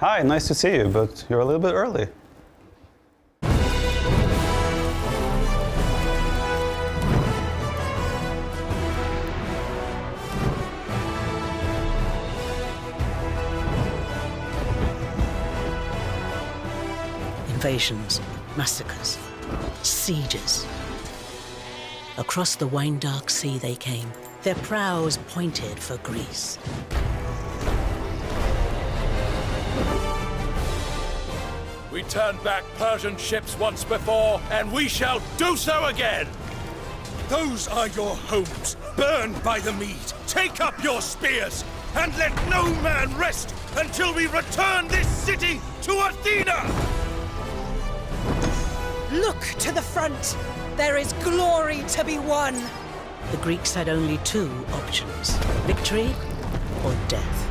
Hi, nice to see you, but you're a little bit early. Invasions, massacres, sieges. Across the wine-dark sea they came, their prows pointed for Greece. We turned back Persian ships once before, and we shall do so again! Those are your homes, burned by the Mede. Take up your spears, and let no man rest until we return this city to Athena! Look to the front! There is glory to be won! The Greeks had only two options, victory or death.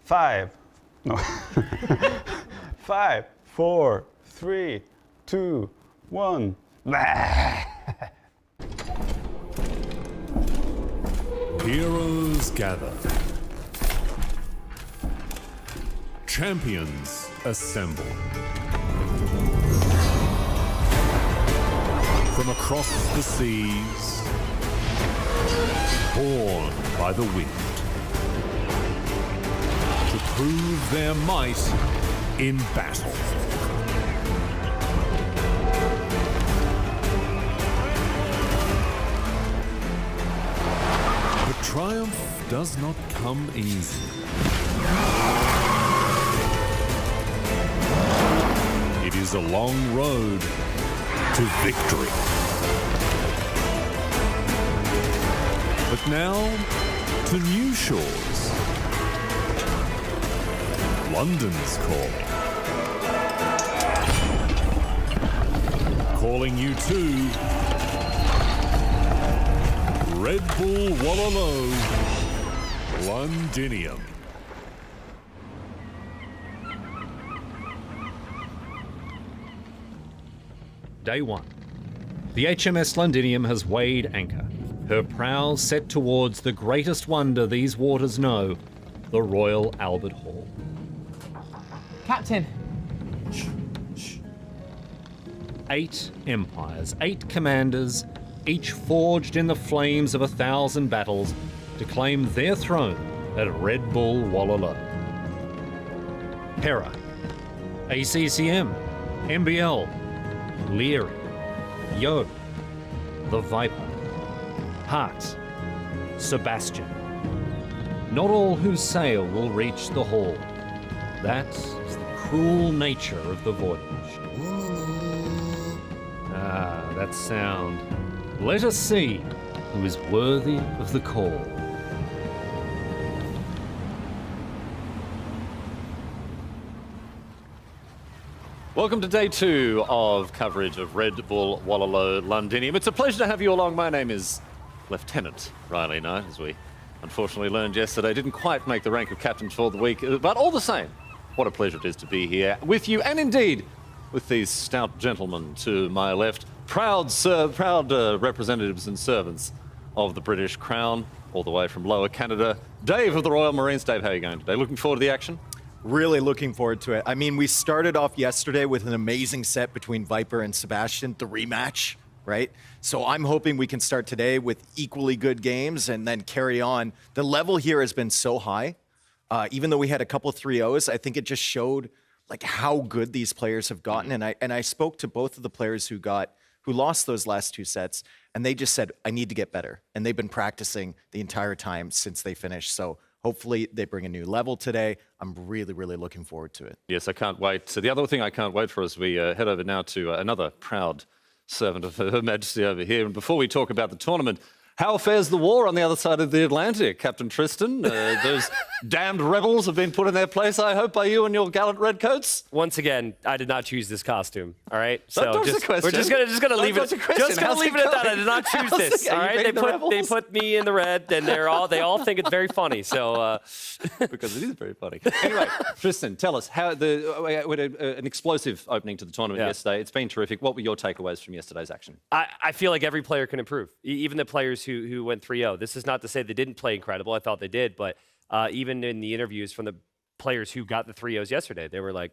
5. No. 5, 4, 3, 2, 1. Heroes gather. Champions assemble. From across the seas, borne by the wind, to prove their might in battle. But triumph does not come easy. It is a long road to victory. But now, to new shores. London's calling. Calling you to Redbull Wololo Londinium. Day 1. The HMS Londinium has weighed anchor, her prow set towards the greatest wonder these waters know, the Royal Albert Hall. Captain. 8 empires, 8 commanders, each forged in the flames of 1,000 battles to claim their throne at Redbull Wololo. Hera, ACCM, MBL, Liry, Yo, the Viper, Hart, Sebastian. Not all who sail will reach the hall. That is the cruel nature of the voyage. Ah, that sound. Let us see who is worthy of the call. Welcome to day 2 of coverage of Redbull Wololo Londinium. It's a pleasure to have you along. My name is Lieutenant Riley Knight, as we unfortunately learned yesterday. Didn't quite make the rank of captain for the week, but all the same, what a pleasure it is to be here with you, and indeed with these stout gentlemen to my left, proud representatives and servants of the British Crown, all the way from Lower Canada. Dave of the Royal Marines. Dave, how are you going today? Looking forward to the action? Really looking forward to it. I mean, we started off yesterday with an amazing set between Viper and Sebastian, the rematch, right? So I'm hoping we can start today with equally good games and then carry on. The level here has been so high. Even though we had a couple 3-0s, I think it just showed like how good these players have gotten. And I spoke to both of the players who lost those last 2 sets, and they just said, I need to get better. And they've been practicing the entire time since they finished. So hopefully they bring a new level today. I'm really, really looking forward to it. Yes, I can't wait. So the other thing I can't wait for as we head over now to another proud servant of Her Majesty over here. And before we talk about the tournament, how fares the war on the other side of the Atlantic, Captain Tristan? Those damned rebels have been put in their place, I hope, by you and your gallant redcoats. Once again, I did not choose this costume. All right, so we're just gonna leave it. Just gonna leave it at that. I did not choose this. All right, they put me in the red, and they all think it's very funny. So because it is very funny. Anyway, Tristan, tell us how we had an explosive opening to the tournament yesterday. It's been terrific. What were your takeaways from yesterday's action? I feel like every player can improve, even the players who went 3-0. This is not to say they didn't play incredible. I thought they did, but even in the interviews from the players who got the 3-0s yesterday, they were like,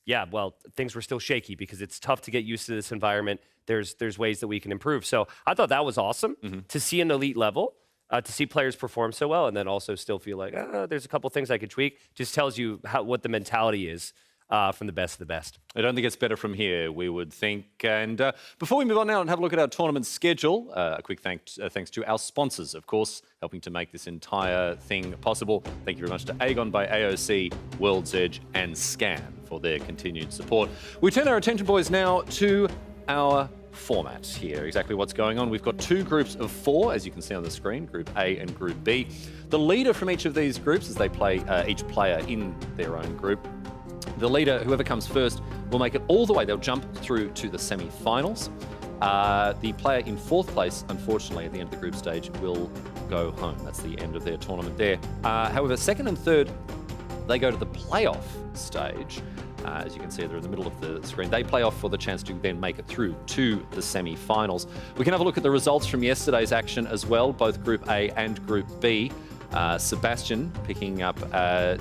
yeah, well, things were still shaky because it's tough to get used to this environment. There's ways that we can improve. So I thought that was awesome to see an elite level, to see players perform so well, and then also still feel like there's a couple things I could tweak. Just tells you what the mentality is. From the best of the best. It only gets better from here, we would think. And before we move on now and have a look at our tournament schedule, a quick thanks to our sponsors, of course, helping to make this entire thing possible. Thank you very much to Aegon by AOC, World's Edge, and Scan for their continued support. We turn our attention, boys, now to our format here, exactly what's going on. We've got 2 groups of 4, as you can see on the screen, Group A and Group B. The leader from each of these groups, as they play each player in their own group, the leader, whoever comes first, will make it all the way. They'll jump through to the semi-finals. The player in 4th place, unfortunately, at the end of the group stage, will go home. That's the end of their tournament there. However, 2nd and 3rd they go to the playoff stage. As you can see, they're in the middle of the screen. They play off for the chance to then make it through to the semi-finals. We can have a look at the results from yesterday's action as well, both Group A and Group B. Sebastian picking up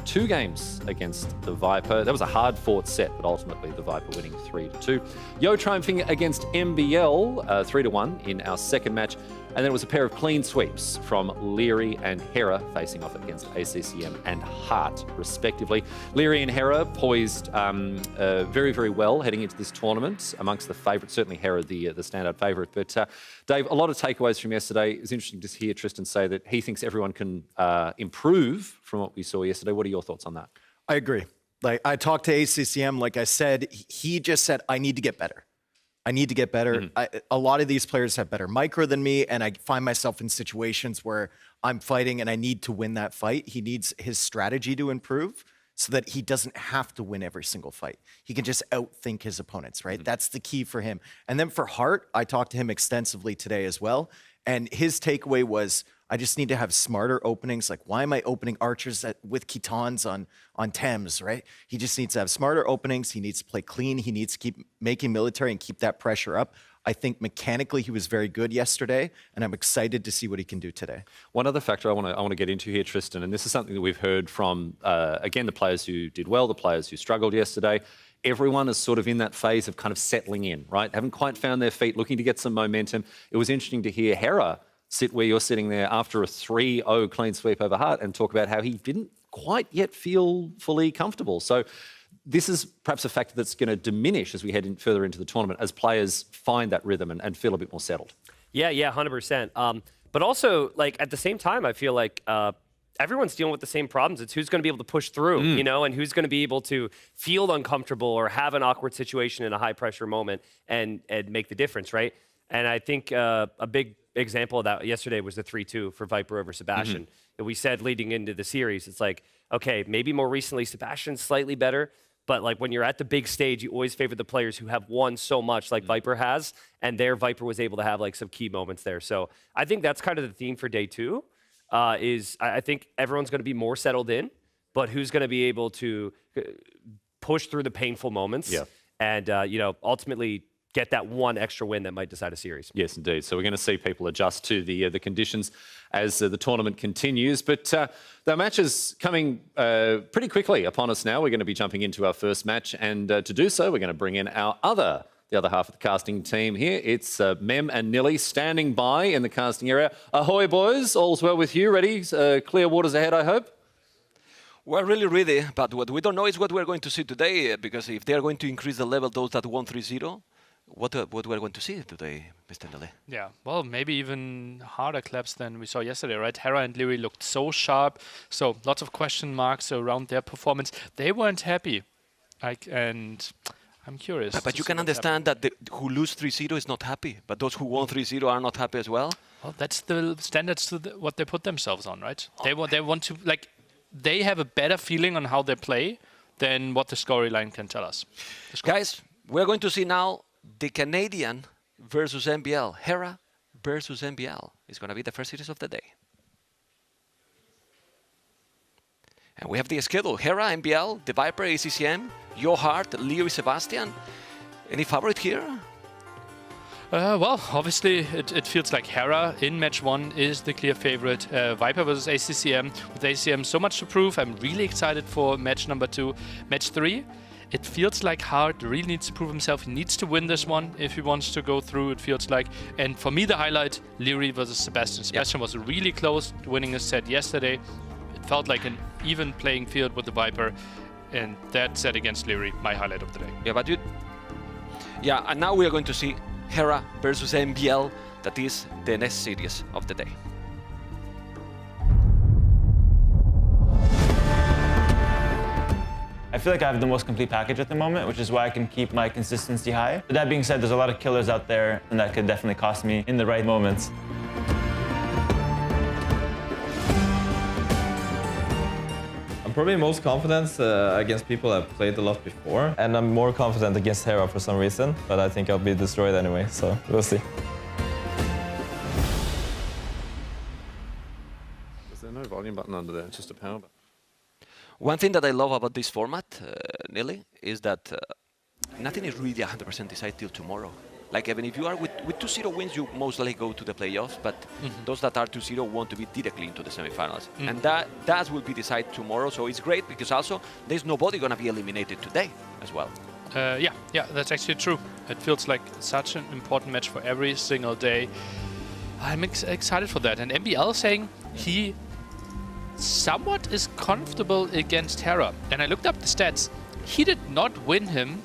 2 games against the Viper. That was a hard-fought set, but ultimately the Viper winning 3-2. Yo triumphing against MBL 3-1 in our second match. And then it was a pair of clean sweeps from Liry and Hera facing off against Accm and Hart, respectively. Liry and Hera poised very, very well heading into this tournament amongst the favourites. Certainly Hera, the standout favourite. But Dave, a lot of takeaways from yesterday. It's interesting to hear Tristan say that he thinks everyone can improve from what we saw yesterday. What are your thoughts on that? I agree. Like, I talked to Accm, like I said, he just said, I need to get better. I need to get better. A lot of these players have better micro than me, and I find myself in situations where I'm fighting and I need to win that fight. He needs his strategy to improve so that he doesn't have to win every single fight. He can just outthink his opponents, right? That's the key for him. And then for Hart, I talked to him extensively today as well, and his takeaway was, I just need to have smarter openings. Like, why am I opening archers with Khitans on Thames, right? He just needs to have smarter openings. He needs to play clean. He needs to keep making military and keep that pressure up. I think mechanically he was very good yesterday, and I'm excited to see what he can do today. One other factor I want to get into here, Tristan, and this is something that we've heard from, again, the players who did well, the players who struggled yesterday. Everyone is sort of in that phase of kind of settling in, right? Haven't quite found their feet, looking to get some momentum. It was interesting to hear Hera sit where you're sitting there after a 3-0 clean sweep over Hart and talk about how he didn't quite yet feel fully comfortable. So this is perhaps a factor that's going to diminish as we head further into the tournament, as players find that rhythm and feel a bit more settled. Yeah, 100%. But also, like, at the same time, I feel like everyone's dealing with the same problems. It's who's going to be able to push through, you know, and who's going to be able to feel uncomfortable or have an awkward situation in a high-pressure moment and make the difference, right? And I think a big example of that yesterday was the 3-2 for Viper over Sebastian. And we said leading into the series, it's like, okay, maybe more recently Sebastian's slightly better, but like when you're at the big stage, you always favor the players who have won so much like Viper has, and their Viper was able to have like some key moments there. So I think that's kind of the theme for day 2, is I think everyone's going to be more settled in, but who's going to be able to push through the painful moments and, you know, ultimately get that one extra win that might decide a series. Yes, indeed. So we're going to see people adjust to the conditions as the tournament continues. But the match is coming pretty quickly upon us now. We're going to be jumping into our first match. And to do so, we're going to bring in the other half of the casting team here. It's Mem and Nilly standing by in the casting area. Ahoy, boys. All's well with you. Ready? Clear waters ahead, I hope. We're really ready, but what we don't know is what we're going to see today, because if they are going to increase the level, those that won 3-0, what we're going to see today, Mr. Nilly? Yeah, well, maybe even harder claps than we saw yesterday, right? Hera and Liry looked so sharp, so lots of question marks around their performance. They weren't happy, and I'm curious. But you can understand that who lose 3-0 is not happy, but those who won 3-0 are not happy as well. Well, that's the standards to what they put themselves on, right? They want to, like, they have a better feeling on how they play than what the storyline can tell us. Guys, we're going to see now the Canadian versus MBL. Hera versus MBL is going to be the first series of the day. And we have the schedule. Hera, MBL, the Viper, Accm, Yo Hart, Liry, Sebastian. Any favorite here? Well, obviously, it feels like Hera in match 1 is the clear favorite. Viper versus Accm. With Accm so much to prove, I'm really excited for match number 2. Match 3, it feels like Hart really needs to prove himself. He needs to win this one if he wants to go through, it feels like. And for me, the highlight, Liry versus Sebastian. Sebastian was really close, winning a set yesterday. It felt like an even playing field with the Viper. And that set against Liry, my highlight of the day. Yeah, but and now we are going to see Hera versus MBL. That is the next series of the day. I feel like I have the most complete package at the moment, which is why I can keep my consistency high. But that being said, there's a lot of killers out there, and that could definitely cost me in the right moments. I'm probably most confident against people I've played a lot before, and I'm more confident against Hera for some reason, but I think I'll be destroyed anyway, so we'll see. Is there no volume button under there? It's just a power button. One thing that I love about this format, Nelly, is that nothing is really 100% decided till tomorrow. Like, even if you are with 2-0 wins, you most likely go to the playoffs, but those that are 2-0 want to be directly into the semifinals. And that will be decided tomorrow, so it's great because also there's nobody going to be eliminated today as well. Yeah, that's actually true. It feels like such an important match for every single day. I'm excited for that. And MBL saying he somewhat is comfortable against Hera. And I looked up the stats. He did not win him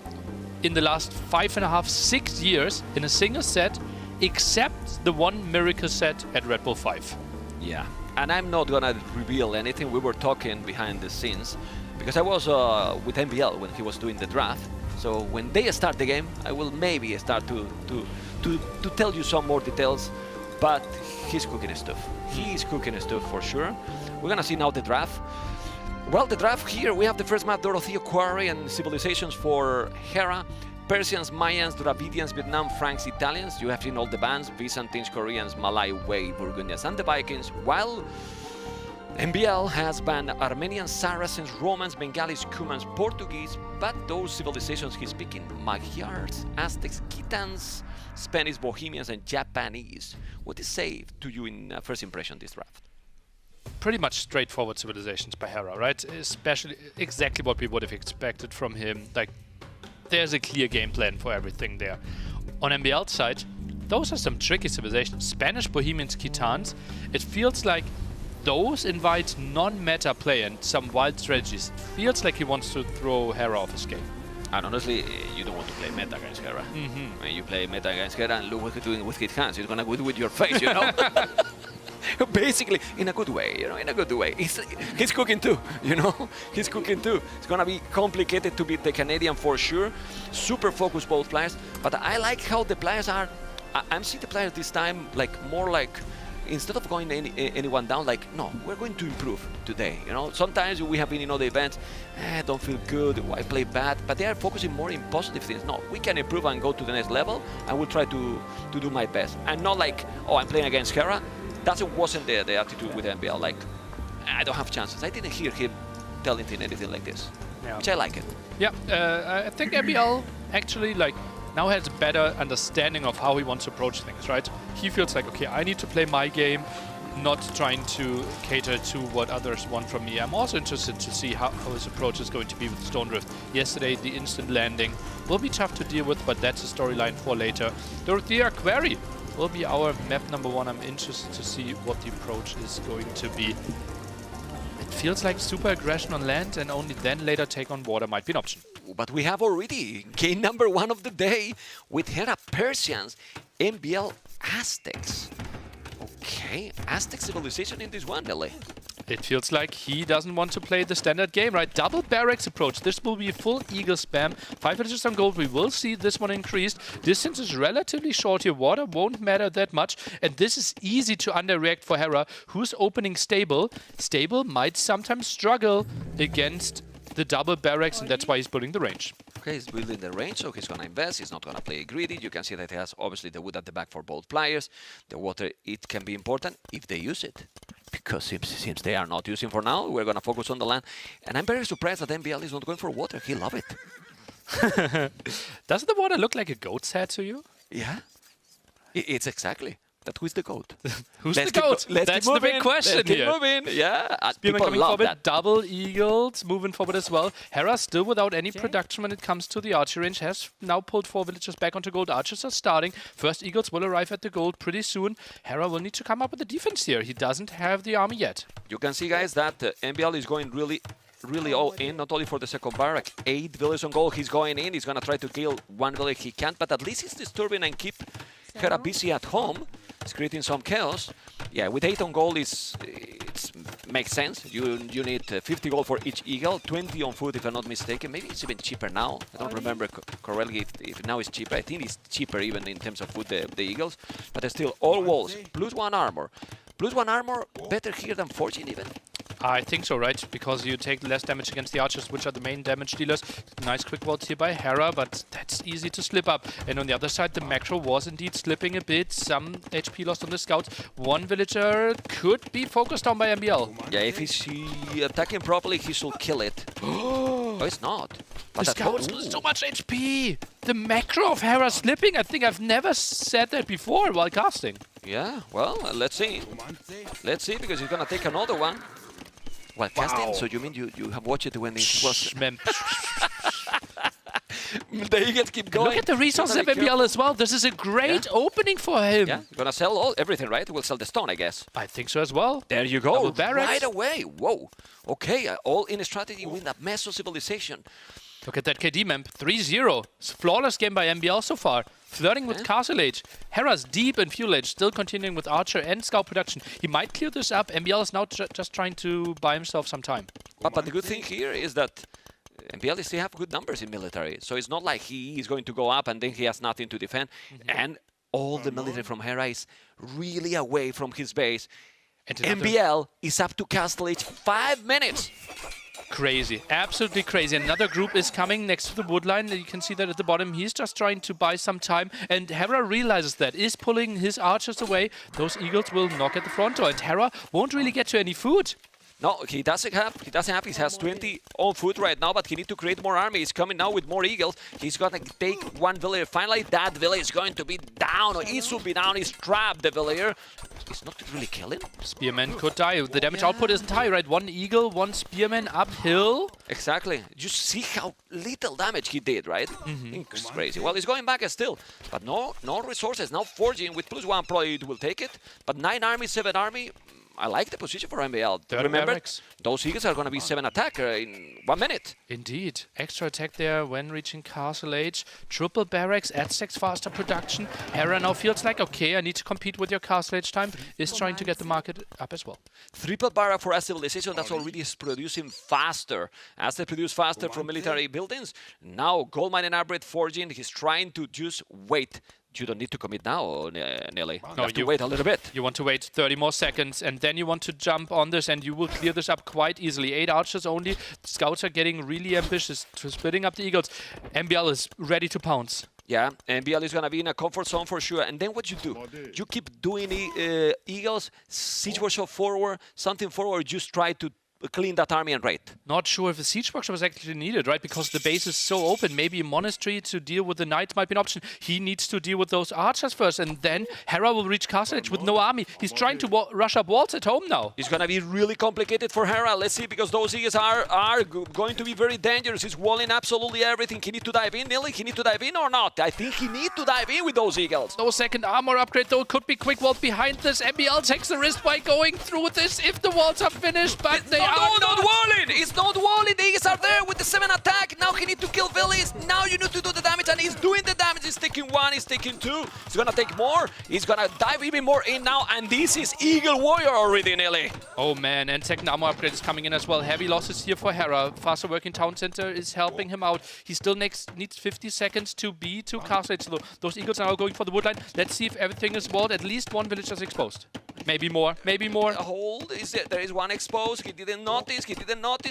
in the last 5.5, 6 years in a single set, except the one miracle set at Red Bull 5. Yeah, and I'm not gonna reveal anything. We were talking behind the scenes because I was with MBL when he was doing the draft. So when they start the game, I will maybe start to tell you some more details. But he's cooking stuff. He's cooking stuff for sure. We're gonna see now the draft. Well, the draft here, we have the first map, Dorothea Quarry and Civilizations for Hera. Persians, Mayans, Dravidians, Vietnam, Franks, Italians. You have seen all the bands, Byzantines, Koreans, Malay, Wei, Burgundians, and the Vikings. While MBL has banned Armenians, Saracens, Romans, Bengalis, Cumans, Portuguese, but those civilizations he's picking, Magyars, Aztecs, Gitans, Spanish, Bohemians, and Japanese. What is say to you in first impression this draft? Pretty much straightforward civilizations by Hera, right? Especially exactly what we would have expected from him. Like, there's a clear game plan for everything there. On MBL's side, those are some tricky civilizations. Spanish, Bohemians, Gitans. It feels like those invite non-meta play and some wild strategies. It feels like he wants to throw Hera off his game. And honestly, you don't want to play meta against Hera. When you play meta against Hera and look what he's doing with his hands, he's gonna do it with your face, you know? Basically, in a good way, you know, in a good way. He's cooking too, you know? He's cooking too. It's gonna be complicated to beat the Canadian for sure. Super focused both players, but I like how the players are. I'm seeing the players this time like more like, instead of going anyone down, like, no, we're going to improve today, you know? Sometimes we have been in other events, I don't feel good, I play bad, but they are focusing more in positive things. No, we can improve and go to the next level, and we'll try to do my best. And not like, oh, I'm playing against Hera. That wasn't the attitude with MBL, like, I don't have chances. I didn't hear him telling anything like this, which I like it. Yeah, I think MBL actually, like, now has a better understanding of how he wants to approach things, right? He feels like, okay, I need to play my game, not trying to cater to what others want from me. I'm also interested to see how his approach is going to be with Stone Drift. Yesterday, the instant landing will be tough to deal with, but that's a storyline for later. Dorothea Quarry will be our map #1. I'm interested to see what the approach is going to be. It feels like super aggression on land and only then later take on water might be an option. But we have already game #1 of the day with Hera Persians, MBL Aztecs. Okay, Aztec civilization in this one, LA. It feels like he doesn't want to play the standard game, right? Double barracks approach. This will be a full eagle spam. 5 villages on gold. We will see this one increased. Distance is relatively short here. Water won't matter that much. And this is easy to underreact for Hera, who's opening stable. Stable might sometimes struggle against the double barracks, and that's why he's building the range. Okay, he's building the range, so he's gonna invest. He's not gonna play greedy. You can see that he has obviously the wood at the back for both players. The water, it can be important if they use it. Because since they are not using for now, we're gonna focus on the land. And I'm very surprised that MBL is not going for water. He loves it. Doesn't the water look like a goat's head to you? Yeah, it's exactly. That who's the goat? Who's the goat? That's the big question here. Let's keep moving. Yeah, Spearman people coming love forward, that. double eagles, moving forward as well. Hera still without any production when it comes to the archery range, has now pulled 4 villagers back onto gold. Archers are starting. First eagles will arrive at the gold pretty soon. Hera will need to come up with a defense here. He doesn't have the army yet. You can see, guys, that MBL is going really all in, not only for the second barrack. 8 villagers on gold, he's going in. He's going to try to kill 1 village he can't, but at least he's disturbing and keep Hera busy at home. It's creating some chaos. Yeah, with 8 on gold, it makes sense. You need 50 gold for each eagle, 20 on food if I'm not mistaken. Maybe it's even cheaper now. I don't remember correctly if now it's cheaper. I think it's cheaper even in terms of food, the eagles. But still, all walls, +1 armor. +1 armor, better here than forging even. I think so, right? Because you take less damage against the archers, which are the main damage dealers. Nice quick vault here by Hera, but that's easy to slip up. And on the other side, the macro was indeed slipping a bit. Some HP lost on the scouts. One villager could be focused on by MBL. Yeah, if he's attacking properly, he should kill it. Oh, it's not. But the scouts lose so much HP. The macro of Hera slipping. I think I've never said that before while casting. Yeah, well, let's see. Let's see, because he's gonna take another one. Well, casting, so you mean you have watched it when it was... The Eagles keep going. Look at the resources of MBL as well. This is a great opening for him. Yeah, gonna sell everything, right? We'll sell the stone, I guess. I think so as well. There you go. Barracks. Right away. Whoa. Okay, all in a strategy with that mess of civilization. Look at that KD, mem. 3-0. Flawless game by MBL so far. Flirting with Castle Age. Hera's deep in Fuel Age, still continuing with Archer and Scout production. He might clear this up. MBL is now just trying to buy himself some time. But the good thing here is that MBL still have good numbers in military. So it's not like he is going to go up and then he has nothing to defend. And all the military from Hera is really away from his base. And MBL is up to Castle Age 5 minutes. Crazy, absolutely crazy. Another group is coming next to the wood line. You can see that at the bottom. He's just trying to buy some time, and Hera realizes that, is pulling his archers away. Those eagles will knock at the front door, and Hera won't really get to any food. No, he doesn't have. He has 20 on foot right now, but he needs to create more army. He's coming now with more eagles. He's gonna take one villager. Finally, that villager is going to be down, or it should be down. He's trapped, the villager. He's not really killing. Spearman could die. The damage output isn't high, right? One eagle, one spearman uphill. Exactly. You see how little damage he did, right? It's crazy. Well, he's going back still, but no resources. Now forging with +1 probably it will take it. But 9 army, 7 army. I like the position for MBL. Remember, those eagles are going to be 7 attacker in 1 minute. Indeed. Extra attack there when reaching Castle Age. Triple barracks, stacks faster production. Hera now feels like, okay, I need to compete with your Castle Age time. Is trying to get the market up as well. Triple barrack for a civilization that's already producing faster. As they produce faster from military buildings, now gold mine and upgrade forging, he's trying to just wait. You don't need to commit now, Nelly. No, you have to wait a little bit. You want to wait 30 more seconds, and then you want to jump on this, and you will clear this up quite easily. 8 archers only. Scouts are getting really ambitious, splitting up the eagles. MBL is ready to pounce. Yeah, MBL is going to be in a comfort zone for sure. And then what you do? You keep doing eagles, siege workshop forward, something forward, just try to clean that army and raid. Not sure if a siege workshop is actually needed, right? Because the base is so open. Maybe a monastery to deal with the knights might be an option. He needs to deal with those archers first, and then Hera will reach Castle Age with no army. He's trying to rush up walls at home now. It's going to be really complicated for Hera. Let's see, because those eagles are going to be very dangerous. He's walling absolutely everything. He needs to dive in, Nilly. He needs to dive in or not? I think he needs to dive in with those eagles. No second armor upgrade, though. Could be quick vault behind this. MBL takes the risk by going through with this if the walls are finished, but they are not walling. It's not walling. The eagles are there with the 7 attack. Now he needs to kill villies. Now you need to do the damage, and he's doing the damage. He's taking 1, he's taking 2. He's gonna take more. He's gonna dive even more in now, and this is Eagle Warrior already, Nelly. Oh man, and second armor upgrade is coming in as well. Heavy losses here for Hera. Faster working town center is helping him out. He still needs 50 seconds to be to Castle Age. So those eagles are now going for the woodline. Let's see if everything is walled. At least 1 village is exposed. Maybe more, maybe more. Hold, there is 1 exposed. He didn't notice.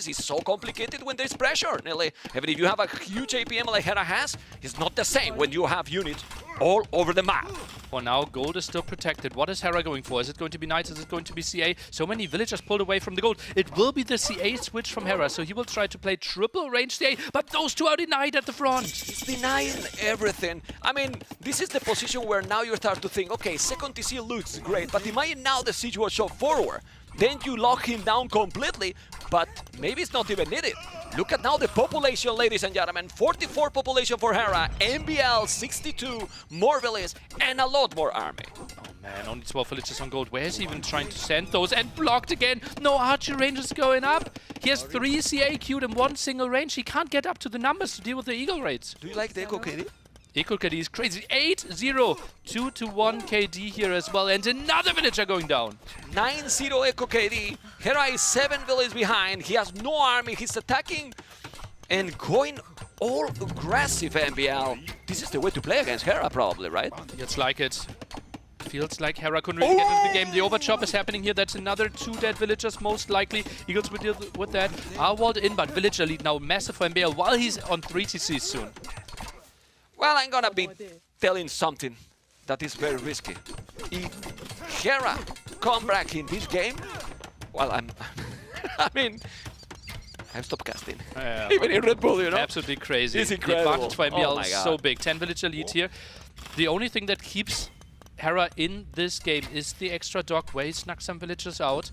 It's so complicated when there's pressure, Nelly. Even if you have a huge APM like Hera has, it's not the same when you have units all over the map. For now, gold is still protected. What is Hera going for? Is it going to be knights? Is it going to be CA? So many villagers pulled away from the gold. It will be the CA switch from Hera, so he will try to play triple range CA, but those 2 are denied at the front. He's denying everything. I mean, this is the position where now you start to think, okay, second TC looks great, but imagine now the siege was shot forward. Then you lock him down completely, but maybe it's not even needed. Look at now the population, ladies and gentlemen. 44 population for Hera, MBL 62, more villages, and a lot more army. Oh man, only 12 villages on gold. Where is he even trying to send those? And blocked again. No archer ranges going up. He has 3 CA queued in 1 single range. He can't get up to the numbers to deal with the eagle raids. Do you like the Echo KD? Echo KD is crazy. 8-0. 2-1 KD here as well. And another villager going down. 9-0 Echo KD. Hera is 7 villages behind. He has no army. He's attacking and going all aggressive, MBL. This is the way to play against Hera, probably, right? It's like it. Feels like Hera couldn't really get into the game. The overchop is happening here. That's another 2 dead villagers, most likely. Eagles will deal with that. Are walled in, but villager lead now massive for MBL while he's on 3 TCs soon. Well, I'm gonna be telling something that is very risky. If Hera come back in this game, well, I mean, I've stopped casting. Even in Red Bull, you know? Absolutely crazy. It's incredible. The advantage for MBL Oh is so big. 10 villager lead here. The only thing that keeps Hera in this game is the extra dock where he snuck some villagers out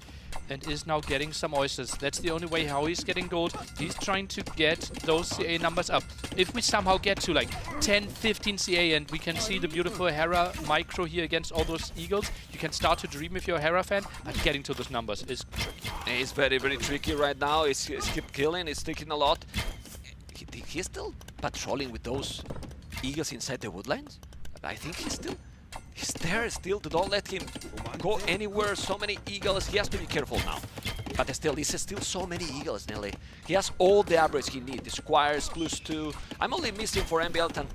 and is now getting some oysters. That's the only way how he's getting gold. He's trying to get those CA numbers up. If we somehow get to like 10, 15 CA and we can see the beautiful Hera micro here against all those Eagles, you can start to dream if you're a Hera fan, but getting to those numbers is tricky. It's very, very tricky right now. He's keep killing, he's taking a lot. He's still patrolling with those Eagles inside the woodlands. I think he's there still. Don't let him go anywhere. So many Eagles. He has to be careful now. But still, this is still so many Eagles, Nelly. He has all the average he needs. The squires +2. I'm only missing for MBL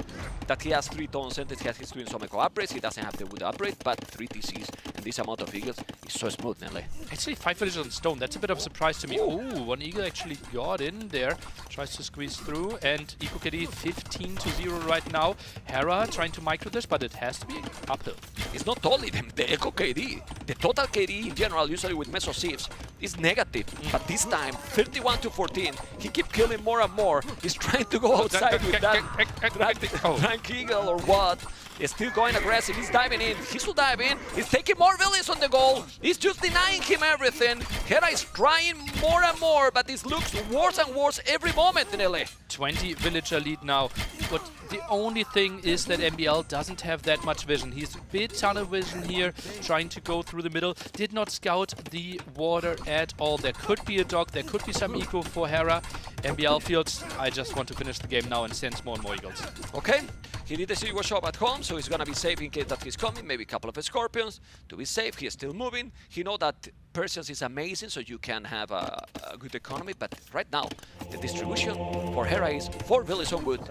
that he has 3 tons and he's doing some eco upgrades. He doesn't have the wood upgrade, but 3 TCs and this amount of Eagles is so smooth, Nelly. Actually, 5 villagers on stone. That's a bit of a surprise to me. Ooh, 1 Eagle actually got in there. Tries to squeeze through, and Eco KD 15-0 right now. Hera trying to micro this, but it has to be uphill. It's not only the Eco KD. The total KD in general, usually with Meso Sieves, is negative. But this time, 31-14, he keep killing more and more. He's trying to go outside with that Rank Eagle or what. He's still going aggressive. He's diving in. He should dive in. He's taking more villains on the goal. He's just denying him everything. Hera is trying more and more, but this looks worse and worse every moment, Nelly. 20 villager lead now. But the only thing is that MBL doesn't have that much vision. He's a bit tunnel vision here, trying to go through the middle. Did not scout the water at all. There could be a dog, there could be some eco for Hera. MBL feels, I just want to finish the game now and sends more and more Eagles. Okay, he did the Seagull shop at home, so he's gonna be safe in case that he's coming. Maybe a couple of Scorpions to be safe. He is still moving. He knows that Persians is amazing, so you can have a good economy. But right now, the distribution for Hera is 4 villages on wood,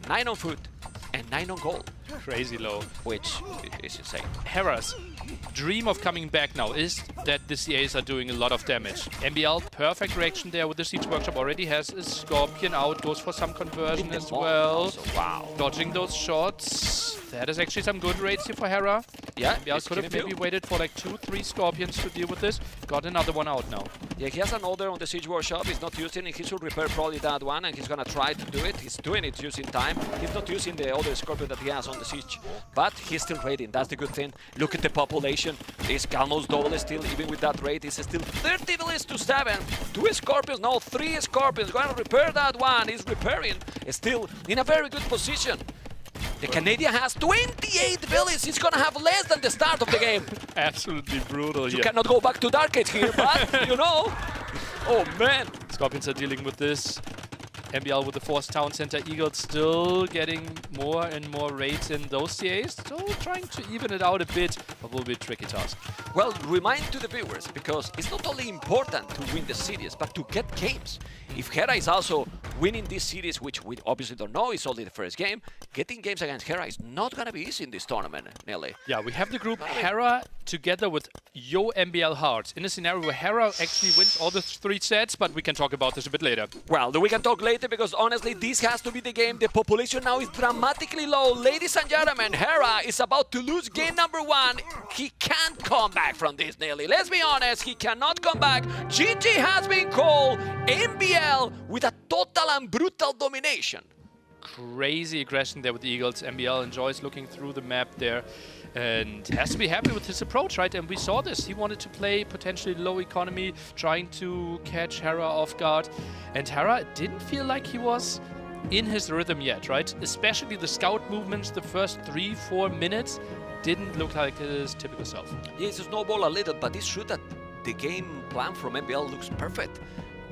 9 on food, and 9 on gold. Crazy low. Which is insane. Hera's dream of coming back now is that the CAs are doing a lot of damage. MBL, perfect reaction there with the Siege Workshop. Already has a Scorpion out, goes for some conversion as well. Also, wow. Dodging those shots. That is actually some good rates here for Hera. Yeah, MBL could have maybe waited for like 2-3 Scorpions to deal with this. Got another one out now. Yeah, he has an order on the Siege Workshop. He's not using it. He should repair probably that one, and he's gonna try to do it. He's doing it using time. He's not using the other Scorpion that he has on the Siege. But he's still raiding. That's the good thing. Look at the population. It's almost double still, even with that rate. It's still 30 villages to 7. 2 Scorpions, no, 3 Scorpions. Gonna repair that one. He's repairing. Still in a very good position. The Canadian has 28 villages. He's gonna have less than the start of the game. Absolutely brutal. You cannot go back to Dark Age here, but you know. Oh man. Scorpions are dealing with this. MBL with the Force Town Center. Eagles still getting more and more raids in those CAs. Still trying to even it out a bit, but will be a tricky task. Well, remind to the viewers, because it's not only important to win the series, but to get games. If Hera is also winning this series, which we obviously don't know, it's only the first game, getting games against Hera is not going to be easy in this tournament, Nelly. Yeah, we have the group Hera together with Yo MBL Hearts in a scenario where Hera actually wins all the 3 sets, but we can talk about this a bit later. Well, we can talk later because honestly, this has to be the game. The population now is dramatically low. Ladies and gentlemen, Hera is about to lose game number 1. He can't come back from this, Nelly. Let's be honest, he cannot come back. GG has been called. MBL with a total and brutal domination. Crazy aggression there with the Eagles. MBL enjoys looking through the map there and has to be happy with his approach, right? And we saw this. He wanted to play potentially low economy, trying to catch Hera off guard. And Hera didn't feel like he was in his rhythm yet, right? Especially the scout movements the first 3-4 minutes didn't look like his typical self. Yeah, it's a snowball a little, but it's true that the game plan from MBL looks perfect.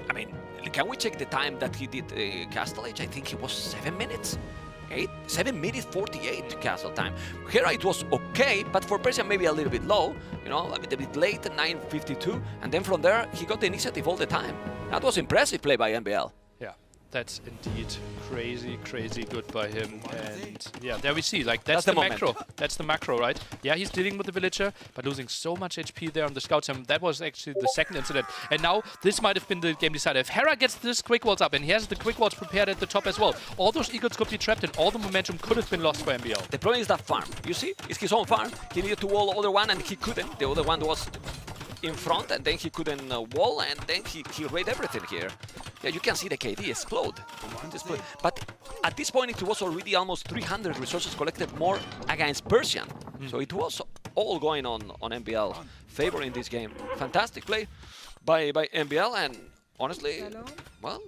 I mean, can we check the time that he did Castle Age? I think it was 7 minutes. 7 minutes 48 castle time. Here it was okay, but for Persian maybe a little bit low, you know, a bit late, 9:52, and then from there he got the initiative all the time. That was impressive play by MBL. Yeah, That's indeed crazy, crazy good by him. And yeah, there we see, like, that's the the moment. macro. That's the macro, right? Yeah, he's dealing with the villager, but losing so much HP there on the scouts. And that was actually the second incident. And now this might have been the game decider. If Hera gets this quick walls up, and he has the quick walls prepared at the top as well, all those eagles could be trapped and all the momentum could have been lost for MBL. The problem is that farm. You see, it's his own farm. He needed to wall the other one and he couldn't. The other one was in front and then he couldn't wall and then he raided everything here. Yeah, you can see the KD explode. But at this point it was already almost 300 resources collected more against Persian. So it was all going on MBL favor in this game. Fantastic play by MBL, and honestly, well,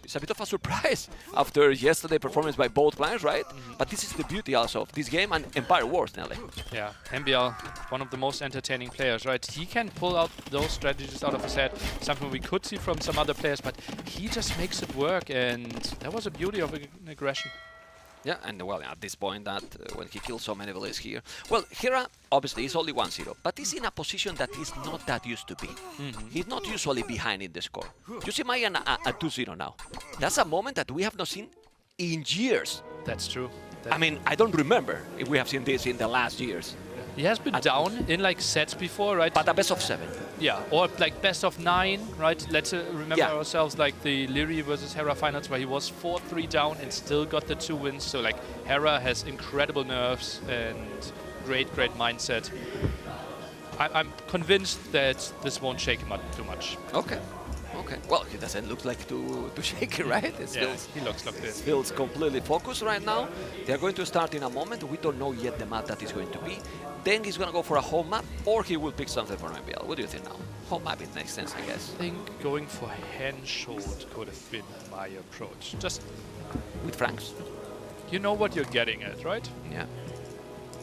it's a bit of a surprise after yesterday's performance by both players, right? But this is the beauty also of this game and Empire Wars, Nelly. Yeah, MBL, one of the most entertaining players, right? He can pull out those strategies out of his head, something we could see from some other players, but he just makes it work, and that was a beauty of an aggression. Yeah, and well, at this point, that when he kills so many villages here, well, Hera obviously is only 1-0, but he's in a position that he's not that used to be. He's not usually behind in the score. You see Mayan at 2-0 now. That's a moment that we have not seen in years. That's true. I mean, I don't remember if we have seen this in the last years. He has been down in like sets before, right? But a best of 7. Yeah, or like best of 9, right? Let's remember ourselves like the Liry versus Hera finals where he was 4-3 down and still got the 2 wins. So like Hera has incredible nerves and great mindset. I'm convinced that this won't shake him up too much. Okay. Well, he doesn't look like too shaky, right? He looks like this. Feels completely focused right now. They're going to start in a moment. We don't know yet the map that is going to be. Then he's going to go for a home map, or he will pick something from MBL. What do you think now? Home map, it makes sense, I guess. I think going for Henschuld could have been my approach. Just with Franks. You know what you're getting at, right? Yeah.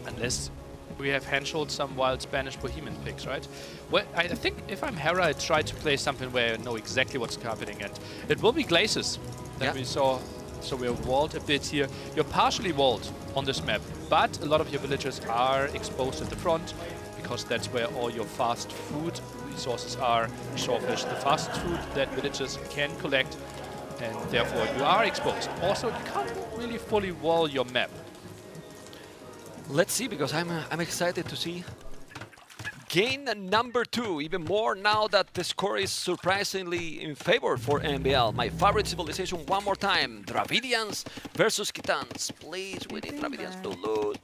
Unless we have Henschuld some wild Spanish Bohemian picks, right? Well, I think if I'm Hera, I try to play something where I know exactly what's happening, and it will be Glazes that we saw. So we're walled a bit here. You're partially walled on this map, but a lot of your villagers are exposed at the front because that's where all your fast food resources are. Shawfish, the fast food that villagers can collect, and therefore you are exposed. Also, you can't really fully wall your map. Let's see, because I'm excited to see game number 2, even more now that the score is surprisingly in favor for MBL. My favorite civilization one more time. Dravidians versus Khitans. Please, we need Dravidians to lose.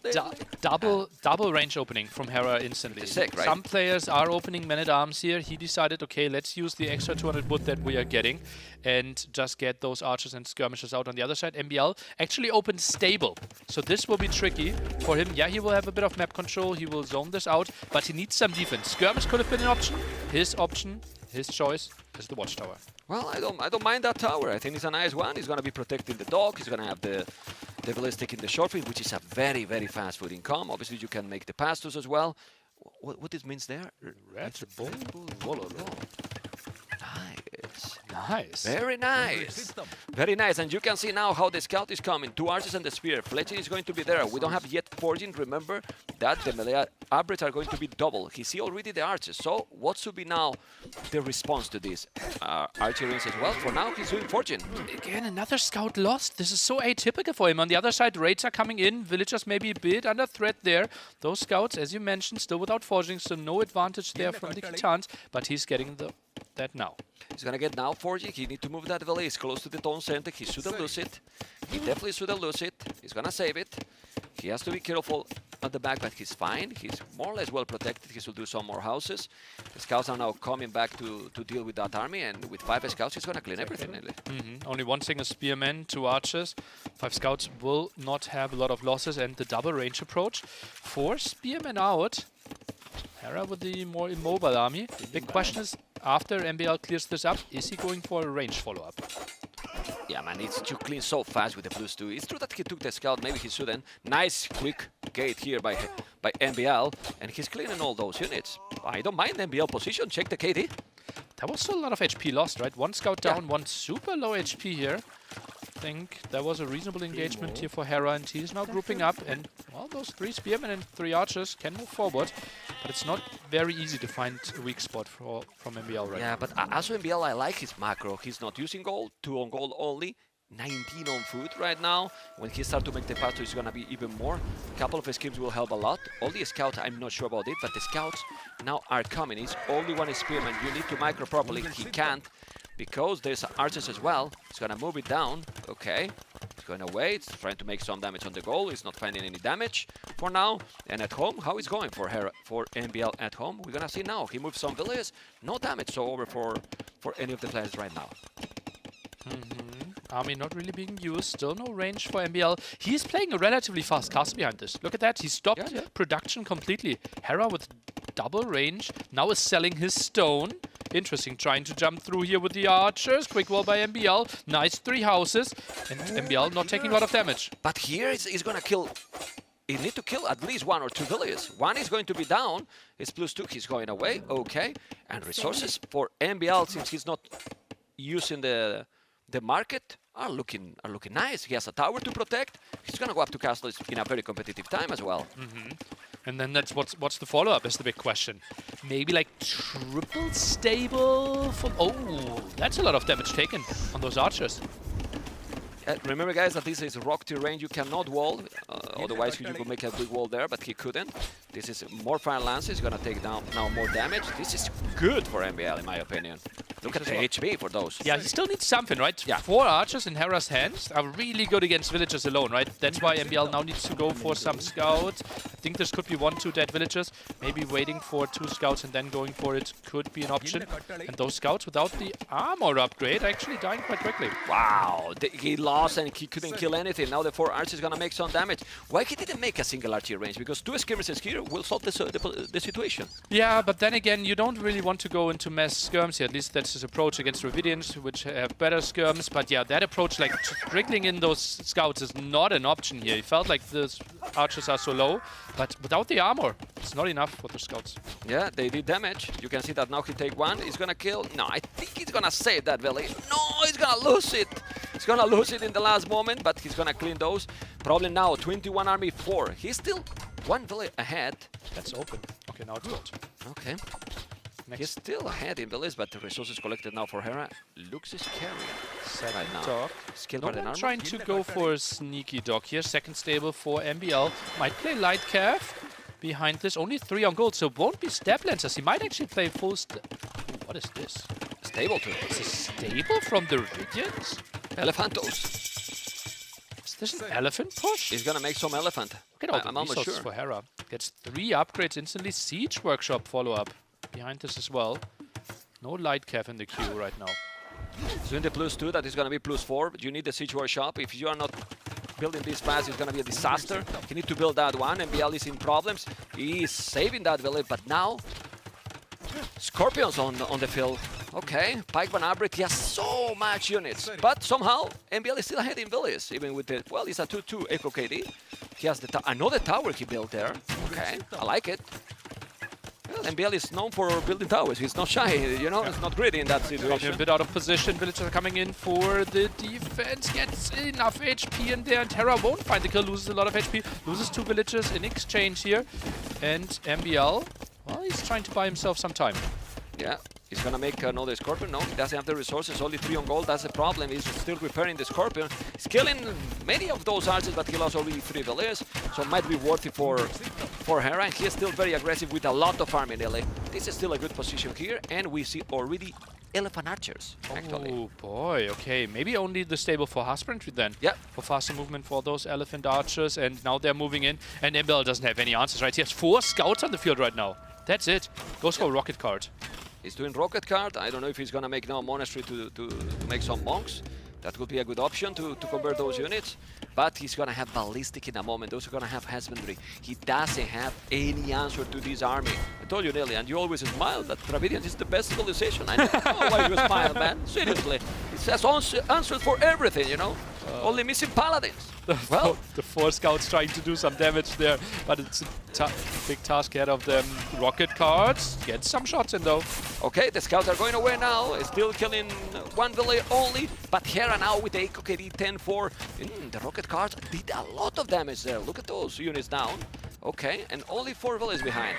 Double range opening from Hera instantly. Sick, right? Some players are opening men-at-arms here. He decided, okay, let's use the extra 200 wood that we are getting and just get those archers and skirmishers out on the other side. MBL actually opened stable, so this will be tricky for him. Yeah, he will have a bit of map control. He will zone this out, but he needs some defense. Skirmish could have been an option. His choice is the watchtower. Well, I don't mind that tower. I think it's a nice one. He's going to be protecting the dog. He's going to have the ballistic in the short field, which is a very fast food income. Obviously, you can make the pastos as well. What this means there? Redbull Wololo. Nice. Very nice. Very nice. And you can see now how the scout is coming. 2 archers and the spear. Fletching is going to be there. We don't have yet forging. Remember that the melee average are going to be double. He see already the archers. So what should be now the response to this? Archery as well. For now, he's doing forging. Again, another scout lost. This is so atypical for him. On the other side, raids are coming in. Villagers maybe a bit under threat there. Those scouts, as you mentioned, still without forging, so no advantage there from the Khitans. But he's getting that now. He's gonna get now forging. He need to move that valley. He's close to the town center. He shouldn't lose it. He definitely shouldn't lose it. He's gonna save it. He has to be careful at the back, but he's fine. He's more or less well protected. He should do some more houses. The scouts are now coming back to deal with that army, and with 5 scouts, he's gonna clean everything. Only one single spearman, 2 archers. 5 scouts will not have a lot of losses, and the double range approach. 4 spearmen out. Hera with the more immobile army. Big question is, after MBL clears this up, is he going for a range follow-up? Yeah, man, it's too clean so fast with the plus 2. It's true that he took the scout, maybe he shouldn't. Nice quick gate here by MBL, and he's cleaning all those units. I don't mind MBL position, check the KD. That was still a lot of HP lost, right? 1 scout down, 1 super low HP here. I think that was a reasonable engagement here for Hera, and he's now grouping up, and well, those 3 spearmen and 3 archers can move forward, but it's not very easy to find a weak spot from MBL right now. Yeah, but also MBL, I like his macro. He's not using gold, 2 on gold only. 19 on food right now. When he starts to make the pass, it's going to be even more. A couple of schemes will help a lot. All the scouts, I'm not sure about it, but the scouts now are coming. It's only one experiment. You need to micro properly. He can't because there's archers as well. It's going to move it down. Okay. It's going away. It's trying to make some damage on the goal. It's not finding any damage for now. And at home, how is going for Hera, for MBL at home? We're going to see now. He moves some villages. No damage so over for any of the players right now. Army not really being used, still no range for MBL. He's playing a relatively fast castle behind this. Look at that, he stopped production completely. Hera with double range, now is selling his stone. Interesting, trying to jump through here with the archers. Quick wall by MBL, nice 3 houses. And MBL not taking a lot of damage. But here he's gonna kill, he need to kill at least 1 or 2 villages. One is going to be down, it's +2, he's going away, okay. And resources for MBL, since he's not using the market, are looking nice. He has a tower to protect. He's gonna go up to castles in a very competitive time as well. And then that's what's the follow-up is the big question. Maybe like triple stable for... Oh, that's a lot of damage taken on those archers. Remember, guys, that this is rock terrain. You cannot wall. Otherwise, you could make a big wall there, but he couldn't. This is more fire lances. He's gonna take down now more damage. This is good for MBL, in my opinion. Look at the HP for those. Yeah, he still needs something, right? Yeah. 4 archers in Hera's hands are really good against villagers alone, right? That's why MBL now needs to go for some scouts. I think this could be 1-2 dead villagers. Maybe waiting for 2 scouts and then going for it could be an option. And those scouts without the armor upgrade are actually dying quite quickly. Wow, he lost and he couldn't kill anything. Now the 4 archers gonna make some damage. Why he didn't make a single archer range? Because 2 skirmishes here will solve the situation. Yeah, but then again, you don't really want to go into mass skirms here. At least that's his approach against Dravidians, which have better skirms. But yeah, that approach, like trickling in those scouts, is not an option here. It felt like the archers are so low, but without the armor, it's not enough for the scouts. Yeah, they did damage. You can see that now he take 1. He's gonna kill. No, I think he's gonna save that village. No, he's gonna lose it. He's gonna lose it in the last moment, but he's gonna clean those. Problem now, 21 army 4. He's still 1 village ahead. That's open. Okay, now it's good. Okay. He's still ahead in the list, but the resources collected now for Hera looks scary right now. No one trying to go for a sneaky dog here. Second stable for MBL. Might play light cav behind this. Only 3 on gold, so won't be step lancers. He might actually play full what is this? Stable too. It's a stable from the Ridians? Elephantos. Is this an elephant push? He's gonna make some elephant. Look at all the resources for Hera. Gets 3 upgrades instantly. Siege Workshop follow-up behind this as well. No light cav in the queue right now. So in the +2, that is going to be +4. But you need the Siege Workshop. If you are not building this fast, it's going to be a disaster. You need to build that one. MBL is in problems. He is saving that village, but now Scorpions on the field. Okay, Pikeman Abrit, he has so much units, but somehow MBL is still ahead in villages, even with the, well, it's a 2-2 Echo KD. He has another tower he built there. Okay, I like it. Well, MBL is known for building towers. He's not shy, you know, he's not greedy in that situation. A bit out of position. Villagers are coming in for the defense. Gets enough HP in there, and Hera won't find the kill. Loses a lot of HP. Loses 2 villagers in exchange here. And MBL, well, he's trying to buy himself some time. Yeah, he's gonna make another Scorpion. No, he doesn't have the resources. Only 3 on gold. That's the problem. He's still repairing the Scorpion. He's killing many of those archers, but he lost already 3 villagers. So it might be worthy for Hera. And he is still very aggressive with a lot of army nearly. This is still a good position here, and we see already elephant archers, actually. Oh boy, okay. Maybe only the stable for husbandry then. Yeah. For faster movement for those elephant archers, and now they're moving in. And MBL doesn't have any answers, right? He has 4 scouts on the field right now. That's it. Goes for a rocket card. He's doing rocket card. I don't know if he's gonna make now a monastery to make some monks. That would be a good option to convert those units. But he's gonna have ballistic in a moment. Those are gonna have husbandry. He doesn't have any answer to this army. I told you, Nelly, and you always smile that Dravidians is the best civilization. I don't know why you smile, man. Seriously. It has answers for everything, you know? Only missing paladins. Well, the 4 scouts trying to do some damage there, but it's a big task ahead of them. Rocket cards, get some shots in though. Okay, the scouts are going away now. Still killing 1 village only, but Hera now with the Echo KD 10-4. The rocket cards did a lot of damage there. Look at those units down. Okay, and only 4 villages behind.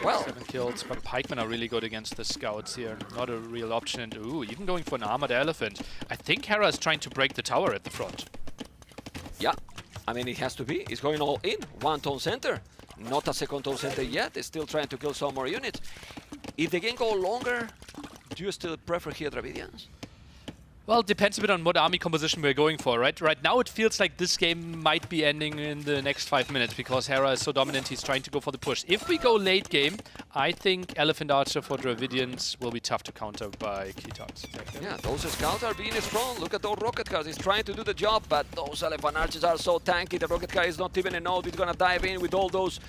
Well, 7 kills, but pikemen are really good against the scouts here. Not a real option. And ooh, even going for an armored elephant. I think Hera is trying to break the tower at the front. Yeah, I mean, it has to be. He's going all in. One tone center. Not a second tone center yet. He's still trying to kill some more units. If the game goes longer, do you still prefer here Dravidians? Well, it depends a bit on what army composition we're going for, right? Right now it feels like this game might be ending in the next 5 minutes because Hera is so dominant, he's trying to go for the push. If we go late game, I think Elephant Archer for Dravidians will be tough to counter by Kitans. Yeah, those scouts are being strong. Look at those rocket cars. He's trying to do the job, but those Elephant Archers are so tanky. The rocket car is not even a node. He's gonna dive in with all those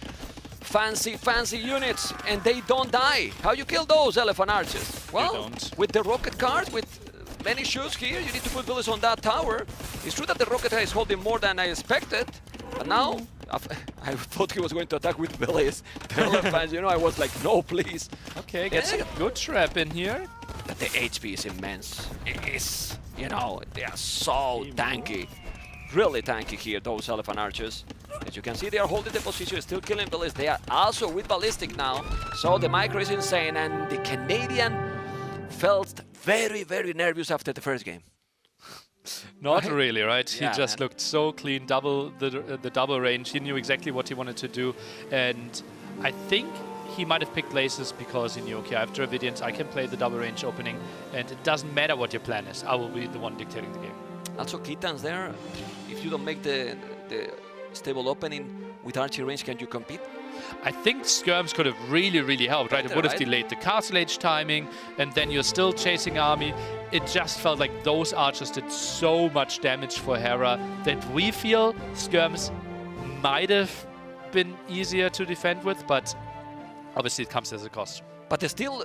fancy units, and they don't die. How you kill those Elephant Archers? Well, with the rocket cars, with many shoes here, you need to put bullets on that tower. It's true that the rocket is holding more than I expected, but now I thought he was going to attack with bullets. The elephants, you know, I was like, no, please. Okay, gets a good trap in here. But the HP is immense. It is, you know, they are so tanky. Really tanky here, those Elephant Archers. As you can see, they are holding the position, still killing bullets. They are also with ballistic now. So the micro is insane, and the Canadian felt very nervous after the first game. Not really, right? Yeah, he just looked so clean, the double range. He knew exactly what he wanted to do, and I think he might have picked laces because he knew, okay, I have Dravidians, I can play the double range opening, and it doesn't matter what your plan is. I will be the one dictating the game. Also, Kitans there, if you don't make the stable opening with archery range, can you compete? I think skirms could have really helped, right? It would have delayed the castle age timing, and then you're still chasing army. It just felt like those archers did so much damage for Hera that we feel skirms might have been easier to defend with, but obviously it comes as a cost. But still,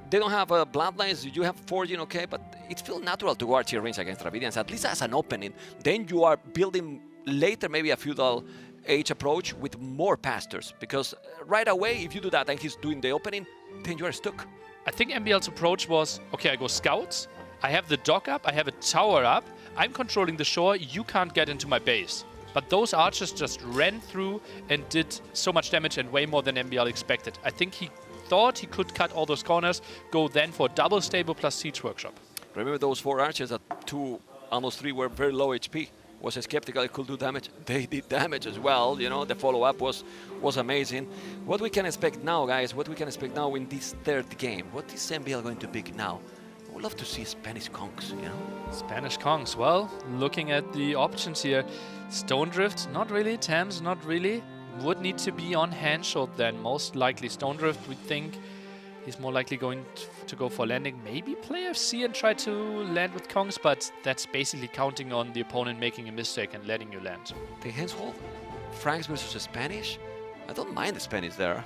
they don't have bloodlines. You have forging, okay, but it feels natural to go archery range against Dravidians, at least as an opening. Then you are building later maybe a feudal age approach with more pastors, because right away, if you do that and he's doing the opening, then you are stuck. I think MBL's approach was, okay, I go scouts, I have the dock up, I have a tower up, I'm controlling the shore, you can't get into my base. But those archers just ran through and did so much damage and way more than MBL expected. I think he thought he could cut all those corners, go then for double stable plus siege workshop. Remember those 4 archers at 2, almost 3 were very low HP. Was skeptical it could do damage. They did damage as well, you know, the follow-up was amazing. What we can expect now, guys, what we can expect now in this 3rd game? What is MBL going to pick now? I would love to see Spanish Kongs, you know? Spanish Kongs, well, looking at the options here, Stone Drift, not really, Thames, not really. Would need to be on Handshot then, most likely. Stone Drift, we think he's more likely going to go for landing. Maybe play FC and try to land with Kongs, but that's basically counting on the opponent making a mistake and letting you land. The handhold, Franks versus Spanish. I don't mind the Spanish there.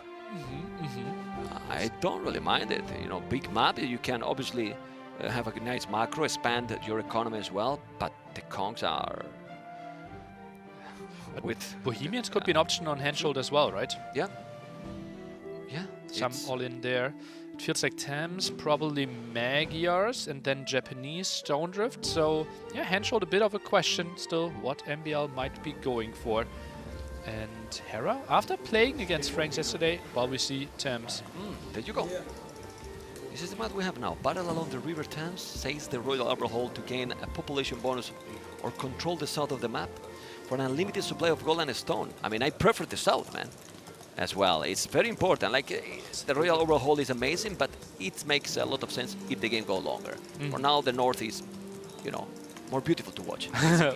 I don't really mind it. You know, big map, you can obviously have a nice macro, expand your economy as well, but the Kongs are... With Bohemians could be an option on Handshot as well, right? Yeah. Yeah. Some all in there. It feels like Thames, probably Magyars, and then Japanese Stone Drift. So, yeah, Handshot a bit of a question still what MBL might be going for. And Hera, after playing against Franks yesterday, well, we see Thames. There you go. This is the map we have now. Battle along the River Thames, says the Royal Overhaul to gain a population bonus or control the south of the map for an unlimited supply of gold and stone. I mean, I prefer the south, man. As well, it's very important. Like the Royal Overhaul is amazing, but it makes a lot of sense if the game goes longer. For now, the north is, you know, more beautiful to watch.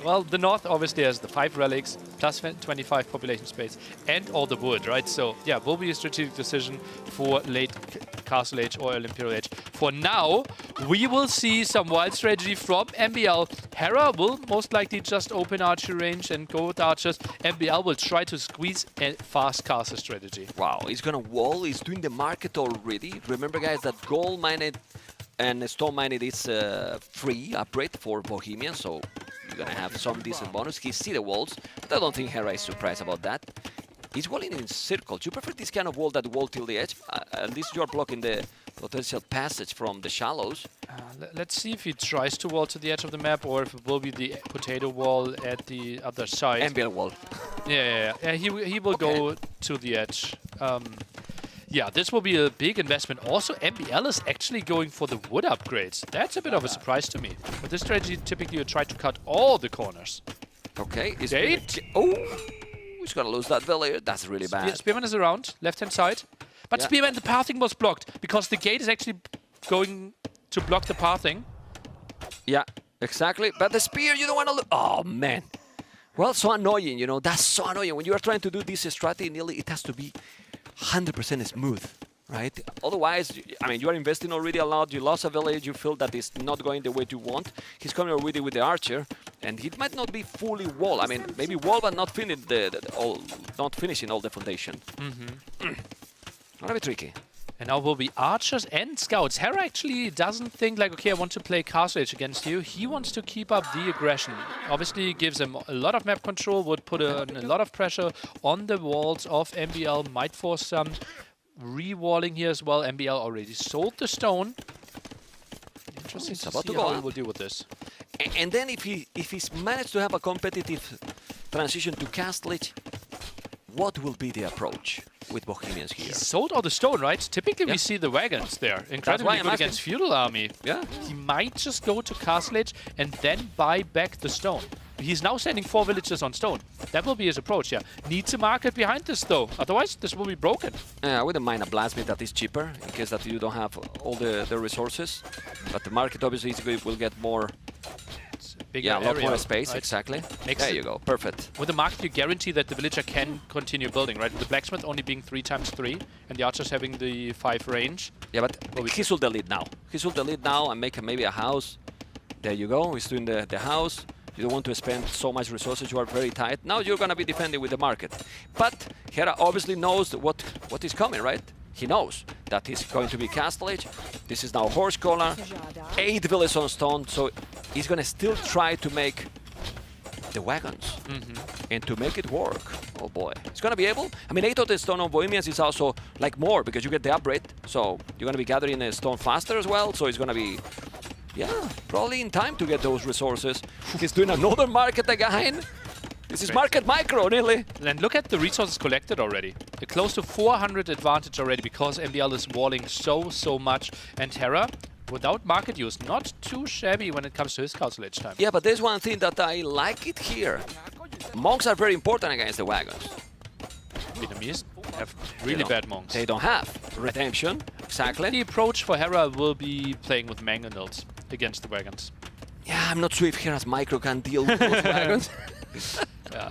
Well, the north obviously has the 5 relics, plus 25 population space, and all the wood, right? So, yeah, will be a strategic decision for late Castle Age or Imperial Age. For now, we will see some wild strategy from MBL. Hera will most likely just open archery range and go with archers. MBL will try to squeeze a fast castle strategy. Wow, he's gonna wall, he's doing the market already. Remember, guys, that gold mined and stone mined is free upgrade for Bohemian, so you're gonna have some decent bonus. He see the walls, but I don't think Hera is surprised about that. He's walling in circles. You prefer this kind of wall that wall till the edge? At least you're blocking the potential passage from the shallows. Let's see if he tries to wall to the edge of the map or if it will be the potato wall at the other side. MBL wall. Yeah, he will go to the edge. Yeah, this will be a big investment. Also, MBL is actually going for the wood upgrades. That's a bit of a surprise to me. With this strategy, typically you try to cut all the corners. Okay. Oh! He's gonna lose that village. That's really bad. Spearman is around, left-hand side. But Yeah. Spearman, the pathing was blocked because the gate is actually going to block the pathing. Yeah, exactly. But the spear, you don't want to lose. Oh, man. Well, so annoying, you know. That's so annoying. When you are trying to do this strategy, nearly it has to be 100% smooth, right? Otherwise, I mean, you are investing already a lot. You lost a village. You feel that it's not going the way you want. He's coming already with the archer, and he might not be fully wall. I mean, maybe wall, but not finishing all the foundation. Gonna be tricky. And now will be archers and scouts. Hera actually doesn't think like, okay, I want to play Castle Age against you. He wants to keep up the aggression. Obviously gives him a lot of map control, would put a lot of pressure on the walls of MBL, might force some re-walling here as well. MBL already sold the stone. Interesting to see how he will deal with this. And then if he's managed to have a competitive transition to Castle Age, what will be the approach with Bohemians here? He sold all the stone, right? Typically we see the wagons there. Incredibly good against feudal army. Yeah. He might just go to Castle Age and then buy back the stone. He's now sending 4 villages on stone. That will be his approach, yeah. Needs a market behind this though, otherwise this will be broken. I wouldn't mind a blacksmith that is cheaper, in case that you don't have all the resources. But the market obviously will get more... Bigger a lot area, more space, right? exactly. There you go, perfect. With the market, you guarantee that the villager can continue building, right? The blacksmith only being 3x3, and the archers having the 5 range. Yeah, but he should delete now. He should delete now and make maybe a house. There you go, he's doing the house. You don't want to spend so much resources, you are very tight. Now you're gonna be defending with the market. But Hera obviously knows what is coming, right? He knows that he's going to be Castle Age. This is now Horse Collar, 8 villages on stone, so he's gonna still try to make the wagons and to make it work. Oh boy, he's gonna be able. I mean, 8 of the stone on Bohemians is also like more because you get the upgrade, so you're gonna be gathering the stone faster as well. So it's gonna be, yeah, probably in time to get those resources. He's doing another market again. This is market micro, nearly. And look at the resources collected already. They're close to 400 advantage already because MBL is walling so much. And Hera, without market use, not too shabby when it comes to his Castle Age time. Yeah, but there's one thing that I like it here. Monks are very important against the wagons. Vietnamese have really bad monks. They don't have redemption, exactly. The approach for Hera will be playing with mangonels against the wagons. Yeah, I'm not sure if Hera's micro can deal with those wagons. Yeah.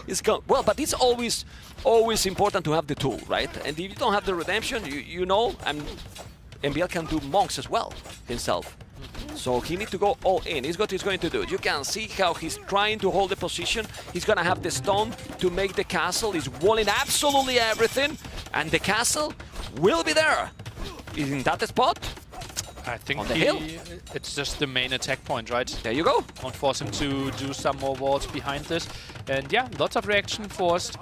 It's well, but it's always important to have the tool, right? And if you don't have the redemption, you know, and MBL can do monks as well himself. So he needs to go all in. He's what he's going to do. You can see how he's trying to hold the position. He's gonna have the stone to make the castle. He's walling absolutely everything, and the castle will be there. In that spot. I think on the hill. It's just the main attack point, right? There you go. Won't force him to do some more walls behind this. And yeah, lots of reaction forced.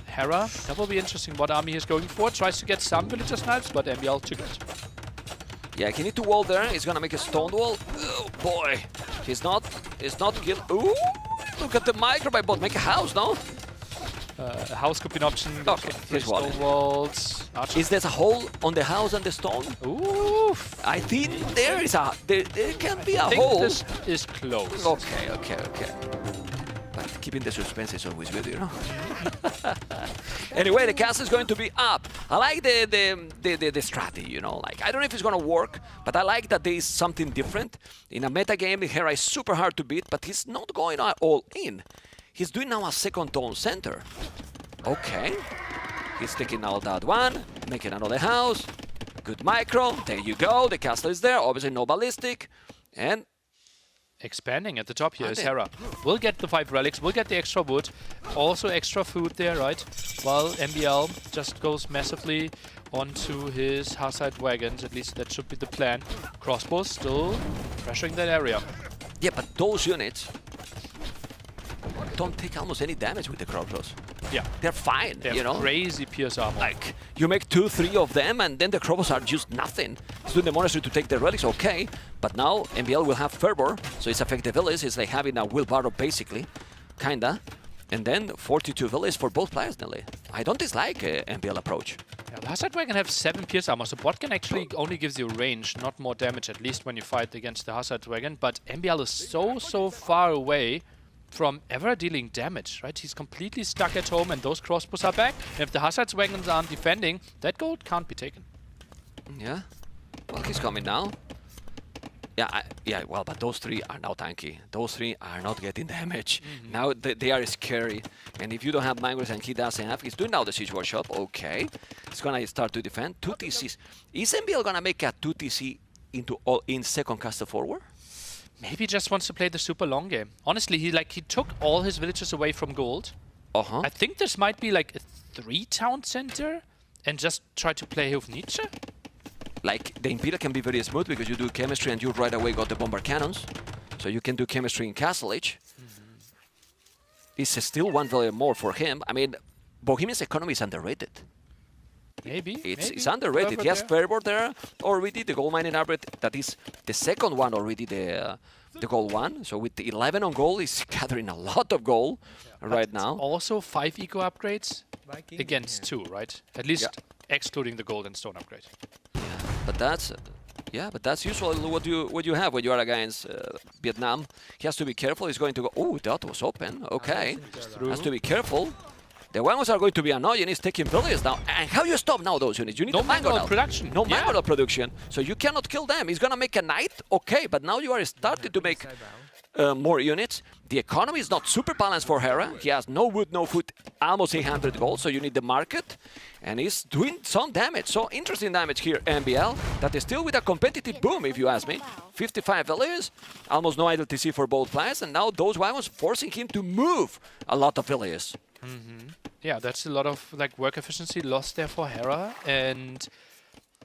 Hera, that will be interesting what army he's going for. Tries to get some villager snipes, but MBL took it. Yeah, he need to wall there. He's gonna make a stone wall. Oh boy. He's not killed. Ooh, look at the micro by bot. Make a house, no? A house could be an option. Okay, here's one. Stone walls. Archer. Is there a hole on the house and the stone? Ooh. I think there can be a I hole. think this is close. Okay. But keeping the suspense is always good, you know. Anyway, the castle is going to be up. I like the strategy, you know. Like, I don't know if it's gonna work, but I like that there is something different. In a meta game, Hera is super hard to beat, but he's not going all in. He's doing now a second tone center. Okay. He's taking out that one, making another house. Good micro. There you go. The castle is there. Obviously no ballistic. And expanding at the top here is Hera. We'll get the 5 relics, we'll get the extra wood, also extra food there, right? While MBL just goes massively onto his Harside wagons, at least that should be the plan. Crossbows still pressuring that area. Yeah, but those units don't take almost any damage with the crossbows. Yeah. They're fine, They're you know? crazy pierce armor. Like, you make 2-3 of them and then the crossbows are just nothing. It's doing the monastery to take the relics, okay. But now MBL will have Fervor, so it's affect the village. It's like having a wheelbarrow, basically. Kinda. And then 42 villages for both players, nearly. I don't dislike MBL approach. Yeah, The Hazard Wagon have 7 pierce armor, so Botkin actually only gives you range, not more damage, at least when you fight against the Hazard Wagon. But MBL is so far away from ever dealing damage, right? He's completely stuck at home, and those crossbows are back. And if the Hazard Wagons aren't defending, that gold can't be taken. Yeah. Well, he's coming now. Yeah, well, but those 3 are now tanky. Those 3 are not getting damage. Now they are scary. And if you don't have Mangoes and he doesn't have, he's doing now the Siege Workshop. Okay. He's gonna start to defend. 2 TCs. Is MBL gonna make a 2 TC into all in second castle forward? Maybe just wants to play the super long game. Honestly, he took all his villages away from gold. I think this might be like a 3-town center and just try to play with Nietzsche. Like, the Imperial can be very smooth because you do chemistry and you right away got the bomber cannons. So you can do chemistry in Castle Age. It's still 1 value more for him. I mean, Bohemian's economy is underrated. Maybe. It's underrated. He has Fervor there already, the gold mining arbor. That is the second one already, the gold one. So with the 11 on gold, he's gathering a lot of gold right now. Also 5 eco upgrades against 2, right? At least excluding the gold and stone upgrade. But that's usually what you have when you are against Vietnam. He has to be careful. He's going to go. Oh, that was open. Okay, has to be careful. The Wangos are going to be annoying. He's taking villages now. And how you stop now those units? You need no the mango production. No mango production. So you cannot kill them. He's gonna make a knight. Okay, but now you are starting to make more units. The economy is not super balanced for Hera. He has no wood, no food, almost 800 gold, so you need the market. And he's doing some damage. So interesting damage here, MBL. That is still with a competitive boom, if you ask me. 55 villages, almost no idle TC for both players, and now those wagons forcing him to move a lot of villages. Yeah, that's a lot of work efficiency lost there for Hera, and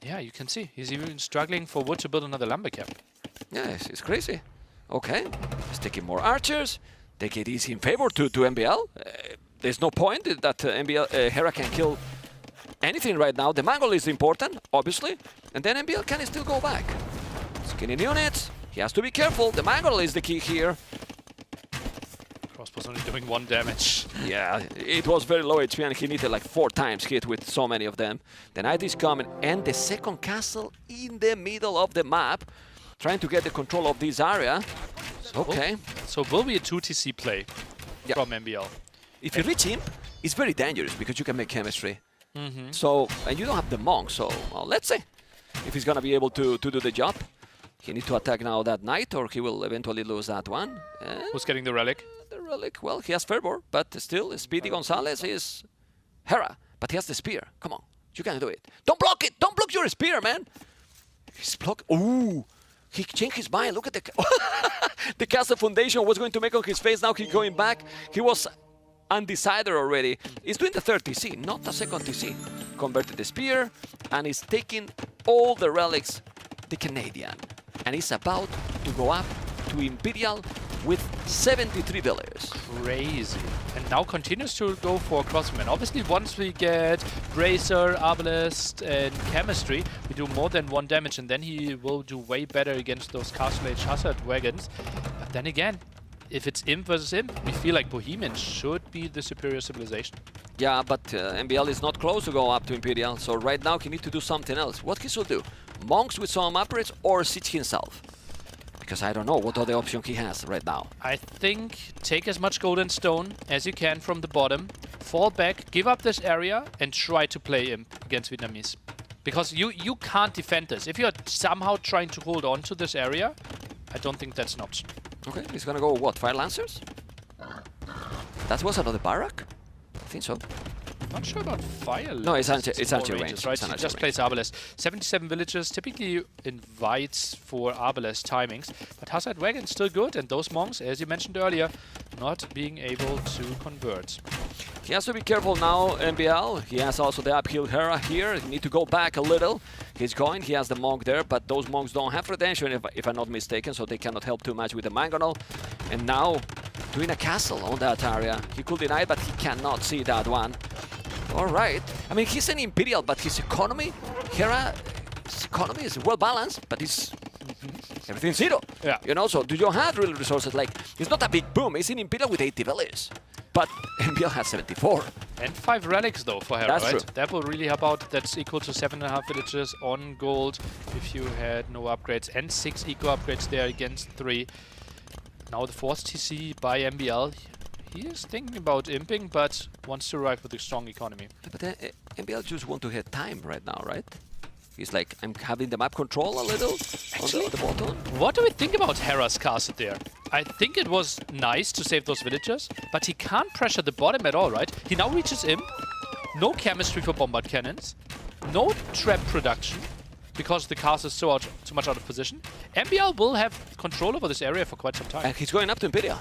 yeah, you can see he's even struggling for wood to build another lumber camp. Yeah, it's crazy. Okay, he's taking more archers. Take it easy in favor to MBL. There's no point that Hera can kill anything right now. The Mongol is important, obviously, and then MBL can still go back. Skinning units. He has to be careful. The Mongol is the key here. Crossbow's only doing 1 damage. Yeah, it was very low HP and he needed like 4 times hit with so many of them. The knight is coming and the second castle in the middle of the map, trying to get the control of this area. Okay. So will be a 2 TC play from MBL. If you reach him, it's very dangerous because you can make chemistry. So, and you don't have the monk, so well, let's see if he's gonna be able to do the job. He needs to attack now that knight or he will eventually lose that one. Who's getting the relic? The relic, well, he has Fervor, but still, Speedy Gonzalez is Hera, but he has the spear. Come on, you can do it. Don't block it! Don't block your spear, man! He's blocked. Ooh! He changed his mind. Look at the... the castle foundation was going to make on his face. Now he's going back. He was undecided already. He's doing the third TC, not the second TC. Converted the spear, and he's taking all the relics, the Canadian. And he's about to go up to Imperial with 73 villagers. Crazy. And now continues to go for Crossman. Obviously, once we get Bracer, Arbalest, and Chemistry, we do more than 1 damage, and then he will do way better against those Castle Age Hazard wagons. But then again, if it's Imp versus Imp, we feel like Bohemian should be the superior civilization. Yeah, but MBL is not close to go up to Imperial, so right now he needs to do something else. What he should do? Monks with some upgrades or siege himself? Because I don't know what other option he has right now. I think take as much gold and stone as you can from the bottom, fall back, give up this area, and try to play Imp against Vietnamese. Because you can't defend this. If you're somehow trying to hold on to this area, I don't think that's an option. Okay, he's gonna go what? Fire Lancers? That was another barrack? I think so. Not sure about fire. No, it's archer range. Right? He just plays Arbalest. 77 villagers typically invites for Arbalest timings, but Hazard Wagon's still good, and those monks, as you mentioned earlier, not being able to convert. He has to be careful now, MBL. He has also the uphill Hera here. He need to go back a little. He's going. He has the monk there, but those monks don't have redemption, if I'm not mistaken, so they cannot help too much with the mangonel. And now, doing a castle on that area. He could deny it, but he cannot see that one. All right. I mean, he's an Imperial, but his economy, Hera's economy is well balanced, but it's everything zero. Yeah. You know, so do you have real resources? Like, it's not a big boom. It's an Imperial with 80 villages, but MBL has 74. And 5 relics though for Hera, That's right? true. That will really help out. That's equal to 7.5 villages on gold if you had no upgrades. And 6 eco upgrades there against 3. Now the fourth TC by MBL. He is thinking about imping, but wants to arrive with a strong economy. Yeah, but MBL just want to get time right now, right? He's like, I'm having the map control a little on the bottom. What do we think about Hera's castle there? I think it was nice to save those villagers, but he can't pressure the bottom at all, right? He now reaches imp. No chemistry for bombard cannons. No trap production, because the castle is so much out of position. MBL will have control over this area for quite some time. And he's going up to Imperial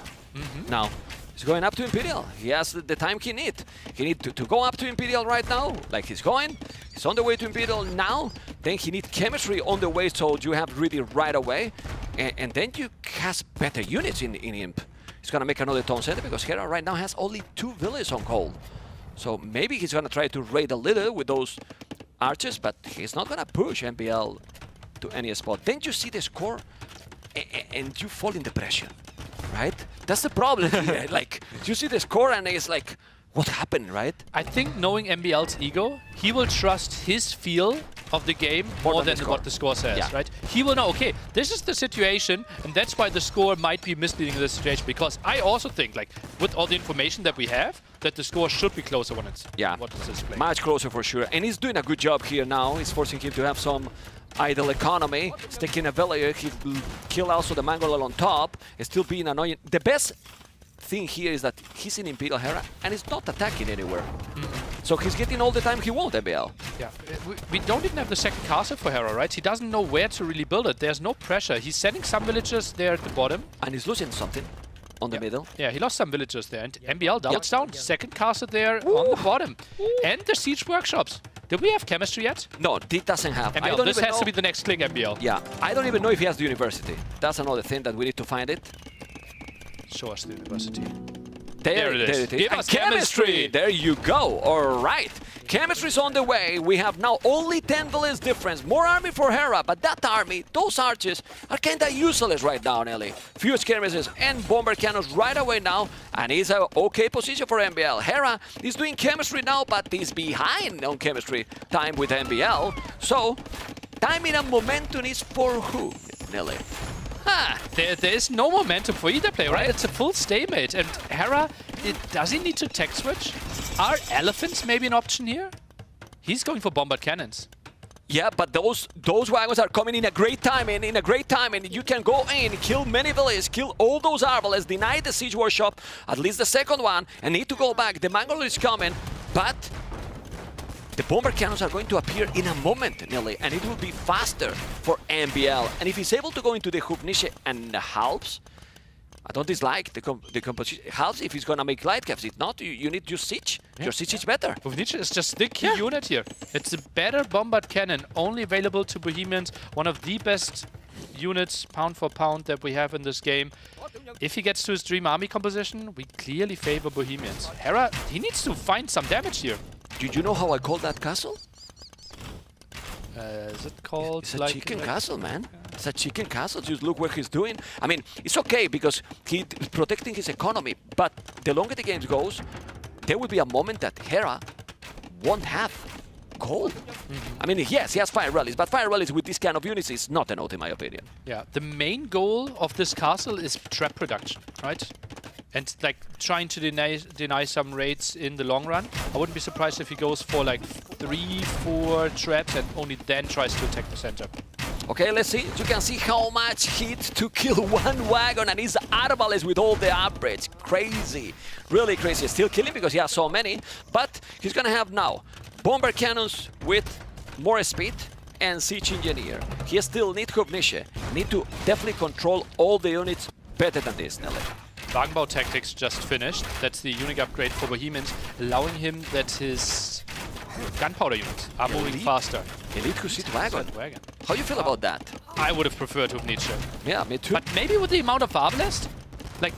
now. He's going up to Imperial. He has the time he needs. He needs to go up to Imperial right now, like he's going. He's on the way to Imperial now. Then he needs chemistry on the way, so you have really right away. And then you has better units in Imp. He's going to make another town center because Hera right now has only 2 villages on cold. So maybe he's going to try to raid a little with those archers, but he's not going to push MBL to any spot. Then you see the score and you fall in depression, right? That's the problem here. Like, you see the score and it's like, what happened, right? I think knowing MBL's ego, he will trust his feel of the game more than what the score says, right? He will know, okay, this is the situation, and that's why the score might be misleading in this situation, because I also think, like, with all the information that we have, that the score should be closer when it's what is displayed. Much closer for sure. And he's doing a good job here now. He's forcing him to have some idle economy. He's taking a village. He will kill also the Mangolal on top. It's still being annoying. The best thing here is that he's in Imperial Hera and he's not attacking anywhere. So he's getting all the time he wants, MBL. Yeah, we don't even have the second castle for Hera, right? He doesn't know where to really build it. There's no pressure. He's sending some villagers there at the bottom. And he's losing something on the middle. Yeah, he lost some villagers there. And MBL doubles down. Second castle there on the bottom. And the siege workshops. Did we have chemistry yet? No, it doesn't have. MBL, this has to be the next click, MBL. Yeah, I don't even know if he has the university. That's another thing that we need to find it. Show us the university. There it is. Give us chemistry! There you go. All right. Chemistry's on the way. We have now only 10 villages difference. More army for Hera, but that army, those archers, are kind of useless right now, Nelly. Few skirmishes and bomber cannons right away now, and it's an okay position for MBL. Hera is doing chemistry now, but is behind on chemistry time with MBL. So, timing and momentum is for who, Nelly? There is no momentum for either player, right? It's a full stalemate. And Hera, does he need to tech switch? Are elephants maybe an option here? He's going for bombard cannons. Yeah, but those wagons are coming in a great time, and you can go in, kill many villages, kill all those arbalists, deny the siege workshop, at least the second one, and need to go back. The Mangolal is coming, but the bomber cannons are going to appear in a moment, Nelly, and it will be faster for MBL. And if he's able to go into the Hufnische and the halves, I don't dislike the composition. Halves if he's going to make light caps. If not, you need your siege. Your siege is better. Hufnische is just the key unit here. It's a better bombard cannon, only available to Bohemians. One of the best units, pound for pound, that we have in this game. If he gets to his dream army composition, we clearly favor Bohemians. Hera, he needs to find some damage here. Did you know how I call that castle? Is it called? It's a chicken castle, man. It's a chicken castle. Just look what he's doing. I mean, it's okay because he's protecting his economy, but the longer the game goes, there will be a moment that Hera won't have gold. I mean, yes, he has fire rallies, but fire rallies with this kind of units is not enough, in my opinion. Yeah, the main goal of this castle is trap production, right? And like trying to deny some raids in the long run. I wouldn't be surprised if he goes for like 3-4 traps and only then tries to attack the center. Okay, let's see. You can see how much hit to kill one wagon, and he's arbalest with all the upgrades. Crazy, really crazy. Still killing because he has so many, but he's gonna have now bomber cannons with more speed and siege engineer. He still needs Hufnische. Need to definitely control all the units better than this, Nelly. Wagenbau tactics just finished. That's the unique upgrade for Bohemians, allowing him that his gunpowder units are moving faster. Elite Hussite wagon. How do you feel about that? I would have preferred Hufnische. Yeah, me too. But maybe with the amount of Arbalest, like,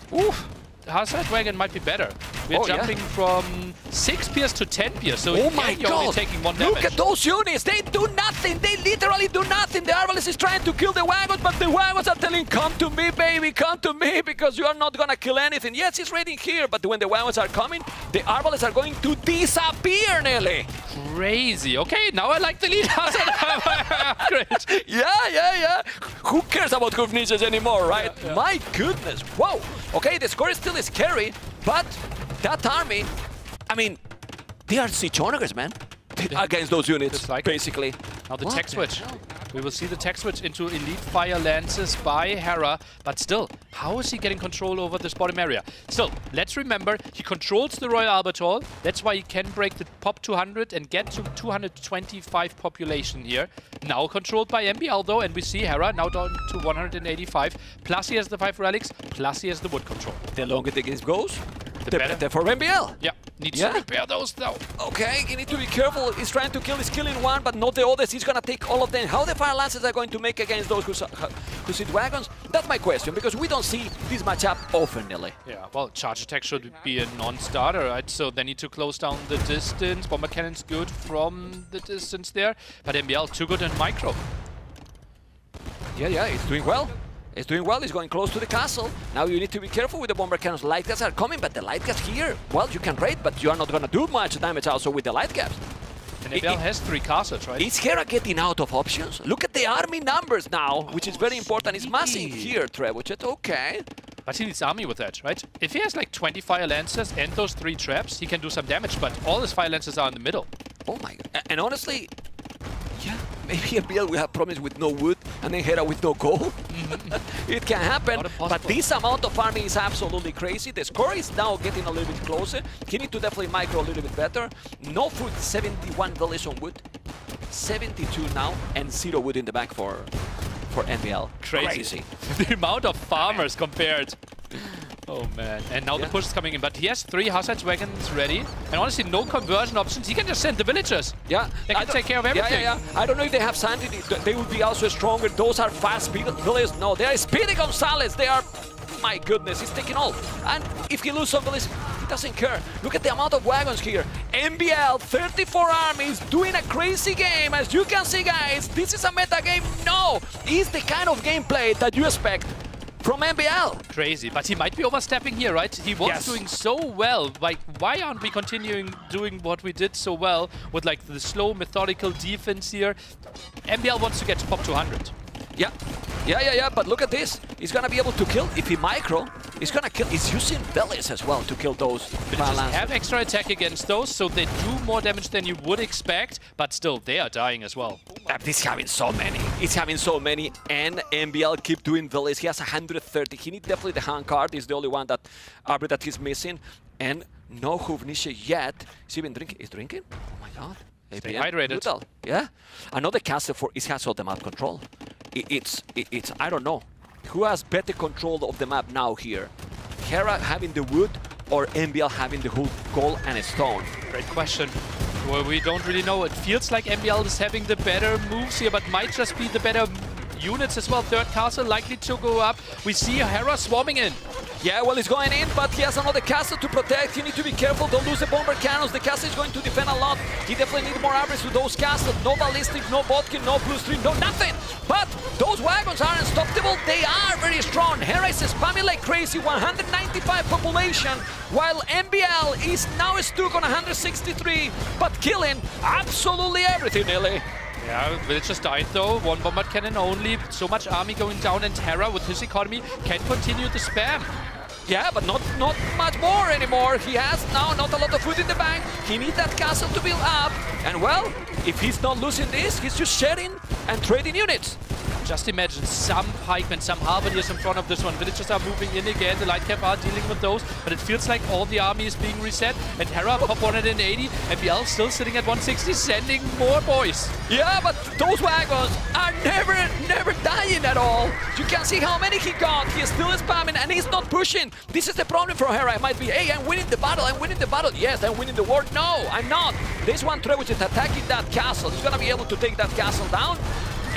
Hussite wagon might be better. We're jumping from 6 pierce to 10 pierce, so oh my God. you're only taking 1 damage. Look at those units! They do nothing! They literally literally do nothing. The Arbalest is trying to kill the wagons, but the wagons are telling, come to me, baby, come to me, because you are not gonna kill anything. Yes, he's raiding here, but when the wagons are coming, the Arbalests are going to disappear, Nelly. Crazy. Okay, now I like the lead. Great. Yeah. Who cares about Hufniches anymore, right? Yeah. My goodness. Whoa. Okay, the score is still scary, but that army, I mean, they are siege onagers, man. Against those units, like basically. Now the tech switch. We will see the tech switch into Elite Fire Lances by Hera, but still, how is he getting control over this bottom area? Still, let's remember, he controls the Royal Albert Hall. That's why he can break the pop 200 and get to 225 population here. Now controlled by MBL though, and we see Hera now down to 185. Plus he has the 5 relics, plus he has the wood control. The longer the game goes, the better for MBL. Yeah, needs to repair those though. Okay, you need to be careful. He's trying to kill, he's killing one, but not the others. He's gonna take all of them. How the Fire Lances are going to make against those Hussite wagons? That's my question, because we don't see this matchup often, Nelly. Yeah, well, charge attack should be a non-starter, right? So they need to close down the distance. Bomber cannon's good from the distance there, but MBL too good in micro. Yeah, he's doing well. He's doing well, he's going close to the castle. Now you need to be careful with the bomber cannons. Light gas are coming, but the light gas here, well, you can raid, but you are not gonna do much damage also with the light gas. And MBL has 3 castles, right? Is Hera getting out of options? Look at the army numbers now, which is very important. He's massing here, Trebuchet, okay. But he needs army with that, right? If he has like 20 Fire Lances and those 3 traps, he can do some damage, but all his Fire Lances are in the middle. Oh my god. And honestly, yeah, maybe MBL will have problems with no wood and then Hera with no gold. It can happen, but this amount of farming is absolutely crazy. The score is now getting a little bit closer. He needs to definitely micro a little bit better. No food, 71 villages on wood. 72 now, and 0 wood in the back for MBL. Crazy. The amount of farmers compared. Oh man, and now the push is coming in, but he has 3 Hussite wagons ready, and honestly no conversion options. He can just send the villagers. Yeah, they can take care of everything. Yeah. I don't know if they have sanity. They would be also stronger. Those are fast villagers. No, they are Speedy Gonzalez. They are, my goodness, he's taking all. And if he loses some villagers, he doesn't care. Look at the amount of wagons here. MBL, 34 armies, doing a crazy game. As you can see, guys, this is a meta game. No, it's the kind of gameplay that you expect from MBL. Crazy, but he might be overstepping here, right? He was doing so well. Like, why aren't we continuing doing what we did so well with like the slow, methodical defense here? MBL wants to get to pop 200. Yeah, but look at this. He's gonna be able to kill. If he micro, he's gonna kill. He's using bellies as well to kill those. Villages have extra attack against those, so they do more damage than you would expect, but still, they are dying as well. He's having so many. He's having so many, and MBL keep doing villas. He has 130. He needs definitely the hand card. He's the only one that he's missing, and no Hufniche yet. Is he even drinking? He's drinking? Oh my god. Stay hydrated. Brutal. Yeah. Another castle for it has all the map control. It's I don't know. Who has better control of the map now here? Hera having the wood or MBL having the whole gold and a stone? Great question. Well, we don't really know. It feels like MBL is having the better moves here, but might just be the better units as well. 3rd castle likely to go up. We see Hera swarming in. Yeah, well, he's going in, but he has another castle to protect. You need to be careful. Don't lose the bomber cannons. The castle is going to defend a lot. He definitely needs more arrows with those castles. No ballistic, no botkin, no +3, no nothing. But those wagons are unstoppable. They are very strong. Hera is spamming like crazy. 195 population, while MBL is now stuck on 163, but killing absolutely everything, Nelly. Yeah, villagers died though. 1 bombard cannon only. So much army going down, and Hera with his economy can continue the spam. Yeah, but not much more anymore. He has now not a lot of food in the bank. He needs that castle to build up. And well, if he's not losing this, he's just shedding and trading units. Just imagine some pikemen, some halberdiers in front of this one. Villagers are moving in again. The light cap are dealing with those, but it feels like all the army is being reset. And Hera pop 180, and MBL still sitting at 160, sending more boys. Yeah, but those wagons are never dying at all. You can see how many he got. He is still spamming, and he's not pushing. This is the problem for Hera. It might be, hey, I'm winning the battle. I'm winning the battle. Yes, I'm winning the war. No, I'm not. This one Trebuchet is attacking that castle. He's gonna be able to take that castle down.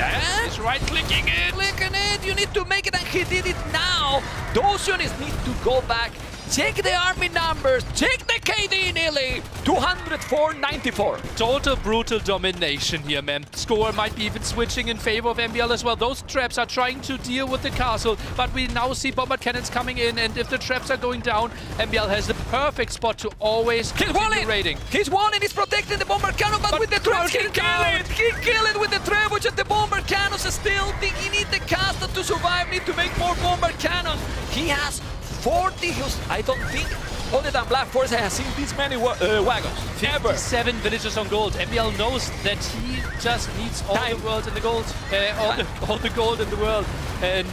And he's right-clicking it. Clicking it. You need to make it, and he did it now. Those units need to go back Check the army numbers. Check the KD, nearly 204-94. Total brutal domination here, man. Score might be even switching in favor of MBL as well. Those traps are trying to deal with the castle, but we now see bomber cannons coming in, and if the traps are going down, MBL has the perfect spot to always continue raiding. He's walling, he's protecting the bomber cannon, but with the traps, he kill it! He kill it with the trebuchet. The bomber cannons still think he needs the castle to survive, need to make more bomber cannons. He has 40 hills. I don't think other than Black Forest has seen this many wagons. 57 villagers on gold. MBL knows that he just needs all the world in the gold, all the gold in the world, and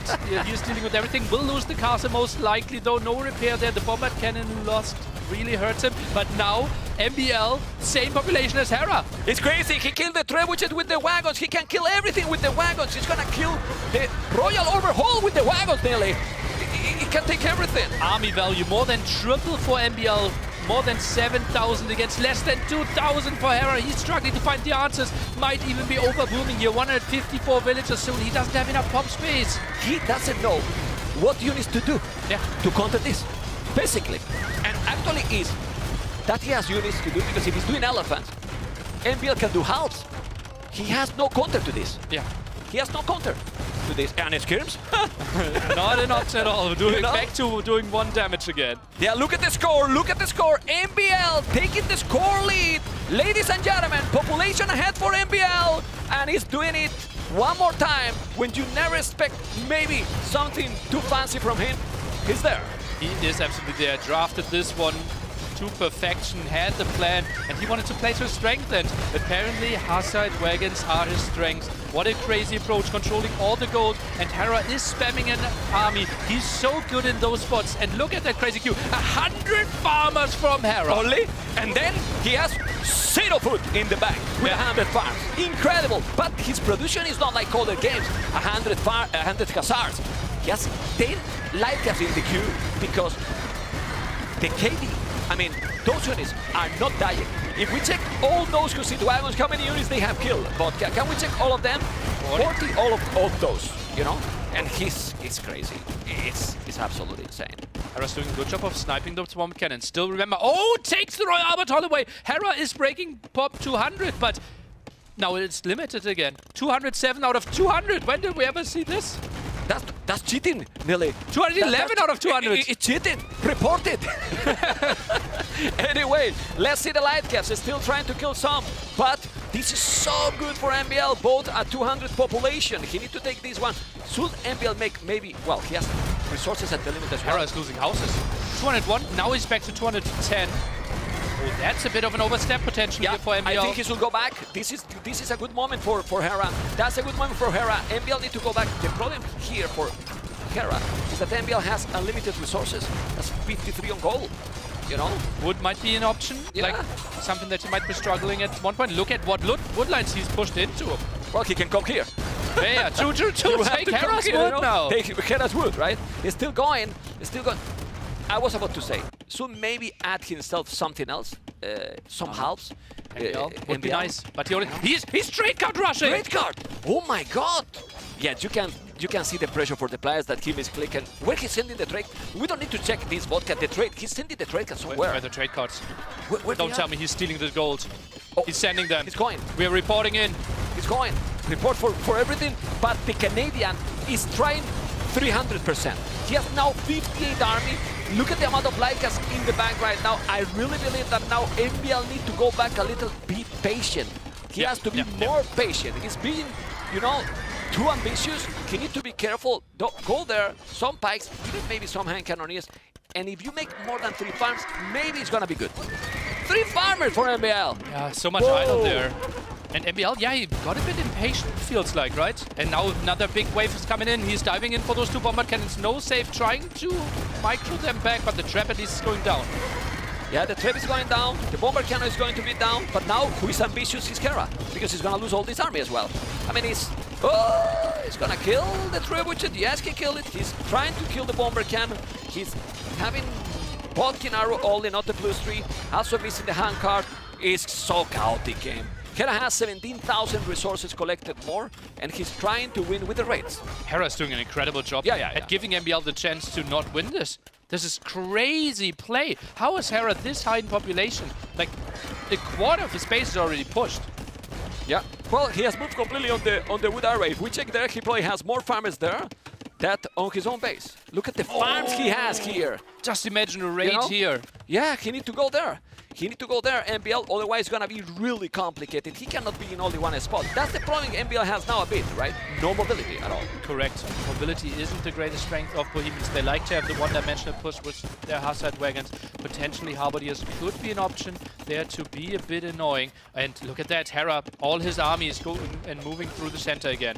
he's dealing with everything. Will lose the castle most likely, though. No repair there. The bombard cannon lost really hurts him, but now MBL, same population as Hera. It's crazy. He killed the trebuchet with the wagons. He can kill everything with the wagons. He's gonna kill the royal overhaul with the wagons, nearly. He can take everything. Army value more than triple for MBL. More than 7,000 against less than 2,000 for Hera. He's struggling to find the answers. Might even be overbooming here. 154 villagers soon. He doesn't have enough pop space. He doesn't know what units to do to counter this, basically. And actually is that he has units to do, because if he's doing elephants, MBL can do halves. He has no counter to this. Yeah. He has no counter to this. And it skirms? Not at all. Back to doing 1 damage again. Yeah, look at the score. Look at the score. MBL taking the score lead. Ladies and gentlemen, population ahead for MBL. And he's doing it one more time when you never expect maybe something too fancy from him. He's there. He is absolutely there. Drafted this one to perfection, had the plan, and he wanted to play to his strength, and apparently Hussite wagons are his strength. What a crazy approach, controlling all the gold, and Hera is spamming an army. He's so good in those spots, and look at that crazy queue. 100 farmers from Hera. Only? And then he has 0 food in the bank with 100 farms. Incredible, but his production is not like other games. 100 hussars. He has 10 Lycas in the queue because the KD, I mean, those units are not dying. If we check all those Hussite wagons, how many units they have killed? But can we check all of them? 40 all of those, you know? And it's crazy. It's absolutely insane. Hera's doing a good job of sniping those bomb cannons. Still remember, takes the Royal Albert Hall away. Hera is breaking pop 200, but now it's limited again. 207 out of 200. When did we ever see this? That's cheating, nearly. 211 out of 200. It's cheating. Report it. Anyway, let's see the light caps. He's still trying to kill some, but this is so good for MBL, both at 200 population. He needs to take this one. Should MBL make maybe, well, he has resources at the limit as well. Hera is losing houses. 201, now he's back to 210. Oh, that's a bit of an overstep potential here for MBL. I think he should go back. This is a good moment for Hera. That's a good moment for Hera. MBL need to go back. The problem here for Hera is that MBL has unlimited resources. That's 53 on gold. You know? Wood might be an option. Like something that he might be struggling at one point. Look at what woodlines he's pushed into him. Well, he can come here. Yeah, 2-2. Take Hera's wood now. Take Hera's wood, right? He's still going. He's still going. I was about to say, should maybe add himself something else, some halves. Would be nice, but he's trade card rushing. Trade card! Oh my God! Yeah, you can see the pressure for the players that he misclicking. Where he's sending the trade? We don't need to check this vodka. The trade, he's sending the trade card somewhere. Where are the trade cards? Where don't tell me he's stealing the gold. He's sending them. He's going. We're reporting in. He's going. Report for everything, but the Canadian is trying 300%. He has now 58 army. Look at the amount of Lycas in the bank right now. I really believe that now MBL need to go back a little bit patient. He has to be more patient. He's being, you know, too ambitious. He needs to be careful. Don't go there. Some pikes, even maybe some hand cannoneers. And if you make more than 3 farms, maybe it's gonna be good. 3 farmers for MBL. Yeah, so much idle there. And MBL, yeah, he got a bit impatient, feels like, right? And now another big wave is coming in. He's diving in for those 2 bombard cannons. No save, trying to micro them back, but the trap at least is going down. Yeah, the trap is going down. The bomber cannon is going to be down. But now, who is ambitious is Hera, because he's going to lose all this army as well. I mean, he's going to kill the trebuchet. Yes, he killed it. He's trying to kill the bomber cannon. He's having Bodkin arrow only, not the +3. Also missing the hand card. It's so chaotic game. Hera has 17,000 resources collected more, and he's trying to win with the raids. Hera's doing an incredible job at giving MBL the chance to not win this. This is crazy play. How is Hera this high in population? Like, a quarter of his base is already pushed. Yeah, well, he has moved completely on the wood array. If we check there, he probably has more farmers there than on his own base. Look at the farms he has here. Just imagine a raid here. Yeah, he need to go there. He need to go there, MBL, otherwise it's gonna be really complicated. He cannot be in only one spot. That's the problem MBL has now a bit, right? No mobility at all. Correct. Mobility isn't the greatest strength of Bohemians. They like to have the one-dimensional push with their Hussite wagons. Potentially Halberdiers could be an option there to be a bit annoying. And look at that, Hera, all his army is going and moving through the center again.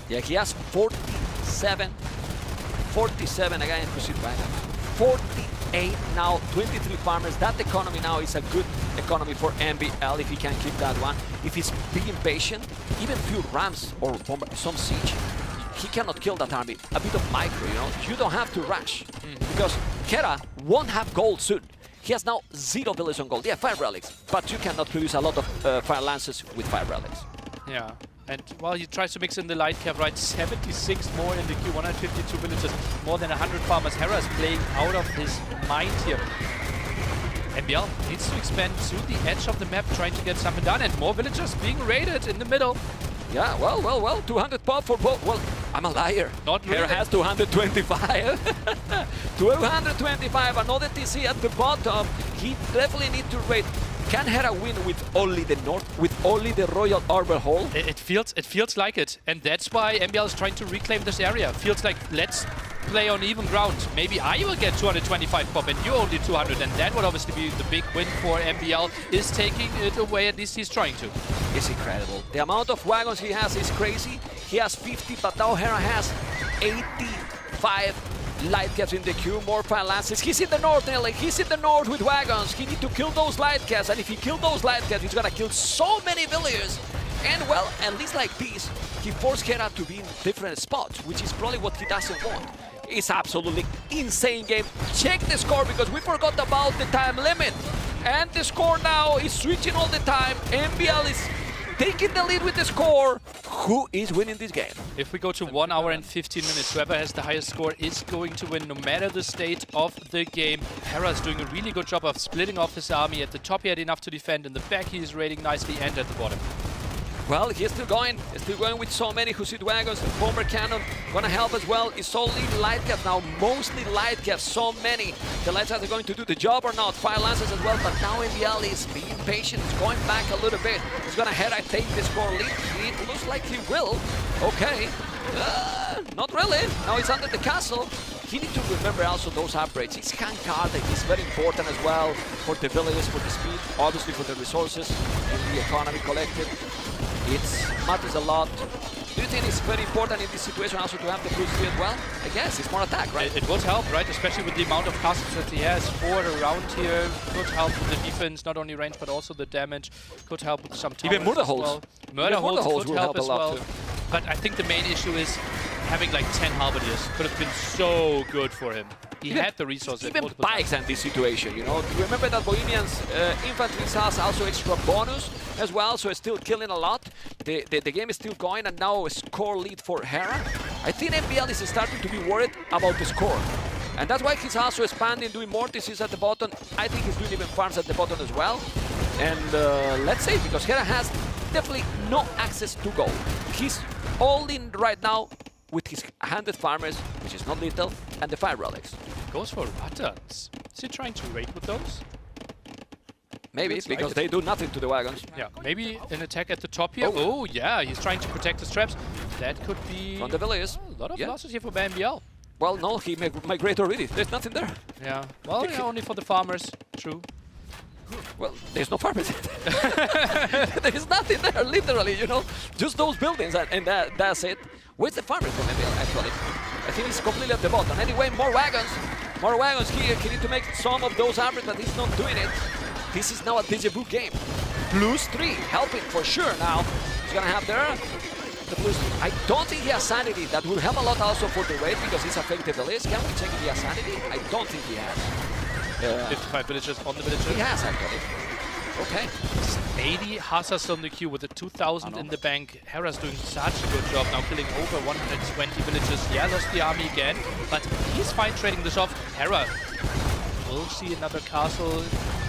Yeah, he has 47 again in Pursuit Wagon. 48 now, 23 farmers. That economy now is a good economy for MBL if he can keep that one. If he's being patient, even few rams or some siege, he cannot kill that army. A bit of micro, you know. You don't have to rush because Hera won't have gold soon. He has now 0 villages on gold. Yeah, 5 relics, but you cannot produce a lot of fire lances with 5 relics. Yeah. And while he tries to mix in the light cap, right, 76 more in the queue, 152 villages, more than 100 farmers. Hera is playing out of his mind here. MBL needs to expand to the edge of the map, trying to get something done, and more villagers being raided in the middle. Yeah, well, 200 pop for both. Well, I'm a liar. Not really. Hera has 225. 225, another TC at the bottom. He definitely needs to raid. Can Hera win with only the north, with only the Royal Arbor Hall? It feels like it, and that's why MBL is trying to reclaim this area. Feels like, let's play on even ground. Maybe I will get 225 pop and you only 200, and that would obviously be the big win for MBL, is taking it away, at least he's trying to. It's incredible. The amount of wagons he has is crazy. He has 50, but now Hera has 85 light caps in the queue, more fire lances. He's in the north, Nelly. He's in the north with wagons. He needs to kill those light caps, and if he kills those light caps, he's gonna kill so many villagers. And well, at least like this, he forced Hera to be in different spots, which is probably what he doesn't want. It's absolutely insane game. Check the score because we forgot about the time limit. And the score now is switching all the time. MBL is taking the lead with the score. Who is winning this game? If we go to 1 hour and 15 minutes, whoever has the highest score is going to win, no matter the state of the game. Hera's doing a really good job of splitting off his army. At the top he had enough to defend, in the back he is raiding nicely, and at the bottom. Well, he's still going with so many Hussite wagons. The bomber cannon gonna help as well. It's only light caps now, mostly light caps, so many. The light caps are going to do the job or not. Fire lances as well, but now MBL is being patient. He's going back a little bit. He's gonna Hera take the score lead. It looks like he will. Okay, not really. Now he's under the castle. He needs to remember also those upgrades. His hand card is very important as well for the villages, for the speed, obviously for the resources and the economy collected. It matters a lot. Do you think it's very important in this situation also to have the plus 3 as well? I guess it's more attack, right? It would help, right? Especially with the amount of castles that he has. 4 around here could help with the defense, not only range but also the damage. Could help with some towers. Even murder holes. Well. Murder holes will help as a lot well. too. But I think the main issue is having like 10 halberdiers could have been so good for him. He had the resources. Even bikes in this situation, you know. Remember that Bohemians infantry has also extra bonus as well, so it's still killing a lot. The game is still going, and now a score lead for Hera. I think MBL is starting to be worried about the score. And that's why he's also expanding, doing more TCs at the bottom. I think he's doing even farms at the bottom as well. And let's say, because Hera has definitely no access to gold. He's all in right now with his 100 farmers, which is not little, and the 5 relics. Goes for Ruttons. Is he trying to raid with those? Maybe, because they do nothing to the wagons. Yeah, maybe an attack at the top here. Oh, yeah, he's trying to protect his traps. That could be... From the villages. A lot of losses here for MBL. Well, no, he migrated already. There's nothing there. Yeah, well, yeah, only for the farmers. True. Well, there's no farmers. There is nothing there, literally, you know. Just those buildings, and that's it. Where's the farmer from MBL, actually? I think he's completely at the bottom. Anyway, more wagons. More wagons here. He needs to make some of those armors, but he's not doing it. This is now a déjà vu game. Plus 3, helping for sure now. He's gonna have there the plus 3. I don't think he has sanity. That will help a lot also for the raid, because he's affected the list. Can we check if he has sanity? I don't think he has. 55 villagers on the villager. He has, actually. Okay. 80 Hasa still in the queue with the 2,000 in the bank. Hera's doing such a good job now, killing over 120 villages. Yeah, lost the army again, but he's fine trading this off. Hera will see another castle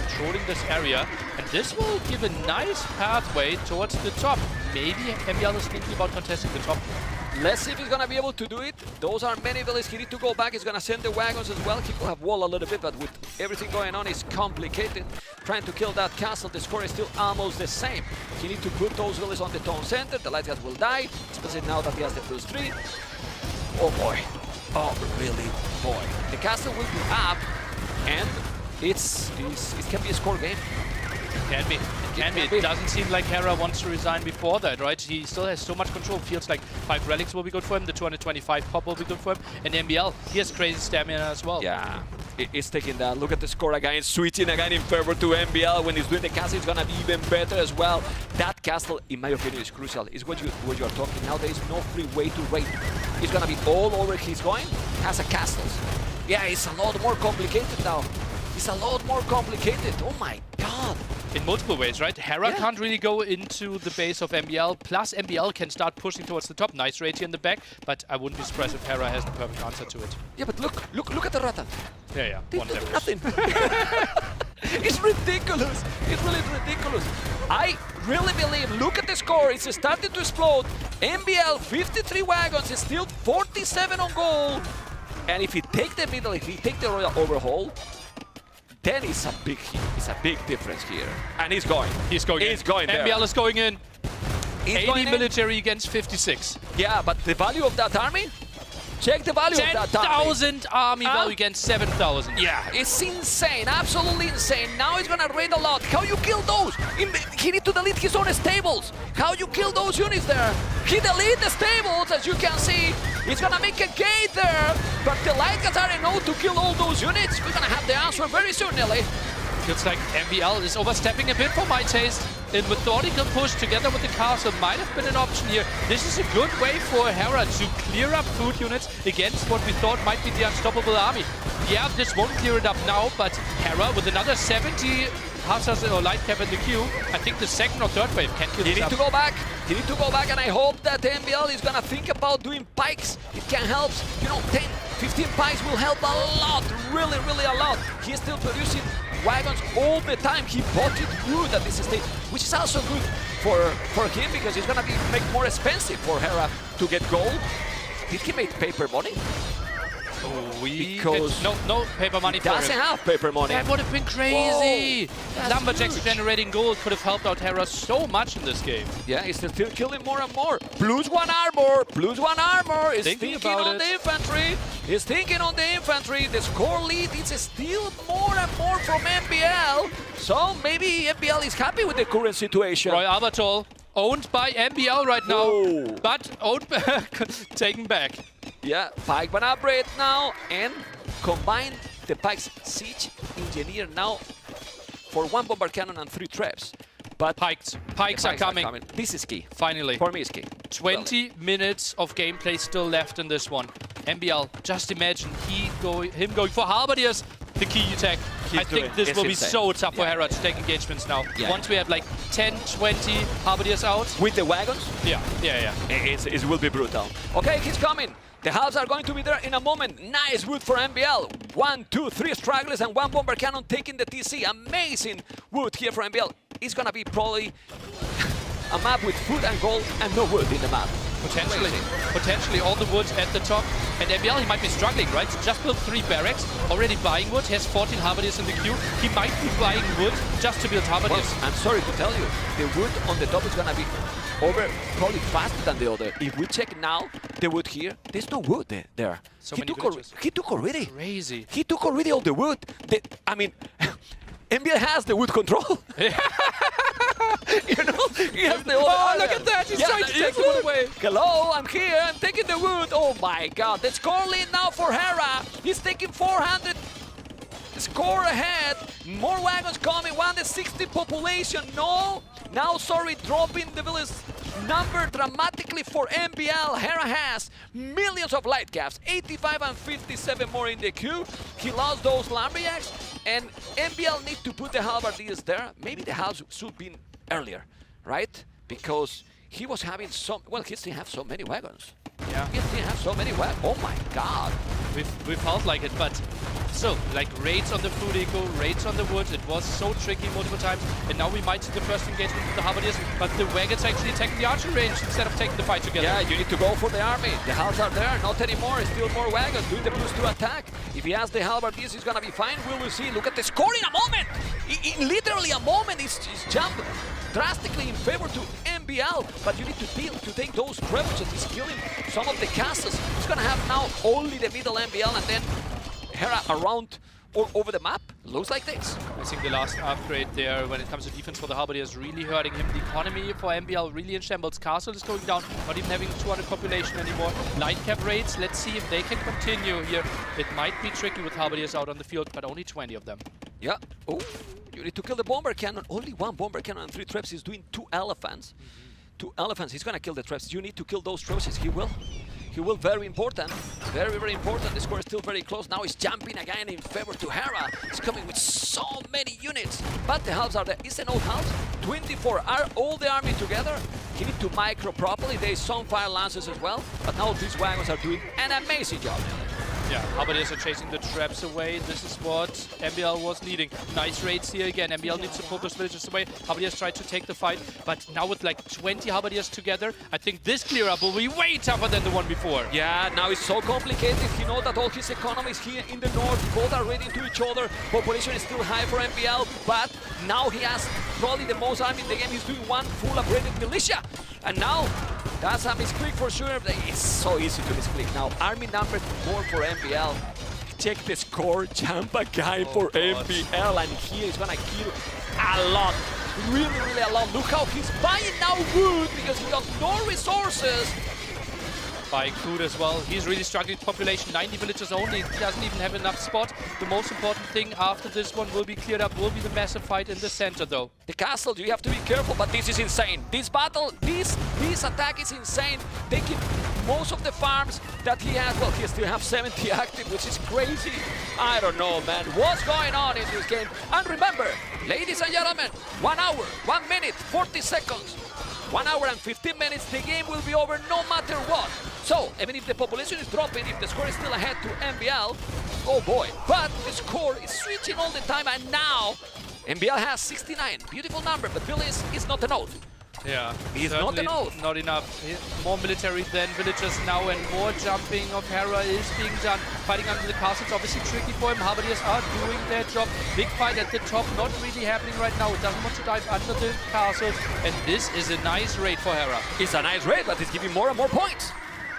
controlling this area, and this will give a nice pathway towards the top. Maybe MBL is thinking about contesting the top. Let's see if he's gonna be able to do it. Those are many villages. He needs to go back. He's gonna send the wagons as well. He could have wall a little bit, but with everything going on, it's complicated. Trying to kill that castle, the score is still almost the same. He needs to put those villages on the town center. The light guys will die, especially now that he has the +3. Oh boy. Oh, really, boy. The castle will be up, and it can be a score game. Can be. It doesn't seem like Hera wants to resign before that, right? He still has so much control. Feels like 5 relics will be good for him. The 225 pop will be good for him. And MBL, he has crazy stamina as well. Yeah, it's taking that. Look at the score again. Switching again in favor to MBL. When he's doing the castle, it's gonna be even better as well. That castle, in my opinion, is crucial. Is what you are talking. Now there is no free way to raid. It's gonna be all over. He's going. Has a castles. Yeah, it's a lot more complicated now. It's a lot more complicated. Oh my god. In multiple ways, right? Hera can't really go into the base of MBL, plus MBL can start pushing towards the top. Nice raid here in the back, but I wouldn't be surprised if Hera has the perfect answer to it. Yeah, but look at the Ratan. Yeah. They do nothing. It's ridiculous. It's really ridiculous. I really believe, look at the score. It's starting to explode. MBL, 53 wagons, is still 47 on goal. And if he take the middle, if he take the royal overhaul, then it's a big difference here. And he's going. He's going there. MBL is going in. He's 80 going military against 56. Yeah, but the value of that army? Check the value of that army. 10,000 army value against 7,000. Yeah, it's insane, absolutely insane. Now he's gonna raid a lot. How you kill those? He need to delete his own stables. How you kill those units there? He delete the stables, as you can see. He's gonna make a gate there, but the light guys already know to kill all those units. We're gonna have the answer very soon, Nelly. Feels like MBL is overstepping a bit for my taste. And methodical push together with the castle might have been an option here. This is a good way for Hera to clear up food units against what we thought might be the unstoppable army. Yeah, this won't clear it up now, but Hera with another 70 Hussars or light cap in the queue, I think the second or third wave can kill this up. He needs to go back. He needs to go back, and I hope that MBL is gonna think about doing pikes. It can help. You know, 10, 15 pikes will help a lot. Really, really a lot. He's still producing wagons all the time. He bought it good at this stage, which is also good for him because it's gonna make more expensive for Hera to get gold. Did he make paper money? Because no paper money for him. Doesn't have paper money. That would have been crazy. Lumberjacks generating gold could have helped out Hera so much in this game. Yeah, he's still killing more and more. +1 armor, +1 armor. He's thinking on the infantry. He's thinking on the infantry. The score lead is still more and more from MBL. So maybe MBL is happy with the current situation. Roy Albertol, owned by MBL right now, but owned taken back. Yeah, Pike ban upgrade now, and combine the Pike's Siege Engineer now for 1 bomber cannon and 3 traps. But Pikes are coming. This is key. Finally. For me, it's key. 20 minutes of gameplay still left in this one. MBL, just imagine him going for halberdiers, the key attack. I think this will be so tough for Hera to take engagements now. Once we have like 10, 20 halberdiers out. With the wagons? Yeah. It will be brutal. Okay, he's coming. The halves are going to be there in a moment. Nice wood for MBL. 1, 2, 3 stragglers and 1 bomber cannon taking the TC. Amazing wood here for MBL. It's gonna be probably a map with food and gold and no wood in the map. Potentially all the wood at the top. And MBL, he might be struggling, right? Just built 3 barracks, already buying wood. He has 14 halberdiers in the queue. He might be buying wood just to build halberdiers. Well, I'm sorry to tell you, the wood on the top is gonna be over probably faster than the other. If we check now the wood here, there's no wood there. So he took already. Crazy. He took already all the wood. I mean, MBL has the wood control. You know, he has the look at that! He's trying to take the wood away. Hello, I'm here. I'm taking the wood. Oh my God! The score lead now for Hera. He's taking 400. Score ahead. More wagons coming. 160 population. No. Now, sorry, dropping the village number dramatically for MBL. Hera has millions of light caps, 85 and 57 more in the queue. He lost those Lumberjacks, and MBL need to put the halberdiers there. Maybe the halves should be earlier, right? Because he was having some, well, he still have so many wagons. Yeah. He still have so many wagons. Oh my god. We felt like it, but so, like raids on the food eco, raids on the wood, it was so tricky multiple times, and now we might see the first engagement with the halberdiers, but the wagons actually taking the archer range instead of taking the fight together. Yeah, you need to go for the army. The halves are there, not anymore, still more wagons, doing the +2 attack. If he has the halberdiers, he's gonna be fine, we will see. Look at the score in a moment! In literally a moment, it's jumped drastically in favor to MBL, but you need to take those trebuchets. He's killing some of the castles. He's gonna have now only the middle MBL, and then Hera around or over the map. Looks like this. I think the last upgrade there when it comes to defense for the halberdiers really hurting him. The economy for MBL really in shambles. Castle is going down, not even having 200 population anymore. Light cap raids, let's see if they can continue here. It might be tricky with halberdiers out on the field, but only 20 of them. Yeah. Oh, you need to kill the bomber cannon. Only one bomber cannon and 3 traps. He's doing 2 elephants. 2 elephants. He's gonna kill the traps. You need to kill those traps. He will. He will. Very important. Very, very important. The score is still very close. Now he's jumping again in favor to Hera. He's coming with so many units. But the halves are there. Is an old halves. 24 are all the army together. He needs to micro properly. There is some fire lances as well. But now these wagons are doing an amazing job. Yeah, halberdiers are chasing the traps away. This is what MBL was needing. Nice raids here again. MBL needs to pull those villagers away. Halberdiers tried to take the fight, but now with like 20 halberdiers together, I think this clear up will be way tougher than the one before. Yeah, now it's so complicated. He knows that all his economies here in the north, both are ready to each other. Population is still high for MBL, but now he has probably the most army in the game. He's doing one full upgraded militia. And now, that's a misclick for sure. It's so easy to misclick. Now, army number 4 for MBL. Check the score, jump a guy for MBL, and here he's gonna kill a lot. Really, really a lot. Look how he's buying now wood because he got no resources. Buying food as well. He's really struggling with population. 90 villagers only. He doesn't even have enough spot. The most important thing after this one will be cleared up, will be the massive fight in the center though. The castle, you have to be careful, but this is insane. This battle, this attack is insane. Taking most of the farms that he has. Well, he still has 70 active, which is crazy. I don't know, man. What's going on in this game? And remember, ladies and gentlemen, 1 hour, 1 minute, 40 seconds. 1 hour and 15 minutes, the game will be over no matter what. So, even if the population is dropping, if the score is still ahead to MBL, oh boy. But the score is switching all the time, and now MBL has 69. Beautiful number, but Billy is not an oath. Yeah, he's not an oath. Not enough. More military than villagers now, and more jumping of Hera is being done. Fighting under the castle, it's obviously tricky for him. Halberdiers are doing their job. Big fight at the top, not really happening right now. It doesn't want to dive under the castle, and this is a nice raid for Hera. It's a nice raid, but it's giving more and more points.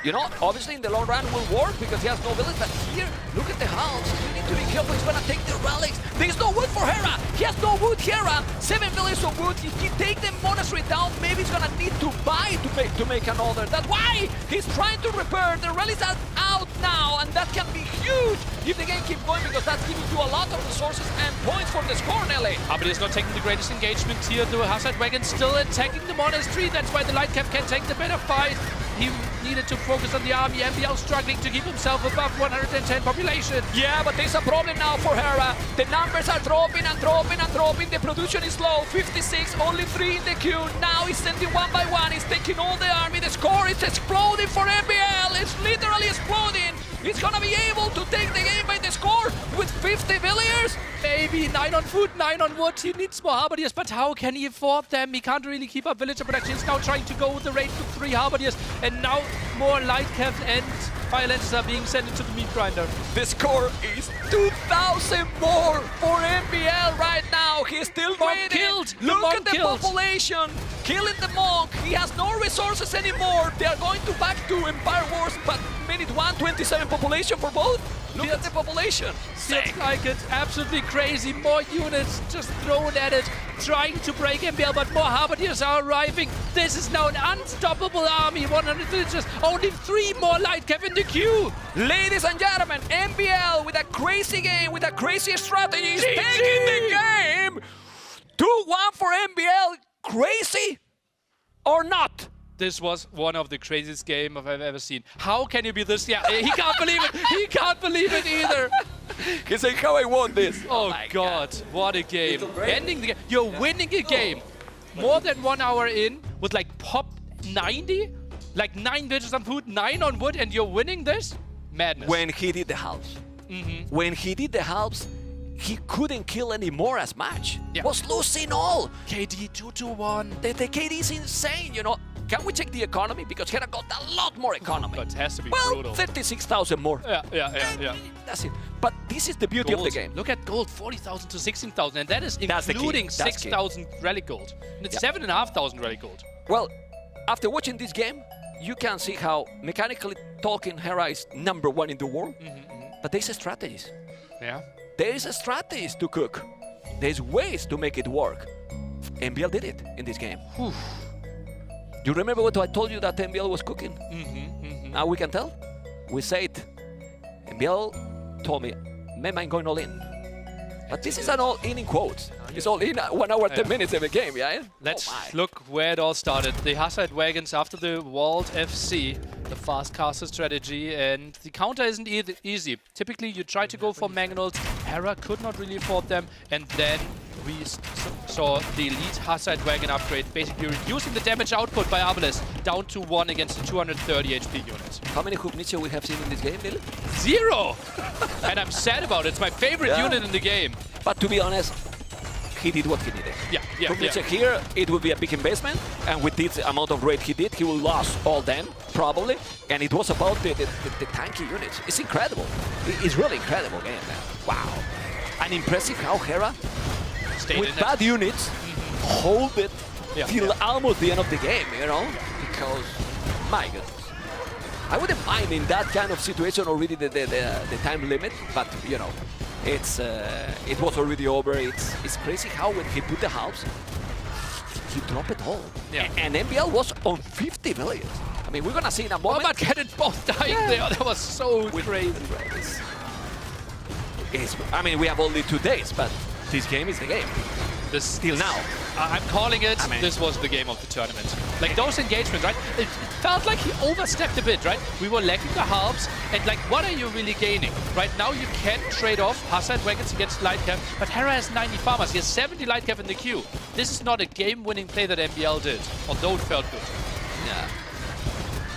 You know, obviously in the long run will work because he has no village, but here, look at the house. You need to be careful, he's gonna take the relics. There's no wood for Hera! He has no wood, Hera! 7 villages of wood, if he take the monastery down, maybe he's gonna need to buy to make another. That's why he's trying to repair. The relics are out now, and that can be huge if the game keeps going, because that's giving you a lot of resources and points for the score, Nelly. Halberdiers not taking the greatest engagement here. The Hazard Wagon still attacking the monastery. That's why the light cap can take the better fight. He needed to focus on the army. MBL struggling to keep himself above 110 population. Yeah, but there's a problem now for Hera. The numbers are dropping and dropping and dropping. The production is low. 56, only 3 in the queue. Now he's sending 1 by 1. He's taking all the army. The score is exploding for MBL. It's literally exploding. He's gonna be able to take the game by the score with 50 villagers. Maybe 9 on food, 9 on wood. He needs more halberdiers, but how can he afford them? He can't really keep up villager production. He's now trying to go with the raid with 3 halberdiers, and now more light caps and fire lances are being sent into the meat grinder. The score is 2,000 more for MBL right now. He's still waiting. Killed. Look at the population. Killing the monk. He has no resources anymore. They are going to back to Empire Wars, but minute 1, 27 population for both. Look at the population. Feels like it's absolutely crazy. More units just thrown at it, trying to break MBL, but more halberdiers are arriving. This is now an unstoppable army. 100 villagers, only 3 more light cap in the queue. Ladies and gentlemen, MBL with a crazy game, with a crazy strategy, is taking the game. 2-1 for MBL. Crazy or not? This was one of the craziest games I've ever seen. How can you be this? Yeah, he can't believe it. He can't believe it either. He's like, how I won this? Oh God, what a game. Ending the game. You're winning a game more than 1 hour in with like pop 90, like 9 bitches on food, 9 on wood, and you're winning this? Madness. When he did the halves. When he did the halves, he couldn't kill anymore as match. Was losing all. KD 2-1. The KD is insane, you know. Can we check the economy? Because Hera got a lot more economy. But it has to be well, brutal. 36,000 more. Yeah. That's it. But this is the beauty of the game. Look at gold, 40,000 to 16,000, and that is including 6,000 relic gold. And it's 7,500 relic gold. Well, after watching this game, you can see how, mechanically talking, Hera is #1 in the world. But there's strategies. Yeah. There's strategies to cook. There's ways to make it work. MBL did it in this game. Whew. You remember what I told you that MBL was cooking? Now we can tell. We said, MBL told me, "Mem, I'm going all in." But this is an all-in quotes. It's all in 1 hour, 10 minutes every game, yeah? Let's look where it all started. The Hussite Wagons after the Walled FC, the fast caster strategy, and the counter isn't easy. Typically, you try to go for Mangonels. Hera could not really afford them, and then we saw the elite Hussite Wagon upgrade, basically reducing the damage output by Arbalest down to 1 against the 230 HP unit. How many Hubnice we have seen in this game, Lily? 0! And I'm sad about it. It's my favorite unit in the game. But to be honest, he did what he needed. Hubnice here, it will be a big investment, and with this amount of raid he did, he will lose all them, probably. And it was about the tanky units. It's incredible. It's really incredible game, man. Wow. And impressive how Hera, with bad units, hold it till almost the end of the game, you know? Because, my goodness. I wouldn't mind in that kind of situation already the time limit, but, you know, it was already over. It's crazy how when he put the halves, he dropped it all. And MBL was on 50 million. I mean, we're gonna see in a moment. Oh, but get it both dying there. That was so crazy. I mean, we have only 2 days, but this game is the game. Still now. I'm calling it. This was the game of the tournament. Like those engagements, right? It felt like he overstepped a bit, right? We were lacking the halves, and like, what are you really gaining? Right now, you can trade off Hussite Wagons against light cap, but Hera has 90 farmers. He has 70 light cap in the queue. This is not a game-winning play that MBL did, although it felt good. Yeah.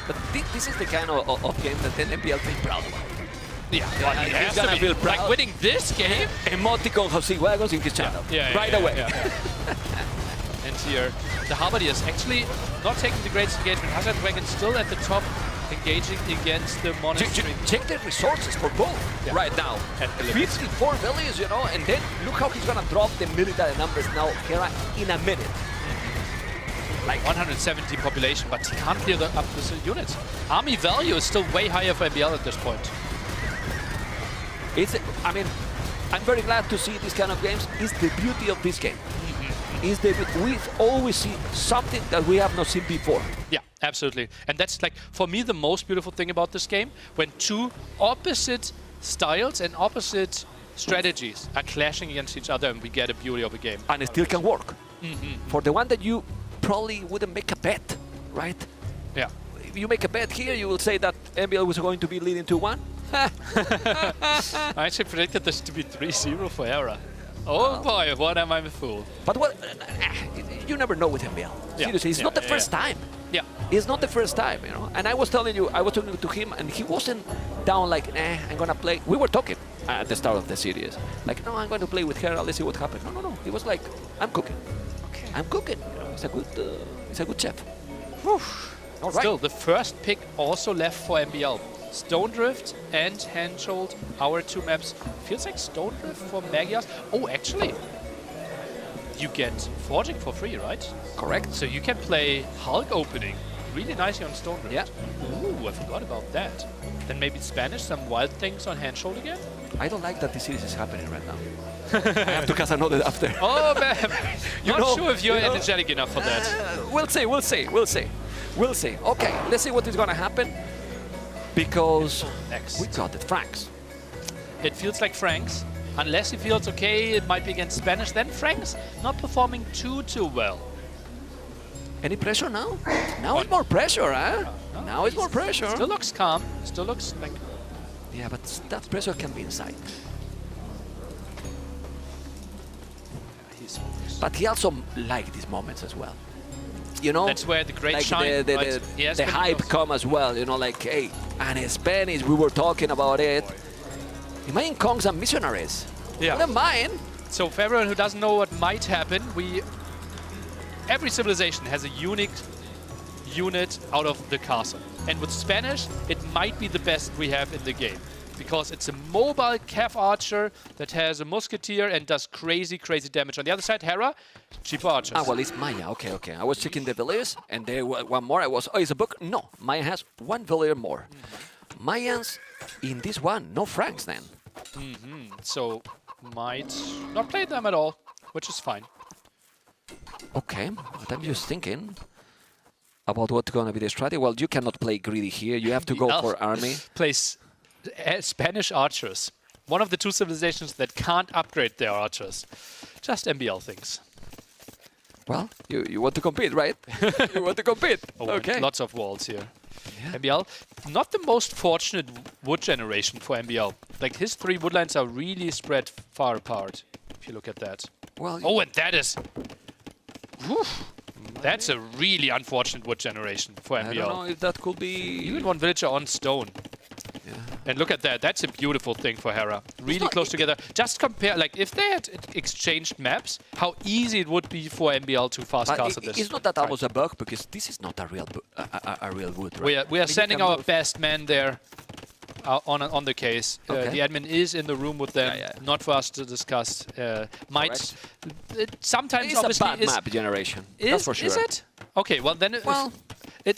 But this is the kind of game that then MBL feels proud of. He's gonna feel proud. Like winning this game? Emoticon Hussite Wagons in his channel. Right away. And here, the Halberdiers actually not taking the greatest engagement. Hussite Wagon still at the top, engaging against the Monastery. Check the resources for both right now. 54 values, you know, and then look how he's gonna drop the military numbers now, Hera, in a minute. Like 170 population, but he can't clear up the units. Army value is still way higher for MBL at this point. I mean, I'm very glad to see these kind of games. It's the beauty of this game. We always see something that we have not seen before. Yeah, absolutely. And that's like, for me, the most beautiful thing about this game, when 2 opposite styles and opposite strategies are clashing against each other, and we get a beauty of a game. And it still can work. For the one that you probably wouldn't make a bet, right? Yeah. If you make a bet here, you will say that MBL was going to be leading 2-1. I actually predicted this to be 3-0 for Hera. Oh boy, what am I a fool? But what? You never know with MBL. Seriously, it's not the first time. It's not the first time, you know. And I was telling you, I was talking to him, and he wasn't down like, I'm gonna play. We were talking at the start of the series, like, no, I'm going to play with Hera. Let's see what happens. No. He was like, I'm cooking. I'm cooking. You know, he's a good chef. All right. Still, the first pick also left for MBL. Stone Drift and Handhold, our 2 maps. Feels like Stone Drift for Magyars. Oh, actually, you get Forging for free, right? Correct. So you can play Hulk opening really nicely on Stone Drift. Ooh, I forgot about that. Then maybe Spanish, some wild things on Handhold again? I don't like that the series is happening right now. I have to cast another after. Oh, man. Not sure if you're energetic enough for that. We'll see. Okay, let's see what is going to happen. Because we got it, Franks. It feels like Franks. Unless he feels okay, it might be against Spanish. Then Franks not performing too well. Any pressure now? Now it's more pressure, huh? Now it's more pressure. Still looks calm. Still looks like... Yeah, but that pressure can be inside. But he also likes these moments as well. You know, that's where the great like shine, the hype come as well. You know, like, hey, and in Spanish, we were talking about it. Imagine Kongs and missionaries. Yeah. Wouldn't mind. So for everyone who doesn't know what might happen, every civilization has a unique unit out of the castle. And with Spanish, it might be the best we have in the game. Because it's a mobile Cav archer that has a musketeer and does crazy, crazy damage. On the other side, Hera, cheaper archers. Ah, well, it's Maya. Okay, okay. I was checking the villagers, and there was one more. I was, oh, it's a book? No, Maya has one villager more. Mayans in this one, no Franks then. So might not play them at all, which is fine. Okay, but I'm just thinking about what's going to be the strategy. Well, you cannot play greedy here. You have to go for army. Plays Spanish archers. One of the two civilizations that can't upgrade their archers. Just MBL things. Well, you want to compete, right? You want to compete. Oh, okay. Lots of walls here. Yeah. MBL, not the most fortunate wood generation for MBL. Like his 3 woodlines are really spread far apart. If you look at that. Well. Oh, and that is. Whew, that's a really unfortunate wood generation for MBL. I don't know if that could be. Even one villager on stone. Yeah. And look at that. That's a beautiful thing for Hera. Really close together. Just compare, like, if they had exchanged maps, how easy it would be for MBL to fast castle this. It's not that almost a bug, because this is not a real wood, right? We are sending our best man there on the case. Okay. The admin is in the room with them. Not for us to discuss. Might sometimes it's obviously a bad map generation. That's for sure. Is it? Okay, well then.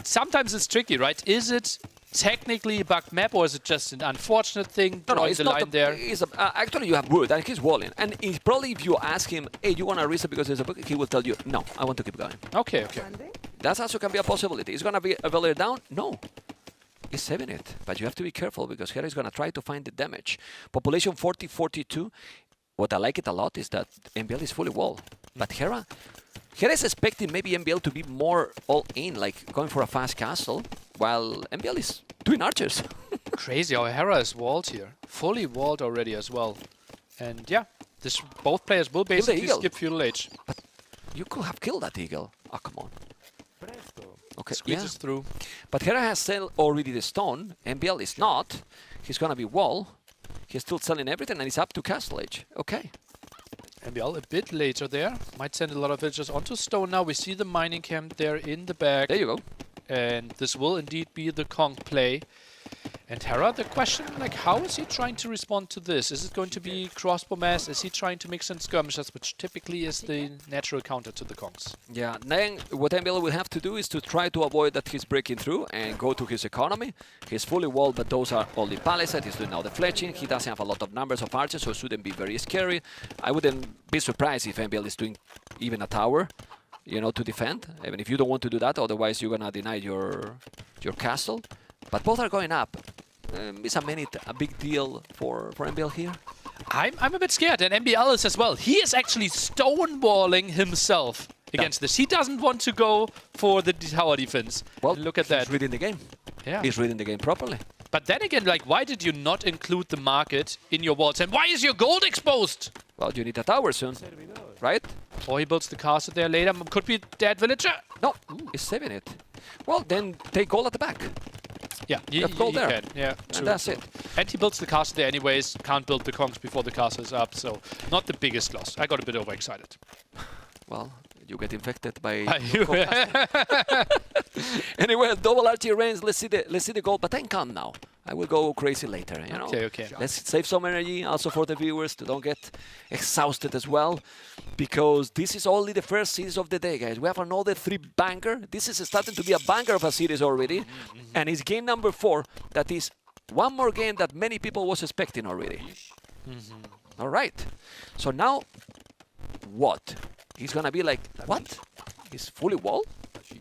Sometimes it's tricky, right? Is it technically a bugged map, or is it just an unfortunate thing? No, it's the not line there. Actually, you have wood, and he's walling. And he's probably, if you ask him, hey, you want to reset because there's a bug, he will tell you, no, I want to keep going. Okay, okay. That also can be a possibility. Is going to be a villager down? No. He's saving it. But you have to be careful, because Hera is going to try to find the damage. Population 40-42. What I like it a lot is that MBL is fully wall. But Hera is expecting maybe MBL to be more all-in, like going for a fast castle, while MBL is doing archers. Crazy how Hera is walled here. Fully walled already as well. And yeah, both players will basically skip feudal age. But you could have killed that eagle. Oh, come on. Okay, squeezes through. But Hera has sold already the stone. MBL is not. He's going to be wall. He's still selling everything, and he's up to castle age. Okay. MBL a bit later there. Might send a lot of villagers onto stone now. We see the mining camp there in the back. There you go. And this will indeed be the Kong play. And Hera, the question, like, how is he trying to respond to this? Is it going to be crossbow mass? Is he trying to mix in skirmishes, which typically is the natural counter to the Kongs? Yeah, then what MBL will have to do is to try to avoid that he's breaking through and go to his economy. He's fully walled, but those are only palisade. He's doing now the fletching. He doesn't have a lot of numbers of archers, so it shouldn't be very scary. I wouldn't be surprised if MBL is doing even a tower, you know, to defend. Even if you don't want to do that, otherwise you're gonna deny your castle. But both are going up. Is a big deal for MBL here? I'm a bit scared, and MBL is as well. He is actually stonewalling himself against this. He doesn't want to go for the tower defense. Well, look at that. He's reading the game. Yeah. He's reading the game properly. But then again, like, why did you not include the market in your walls? And why is your gold exposed? Well, you need a tower soon, right? Or he builds the castle there later. Could be dead villager. No, he's saving it. Well, then take gold at the back. Yeah, you there. can. Yeah, and that's it. And he builds the castle there anyways. Can't build the Kongs before the castle is up, so not the biggest loss. I got a bit overexcited. Well, you get infected by anyway, double archery range. Let's see the goal, but then come now. I will go crazy later. You know. Okay. Let's save some energy also for the viewers to don't get exhausted as well, because this is only the first series of the day, guys. We have another 3 banger. This is starting to be a banger of a series already, and it's game number 4. That is one more game that many people was expecting already. All right. So now, what? He's gonna be like, what? He's fully walled?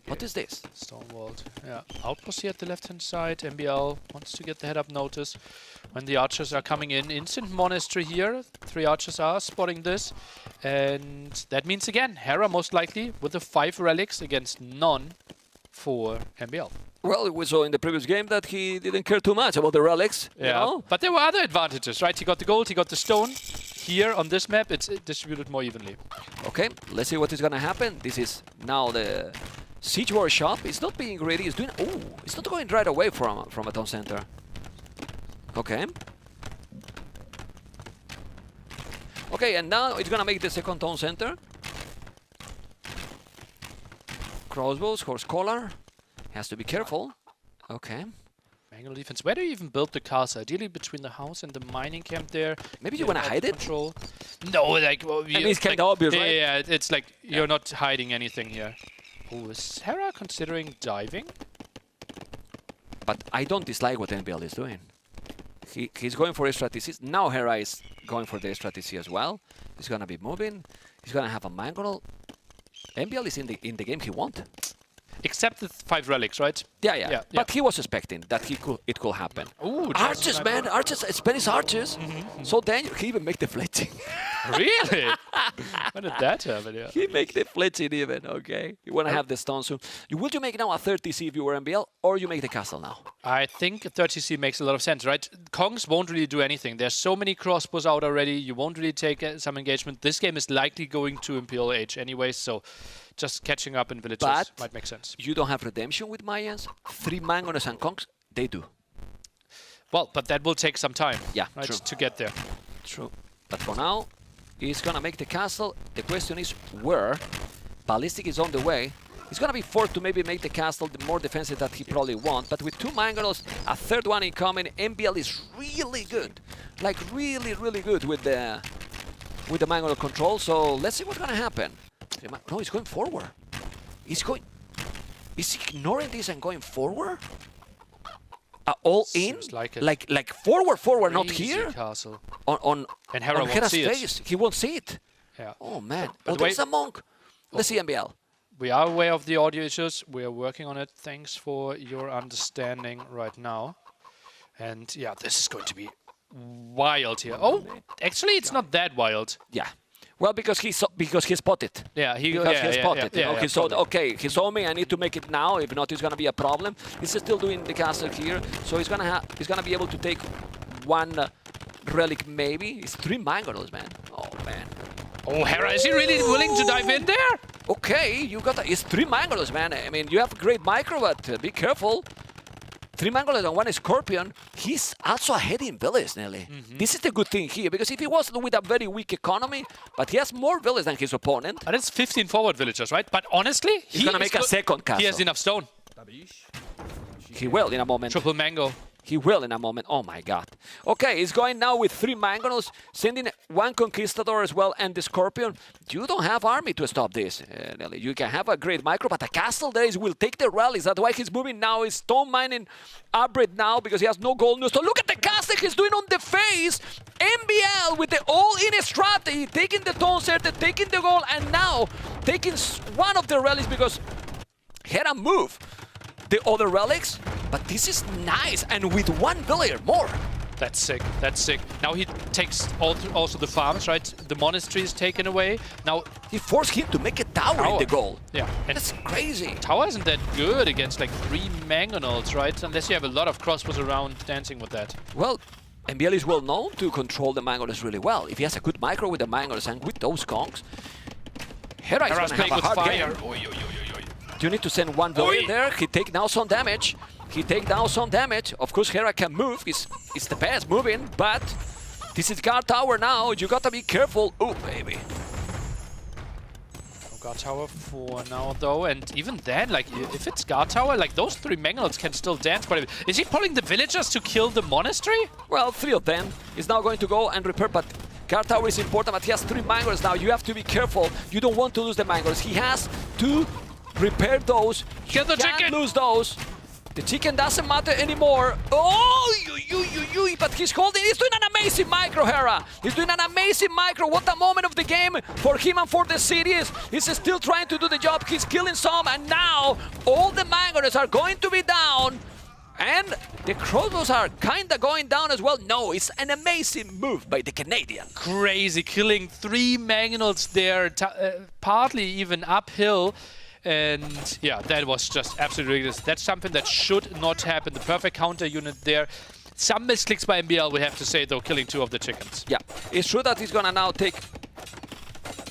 What is this? Stonewalled. Yeah. Outpost here at the left-hand side. MBL wants to get the head-up notice when the archers are coming in. Instant monastery here. 3 archers are spotting this. And that means, again, Hera most likely with the 5 relics against none for MBL. Well, we saw in the previous game that he didn't care too much about the relics. Yeah, you know? But there were other advantages, right? He got the gold, he got the stone. Here on this map, it's distributed more evenly. Okay, let's see what is gonna happen. This is now the Siege War shop. It's not being greedy. It's doing. Oh, it's not going right away from a town center. Okay. Okay, and now it's gonna make the second town center. Crossbows, horse collar. Has to be careful. Okay. Angle defense. Where do you even build the castle? Ideally between the house and the mining camp there. Maybe you want to hide it? Control. No, like... Well, I mean, it's kind of obvious, right? Yeah, it's like you're not hiding anything here. Oh, is Hera considering diving? But I don't dislike what NBL is doing. He's going for a strategy. Now Hera is going for the strategy as well. He's going to be moving. He's going to have a mangle. NBL is in the game he wants. Except the 5 relics, right? Yeah. But he was expecting that it could happen. Ooh, archers, man! Archers, Spanish archers! So dangerous. He even make the fletching. Really? When did that happen? Yeah. He make the fletching even, okay? You want to have the stone soon. Would you make now a 30C if you were MBL, or you make the castle now? I think a 30C makes a lot of sense, right? Kongs won't really do anything. There's so many crossbows out already. You won't really take some engagement. This game is likely going to Imperial Age anyway, so... Just catching up in villages might make sense. You don't have redemption with Mayans. 3 Mangoners and Kongs, they do. Well, but that will take some time. Yeah, right, true. to get there. True. But for now, he's gonna make the castle. The question is where. Ballistic is on the way. He's gonna be forced to maybe make the castle the more defensive that he probably wants. But with 2 Mangoners, a 3rd one incoming, MBL is really good. Like really, really good with the Mangoner control. So let's see what's gonna happen. No, he's going forward. He's ignoring this and going forward? All in? Like forward, not here? Castle. On Hera won't Hera's see it. face. He won't see it. Yeah. Oh, man. Oh, there's a monk. Let's see MBL. We are aware of the audio issues. We are working on it. Thanks for your understanding right now. And yeah, this is going to be wild here. Oh, actually, it's not that wild. Yeah. Well, because he spotted. Yeah, he spotted. Yeah, he saw. Okay, he saw me. I need to make it now. If not, it's gonna be a problem. He's still doing the castle here, so he's gonna be able to take 1 relic maybe. It's 3 Mangonels, man. Oh man. Oh, Hera, is he really willing to dive in there? Okay, you got. It's 3 Mangonels, man. I mean, you have great micro, but be careful. 3 Mangonels and 1 Scorpion. He's also ahead in village, Nelly. This is the good thing here, because if he was with a very weak economy, but he has more village than his opponent. But it's 15 forward villagers, right? But honestly, he's gonna make a second castle. He has enough stone. He will in a moment. Triple mango. He will in a moment. Oh my god. Okay, he's going now with 3 Mangonels, sending 1 Conquistador as well and the Scorpion. You don't have army to stop this, Nelly. You can have a great micro, but a castle there will take the rallies. That's why he's moving now. He's stone mining Abrid now because he has no gold news. So look at the castle he's doing on the face. MBL with the all-in strategy, taking the tone center, taking the gold, and now taking 1 of the rallies because Hera move the other relics, but this is nice, and with 1 villager more. That's sick, that's sick. Now he takes also the farms, right? The monastery is taken away. Now he forced him to make a tower in the goal. Yeah. And that's crazy. Tower isn't that good against like 3 Mangonels, right? Unless you have a lot of crossbows around dancing with that. Well, MBL is well known to control the Mangonels really well. If he has a good micro with the Mangonels and with those Kongs, Hera is gonna have a hard game. You need to send 1 villager there. He take now some damage. Of course, Hera can move. It's the best moving, but this is guard tower now. You gotta be careful. Oh, baby. No guard tower for now, though. And even then, like, if it's guard tower, like, those 3 Mangonels can still dance quite a bit. Is he pulling the villagers to kill the monastery? Well, 3 of them is now going to go and repair, but guard tower is important, but he has 3 Mangonels now. You have to be careful. You don't want to lose the Mangonels. He has to repair those. Get the chicken! Lose those. The chicken doesn't matter anymore. Oh, but he's holding. He's doing an amazing micro, Hera. He's doing an amazing micro. What a moment of the game for him and for the series. He's still trying to do the job. He's killing some, and now all the mangoes are going to be down. And the crossbows are kinda going down as well. No, it's an amazing move by the Canadian. Crazy, killing 3 Mangonels there, partly even uphill. And yeah, that was just absolutely ridiculous. That's something that should not happen. The perfect counter unit there. Some misclicks by MBL, we have to say, though, killing 2 of the chickens. Yeah, it's true that he's gonna now take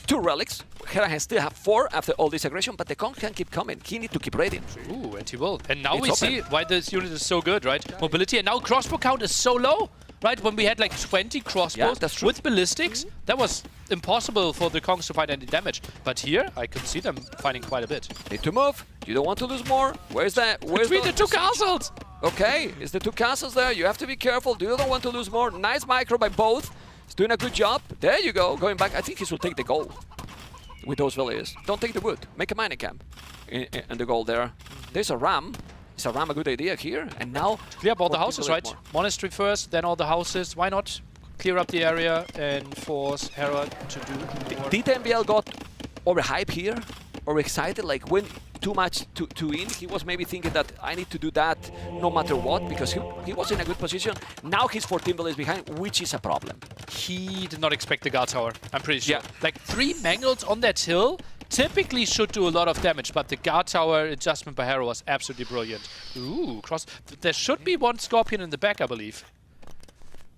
2 relics. Hera still have 4 after all this aggression, but the Kong can keep coming. He needs to keep raiding. Ooh, and he will. And now It's we open. see why this unit is so good, right? Mobility, and now crossbow count is so low, right? When we had like 20 crossbows with ballistics, that was impossible for the Kongs to find any damage. But here, I could see them finding quite a bit. Need to move. You don't want to lose more. Where's that? Where's Between the 2 castles! Okay, it's the 2 castles there. You have to be careful. You don't want to lose more. Nice micro by both. He's doing a good job. There you go. Going back. I think he will take the goal with those villagers. Don't take the wood. Make a mining camp in the goal there. There's a ram. Is a ram a good idea here? And now clear up all the houses, right? Monastery first, then all the houses. Why not clear up the area and force Hera to do more? Did MBL got overhyped here? Or excited? Like when too much too in? He was maybe thinking that I need to do that no matter what, because he was in a good position. Now he's 14 villages behind, which is a problem. He did not expect the guard tower, I'm pretty sure. Yeah. Like 3 Mangols on that hill typically should do a lot of damage, but the guard tower adjustment by Hera was absolutely brilliant. Ooh, cross. There should be 1 Scorpion in the back, I believe.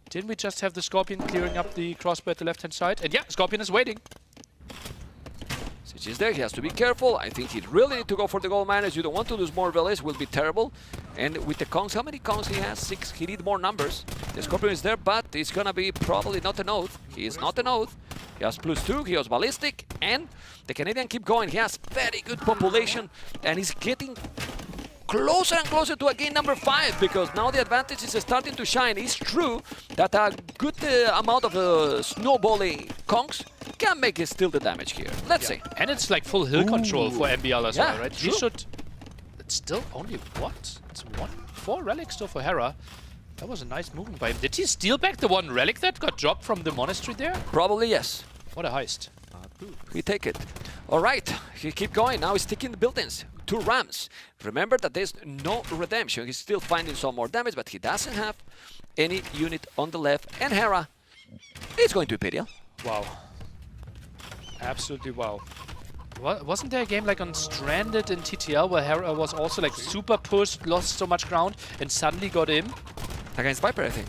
Didn't we just have the Scorpion clearing up the crossbow at the left-hand side? And yeah, Scorpion is waiting. Since he's there, he has to be careful. I think he really need to go for the gold miners. You don't want to lose more villages, will be terrible. And with the Kongs, how many Kongs he has? 6. He need more numbers. The Scorpion is there, but it's gonna be probably not an oath. He is not an oath. He has +2, he has ballistic, and the Canadian keep going. He has very good population, and he's getting closer and closer to again number 5, because now the advantage is starting to shine. It's true that a good amount of snowballing Kongs can make it still the damage here. Let's see. And it's like full hill control for MBL as well, right? True. He should... It's still only what? It's 4 relics still for Hera. That was a nice movement by him. Did he steal back the 1 relic that got dropped from the monastery there? Probably yes. What a heist. We take it. All right, he keep going. Now he's taking the buildings. 2 rams. Remember that there's no redemption. He's still finding some more damage, but he doesn't have any unit on the left. And Hera is going to Imperial. Wow. Absolutely wow. Wasn't there a game like on Stranded in TTL where Hera was also like super pushed, lost so much ground, and suddenly got in? Against Viper, I think.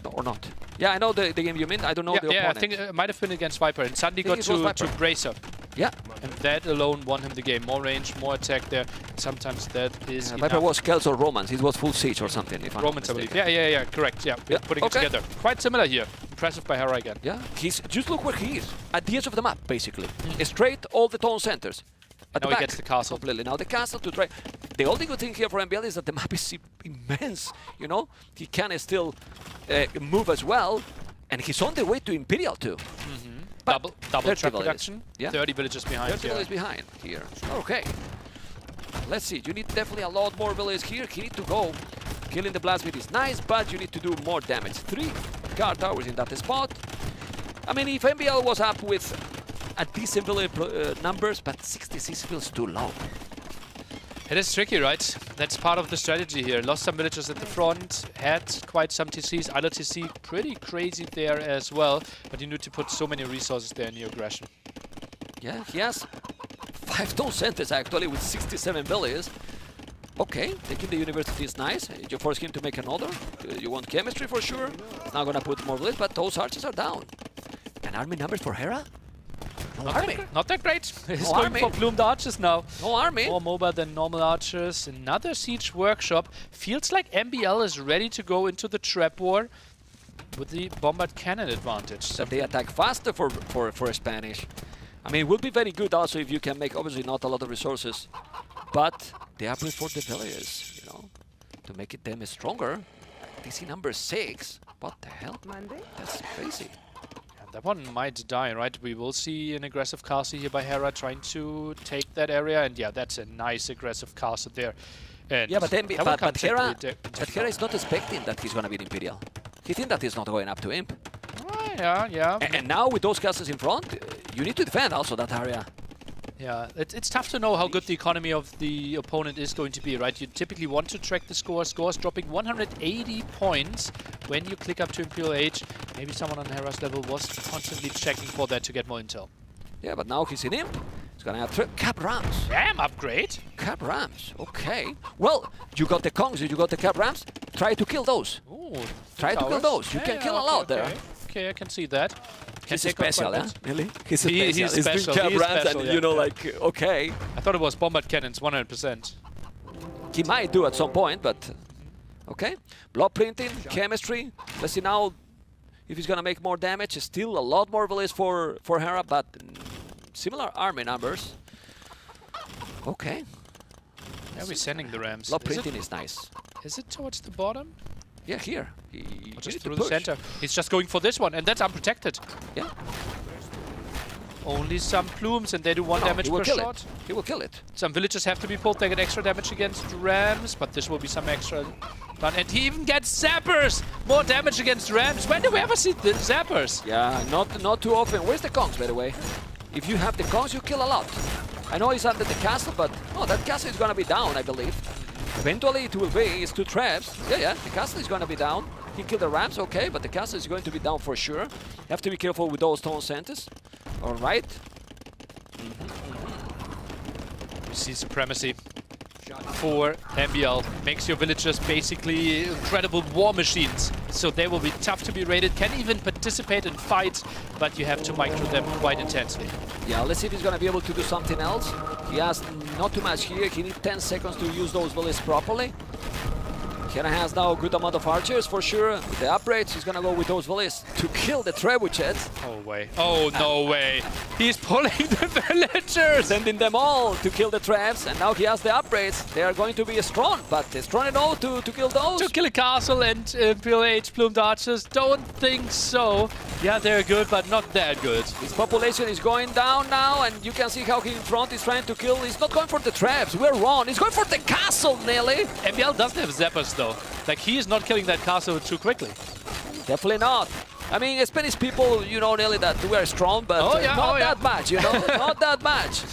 No, or not. Yeah, I know the game you mean. I don't know the opponent. Yeah, I think it might have been against Viper, and suddenly got to Bracer. Yeah. And that alone won him the game. More range, more attack there. Sometimes that is Viper was Celts or Romans. It was full siege or something, if I'm Romans, I believe. Yeah, correct. Yeah, putting it together. Quite similar here. Impressive by Hera again. Yeah, just look where he is. At the edge of the map, basically. Straight all the town centers. At now the back, he gets the castle. Completely. Now the castle to try. The only good thing here for MBL is that the map is immense. You know, he can still move as well, and he's on the way to Imperial too. Double trap production. Yeah. 30 villages behind. 30 villages behind here. Okay. Let's see. You need definitely a lot more villages here. He need to go. Killing the blast is nice, but you need to do more damage. 3 guard towers in that spot. I mean, if MBL was up with a decent village numbers, but 66 feels too low. It is tricky, right? That's part of the strategy here. Lost some villagers at the front, had quite some TCs. Other TC pretty crazy there as well, but you need to put so many resources there in your aggression. Yeah, he has 5 town centers actually with 67 villages. Okay, taking the university is nice. You force him to make another. You want chemistry for sure. It's not gonna put more villages, but those archers are down. And army numbers for Hera? No army. Not that great. He's No going army. for bloomed archers now. No army. More mobile than normal archers. Another siege workshop. Feels like MBL is ready to go into the trap war with the bombard cannon advantage. So they attack faster for Spanish. I mean, it would be very good also if you can make obviously not a lot of resources, but they are playing for the villages, you know, to make it them stronger. DC number 6. What the hell? That's crazy. That one might die, right? We will see an aggressive castle here by Hera trying to take that area. And yeah, that's a nice aggressive castle there. And Yeah, but then, that one comes Hera, technically but Hera is not expecting that he's gonna be Imperial. He thinks that he's not going up to Imp. Yeah. And now with those castles in front, you need to defend also that area. Yeah, it's tough to know how good the economy of the opponent is going to be, right? You typically want to track the score. Scores dropping 180 points when you click up to Imperial Age. Maybe someone on Hera's level was constantly checking for that to get more intel. Yeah, but now he's in Imp. He's gonna have cap rams. Damn upgrade. Cap rams, okay. Well, you got the Kongs, you got the cap rams. Try to kill those. Ooh, Try to kill those. You can kill a lot there. Okay, I can see that. He's special, eh? Really? He's special. He's special. Doing cap rams special, and, you know, like, okay. I thought it was bombard cannons, 100%. He might do at some point, but okay. Blood printing, chemistry. Let's see now if he's gonna make more damage. Still a lot more village for Hera, but similar army numbers. Okay. Yeah, we're sending the Rams. Blood printing is nice. Is it towards the bottom? Yeah, here. Or just through the center. He's just going for this one, and that's unprotected. Yeah. Only some plumes, and they do one damage per shot. He will kill it. Some villagers have to be pulled. They get extra damage against Rams, but this will be some extra done. And he even gets zappers! More damage against Rams. When do we ever see the zappers? Yeah, not too often. Where's the Kongs, by the way? If you have the Kongs, you kill a lot. I know he's under the castle, but that castle is gonna be down, I believe. Eventually it will be, it's 2 traps. Yeah, the castle is gonna be down. He killed the Rams, okay, but the castle is going to be down for sure. You have to be careful with those stone centers. Alright. We see supremacy for MBL. Makes your villagers basically incredible war machines. So they will be tough to be raided, can even participate in fights, but you have to micro them quite intensely. Yeah, let's see if he's gonna be able to do something else. He has not too much here. He needs 10 seconds to use those bullets properly. Hera has now a good amount of archers for sure. With the upgrades, he's gonna go with those volleys to kill the trebuchets. Oh way. Oh no way. He's pulling the villagers! Sending them all to kill the traps, and now he has the upgrades. They are going to be strong, but strong enough to kill those. To kill a castle and Imperial Age plumed archers? Don't think so. Yeah, they're good, but not that good. His population is going down now, and you can see how he in front is trying to kill. He's not going for the traps. We're wrong. He's going for the castle, Nelly. MBL doesn't have zappers though. Like, he is not killing that castle too quickly. Definitely not. I mean, Spanish people, you know, Nelly, that we are strong, but not that much, you know? Not that much.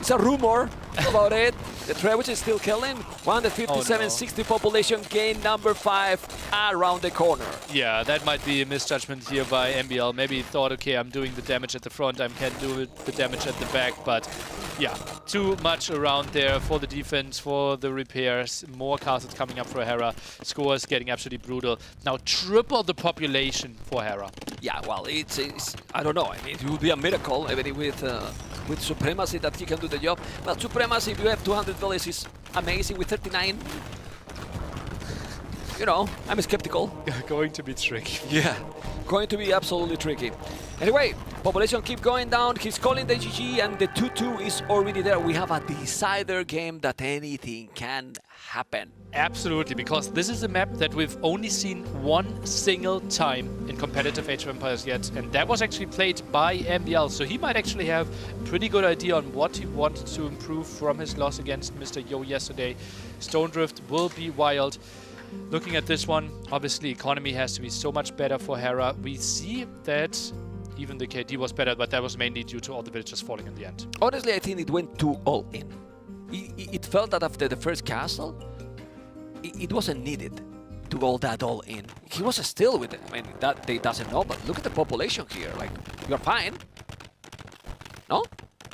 It's a rumor about it. The Trebuchet is still killing. 157, 60 population gain, number 5 around the corner. Yeah, that might be a misjudgment here by MBL. Maybe he thought, okay, I'm doing the damage at the front, I can do the damage at the back, but yeah, too much around there for the defense, for the repairs. More castles coming up for Hera. Scores getting absolutely brutal. Now triple the population for Hera. Yeah, well, it's I don't know. I mean, it would be a miracle, I mean, with Supremacy that he can do the job. Well, Supremacy, if you have 200 villages, is amazing. With 39, you know, I'm skeptical. Going to be tricky. Yeah, going to be absolutely tricky. Anyway, population keep going down. He's calling the GG, and the 2-2 is already there. We have a decider game that anything can happen. Absolutely, because this is a map that we've only seen one single time in competitive Age of Empires yet, and that was actually played by MBL, so he might actually have a pretty good idea on what he wanted to improve from his loss against Mr.yo yesterday. Stone Drift will be wild. Looking at this one, obviously economy has to be so much better for Hera. We see that even the KD was better, but that was mainly due to all the villagers falling in the end. Honestly, I think it went too all in. It felt that after the first castle, it wasn't needed to go that all in. He was still with it. I mean, that they doesn't know, but look at the population here. Like, you're fine. No?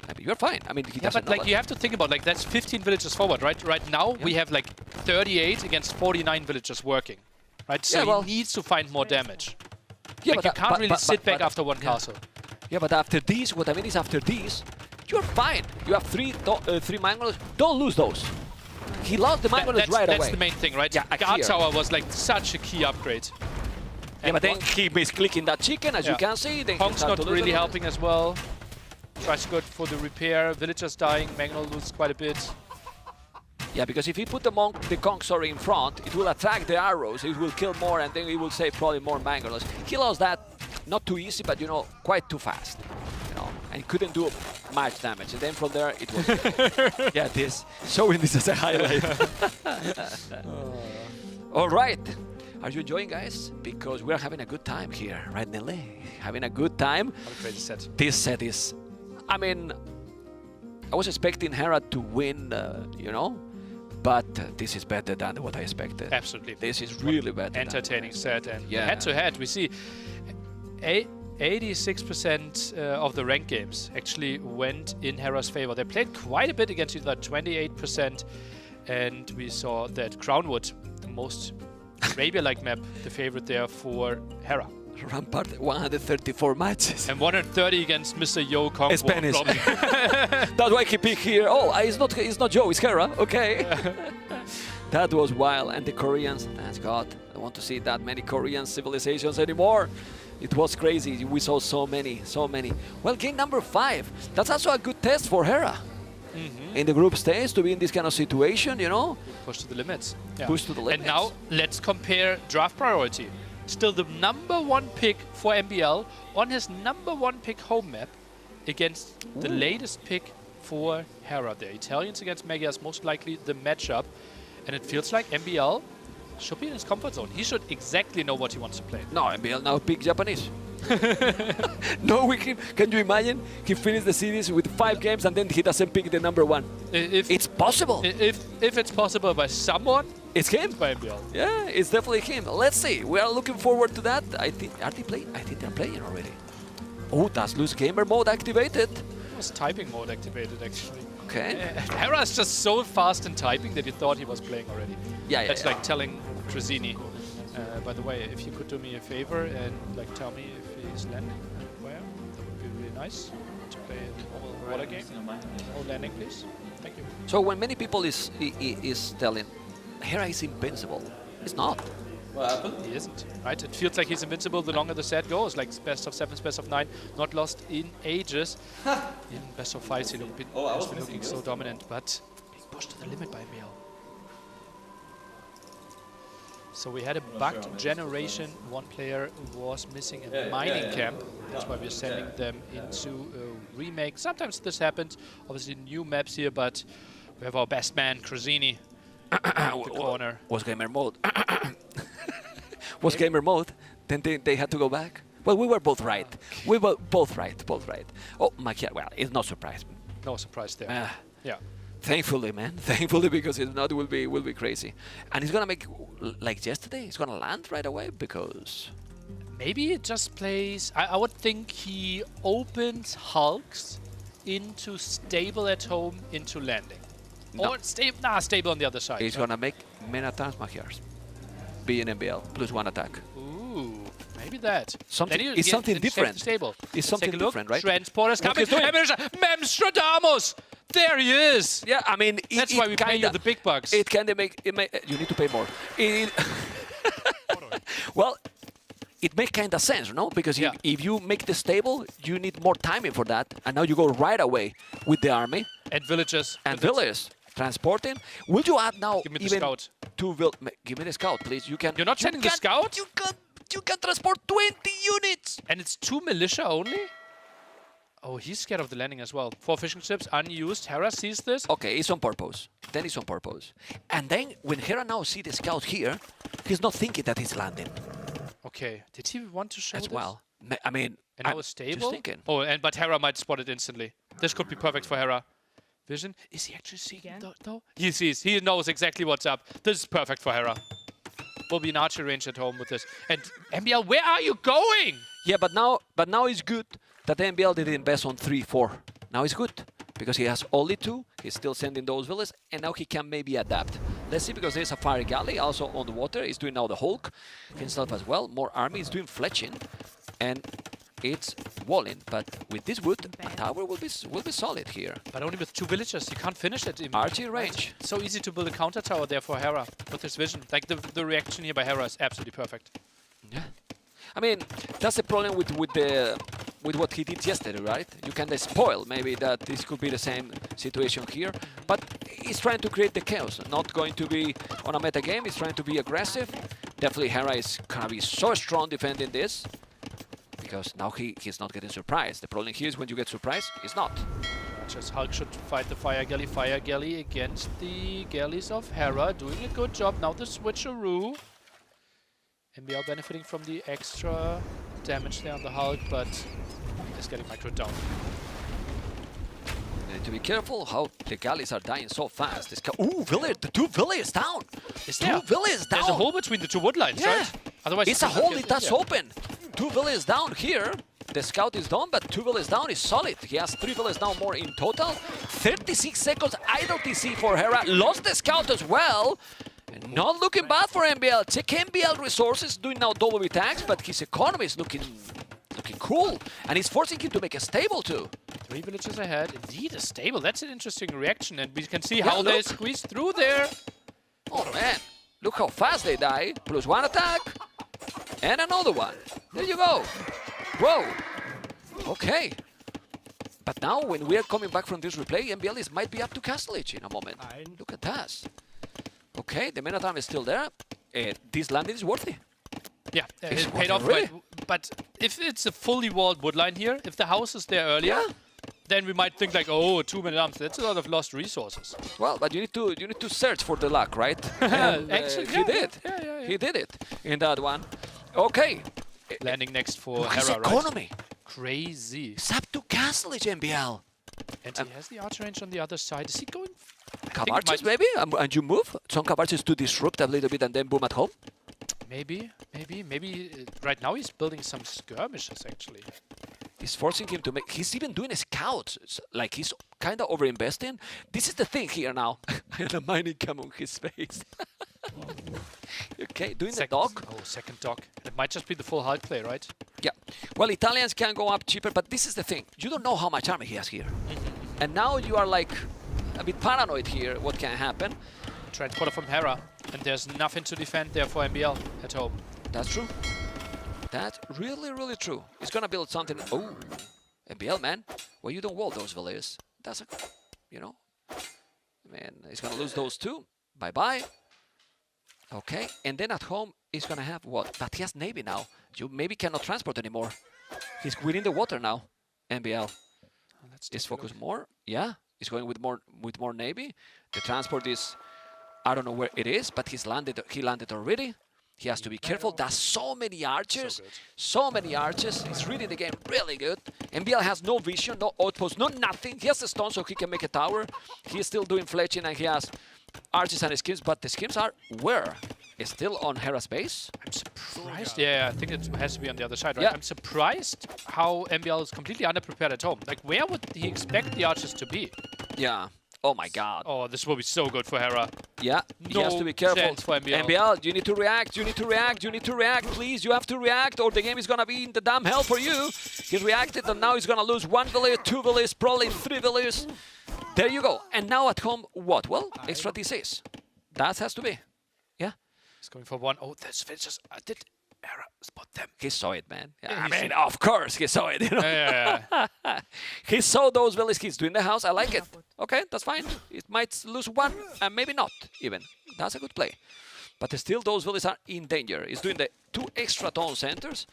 I mean, you're fine. I mean, he doesn't but like, you have to think about, like, that's 15 villagers forward, right? Right now, we have like 38 against 49 villagers working, right? So he needs to find more damage. Yeah, like, you can't really sit back after one castle. Yeah, but after these, what I mean is after these, you're fine. You have three mangoes. Don't lose those. He lost the mangoes right away. That's the main thing, right? Yeah, Guard Tower was like such a key upgrade. Yeah, but then he misclicking that chicken, as you can see. Then Honk's not really helping as well. Tries to go for the repair. Villagers dying. Mangnol loses quite a bit. Yeah, because if he put the Conquerors in front, it will attack the arrows, it will kill more, and then he will save probably more mangoes. He lost that, not too easy, but, you know, quite too fast. You know, and couldn't do much damage. And then from there, it was yeah, this showing this as a highlight. All right, are you enjoying, guys? Because we're having a good time here, right, Nelly? Having a good time. What a crazy set. This set is, I mean, I was expecting Hera to win, you know, but this is better than what I expected. Absolutely. This is really better. Entertaining set, and yeah. head-to-head, we see 86% of the ranked games actually went in Hera's favor. They played quite a bit against each other, 28%, and we saw that Crownwood, the most Arabia-like map, the favorite there for Hera. Rampart 134 matches. And 130 against Mr.yo Conquerors. Spanish. That's why he picked here. Oh, it's not Joe, it's Hera. Okay. That was wild. And the Koreans, thank God. I don't want to see that many Korean civilizations anymore. It was crazy. We saw so many. Well, game number 5. That's also a good test for Hera. In the group stage, to be in this kind of situation, you know? Push to the limits. Yeah. Push to the limits. And now let's compare draft priority. Still the #1 pick for MBL on his #1 pick home map against the latest pick for Hera. The Italians against Magyar is most likely the matchup. And it feels like MBL should be in his comfort zone. He should exactly know what he wants to play. No, MBL now pick Japanese. No, can you imagine? He finished the series with 5 games and then he doesn't pick the #1. It's possible. If it's possible by someone, it's him. By MBL. Yeah, it's definitely him. Let's see. We are looking forward to that. I think, are they playing? I think they're playing already. Oh, that's loose gamer mode activated. It was typing mode activated, actually. Okay. Hera is just so fast in typing that he thought he was playing already. Yeah, That's like telling Trezini, by the way, if you could do me a favor and like tell me if he's landing where, that would be really nice to play a normal water game. Oh, landing, please. Thank you. So when many people is telling Hera is invincible, it's not. What happened? He isn't, right? It feels like he's invincible the longer the set goes, like best of 7, best of 9, not lost in ages. In best of 5, he has been looking so dominant, but being pushed to the limit by MBL. So we had a bugged generation. One player was missing in the mining camp. That's why we're sending them into a remake. Sometimes this happens. Obviously new maps here, but we have our best man, Crozini, the corner. Was gamer mode. Was gamer mode. Then they had to go back. Well, we were both right. We were both right. Oh, Magyar, well, it's no surprise. No surprise there. Yeah. Thankfully, man. Thankfully, because if not, it will be crazy. And he's gonna make like yesterday. He's gonna land right away because maybe it just plays. I would think he opens Hulks into stable at home into landing. No. Or stable on the other side. He's gonna make many attacks, Magyars. Be in MBL plus 1 attack. Ooh, maybe that. It's something different. Stable. It's something different, right? Transporters coming. membTV. There he is. Yeah, I mean, that's why we pay you the big bucks. It can make you need to pay more. Well, it makes kind of sense, no? Because if you make the stable, you need more timing for that, and now you go right away with the army and villages transporting. Will you add now? Give me the scout. Give me the scout, please. You can. You're not sending the scout. You can transport 20 units. And it's 2 militia only. Oh, he's scared of the landing as well. 4 fishing ships unused. Hera sees this. Okay, it's on purpose. Then it's on purpose. And then when Hera now sees the scout here, he's not thinking that he's landing. Okay, did he want to show as this? well? I mean, and now it's stable. Just thinking. Oh, but Hera might spot it instantly. This could be perfect for Hera. Vision. Is he actually seeing though? He sees. He knows exactly what's up. This is perfect for Hera. Will be an archery range at home with this. And MBL, where are you going? Yeah, but now it's good that MBL didn't invest on 3-4. Now it's good because he has only 2. He's still sending those villas, and now he can maybe adapt. Let's see, because there's a fire galley also on the water. He's doing now the Hulk himself as well. More army. He's doing fletching, and it's walling. But with this wood, a tower will be solid here. But only with 2 villagers, you can't finish it. Archery range. So easy to build a counter tower there for Hera with his vision. Like the reaction here by Hera is absolutely perfect. Yeah. I mean, that's the problem with what he did yesterday, right? You can spoil maybe that this could be the same situation here, but he's trying to create the chaos. Not going to be on a meta game. He's trying to be aggressive. Definitely, Hera is gonna be so strong defending this because now he's not getting surprised. The problem here is when you get surprised, he's not. Just Hulk should fight the Fire Galley against the galleys of Hera, doing a good job. Now the switcheroo. MBL benefiting from the extra damage there on the Hulk, but is getting microed down. You need to be careful how the galleys are dying so fast. Ooh, village, the 2 villages down. Is there? 2 villages down. There's a hole between the 2 wood lines, right? Otherwise, it's a hole that's open. 2 villages down here. The scout is done, but 2 villages down is solid. He has 3 villages down more in total. 36 seconds idle TC for Hera. Lost the scout as well. Not looking bad for MBL. Check MBL resources, doing now double attacks, but his economy is looking cool. And he's forcing him to make a stable too. 3 villages ahead. Indeed, a stable. That's an interesting reaction. And we can see how they squeeze through there. Oh man, look how fast they die. +1 attack. And another one. There you go. Whoa. Okay. But now when we are coming back from this replay, MBL might be up to Castle Age in a moment. Look at that. Okay, the mana time is still there. This landing is worthy. Yeah, it paid off. Really? But if it's a fully walled woodline here, if the house is there earlier, then we might think like, oh, 2 minute arms. That's a lot of lost resources. Well, but you need to search for the luck, right? Actually, he did. He did it in that one. Okay. Landing next for His Hera, economy. Right? Crazy. It's up to Castle Age, MBL. And he has the archer range on the other side. Is he going? Cabarches maybe? And you move? Some Cabarches to disrupt a little bit and then boom at home? Maybe. Right now he's building some skirmishes, actually. He's forcing him to make... He's even doing a scout. It's like he's kind of over-investing. This is the thing here now. And a mining cam on his face. Okay, doing the dog. Oh, second dog. It might just be the full Hulk play, right? Yeah. Well, Italians can go up cheaper, but this is the thing. You don't know how much army he has here. And now you are like a bit paranoid here what can happen. Transporter from Hera, and there's nothing to defend there for MBL at home. That's true. That's really, really true. He's gonna build something. Oh, MBL, man. Well, you don't wall those villages. That's a, you know. Man, he's gonna lose those too. Bye-bye. Okay, and then at home, he's gonna have what? But he has Navy now. You maybe cannot transport anymore. He's within the water now, MBL. Let's focus more. Yeah, he's going with more Navy. The transport is, I don't know where it is, but he landed already. He has to be careful. There's so many archers. So many archers. He's reading the game really good. MBL has no vision, no outpost, no nothing. He has a stone so he can make a tower. He's still doing fletching and he has archers and schemes, but the schemes are where? It's still on Hera's base? I'm surprised. Yeah, I think it has to be on the other side, right? Yeah. I'm surprised how MBL is completely underprepared at home. Like, where would he expect the archers to be? Yeah. Oh my god. Oh, this will be so good for Hera. Yeah, he has to be careful. Chance for MBL. MBL, you need to react, you need to react, you need to react, please. You have to react or the game is gonna be in the damn hell for you. He reacted and now he's gonna lose 1 village, 2 villages, probably 3 villages. There you go. And now at home, what? Well, extra DCs. That has to be. Yeah. He's going for 1. Oh, that's just... did Hera spot them? He saw it, man. Yeah, I mean, of course he saw it. You know? Yeah. He saw those villages. He's doing the house. I like it. Okay, that's fine. It might lose 1 and maybe not even. That's a good play. But still, those villages are in danger. He's doing the 2 extra town centers.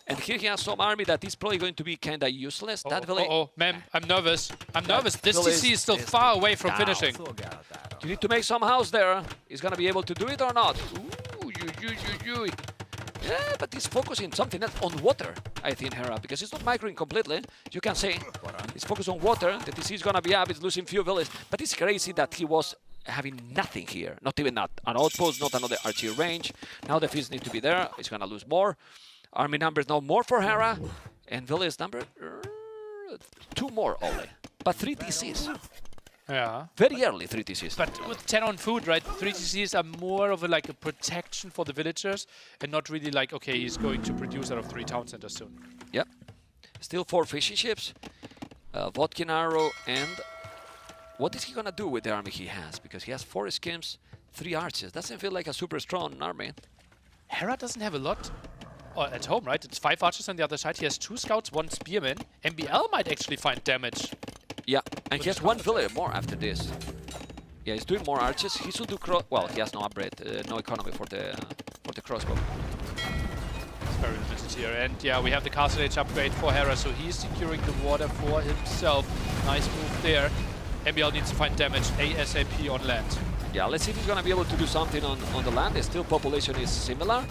And here he has some army that is probably going to be kind of useless. That village... man, I'm nervous. I'm nervous. This TC is still far away from finishing. You need to make some house there. He's going to be able to do it or not? Ooh, yeah, but he's focusing something else on water, I think, Hera, because he's not microing completely. You can say he's focused on water. The TC is going to be up. He's losing few villages. But it's crazy that he was having nothing here. Not even an outpost, not another archery range. Now the fields need to be there. He's going to lose more. Army numbers now more for Hera. And village number 2 more only. But 3 TCs. Yeah. Very early 3 TCs. But with 10 on food, right? 3 TCs are more of a protection for the villagers and not really like, okay, he's going to produce out of 3 town centers soon. Yep. Still 4 fishing ships. Vodkin arrow and... What is he gonna do with the army he has? Because he has 4 schemes, 3 archers. Doesn't feel like a super strong army. Hera doesn't have a lot at home, right? It's 5 archers on the other side. He has 2 scouts, 1 spearman. MBL might actually find damage. Yeah, and he has 1 villager more after this. Yeah, he's doing more archers. He should do well, he has no upgrade, no economy for the crossbow. very limited here. And yeah, we have the Castle Age upgrade for Hera, so he's securing the water for himself. Nice move there. MBL needs to find damage ASAP on land. Yeah, let's see if he's going to be able to do something on the land. Still, population is similar.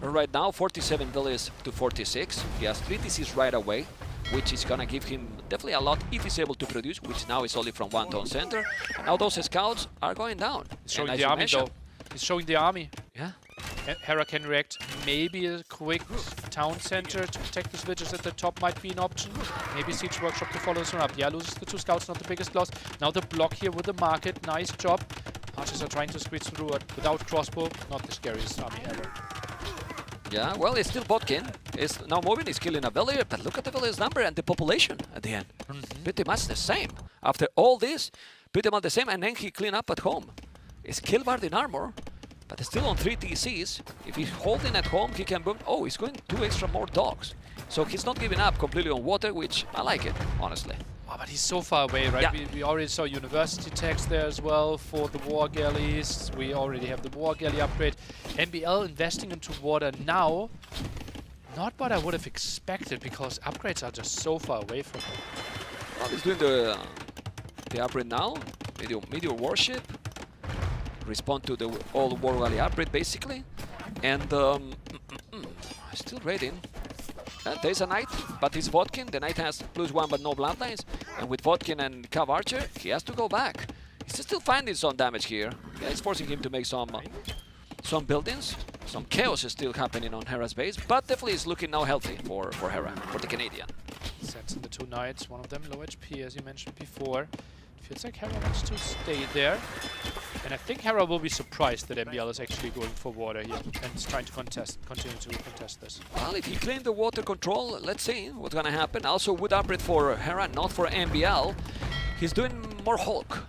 Right now, 47 villages to 46. He has 3 TCs right away, which is going to give him definitely a lot if he's able to produce, which now is only from 1 town center. And now those scouts are going down. He's showing the army, though. He's showing the army. Yeah. Hera can react. Maybe a quick town center to protect the switches at the top might be an option. Maybe Siege Workshop to follow soon up. Yeah, loses the 2 scouts, not the biggest loss. Now the block here with the market. Nice job. Archers are trying to squeeze through it without crossbow. Not the scariest army ever. Yeah, well, it's still Botkin. It's now Mobin is killing a villager, but look at the villager's number and the population at the end. Pretty much the same. After all this, pretty much the same, and then he clean up at home. It's Killbard in armor, but still on 3 TCs. If he's holding at home, he can boom. Oh, he's going 2 extra more dogs. So he's not giving up completely on water, which I like it, honestly. Oh, but he's so far away, right? Yeah. We already saw university tags there as well for the war galleys. We already have the war galley upgrade. MBL investing into water now. Not what I would have expected, because upgrades are just so far away from him. Well, he's doing the upgrade now. Meteor warship. Respond to the old war galley upgrade, basically. And still raiding. There's a knight, but it's Vodkin. The knight has +1 but no bloodlines. And with Vodkin and Cav Archer, he has to go back. He's still finding some damage here. Yeah, it's forcing him to make some buildings. Some chaos is still happening on Hera's base, but definitely is looking now healthy for Hera, for the Canadian. Sets in the 2 knights, one of them low HP, as you mentioned before. Feels like Hera wants to stay there. And I think Hera will be surprised that MBL is actually going for water here and is trying to continue to contest this. Well, if he claimed the water control, let's see what's gonna happen. Also, wood upgrade for Hera, not for MBL. He's doing more Hulk.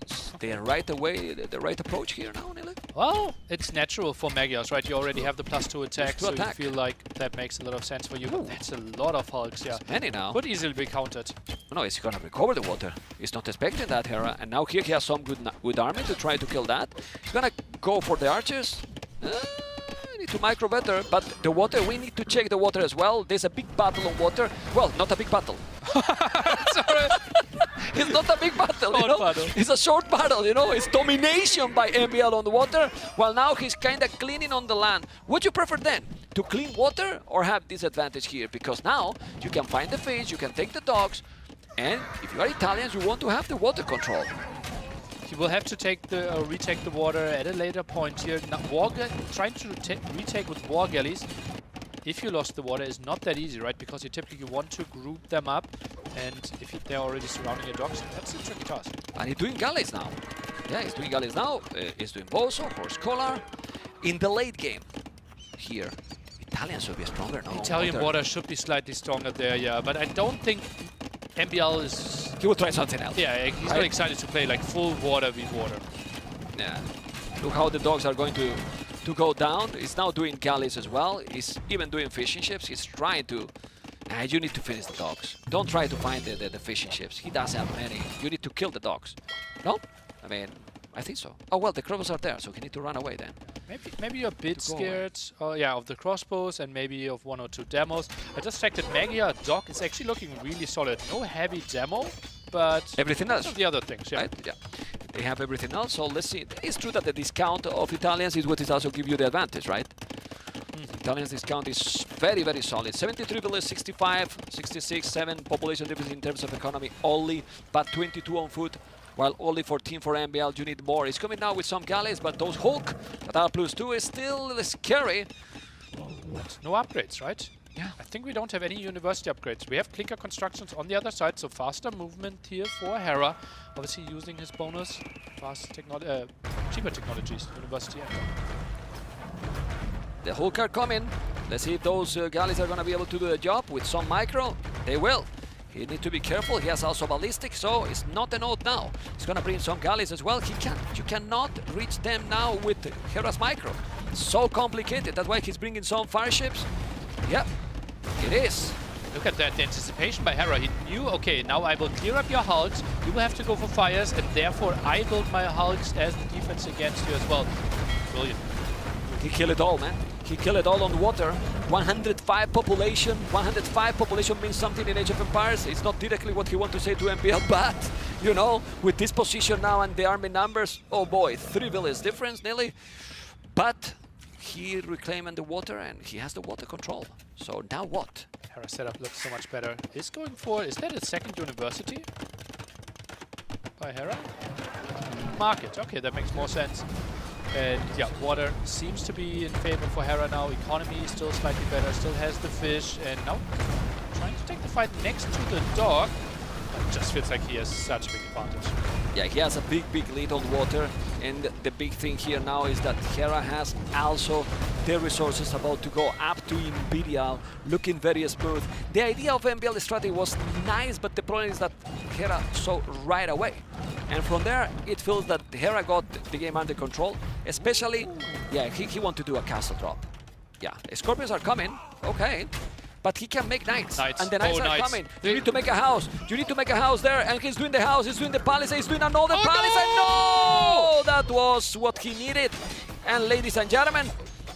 Is the right approach here now, Nile? Well, it's natural for Magios, right? You already have the +2 attack, so you feel like that makes a lot of sense for you. But that's a lot of Hulks, yeah. Many now. Could easily be countered. No, he's gonna recover the water. He's not expecting that, Hera. And now here he has some good army to try to kill that. He's gonna go for the archers. Need to micro better, but the water, we need to check the water as well. There's a big battle on water. Well, not a big battle. Sorry. It's not a big battle, you know? It's a short battle, you know? It's domination by MBL on the water, while now he's kind of cleaning on the land. Would you prefer then to clean water or have this advantage here? Because now you can find the fish, you can take the dogs, and if you are Italians, you want to have the water control. He will have to take the retake the water at a later point here. Now, trying to retake with war galleys, if you lost the water, is not that easy, right? Because you typically want to group them up, and if they're already surrounding your dogs, that's a tricky task. And he's doing galleys now. Yeah, he's doing galleys now. He's doing Bozo, Horse Collar. In the late game here, Italians should be stronger now. Italian water should be slightly stronger there, yeah. But I don't think MBL is... He will try something else. Yeah, he's not excited to play like full water with water. Yeah. Look how the dogs are going to go down. He's now doing galleys as well. He's even doing fishing ships. He's trying to... you need to finish the dogs. Don't try to find the fishing ships. He does have many. You need to kill the dogs. No? I mean, I think so. Oh, well, the crossbows are there, so he need to run away then. Maybe you're a bit scared of the crossbows and maybe of 1 or 2 demos. I just checked that Magia Dock is actually looking really solid. No heavy demo, but everything else. The other things, yeah. Right? Yeah. They have everything else, so let's see. It's true that the discount of Italians is what is also give you the advantage, right? Italians discount is very, very solid. 73 village, 65, 66, 7 population difference in terms of economy only, but 22 on foot. While only 14 for MBL, you need more. He's coming now with some galleys, but those Hulk that are +2 is still scary. But no upgrades, right? Yeah. I think we don't have any university upgrades. We have clinker constructions on the other side, so faster movement here for Hera. Obviously using his bonus, cheaper technologies, university. The Hulk are coming. Let's see if those galleys are going to be able to do the job with some micro. They will. He needs to be careful. He has also ballistic, so it's not an oath now. He's gonna bring some galleys as well. You cannot reach them now with Hera's micro. It's so complicated. That's why he's bringing some fire ships. Yep, it is. Look at that, the anticipation by Hera. He knew, okay, now I will clear up your hulks. You will have to go for fires, and therefore I build my hulks as the defense against you as well. Brilliant. He killed it all, man. He killed it all on water. 105 population. 105 population means something in Age of Empires. It's not directly what he wants to say to MPL, but, you know, with this position now and the army numbers, oh boy, 3 villages difference nearly. But he reclaimed the water and he has the water control. So now what? Hera setup looks so much better. Is going for, is that a second university? By Hera? Market, okay, that makes more sense. And yeah, water seems to be in favor for Hera now. Economy is still slightly better, still has the fish, and now trying to take the fight next to the dog. It just feels like he has such a big advantage. Yeah, he has a big lead on water, and the big thing here now is that Hera has also the resources about to go up to Imperial, looking very smooth. The idea of MBL strategy was nice, but the problem is that Hera saw right away. And from there, it feels that Hera got the game under control, especially, yeah, he wanted to do a castle drop. Yeah, Scorpions are coming, okay. But he can make knights, and the knights are coming. You need to make a house. You need to make a house there, and he's doing the house. He's doing the palisade. He's doing another palisade. No! That was what he needed. And ladies and gentlemen,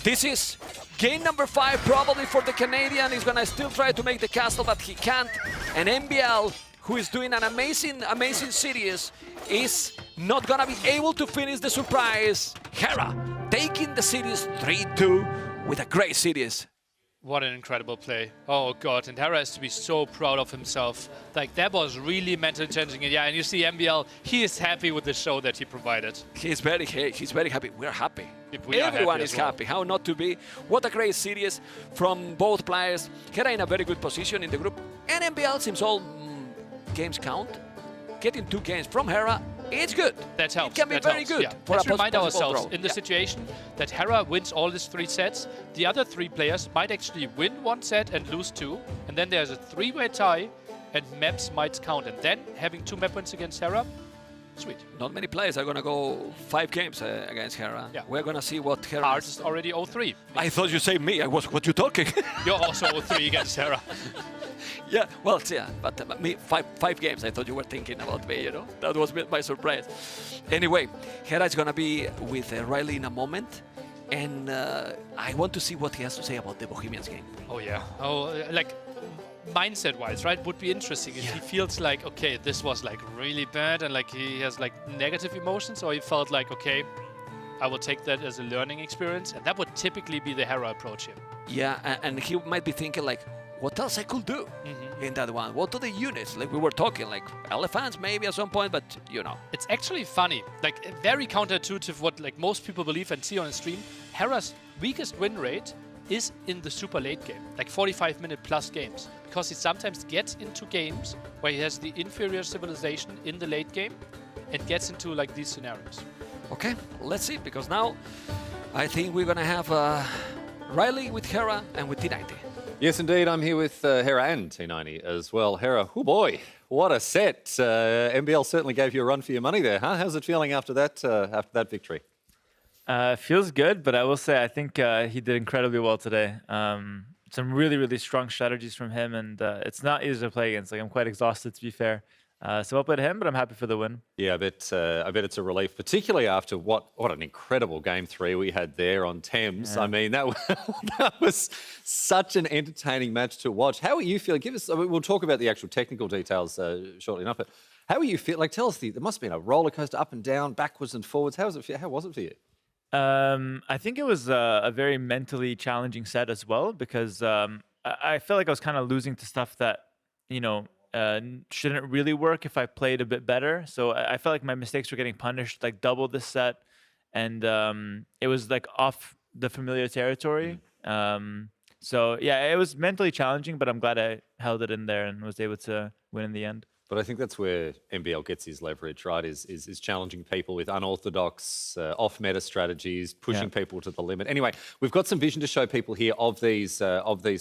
this is game number 5 probably for the Canadian. He's gonna still try to make the castle, but he can't. And MBL, who is doing an amazing series, is not gonna be able to finish the surprise. Hera taking the series 3-2 with a great series. What an incredible play. Oh god, and Hera has to be so proud of himself. Like, that was really mentally challenging. And yeah, and you see MBL, he is happy with the show that he provided. He's very happy. We're happy. We Everyone is happy. How not to be? What a great series from both players. Hera in a very good position in the group. And MBL seems all games count. Getting 2 games from Hera, it's good. That helps. It can be very good. Yeah. For Let's remind ourselves, draw. in the situation that Hera wins all his 3 sets, the other 3 players might actually win 1 set and lose 2, and then there's a 3-way tie, and maps might count. And then having 2 map wins against Hera, sweet. Not many players are going to go 5 games against Hera. Yeah. We're going to see what Hera... Hart is already 0-3. I thought you said me. What you talking? You're also 0-3 against Hera. Yeah, well, yeah, but me, 5 games, I thought you were thinking about me, you know? That was my surprise. Anyway, Hera is going to be with Riley in a moment, and I want to see what he has to say about the Bohemians game. Oh, yeah. Oh, like, mindset-wise, right? Would be interesting if he feels like, okay, this was, like, really bad, and, like, he has, like, negative emotions, or he felt like, okay, I will take that as a learning experience, and that would typically be the Hera approach here. Yeah, and he might be thinking, like, what else I could do in that one? What are the units? Like we were talking, like elephants maybe at some point, but you know. It's actually funny, like very counterintuitive what like most people believe and see on the stream. Hera's weakest win rate is in the super late game, like 45-minute plus games, because he sometimes gets into games where he has the inferior civilization in the late game and gets into like these scenarios. Okay, let's see, because now I think we're gonna have Riley with Hera and with T90. Yes, indeed. I'm here with Hera and T90 as well. Hera, oh boy, what a set. MBL certainly gave you a run for your money there, huh? How's it feeling after that victory? Feels good, but I will say I think he did incredibly well today. Some really, really strong strategies from him, and it's not easy to play against. Like, I'm quite exhausted, to be fair. So well played him, but I'm happy for the win. Yeah, I bet it's a relief, particularly after what an incredible Game 3 we had there on Thames. Yeah. I mean, that was such an entertaining match to watch. How are you feeling? Give us. I mean, we'll talk about the actual technical details shortly enough. But how are you feeling? Like, tell us. There must have been a roller coaster, up and down, backwards and forwards. How was it for you? I think it was a very mentally challenging set as well, because I felt like I was kind of losing to stuff that, you know, shouldn't really work if I played a bit better. So I felt like my mistakes were getting punished like double this set, and it was like off the familiar territory. So yeah, it was mentally challenging, but I'm glad I held it in there and was able to win in the end. But I think that's where MBL gets his leverage, right? Is challenging people with unorthodox, off-meta strategies, pushing people to the limit. Anyway, we've got some vision to show people here of these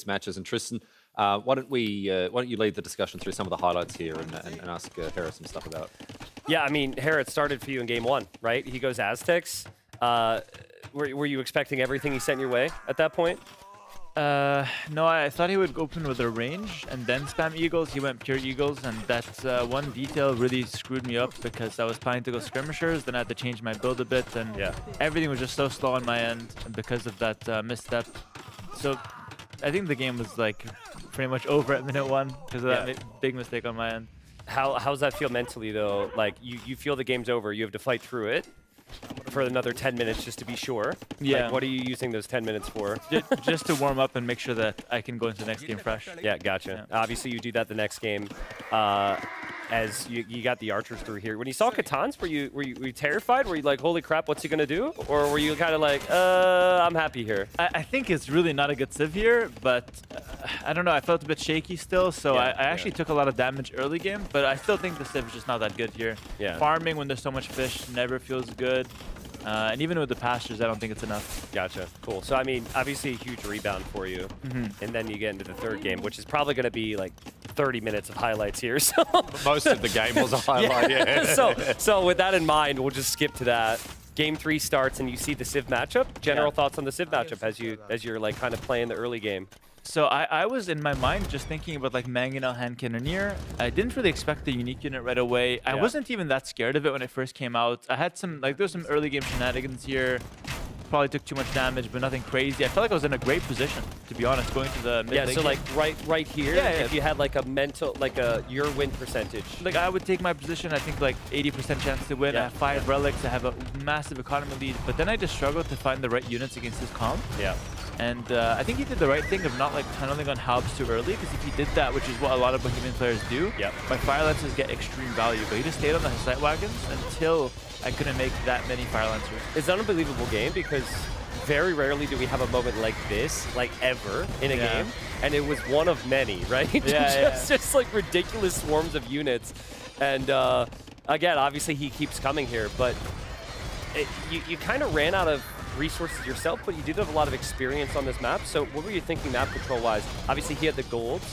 matches. And Tristan, why don't you lead the discussion through some of the highlights here and ask Hera some stuff about it? Yeah, I mean, Hera, it started for you in game 1, right? He goes Aztecs. Were you expecting everything he sent your way at that point? No, I thought he would open with a range and then spam Eagles. He went pure Eagles, and that one detail really screwed me up because I was planning to go skirmishers, then I had to change my build a bit, and everything was just so slow on my end because of that misstep. So I think the game was like pretty much over at minute 1 because of that big mistake on my end. How's that feel mentally though? Like you feel the game's over, you have to fight through it for another 10 minutes just to be sure. Yeah. Like, what are you using those 10 minutes for? Just to warm up and make sure that I can go into the next game fresh. Yeah, gotcha. Yeah. Obviously, you do that the next game. As you got the archers through here. When you saw Catans, were you terrified? Were you like, holy crap, what's he gonna do? Or were you kind of like, I'm happy here? I think it's really not a good civ here, but I don't know. I felt a bit shaky still, so I actually took a lot of damage early game, but I still think the civ is just not that good here. Yeah. Farming when there's so much fish never feels good. And even with the pastures, I don't think it's enough. Gotcha. Cool. So, I mean, obviously a huge rebound for you. And then you get into the third game, which is probably going to be like 30 minutes of highlights here. So Most of the game was a highlight, So with that in mind, we'll just skip to that. Game 3 starts and you see the civ matchup. General thoughts on the civ matchup as you're like kind of playing the early game. So I was in my mind just thinking about like Mangonel, Hand Cannoneer. I didn't really expect the unique unit right away. I wasn't even that scared of it when it first came out. I had some, like, there was some early game shenanigans here. Probably took too much damage, but nothing crazy. I felt like I was in a great position, to be honest, going to the mid lane so game. like right here, if you had like a mental, like your win percentage. Like I would take my position, I think like 80% chance to win. I have 5 relics, I have a massive economy lead, but then I just struggled to find the right units against his comp. Yeah. And I think he did the right thing of not like tunneling on Halbs too early, because if he did that, which is what a lot of Bohemian players do, my Fire Lancers get extreme value. But he just stayed on the Sight Wagons until I couldn't make that many Fire Lancers. It's an unbelievable game because very rarely do we have a moment like this, like ever, in a game. And it was one of many, right? Just like ridiculous swarms of units. And again, obviously he keeps coming here, but you kind of ran out of resources yourself, but you did have a lot of experience on this map. So what were you thinking map control-wise? Obviously he had the golds,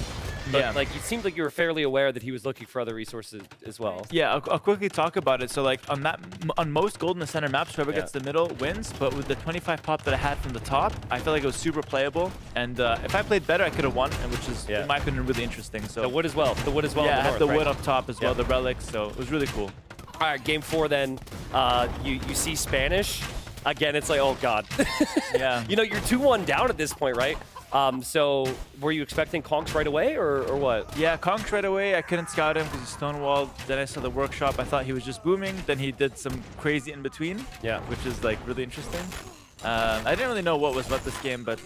but like it seemed like you were fairly aware that he was looking for other resources as well. Yeah, I'll quickly talk about it. So like on most gold in the center maps, whoever gets the middle wins, but with the 25 pop that I had from the top, I felt like it was super playable. And if I played better, I could have won, which is, in my opinion, really interesting. So the wood as well. The wood as well. Yeah, in I the had the north, wood up top as well, the relics, so it was really cool. All right, game 4 then. You see Spanish. Again, it's like, oh god. You know, you're 2-1 down at this point, right? So were you expecting Conks right away or what? Yeah, Conks right away. I couldn't scout him because he's stonewalled. Then I saw the workshop. I thought he was just booming. Then he did some crazy in between, which is like really interesting. I didn't really know what was what this game, but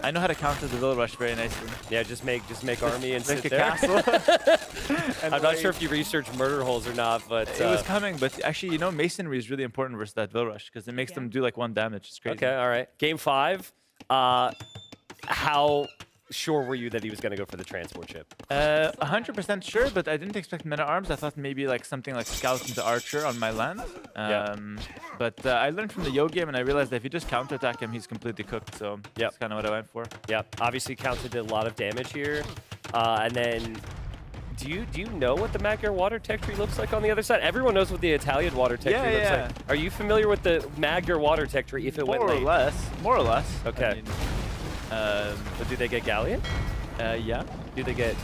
I know how to counter the Vill Rush very nicely. Yeah, just make army and make sit a there. castle. I'm not sure if you researched murder holes or not, but it was coming. But actually, you know, masonry is really important versus that Vill Rush because it makes them do like 1 damage. It's crazy. Okay, all right. Game 5. How sure were you that he was going to go for the transport ship? 100% sure, but I didn't expect meta arms. I thought maybe like something like scout into archer on my land. But I learned from the Yo game, and I realized that if you just counterattack him, he's completely cooked. So that's kind of what I went for. Obviously counter did a lot of damage here. And then do you know what the Magyar water tech tree looks like on the other side? Everyone knows what the Italian water tech tree looks like. Are you familiar with the Magyar water tech tree if it went late? More or less. Okay. I mean, but do they get Galleon? Yeah. Do they get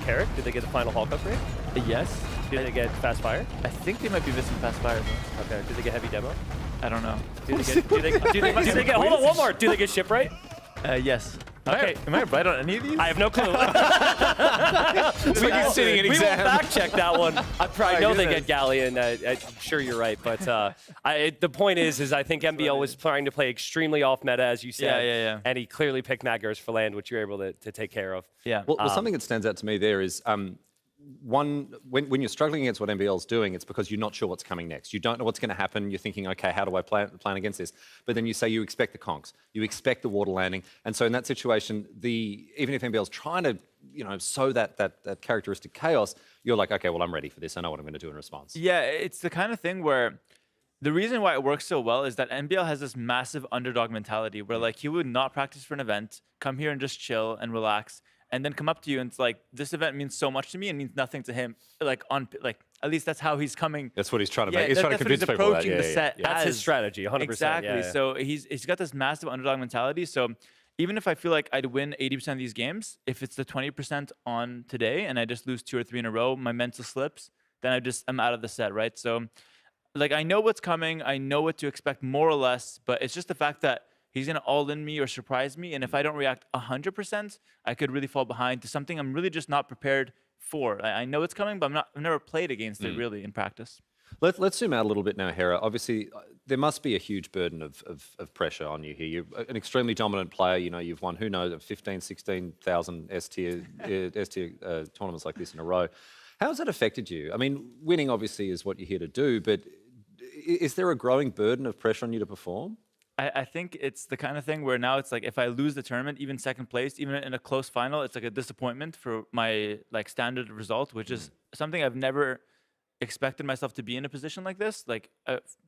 Carrick? Do they get the final Hulk upgrade? Yes. Do they get Fast Fire? I think they might be missing Fast Fire. Okay. Do they get Heavy Demo? I don't know. Do they get hold on, one more. Do they get Shipwright? Yes. Okay. Am I right on any of these? I have no clue. We will fact check that one. I know they get Galleon. I'm sure you're right, but the point is I think MBL was trying to play extremely off meta, as you said. And he clearly picked Magyars for land, which you were able to take care of. Yeah. Well, something that stands out to me there is when you're struggling against what MBL is doing, it's because you're not sure what's coming next. You don't know what's going to happen. You're thinking, okay, how do I plan against this? But then you say you expect the conks, you expect the water landing, and so in that situation, even if MBL is trying to sow that characteristic chaos, you're like, okay, well, I'm ready for this. I know what I'm going to do in response. Yeah, it's the kind of thing where the reason why it works so well is that NBL has this massive underdog mentality where like he would not practice for an event, come here and just chill and relax, and then come up to you and it's like, this event means so much to me and means nothing to him. Like at least that's how he's coming. That's what he's trying to make. He's trying to convince people that. The set That's his strategy, 100%. Exactly. So he's got this massive underdog mentality. So even if I feel like I'd win 80% of these games, if it's the 20% on today and I just lose 2 or 3 in a row, my mental slips, then I'm out of the set, right? So like I know what's coming, I know what to expect more or less, but it's just the fact that he's going to all-in me or surprise me. And if I don't react 100%, I could really fall behind to something I'm really just not prepared for. I know it's coming, but I've never played against it really in practice. Let's zoom out a little bit now, Hera. Obviously, there must be a huge burden of pressure on you here. You're an extremely dominant player. You know, you've won, who knows, 15, 16,000 S-tier tournaments like this in a row. How has that affected you? I mean, winning obviously is what you're here to do, but is there a growing burden of pressure on you to perform? I think it's the kind of thing where now it's like if I lose the tournament, even second place, even in a close final, it's like a disappointment for my standard result, which is something I've never expected myself to be in a position like this. Like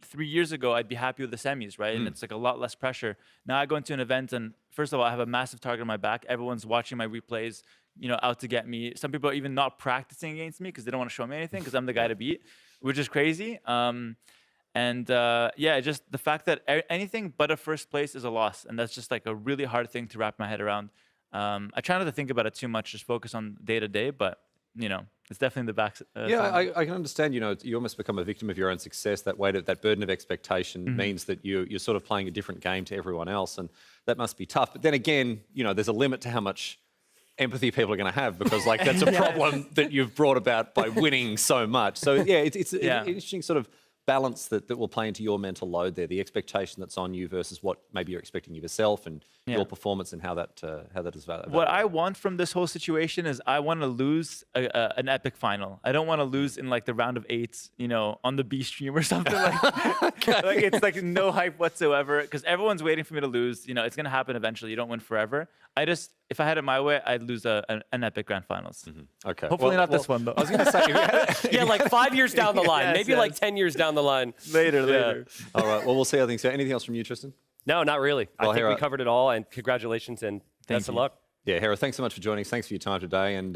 3 years ago, I'd be happy with the semis, right? And it's like a lot less pressure. Now I go into an event and first of all, I have a massive target on my back. Everyone's watching my replays, you know, out to get me. Some people are even not practicing against me because they don't want to show me anything because I'm the guy to beat, which is crazy. Yeah, just the fact that anything but a first place is a loss. And that's just like a really hard thing to wrap my head around. I try not to think about it too much, just focus on day to day, but you know, it's definitely the back. Yeah, I can understand, you know, you almost become a victim of your own success. That weight of that burden of expectation means that you're sort of playing a different game to everyone else. And that must be tough. But then again, you know, there's a limit to how much empathy people are going to have because like that's a problem that you've brought about by winning so much. So yeah, it's an interesting sort of balance that will play into your mental load there, the expectation that's on you versus what maybe you're expecting of yourself and your performance and how that is valuable. What I want from this whole situation is I want to lose an epic final. I don't want to lose in like the round of 8s, you know, on the B stream or something like like it's like no hype whatsoever because everyone's waiting for me to lose. You know, it's going to happen eventually. You don't win forever. If I had it my way, I'd lose an epic grand finals. Okay. Hopefully not this one, though. I was going to say... yeah, like 5 years down the line. Maybe like 10 years down the line. Later. All right. Well, we'll see how things go. Anything else from you, Tristan? No, not really. Well, I think Hera, we covered it all, and congratulations and best of luck. Yeah, Hera, thanks so much for joining us. Thanks for your time today, and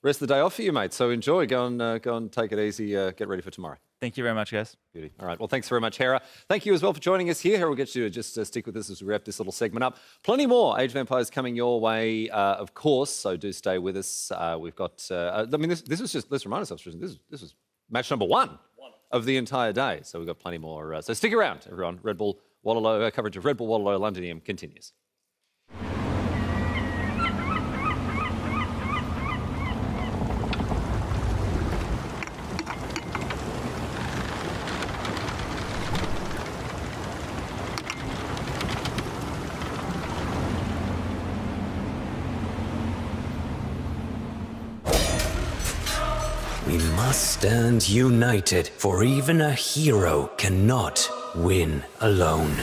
rest of the day off for you, mate. So enjoy. Go and take it easy. Get ready for tomorrow. Thank you very much, guys. Beauty. All right. Well, thanks very much, Hera. Thank you as well for joining us here. Hera will get you to just stick with us as we wrap this little segment up. Plenty more Age of Empires coming your way, of course. So do stay with us. We've got. I mean, this was just. Let's remind ourselves, Tristan. This was match number one of the entire day. So we've got plenty more. So stick around, everyone. Redbull Wololo coverage of Redbull Wololo Londinium continues. We must stand united, for even a hero cannot win alone.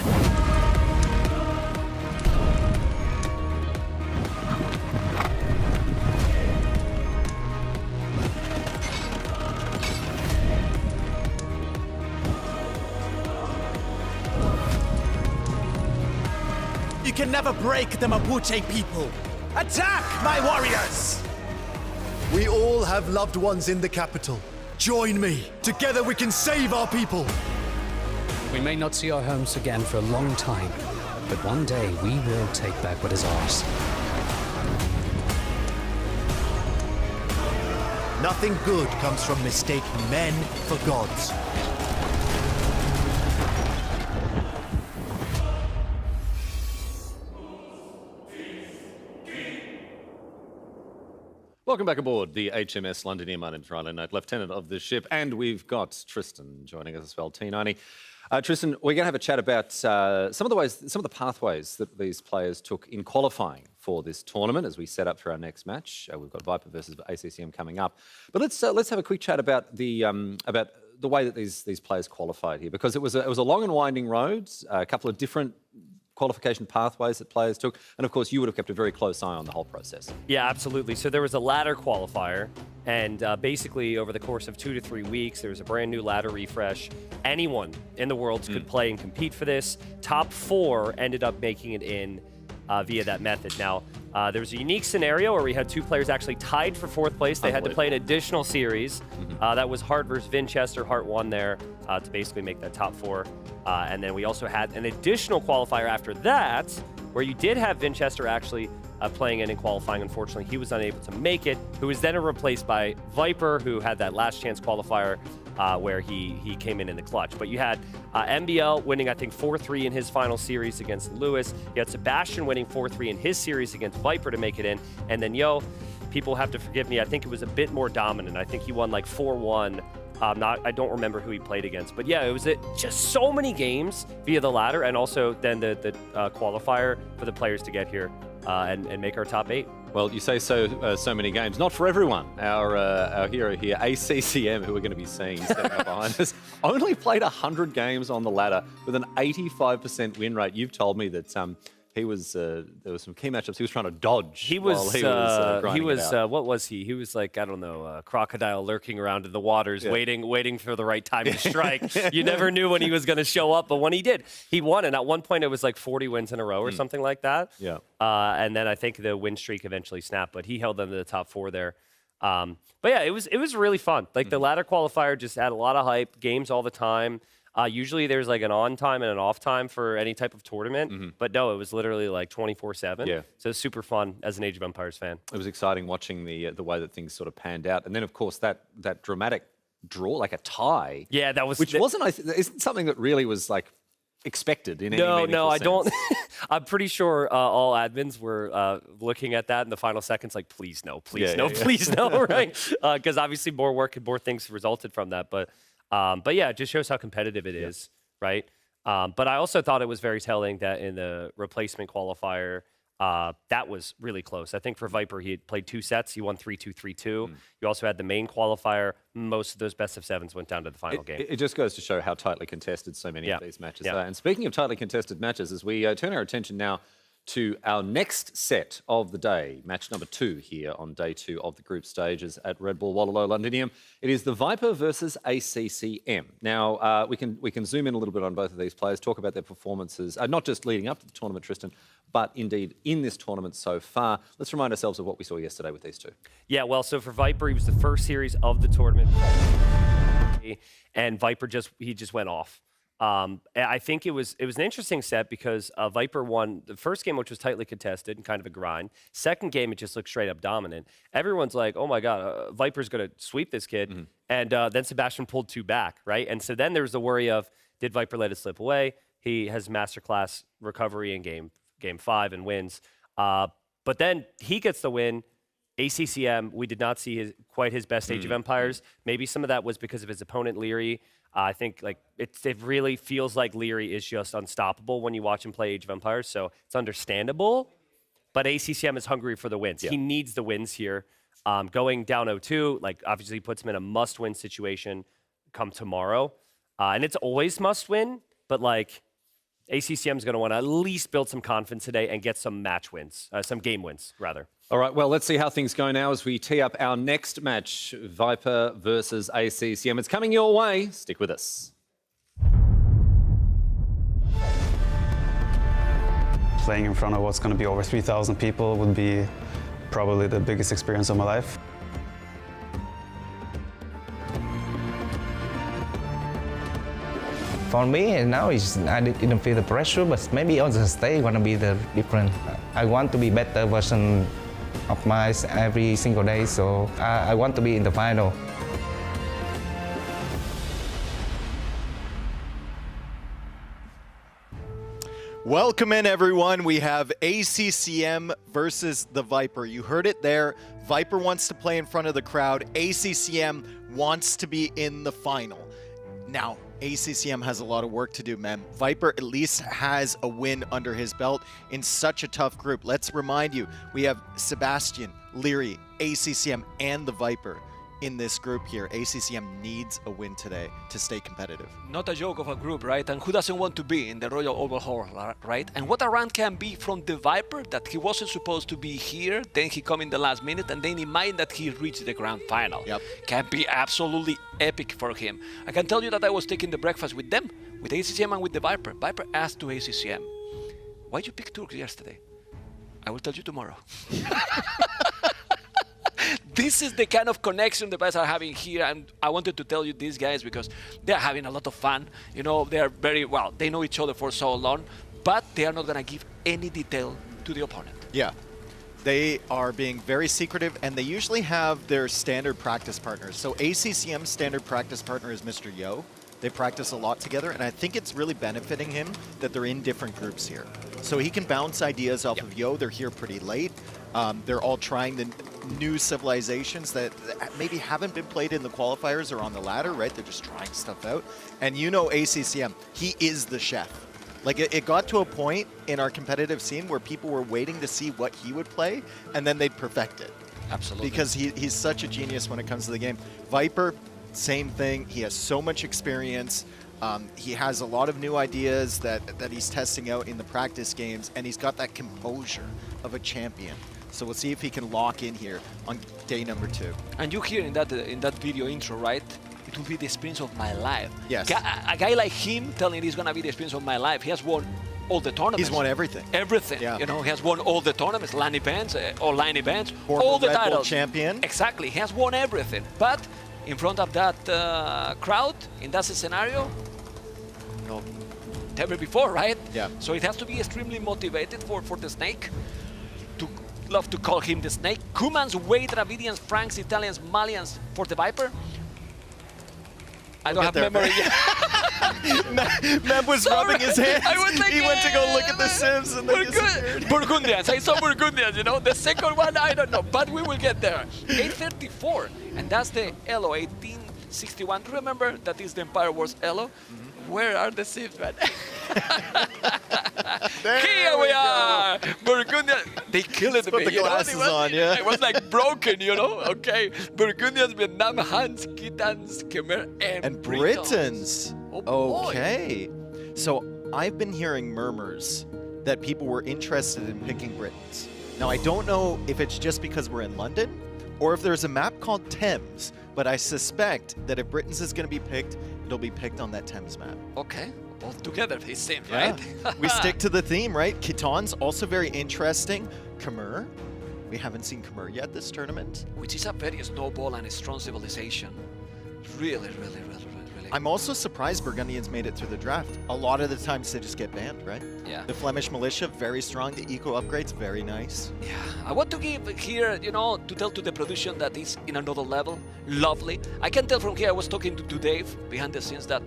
You can never break the Mapuche people. Attack, my warriors! We all have loved ones in the capital. Join me. Together we can save our people. We may not see our homes again for a long time, but one day we will take back what is ours. Nothing good comes from mistaking men for gods. Welcome back aboard the HMS Londinium. My name's Ryan Knight, Lieutenant of the ship, and we've got Tristan joining us as well, T90. Tristan, we're going to have a chat about some of the pathways that these players took in qualifying for this tournament as we set up for our next match. We've got Viper versus Accm coming up, but let's have a quick chat about the way that these players qualified here, because it was a long and winding road, a couple of different qualification pathways that players took, and of course you would have kept a very close eye on the whole process. Yeah, absolutely. So there was a ladder qualifier, and basically over the course of 2 to 3 weeks, there was a brand new ladder refresh. Anyone in the world could play and compete for this. Top 4 ended up making it in via that method. Now, there was a unique scenario where we had 2 players actually tied for 4th place. They had to play an additional series. That was Hart versus Vinchester. Hart won there to basically make that top 4. And then we also had an additional qualifier after that, where you did have Vinchester actually playing in qualifying. Unfortunately, he was unable to make it, who was then replaced by Viper, who had that last chance qualifier where he came in the clutch. But you had MBL winning, I think, 4-3 in his final series against Lewis. You had Sebastian winning 4-3 in his series against Viper to make it in. And then Yo, people have to forgive me, I think it was a bit more dominant. I think he won like 4-1. I don't remember who he played against, but yeah, it was just so many games via the ladder, and also then the qualifier for the players to get here and make our top 8. Well, you say so many games. Not for everyone. Our hero here, ACCM, who we're going to be seeing stepping up behind us, only played 100 games on the ladder with an 85% win rate. You've told me that he was there was some key matchups he was trying to dodge. He was grinding it out. What was he? He was like, I don't know, a crocodile lurking around in the waters, waiting for the right time to strike. You never knew when he was going to show up, but when he did, he won. And at one point, it was like 40 wins in a row or something like that. Yeah. And then I think the win streak eventually snapped, but he held them to the top 4 there. But yeah, it was really fun. Like the ladder qualifier just had a lot of hype, games all the time. Usually there's like an on time and an off time for any type of tournament, but no, it was literally like 24/7. Yeah. So it's super fun as an Age of Empires fan. It was exciting watching the way that things sort of panned out, and then of course that dramatic draw, like a tie. Yeah, that was which isn't something that really was like expected in any meaningful sense. No, I don't. I'm pretty sure all admins were looking at that in the final seconds, like, please no, please no, right? Because obviously more work and more things resulted from that, but yeah, it just shows how competitive it is, right? But I also thought it was very telling that in the replacement qualifier, that was really close. I think for Viper, he had played 2 sets. He won 3-2, 3-2. You also had the main qualifier. Most of those best of 7s went down to the final game. It just goes to show how tightly contested so many of these matches are. And speaking of tightly contested matches, as we turn our attention now to our next set of the day, match number 2 here on day 2 of the group stages at Redbull Wololo Londinium. It is the Viper versus ACCM. Now, we can zoom in a little bit on both of these players, talk about their performances, not just leading up to the tournament, Tristan, but indeed in this tournament so far. Let's remind ourselves of what we saw yesterday with these two. Yeah, well, so for Viper, he was the first series of the tournament, and Viper just went off. I think it was an interesting set because Viper won the first game, which was tightly contested and kind of a grind. Second game, it just looked straight up dominant. Everyone's like, oh my God, Viper's going to sweep this kid. And then Sebastian pulled 2 back, right? And so then there was the worry of, did Viper let it slip away? He has masterclass recovery in game 5 and wins. But then he gets the win. ACCM, we did not see quite his best Age of Empires. Maybe some of that was because of his opponent, Liry. I think like it really feels like Liry is just unstoppable when you watch him play Age of Empires, so it's understandable. But ACCM is hungry for the wins. He needs the wins here. Going down 0-2, like obviously puts him in a must-win situation come tomorrow. And it's always must-win, but like ACCM is going to want to at least build some confidence today and get some match wins, some game wins, rather. All right, well, let's see how things go now as we tee up our next match, Viper versus ACCM. It's coming your way. Stick with us. Playing in front of what's going to be over 3,000 people would be probably the biggest experience of my life. For me, now I didn't feel the pressure, but maybe on the stage gonna be the different. I want to be better version of myself every single day, so I want to be in the final. Welcome in, everyone. We have ACCM versus the Viper. You heard it there. Viper wants to play in front of the crowd. ACCM wants to be in the final. Now, ACCM has a lot of work to do, man. Viper at least has a win under his belt in such a tough group. Let's remind you, we have Sebastian, Liry, ACCM, and the Viper in this group here. ACCM needs a win today to stay competitive. Not a joke of a group, right? And who doesn't want to be in the Royal Overhaul, right? And what a run can be from the Viper that he wasn't supposed to be here, then he come in the last minute, and then in mind that he reached the grand final. Yep. Can be absolutely epic for him. I can tell you that I was taking the breakfast with them, with ACCM and with the Viper. Viper asked to ACCM, why'd you pick Turks yesterday? I will tell you tomorrow. This is the kind of connection the guys are having here, and I wanted to tell you these guys because they're having a lot of fun. You know, they're very, well, they know each other for so long, but they are not going to give any detail to the opponent. Yeah. They are being very secretive, and they usually have their standard practice partners. So ACCM's standard practice partner is Mr.yo. They practice a lot together, and I think it's really benefiting him that they're in different groups here. So he can bounce ideas off of Yo. They're here pretty late. They're all trying the new civilizations that maybe haven't been played in the qualifiers or on the ladder, right? They're just trying stuff out. And you know ACCM, he is the chef. Like, it got to a point in our competitive scene where people were waiting to see what he would play, and then they'd perfect it. Absolutely. Because he's such a genius when it comes to the game. Viper, same thing. He has so much experience. He has a lot of new ideas that he's testing out in the practice games, and he's got that composure of a champion. So we'll see if he can lock in here on day number 2. And you hear in that video intro, right? It will be the experience of my life. Yes. A guy like him telling it's going to be the experience of my life. He has won all the tournaments. He's won everything. Everything. Yeah. You know, he has won all the tournaments, LAN events, online events, Former all the Red Bull titles. champion. Exactly. He has won everything. But in front of that crowd, in that scenario, no, never before, right? Yeah. So it has to be extremely motivated for the Snake. To love to call him the Snake. Kumans, Wade, Dravidians, Franks, Italians, Malians for the Viper. I don't have memory yet. Mem was rubbing his hands. I was like, he went to go look at the Sims and they disappeared. Burgundians. I saw Burgundians, you know. The second one, I don't know, but we will get there. 834, and that's the Elo 1861. Remember that is the Empire Wars Elo? Where are the Sims, man? Here we are! Burgundian. They killed me. Put the glasses on, yeah. It was like broken, you know? Okay. Burgundians, Vietnam, Huns, Kitans, Khmer, and Britons. Oh, boy. Okay. So I've been hearing murmurs that people were interested in picking Britons. Now, I don't know if it's just because we're in London or if there's a map called Thames, but I suspect that if Britons is going to be picked, it'll be picked on that Thames map. Okay. Both together, it seems, Yeah. right? We stick to the theme, right? Khitan's also very interesting. Khmer. We haven't seen Khmer yet this tournament. Which is a very snowball and a strong civilization. Really. I'm also surprised Burgundians made it through the draft. A lot of the times they just get banned, right? Yeah. The Flemish militia, very strong. The eco upgrades, very nice. Yeah, I want to give here, you know, to tell to the production that is in another level. Lovely. I can tell from here, I was talking to Dave behind the scenes that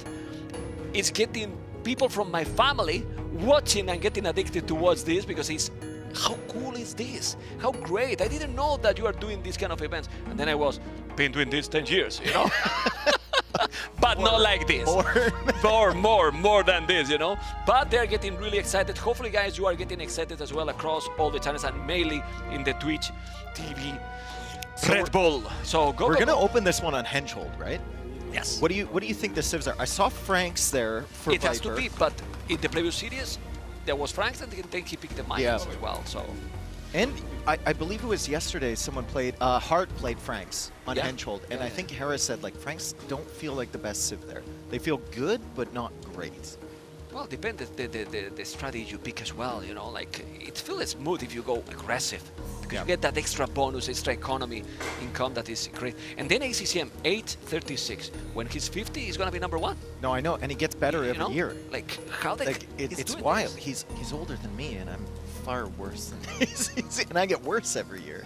it's getting people from my family watching and getting addicted to watch this because it's how cool is this? How great. I didn't know that you are doing these kind of events. And then I was been doing this 10 years, you know? But not like this. More than this, you know? But they're getting really excited. Hopefully, guys, you are getting excited as well across all the channels and mainly in the Twitch TV Red Bull. So We're gonna open this one on Henschel, right? Yes. What do you think the civs are? I saw Franks there for It has to Viper. be, but in the previous series, there was Franks and then he picked the Mayans as well, so... And I believe it was yesterday someone played, Hart played Franks on Henschel, and I think Hera said, like, Franks don't feel like the best civ there. They feel good, but not great. Well, depends the strategy you pick as well, you know, like, it feels smooth if you go aggressive, because you get that extra bonus, extra economy income that is great. And then ACCM, 836, when he's 50, he's gonna be #1. No, I know, and he gets better every year. Like, how they... Like, it's wild. He's older than me, and I'm far worse than and I get worse every year.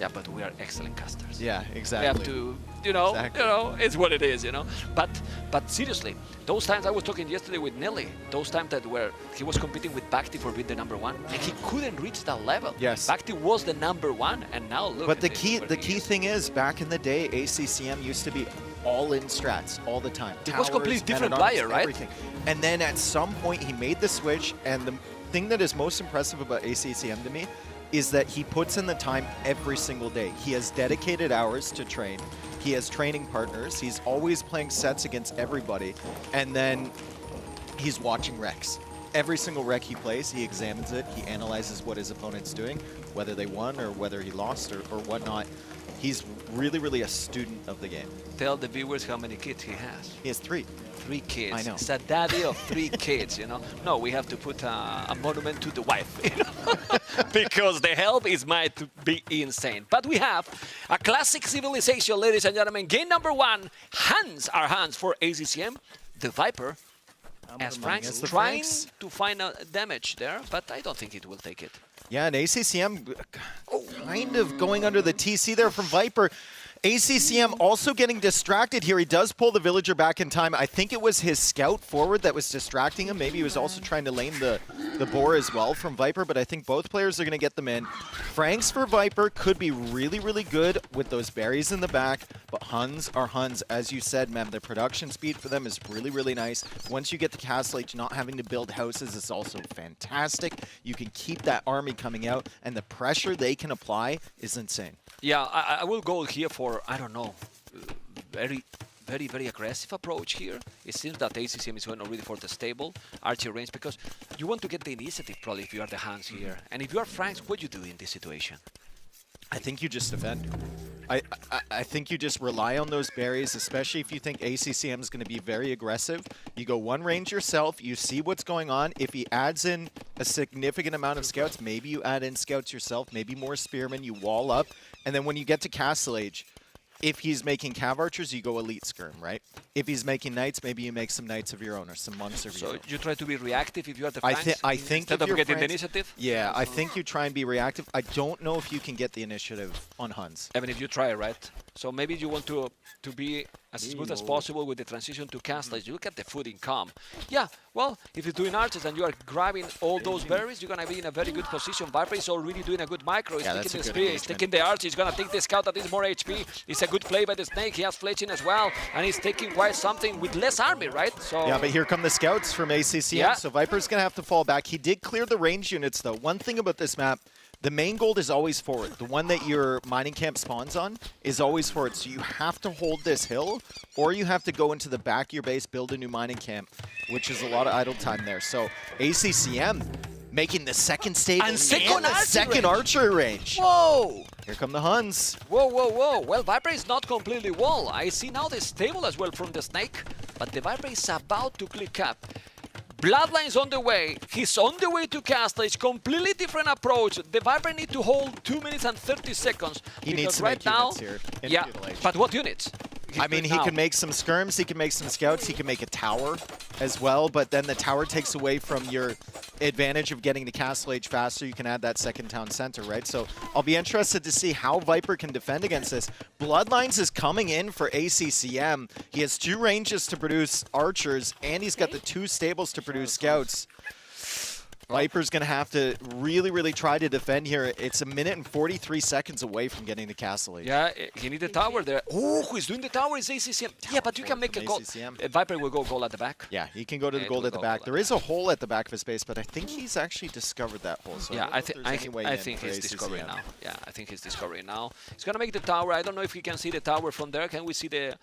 Yeah, but we are excellent casters. Yeah, exactly. We have to, you know, it's what it is, you know. But seriously, those times I was talking yesterday with Nelly, those times that where he was competing with Bhakti for being the #1, and he couldn't reach that level. Yes. Bhakti was the #1, and now look. But the key thing is, back in the day, ACCM used to be all in strats all the time. It was completely different player, right? Everything. And then at some point he made the switch, and the thing that is most impressive about ACCM to me is that he puts in the time every single day. He has dedicated hours to train. He has training partners. He's always playing sets against everybody. And then he's watching recs. Every single rec he plays, he examines it. He analyzes what his opponent's doing, whether they won or whether he lost or whatnot. He's really a student of the game. Tell the viewers how many kids he has. He has 3. 3 kids. I know. He's a daddy of 3 kids, you know. No, we have to put a monument to the wife, you know, because the help is might be insane. But we have a classic civilization, ladies and gentlemen. Game #1, hands for ACCM. The Viper, as Franks, trying to find a damage there, but I don't think it will take it. Yeah, and ACCM, kind of going under the TC there from Viper. ACCM also getting distracted here. He does pull the villager back in time. I think it was his scout forward that was distracting him. Maybe he was also trying to lane the boar as well from Viper, but I think both players are going to get them in. Franks for Viper could be really, really good with those berries in the back, but Huns are Huns. As you said, Mem, the production speed for them is really, really nice. Once you get to Castle H, not having to build houses is also fantastic. You can keep that army coming out, and the pressure they can apply is insane. Yeah, I will go here for, I don't know, very aggressive approach here. It seems that ACCM is going already for the stable archer range because you want to get the initiative probably if you are the Huns here. And if you are Franks, what do you do in this situation? I think you just defend. I think you just rely on those berries, especially if you think ACCM is going to be very aggressive. You go one range yourself, you see what's going on. If he adds in a significant amount of scouts, maybe you add in scouts yourself, maybe more spearmen, you wall up. And then when you get to Castle Age, if he's making cav archers, you go elite skirm, right? If he's making knights, maybe you make some knights of your own or some monks of your own. So you try to be reactive if you are the Franks? I think instead of getting the initiative? Yeah, I think you try and be reactive. I don't know if you can get the initiative on Huns. Even if you try, right? So maybe you want to be as smooth as possible with the transition to Castle Age. You look at the food income. Yeah, well, if you're doing archers and you are grabbing all those berries, you're going to be in a very good position. Viper is already doing a good micro. He's taking the spear, he's taking the archer, he's going to take the scout that is more HP. It's a good play by the snake. He has fletching as well, and he's taking quite something with less army, right? So yeah, but here come the scouts from ACCM, yeah. So Viper's going to have to fall back. He did clear the range units, though. One thing about this map, the main gold is always forward. The one that your mining camp spawns on is always forward. So you have to hold this hill, or you have to go into the back of your base, build a new mining camp, which is a lot of idle time there. So ACCM making the second stable and the second archer range. Whoa! Here come the Huns. Whoa, whoa, whoa. Well, Viper is not completely wall. I see now the stable as well from the snake, but the Viper is about to click up. Bloodline's on the way. He's on the way to Castle Age. Completely different approach. The Viper need to hold 2 minutes and 30 seconds. He needs to right make now, units here. Yeah, but what units? I mean, he can make some skirms, he can make some scouts, he can make a tower as well, but then the tower takes away from your advantage of getting to Castle Age faster. You can add that second town center, right? So I'll be interested to see how Viper can defend against this. Bloodlines is coming in for ACCM. He has 2 ranges to produce archers, and he's got the 2 stables to produce scouts. Viper's going to have to really, really try to defend here. It's 1 minute and 43 seconds away from getting to Castle Age. Yeah, he needs a tower there. Oh, who's doing the tower is ACCM. Yeah, but you can make a goal. Viper will go goal at the back. Yeah, he can go to the goal at the back. There is a hole at the back of his base, but I think he's actually discovered that hole. So yeah, I think he's discovering now. Yeah, I think he's discovering now. He's going to make the tower. I don't know if he can see the tower from there. Can we see the...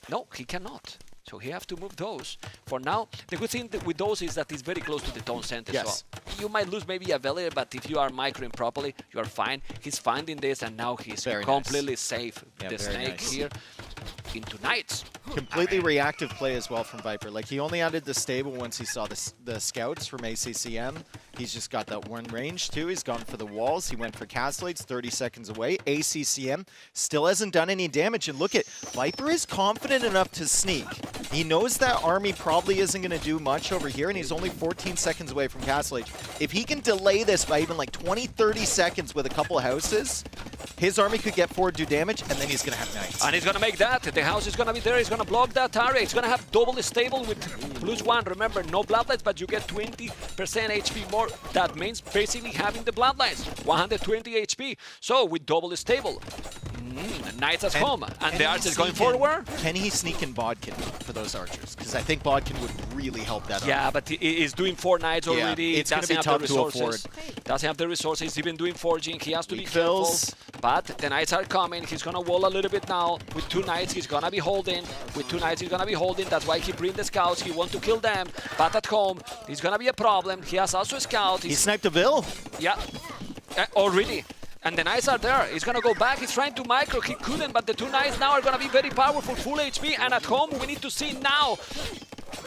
No, he cannot. So he have to move those. For now, the good thing with those is that it's very close to the town center. Yes. So you might lose maybe a villager, but if you are microing properly, you are fine. He's finding this, and now he's completely safe. Yeah, the snake here into knights. Completely reactive play as well from Viper. Like, he only added the stable once he saw the scouts from ACCM. He's just got that one range too. He's gone for the walls. He went for Castle Age, 30 seconds away. ACCM still hasn't done any damage. And look at, Viper is confident enough to sneak. He knows that army probably isn't going to do much over here, and he's only 14 seconds away from Castle Age. If he can delay this by even like 20, 30 seconds with a couple of houses, his army could get forward, do damage, and then he's going to have knights. And he's going to make that. The house is going to be there. He's going to block that area. He's going to have double stable with +1. Remember, no bloodlines, but you get 20% HP more. That means basically having the bloodlines, 120 HP. So with double stable, knights at home, and the archer is going forward. Can he sneak in Bodkin for those archers? Because I think Bodkin would really help that. Yeah, but he is doing 4 knights already. Yeah, it's going to be tough to afford. Doesn't have the resources. He's even doing forging. He has to be careful. But the knights are coming. He's going to wall a little bit now. With 2 knights, he's going to be holding. With 2 knights, he's going to be holding. That's why he brings the scouts. He wants to kill them. But at home, he's going to be a problem. He has also a scout. He sniped a Vil. Yeah, already. And the knights are there. He's going to go back. He's trying to micro. He couldn't, but the 2 knights now are going to be very powerful, full HP. And at home, we need to see now.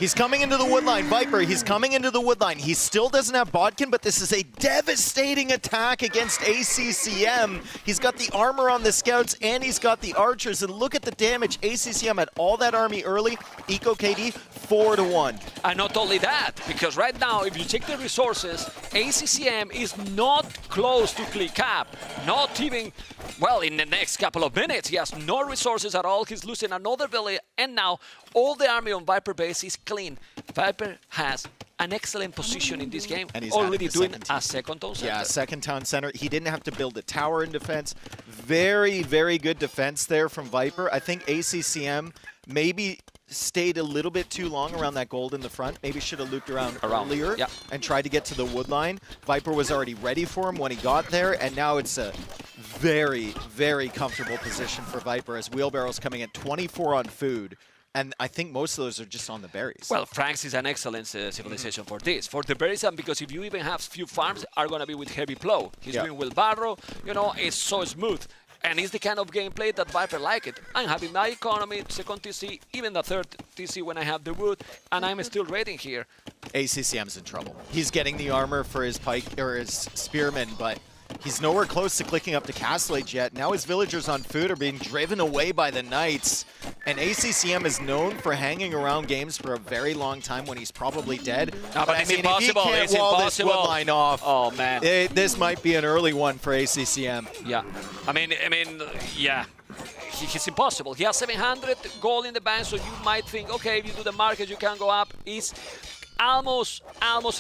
He's coming into the woodline. Viper, he's coming into the woodline. He still doesn't have Bodkin, but this is a devastating attack against ACCM. He's got the armor on the scouts, and he's got the archers. And look at the damage. ACCM had all that army early. Eco KD 4-1. And not only that, because right now, if you check the resources, ACCM is not close to clear cap. Not even, well, in the next couple of minutes, he has no resources at all. He's losing another village, and now all the army on Viper base is clean. Viper has an excellent position in this game, and he's already doing a second town center. Yeah, second town center. He didn't have to build a tower in defense. Very, very good defense there from Viper. I think ACCM maybe stayed a little bit too long around that gold in the front. Maybe should have looped around earlier and tried to get to the wood line. Viper was already ready for him when he got there, and now it's a very, very comfortable position for Viper as Wheelbarrow's coming at 24 on food. And I think most of those are just on the berries. Well, Franks is an excellent civilization for this. For the berries, and because if you even have few farms, are going to be with heavy plow. He's doing wheelbarrow, you know, it's so smooth. And it's the kind of gameplay that Viper like it. I'm having my economy, second TC, even the third TC when I have the wood, and I'm still raiding here. ACCM's in trouble. He's getting the armor for his pike or his spearman, but he's nowhere close to clicking up to Castle Age yet. Now his villagers on food are being driven away by the knights. And ACCM is known for hanging around games for a very long time when he's probably dead. No, but it's impossible. If he can't wall this wood line off, oh man, this might be an early one for ACCM. Yeah, I mean, yeah. It's impossible. He has 700 gold in the bank, so you might think, okay, if you do the market, you can go up. It's almost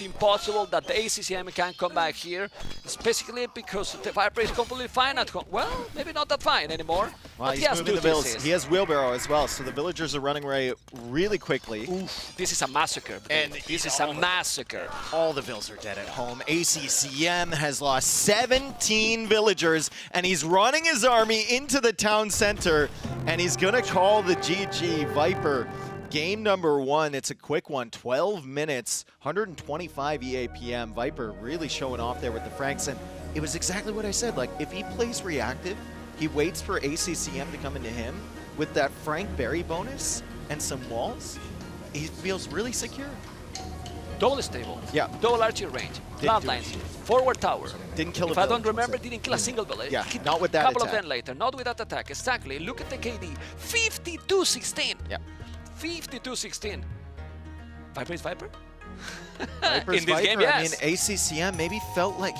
impossible that the ACCM can come back here, especially because the Viper is completely fine at home. Well, maybe not that fine anymore. Well, he's moving the villas. He has Wheelbarrow as well, so the villagers are running away really quickly. Oof, this is a massacre. And this is a massacre. All the vills are dead at home. ACCM has lost 17 villagers, and he's running his army into the town center, and he's going to call the GG. Viper. Game number 1, it's a quick one, 12 minutes, 125 EAPM. Viper really showing off there with the Franks, and it was exactly what I said. Like, if he plays reactive, he waits for ACCM to come into him with that Frank Berry bonus and some walls, he feels really secure. Double stable, double archer range, bloodlines, forward tower. Didn't kill if I don't remember, didn't kill a single village. Yeah, not with that couple attack. of them later, not with that attack, exactly. Look at the KD, 52-16. Yeah. 52-16. Viper is Viper? Viper's in this game, Viper. yes. I mean, ACCM maybe felt like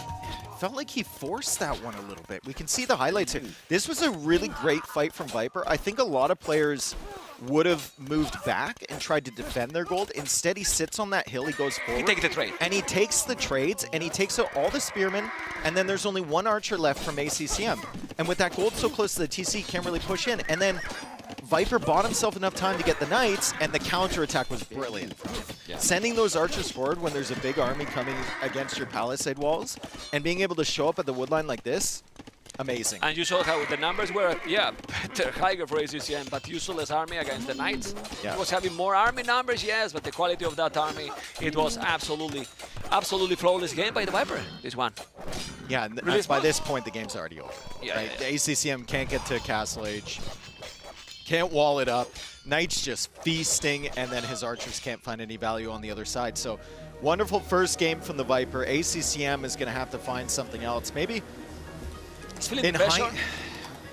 he forced that one a little bit. We can see the highlights here. This was a really great fight from Viper. I think a lot of players would have moved back and tried to defend their gold. Instead, he sits on that hill, he goes forward. He takes the trade. And he takes the trades, and he takes out all the spearmen, and then there's only one archer left from ACCM. And with that gold so close to the TC, he can't really push in. And then Viper bought himself enough time to get the knights, and the counterattack was brilliant. Yeah. Sending those archers forward when there's a big army coming against your palisade walls, and being able to show up at the woodline like this, amazing. And you saw how the numbers were, better, higher for ACCM, but useless army against the knights. Yeah. It was having more army numbers, yes, but the quality of that army, it was absolutely flawless game by the Viper, this one. Yeah, and really by this point, the game's already over. Yeah, right? The ACCM can't get to Castle Age. Can't wall it up. Knights just feasting, and then his archers can't find any value on the other side. So, wonderful first game from the Viper. ACCM is going to have to find something else. Maybe it's feeling the pressure.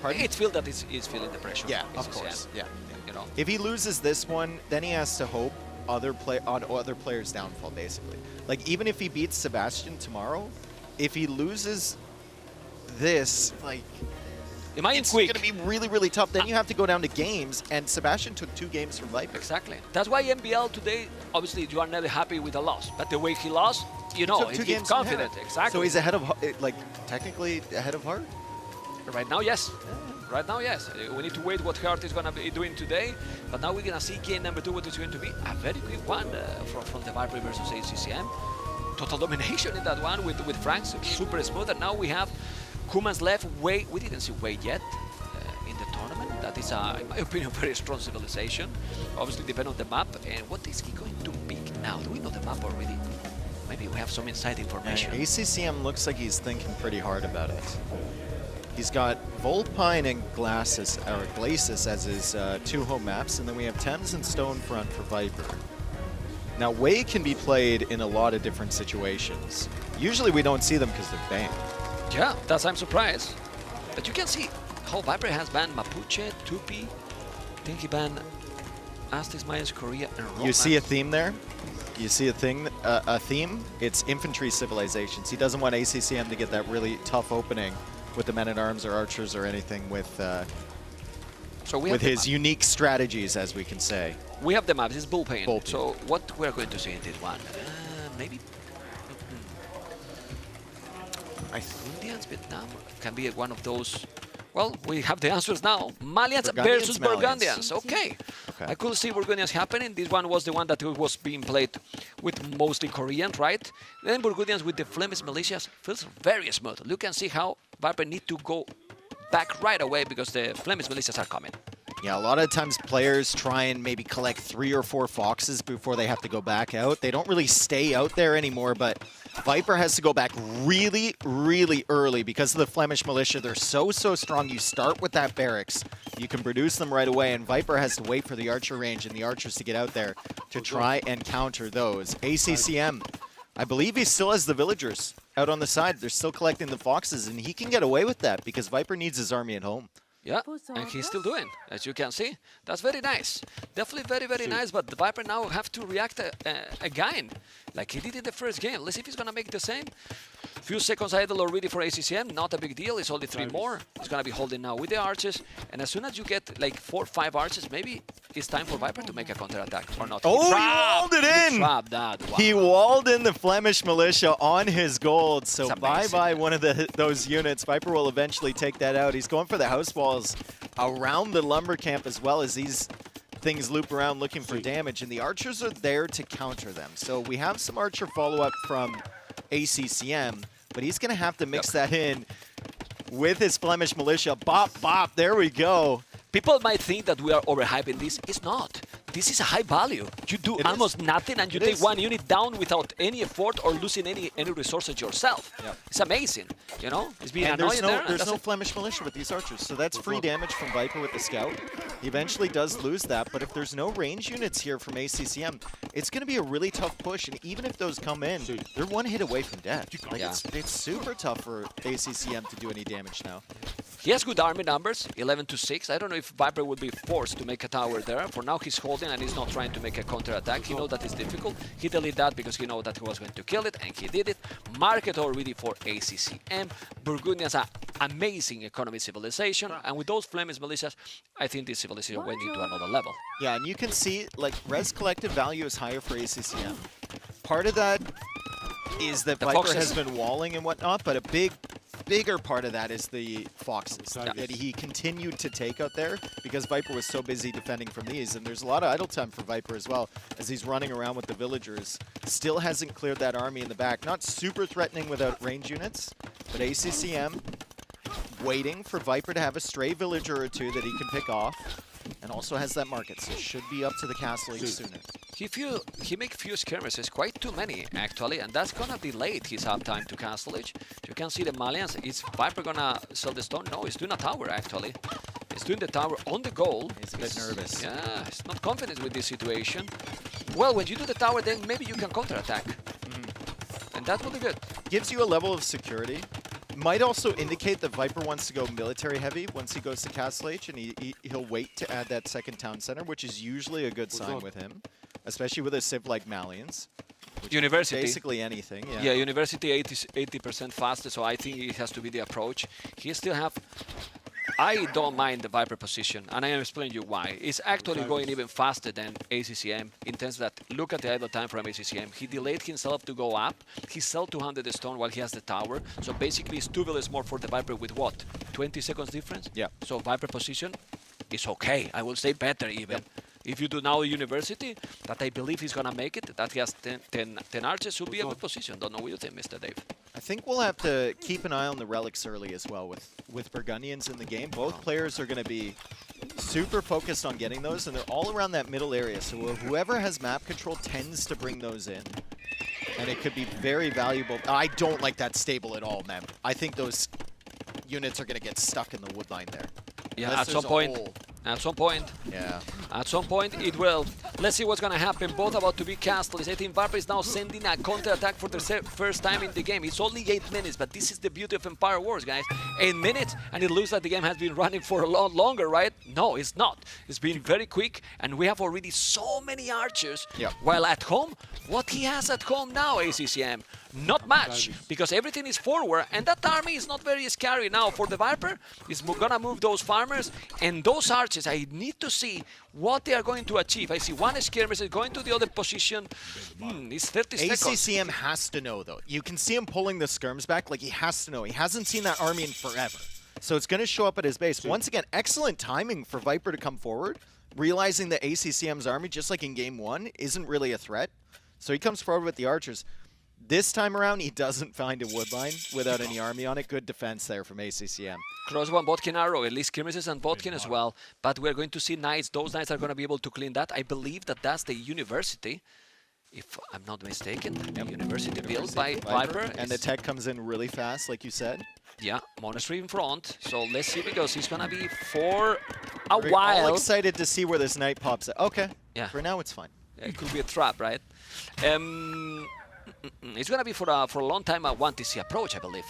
It feels that it's feeling the pressure. Yeah, of course. Yeah. You know. If he loses this one, then he has to hope on other players' downfall, basically. Like, even if he beats Sebastian tomorrow, if he loses this, like, it's going to be really, really tough. Then you have to go down to games, and Sebastian took 2 games from Viper. Exactly. That's why MBL today, obviously, you are never happy with a loss. But the way he lost, you know, he's confident. Exactly. So he's ahead of, like, technically ahead of Hart? Right now, yes. Right now, yes. We need to wait what Hart is going to be doing today. But now we're going to see game number 2, what is going to be a very quick one from the Viper versus ACCM. Total domination in that one with Franks, super smooth. And now we have Kuman's left. We didn't see Wade yet in the tournament. That is, in my opinion, a very strong civilization. Obviously, depend on the map. And what is he going to pick now? Do we know the map already? Maybe we have some inside information. ACCM looks like he's thinking pretty hard about it. He's got Volpine and Glacis as his 2 home maps, and then we have Thames and Stonefront for Viper. Now, Wade can be played in a lot of different situations. Usually we don't see them because they're banned. Yeah, I'm surprised. But you can see how Viper has banned Mapuche, Tupi. I think he banned Aztecs, Mayans, Korea, and Romans. You see a theme there? You see a theme? It's infantry civilizations. He doesn't want ACCM to get that really tough opening with the men-at-arms or archers or anything with his unique strategies, as we can say. We have the maps. It's bullpen. So what we're going to see in this one? Maybe Indians, Vietnam can be one of those. Well, we have the answers now. Malians versus Burgundians. Okay. I could see Burgundians happening. This one was the one that was being played with mostly Korean, right? Then Burgundians with the Flemish militias feels very smooth. You can see how Viper need to go back right away because the Flemish militias are coming. Yeah, a lot of times players try and maybe collect 3 or 4 foxes before they have to go back out. They don't really stay out there anymore, but Viper has to go back really, really early because of the Flemish militia. They're so strong. You start with that barracks. You can produce them right away, and Viper has to wait for the archer range and the archers to get out there to try and counter those. ACCM, I believe he still has the villagers out on the side. They're still collecting the foxes, and he can get away with that because Viper needs his army at home. Yeah, and he's still doing, as you can see. That's very nice. Definitely very, very nice, but the Viper now have to react again, like he did in the first game. Let's see if he's going to make the same. Few seconds idle already for ACCM, not a big deal. It's only 3 more. He's going to be holding now with the archers, and as soon as you get like 4 or 5 archers, maybe it's time for Viper to make a counter-attack, or not. Oh, he walled it in! He trapped that. Wow. He walled in the Flemish militia on his gold, so bye-bye one of those units. Viper will eventually take that out. He's going for the house walls around the lumber camp as well as these things loop around looking for damage, and the archers are there to counter them. So we have some archer follow-up from ACCM, but he's going to have to mix that in with his Flemish militia. Bop, bop, there we go. People might think that we are overhyping this. It's not. This is a high value. You do almost nothing and you take 1 unit down without any effort or losing any resources yourself. Yep. It's amazing, you know? It's being and annoying there. There's no Flemish militia with these archers, so that's free damage from Viper with the scout. He eventually does lose that, but if there's no range units here from ACCM, it's going to be a really tough push, and even if those come in, they're 1 hit away from death. Like it's super tough for ACCM to do any damage now. He has good army numbers, 11 to 6. I don't know if Viper would be forced to make a tower there. For now, he's holding and he's not trying to make a counter-attack. He knows that it's difficult. He deleted that because he knows that he was going to kill it, and he did it. Market already for ACCM. Burgundians are amazing economy civilization, and with those Flemish militias, I think this civilization went into another level. Yeah, and you can see, like, res collective value is higher for ACCM. Part of that is that Viper has been walling and whatnot, but a bigger part of that is the foxes that he continued to take out there because Viper was so busy defending from these, and there's a lot of idle time for Viper as well as he's running around with the villagers. Still hasn't cleared that army in the back. Not super threatening without range units, but ACCM waiting for Viper to have a stray villager or 2 that he can pick off, and also has that market, so should be up to the castle age sooner. He make few skirmishes, quite too many actually, and that's gonna delay his uptime to castle age. You can see the Malians. Is Viper gonna sell the stone? No, he's doing a tower actually. He's doing the tower on the goal. He's a bit nervous. Yeah, he's not confident with this situation. Well, when you do the tower, then maybe you can counterattack, and that will be good. Gives you a level of security. Might also indicate that Viper wants to go military heavy once he goes to Castle H, and he'll wait to add that second town center, which is usually a good sign with him, especially with a civ like Malians. University. Basically anything, Yeah, University 80% faster, so I think it has to be the approach. He still have... I don't mind the Viper position, and I am explaining you why. It's actually going even faster than ACCM in terms that, look at the idle time from ACCM. He delayed himself to go up. He sold 200 stone while he has the tower. So basically, it's 2 villas more for the Viper with what? 20 seconds difference? Yeah. So Viper position is okay. I will say better even. Yep. If you do now University, that I believe he's going to make it, that he has 10 archers, should be a good position. Don't know what you think, Mr. Dave. I think we'll have to keep an eye on the relics early as well with Burgundians in the game. Both players are going to be super focused on getting those, and they're all around that middle area. So whoever has map control tends to bring those in, and it could be very valuable. I don't like that stable at all, man. I think those units are going to get stuck in the wood line there. Yeah, at some point. At some point. Yeah. At some point, it will. Let's see what's gonna happen. Both about to be castless. I think Viper is now sending a counter-attack for the first time in the game. It's only 8 minutes, but this is the beauty of Empire Wars, guys. 8 minutes, and it looks like the game has been running for a lot longer, right? No, it's not. It's been very quick, and we have already so many archers. While at home, what he has at home now, ACCM, not much, because everything is forward, and that army is not very scary now for the Viper. He's gonna move those farmers, and those archers, I need to see what they are going to achieve. I see one skirmish is going to the other position. It's 30 seconds. ACCM has to know, though. You can see him pulling the skirms back, like he has to know. He hasn't seen that army in forever. So it's going to show up at his base. Once again, excellent timing for Viper to come forward, realizing that ACCM's army, just like in Game 1, isn't really a threat. So he comes forward with the archers. This time around, he doesn't find a wood line without any army on it. Good defense there from ACCM. Crossbow and Botkin arrow, at least skirmishes and Botkin as well. But we're going to see knights. Those knights are going to be able to clean that. I believe that that's the university, if I'm not mistaken. The university built by Viper. And the tech comes in really fast, like you said. Yeah, monastery in front. So let's see, because he's going to be for a We're while. all excited to see where this knight pops up. Okay. Yeah. For now, it's fine. Yeah, it could be a trap, right? It's going to be for a long time a 1TC approach, I believe.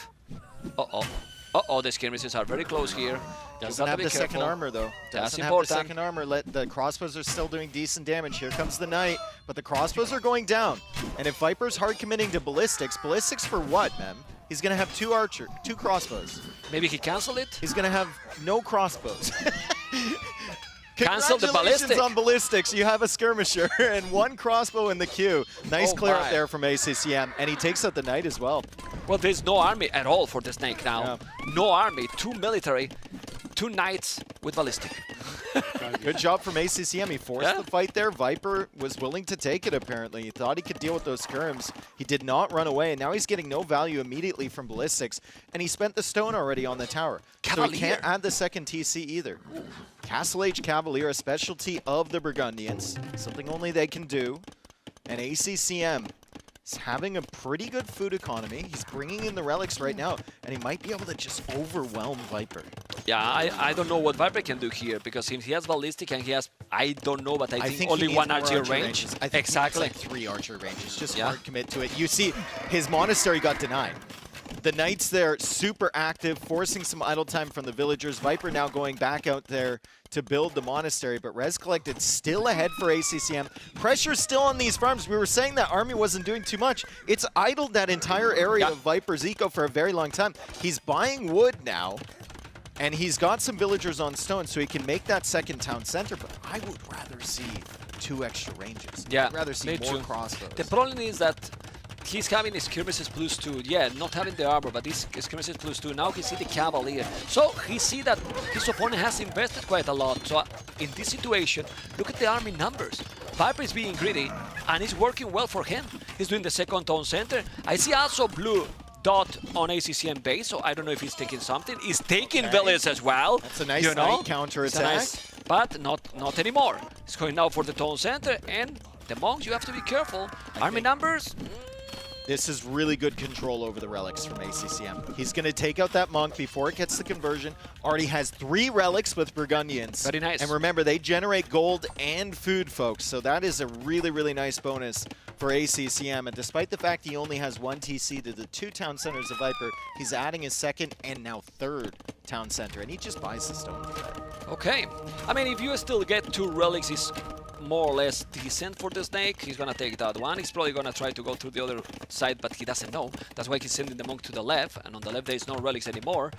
Uh-oh. Uh-oh, the skirmishes are very close here. Doesn't have the second armor, though. That's Doesn't important. have the second armor. The crossbows are still doing decent damage. Here comes the knight, but the crossbows are going down. And if Viper's hard committing to ballistics for what, man? He's going to have two crossbows. Maybe he cancel it? He's going to have no crossbows. Cancel the ballistic. On ballistics, you have a skirmisher and one crossbow in the queue. Nice clear up there from ACCM, and he takes out the knight as well. Well, there's no army at all for the snake now. No army, 2 military, 2 knights with ballistic. Good job from ACCM. He forced the fight there. Viper was willing to take it, apparently. He thought he could deal with those skirms. He did not run away, and now he's getting no value immediately from ballistics, and he spent the stone already on the tower. Cavalier. So he can't add the second TC either. Castle Age Cavalier, a specialty of the Burgundians, something only they can do. And ACCM is having a pretty good food economy. He's bringing in the relics right now, and he might be able to just overwhelm Viper. Yeah, I don't know what Viper can do here, because if he has ballistic and he has, I don't know, but I think only one archer range. I think exactly. Like 3 archer ranges. Just hard commit to it. You see, his monastery got denied. The knights there, super active, forcing some idle time from the villagers. Viper now going back out there to build the monastery, but res collected still ahead for ACCM. Pressure still on these farms. We were saying that army wasn't doing too much. It's idled that entire area of Viper's eco for a very long time. He's buying wood now, and he's got some villagers on stone, so he can make that second town center, but I would rather see 2 extra ranges. Yeah, I'd rather see more crossbows. The problem is that he's having skirmishes +2. Yeah, not having the armor, but these skirmishes +2. Now he see the Cavalier. So he see that his opponent has invested quite a lot. So in this situation, look at the army numbers. Viper is being greedy, and it's working well for him. He's doing the second town center. I see also blue dot on ACCM base, so I don't know if he's taking something. He's taking villas as well. That's a nice knight counter-attack. But not anymore. He's going now for the town center, and the monks, you have to be careful. Army numbers... This is really good control over the relics from ACCM. He's going to take out that monk before it gets the conversion. Already has 3 relics with Burgundians. Very nice. And remember, they generate gold and food, folks. So that is a really, really nice bonus for ACCM. And despite the fact he only has 1 TC to the 2 town centers of Viper, he's adding his 2nd and now 3rd town center. And he just buys the stone for that. Okay. I mean, if you still get 2 relics, it's more or less decent for the snake. He's gonna take that one. He's probably gonna try to go through the other side, but he doesn't know. That's why he's sending the monk to the left, and on the left there is no relics anymore.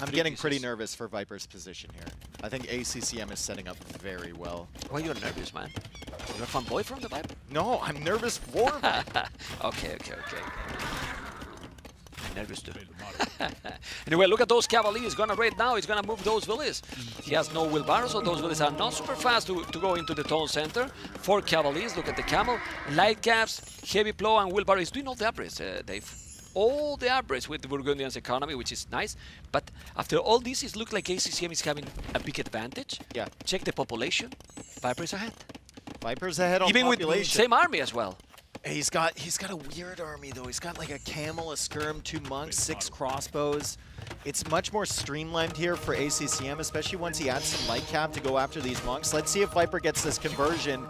I'm getting pretty nervous for Viper's position here. I think ACCM is setting up very well. Why are you nervous, man? You're a fanboy from the Viper? No, I'm nervous for Viper. Okay. Nervous too. Anyway, look at those Cavaliers. Gonna raid now. He's gonna move those villas. He has no wheelbarrows, so those villas are not super fast to go into the town center. 4 Cavaliers. Look at the camel. Light caps, heavy plow, and wheelbarrow. He's doing all the upgrades, Dave. All the upgrades with the Burgundians economy, which is nice. But after all this, it looks like ACCM is having a big advantage. Yeah. Check the population. Viper is ahead. Viper's ahead on even population. With same army as well. He's got a weird army though. He's got like a camel, a skirm, 2 monks, 6 crossbows. it's much more streamlined here for ACCM, especially once he adds some light cap to go after these monks. Let's see if Viper gets this conversion.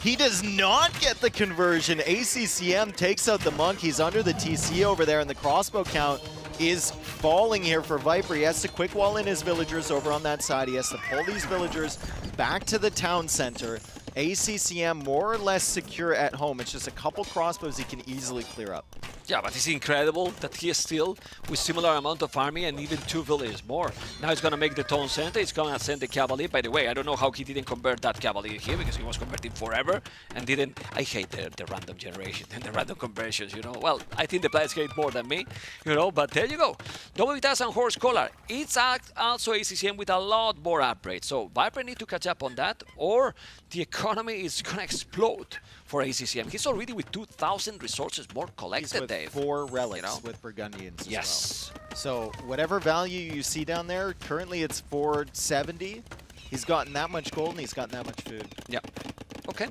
He does not get the conversion. ACCM takes out the monk. He's under the TC over there, and the crossbow count is falling here for Viper. He has to quick wall in his villagers over on that side. He has to pull these villagers back to the town center. ACCM more or less secure at home. It's just a couple crossbows he can easily clear up. Yeah, but it's incredible that he is still with similar amount of army and even 2 villages more. Now he's going to make the town center. He's going to send the cavalry. By the way, I don't know how he didn't convert that cavalry here because he was converting forever and didn't. I hate the random generation and the random conversions, you know. Well, I think the players hate more than me, you know, but there you go. Double Vitas and Horse Collar. It's also ACCM with a lot more upgrades. So Viper need to catch up on that or the economy is going to explode for ACCM. He's already with 2,000 resources more collected, Dave. 4 relics, you know? with Burgundians as yes. well. So whatever value you see down there, currently it's 470. He's gotten that much gold and he's gotten that much food. Yeah. Okay.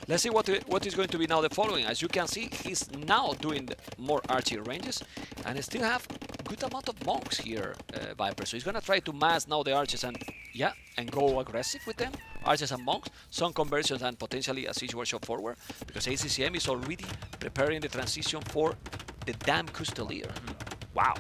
Let's see what is going to be now the following. As you can see, he's now doing more archery ranges and still have good amount of monks here, Viper. So he's going to try to mass now the archers and go aggressive with them. Archers and monks, some conversions and potentially a siege workshop forward because ACCM is already preparing the transition for the damn Custodier. Wow.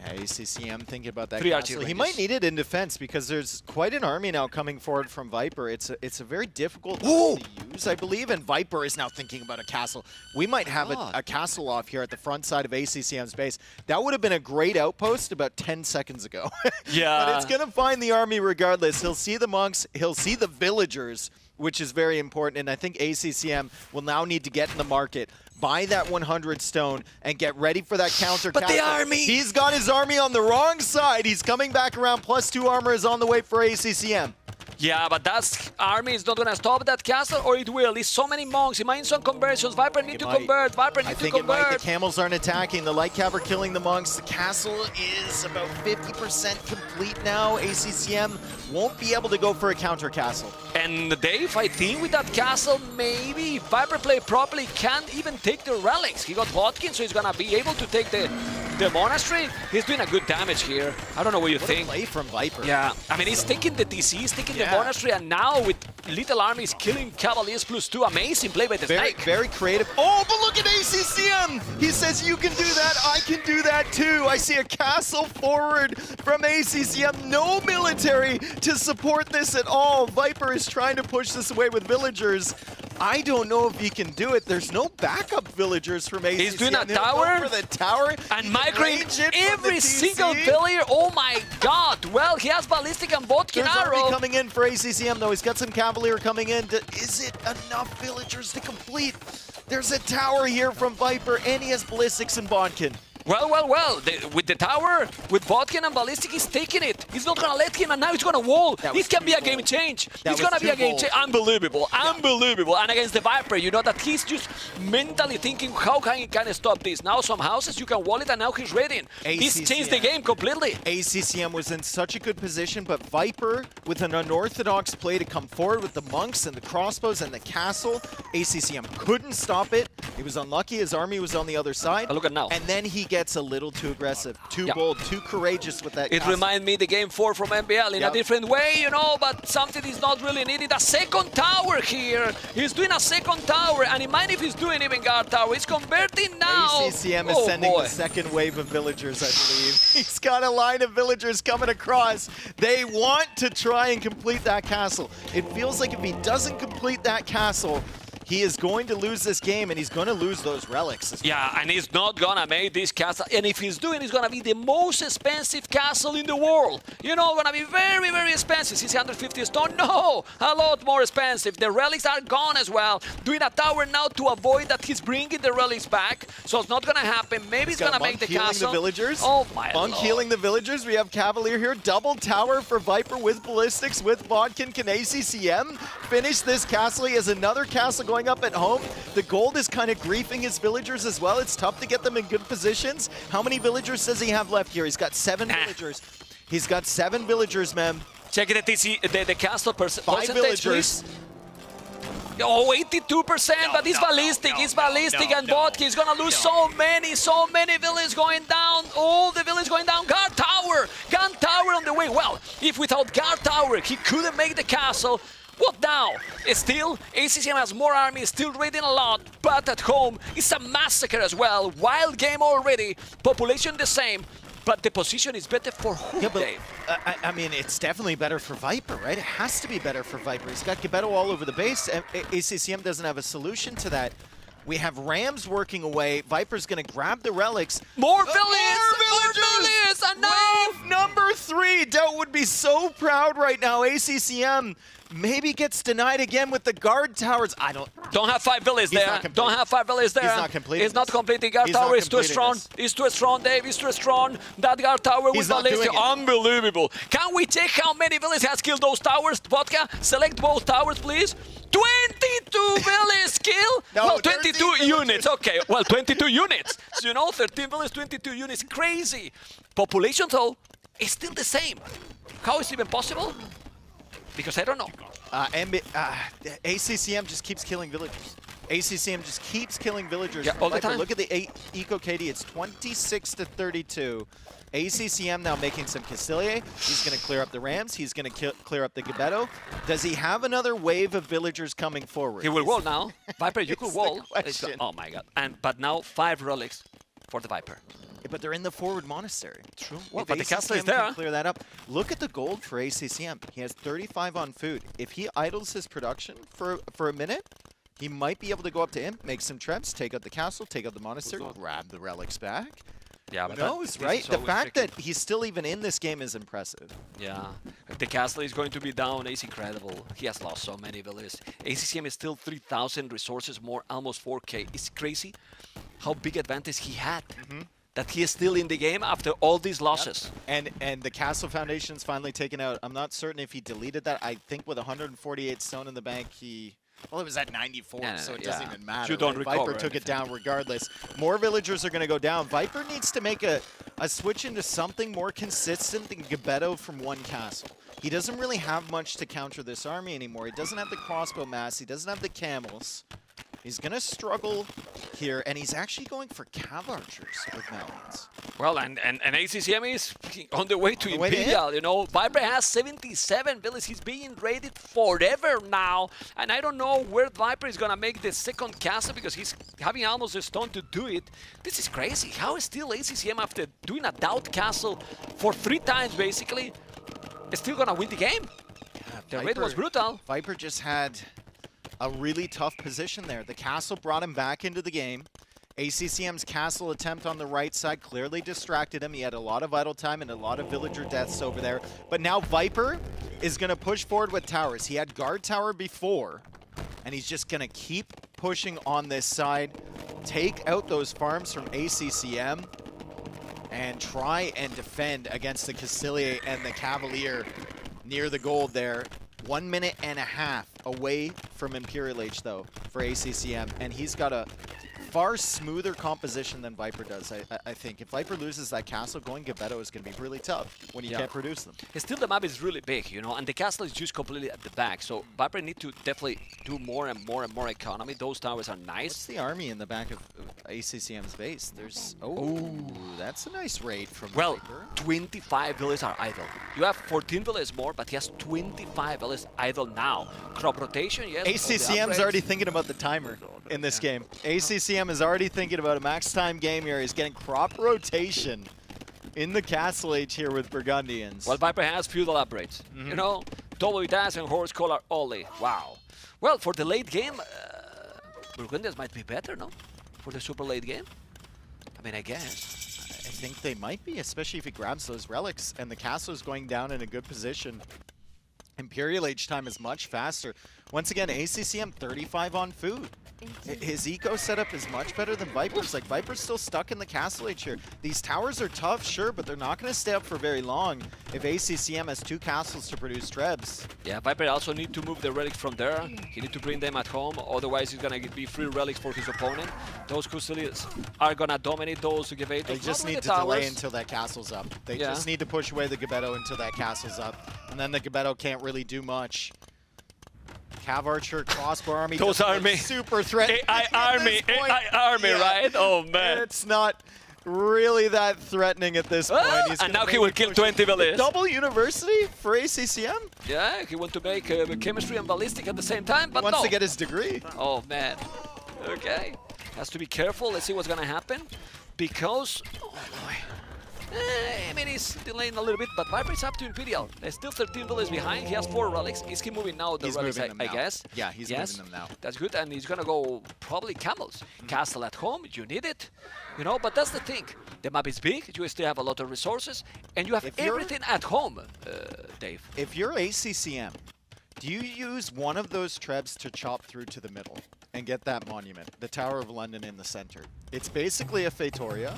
Yeah, ACCM thinking about that 3 castle. archery He might need it in defense because there's quite an army now coming forward from Viper. It's a very difficult to use, I believe, and Viper is now thinking about a castle. We might have a castle off here at the front side of ACCM's base. That would have been a great outpost about 10 seconds ago. Yeah. But it's going to find the army regardless. He'll see the monks, he'll see the villagers, which is very important, and I think ACCM will now need to get in the market, buy that 100 stone, and get ready for that counter But castle. the army! He's got his army on the wrong side. He's coming back around. +2 armor is on the way for ACCM. Yeah, but that army is not going to stop that castle, or it will. There's so many monks. He might some conversions. Viper need to convert. Viper need to I think convert. it might. The camels aren't attacking. The light cav are killing the monks. The castle is about 50% complete now. ACCM won't be able to go for a counter castle. And Dave, I think with that castle, maybe if Viper play properly, can't even take the relics. He got Vodkin, so he's going to be able to take the monastery. He's doing a good damage here. I don't know what you think. Play from Viper. Yeah, I mean, he's taking the TC, he's taking the monastery, and now with little armies killing Cavaliers +2. Amazing play by the Snake. Very creative. Oh, but look at ACCM! He says, you can do that, I can do that too. I see a castle forward from ACCM. No military to support this at all. Viper is trying to push this away with villagers. I don't know if he can do it. There's no backup villagers from ACCM. He's doing a tower. For the tower. And migrating every single villager. Oh my god. Well, he has Ballistic and Vodkin arrow. There's army coming in for ACCM though. He's got some Cavalier coming in. Is it enough villagers to complete? There's a tower here from Viper and he has Ballistics and Vodkin. Well. With the tower, with Vodkin and Ballistic, he's taking it. He's not going to let him, and now he's going to wall. This can be a game change. It's going to be a game change. Unbelievable. Unbelievable. And against the Viper, you know that he's just mentally thinking, how can he stop this? Now some houses, you can wall it, and now he's ready. This changed the game completely. ACCM was in such a good position, but Viper, with an unorthodox play to come forward with the monks and the crossbows and the castle, ACCM couldn't stop it. He was unlucky. His army was on the other side. But look at now. And then he gets a little too aggressive, too bold, too courageous with that It castle. reminds me the game 4 from MBL in a different way, you know, but something is not really needed. A second tower here. He's doing a second tower, and it might if he's doing even guard tower. He's converting now. ACCM is sending the second wave of villagers, I believe. He's got a line of villagers coming across. They want to try and complete that castle. It feels like if he doesn't complete that castle, he is going to lose this game, and he's going to lose those relics. Yeah, and he's not going to make this castle. And if he's doing, it's going to be the most expensive castle in the world. You know, going to be very, very expensive. 650 stone? No, a lot more expensive. The relics are gone as well. Doing a tower now to avoid that he's bringing the relics back. So it's not going to happen. Maybe he's going to make the castle. The villagers. Oh, my Monk Lord. healing the villagers. We have Cavalier here. Double tower for Viper with Ballistics, with Vodkin. Can ACCM finish this castle? He has another castle going up at home. The gold is kind of griefing his villagers as well. It's tough to get them in good positions. How many villagers does he have left here? He's got 7 villagers. He's got 7 villagers, ma'am. Check the TC, the castle percentage, villagers. please. Oh, 82%, but it's ballistic, and Vodka is gonna lose so many villages going down. All the villages going down. Guard Tower on the way. Well, if without Guard Tower, he couldn't make the castle. What now? Still, ACCM has more army, still raiding a lot, but at home, it's a massacre as well. Wild game already, population the same, but the position is better for who, Dave? I mean, it's definitely better for Viper, right? It has to be better for Viper. He's got Gebetto all over the base. ACCM doesn't have a solution to that. We have Rams working away. Viper's going to grab the relics. More villagers! And now Wave number 3. Doubt would be so proud right now. ACCM maybe gets denied again with the guard towers. Don't have 5 villages there. Don't have 5 villages there. He's not completing. He's not completing. Guard tower is too strong. He's too strong, Dave. He's too strong. That guard tower with ballistic. Unbelievable. Can we check how many villages has killed those towers? Vodka, select both towers, please. 22 villages kill? No, well, 22 units. Okay, well, 22 units. So, you know, 13 villages, 22 units. Crazy. Population, though, is still the same. How is it even possible? Because I don't know. ACCM just keeps killing villagers. ACCM just keeps killing villagers. Yeah, all the time. Look at the Eco KD. It's 26-32. ACCM now making some Castilier. He's going to clear up the Rams. He's going to clear up the Gebetto. Does he have another wave of villagers coming forward? He will wall now. Viper, you could wall. Oh my god. But now 5 relics for the Viper. Yeah, but they're in the forward monastery. True. Well, If but the castle is ACCM there. can clear that up. Look at the gold for ACCM. He has 35 on food. If he idles his production for a minute, he might be able to go up to Imp, make some trebs, take out the castle, take out the monastery, grab the relics back. Yeah, Who but knows, right? The fact that he's still even in this game is impressive. Yeah, the castle is going to be down. It's incredible. He has lost so many villages. ACCM is still 3,000 resources more, almost 4K. It's crazy how big advantage he had. That he is still in the game after all these losses. Yep. And the castle foundation's finally taken out. I'm not certain if he deleted that. I think with 148 stone in the bank, well, it was at 94, so it doesn't even matter. You don't recover Viper took it down regardless. More villagers are going to go down. Viper needs to make a switch into something more consistent than Gebetto from one castle. He doesn't really have much to counter this army anymore. He doesn't have the crossbow mass. He doesn't have the camels. He's going to struggle here, and he's actually going for cav archers with Malians. Well, and ACCM is on the way to Imperial, you know. Viper has 77 villages. He's being raided forever now. And I don't know where Viper is going to make the second castle because he's having almost a stone to do it. This is crazy. How is still ACCM, after doing a doubt castle for 3 times, basically, is still going to win the game? The raid was brutal. Viper just had a really tough position there. The castle brought him back into the game. ACCM's castle attempt on the right side clearly distracted him. He had a lot of idle time and a lot of villager deaths over there. But now Viper is going to push forward with towers. He had guard tower before, and he's just going to keep pushing on this side, take out those farms from ACCM, and try and defend against the Castilier and the Cavalier near the gold there. 1.5 minutes away from Imperial H, though, for ACCM, and he's got a far smoother composition than Viper does, I think. If Viper loses that castle, going Gebetto is going to be really tough when you can't produce them. Still, the map is really big, you know, and the castle is just completely at the back, so Viper need to definitely do more and more and more economy. Those towers are nice. What's the army in the back of ACCM's base? There's... Oh, that's a nice raid from Viper. 25 villages are idle. You have 14 villages more, but he has 25 villages idle now. Crop rotation, yes. ACCM's already thinking about the timer in this game. ACCM is already thinking about a max time game here. He's getting crop rotation in the Castle Age here with Burgundians. Well, Viper has feudal upgrades. You know, double dash and horse collar only. Wow. Well, for the late game, Burgundians might be better, no? For the super late game? I mean, I guess. I think they might be, especially if he grabs those relics and the castle is going down in a good position. Imperial Age time is much faster. Once again, ACCM 35 on food. His eco setup is much better than Viper's. Like, Viper's still stuck in the Castle Age here. These towers are tough, sure, but they're not going to stay up for very long if ACCM has 2 castles to produce trebs. Yeah, Viper also need to move the relics from there. He need to bring them at home, otherwise he's going to be free relics for his opponent. Those Custodians are going to dominate those Gebettos. They just need to delay until that castle's up. They just need to push away the Gebetto until that castle's up. And then the Gebetto can't really do much. Cav Archer, Crossbow Army. Those doesn't look army. super threatening. AI army, right? Oh man. It's not really that threatening at this point. He's and gonna now he will kill 20 villas. Double University for ACCM? Yeah, he wants to make chemistry and ballistic at the same time, but Wants no. to get his degree. Oh man. Okay. Has to be careful. Let's see what's gonna happen. Because, oh boy. I mean, he's delaying a little bit, but Viper is up to Imperial. There's still 13 villages behind. He has 4 relics. Is he moving now? He's relics, moving them I now. guess. Yeah, he's moving them now. That's good, and he's gonna go probably camels. Castle at home, you need it, you know. But that's the thing. The map is big. You still have a lot of resources, and you have everything at home, Dave. If you're ACCM, do you use one of those trebs to chop through to the middle and get that monument, the Tower of London in the center? It's basically a Fatoria.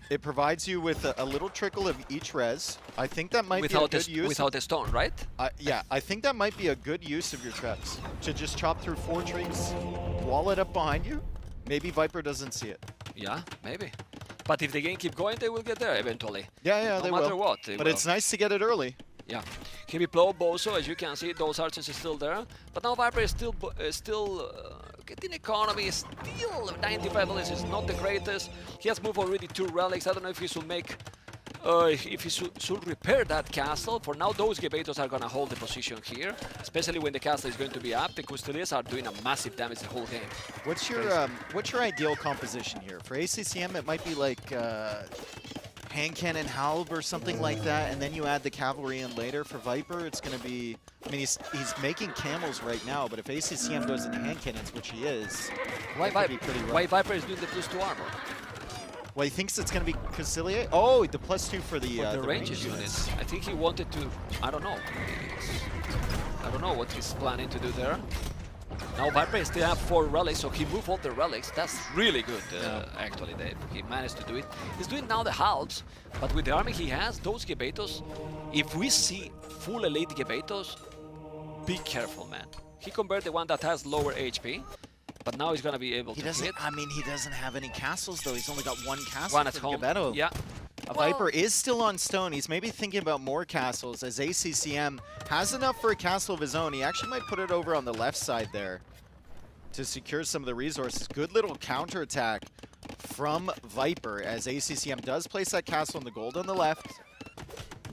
It provides you with a little trickle of each res. I think that might be a good use. Without the stone, right? Yeah, I think that might be a good use of your trebs. To just chop through 4 trees, wall it up behind you. Maybe Viper doesn't see it. Yeah, maybe. But if the game keep going, they will get there eventually. Yeah, they will. No matter what. But it's nice to get it early. Yeah. Heavy blow, Bozo, as you can see, those archers are still there. But now Viper is still getting economy, still 95 villages is not the greatest. He has moved already 2 relics. I don't know if he should make, if he should repair that castle. For now, those Gebetos are gonna hold the position here, especially when the castle is going to be up. The Custodians are doing a massive damage the whole game. What's your ideal composition here? For ACCM, it might be like hand cannon halb or something like that, and then you add the cavalry in later. For Viper, it's going to be, I mean, he's making camels right now, but if ACCM goes into hand cannons, which he is, why Viper is doing the +2 armor? Well, he thinks it's going to be Conciliate. Oh, the +2 for the ranges units. I think he wanted to, I don't know. I don't know what he's planning to do there. Now Viper still have 4 relics, so he moved all the relics. That's really good, actually, Dave. He managed to do it. He's doing now the halves, but with the army he has, those Gebetos, if we see full elite Gebetos, be careful, man. He converted the one that has lower HP, but now he's going to be able to hit. I mean, he doesn't have any castles, though. He's only got 1 castle. One at home. Gebeto. Yeah. Viper is still on stone. He's maybe thinking about more castles, as ACCM has enough for a castle of his own. He actually might put it over on the left side there to secure some of the resources. Good little counterattack from Viper, as ACCM does place that castle in the gold on the left.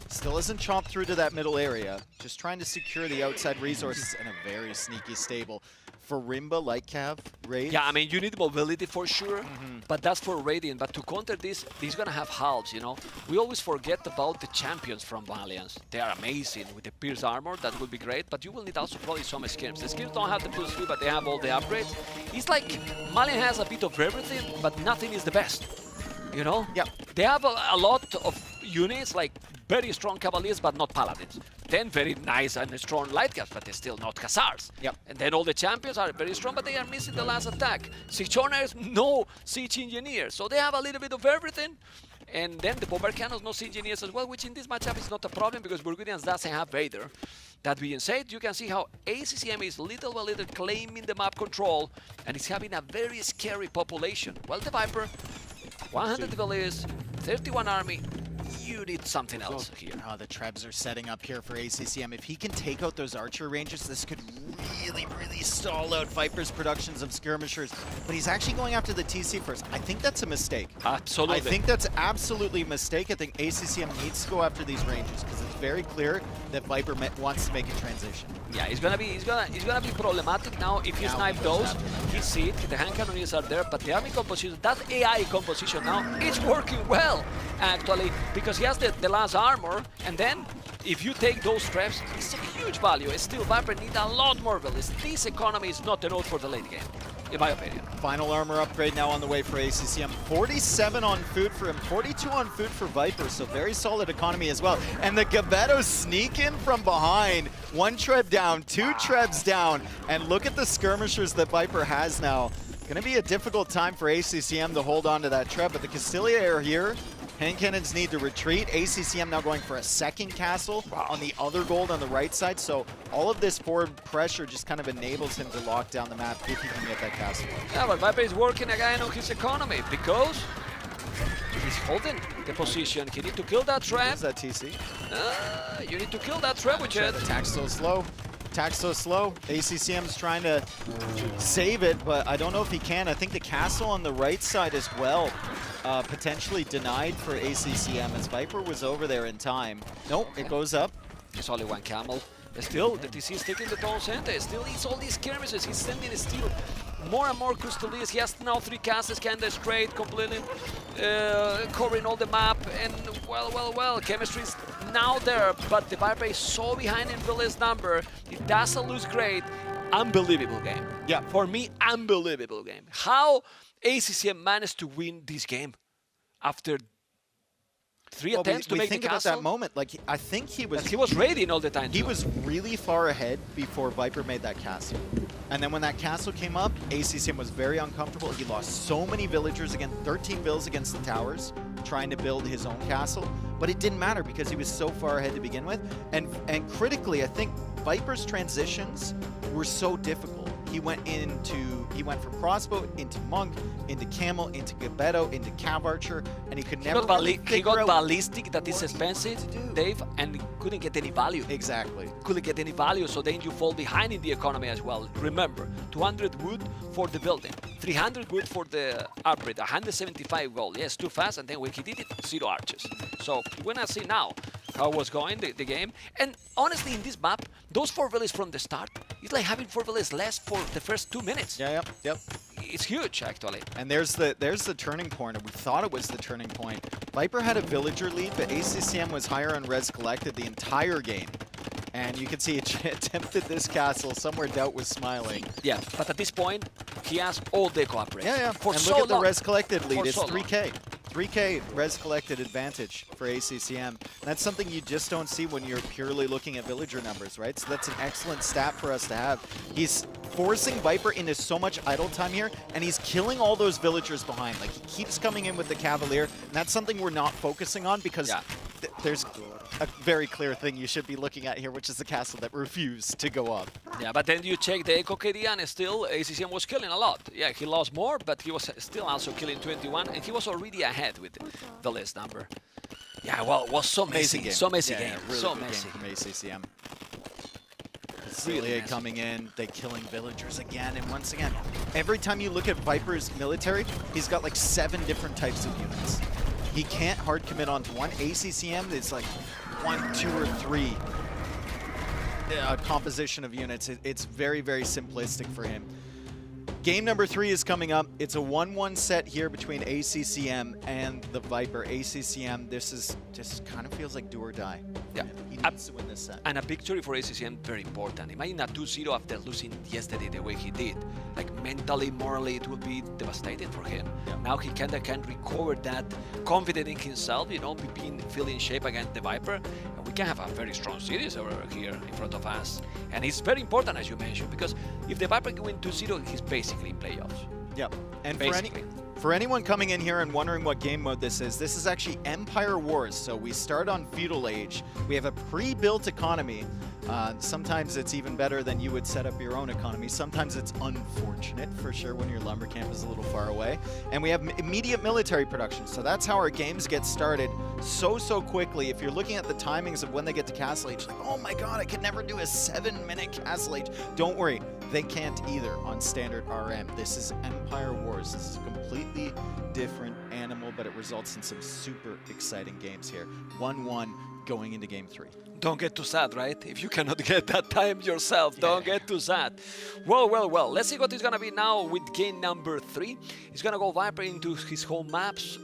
Still isn't chomped through to that middle area. Just trying to secure the outside resources in a very sneaky stable. For Rimba, like Cav, Raid? Yeah, I mean, you need mobility for sure, but that's for Radiant. But to counter this, he's going to have halves, you know? We always forget about the champions from Valiance. They are amazing with the Pierce armor. That would be great, but you will need also probably some skins. The skins don't have the +3, but they have all the upgrades. It's like Malian has a bit of everything, but nothing is the best, you know? Yeah. They have a lot of units, like very strong Cavaliers, but not Paladins. Then very nice and strong light caps, but they're still not Hussars. Yep. And then all the champions are very strong, but they are missing the last attack. Siege Owners, no Siege Engineers. So they have a little bit of everything. And then the Bomber Cannons, no Siege Engineers as well, which in this matchup is not a problem because Burgundians doesn't have Vader. That being said, you can see how ACCM is little by little claiming the map control, and it's having a very scary population. Well, the Viper, 100 Cavaliers, 31 army. You need something else here. Oh, the Trebs are setting up here for ACCM. If he can take out those archer ranges, this could really stall out Viper's productions of skirmishers. But he's actually going after the TC first. I think that's a mistake. Absolutely. I think that's absolutely a mistake. I think ACCM needs to go after these ranges because it's very clear that Viper wants to make a transition. Yeah, he's gonna be problematic now if you snipe those. He see it, the hand cannons are there, but the army composition, that AI composition now, it's working well actually because he has the last armor, and then if you take those traps, it's a huge value. It's still Viper need a lot more villas. This economy is not enough for the late game, in my opinion. Final armor upgrade now on the way for ACCM. 47 on food for him, 42 on food for Viper, so very solid economy as well. And the Gebetos sneak in from behind. 1 Treb down, 2 Trebs down, and look at the skirmishers that Viper has now. Gonna be a difficult time for ACCM to hold on to that Treb, but the Castilia are here. Hand cannons need to retreat. ACCM now going for a second castle on the other gold on the right side. So all of this forward pressure just kind of enables him to lock down the map if he can get that castle. Yeah, but Viper is working again on his economy because he's holding the position. He needs to kill that trap. Is that TC? You need to kill that trap with it. Attack still slow. Attack so slow. ACCM's trying to save it, but I don't know if he can. I think the castle on the right side as well, potentially denied for ACCM as Viper was over there in time. Nope, it goes up. There's only one camel. Still, the TC is taking the toll center. Still, he's all these skirmishes. He's sending still more and more custodians. He has now 3 castles, kinda straight, completely covering all the map. And well, chemistry is now there, but the Viper is so behind in Village number. It doesn't lose great. Unbelievable game. Yeah. For me, unbelievable game. How ACCM managed to win this game after 3 attempts to make the think castle. about that moment. Like, I think he was raiding all the time. He was really far ahead before Viper made that castle. And then when that castle came up, ACCM was very uncomfortable. He lost so many villagers, again, 13 vills against the towers, trying to build his own castle. But it didn't matter because he was so far ahead to begin with. And critically, I think Viper's transitions were so difficult. He went from crossbow into monk, into camel, into gabetto, into cav archer, and he could never he got ballistic, that is expensive, Dave, and couldn't get any value. Exactly. Couldn't get any value, so then you fall behind in the economy as well. Remember, 200 wood for the building, 300 wood for the upgrade, 175 gold. Yes, too fast, and then when he did it, 0 archers. So we're gonna see now how it was going, the game. And honestly, in this map, those 4 villages from the start, it's like having 4 villages less for the first 2 minutes. Yeah, yep. It's huge, actually. And there's the turning point, or we thought it was the turning point. Viper had a villager lead, but ACCM was higher on res collected the entire game. And you can see it attempted this castle. Somewhere Doubt was smiling. Yeah, but at this point, he has all the cooperation. Yeah. For and so look at the long. res collected lead. For It's so 3K. 3K res collected advantage for ACCM. That's something you just don't see when you're purely looking at villager numbers, right? So that's an excellent stat for us to have. He's forcing Viper into so much idle time here, and he's killing all those villagers behind. Like, he keeps coming in with the Cavalier, and that's something we're not focusing on because there's a very clear thing you should be looking at here, which is the castle that refused to go up. Yeah, but then you check the Echo KD, and still ACCM was killing a lot. Yeah, he lost more, but he was still also killing 21, and he was already ahead with the list number. Yeah, well, it was so messy. Game. So messy Yeah, game. really So good messy. game from ACCM. Really coming in, they killing villagers again, and once again, every time you look at Viper's military, he's got like 7 different types of units. He can't hard commit onto one. ACCM is like 1, 2, or 3 composition of units. It's very, very simplistic for him. Game number 3 is coming up. It's a 1-1 set here between ACCM and the Viper. ACCM, this just kind of feels like do or die. Yeah. He needs to win this set. And a victory for ACCM, very important. Imagine a 2-0 after losing yesterday the way he did. Like mentally, morally, it would be devastating for him. Yeah. Now he can recover that, confident in himself, feeling shape against the Viper. And we can have a very strong series over here in front of us. And it's very important, as you mentioned, because if the Viper can win 2-0, he's basically in playoffs. Yep. And basically. for anyone coming in here and wondering what game mode this is actually Empire Wars. So we start on Feudal Age. We have a pre-built economy. Sometimes it's even better than you would set up your own economy. Sometimes it's unfortunate, for sure, when your lumber camp is a little far away. And we have immediate military production. So that's how our games get started so quickly. If you're looking at the timings of when they get to Castle Age, like, oh my god, I could never do a 7-minute Castle Age. Don't worry, they can't either on standard RM. This is Empire Wars. This is a completely different animal, but it results in some super exciting games here. 1-1 going into game 3. Don't get too sad, right? If you cannot get that time yourself, don't get too sad. Well. Let's see what is going to be now with game number 3. He's going to go Viper into his home maps.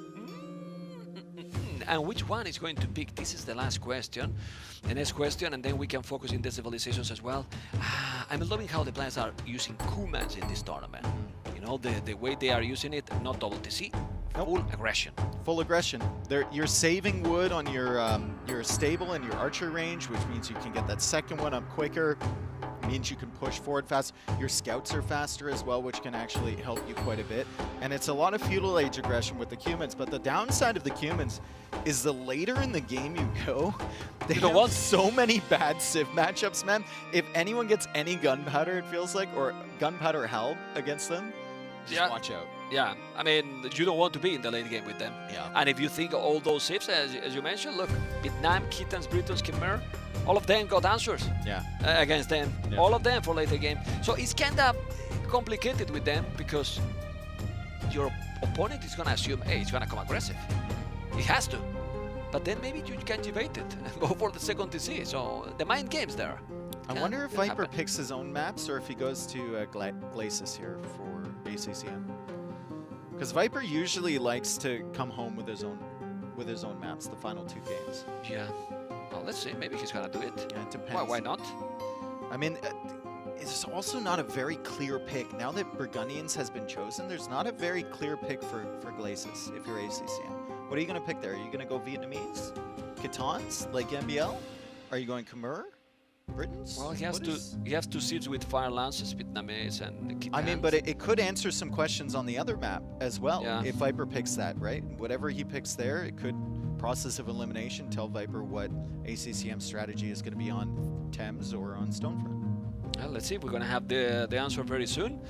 And which one is going to pick? This is the last question. The next question, and then we can focus in the civilizations as well. I'm loving how the players are using Kumans in this tournament. You know, the way they are using it, not double TC, full aggression. Full aggression. You're saving wood on your stable and your archer range, which means you can get that second one up quicker. Means you can push forward fast. Your scouts are faster as well, which can actually help you quite a bit. And it's a lot of Feudal Age aggression with the Cumans, but the downside of the Cumans is the later in the game you go, they have so many bad Civ matchups, man. If anyone gets any gunpowder, it feels like, or gunpowder help against them, just watch out. Yeah, I mean, you don't want to be in the late game with them. Yeah. And if you think all those Civs, as you mentioned, look, Vietnam, Kittens, Britons, Khmer, All of them got answers against them. Yeah. All of them for later game. So it's kind of complicated with them because your opponent is going to assume, hey, it's going to come aggressive. It has to. But then maybe you can debate it and go for the second TC. So the mind games there. I wonder if Viper picks his own maps or if he goes to Glacis here for ACCM. Because Viper usually likes to come home with his own maps the final 2 games. Yeah. Well, let's see. Maybe he's gonna do it. Yeah, it depends. Why not? I mean, it's also not a very clear pick. Now that Burgundians has been chosen, there's not a very clear pick for Glacis if you're ACCM. What are you gonna pick there? Are you gonna go Vietnamese? Kitans like MBL? Are you going Khmer? Britons? Well, he has 2 seeds with Fire Lances, Vietnamese, and Kitans. I mean, but it could answer some questions on the other map as well. Yeah. If Viper picks that, right? Whatever he picks there, it could process of elimination tell Viper what ACCM strategy is going to be on Thames or on Stonefront. Well, let's see. We're going to have the answer very soon.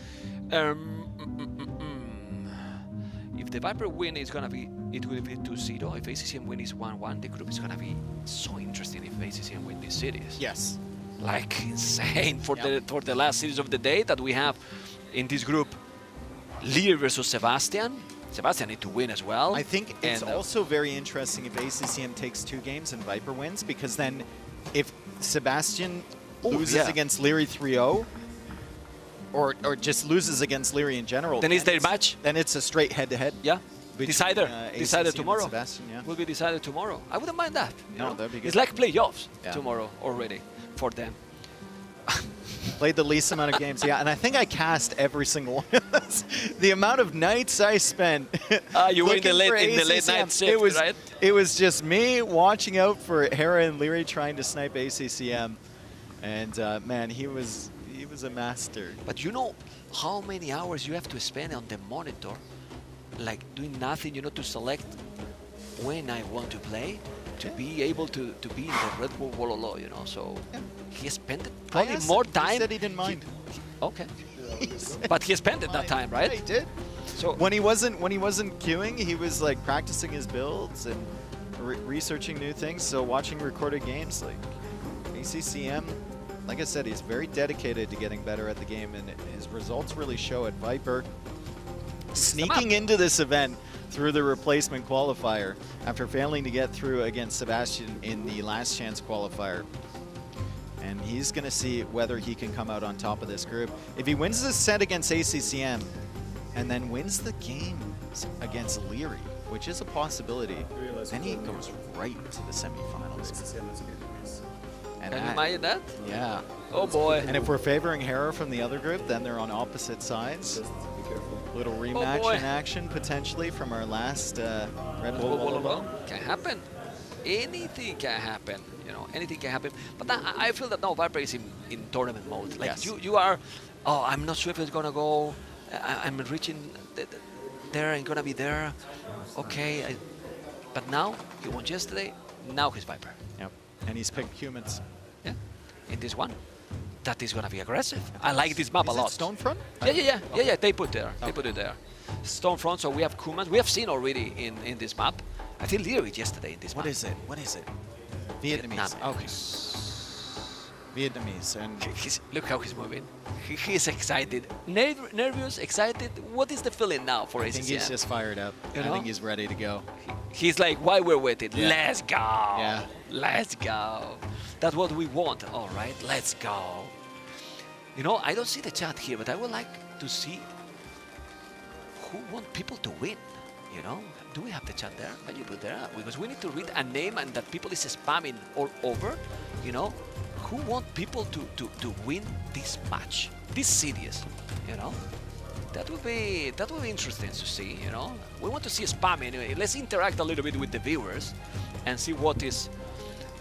If the Viper win is going to be, it will be 2-0. If ACCM win is 1-1, the group is going to be so interesting if ACCM win this series. Yes. Like insane for the last series of the day that we have in this group. Liry versus Sebastian. Sebastian need to win as well. I think it's also very interesting if ACCM takes 2 games and Viper wins, because then if Sebastian loses against Liry 3-0, or just loses against Liry in general, then it's their match. Then it's a straight head-to-head. Yeah. Decided tomorrow. Sebastian, yeah. Will be decided tomorrow. I wouldn't mind that. No, that'd be good. It's like playoffs tomorrow already for them. Played the least amount of games, yeah, and I think I cast every single one of those. The amount of nights I spent you were in the late night shift, right? It was just me watching out for Hera and Liry trying to snipe ACCM, and man, he was a master. But you know how many hours you have to spend on the monitor, like doing nothing, you know, to select when I want to play, to be able to be in the Redbull Wololo, you know. So he spent probably more time. He said he didn't mind. Okay, but he spent it that time, right? Yeah, he did. So when he wasn't queuing, he was like practicing his builds and researching new things. So watching recorded games, like ACCM, like I said, he's very dedicated to getting better at the game, and his results really show at Viper. Sneaking into this event through the replacement qualifier after failing to get through against Sebastian in the last chance qualifier. And he's going to see whether he can come out on top of this group. If he wins this set against ACCM and then wins the game against Liry, which is a possibility, then he goes right to the semifinals. And can you imagine that? Yeah. Oh boy. And if we're favoring Hera from the other group, then they're on opposite sides. Little rematch in action potentially from our last Redbull Wololo. Can happen. Anything can happen. You know, anything can happen. But I feel that now Viper is in tournament mode. Like you are. Oh, I'm not sure if it's gonna go. I'm reaching there and gonna be there. Okay. But now he won yesterday. Now he's Viper. Yep. And he's picked humans. Yeah. In this one. That is going to be aggressive. I like this map a lot. Stonefront? Yeah. They put there. They put it there. Stonefront. So we have Kumans. We have seen already in this map. I think Liry yesterday in this map. What is it? Vietnamese. Okay. Vietnamese. And look how he's moving. He's excited. Nervous, excited. What is the feeling now for ACCM? I think he's just fired up. I think he's ready to go. He's like, why we're waiting? Yeah. Let's go. Yeah. Let's go. That's what we want. All right, let's go. You know, I don't see the chat here, but I would like to see who want people to win. You know, do we have the chat there? Can you put there? Because we need to read a name and that people is spamming all over. You know, who want people to win this match, this series? You know, that would be interesting to see. You know, we want to see spam anyway. Let's interact a little bit with the viewers and see what is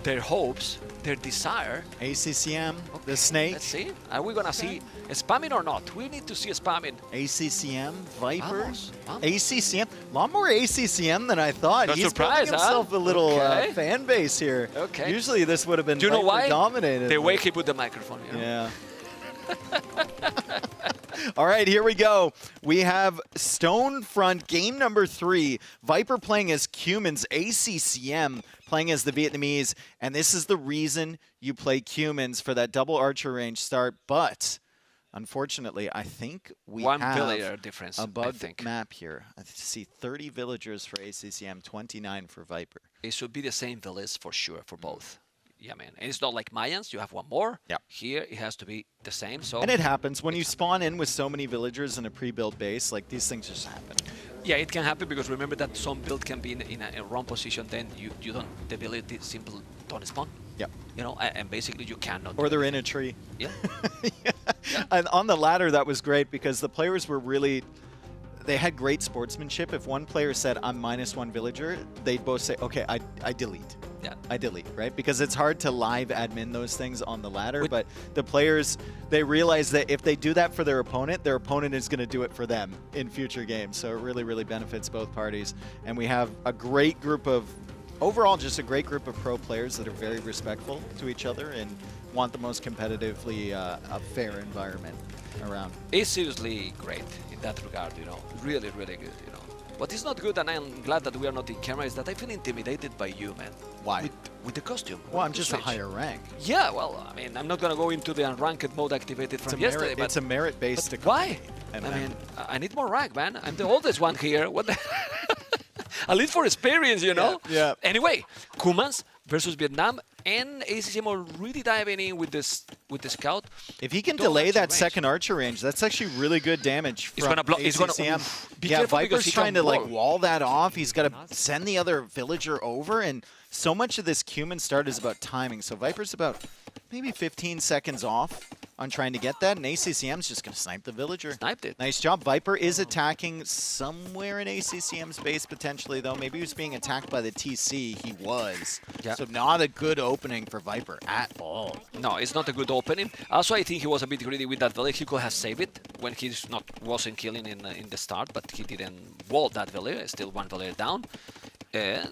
their hopes, their desire. ACCM, the snake. Let's see. Are we gonna see spamming or not? We need to see spamming. ACCM, Viper, Vamos. ACCM. A lot more ACCM than I thought. No He's surprise, building himself a little Okay. fan base here. Okay. Usually this would have been Do you know why? dominated. The way he put the microphone. You know? Yeah. All right, here we go. We have Stonefront game number 3. Viper playing as Cumans, ACCM playing as the Vietnamese, and this is the reason you play Cumans for that double archer range start. But unfortunately, I think we One have villager difference, a bugged I think. map here. I see 30 villagers for ACCM, 29 for Viper. It should be the same village for sure for both. Yeah, man. And it's not like Mayans, you have one more. Yeah. Here, it has to be the same. So And it happens. When you spawn in with so many villagers in a pre-built base, like these things just happen. yeah, it can happen because remember that some build can be in a wrong position, then you don't, the ability simple don't spawn. Yeah. You know, and basically you cannot. Or they're in a tree. Yeah. And on the ladder, that was great because the players were really, they had great sportsmanship. If one player said, I'm -1 villager, they'd both say, okay, I delete. Yeah. I delete, right? Because it's hard to live admin those things on the ladder, but the players, they realize that if they do that for their opponent is going to do it for them in future games. So it really, really benefits both parties. And we have a great group of, overall, just a great group of pro players that are very respectful to each other and want the most competitively a fair environment around. It's seriously great in that regard, you know. Really, really good, you know. What is not good, and I'm glad that we are not in camera, is that I feel intimidated by you, man. Why? With the costume. Well, I'm the just a switch. higher rank. Yeah, well, I mean, I'm not going to go into the unranked mode activated from yesterday. It's a merit-based economy. Why? I mean, I need more rank, man. I'm the oldest one here. What the At least for experience, you know? Yeah. Anyway, Cumans versus Vietnam, and ACCM already diving in with the scout. If he can delay that second archer range, that's actually really good damage from ACCM. Yeah, Viper's trying to like wall that off. He's got to send the other villager over, and so much of this Cuman start is about timing. So Viper's about maybe 15 seconds off on trying to get that, and ACCM's just going to snipe the villager. Sniped it. Nice job. Viper is attacking somewhere in ACCM's base potentially, though. Maybe he was being attacked by the TC. He was. Yeah. So not a good opening for Viper at all. No, it's not a good opening. Also, I think he was a bit greedy with that village. He could have saved it when he wasn't killing in the start, but he didn't wall that village. Still one village down. And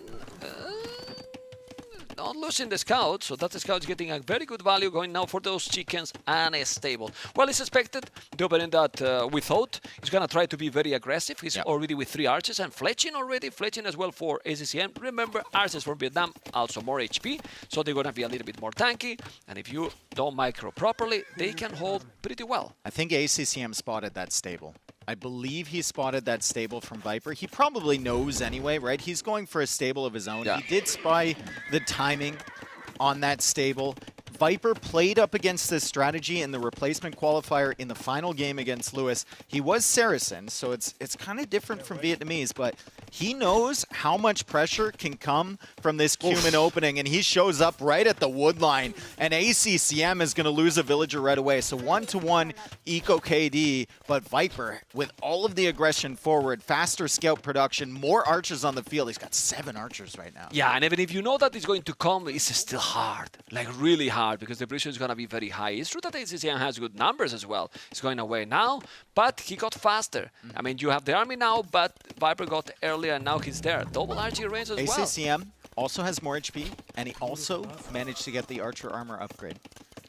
not losing the scout, so that scout is getting a very good value going now for those chickens and a stable. Well, it's expected, the opening that we thought. He's going to try to be very aggressive. He's already with 3 archers and fletching already. Fletching as well for ACCM. Remember, archers from Vietnam, also more HP, so they're going to be a little bit more tanky. And if you don't micro properly, they can hold pretty well. I think ACCM spotted that stable. I believe he spotted that stable from Viper. He probably knows anyway, right? He's going for a stable of his own. Yeah. He did spy the timing on that stable. Viper played up against this strategy in the replacement qualifier in the final game against Lewis. He was Saracen, so it's kind of different from Vietnamese, but he knows how much pressure can come from this Cuman opening, and he shows up right at the wood line, and ACCM is going to lose a villager right away. So 1-to-1 eco KD, but Viper, with all of the aggression forward, faster scout production, more archers on the field. He's got 7 archers right now. Yeah, and even if you know that it's going to come, it's still hard, like really hard, because the pressure is going to be very high. It's true that ACCM has good numbers as well. It's going away now, but he got faster. I mean, you have the army now, but Viper got earlier, and now he's there. Double archery range as well. ACCM also has more HP, and he also managed to get the archer armor upgrade.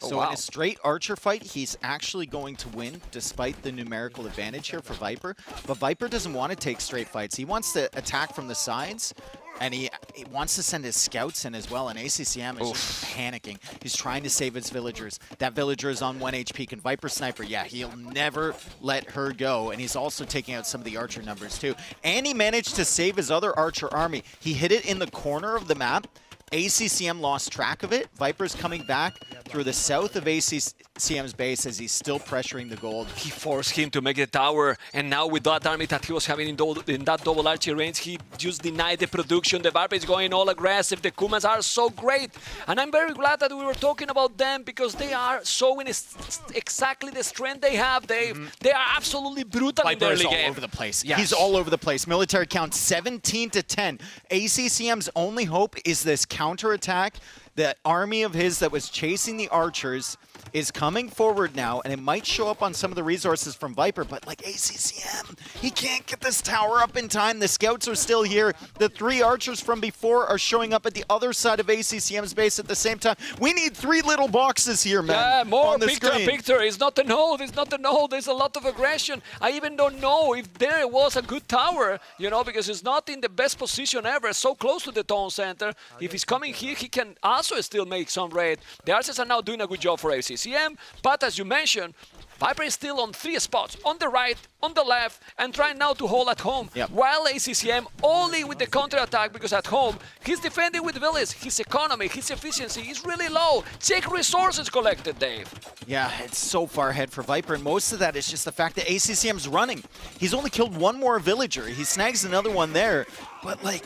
So in a straight archer fight, he's actually going to win despite the numerical advantage here for Viper. But Viper doesn't want to take straight fights. He wants to attack from the sides, and he wants to send his scouts in as well, and ACCM is just panicking. He's trying to save his villagers. That villager is on 1 HP. Can Viper Sniper? Yeah, he'll never let her go, and he's also taking out some of the archer numbers too. And he managed to save his other archer army. He hit it in the corner of the map. ACCM lost track of it. Viper's coming back through the south of ACCM's base as he's still pressuring the gold. He forced him to make the tower, and now with that army that he was having in that double archery range, he just denied the production. The Viper is going all aggressive. The Kumans are so great, and I'm very glad that we were talking about them because they are showing exactly the strength they have. They are absolutely brutal in the early game. Viper is all over the place. Yes. He's all over the place. Military count 17-10. ACCM's only hope is this counterattack. The army of his that was chasing the archers is coming forward now, and it might show up on some of the resources from Viper, but like ACCM, he can't get this tower up in time. The scouts are still here. The 3 archers from before are showing up at the other side of ACCM's base at the same time. We need 3 little boxes here, man. Yeah, more picture. It's not the node. It's not the node. There's a lot of aggression. I even don't know if there was a good tower, you know, because it's not in the best position ever, so close to the town center. If he's coming here, he can also still make some raid. The archers are now doing a good job for ACCM, but as you mentioned, Viper is still on 3 spots, on the right, on the left, and trying now to hold at home. Yep. While ACCM only with the counter-attack, because at home, he's defending with villas. His economy, his efficiency is really low. Check resources collected, Dave. Yeah, it's so far ahead for Viper, and most of that is just the fact that ACCM's running. He's only killed 1 more villager. He snags another one there, but like,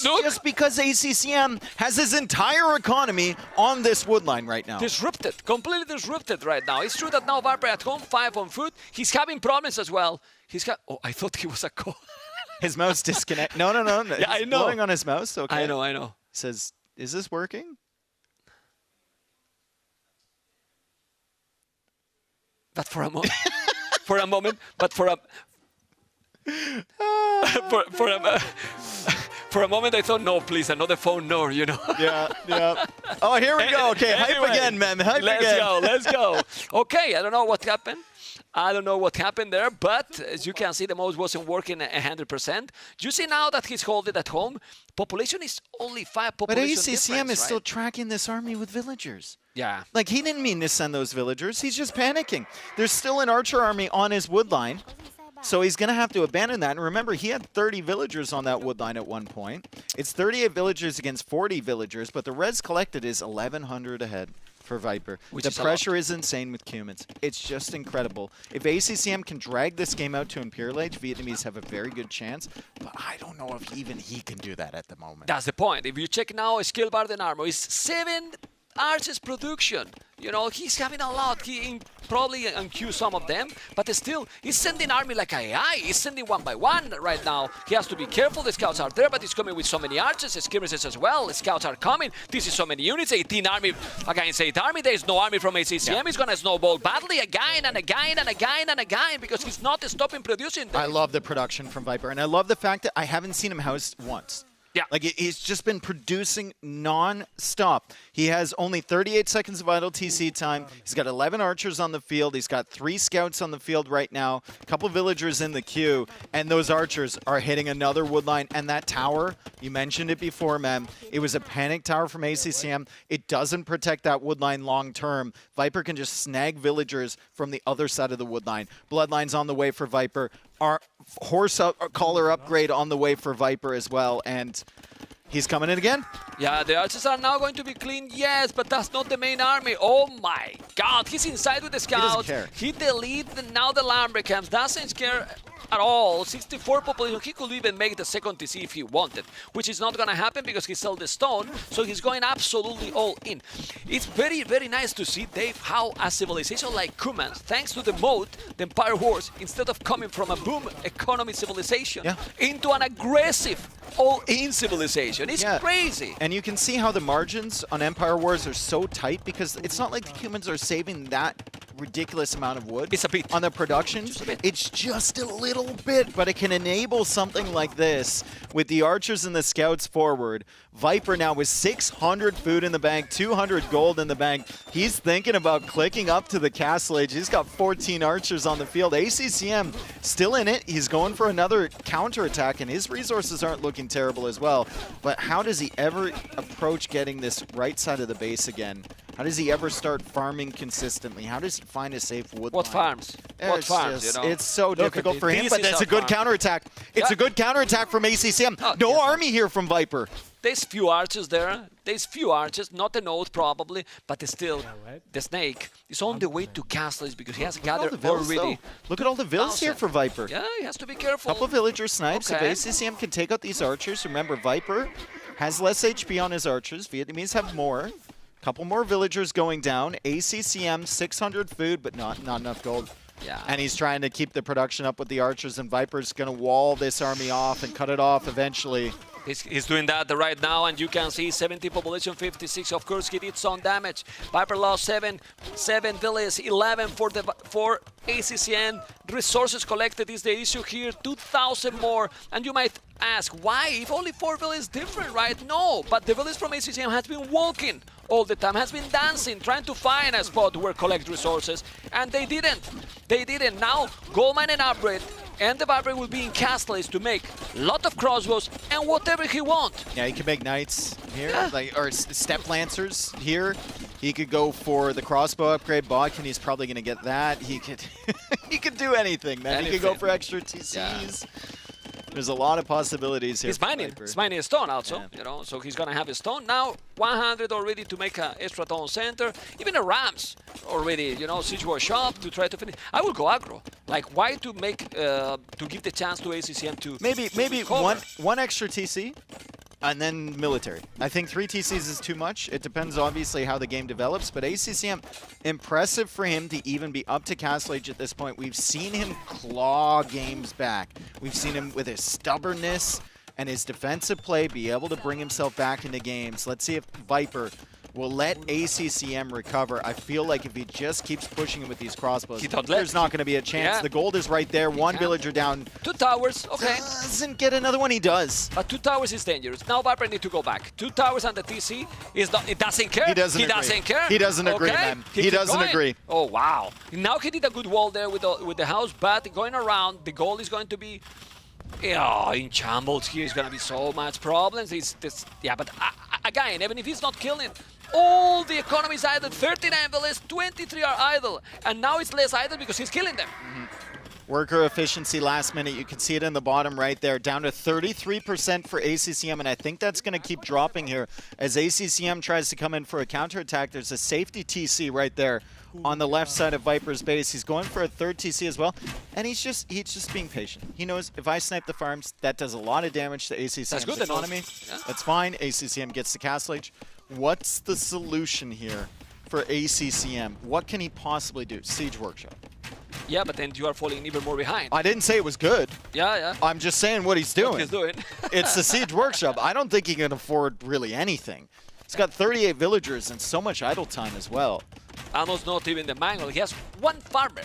just because ACCM has his entire economy on this wood line right now. Disrupted, completely disrupted right now. It's true that now Viper at home, 5 on foot. He's having problems as well. He's got, oh, I thought he was a call. His mouse disconnect. No. Yeah, I know. Blowing on his mouse. Okay. I know. He says, "Is this working?" But for a moment, for a moment, for a moment, I thought, no, please, another phone, no, you know. Yeah. Oh, here we go. Okay, anyway, hype again, man. Hype let's again. Let's go. Okay, I don't know what happened. there, but as you can see, the mouse wasn't working 100%. You see now that he's holding at home. Population is only 5 population But ACCM is still right? tracking this army with villagers. Yeah. Like, he didn't mean to send those villagers. He's just panicking. There's still an archer army on his wood line. So he's going to have to abandon that. And remember, he had 30 villagers on that wood line at one point. It's 38 villagers against 40 villagers, but the res collected is 1,100 ahead for Viper. Which the is pressure is insane with Cumans. It's just incredible. If ACCM can drag this game out to Imperial Age, Vietnamese have a very good chance, but I don't know if even he can do that at the moment. That's the point. If you check now, skill bar and armor is 7 archers production. You know, he's having a lot. He probably unqueue some of them, but still, he's sending army like AI. He's sending 1 by 1 right now. He has to be careful. The scouts are there, but he's coming with so many archers. Skirmishes as well. The scouts are coming. This is so many units. 18 army against 8 army. There's no army from ACCM. Yeah. He's gonna snowball badly again and again and again and again because he's not stopping producing. I love the production from Viper, and I love the fact that I haven't seen him housed once. Yeah. Like, he's just been producing non-stop. He has only 38 seconds of idle TC time. He's got 11 archers on the field. He's got 3 scouts on the field right now, a couple villagers in the queue, and those archers are hitting another wood line. And that tower, you mentioned it before, man, it was a panic tower from ACCM. It doesn't protect that wood line long-term. Viper can just snag villagers from the other side of the wood line. Bloodline's on the way for Viper. Our horse collar upgrade on the way for Viper as well, and he's coming in again. Yeah, the archers are now going to be clean, yes, but that's not the main army. Oh my god, he's inside with the scouts. He deleted now the Lumbercamps, doesn't care at all. 64 population, he could even make the second TC if he wanted, which is not gonna happen because he sold the stone, so he's going absolutely all in. It's very, very nice to see, Dave, how a civilization like Cumans, thanks to the moat, the Empire Wars, instead of coming from a boom economy civilization into an aggressive all-in civilization. It's crazy. And you can see how the margins on Empire Wars are so tight because it's not like the humans are saving that ridiculous amount of wood. It's a bit. On the production, it's just a little bit, but it can enable something like this with the archers and the scouts forward. Viper now with 600 food in the bank, 200 gold in the bank. He's thinking about clicking up to the castle age. He's got 14 archers on the field. ACCM still in it. He's going for another counterattack, and his resources aren't looking terrible as well. But how does he ever approach getting this right side of the base again? How does he ever start farming consistently? How does he find a safe wood What line? farms? What farms, you know? It's so difficult for him, but that's a good counterattack. It's a good counterattack from ACCM. No army here from Viper. There's few archers there. There's few archers, not the node probably, but still, the snake is on the way to castles because he has gathered already. Look at all the vills here for Viper. Yeah, he has to be careful. Couple villager snipes. Okay. If ACCM can take out these archers, remember Viper has less HP on his archers. Vietnamese have more. Couple more villagers going down. ACCM 600 food, but not enough gold. Yeah. And he's trying to keep the production up with the archers, and Viper's going to wall this army off and cut it off eventually. He's doing that right now, and you can see 70 population, 56. Of course, he did some damage. Viper lost 7 villas, 11 for ACCM. Resources collected is the issue here, 2,000 more. And you might ask, why? If only 4 villas different, right? No, but the villas from ACCM has been walking all the time, has been dancing, trying to find a spot where collect resources, and they didn't. They didn't. Now, Goldmine and Upgrade and the Viper will be in castles to make a lot of crossbows and whatever he wants. Yeah, he can make knights here, or step lancers here. He could go for the crossbow upgrade. Bodkin, he's probably going to get that. He could he could do anything, man. He could go for extra TCs. There's a lot of possibilities here. He's mining a stone also, you know, so he's gonna have a stone now. 100 already to make an extra town center. Even a Rams already, you know, siege war shop to try to finish. I will go aggro. Like, why to make to give the chance to ACCM to maybe one extra TC. And then military. I think 3 TCs is too much. It depends, obviously, how the game develops. But ACCM, impressive for him to even be up to Castle Age at this point. We've seen him claw games back. We've seen him with his stubbornness and his defensive play be able to bring himself back into games. Let's see if Viper will let ACCM recover. I feel like if he just keeps pushing him with these crossbows, there's not going to be a chance. Yeah. The gold is right there. One villager down. 2 towers, okay. Doesn't get another one, he does. But 2 towers is dangerous. Now Viper need to go back. 2 towers and the TC is not, it doesn't care. He doesn't agree. Doesn't care. He doesn't agree, man. He doesn't agree. Oh, wow. Now he did a good wall there with the house, but going around, the goal is going to be in shambles here. Is going to be so much problems. But again, even if he's not killing, all the economy is idle. 39 villas, 23 are idle. And now it's less idle because he's killing them. Worker efficiency last minute, you can see it in the bottom right there, down to 33% for ACCM, and I think that's going to keep dropping here as ACCM tries to come in for a counterattack. There's a safety TC right there on the left side of Viper's base. He's going for a 3rd TC as well, and he's just being patient. He knows if I snipe the farms, that does a lot of damage to ACCM's economy. That's fine. ACCM gets the Castle Age. What's the solution here for ACCM? What can he possibly do? Siege Workshop. Yeah, but then you are falling even more behind. I didn't say it was good. Yeah. I'm just saying what he's doing. What he's doing. It's the Siege Workshop. I don't think he can afford really anything. He's got 38 villagers and so much idle time as well. Almost not even the manual. He has 1 farmer.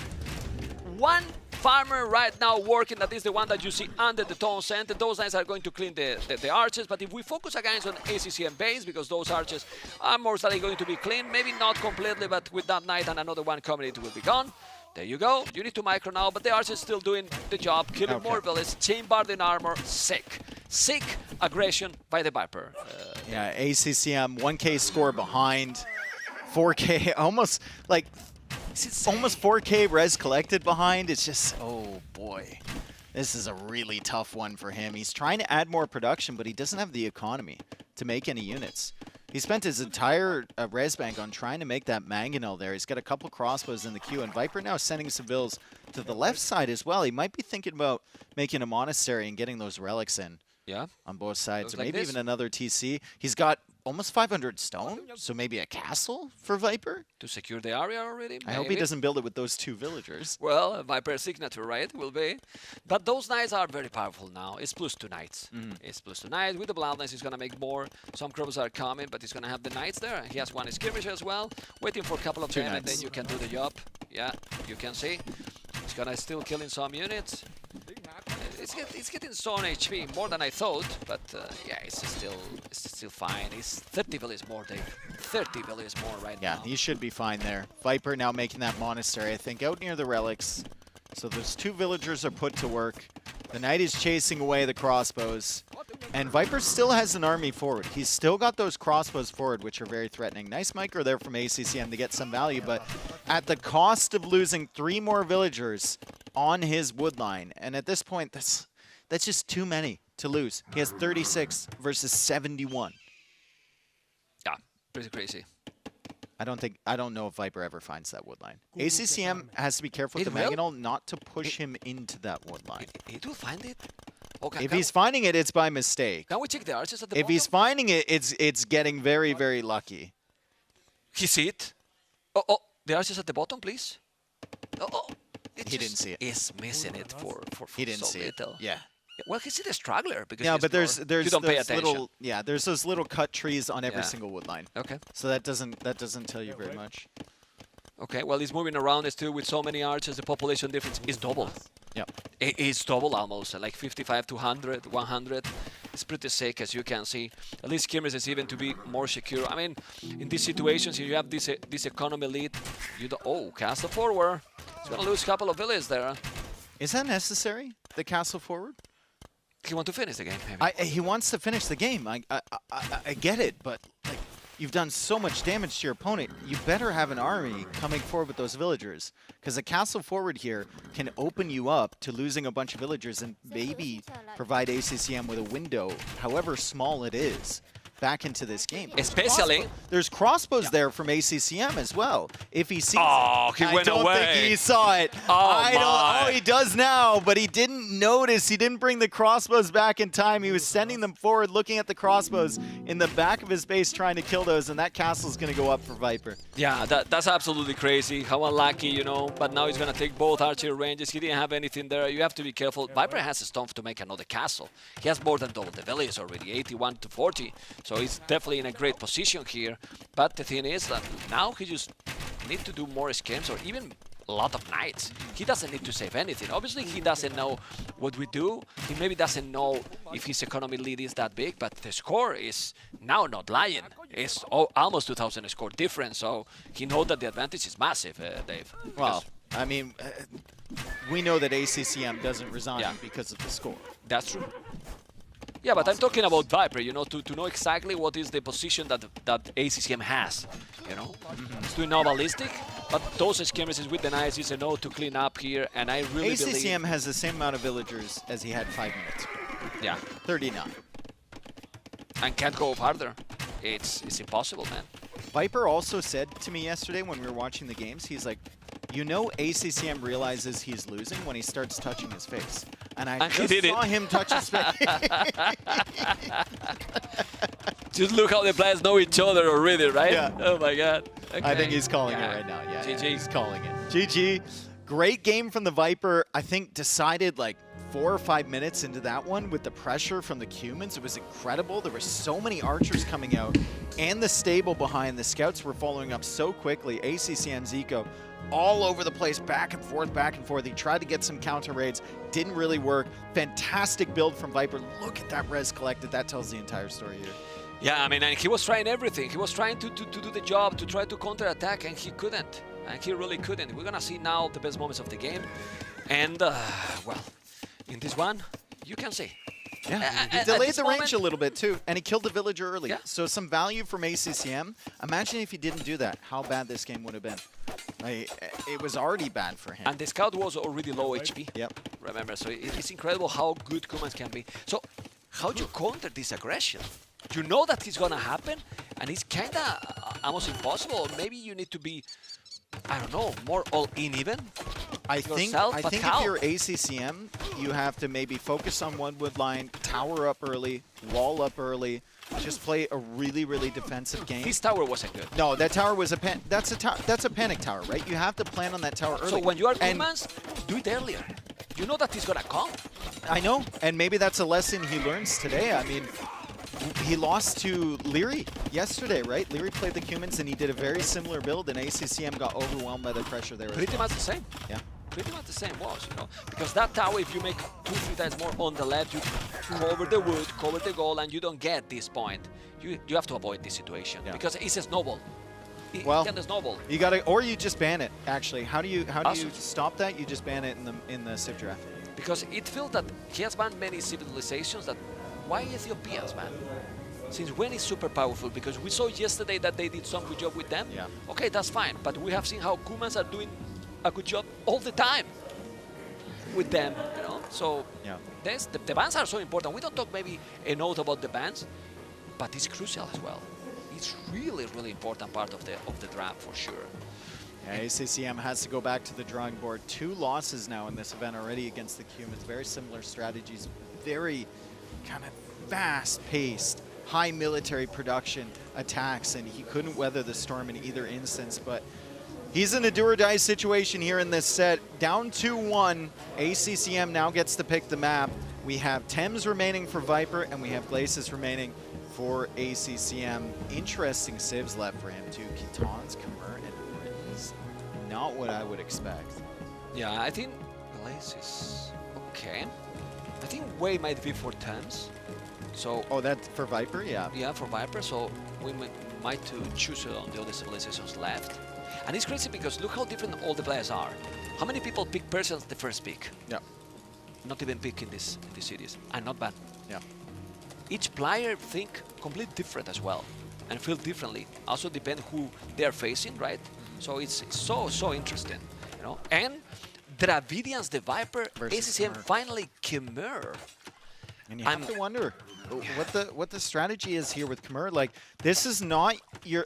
1 farmer right now working. That is the one that you see under the town center. Those guys are going to clean the arches. But if we focus again on ACCM base, because those arches are most likely going to be clean, maybe not completely, but with that knight and another one coming, it will be gone. There you go. You need to micro now, but the archer is still doing the job, killing more villages, chain in armor. Sick aggression by the Viper. Yeah, ACCM 1K score behind, 4K almost like almost 4K res collected behind. It's just, oh boy, this is a really tough one for him. He's trying to add more production, but he doesn't have the economy to make any units. He spent his entire res bank on trying to make that mangonel there. He's got a couple crossbows in the queue, and Viper now sending some bills to the left side as well. He might be thinking about making a monastery and getting those relics in. Yeah. On both sides, or like maybe even another TC. He's got almost 500 stone, so maybe a castle for Viper? To secure the area already, I hope he doesn't build it with those 2 villagers. Well, Viper's signature, right? Will be. But those knights are very powerful now. It's +2 knights. It's +2 knights. With the Bloodlines, he's going to make more. Some crows are coming, but he's going to have the knights there. He has 1 skirmish as well, waiting for a couple of them, and then you can do the job. Yeah, you can see. He's going to still killing some units. It's getting some HP, more than I thought, but yeah, it's still fine. It's 30 villas more, Dave. 30 villas more right now. Yeah, he should be fine there. Viper now making that monastery, I think, out near the relics. So those 2 villagers are put to work. The knight is chasing away the crossbows. And Viper still has an army forward. He's still got those crossbows forward, which are very threatening. Nice micro there from ACCM to get some value, but at the cost of losing 3 more villagers on his wood line. And at this point, that's just too many to lose. He has 36 versus 71. Yeah, pretty crazy. I don't know if Viper ever finds that wood line. ACCM has to be careful with the mangonel not to push him into that wood line. It will find it. Okay, if he's finding it, it's by mistake. Can we check the arches at the bottom? If he's finding it, it's getting very, very lucky. He see it? Oh, the arches at the bottom, please. Oh, he didn't see it. He's missing it for he didn't so see little. it. Yeah. Well, he's the struggler because yeah, he's but there's you don't pay those attention. there's those little cut trees on every Yeah. single wood line. Okay. So that doesn't tell you very much. Okay, well, he's moving around still with so many archers. The population difference is double. Yep. It's double almost, like 55 to 100, 100. It's pretty sick, as you can see. At least Skirmish is even to be more secure. I mean, in these situations, if you have this economy lead, you don't... Oh, castle forward. He's going to lose a couple of villages there. Is that necessary, the castle forward? He wants to finish the game, maybe. He wants to finish the game. I get it, but like, you've done so much damage to your opponent. You better have an army coming forward with those villagers, because a castle forward here can open you up to losing a bunch of villagers and maybe provide ACCM with a window, however small it is, back into this game. Especially... There's crossbows there from ACCM as well. If he sees Oh, it. he went I don't away. think he saw it. Oh, he does now, but he didn't notice. He didn't bring the crossbows back in time. He was sending them forward, looking at the crossbows in the back of his base, trying to kill those, and that castle's going to go up for Viper. Yeah, that's absolutely crazy. How unlucky, you know. But now he's going to take both archer ranges. He didn't have anything there. You have to be careful. Viper has a stomp to make another castle. He has more than double the villages already, 81 to 40. So he's definitely in a great position here. But the thing is that now he just need to do more scams or even a lot of knights. He doesn't need to save anything. Obviously, he doesn't know what we do. He maybe doesn't know if his economy lead is that big, but the score is now not lying. It's almost 2,000 score difference, so he knows that the advantage is massive, Dave. Well, I mean, we know that ACCM doesn't resign because of the score. That's true. Yeah, but I'm talking about Viper, you know, to know exactly what is the position that ACCM has, you know. It's doing now ballistic, but those skirmishes with the knights is a no to clean up here, and I really believe... ACCM has the same amount of villagers as he had 5 minutes ago. Yeah. 39. And can't go farther. It's impossible, man. Viper also said to me yesterday when we were watching the games, he's like, you know ACCM realizes he's losing when he starts touching his face. And I just saw him touch his face. Just look how the players know each other already, right? Yeah. Oh my god. Okay. I think he's calling it right now. Yeah, GG. He's calling it. GG. Great game from the Viper. I think decided like 4 or 5 minutes into that one with the pressure from the Cumans. It was incredible. There were so many archers coming out and the stable behind. The scouts were following up so quickly. ACCM Zico all over the place, back and forth, back and forth. He tried to get some counter raids, didn't really work. Fantastic build from Viper. Look at that res collected. That tells the entire story here. Yeah, I mean, and he was trying everything. He was trying to do the job, to try to counter-attack, and he couldn't. And he really couldn't. We're gonna see now the best moments of the game. And, well, in this one, you can see. Yeah, he delayed the range a little bit too, and he killed the villager early. Yeah. So some value from ACCM. Imagine if he didn't do that, how bad this game would have been. Like, it was already bad for him. And the scout was already low HP. Yep. Remember, so it's incredible how good Kumans can be. So, how do you counter this aggression? You know that it's gonna happen, and it's kinda almost impossible. Maybe you need to be, I don't know, more all-in even. I think if you're ACCM, you have to maybe focus on one wood line, tower up early, wall up early, just play a really, really defensive game. This tower wasn't good. No, that tower was that's a panic tower, right? You have to plan on that tower early. So when you are Kumans, do it earlier. You know that he's gonna come. I know, and maybe that's a lesson he learns today. I mean, he lost to Liry yesterday, right? Liry played the Cumans and he did a very similar build, and ACCM got overwhelmed by the pressure there. Pretty much the same. Yeah. Pretty much the same was, you know, because that tower, if you make 2-3 times more on the left, you cover the wood, cover the goal, and you don't get this point. You have to avoid this situation because it's a snowball. It can snowball. You gotta, or you just ban it. Actually, how do you stop that? You just ban it in the Civ draft. Because it feels that he has banned many civilizations. That why Ethiopians, man? Since when is super powerful? Because we saw yesterday that they did some good job with them. Yeah. Okay, that's fine. But we have seen how Kumans are doing a good job all the time with them, you know. So the bans are so important. We don't talk maybe a note about the bans, but it's crucial as well. It's really, really important part of the draft for sure. Yeah, ACCM has to go back to the drawing board. 2 losses now in this event already against the Cumans. Very similar strategies, very kind of fast-paced, high military production attacks, and he couldn't weather the storm in either instance, but he's in a do-or-die situation here in this set. Down 2-1, ACCM now gets to pick the map. We have Thames remaining for Viper, and we have Glacis remaining for ACCM. Interesting civs left for him too. Kitans, Khmer, and Britons. Not what I would expect. Yeah, I think Glacis. Okay. I think Way might be for Thames. So. Oh, that's for Viper, yeah. Yeah, for Viper. So we might to choose it on the other civilizations left. And it's crazy because look how different all the players are. How many people pick Persia as the first pick? Yeah. Not even pick in this series. And not bad. Yeah. Each player think completely different as well. And feel differently. Also depend who they are facing, right? So it's so interesting. You know? And Dravidians, the Viper, ACCM finally Khmer. And you have to wonder what the strategy is here with Khmer. Like, this is not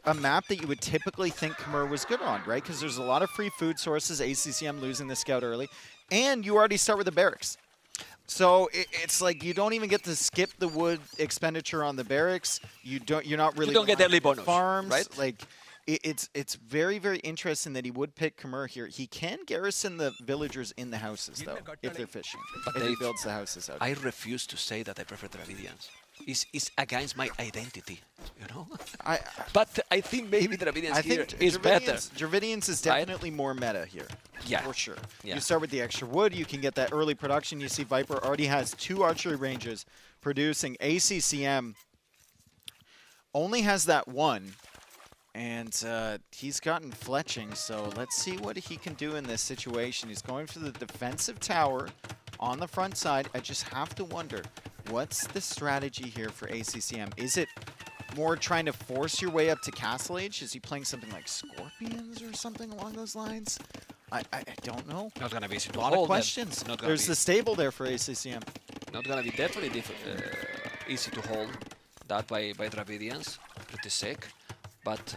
a map that you would typically think Khmer was good on, right? Because there's a lot of free food sources, ACCM losing the scout early, and you already start with the barracks. So it's like you don't even get to skip the wood expenditure on the barracks. You're not really. You don't get early bonus, farms, right? Like, it's very, very interesting that he would pick Khmer here. He can garrison the villagers in the houses, though, if they're fishing. But if he builds the houses out. I refuse to say that I prefer Dravidians. It's against my identity, you know? But I think maybe Dravidians here is better. Dravidians is definitely more meta here. Yeah. For sure. Yeah. You start with the extra wood, you can get that early production. You see Viper already has 2 archery ranges producing. ACCM only has that 1. And he's gotten fletching, so let's see what he can do in this situation. He's going for the defensive tower on the front side. I just have to wonder, what's the strategy here for ACCM? Is it more trying to force your way up to Castle Age? Is he playing something like Scorpions or something along those lines? I don't know. Not going to be easy to hold. A lot of hold questions. There's the stable there for ACCM. Not going to be definitely easy to hold. That by Dravidians. Pretty sick. But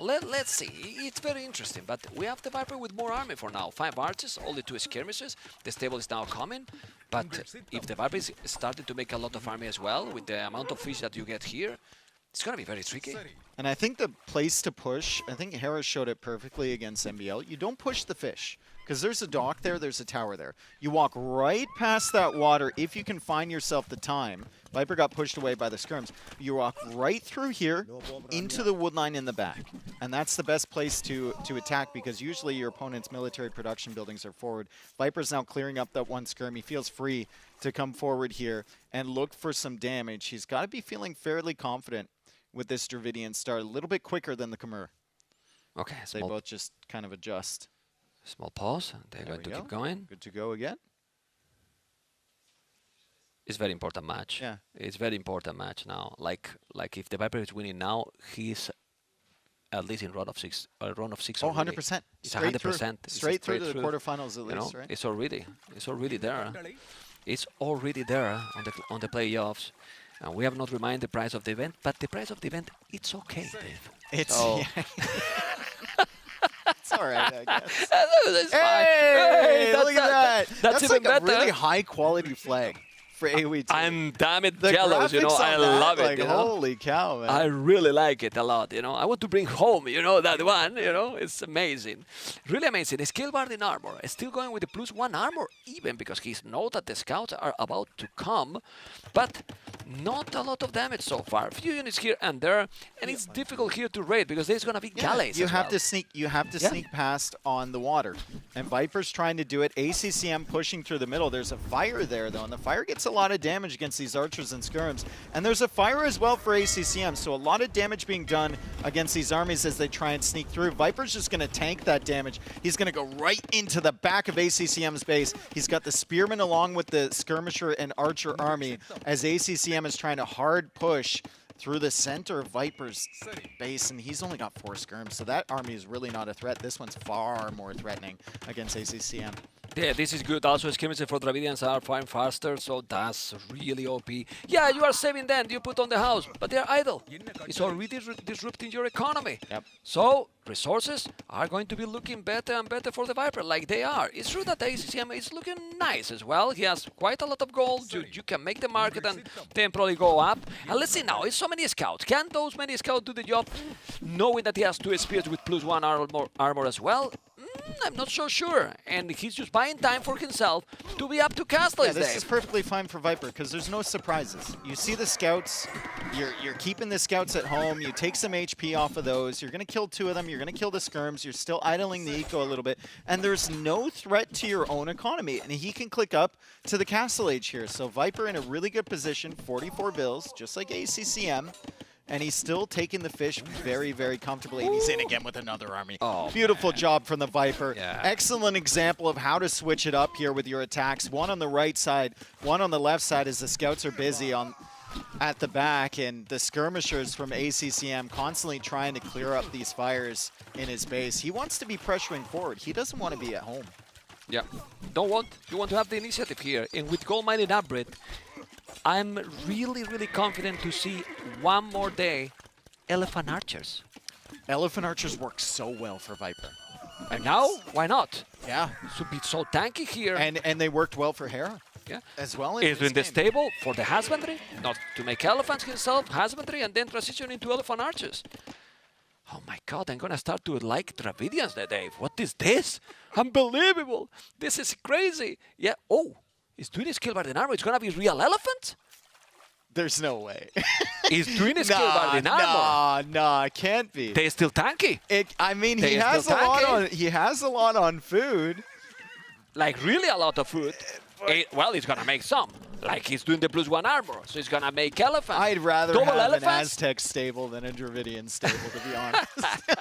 let's see. It's very interesting. But we have the Viper with more army for now. 5 archers, only 2 skirmishes. The stable is now coming. But if the Viper is starting to make a lot of army as well, with the amount of fish that you get here, it's going to be very tricky. And I think the place to push, I think Hera showed it perfectly against MBL. You don't push the fish, because there's a dock there, there's a tower there. You walk right past that water if you can find yourself the time. Viper got pushed away by the skirms. You walk right through here into the wood line in the back. And that's the best place to attack, because usually your opponent's military production buildings are forward. Viper's now clearing up that 1 skirm. He feels free to come forward here and look for some damage. He's got to be feeling fairly confident with this Dravidian start, a little bit quicker than the Khmer. Okay. They both just kind of adjust. Small pause. They're going to keep going. Good to go again. It's very important match. Yeah. It's very important match now. Like if the Viper is winning now, he's at least in round of 6. Round of 6. Oh, 100%. It's 100%. Straight through to the quarterfinals at least, right? It's already there. It's already there on the playoffs. And we have not reminded the price of the event, but the price of the event, it's okay, Dave. It's so. Yeah. It's all right, I guess. That's fine. Hey, look at that. That's even like better. A really high-quality flag for AOE2. I'm damn it the jealous, you know. I love it. Like, you know? Holy cow, man. I really like it a lot, you know. I want to bring home, you know, that one, you know. It's amazing. Really amazing. Skillbard in armor. Still going with the +1 armor, even because he knows that the scouts are about to come. But not a lot of damage so far. A few units here and there. And it's difficult here to raid because there's going to be galleys you as have well. to sneak. You have to sneak past on the water. And Viper's trying to do it. ACCM pushing through the middle. There's a fire there, though. And the fire gets a lot of damage against these archers and skirms. And there's a fire as well for ACCM. So a lot of damage being done against these armies as they try and sneak through. Viper's just going to tank that damage. He's going to go right into the back of ACCM's base. He's got the spearmen along with the skirmisher and archer army as ACCM is trying to hard push through the center of Viper's base, and he's only got 4 skirms, so that army is really not a threat. This one's far more threatening against ACCM. Yeah, this is good. Also, skirmishes for Dravidians are fine faster, so that's really OP. Yeah, you are saving them. You put on the house, but they're idle. It's already disrupting your economy. Yep. So, resources are going to be looking better and better for the Viper, like they are. It's true that the ACCM is looking nice as well. He has quite a lot of gold. You can make the market and then probably go up. And let's see now, it's so many scouts. Can those many scouts do the job, knowing that he has 2 spears with +1 armor as well? I'm not so sure. And he's just buying time for himself to be up to Castle. Yeah, this is perfectly fine for Viper because there's no surprises. You see the scouts, you're keeping the scouts at home, you take some HP off of those, you're going to kill 2 of them, you're going to kill the skirms, you're still idling the eco a little bit, and there's no threat to your own economy. And he can click up to the Castle Age here. So Viper in a really good position, 44 bills, just like ACCM. And he's still taking the fish very, very comfortably. And he's in again with another army. Oh, beautiful job from the Viper. Yeah. Excellent example of how to switch it up here with your attacks. One on the right side, one on the left side as the scouts are busy at the back. And the skirmishers from ACCM constantly trying to clear up these fires in his base. He wants to be pressuring forward. He doesn't want to be at home. Yeah. You want to have the initiative here. And with Gold-Minded Upgrade, I'm really, really confident to see one more day Elephant Archers. Elephant Archers work so well for Viper. And now, why not? Yeah. Should be so tanky here. And they worked well for Hera. Yeah. As well. Is in the stable for the husbandry, not to make elephants himself, husbandry, and then transition into Elephant Archers. Oh my god, I'm gonna start to like Dravidians that day. What is this? Unbelievable. This is crazy. Yeah. Oh. He's doing his skill by the armor. It's gonna be real elephant? There's no way. He's doing his skill by the armor. Nah, it can't be. They're still tanky. I mean, he has a lot on food. Like really a lot of food. Well, he's gonna make some. Like he's doing the +1 armor, so he's gonna make elephants. I'd rather Double have elephants? an Aztec stable than a Dravidian stable, to be honest.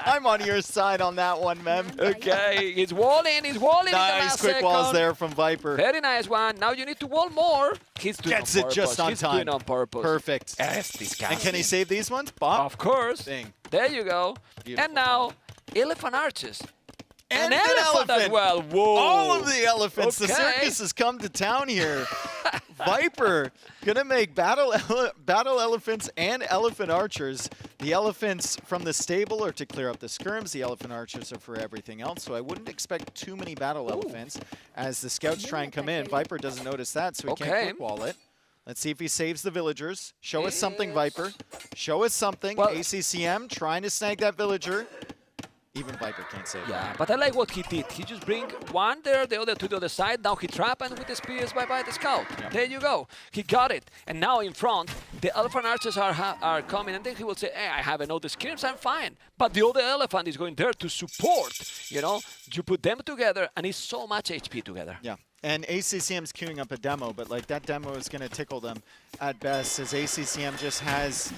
I'm on your side on that one, Mem. Okay, he's walling in the last Nice quick second. walls there from Viper. Very nice one. Now you need to wall more. He's doing Gets on it purpose. just on He's time. doing on purpose. Perfect. Yes, this guy. And can he save these ones? Bop. Of course. Dang. There you go. Beautiful. And now, Elephant Archers. And an elephant as well. Whoa. All of the elephants. Okay. The circus has come to town here. Viper gonna make battle elephants and elephant archers. The elephants from the stable are to clear up the skirms. The elephant archers are for everything else. So I wouldn't expect too many battle elephants as the scouts try and come in. Viper doesn't notice that, so he can't quick wall it. Let's see if he saves the villagers. Show us something, Viper. Show us something. Well, ACCM trying to snag that villager. Even Viper can't save Yeah, but I like what he did. He just bring one there, the other to the other side. Now he trap and with the spears by the scout. Yep. There you go. He got it. And now in front, the elephant archers are coming. And then he will say, hey, I have another skirms, I'm fine. But the other elephant is going there to support. You know, you put them together and it's so much HP together. Yeah. And ACCM's queuing up a demo, but like that demo is going to tickle them at best as ACCM just has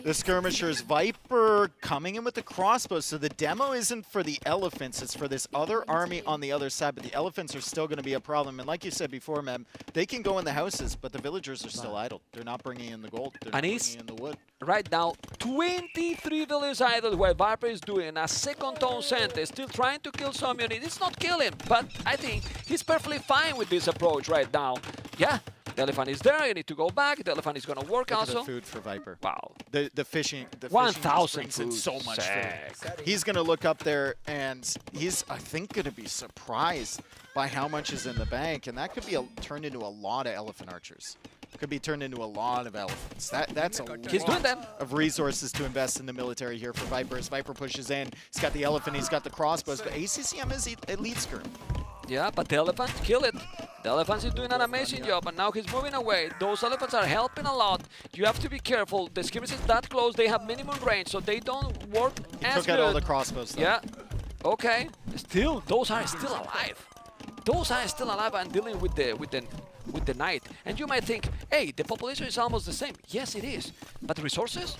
the skirmishers. Viper coming in with the crossbows. So the demo isn't for the elephants. It's for this other army on the other side. But the elephants are still going to be a problem. And like you said before, Mem, they can go in the houses, but the villagers are still idle. They're not bringing in the gold. They're not bringing in the wood. Right now, 23 villagers idle where Viper is doing a second tone center, still trying to kill some units. It's not killing, but I think he's perfectly fine with this approach right now. Yeah. The elephant is there, you need to go back. The elephant is going to work Look also. at the food for Viper. Wow. The fishing. 1,000 brings in food. so much Sick. food. He's going to look up there, and he's, I think, going to be surprised by how much is in the bank. And that could be turned into a lot of elephant archers. Could be turned into a lot of elephants. That's a lot of resources to invest in the military here for Viper. As Viper pushes in, he's got the elephant, he's got the crossbows, but ACCM is elite skirm. Yeah, but the elephant kill it. The elephant is doing an amazing job, and now he's moving away. Those elephants are helping a lot. You have to be careful. The skirmish is that close. They have minimum range, so they don't work as Took good. out all the crossbows, though. Yeah. Okay. Still, those are still alive. Those are still alive and dealing with the knight. And you might think, hey, the population is almost the same. Yes, it is. But the resources?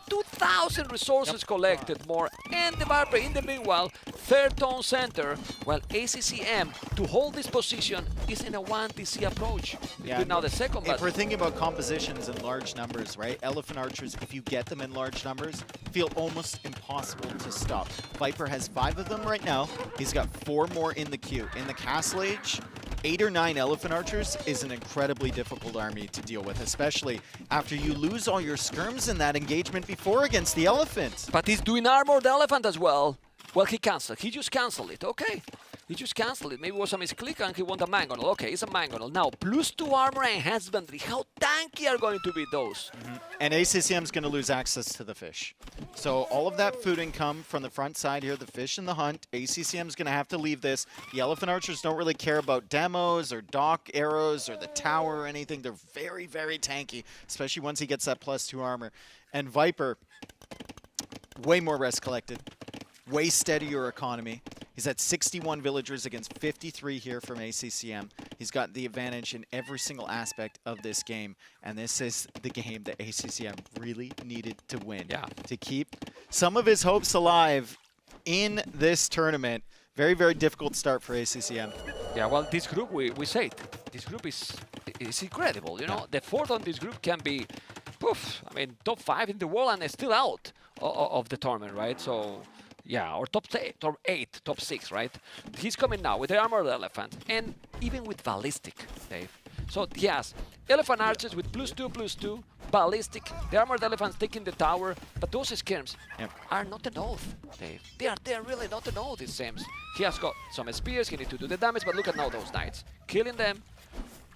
2,000 resources collected more. And the Viper, in the meanwhile, third tone center, while ACCM, to hold this position, is in a 1TC approach. Yeah, Now the second if battle. we're thinking about compositions in large numbers, right? Elephant archers, if you get them in large numbers, feel almost impossible to stop. Viper has 5 of them right now. He's got 4 more in the queue. In the Castle Age, 8 or 9 elephant archers is an incredibly difficult army to deal with, especially after you lose all your skirms in that engagement before against the elephant. But he's doing armored elephant as well. Well, he canceled. He just canceled it. Okay. He just canceled it. Maybe it was a misclick and he won the Mangonel. Okay, it's a Mangonel. Now, +2 armor and husbandry. How tanky are going to be those? And ACCM is going to lose access to the fish. So all of that food income from the front side here, the fish and the hunt, ACCM is going to have to leave this. The Elephant Archers don't really care about demos or dock arrows or the tower or anything. They're very, very tanky, especially once he gets that +2 armor. And Viper, way more rest collected, way steadier economy. He's at 61 villagers against 53 here from ACCM. He's got the advantage in every single aspect of this game. And this is the game that ACCM really needed to win. To keep some of his hopes alive in this tournament. Very, very difficult start for ACCM. Yeah, well, this group, we said, this group is incredible. You know, the fourth on this group can be, poof, I mean, top 5 in the world and still out of the tournament, right? So, yeah, or top 8, top 6, right? He's coming now with the Armored Elephant and even with Ballistic, Dave. So, yes, Elephant Archers with +2/+2, Ballistic, the Armored Elephants taking the tower, but those skirms are not enough, Dave. They are really not enough, it seems. He has got some spears, he needs to do the damage, but look at now those knights. Killing them.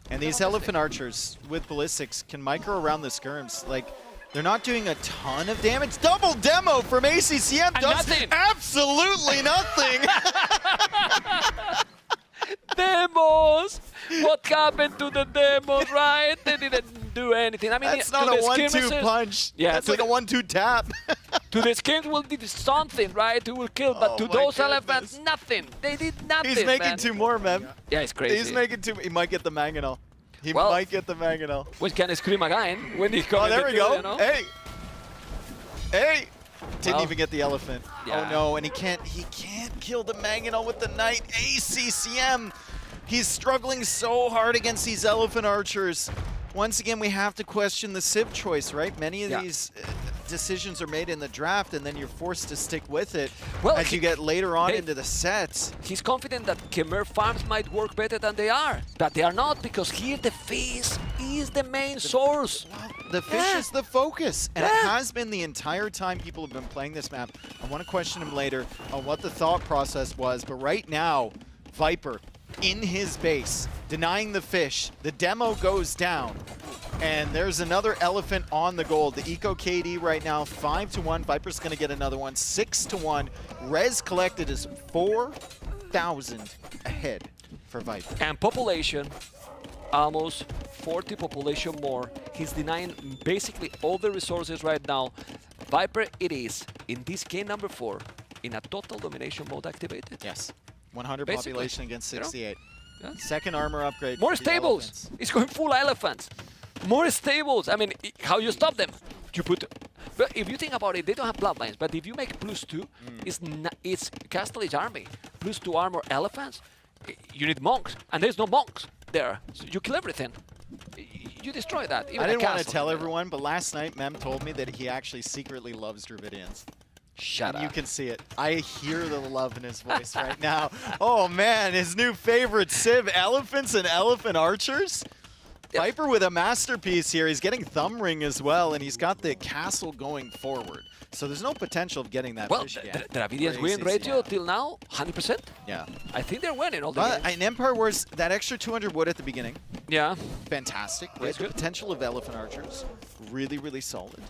And these Elephant Archers with Ballistics can micro around the skirms. Like, they're not doing a ton of damage. Double demo from ACCM does absolutely nothing. Demos! What happened to the demos, right? They didn't do anything. I mean, that's not a 1-2 punch. Yeah, that's like a 1-2 tap. To the skins will do something, right? Who will kill, but to those elephants, nothing. They did nothing. He's making 2 more, man. Yeah, it's crazy. He's making 2. He might get the Mangonel. He might get the Mangonel. Which can scream again when he comes. Oh, there we go. You know? Hey! Hey! Didn't even get the elephant. Yeah. Oh no, and he can't kill the Mangonel with the knight. ACCM! He's struggling so hard against these Elephant Archers. Once again, we have to question the Civ choice, right? Many of these decisions are made in the draft, and then you're forced to stick with it as you get later on into the sets. He's confident that Khmer farms might work better than they are, but they are not, because here the fish is the main source. The fish is the focus, and it has been the entire time people have been playing this map. I want to question him later on what the thought process was, but right now, Viper in his base, denying the fish. The demo goes down, and there's another elephant on the gold. The Eco KD right now, 5-1. Viper's going to get another one, 6-1. Res collected is 4,000 ahead for Viper. And population, almost 40 population more. He's denying basically all the resources right now. Viper, it is, in this game number 4, in a total domination mode activated. Yes. 100 Basically, population against 68. You know? Second armor upgrade. More for the stables. elephants. It's going full elephants. More stables. I mean, how you stop them? You put. But if you think about it, they don't have bloodlines. But if you make +2, it's Castle Age army. +2 armor elephants. You need monks, and there's no monks there. So you kill everything. You destroy that. Even I didn't want to castle. tell everyone, but last night Mem told me that he actually secretly loves Dravidians. Shut up. You can see it. I hear the love in his voice right now. Oh man, his new favorite Civ, Elephants and Elephant Archers. Viper with a masterpiece here. He's getting Thumb Ring as well, and he's got the castle going forward. So there's no potential of getting that fish again. The Dravidians win ratio till now, 100%. Yeah. I think they're winning all the games. In Empire Wars, that extra 200 wood at the beginning. Yeah. Fantastic. Right? The potential of Elephant Archers, really, really solid.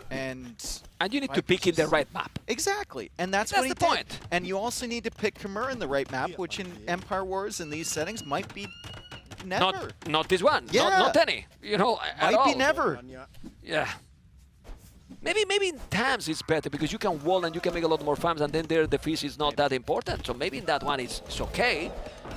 And you need to pick in the right map. Exactly. And that's what he did. And you also need to pick Khmer in the right map, which in Empire Wars in these settings might be never. Not this one. Yeah. Not any. You know, at might all. be never. Yeah. Maybe in Tams it's better because you can wall and you can make a lot more farms, and then there the fish is not that important. So maybe in that one it's okay,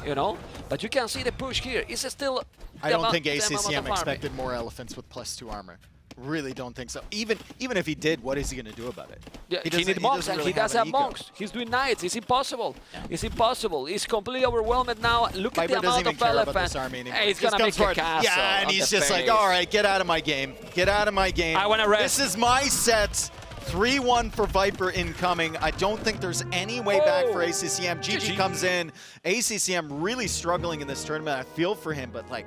you know. But you can see the push here. It's still. I don't think ACCM expected more elephants with +2 armor. Really don't think so. Even if he did, what is he going to do about it? Yeah, he needs monks, and he does have monks. He's doing knights. It's impossible. Yeah. It's impossible. He's completely overwhelmed now. Look at the amount of elephants. Hey, he's going to make a castle. Yeah, and he's just like, all right, get out of my game. Get out of my game. I want to rest. This is my set. 3-1 for Viper incoming. I don't think there's any way back for ACCM. GG comes in. ACCM really struggling in this tournament. I feel for him, but like,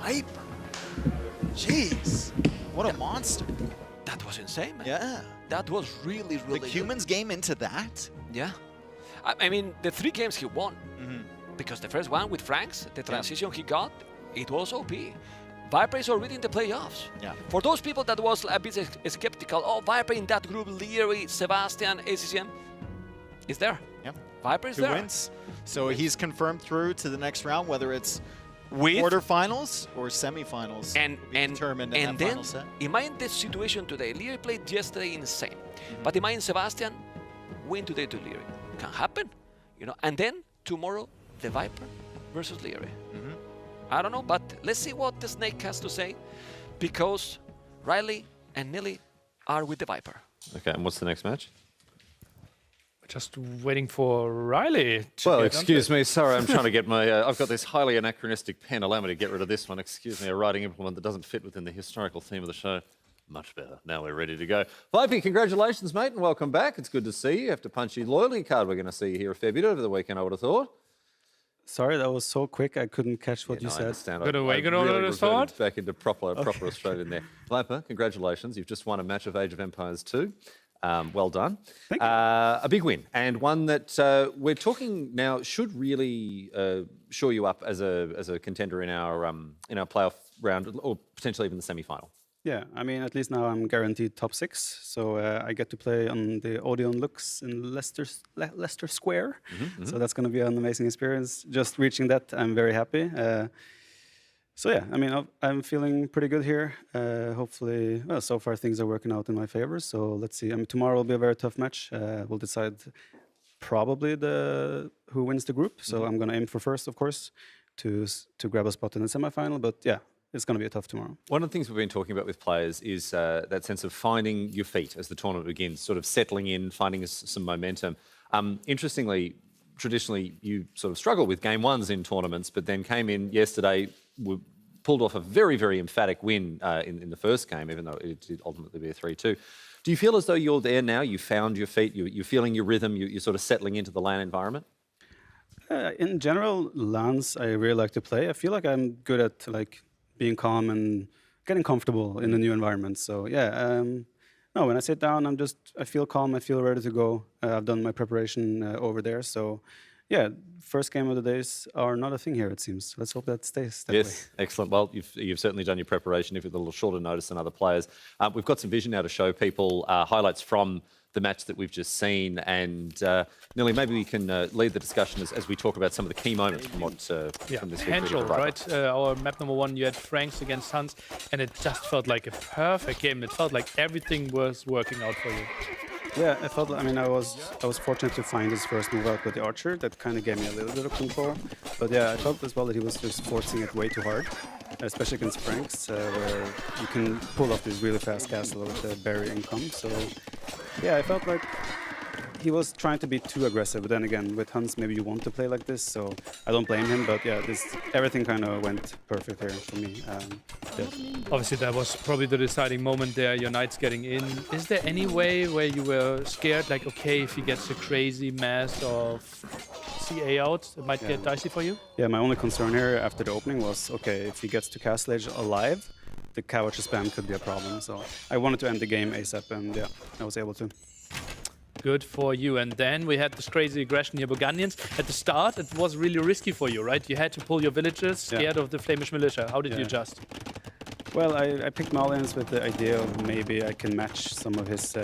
Viper. Jeez. What a monster. That was insane, man. Yeah. That was really, really The humans game into that? Yeah. I mean, the 3 games he won, because the first one with Franks, the transition he got, it was OP. Viper is already in the playoffs. Yeah. For those people that was a bit skeptical, oh, Viper in that group, Liry, Sebastian, Accm, is there. Yeah. Viper is Who there. wins? So he's confirmed through to the next round, whether it's with quarterfinals or semifinals. And determined in that then final set. imagine the situation today. Liry played yesterday insane, but imagine Sebastian win today to Liry. Can happen, you know. And then tomorrow the Viper versus Liry. I don't know, but let's see what the Snake has to say, because Riley and Nilly are with the Viper. Okay, and what's the next match? Just waiting for Riley. Well, excuse me, sorry, I'm trying to get my... I've got this highly anachronistic pen. Allow me to get rid of this one. Excuse me, a writing implement that doesn't fit within the historical theme of the show. Much better. Now we're ready to go. Vipey, congratulations, mate, and welcome back. It's good to see you. After punchy loyalty card, we're going to see you here a fair bit over the weekend, I would have thought. Sorry, that was so quick. I couldn't catch what you said. I understand. Good away, good really order to start. Back into proper Australian there. Viper, congratulations. You've just won a match of Age of Empires 2. Well done. Thank you. A big win, and one that we're talking now should really shore you up as a contender in our playoff round, or potentially even the semi-final. Yeah, I mean, at least now I'm guaranteed top 6, so I get to play on the Odeon Lux in Leicester Square. So that's going to be an amazing experience. Just reaching that, I'm very happy. So yeah, I mean, I'm feeling pretty good here. Hopefully, well, so far things are working out in my favor. So let's see. I mean, tomorrow will be a very tough match. We'll decide probably who wins the group. So I'm going to aim for first, of course, to grab a spot in the semifinal. But yeah, it's going to be a tough tomorrow. One of the things we've been talking about with players is that sense of finding your feet as the tournament begins, sort of settling in, finding some momentum. Interestingly, traditionally, you sort of struggle with game ones in tournaments, but then came in yesterday, pulled off a very, very emphatic win in the first game, even though it did ultimately be a 3-2. Do you feel as though you're there now? You found your feet, you're feeling your rhythm, you're sort of settling into the LAN environment? In general, LANs I really like to play. I feel like I'm good at being calm and getting comfortable in the new environment. So yeah, no, when I sit down, I feel calm, I feel ready to go. I've done my preparation over there. So yeah, first game of the days are not a thing here, it seems. Let's hope that stays that way. Yes, excellent. Well, you've certainly done your preparation, if with a little shorter notice than other players. We've got some vision now to show people highlights from the match that we've just seen. And Nilly, maybe we can lead the discussion as we talk about some of the key moments from from this Potential, right? Our map number 1, you had Franks against Hans, and it just felt like a perfect game. It felt like everything was working out for you. Yeah, I felt. I mean, I was fortunate to find his first move out with the archer. That kind of gave me a little bit of control. But yeah, I felt as well that he was just forcing it way too hard, especially against Franks, where you can pull off this really fast castle with the berry income. So yeah, I felt like he was trying to be too aggressive. But then again, with Hans, maybe you want to play like this, so I don't blame him. But yeah, everything kind of went perfect here for me. Yes. Obviously, that was probably the deciding moment there, your knights getting in. Is there any way where you were scared, like, okay, if he gets a crazy mass of CA out, it might get dicey for you? Yeah, my only concern here after the opening was, okay, if he gets to Castle Age alive, the Cowatcher spam could be a problem. So I wanted to end the game ASAP, and yeah, I was able to. Good for you. And then we had this crazy aggression here, Burgundians. At the start, it was really risky for you, right? You had to pull your villagers, scared of the Flemish militia. How did you adjust? Well, I picked Malians with the idea of maybe I can match some of his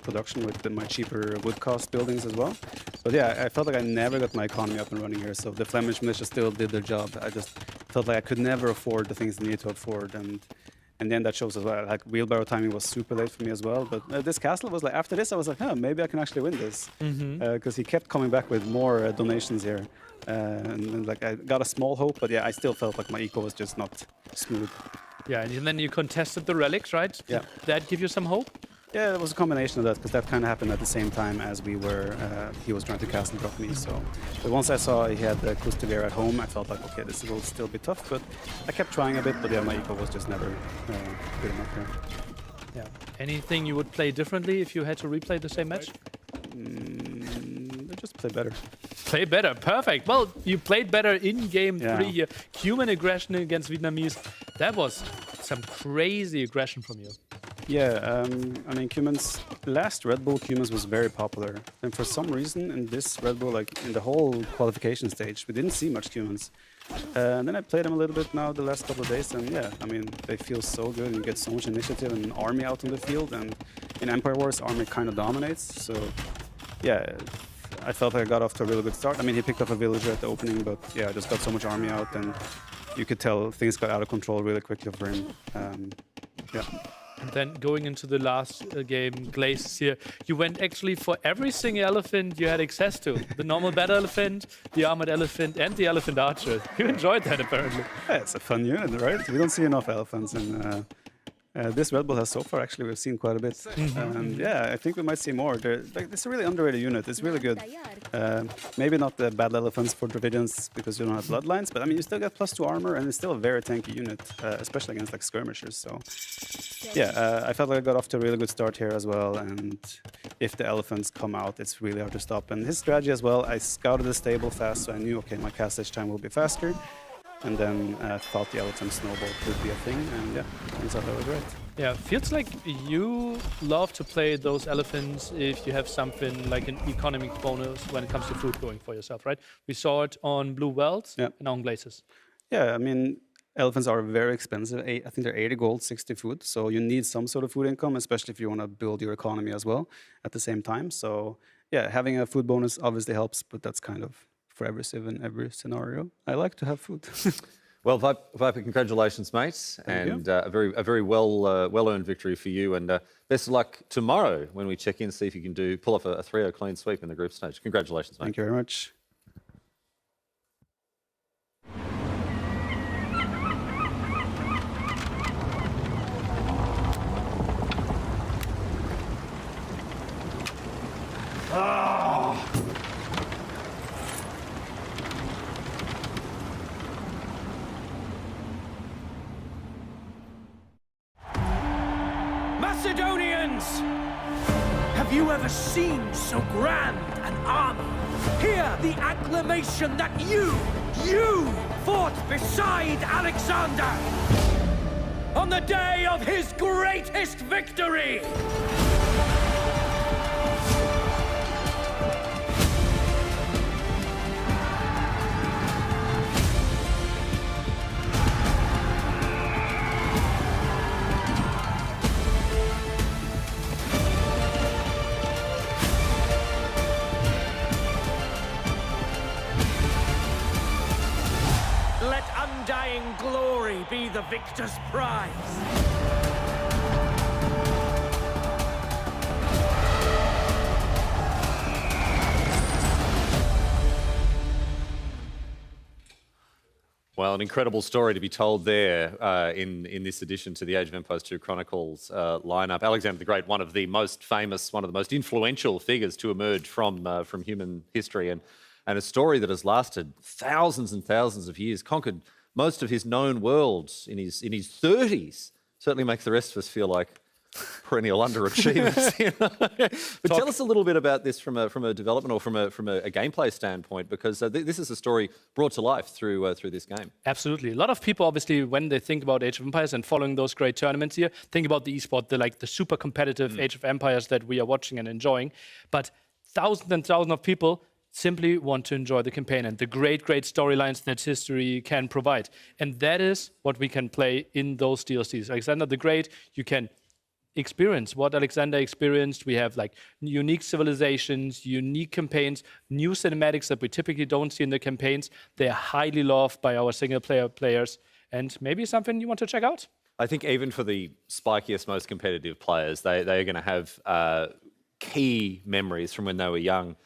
production with my cheaper wood cost buildings as well. But yeah, I felt like I never got my economy up and running here, so the Flemish militia still did their job. I just felt like I could never afford the things I needed to afford, and then that shows as well. Like, wheelbarrow timing was super late for me as well. But this castle was like, after this, I was like, huh, maybe I can actually win this. Because he kept coming back with more donations here. And like, I got a small hope, but yeah, I still felt like my eco was just not smooth. Yeah, and then you contested the relics, right? Yeah. Did that give you some hope? Yeah, it was a combination of that, because that kind of happened at the same time as we were, he was trying to castle drop me. So, but once I saw he had the Custevier at home, I felt like, okay, this will still be tough. But I kept trying a bit, but yeah, my eco was just never good enough here. Yeah. Anything you would play differently if you had to replay the same match? Just play better. Play better, perfect. Well, you played better in game 3 here. Cuban aggression against Vietnamese. That was some crazy aggression from you. Yeah, I mean, Cumans, last Red Bull Cumans was very popular. And for some reason, in this Red Bull, like in the whole qualification stage, we didn't see much Cumans. And then I played them a little bit now the last couple of days, and yeah, I mean, they feel so good, and you get so much initiative and an army out on the field, and in Empire Wars, army kind of dominates, so yeah, I felt like I got off to a really good start. I mean, he picked up a villager at the opening, but yeah, I just got so much army out, and you could tell things got out of control really quickly for him. Yeah. And then going into the last game, Glazes here, you went actually for every single elephant you had access to. The normal battle elephant, the armored elephant, and the elephant archer. You enjoyed that, apparently. Yeah, it's a fun unit, right? We don't see enough elephants, and this Red Bull has so far, actually, we've seen quite a bit. And yeah, I think we might see more. Like, it's a really underrated unit. It's really good. Maybe not the battle elephants for Dravidians because you don't have bloodlines, but I mean, you still get +2 armor, and it's still a very tanky unit, especially against like skirmishers. So yeah, I felt like I got off to a really good start here as well. And if the elephants come out, it's really hard to stop. And his strategy as well, I scouted the stable fast, so I knew, okay, my castage time will be faster. And then thought the elephant snowball could be a thing, and yeah, turns out that was right. Yeah, feels like you love to play those elephants if you have something like an economic bonus when it comes to food going for yourself, right? We saw it on Blue Wells and on Glazes. Yeah, I mean, elephants are very expensive. I think they're 80 gold, 60 food, so you need some sort of food income, especially if you want to build your economy as well at the same time. So yeah, having a food bonus obviously helps, but that's kind of for every civ in every scenario. I like to have food. Well, Viper, congratulations, mate, and a very well-earned victory for you. And best of luck tomorrow when we check in, see if you can pull off a 3-0 clean sweep in the group stage. Congratulations, mate. Thank you very much. Macedonians! Have you ever seen so grand an army? Hear the acclamation that you fought beside Alexander on the day of his greatest victory! Undying glory be the victor's prize. Well, an incredible story to be told there in this addition to the Age of Empires 2 Chronicles lineup. Alexander the Great, one of the most famous, one of the most influential figures to emerge from human history, and a story that has lasted thousands and thousands of years, conquered most of his known worlds in his 30s. Certainly makes the rest of us feel like perennial underachievers. You know? But tell us a little bit about this from a development or from a gameplay standpoint, because this is a story brought to life through this game. Absolutely. A lot of people, obviously, when they think about Age of Empires and following those great tournaments here, think about the esport, the super competitive Age of Empires that we are watching and enjoying. But thousands and thousands of people simply want to enjoy the campaign and the great storylines that history can provide. And that is what we can play in those DLCs. Alexander the Great, you can experience what Alexander experienced. We have like unique civilizations, unique campaigns, new cinematics that we typically don't see in the campaigns. They are highly loved by our single-player players, and maybe something you want to check out? I think even for the spikiest, most competitive players, they are going to have key memories from when they were young.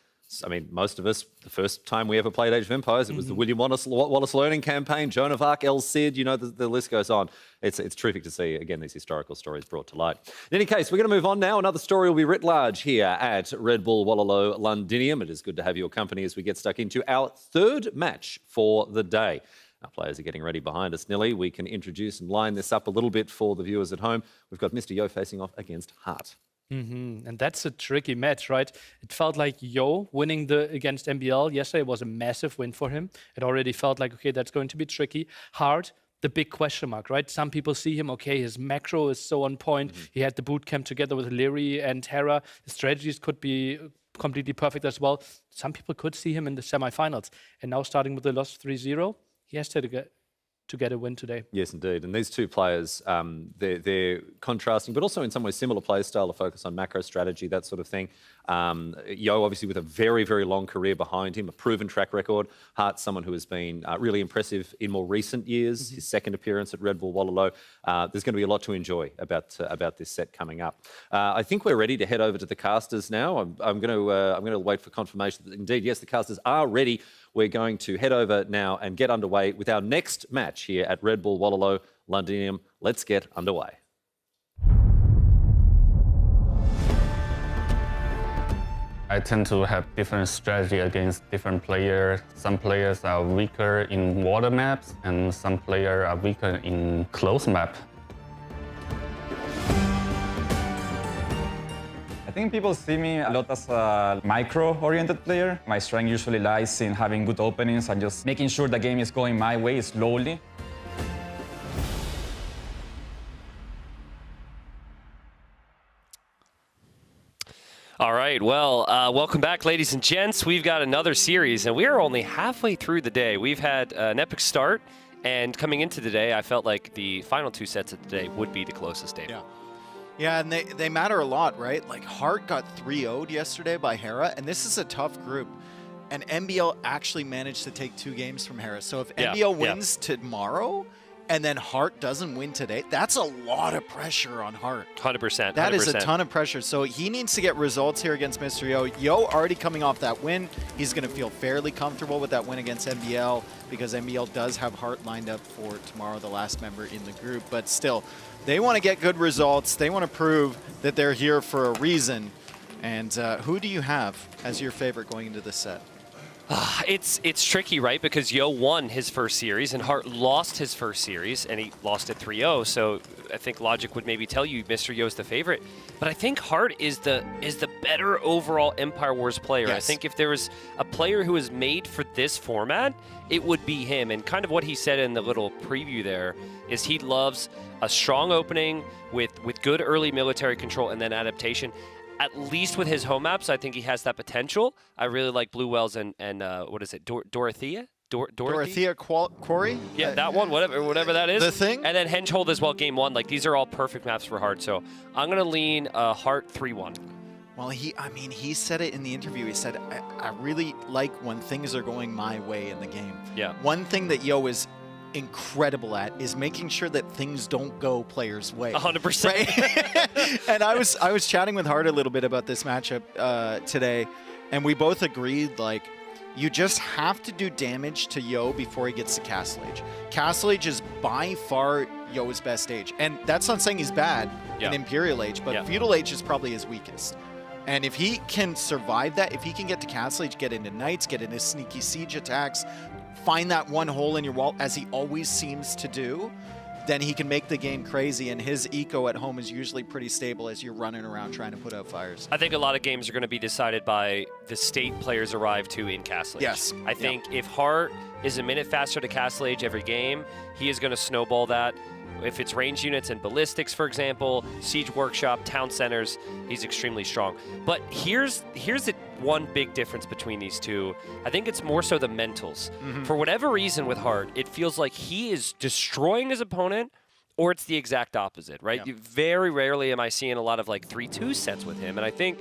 I mean, most of us, the first time we ever played Age of Empires, it was the William Wallace Learning Campaign, Joan of Arc, El Cid, you know, the list goes on. It's terrific to see, again, these historical stories brought to light. In any case, we're going to move on now. Another story will be writ large here at Redbull Wololo Londinium. It is good to have your company as we get stuck into our third match for the day. Our players are getting ready behind us, Nilly. We can introduce and line this up a little bit for the viewers at home. We've got Mr.yo facing off against Hart. And that's a tricky match, right? It felt like Yo winning against MBL yesterday was a massive win for him. It already felt like, okay, that's going to be tricky. Hart, the big question mark, right? Some people see him, okay, his macro is so on point. He had the boot camp together with Liry and Hera. His strategies could be completely perfect as well. Some people could see him in the semifinals. And now starting with the loss 3-0, he has to get a win today. Yes, indeed. And these two players, they're contrasting, but also in some ways similar play style, a focus on macro strategy, that sort of thing. Yo, obviously, with a very, very long career behind him, a proven track record. Hart's someone who has been really impressive in more recent years. His second appearance at Redbull Wololo. There's going to be a lot to enjoy about this set coming up. I think we're ready to head over to the casters now. I'm going to wait for confirmation that indeed, yes, the casters are ready. We're going to head over now and get underway with our next match here at Redbull Wololo Londinium. Let's get underway. I tend to have different strategy against different players. Some players are weaker in water maps, and some players are weaker in close map. I think people see me a lot as a micro-oriented player. My strength usually lies in having good openings and just making sure the game is going my way slowly. All right, well, welcome back, ladies and gents. We've got another series, and we are only halfway through the day. We've had an epic start, and coming into the day, I felt like the final two sets of the day would be the closest game. Yeah, and they matter a lot, right? Like, Hart got 3-0'd yesterday by Hera, and this is a tough group. And MBL actually managed to take 2 games from Hera. So if MBL wins tomorrow, and then Hart doesn't win today, that's a lot of pressure on Hart. 100%. That is a ton of pressure. So he needs to get results here against Mr.yo. Yo already coming off that win. He's going to feel fairly comfortable with that win against MBL because MBL does have Hart lined up for tomorrow, the last member in the group. But still, they want to get good results. They want to prove that they're here for a reason. And who do you have as your favorite going into this set? It's tricky, right? Because Yo won his first series and Hart lost his first series, and he lost at 3-0. So I think logic would maybe tell you Mr.yo is the favorite. But I think Hart is the better overall Empire Wars player. Yes. I think if there was a player who was made for this format, it would be him. And kind of what he said in the little preview there is he loves a strong opening with good early military control and then adaptation. At least with his home maps, I think he has that potential. I really like Blue Wells and what is it, Dorothea? Dorothea Quarry? Yeah, that one, whatever that is. The thing? And then Hengehold as well, game 1. Like, these are all perfect maps for Hart. So I'm going to lean Hart 3-1. Well, he said it in the interview. He said, I really like when things are going my way in the game. Yeah. One thing that Yo is incredible at is making sure that things don't go players' way. 100%. Right? And I was chatting with Hart a little bit about this matchup today, and we both agreed, like, you just have to do damage to Yo before he gets to Castle Age. Castle Age is by far Yo's best stage. And that's not saying he's bad in Imperial Age, but Feudal Age is probably his weakest. And if he can survive that, if he can get to Castle Age, get into Knights, get into sneaky siege attacks, find that one hole in your wall, as he always seems to do, then he can make the game crazy. And his eco at home is usually pretty stable as you're running around trying to put out fires. I think a lot of games are going to be decided by the state players arrive to in Castle Age. Yes. I think if Hart is a minute faster to Castle Age every game, he is going to snowball that. If it's range units and ballistics, for example, Siege Workshop, Town Centers, he's extremely strong. But here's the one big difference between these two. I think it's more so the mentals. For whatever reason with Hart, it feels like he is destroying his opponent, or it's the exact opposite, right? Very rarely am I seeing a lot of like 3-2 sets with him. And I think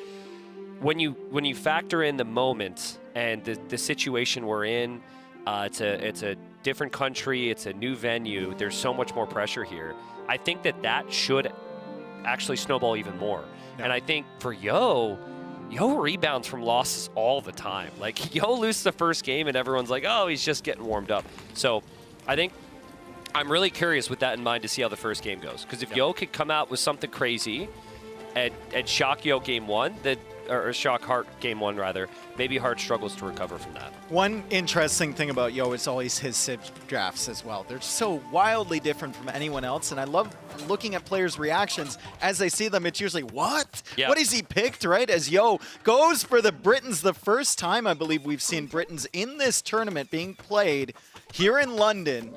when you factor in the moment and the situation we're in, it's a different country, it's a new venue, there's so much more pressure here. I think that should actually snowball even more. And I think for Yo rebounds from losses all the time. Like, Yo loses the first game and everyone's like, oh, he's just getting warmed up. So I think I'm really curious with that in mind to see how the first game goes. Because if Yo could come out with something crazy and shock Yo game 1, or shock Hart game 1 rather, maybe Hart struggles to recover from that. One interesting thing about Yo is always his Civ drafts as well. They're so wildly different from anyone else, and I love looking at players' reactions. As they see them, it's usually, what? What has he picked, right? As Yo goes for the Britons, the first time I believe we've seen Britons in this tournament being played here in London.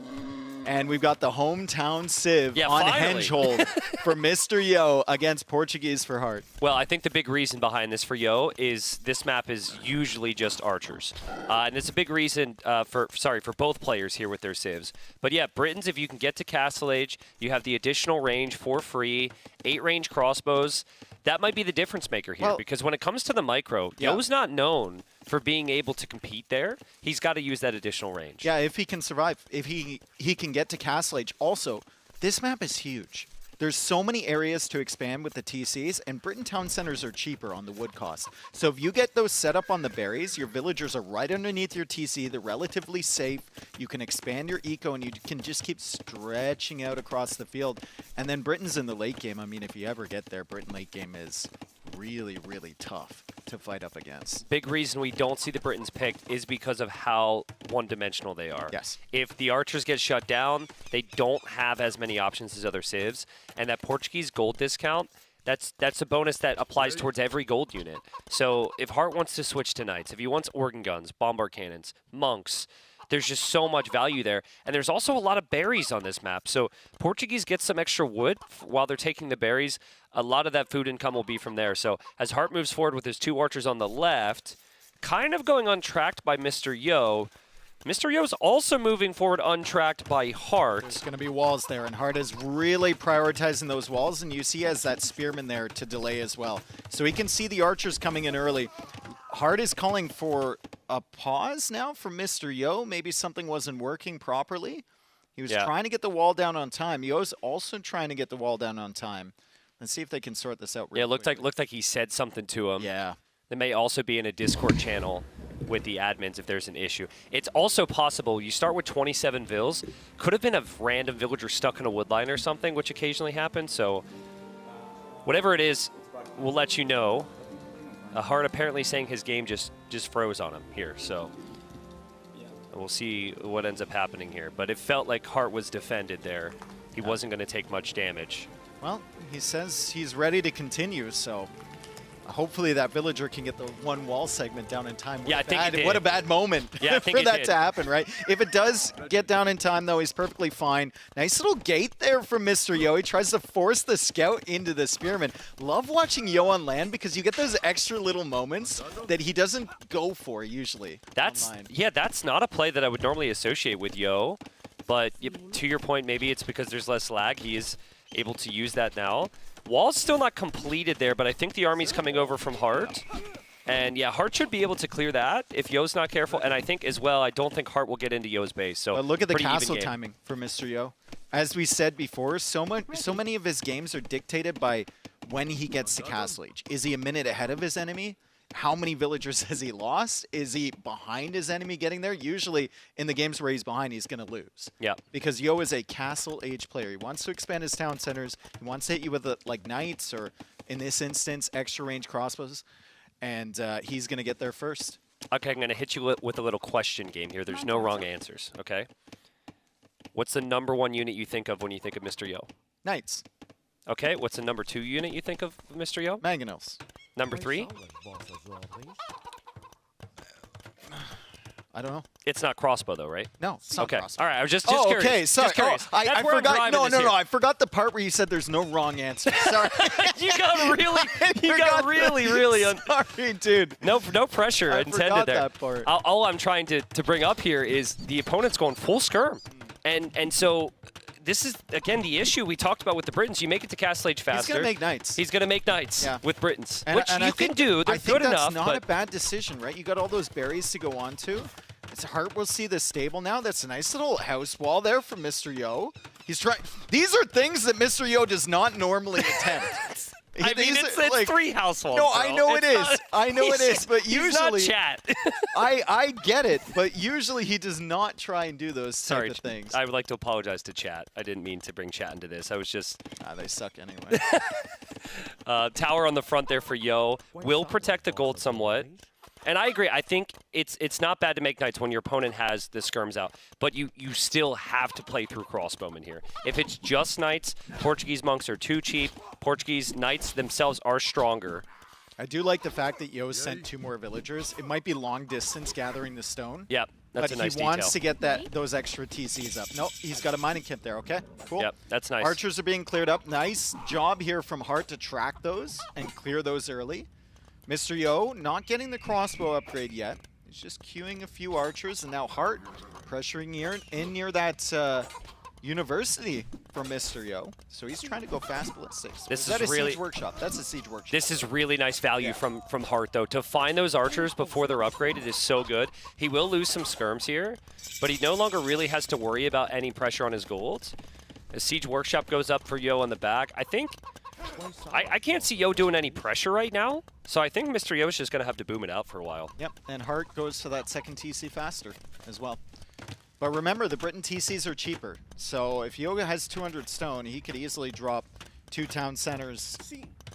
And we've got the hometown Civ on finally. henge hold for Mr.yo against Portuguese for Heart. Well, I think the big reason behind this for Yo is this map is usually just archers. And it's a big reason for both players here with their civs. But yeah, Britons, if you can get to Castle Age, you have the additional range for free, 8 range crossbows. That might be the difference maker here, because when it comes to the micro, Yo's not known for being able to compete there. He's got to use that additional range. Yeah, if he can survive, if he can get to Castle Age. Also, this map is huge. There's so many areas to expand with the TCs, and Britain Town Centers are cheaper on the wood cost. So if you get those set up on the berries, your villagers are right underneath your TC. They're relatively safe. You can expand your eco, and you can just keep stretching out across the field. And then Britain's in the late game. I mean, if you ever get there, Britain late game is really, really tough to fight up against. Big reason we don't see the Britons picked is because of how one-dimensional they are. Yes. If the archers get shut down, they don't have as many options as other civs, and that Portuguese gold discount, that's a bonus that applies towards every gold unit. So if Hart wants to switch to knights, if he wants organ guns, bombard cannons, monks, there's just so much value there. And there's also a lot of berries on this map. So Portuguese gets some extra wood while they're taking the berries. A lot of that food income will be from there. So as Hart moves forward with his 2 archers on the left, kind of going untracked by Mr.yo. Mr.yo's also moving forward untracked by Hart. There's going to be walls there, and Hart is really prioritizing those walls, and you see he has that spearman there to delay as well. So he can see the archers coming in early. Hart is calling for a pause now from Mr.yo. Maybe something wasn't working properly. He was trying to get the wall down on time. Yo's also trying to get the wall down on time. Let's see if they can sort this out real quick. Looked like he said something to him. Yeah. There may also be in a Discord channel with the admins if there's an issue. It's also possible you start with 27 vills. Could have been a random villager stuck in a wood line or something, which occasionally happens. So whatever it is, we'll let you know. Hart apparently saying his game just froze on him here. So we'll see what ends up happening here. But it felt like Hart was defended there. He wasn't going to take much damage. Well, he says he's ready to continue, so hopefully that villager can get the one wall segment down in time. Yeah, I think he did. What a bad moment for that to happen, right? If it does get down in time, though, he's perfectly fine. Nice little gate there from Mr.yo. He tries to force the scout into the spearman. Love watching Yo on land because you get those extra little moments that he doesn't go for usually. That's not a play that I would normally associate with Yo, but to your point, maybe it's because there's less lag. He is able to use that now. Wall's still not completed there, but I think the army's coming over from Hart. And yeah, Hart should be able to clear that if Yo's not careful. And I think as well, I don't think Hart will get into Yo's base. So look at the castle timing for Mr.yo. As we said before, so many of his games are dictated by when he gets to Castle Age. Is he a minute ahead of his enemy? How many villagers has he lost? Is he behind his enemy getting there? Usually in the games where he's behind, he's going to lose. Yeah. Because Yo is a Castle Age player. He wants to expand his town centers. He wants to hit you with like knights or, in this instance, extra range crossbows. And he's going to get there first. Okay, I'm going to hit you with a little question game here. There's no wrong answers, okay? What's the #1 unit you think of when you think of Mr.yo? Knights. Okay, what's the #2 unit you think of Mr.yo? Mangonels. #3? I don't know. It's not crossbow though, right? No, it's not crossbow. All right, I was just curious. Okay, sorry. Just curious. I forgot. No, I forgot the part where you said there's no wrong answer. Sorry. You got really sorry, dude. No pressure intended forgot there. That part. All I'm trying to bring up here is the opponent's going full skirm. And so this is, again, the issue we talked about with the Britons. You make it to Castle Age faster. He's going to make knights. He's going to make knights with Britons, which and you can do. They're good enough. That's not a bad decision, right? You got all those berries to go on to. It's Hart will see the stable now. That's a nice little house wall there from Mr.yo. He's trying. These are things that Mr.yo does not normally attempt. I mean, it's 3 house walls. No, bro. I know it is. I know it is. But usually, he's not chat. I get it. But usually, he does not try and do those type of things. I would like to apologize to chat. I didn't mean to bring chat into this. I was just. They suck anyway. Tower on the front there for Yo will protect the gold somewhat. And I agree. I think it's not bad to make knights when your opponent has the skirms out, but you still have to play through crossbowmen here. If it's just knights, Portuguese monks are too cheap. Portuguese knights themselves are stronger. I do like the fact that Yo sent 2 more villagers. It might be long distance gathering the stone. Yep. That's but a nice he wants detail. to get those extra TCs up. Nope, he's got a mining camp there, okay? Cool. Yep, that's nice. Archers are being cleared up. Nice job here from Hart to track those and clear those early. Mr.yo not getting the crossbow upgrade yet. He's just queuing a few archers, and now Hart pressuring near that university from Mr.yo. So he's trying to go fast ballistics. This Is that is a really siege workshop? That's a siege workshop. This is really nice value from Hart, though. To find those archers before they're upgraded is so good. He will lose some skirms here, but he no longer really has to worry about any pressure on his gold. A siege workshop goes up for Yo on the back. I think I can't see Yo doing any pressure right now, so I think Mr.yo is just going to have to boom it out for a while. Yep, and Hart goes to that second TC faster as well. But remember, the Britain TCs are cheaper. So if Yoga has 200 stone, he could easily drop 2 town centers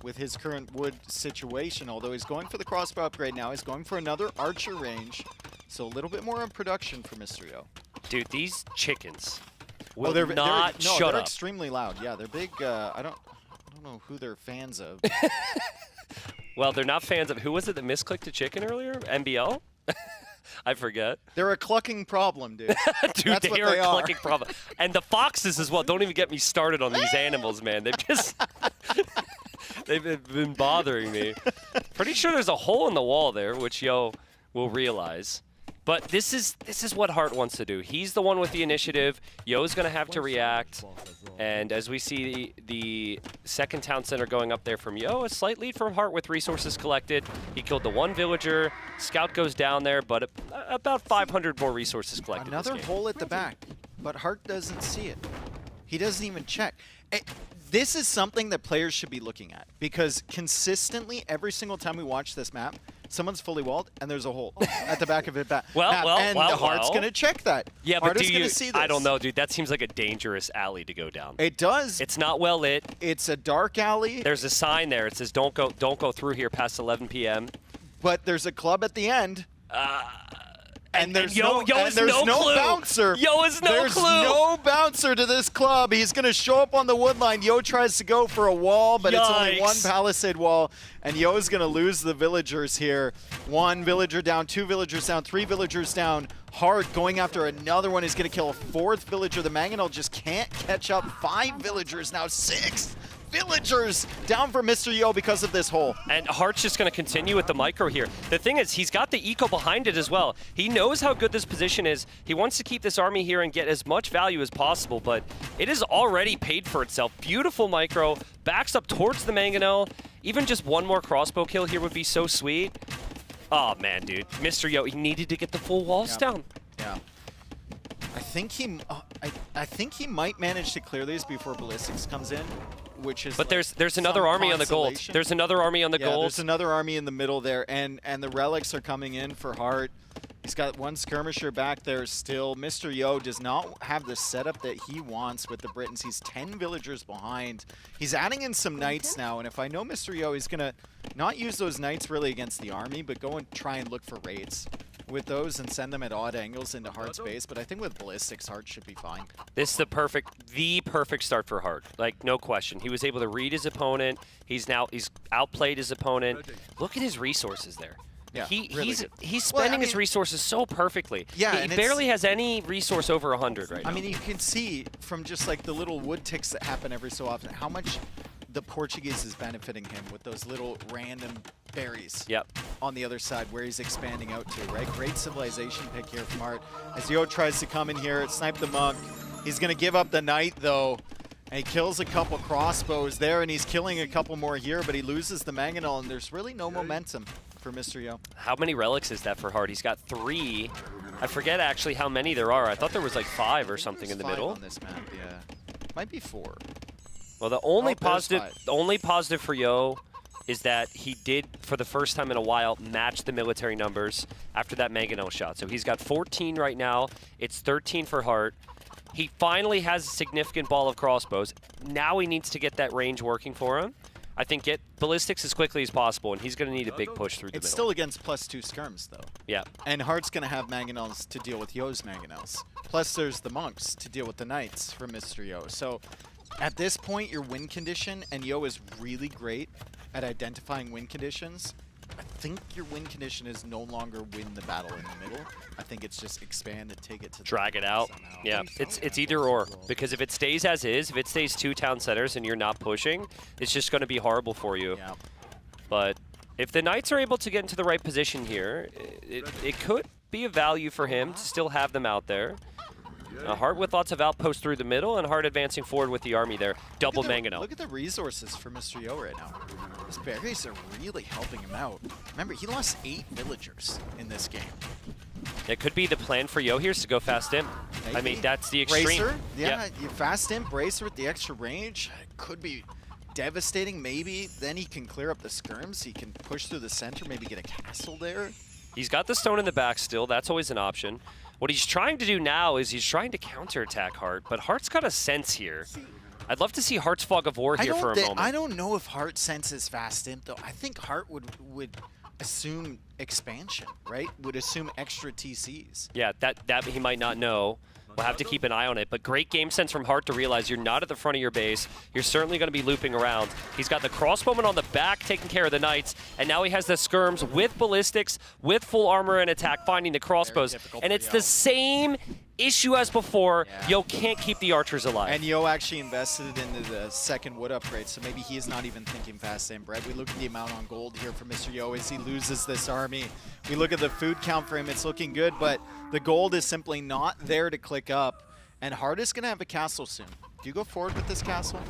with his current wood situation. Although he's going for the crossbow upgrade now. He's going for another archer range. So a little bit more in production for Mr.yo. Dude, these chickens will they're shut up. Extremely loud. Yeah, they're big. I don't know who they're fans of. Well, they're not fans of, who was it that misclicked a chicken earlier? MBL? I forget. They're a clucking problem, dude. Dude, That's what they are they a are. clucking problem. And the foxes as well. Don't even get me started on these animals, man. They've just... they've been bothering me. Pretty sure there's a hole in the wall there, which Yo will realize. But this is what Hart wants to do. He's the one with the initiative. Yo's going to have to react. And as we see the second town center going up there from Yo, a slight lead from Hart with resources collected. He killed the 1 villager. Scout goes down there, but about 500 more resources collected. Another hole at the back, but Hart doesn't see it. He doesn't even check. This is something that players should be looking at, because consistently, every single time we watch this map, someone's fully walled, and there's a hole at the back of it. And Hart's going to check that. Yeah, Hart but is going to see this. I don't know, dude. That seems like a dangerous alley to go down. It does. It's not well lit. It's a dark alley. There's a sign there. It says, don't go through here past 11 p.m. But there's a club at the end. And there's Yo has no clue. bouncer. Yo has no There's clue. no bouncer to this club. He's going to show up on the wood line. Yo tries to go for a wall, but it's only one palisade wall. And Yo's going to lose the villagers here. 1 villager down, 2 villagers down, 3 villagers down. Hart going after another one. He's going to kill a 4th villager. The Mangonel just can't catch up. 5 villagers now, 6 villagers down for Mr.yo because of this hole. And Hart's just going to continue with the micro here. The thing is, he's got the eco behind it as well. He knows how good this position is. He wants to keep this army here and get as much value as possible, but it is already paid for itself. Beautiful micro, backs up towards the Mangonel. Even just one more crossbow kill here would be so sweet. Oh man, dude. Mr.yo, he needed to get the full walls down. Yeah. I think he might manage to clear these before ballistics comes in, which is. But there's another army on the gold. There's another army on the gold. There's another army in the middle there, and the relics are coming in for Hart. He's got 1 skirmisher back there still. Mr.yo does not have the setup that he wants with the Britons. He's 10 villagers behind. He's adding in some knights now, and if I know Mr.yo, he's gonna not use those knights really against the army, but go and try and look for raids with those and send them at odd angles into Hart's base. But I think with ballistics, Hart should be fine. This is the perfect start for Hart. Like, no question. He was able to read his opponent. He's outplayed his opponent. Look at his resources there. Yeah, he's spending his resources so perfectly. Yeah, he barely has any resource over 100 right now. I mean, you can see from just like the little wood ticks that happen every so often how much the Portuguese is benefiting him with those little random berries on the other side where he's expanding out to, right? Great civilization pick here from Hart. As Yo tries to come in here, snipe the monk. He's going to give up the knight, though. And he kills a couple crossbows there, and he's killing a couple more here, but he loses the Mangonel, and there's really no momentum for Mr.yo. How many relics is that for Hart? He's got 3. I forget actually how many there are. I thought there was like 5 or something in the middle. On this map, yeah. Might be 4. Well, the only positive for Yo is that he did, for the first time in a while, match the military numbers after that Mangonel shot. So he's got 14 right now. It's 13 for Hart. He finally has a significant ball of crossbows. Now he needs to get that range working for him. I think get ballistics as quickly as possible, and he's going to need a big push through the middle. It's still against +2 skirms, though. Yeah. And Hart's going to have Mangonels to deal with Yo's Mangonels. Plus, there's the monks to deal with the knights for Mr.yo. So, at this point, your win condition, and Yo is really great at identifying win conditions. I think your win condition is no longer win the battle in the middle. I think it's just expand and take it to drag it out. Somehow. Yeah, it's either or. Because if it stays as is, if it stays 2 town centers and you're not pushing, it's just going to be horrible for you. Yeah. But if the Knights are able to get into the right position here, it could be a value for him to still have them out there. Hart with lots of outposts through the middle, and Hart advancing forward with the army there. Double Mangano. Look at the resources for Mr.yo right now. His berries are really helping him out. Remember, he lost 8 villagers in this game. It could be the plan for Yo here is to go fast in. Maybe. I mean, that's the extreme. Bracer, yeah, you fast in, Bracer with the extra range. Could be devastating, maybe. Then he can clear up the skirms. He can push through the center, maybe get a castle there. He's got the stone in the back still. That's always an option. What he's trying to do now is he's trying to counterattack Hart, but Hart's got a sense here. I'd love to see Hart's Fog of War here for a moment. I don't know if Hart senses fast imp, though. I think Hart would assume expansion, right? Would assume extra TCs. Yeah, that he might not know. We'll have to keep an eye on it, but great game sense from Hart to realize you're not at the front of your base. You're certainly going to be looping around. He's got the crossbowman on the back taking care of the Knights, and now he has the skirms with ballistics, with full armor and attack, finding the crossbows. And it's the same issue as before. Yeah. Yo can't keep the archers alive. And Yo actually invested into the second wood upgrade, so maybe he is not even thinking fast and bread. We look at the amount on gold here for Mr.yo as he loses this army. We look at the food count for him, it's looking good, but the gold is simply not there to click up. And Hart is going to have a castle soon. Do you go forward with this castle?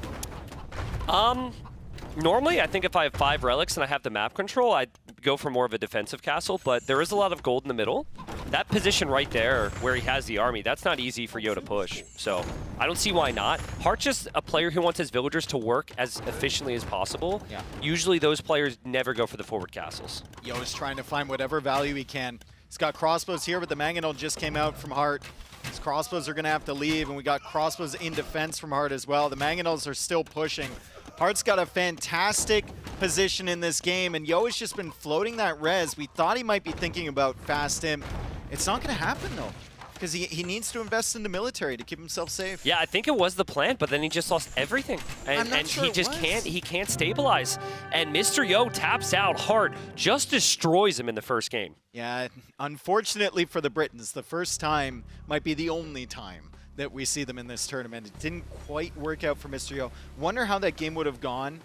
Normally, I think if I have 5 relics and I have the map control, I'd go for more of a defensive castle, but there is a lot of gold in the middle. That position right there where he has the army, that's not easy for Yo to push. So I don't see why not. Hart's just a player who wants his villagers to work as efficiently as possible. Yeah. Usually those players never go for the forward castles. Yo is trying to find whatever value he can. He's got crossbows here, but the Mangonel just came out from Hart. His crossbows are going to have to leave, and we got crossbows in defense from Hart as well. The Mangonels are still pushing. Hart's got a fantastic position in this game, and Yo has just been floating that res. We thought he might be thinking about fast imp. It's not going to happen, though, because he needs to invest in the military to keep himself safe. Yeah, I think it was the plan, but then he just lost everything. And sure he just can't stabilize. And Mr.yo taps out. Hart just destroys him in the first game. Yeah, unfortunately for the Britons, the first time might be the only time that we see them in this tournament. It didn't quite work out for Mr.yo. Wonder how that game would have gone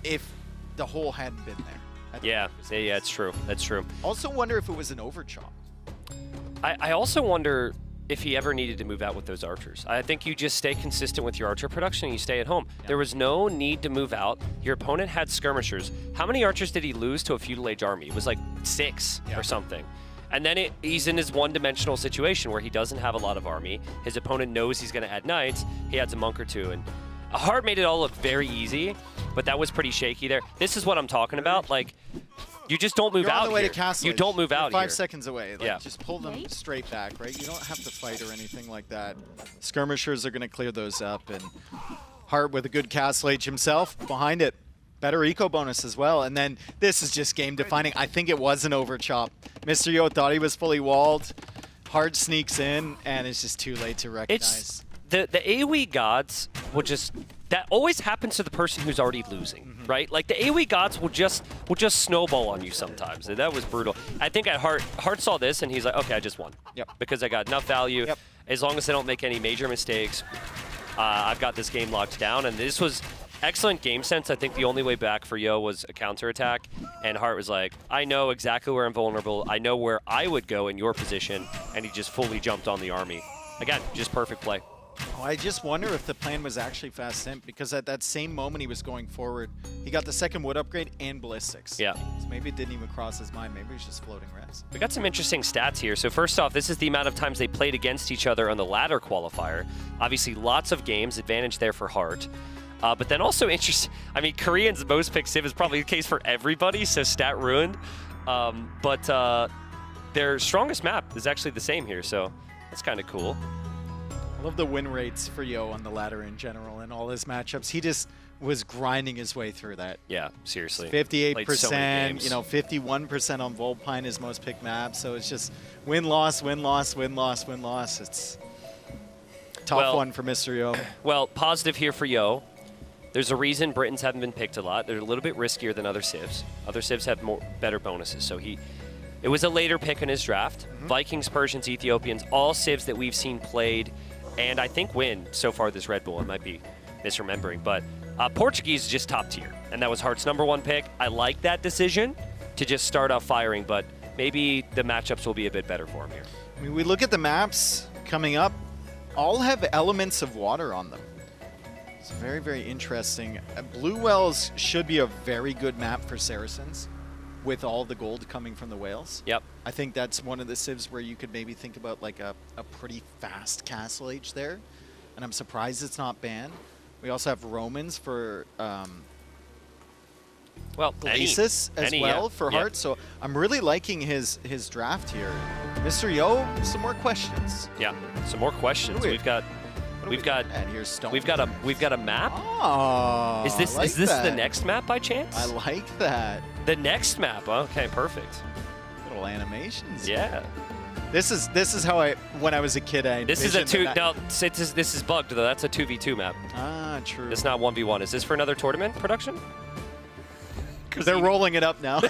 if the hole hadn't been there. Yeah, it's true. That's true. Also wonder if it was an overchop. I also wonder if he ever needed to move out with those archers. I think you just stay consistent with your archer production and you stay at home. Yeah. There was no need to move out. Your opponent had skirmishers. How many archers did he lose to a feudal age army? It was like 6 or something. And then he's in his one-dimensional situation where he doesn't have a lot of army. His opponent knows he's going to add knights. He adds a monk or 2. And Hart made it all look very easy, but that was pretty shaky there. This is what I'm talking about. Like, you just don't move You're out on the way here. to Castle. You don't move out 5 here. seconds away. Like, just pull them straight back, right? You don't have to fight or anything like that. Skirmishers are going to clear those up, and Hart with a good Castle Age himself behind it. Better eco bonus as well. And then this is just game defining. I think it was an overchop. Mr.yo thought he was fully walled. Hart sneaks in, and it's just too late to recognize. The AoE gods will just, that always happens to the person who's already losing, right? Like the AoE gods will just snowball on you sometimes. That was brutal. I think at Hart saw this and he's like, okay, I just won. Yep. Because I got enough value. Yep. As long as I don't make any major mistakes, I've got this game locked down. And this was excellent game sense. I think the only way back for Yo was a counterattack. And Hart was like, I know exactly where I'm vulnerable. I know where I would go in your position. And he just fully jumped on the army. Again, just perfect play. Oh, I just wonder if the plan was actually fast simp, because at that same moment he was going forward, he got the second wood upgrade and ballistics. Yeah. So maybe it didn't even cross his mind. Maybe he's just floating res. We got some interesting stats here. So first off, this is the amount of times they played against each other on the ladder qualifier. Obviously, lots of games, advantage there for Hart. But then also interesting, I mean, Koreans most pick Civ is probably the case for everybody, so stat ruined. But their strongest map is actually the same here, so that's kind of cool. I love the win rates for Yo on the ladder in general and all his matchups. He just was grinding his way through that. Yeah, seriously. 58%, you know, 51% on Volpine, his most picked map. So it's just win-loss, win-loss, win-loss, win-loss. It's a tough one for Mr.yo. Well, positive here for Yo. There's a reason Britons haven't been picked a lot. They're a little bit riskier than other civs. Other civs have better bonuses. So it was a later pick in his draft. Vikings, Persians, Ethiopians, all civs that we've seen played and I think win so far this Red Bull. I might be misremembering, but Portuguese is just top tier. And that was Hart's #1 pick. I like that decision to just start off firing, but maybe the matchups will be a bit better for him here. I mean, we look at the maps coming up, all have elements of water on them. It's very, very interesting. Blue Wells should be a very good map for Saracens with all the gold coming from the whales. Yep. I think that's one of the civs where you could maybe think about like a pretty fast castle age there. And I'm surprised it's not banned. We also have Romans for Glacis as well for Hart. So I'm really liking his draft here. Mr.yo, some more questions. Yeah, some more questions. We've got a map. Oh, is this the next map by chance? I like that. The next map. Okay, perfect. Little animations. Yeah. This is how when I was a kid I This is a this is bugged though. That's a 2v2 map. Ah, true. It's not 1v1. Is this for another tournament production? They're rolling it up now.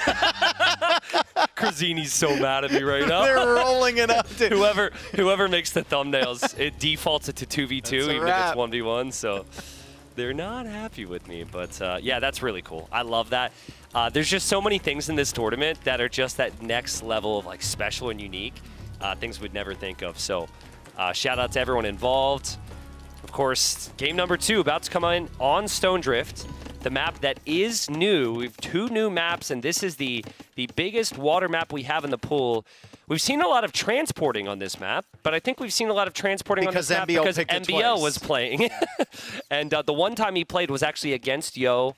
Crazini's so mad at me right now. They're rolling it up. Dude. Whoever makes the thumbnails, it defaults it to 2v2 even if it's 1v1. So they're not happy with me. But yeah, that's really cool. I love that. There's just so many things in this tournament that are just that next level of like special and unique. Things we'd never think of. So shout out to everyone involved. Of course, game number 2 about to come in on Stone Drift. The map that is new. We have 2 new maps, and this is the biggest water map we have in the pool. We've seen a lot of transporting on this map, but I think we've seen a lot of transporting on this map because MBL was playing. And the one time he played was actually against Yo.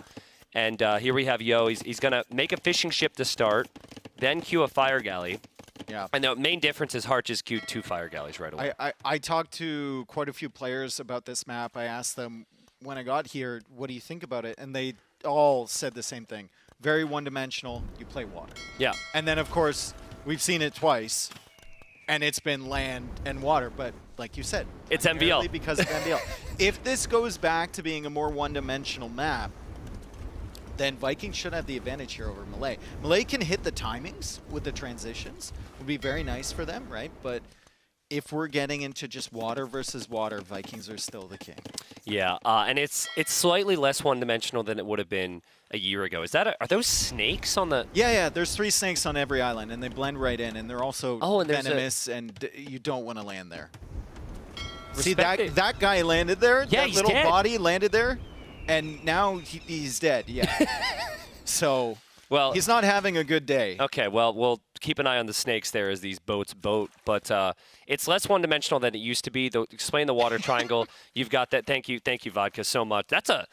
And here we have Yo. He's going to make a fishing ship to start, then queue a fire galley. Yeah. And the main difference is Hart just queued 2 fire galleys right away. I talked to quite a few players about this map. I asked them, when I got here, what do you think about it? And they all said the same thing. Very one-dimensional. You play water. Yeah. And then, of course, we've seen it twice, and it's been land and water. But like you said, it's MBL. Because of MBL. If this goes back to being a more one-dimensional map, then Vikings should have the advantage here over Malay. Malay can hit the timings with the transitions. Would be very nice for them, right? But if we're getting into just water versus water, Vikings are still the king. Yeah, and it's slightly less one-dimensional than it would have been a year ago. Is that are those snakes on the? Yeah. There's 3 snakes on every island, and they blend right in, and they're also venomous, and you don't want to land there. See that guy landed there. Yeah, that little body landed there, and now he's dead. Yeah. So. Well, he's not having a good day. Okay, well, we'll keep an eye on the snakes there as these boats boat, but it's less one-dimensional than it used to be. Explain the water triangle. You've got that. Thank you, Vodka, so much. That's a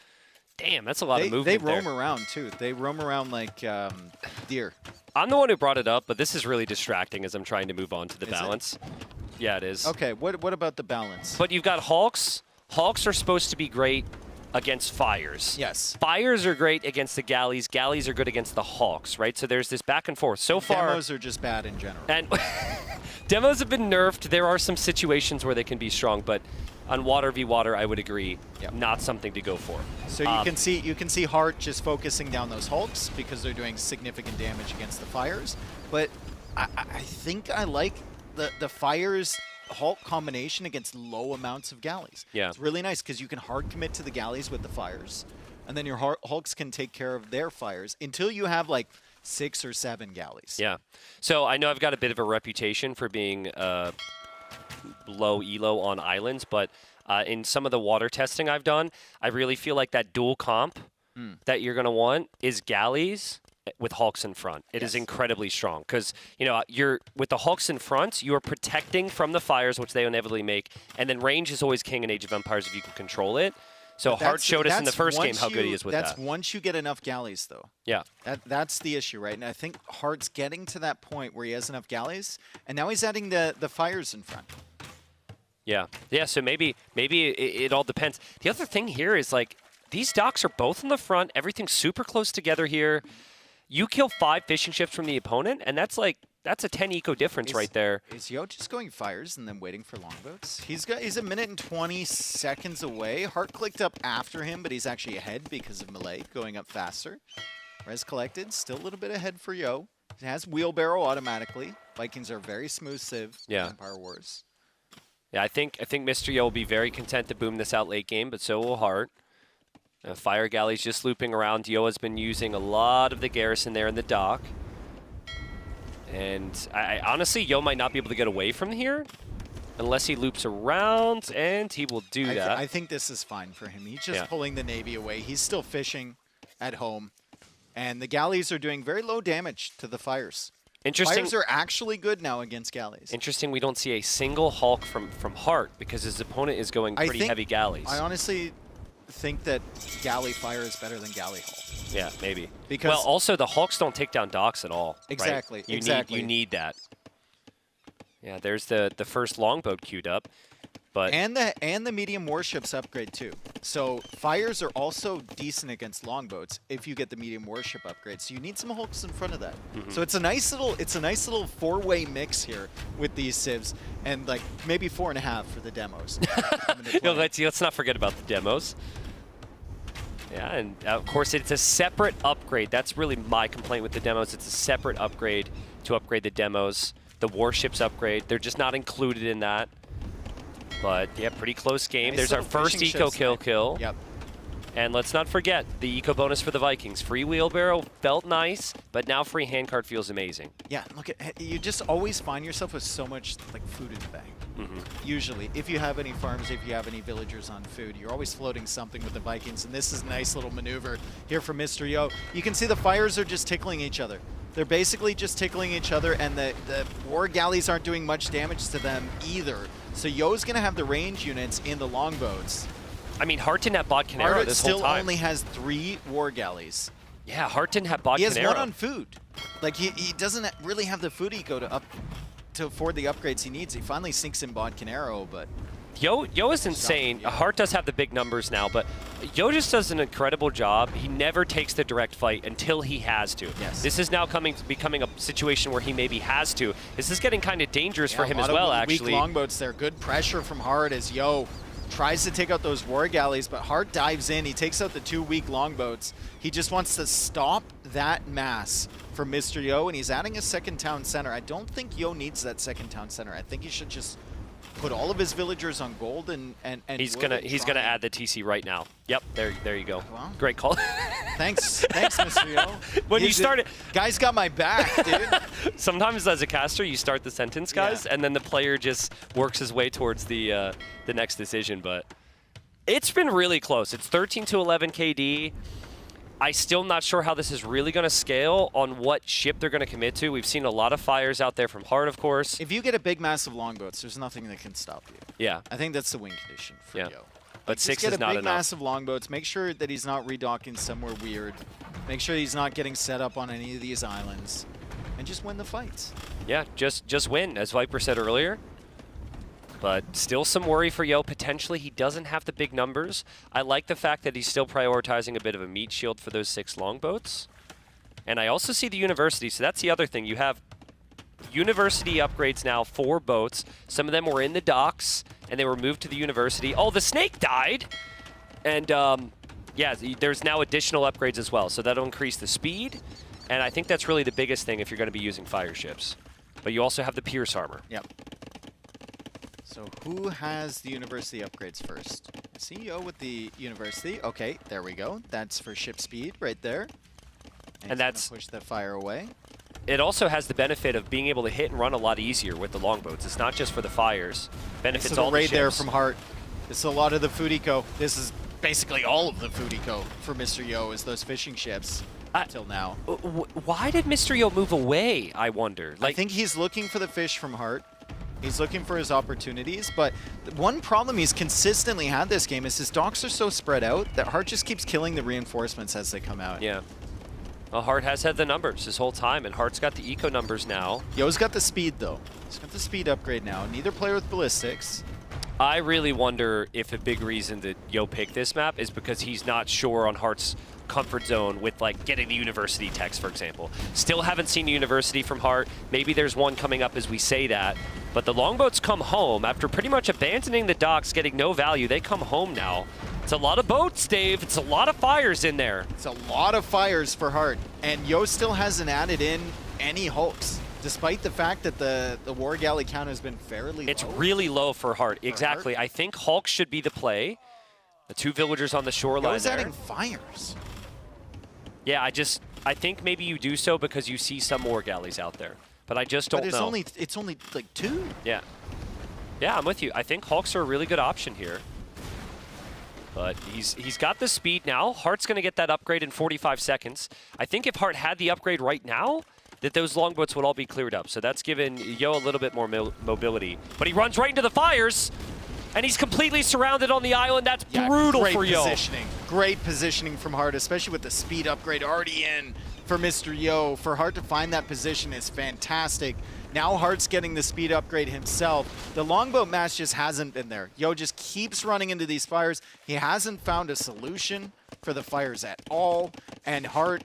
lot of movement. They roam around too. They roam around like deer. I'm the one who brought it up, but this is really distracting as I'm trying to move on to the balance. Yeah, it is. Okay, what about the balance? But you've got Hawks. Hawks are supposed to be great against fires. Yes. Fires are great against the galleys. Galleys are good against the Hawks, right? So there's this back and forth. So far, demos are just bad in general. And demos have been nerfed. There are some situations where they can be strong, but on water v water, I would agree, not something to go for. So you can see Hart just focusing down those Hulks because they're doing significant damage against the fires. But I think I like the fires Hulk combination against low amounts of galleys. Yeah. It's really nice because you can hard commit to the galleys with the fires, and then your Hulks can take care of their fires until you have like 6 or 7 galleys. Yeah. So I know I've got a bit of a reputation for being low elo on islands, but in some of the water testing I've done, I really feel like that dual comp that you're going to want is galleys with Hulks in front. It is incredibly strong because, you're with the Hulks in front, you are protecting from the fires, which they inevitably make, and then range is always king in Age of Empires if you can control it. So Hart showed us in the first game how good he is with that. That's once you get enough galleys, though. Yeah. That's the issue, right? And I think Hart's getting to that point where he has enough galleys, and now he's adding the fires in front. Yeah. Yeah, so maybe it all depends. The other thing here is, like, these docks are both in the front. Everything's super close together here. You kill 5 fishing ships from the opponent, and that's That's a 10 eco difference right there. Is Yo just going fires and then waiting for longboats? He's a minute and 20 seconds away. Hart clicked up after him, but he's actually ahead because of melee going up faster. Res collected, still a little bit ahead for Yo. It has wheelbarrow automatically. Vikings are very smooth civ. Yeah. Empire Wars. Yeah, I think Mr.yo will be very content to boom this out late game, but so will Hart. Fire Galley's just looping around. Yo has been using a lot of the garrison there in the dock. And I honestly, Yo might not be able to get away from here unless he loops around, and he will do that. I think this is fine for him. He's just pulling the Navy away. He's still fishing at home. And the galleys are doing very low damage to the fires. Interesting. Fires are actually good now against galleys. Interesting we don't see a single Hulk from Hart because his opponent is going pretty heavy galleys. I honestly think that galley fire is better than galley Hulk. Yeah, maybe. Because well, also the Hulks don't take down docks at all. Exactly. Right? Exactly. You need that. Yeah, there's the first longboat queued up. But and the medium warships upgrade too. So fires are also decent against longboats if you get the medium warship upgrade. So you need some Hulks in front of that. So it's a nice little four-way mix here with these civs, and like maybe 4.5 for the demos. No, let's not forget about the demos. Yeah, and of course it's a separate upgrade. That's really my complaint with the demos. It's a separate upgrade to upgrade the demos. The warships upgrade, they're just not included in that. But yeah, pretty close game. Nice. There's our first eco kill. Yep. And let's not forget the eco bonus for the Vikings. Free wheelbarrow felt nice, but now free handcart feels amazing. Yeah, look at you. Just always find yourself with so much like food in the bag. Usually, if you have any farms, if you have any villagers on food, you're always floating something with the Vikings. And this is a nice little maneuver here from Mr.yo. You can see the fires are just tickling each other. They're basically just tickling each other, and the war galleys aren't doing much damage to them either. So Yo's going to have the range units in the longboats. I mean, Hart didn't have bot Canero this whole time. Still only has 3 war galleys. Yeah, Hart didn't have bot Canero. He has 1 on food. Like, he doesn't really have the food eco to afford the upgrades he needs. He finally sinks in bot Canero, but... Yo is insane. Hart does have the big numbers now, but Yo just does an incredible job. He never takes the direct fight until he has to. Yes. This is now becoming a situation where he maybe has to. This is getting kind of dangerous for him as well, actually. Weak longboats there. Good pressure from Hart as Yo tries to take out those war galleys, but Hart dives in. He takes out the 2 weak longboats. He just wants to stop that mass from Mr.yo, and he's adding a second town center. I don't think Yo needs that second town center. I think he should just put all of his villagers on gold and he's gonna add the TC right now. Yep, there you go. Well, great call. Thanks, Mr.yo. When you start it, guys got my back, dude. Sometimes as a caster, you start the sentence, guys, and then the player just works his way towards the next decision. But it's been really close. It's 13-11 KD. I'm still not sure how this is really going to scale on what ship they're going to commit to. We've seen a lot of fires out there from Hart, of course. If you get a big mass of longboats, there's nothing that can stop you. Yeah. I think that's the win condition for Yo. But 6 is not enough. Get a big mass of longboats. Make sure that he's not redocking somewhere weird. Make sure he's not getting set up on any of these islands. And just win the fights. Yeah, just win, as Viper said earlier. But still some worry for Yo. Potentially, he doesn't have the big numbers. I like the fact that he's still prioritizing a bit of a meat shield for those 6 longboats. And I also see the university, so that's the other thing. You have university upgrades now for boats. Some of them were in the docks, and they were moved to the university. Oh, the snake died! And, yeah, there's now additional upgrades as well. So that'll increase the speed, and I think that's really the biggest thing if you're going to be using fire ships. But you also have the Pierce armor. Yep. So who has the university upgrades first? CEO with the university. Okay, there we go. That's for ship speed right there. And that's push the fire away. It also has the benefit of being able to hit and run a lot easier with the longboats. It's not just for the fires. Benefits all the ships. There from Hart. This is a lot of the food eco. This is basically all of the food eco for Mr.yo is those fishing ships until now. Why did Mr.yo move away, I wonder? I think he's looking for the fish from Hart. He's looking for his opportunities, but one problem he's consistently had this game is his docks are so spread out that Hart just keeps killing the reinforcements as they come out. Yeah. Well, Hart has had the numbers this whole time, and Hart's got the eco numbers now. Yo's got the speed, though. He's got the speed upgrade now. Neither player with ballistics. I really wonder if a big reason that Yo picked this map is because he's not sure on Heart's comfort zone with like getting the university text, for example. Still haven't seen the university from Heart. Maybe there's one coming up as we say that. But the longboats come home after pretty much abandoning the docks, getting no value. They come home now. It's a lot of boats, Dave. It's a lot of fires in there. It's a lot of fires for Heart. And Yo still hasn't added in any hulks, despite the fact that the war galley count has been fairly low. It's really low for Heart. Exactly. I think Hulk should be the play. The 2 villagers on the shoreline. Yo's adding fires. Yeah, I think maybe you do so because you see some war galleys out there. But I just don't know. It's only like 2. Yeah. Yeah, I'm with you. I think Hulks are a really good option here. But he's got the speed now. Heart's going to get that upgrade in 45 seconds. I think if Heart had the upgrade right now, that those longboats would all be cleared up. So that's given Yo a little bit more mobility. But he runs right into the fires, and he's completely surrounded on the island. That's brutal for Yo. Great positioning from Heart, especially with the speed upgrade already in for Mr.yo. For Heart to find that position is fantastic. Now Heart's getting the speed upgrade himself. The longboat match just hasn't been there. Yo just keeps running into these fires. He hasn't found a solution for the fires at all, and Heart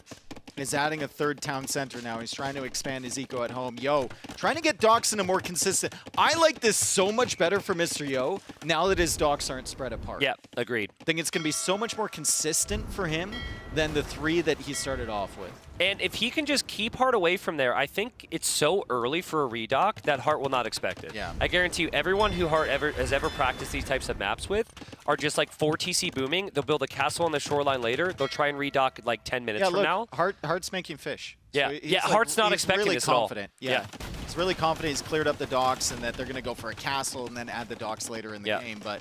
is adding a 3rd town center now. He's trying to expand his eco at home. Yo, trying to get docks in a more consistent. I like this so much better for Mr.yo now that his docks aren't spread apart. Yeah, agreed. I think it's going to be so much more consistent for him than the 3 that he started off with. And if he can just keep Heart away from there, I think it's so early for a redock that Heart will not expect it. Yeah. I guarantee you, everyone who Heart has ever practiced these types of maps with are just like 4 TC booming. They'll build a castle on the shoreline later. They'll try and redock like 10 minutes from now. Heart's making fish. Yeah, So yeah. Heart's not expecting really this at all. confident. Yeah. He's really confident he's cleared up the docks and that they're going to go for a castle and then add the docks later in the game. But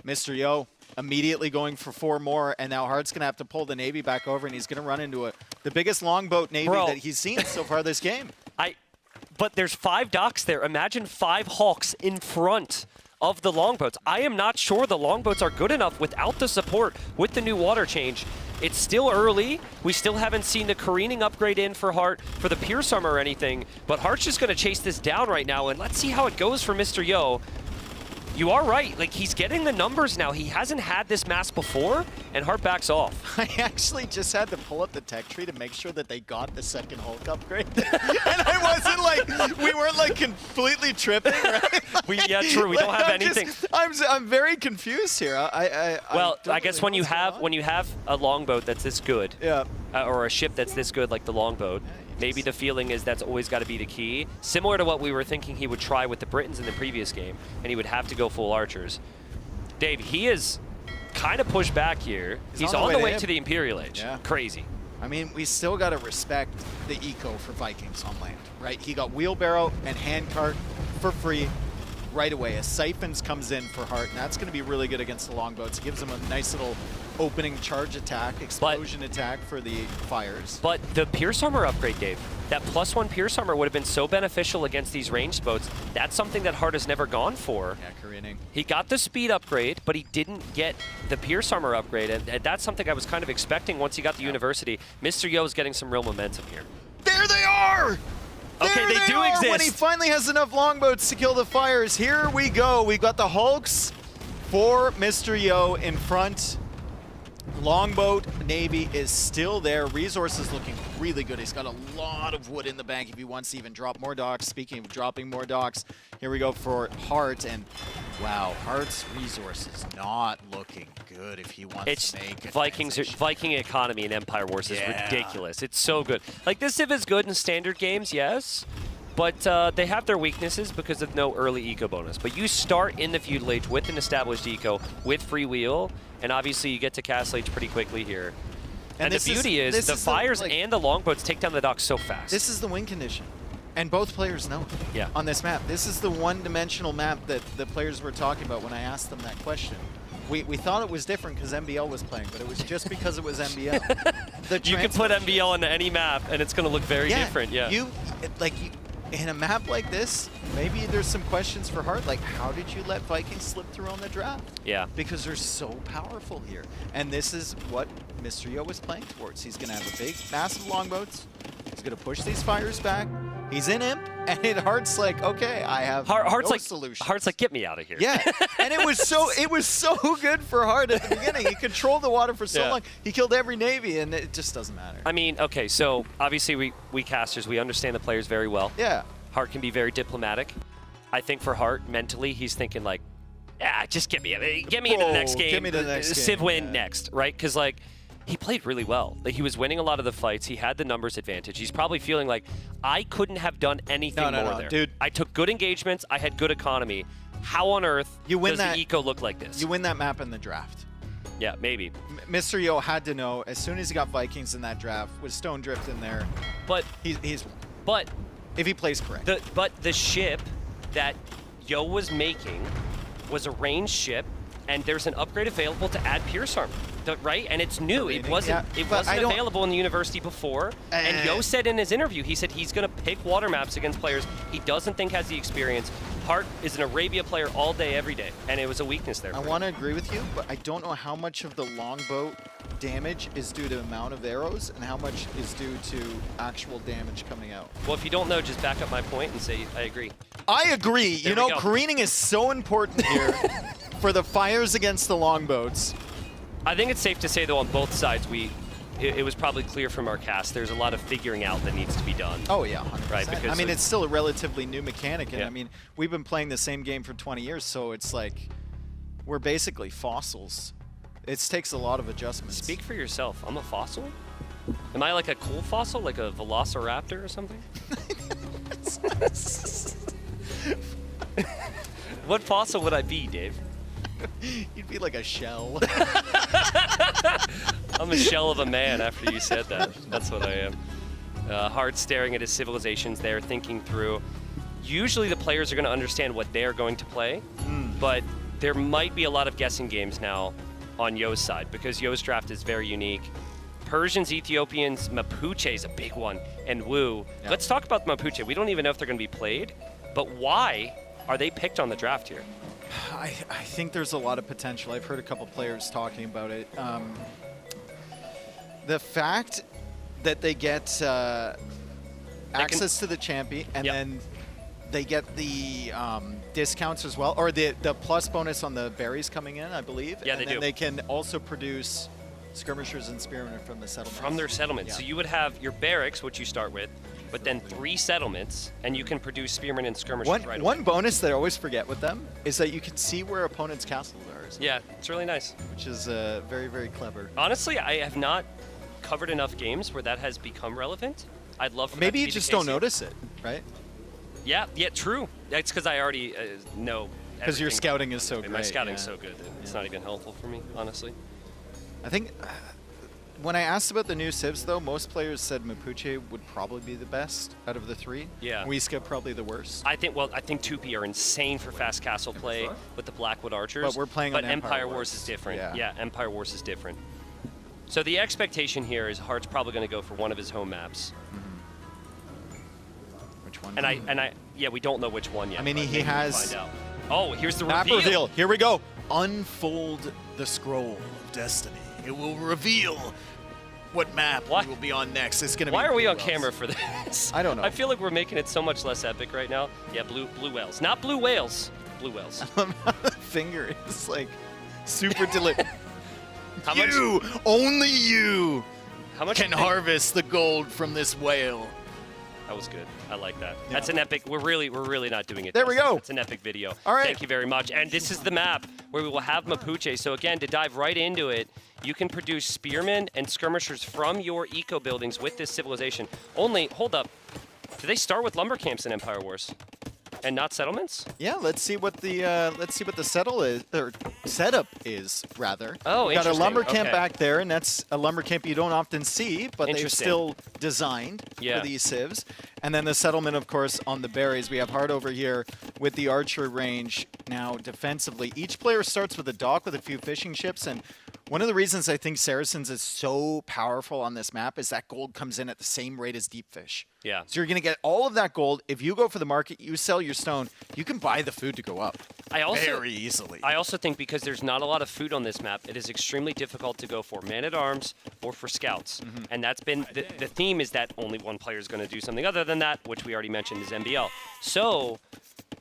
Mr.yo immediately going for 4 more, and now Heart's going to have to pull the Navy back over, and he's going to run into the biggest longboat Navy that he's seen so far this game. But there's 5 docks there. Imagine 5 Hawks in front of the longboats. I am not sure the longboats are good enough without the support with the new water change. It's still early. We still haven't seen the careening upgrade in for Heart for the Pierce Armor or anything, but Heart's just going to chase this down right now, and let's see how it goes for Mr.yo. You are right. Like, he's getting the numbers now. He hasn't had this mass before, and Heart backs off. I actually just had to pull up the tech tree to make sure that they got the 2nd Hulk upgrade. And I wasn't like, we weren't like completely tripping, right? Yeah, true. We don't have anything. I'm very confused here. I guess when you have a longboat that's this good, or a ship that's this good like the longboat, maybe the feeling is that's always got to be the key. Similar to what we were thinking he would try with the Britons in the previous game, and he would have to go full archers. Dave, he is kind of pushed back here. He's on the way to the Imperial Age. Yeah. Crazy. I mean, we still got to respect the eco for Vikings on land, right? He got wheelbarrow and handcart for free right away. A Siphons comes in for Heart, and that's going to be really good against the longboats. It gives him a nice little opening charge attack, explosion attack for the fires. But the Pierce Armor upgrade, Dave, that +1 Pierce Armor would have been so beneficial against these ranged boats. That's something that Heart has never gone for. Yeah, careening. He got the speed upgrade, but he didn't get the Pierce Armor upgrade, and that's something I was kind of expecting once he got the university. Mr.yo is getting some real momentum here. There they are! Okay, they do exist. When he finally has enough longboats to kill the fires. Here we go. We've got the Hulks for Mr.yo in front. Longboat Navy is still there. Resources looking really good. He's got a lot of wood in the bank if he wants to even drop more docks. Speaking of dropping more docks, here we go for Heart. And wow, Heart's resources not looking good if he wants to make it. Viking economy in Empire Wars is ridiculous. It's so good. Like, this Civ is good in standard games, yes. But they have their weaknesses because of no early eco bonus. But you start in the feudal age with an established eco, with free wheel, and obviously you get to castle age pretty quickly here. And the beauty is the fires and the longboats take down the docks so fast. This is the win condition. And both players know on this map. This is the one-dimensional map that the players were talking about when I asked them that question. We thought it was different because MBL was playing, but it was just because it was MBL. You can put MBL into any map, and it's going to look very different. In a map like this, maybe there's some questions for Heart, like how did you let Vikings slip through on the draft? Yeah. Because they're so powerful here. And this is what Mr.yo was playing towards. He's going to have a big, massive longboats. He's He's going to push these fires back. He's in Imp, and Heart's like, okay, I have Heart's no like, solution. Heart's like, get me out of here. Yeah, and it was so good for Hart at the beginning. He controlled the water for so long. He killed every Navy, and it just doesn't matter. I mean, okay, so obviously we casters, we understand the players very well. Yeah. Hart can be very diplomatic. I think for Hart, mentally, he's thinking like, yeah, just get me into the next game. Get me to the next Civ game. win next, right? Because like, he played really well. Like, he was winning a lot of the fights. He had the numbers advantage. He's probably feeling like, I couldn't have done anything more there. Dude. I took good engagements. I had good economy. How on earth does the eco look like this? You win that map in the draft. Yeah, maybe. Mr.yo had to know as soon as he got Vikings in that draft with Stone Drift in there. But he's. But if he plays correct. But the ship that Yo was making was a ranged ship, and there's an upgrade available to add Pierce Armor, right? And it's new. It wasn't available in the university before. And Yo said in his interview, he said he's going to pick water maps against players he doesn't think has the experience. Hart is an Arabia player all day, every day, and it was a weakness there. I want to agree with you, but I don't know how much of the longbow damage is due to amount of arrows and how much is due to actual damage coming out. Well, if you don't know, just back up my point and say, I agree. I agree. There you know, we go. careening is so important here for the fires against the longboats. I think it's safe to say, though, on both sides, it was probably clear from our cast, there's a lot of figuring out that needs to be done. Oh, yeah, 100%. Right, because I mean, it's still a relatively new mechanic, and I mean, we've been playing the same game for 20 years, so it's like, we're basically fossils. It takes a lot of adjustments. Speak for yourself. I'm a fossil? Am I like a cool fossil, like a velociraptor or something? What fossil would I be, Dave? You'd be like a shell. I'm a shell of a man after you said that. That's what I am. Hard staring at his civilizations there, thinking through. Usually the players are going to understand what they're going to play, but there might be a lot of guessing games now on Yo's side because Yo's draft is very unique. Persians, Ethiopians, Mapuche is a big one, and Wu. Yeah. Let's talk about the Mapuche. We don't even know if they're going to be played, but why are they picked on the draft here? I think there's a lot of potential. I've heard a couple players talking about it. The fact that they get access to the champion and then they get the discounts as well, or the plus bonus on the berries coming in, I believe. Yeah, and they then do. They can also produce skirmishers and spearmen from the settlements. From their settlements. Yeah. So you would have your barracks, which you start with, but then 3 settlements, and you can produce spearmen and skirmishers right away. One bonus that I always forget with them is that you can see where opponents' castles are. Yeah, it's really nice. Which is very, very clever. Honestly, I have not covered enough games where that has become relevant. I'd love for Maybe that to you be just the case don't here. notice it, right? Yeah, true. That's because I already know. Because your everything. scouting is so My great, scouting's yeah. so good. It's not even helpful for me, honestly. I think when I asked about the new civs, though, most players said Mapuche would probably be the best out of the 3. Yeah. Huisca probably the worst. I think 2P are insane for fast castle play with the Blackwood Archers. But we're playing on Empire Empire Wars is different. Yeah. Empire Wars is different. So the expectation here is Hart's probably going to go for one of his home maps. Which one? We don't know which one yet. I mean, but he maybe we'll has. find out. Oh, here's the Map reveal. reveal. Here we go. Unfold the scroll of destiny. It will reveal what map we will be on next. It's gonna be. Why are we Blue on Whales. camera for this? I don't know. I feel like we're making it so much less epic right now. Yeah, blue whales, not blue whales. Blue whales. The finger is like super deliberate. How much? Only you, How much can harvest the gold from this whale. That was good. I like that. That's an epic. We're really not doing it. There we justice. go. It's an epic video. All right. Thank you very much. And this is the map where we will have Mapuche. So again, to dive right into it, you can produce spearmen and skirmishers from your eco buildings with this civilization. Only, hold up. Do they start with lumber camps in Empire Wars? And not settlements? Yeah, let's see what the setup is rather. Oh, we got a interesting. lumber camp Okay. back there, and that's a lumber camp you don't often see, but they've Interesting. still designed Yeah. for these civs. And then the settlement, of course, on the berries. We have Hart over here with the archer range. Now, defensively, each player starts with a dock with a few fishing ships, and one of the reasons I think Saracens is so powerful on this map is that gold comes in at the same rate as deep fish. Yeah. So you're going to get all of that gold. If you go for the market, you sell your stone, you can buy the food to go up. very easily. I also think because there's not a lot of food on this map, it is extremely difficult to go for man-at-arms or for scouts. And that's been the theme is that only one player is going to do something other than that, which we already mentioned is MBL. So,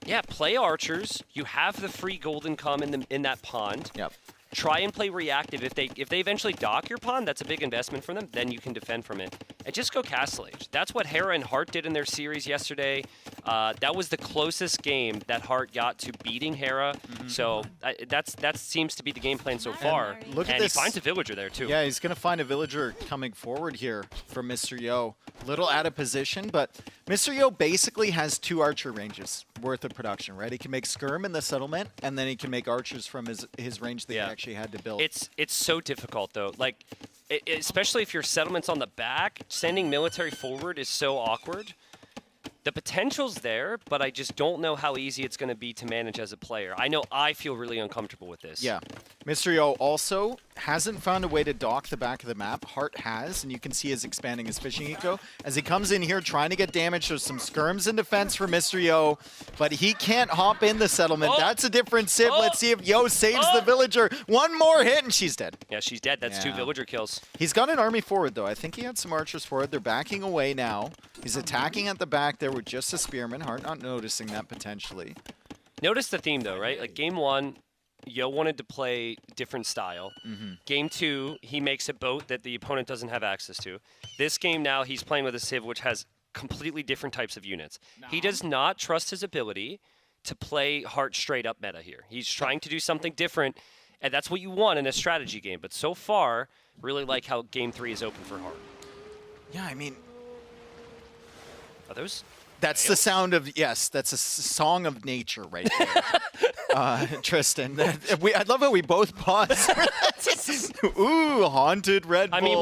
yeah, play archers. You have the free golden come in that pond. Yep. Try and play reactive. If they eventually dock your pond, that's a big investment for them. Then you can defend from it. And just go Castle Age. That's what Hera and Hart did in their series yesterday. That was the closest game that Hart got to beating Hera. So that seems to be the game plan so far. And look at and this. He finds a villager there too. Yeah, he's going to find a villager coming forward here from Mr.yo. Little out of position, but Mr.yo basically has 2 archer ranges worth of production, right? He can make skirm in the settlement, and then he can make archers from his range that he actually had to build. It's so difficult though. Like, especially if your settlement's on the back, sending military forward is so awkward. The potential's there, but I just don't know how easy it's going to be to manage as a player. I know I feel really uncomfortable with this. Yeah. Mr.yo also hasn't found a way to dock the back of the map. Hart has, and you can see he's expanding his fishing eco. As he comes in here trying to get damage, there's some skirms in defense for Mr.yo, but he can't hop in the settlement. That's a different Civ. Let's see if Yo saves the villager. One more hit, and she's dead. Yeah, she's dead. That's 2 villager kills. He's got an army forward, though. I think he had some archers forward. They're backing away now. He's attacking at the back there with just a spearman. Hart not noticing that potentially. Notice the theme, though, right? Like, game 1, Yo wanted to play different style. Game 2, he makes a boat that the opponent doesn't have access to. This game now, he's playing with a Civ which has completely different types of units. He does not trust his ability to play Hart straight up meta here. He's trying to do something different, and that's what you want in a strategy game. But so far, really like how game 3 is open for Hart. Yeah, I mean... Are those... That's the sound of, yes, that's a song of nature right there. Tristan, I love how we both pause. Ooh, haunted Red Bull. I mean,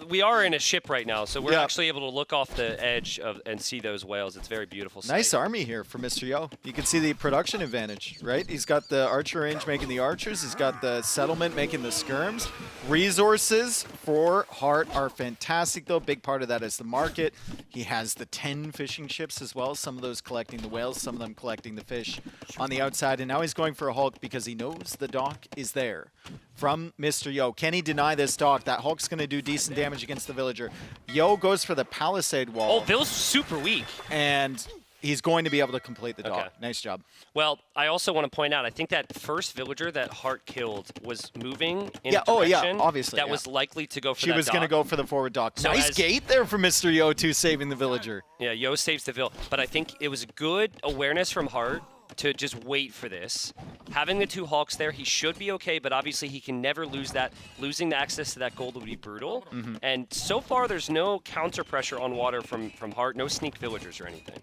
we are in a ship right now, so we're actually able to look off the edge and see those whales. It's very beautiful sight. Nice army here for Mr.yo. You can see the production advantage, right? He's got the archer range making the archers. He's got the settlement making the skirms. Resources for Hart are fantastic, though. Big part of that is the market. He has the 10 fishing ships as well. Some of those collecting the whales, some of them collecting the fish on the outside. And now he's going for a Hulk because he knows the dock is there from Mr.yo. Can he deny this dock? That Hulk's going to do decent damage against the villager. Yo goes for the palisade wall. Oh, Bill's super weak. And he's going to be able to complete the dock. Nice job. Well, I also want to point out, I think that first villager that Hart killed was moving in a direction obviously. that was likely to go for She that was going to go for the forward dock. So nice gate there for Mr.yo, too, saving the villager. Yeah, Yo saves the vill. But I think it was good awareness from Hart to just wait for this. Having the 2 Hawks there, he should be okay, but obviously he can never lose that. Losing the access to that gold would be brutal. And so far, there's no counter pressure on water from Hart, no sneak villagers or anything.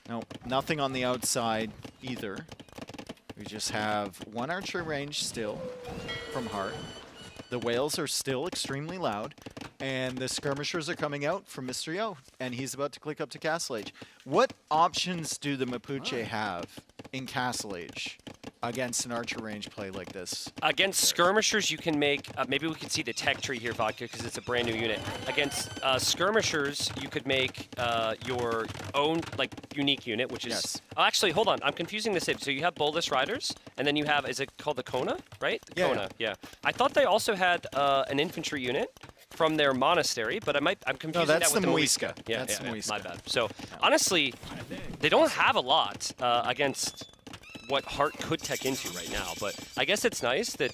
No, nothing on the outside either. We just have 1 archer range still from Hart. The whales are still extremely loud, and the skirmishers are coming out from Mr.yo, and he's about to click up to Castle Age. What options do the Mapuche have in Castle Age against an archer range play like this? Against skirmishers, you can make, maybe we could see the tech tree here, Vodka, because it's a brand new unit. Against skirmishers, you could make your own, like, unique unit, which is... Oh, actually, hold on. I'm confusing the Civ. So you have Bolus Riders, and then you have, is it called the Kona, right? The Kona, yeah. I thought they also had an infantry unit from their monastery, but I'm confusing that with the Muisca. Yeah, that's the Muisca. My bad. So, honestly, they don't have a lot against what Hart could tech into right now, but I guess it's nice that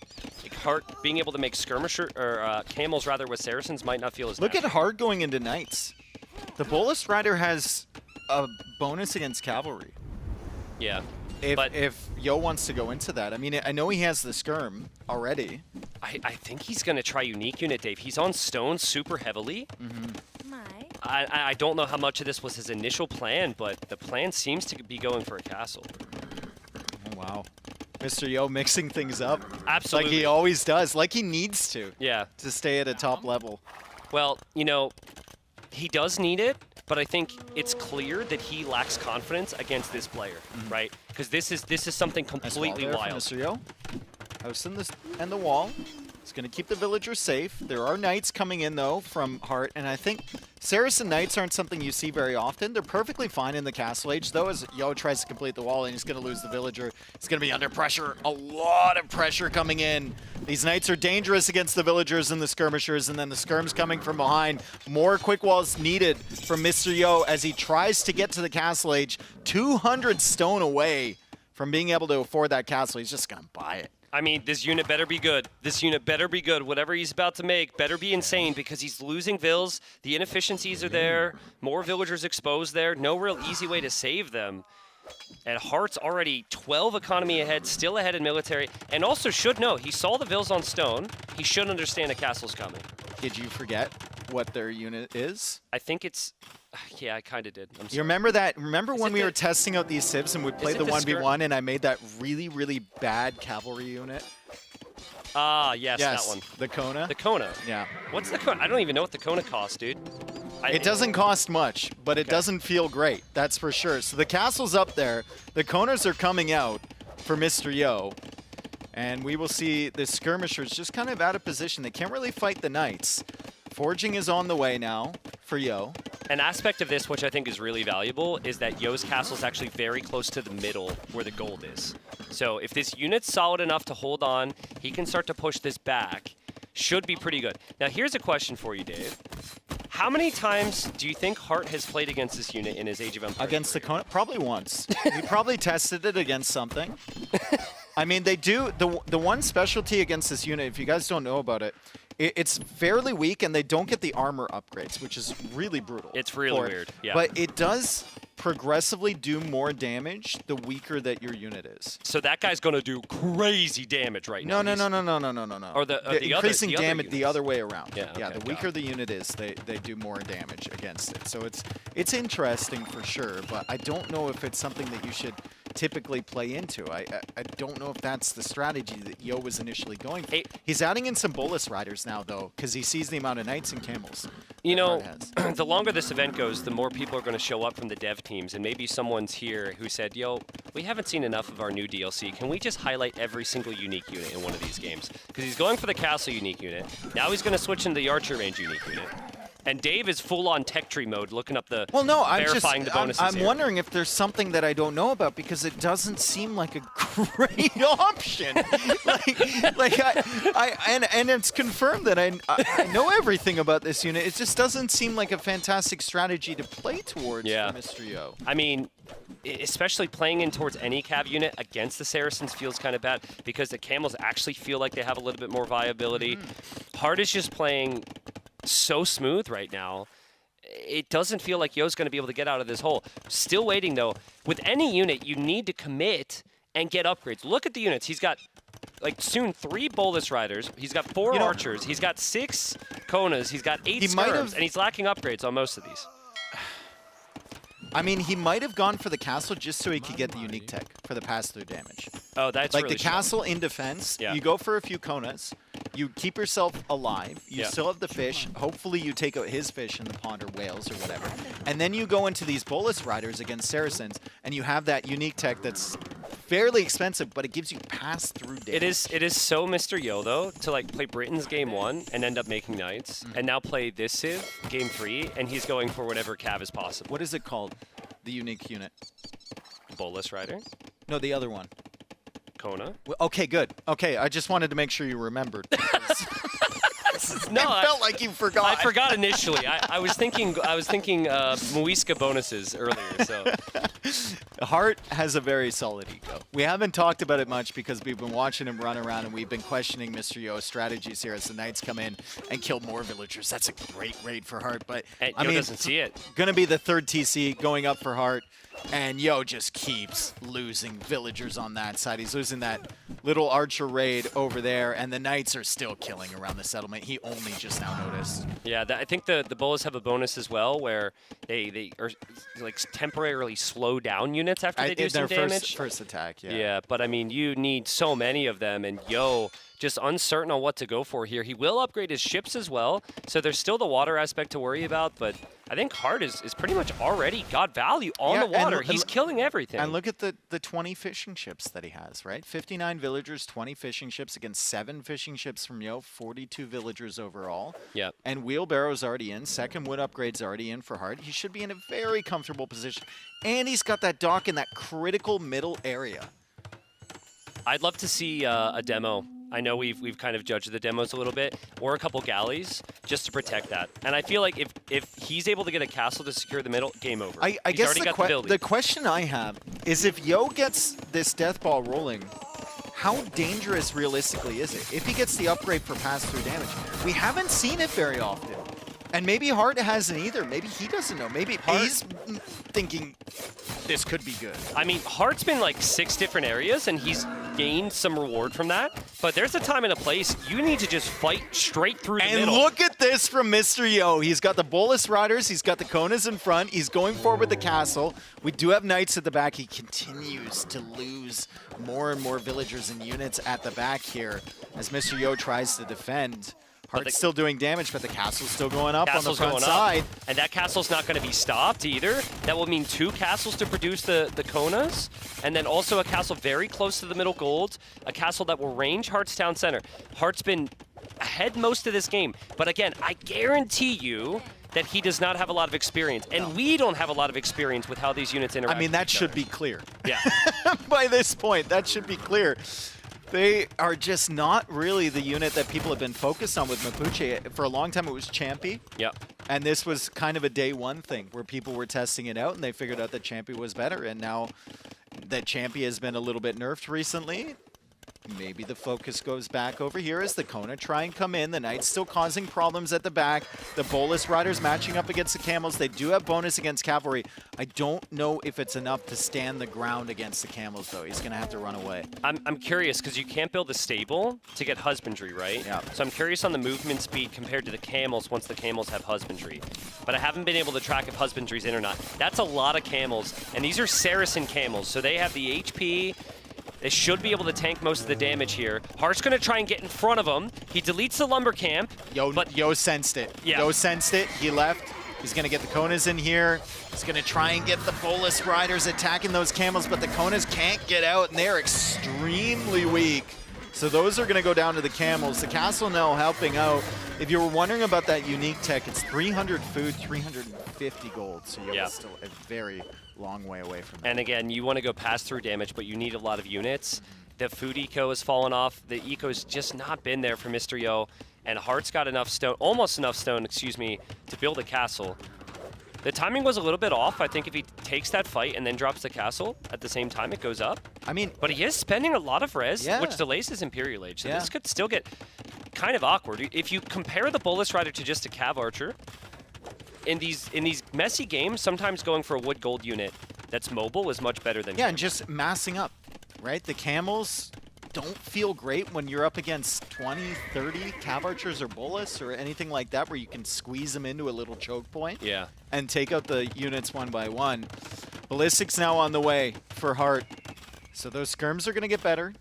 Hart being able to make skirmisher or camels rather with Saracens might not feel as Look at Hart going into knights. The Bolus Rider has a bonus against cavalry. Yeah. If Yo wants to go into that, I mean, I know he has the skirm already. I think he's going to try unique unit, Dave. He's on stone super heavily. I don't know how much of this was his initial plan, but the plan seems to be going for a castle. Oh, wow. Mr.yo mixing things up. Absolutely. Like he always does, like he needs to. Yeah. To stay at a top level. Well, you know, he does need it, but I think it's clear that he lacks confidence against this player, right? Because this is something completely wild. Mr.yo. House and the wall. He's going to keep the villagers safe. There are knights coming in, though, from Hart. And I think Saracen knights aren't something you see very often. They're perfectly fine in the castle age, though, as Yo tries to complete the wall, and he's going to lose the villager. He's going to be under pressure. A lot of pressure coming in. These knights are dangerous against the villagers and the skirmishers, and then the skirms coming from behind. More quick walls needed from Mr.yo as he tries to get to the castle age. 200 stone away from being able to afford that castle. He's just going to buy it. I mean, this unit better be good. This unit better be good. Whatever he's about to make better be insane because he's losing vills. The inefficiencies are there. More villagers exposed there. No real easy way to save them. And Hart's already 12 economy ahead, still ahead in military, and also should know. He saw the vills on stone. He should understand a castle's coming. Did you forget what their unit is? I think it's... Yeah, I kind of did. I'm sorry. You remember that? Remember when we were testing out these civs and we played the 1v1 and I made that really, really bad cavalry unit? Ah, yes, that one. The Kona? The Kona. Yeah. What's the Kona? I don't even know what the Kona costs, dude. It doesn't cost much, but it doesn't feel great. That's for sure. So the castle's up there. The Konas are coming out for Mr.yo. And we will see the skirmishers just kind of out of position. They can't really fight the knights. Forging is on the way now for Yo. An aspect of this, which I think is really valuable, is that Yo's castle is actually very close to the middle where the gold is. So if this unit's solid enough to hold on, he can start to push this back. Should be pretty good. Now here's a question for you, Dave. How many times do you think Hart has played against this unit in his Age of Empires? Against the Kona? Probably once. He probably tested it against something. I mean, they do, the one specialty against this unit, if you guys don't know about it, it's fairly weak, and they don't get the armor upgrades, which is really brutal. It's really weird, yeah. But it does progressively do more damage the weaker that your unit is. So that guy's going to do crazy damage right now. No. Or the increasing other damage units. the other way around. Yeah, okay, the weaker the unit is, they do more damage against it. So it's interesting for sure, but I don't know if it's something that you should typically play into. I don't know if that's the strategy that Yo was initially going for. He's adding in some bolus riders now, though, because he sees the amount of knights and camels. You know, the longer this event goes, the more people are going to show up from the dev teams, and maybe someone's here who said, yo, we haven't seen enough of our new DLC. Can we just highlight every single unique unit in one of these games? Because he's going for the castle unique unit. Now he's going to switch into the archer range unique unit. And Dave is full-on tech tree mode, looking up the verifying the bonuses I'm here. wondering if there's something that I don't know about because it doesn't seem like a great option. And it's confirmed that I know everything about this unit. It just doesn't seem like a fantastic strategy to play towards for Mr.yo. I mean, especially playing in towards any cav unit against the Saracens feels kind of bad because the camels actually feel like they have a little bit more viability. Hart is just playing so smooth right now. It doesn't feel like Yo's going to be able to get out of this hole. Still waiting, though. With any unit, you need to commit and get upgrades. Look at the units. He's got, like, soon 3 bolus riders. He's got 4 archers. He's got 6 Konas. He's got 8 skirms, and he's lacking upgrades on most of these. I mean, he might have gone for the castle just so he could get the unique tech for the pass-through damage. Oh, that's like really the castle in defense. You go for a few Konas. You keep yourself alive. You still have the fish. Hopefully you take out his fish in the pond or whales or whatever. And then you go into these bolus riders against Saracens, and you have that unique tech that's fairly expensive, but it gives you pass-through damage. It is so Mr.yo, though, to like play Britain's game 1 and end up making knights, and now play this civ, game 3, and he's going for whatever cav is possible. What is it called? The unique unit. Bolus rider? No, the other one. Kona. Well, okay, good. Okay, I just wanted to make sure you remembered. No, I felt like you forgot. I forgot initially. I was thinking Muisca bonuses earlier. So Hart has a very solid eco. We haven't talked about it much because we've been watching him run around and we've been questioning Mr.yo's strategies here as the knights come in and kill more villagers. That's a great raid for Hart, but I mean, doesn't see it. Gonna be the 3rd TC going up for Hart. And Yo just keeps losing villagers on that side. He's losing that little archer raid over there, and the knights are still killing around the settlement. He only just now noticed. Yeah, I think the bolus have a bonus as well, where they are like temporarily slow down units after they do some damage. First attack, yeah. Yeah, but I mean, you need so many of them, and Yo just uncertain on what to go for here. He will upgrade his ships as well, so there's still the water aspect to worry about, but I think Hart is pretty much already got value on the water. water. He's killing everything. And look at the 20 fishing ships that he has, right? 59 villagers, 20 fishing ships against 7 fishing ships from Yo, 42 villagers overall. Yep. And wheelbarrow's already in. Second wood upgrade's already in for Hart. He should be in a very comfortable position. And he's got that dock in that critical middle area. I'd love to see a demo. I know we've kind of judged the demos a little bit, or a couple galleys, just to protect that. And I feel like if he's able to get a castle to secure the middle, game over. I guess the question I have is if Yo gets this death ball rolling, how dangerous realistically is it? If he gets the upgrade for pass-through damage, we haven't seen it very often. And maybe Hart hasn't either. Maybe he doesn't know. Maybe he's thinking this could be good. I mean, Hart's been like 6 different areas, and he's gained some reward from that. But there's a time and a place you need to just fight straight through the middle. And look at this from Mr.yo. He's got the Bolus Riders. He's got the Konas in front. He's going forward with the castle. We do have Knights at the back. He continues to lose more and more villagers and units at the back here as Mr.yo tries to defend. Hart's still doing damage, but the castle's still going up on the front side. And that castle's not going to be stopped either. That will mean 2 castles to produce the Konas, and then also a castle very close to the middle gold, a castle that will range Hart's town center. Hart's been ahead most of this game, but again, I guarantee you that he does not have a lot of experience, and we don't have a lot of experience with how these units interact. I mean, that should be clear. Yeah. By this point, that should be clear. They are just not really the unit that people have been focused on with Mapuche. For a long time, it was Champy. Yep. And this was kind of a day one thing where people were testing it out and they figured out that Champy was better. And now that Champy has been a little bit nerfed recently, maybe the focus goes back over here as the Kona try and come in. The Knights still causing problems at the back. The Bolus Riders matching up against the Camels. They do have bonus against Cavalry. I don't know if it's enough to stand the ground against the Camels, though. He's going to have to run away. I'm curious, because you can't build a stable to get Husbandry, right? Yeah. So I'm curious on the movement speed compared to the Camels once the Camels have Husbandry. But I haven't been able to track if Husbandry's in or not. That's a lot of Camels, and these are Saracen Camels, so they have the HP. They should be able to tank most of the damage here. Hart's going to try and get in front of him. He deletes the lumber camp. Yo sensed it. Yeah. Yo sensed it. He left. He's going to get the Konas in here. He's going to try and get the Bolus Riders attacking those Camels, but the Konas can't get out, and they're extremely weak. So those are going to go down to the Camels. The castle now helping out. If you were wondering about that unique tech, it's 300 food, 350 gold. So you're still a very long way away from that. And again, you want to go pass-through damage, but you need a lot of units. The food eco has fallen off. The eco's just not been there for Mr.yo. And Hart's got enough stone, almost enough stone, excuse me, to build a castle. The timing was a little bit off. I think if he takes that fight and then drops the castle at the same time, it goes up. I mean, but he is spending a lot of res, which delays his Imperial Age. So this could still get kind of awkward. If you compare the Bolus Rider to just a Cav Archer, in these messy games, sometimes going for a wood gold unit that's mobile is much better than and just massing up, right? The Camels don't feel great when you're up against 20, 30 Cav Archers or Bolus or anything like that where you can squeeze them into a little choke point and take out the units one by one. Ballistics now on the way for Hart. So those skirms are going to get better.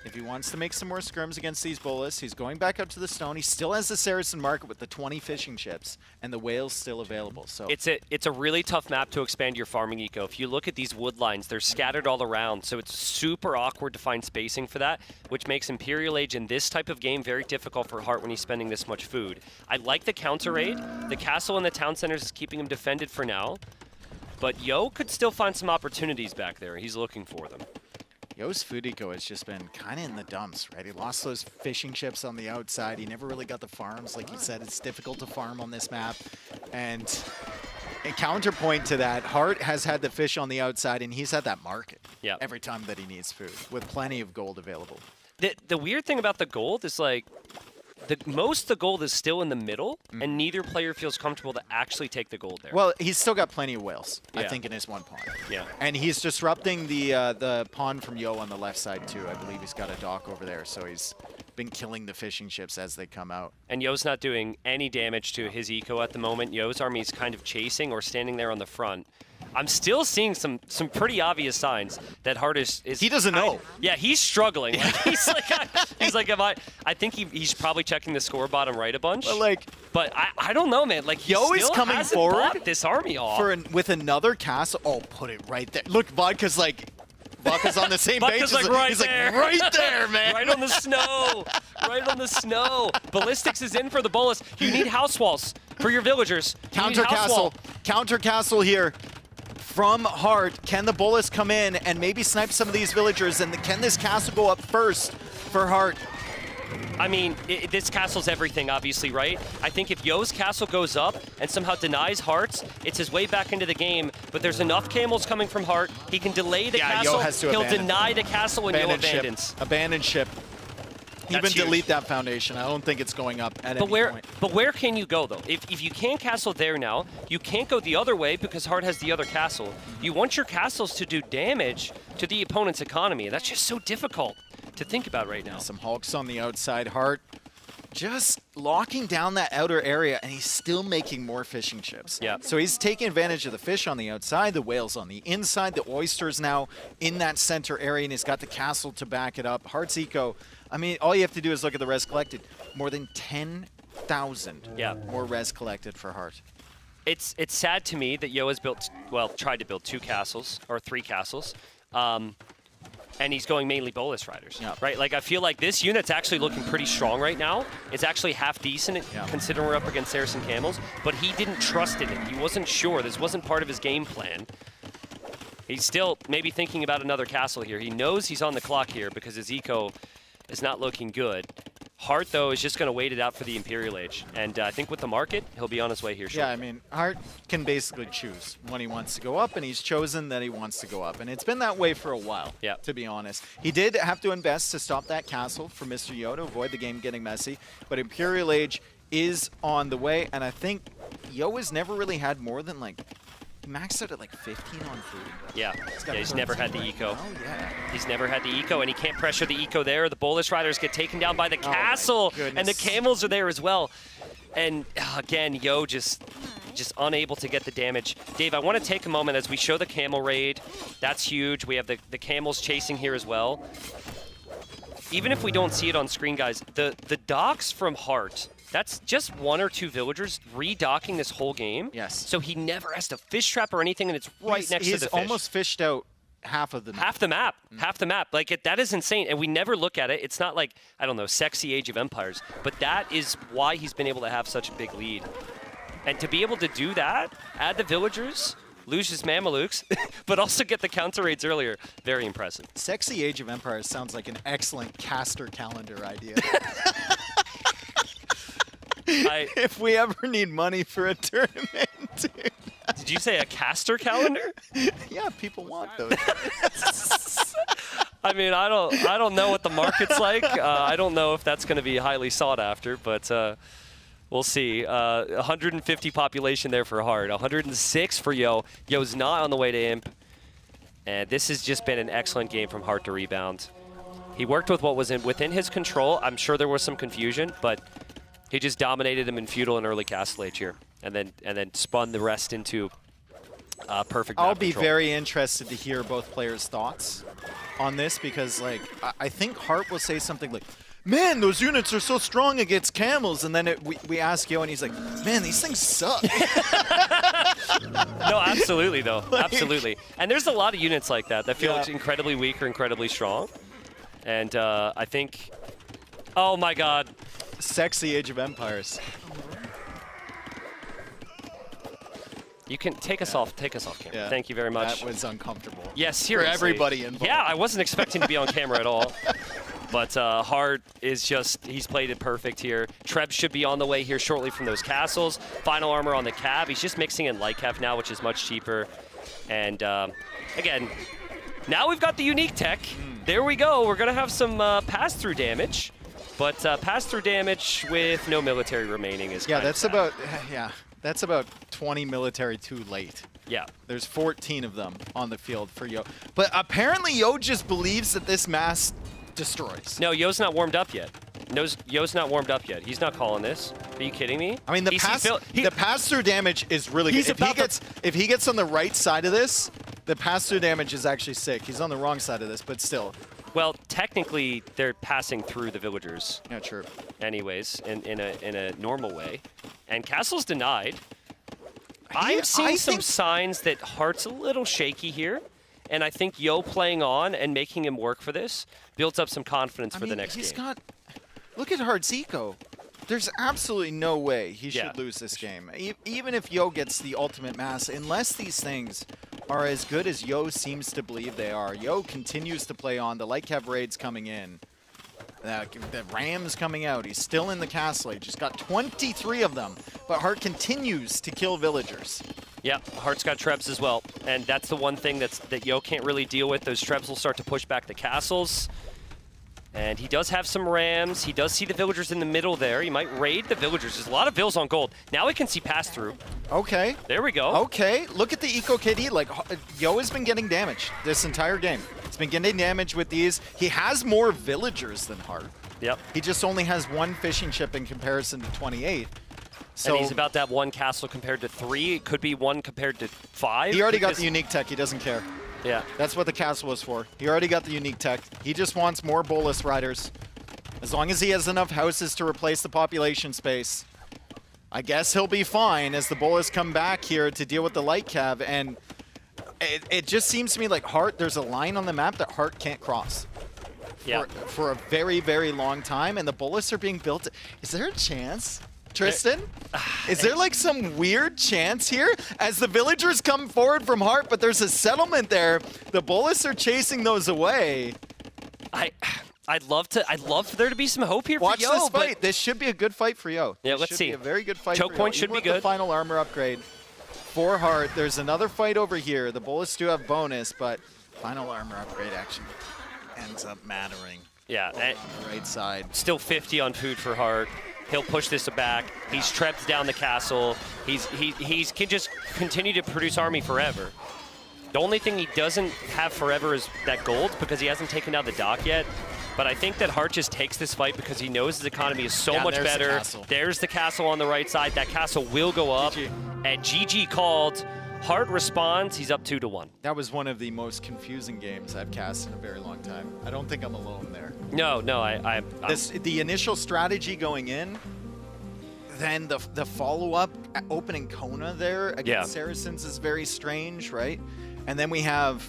If he wants to make some more skirms against these Bolus, he's going back up to the stone. He still has the Saracen market with the 20 fishing ships, and the whale's still available. So it's a really tough map to expand your farming eco. If you look at these wood lines, they're scattered all around, so it's super awkward to find spacing for that, which makes Imperial Age in this type of game very difficult for Hart when he's spending this much food. I like the counter raid. The castle in the town centers is keeping him defended for now, but Yo could still find some opportunities back there. He's looking for them. Yo's food eco has just been kind of in the dumps, right? He lost those fishing ships on the outside. He never really got the farms. Like you said, it's difficult to farm on this map. And a counterpoint to that, Hart has had the fish on the outside, and he's had that market every time that he needs food, with plenty of gold available. The weird thing about the gold is, like, most of the gold is still in the middle, and neither player feels comfortable to actually take the gold there. Well, he's still got plenty of whales, I think, in his one pawn. Yeah. And he's disrupting the pawn from Yo on the left side, too. I believe he's got a dock over there, so he's been killing the fishing ships as they come out. And Yo's not doing any damage to his eco at the moment. Yo's army is kind of chasing or standing there on the front. I'm still seeing some pretty obvious signs that Hart is he doesn't know. Yeah, he's struggling. Like, he's like, I think he's probably checking the score bottom right a bunch. But I don't know, man. Like, Yo is coming forward. Bought this army off with another castle. Oh, put it right there. Look, Vodka's on the same page. Vodka's like right there. Like right there, man. Right on the snow. Right on the snow. Ballistics is in for the bolus. You need house walls for your villagers. Counter castle here from Hart. Can the bolus come in and maybe snipe some of these villagers? And can this castle go up first for Hart? I mean, this castle's everything, obviously, right? I think if Yo's castle goes up and somehow denies Hart's, it's his way back into the game. But there's enough camels coming from Hart. He can delay the castle. Yo has to He'll abandon. deny the castle when Yo abandons. Abandon ship. Even delete that foundation. I don't think it's going up at any point. But where can you go, though? If you can't castle there now, you can't go the other way because Hart has the other castle. You want your castles to do damage to the opponent's economy. That's just so difficult to think about right now. Some Hulks on the outside. Hart just locking down that outer area, and he's still making more fishing chips. Yeah. So he's taking advantage of the fish on the outside, the whales on the inside, the oysters now in that center area, and he's got the castle to back it up. Hart's eco, I mean, all you have to do is look at the res collected. More than 10,000 more res collected for Hart. It's sad to me that Yo has tried to build 2 castles, or 3 castles. And he's going mainly bolus riders, right? Like, I feel like this unit's actually looking pretty strong right now. It's actually half decent considering we're up against Saracen Camels, but he didn't trust in it. He wasn't sure. This wasn't part of his game plan. He's still maybe thinking about another castle here. He knows he's on the clock here because his eco is not looking good. Hart, though, is just going to wait it out for the Imperial Age. And I think with the market, he'll be on his way here shortly. Yeah, I mean, Hart can basically choose when he wants to go up, and he's chosen that he wants to go up. And it's been that way for a while, to be honest. He did have to invest to stop that castle for Mr.yo to avoid the game getting messy. But Imperial Age is on the way, and I think Yo has never really had more than, like, he maxed out at like 15 on food. Yeah, he's never had the eco. Oh, yeah. He's never had the eco, and he can't pressure the eco there. The bolus riders get taken down by the castle, and the camels are there as well. And again, Yo just unable to get the damage. Dave, I want to take a moment as we show the camel raid. That's huge. We have the camels chasing here as well. Even if we don't see it on screen, guys, the docks from Hart, that's just 1 or 2 villagers redocking this whole game. Yes. So he never has to fish trap or anything, and it's right next to the fish. He's almost fished out half of the map. Half the map. Half the map. Like, that is insane. And we never look at it. It's not like, I don't know, sexy Age of Empires. But that is why he's been able to have such a big lead. And to be able to do that, add the villagers, lose his Mamelukes, but also get the counter raids earlier. Very impressive. Sexy Age of Empires sounds like an excellent caster calendar idea. If we ever need money for a tournament, dude. Did you say a caster calendar? Yeah, people want those. I mean, I don't know what the market's like. I don't know if that's going to be highly sought after, but we'll see. 150 population there for Hart, 106 for Yo. Yo's not on the way to Imp, and this has just been an excellent game from Hart to rebound. He worked with what was within his control. I'm sure there was some confusion, but he just dominated him in feudal and early castle age here, and then spun the rest into perfect map I'll be control. very interested to hear both players' thoughts on this, because like I think Hart will say something like, "Man, those units are so strong against camels," and then we ask Yo, and he's like, "Man, these things suck." No, absolutely though, absolutely. And there's a lot of units like that feel incredibly weak or incredibly strong, and I think, oh my God. Sexy Age of Empires. You can take us off camera. Yeah, Thank you very much. That was uncomfortable. Yes, seriously. For everybody involved. Yeah, I wasn't expecting to be on camera at all. But Hart is he's played it perfect here. Treb should be on the way here shortly from those castles. Final armor on the cab. He's just mixing in light cav now, which is much cheaper. And again, now we've got the unique tech. There we go. We're going to have some pass-through damage. But pass-through damage with no military remaining is kind of sad. That's about 20 military too late. Yeah. There's 14 of them on the field for Yo. But apparently Yo just believes that this mass destroys. No, Yo's not warmed up yet. Yo's not warmed up yet. He's not calling this. Are you kidding me? I mean, the pass-through damage is really good. If he gets on the right side of this, the pass-through damage is actually sick. He's on the wrong side of this, but still. Well, technically, they're passing through the villagers. Yeah, true. Anyways, in a normal way. And Castle's denied. I'm seeing some signs that Heart's a little shaky here. And I think Yo playing on and making him work for this builds up some confidence for the next game. Look at Heart's eco. There's absolutely no way he should lose this game. Even if Yo gets the ultimate mass, unless these things are as good as Yo seems to believe they are. Yo continues to play on. The Light Cav raid's coming in. The Ram's coming out. He's still in the castle. He just got 23 of them. But Heart continues to kill villagers. Yeah, Heart's got Trebs as well. And that's the one thing that Yo can't really deal with. Those Trebs will start to push back the castles. And he does have some Rams. He does see the villagers in the middle there. He might raid the villagers. There's a lot of vills on gold. Now we can see pass-through. Okay. There we go. Okay, look at the Eco KD. Like, Yo has been getting damage this entire game. He's been getting damage with these. He has more villagers than Heart. Yep. He just only has 1 fishing ship in comparison to 28. So and he's about to have 1 castle compared to 3. It could be 1 compared to 5. He already got the unique tech. He doesn't care. Yeah. That's what the castle was for. He already got the unique tech. He just wants more bolus riders. As long as he has enough houses to replace the population space, I guess he'll be fine as the bolus come back here to deal with the light cav. And it just seems to me like Heart, there's a line on the map that Heart can't cross. For a very, very long time. And the bolus are being built. Is there a chance? Tristan? Is there like some weird chance here as the villagers come forward from Heart, but there's a settlement there. The bolus are chasing those away. I'd love for there to be some hope here for Yo. Watch this fight. This should be a good fight for Yo. Yeah, let's see. Be a very good fight. Choke point should be good. The final armor upgrade for Heart. There's another fight over here. The bolus do have bonus, but final armor upgrade actually ends up mattering. Yeah, on the right side. Still 50 on food for Heart. He'll push this back. He's Trebs down the castle. He can just continue to produce army forever. The only thing he doesn't have forever is that gold because he hasn't taken down the dock yet. But I think that Heart just takes this fight because he knows his economy is so much better. There's the castle on the right side. That castle will go up. And GG called. Heart responds. He's up 2-1. That was one of the most confusing games I've cast in a very long time. I don't think I'm alone there. No, the initial strategy going in, then the follow-up opening Kona there against Saracens is very strange, right? And then we have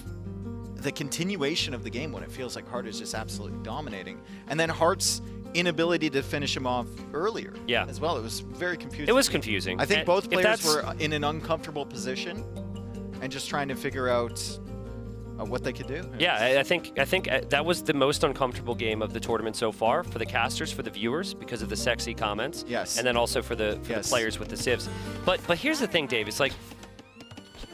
the continuation of the game when it feels like Heart is just absolutely dominating. And then Heart's inability to finish him off earlier as well. It was very confusing. It was confusing. I think both players were in an uncomfortable position and just trying to figure out what they could do. Yeah, I think that was the most uncomfortable game of the tournament so far for the casters, for the viewers, because of the sexy comments. Yes. And then also for the players with the civs. But here's the thing, Dave. It's like,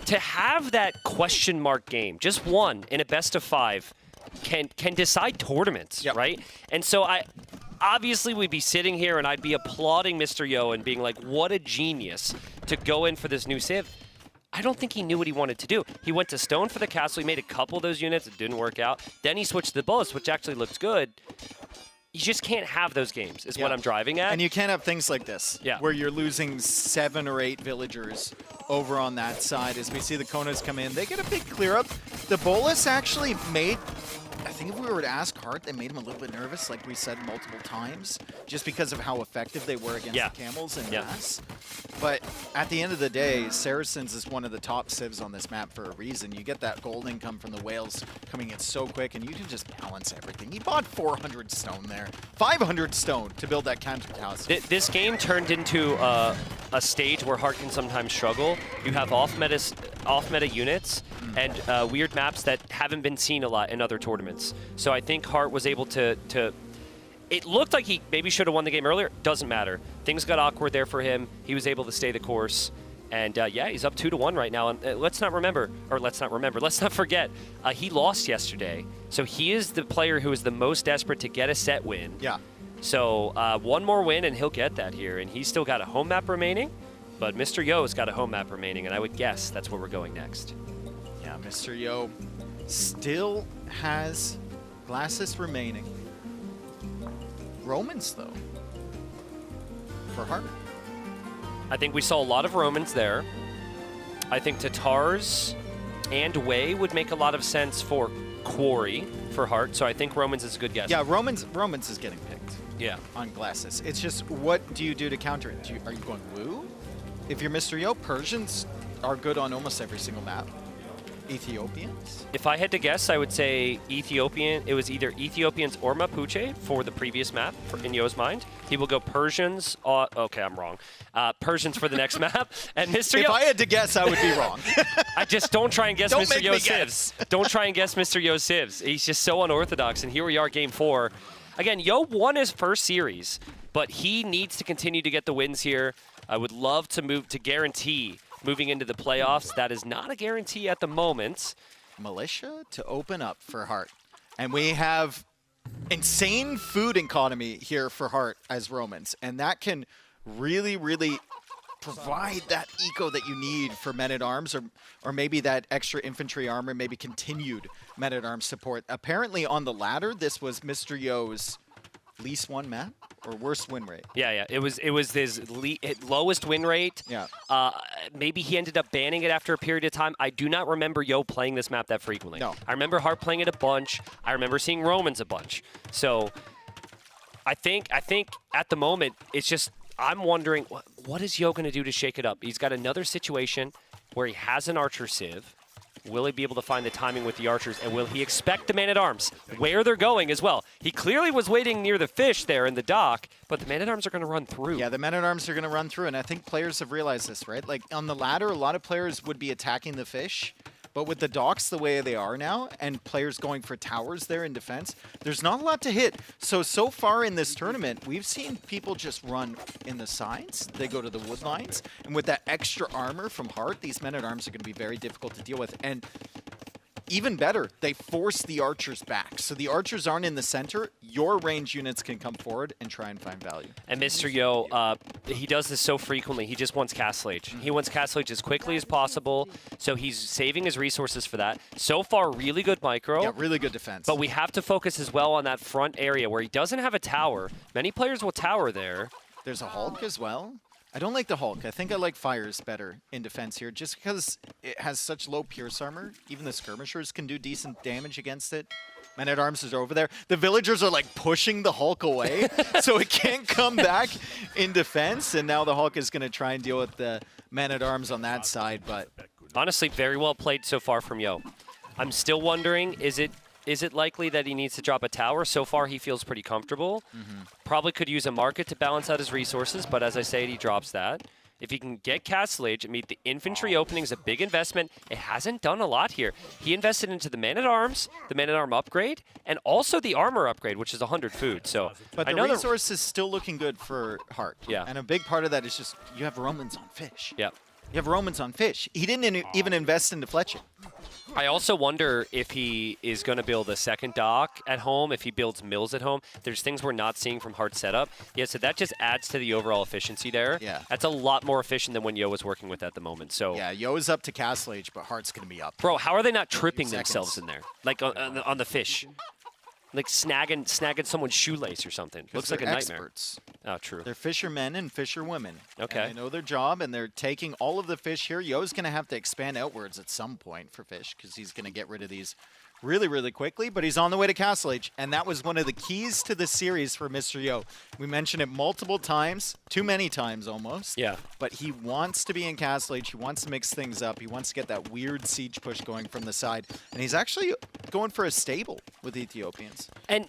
to have that question mark game, just one in a best of 5, can decide tournaments, right? And so obviously we'd be sitting here and I'd be applauding Mr.yo and being like, what a genius to go in for this new civ. I don't think he knew what he wanted to do. He went to stone for the castle. He made a couple of those units. It didn't work out. Then he switched to the bullets, which actually looked good. You just can't have those games, is what I'm driving at. And you can't have things like this, where you're losing 7 or 8 villagers over on that side. As we see the Konas come in, they get a big clear up. The bolus actually made, I think if we were to ask Heart, they made him a little bit nervous, like we said multiple times, just because of how effective they were against the camels and mass. But at the end of the day, Saracens is one of the top civs on this map for a reason. You get that gold income from the whales coming in so quick, and you can just balance everything. He bought 400 stone there, 500 stone to build that counter castle. This game turned into a stage where Heart can sometimes struggle. You have off-meta units and weird maps that haven't been seen a lot in other tournaments. So I think Heart was able to it looked like he maybe should have won the game earlier. Doesn't matter. Things got awkward there for him. He was able to stay the course. And yeah, he's up 2-1 right now. And let's not forget, he lost yesterday. So he is the player who is the most desperate to get a set win. Yeah. So one more win and he'll get that here. And he's still got a home map remaining. But Mr.yo's got a home map remaining. And I would guess that's where we're going next. Yeah, Mr.yo still has glasses remaining. Romans, though, for Hart. I think we saw a lot of Romans there. I think Tatars and Wei would make a lot of sense for Quarry for Hart, so I think Romans is a good guess. Yeah, Romans is getting picked. Yeah. On glasses. It's just, what do you do to counter it? Are you going Wu? If you're Mr.yo, Persians are good on almost every single map. Ethiopians? If I had to guess, I would say Ethiopian. It was either Ethiopians or Mapuche for the previous map, in Yo's mind. He will go Persians. Okay, I'm wrong. Persians for the next map. And Mr.yo. If I had to guess, I would be wrong. I just don't try and guess Don't Mr.yo make me Sivs. Don't try and guess Mr.yo Sivs. He's just so unorthodox. And here we are, game 4. Again, Yo won his first series, but he needs to continue to get the wins here. I would love to move to guarantee moving into the playoffs. That is not a guarantee at the moment. Militia to open up for Hart. And we have insane food economy here for Hart as Romans. And that can really, really provide that eco that you need for men-at-arms, or maybe that extra infantry armor, maybe continued men-at-arms support. Apparently on the ladder, this was Mr.yo's least won map or worst win rate. Yeah. It was his lowest win rate. Yeah. Maybe he ended up banning it after a period of time. I do not remember Yo playing this map that frequently. No. I remember Hart playing it a bunch. I remember seeing Romans a bunch. So I think at the moment it's just, I'm wondering what is Yo going to do to shake it up? He's got another situation where he has an archer civ. Will he be able to find the timing with the archers, and will he expect the man-at-arms where they're going as well? He clearly was waiting near the fish there in the dock, but the man-at-arms are going to run through. Yeah, the men-at-arms are going to run through, and I think players have realized this, right? Like, on the ladder, a lot of players would be attacking the fish, but with the docks the way they are now, and players going for towers there in defense, there's not a lot to hit. So far in this tournament, we've seen people just run in the sides. They go to the wood lines, and with that extra armor from Hart, these men-at-arms are going to be very difficult to deal with. And even better, they force the archers back. So the archers aren't in the center. Your range units can come forward and try and find value. And Mr.yo, he does this so frequently. He just wants Castle Age. He wants Castle Age as quickly as possible, so he's saving his resources for that. So far, really good micro. Yeah, really good defense. But we have to focus as well on that front area where he doesn't have a tower. Many players will tower there. There's a Hulk as well. I don't like the Hulk. I think I like Fires better in defense here, just because it has such low Pierce armor. Even the Skirmishers can do decent damage against it. Men-at-arms is over there. The villagers are like pushing the Hulk away, so it can't come back in defense. And now the Hulk is going to try and deal with the men-at-arms on that side. But honestly, very well played so far from Yo. I'm still wondering, is it likely that he needs to drop a tower? So far, he feels pretty comfortable. Probably could use a market to balance out his resources, but as I say, he drops that. If he can get Castle Age and meet the infantry opening is a big investment. It hasn't done a lot here. He invested into the man-at-arms, the man-at-arm upgrade, and also the armor upgrade, which is 100 food. So, but I the know resource is still looking good for Hart. Yeah. And a big part of that is just you have Romans on fish. Yeah. You have Romans on fish. He didn't even invest into fletching. I also wonder if he is going to build a second dock at home, if he builds mills at home. There's things we're not seeing from Hart's setup. Yeah, so that just adds to the overall efficiency there. Yeah. That's a lot more efficient than when Yo was working with at the moment. So yeah, Yo is up to Castle Age, but Hart's going to be up. Bro, how are they not tripping themselves in there? Like on the fish. Like snagging someone's shoelace or something. Looks like a nightmare. Experts. Oh, true. They're fishermen and fisherwomen. Okay. And they know their job, and they're taking all of the fish here. Yo's going to have to expand outwards at some point for fish, because he's going to get rid of these really, really quickly, but he's on the way to Castle Age, and that was one of the keys to the series for Mr.yo. We mentioned it multiple times, too many times almost. Yeah. But he wants to be in Castle Age. He wants to mix things up. He wants to get that weird siege push going from the side, and he's actually going for a stable with Ethiopians. And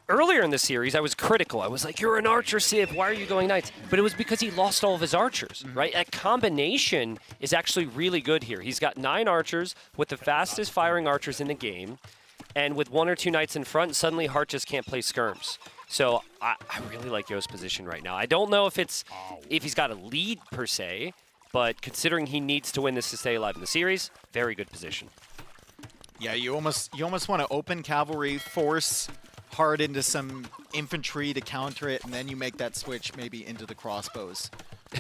earlier in the series, I was critical. I was like, you're an archer, Civ. Why are you going knights? But it was because he lost all of his archers, right? That combination is actually really good here. He's got 9 archers with the fastest firing archers in the game. And with 1 or 2 knights in front, suddenly Hart just can't play skirms. So I really like Yo's position right now. I don't know if he's got a lead per se, but considering he needs to win this to stay alive in the series, very good position. Yeah, you almost want to open cavalry, force Hard into some infantry to counter it, and then you make that switch maybe into the crossbows.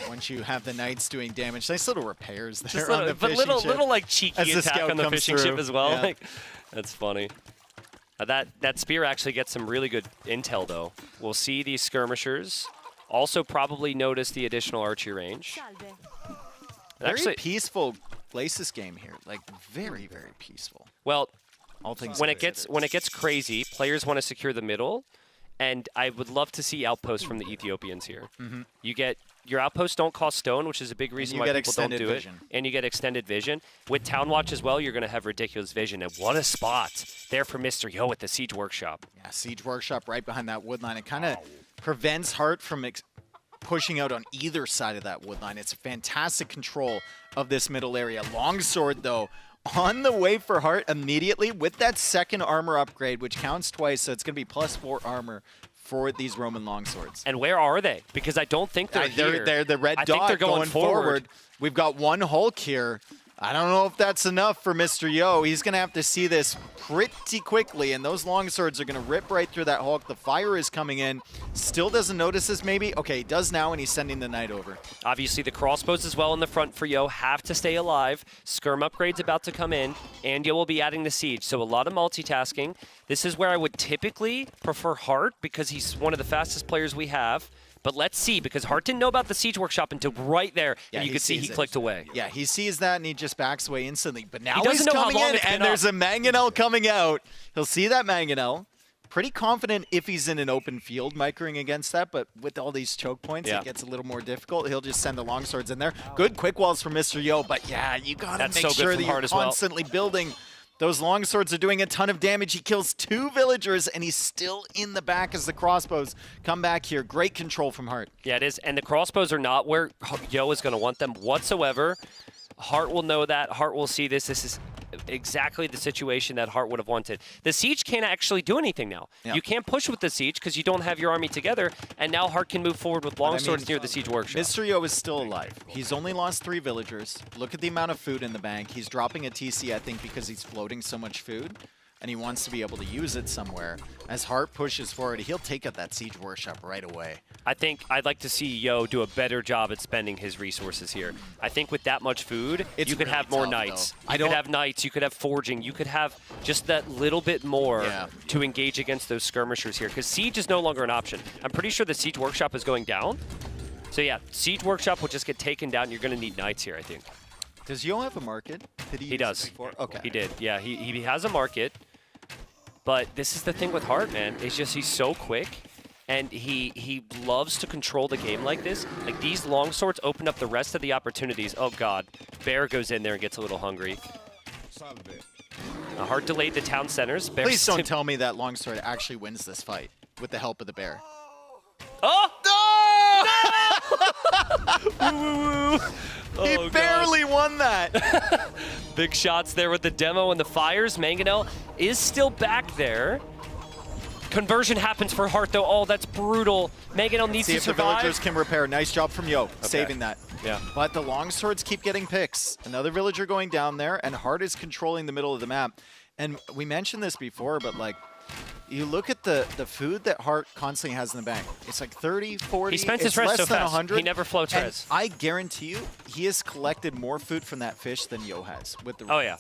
Once you have the knights doing damage, nice little repairs there just on the fishing ship. little like cheeky as the attack scout on the comes fishing through. ship as well. Yeah. Like, that's funny. That spear actually gets some really good intel, though. We'll see these skirmishers. Also probably notice the additional archery range. Very Actually, peaceful Glacis game here. Like, very, very peaceful. well, All things when it gets crazy, players want to secure the middle, and I would love to see outposts from the Ethiopians here. Mhm. You get your outposts don't cost stone, which is a big reason you why get people don't extended do vision. it. And you get extended vision. With Town Watch as well, you're going to have ridiculous vision. And what a spot there for Mr.yo at the Siege Workshop. Yeah, Siege Workshop right behind that wood line. It kind of prevents Hart from pushing out on either side of that wood line. It's fantastic control of this middle area. Longsword, though, on the way for Hart immediately with that second armor upgrade, which counts twice, so it's going to be +4 armor for these Roman longswords. And where are they? Because I don't think they're here. They're the red I dot think they're going forward. We've got one Hulk here. I don't know if that's enough for Mr.yo. He's going to have to see this pretty quickly, and those longswords are going to rip right through that Hulk. The fire is coming in. Still doesn't notice this maybe. Okay, he does now, and he's sending the knight over. Obviously, the crossbows as well in the front for Yo have to stay alive. Skirm upgrade's about to come in, and Yo will be adding the siege. So a lot of multitasking. This is where I would typically prefer Hart because he's one of the fastest players we have. But let's see, because Hart didn't know about the Siege Workshop until right there, and you could see he clicked away. Yeah, he sees that, and he just backs away instantly. But now He he's doesn't know how coming long in, it's been and there's a Mangonel coming out. He'll see that Mangonel. Pretty confident if he's in an open field microing against that, but with all these choke points, it gets a little more difficult. He'll just send the longswords in there. Good quick walls from Mr.yo, but yeah, you got to make sure that you're constantly building. Those longswords are doing a ton of damage. He kills 2 villagers, and he's still in the back as the crossbows come back here. Great control from Hart. Yeah, it is. And the crossbows are not where Yo is going to want them whatsoever. Hart will know that. Hart will see this. This is exactly the situation that Hart would have wanted. The siege can't actually do anything now. Yeah. You can't push with the siege because you don't have your army together, and now Hart can move forward with longswords near the siege workshop. Mr.yo is still alive. He's only lost 3 villagers. Look at the amount of food in the bank. He's dropping a TC, I think, because he's floating so much food, and he wants to be able to use it somewhere. As Hart pushes forward, he'll take out that siege workshop right away. I think I'd like to see Yo do a better job at spending his resources here. I think with that much food, you could have more knights. You could have knights, you could have forging, you could have just that little bit more to engage against those skirmishers here, because siege is no longer an option. I'm pretty sure the siege workshop is going down. So yeah, siege workshop will just get taken down. You're going to need knights here, I think. Does Yo have a market? Did He does. Before? Okay. He did. Yeah, he has a market. But this is the thing with Hart, man. It's just he's so quick, and he loves to control the game like this. Like, these longswords open up the rest of the opportunities. Oh, God. Bear goes in there and gets a little hungry. Hart delayed the town centers. Bear Please don't tell me that longsword actually wins this fight with the help of the bear. Oh! He barely won that. Big shots there with the demo and the fires. Mangonel is still back there. Conversion happens for Hart, though. Oh, that's brutal. Mangonel needs See to if survive. the villagers can repair. Nice job from Yo, saving that. Yeah. But the longswords keep getting picks. Another villager going down there, and Hart is controlling the middle of the map. And we mentioned this before, but like, you look at the food that Hart constantly has in the bank. It's like 30, 40. He spent his it's res less so than fast. 100. He never floats and res. I guarantee you, he has collected more food from that fish than Yo has with the. Oh yeah.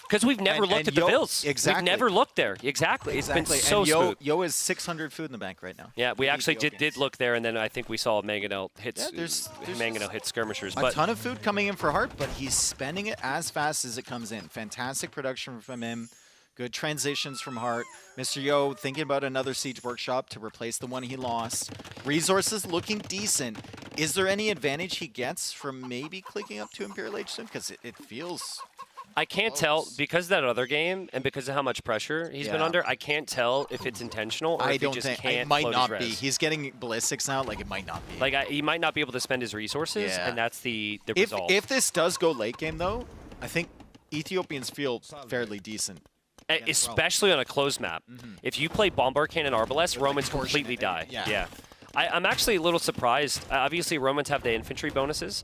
Because we've never looked at the bills. Exactly. We've never looked there. Exactly. It's been so and Yo, smooth. Yo has 600 food in the bank right now. Yeah, we actually did look there, and then I think we saw Mangonel hits. Yeah, there's Mangonel hit skirmishers. A But ton of food coming in for Hart, but he's spending it as fast as it comes in. Fantastic production from him. Good transitions from Hart. Mr.yo thinking about another siege workshop to replace the one he lost. Resources looking decent. Is there any advantage he gets from maybe clicking up to Imperial Age soon? Because it feels... I can't tell, because of that other game and because of how much pressure he's been Yeah. under, I can't tell if it's intentional or I if don't he just think can't it might float not his be. res. He's getting ballistics now. Like, it might not be. Like, he might not be able to spend his resources, Yeah. and that's the If result. this does go late game, though, I think Ethiopians feel fairly decent. Especially on a closed map. If you play Bombard Cannon Arbalest, Romans completely die. Yeah. I'm actually a little surprised. Obviously, Romans have the infantry bonuses.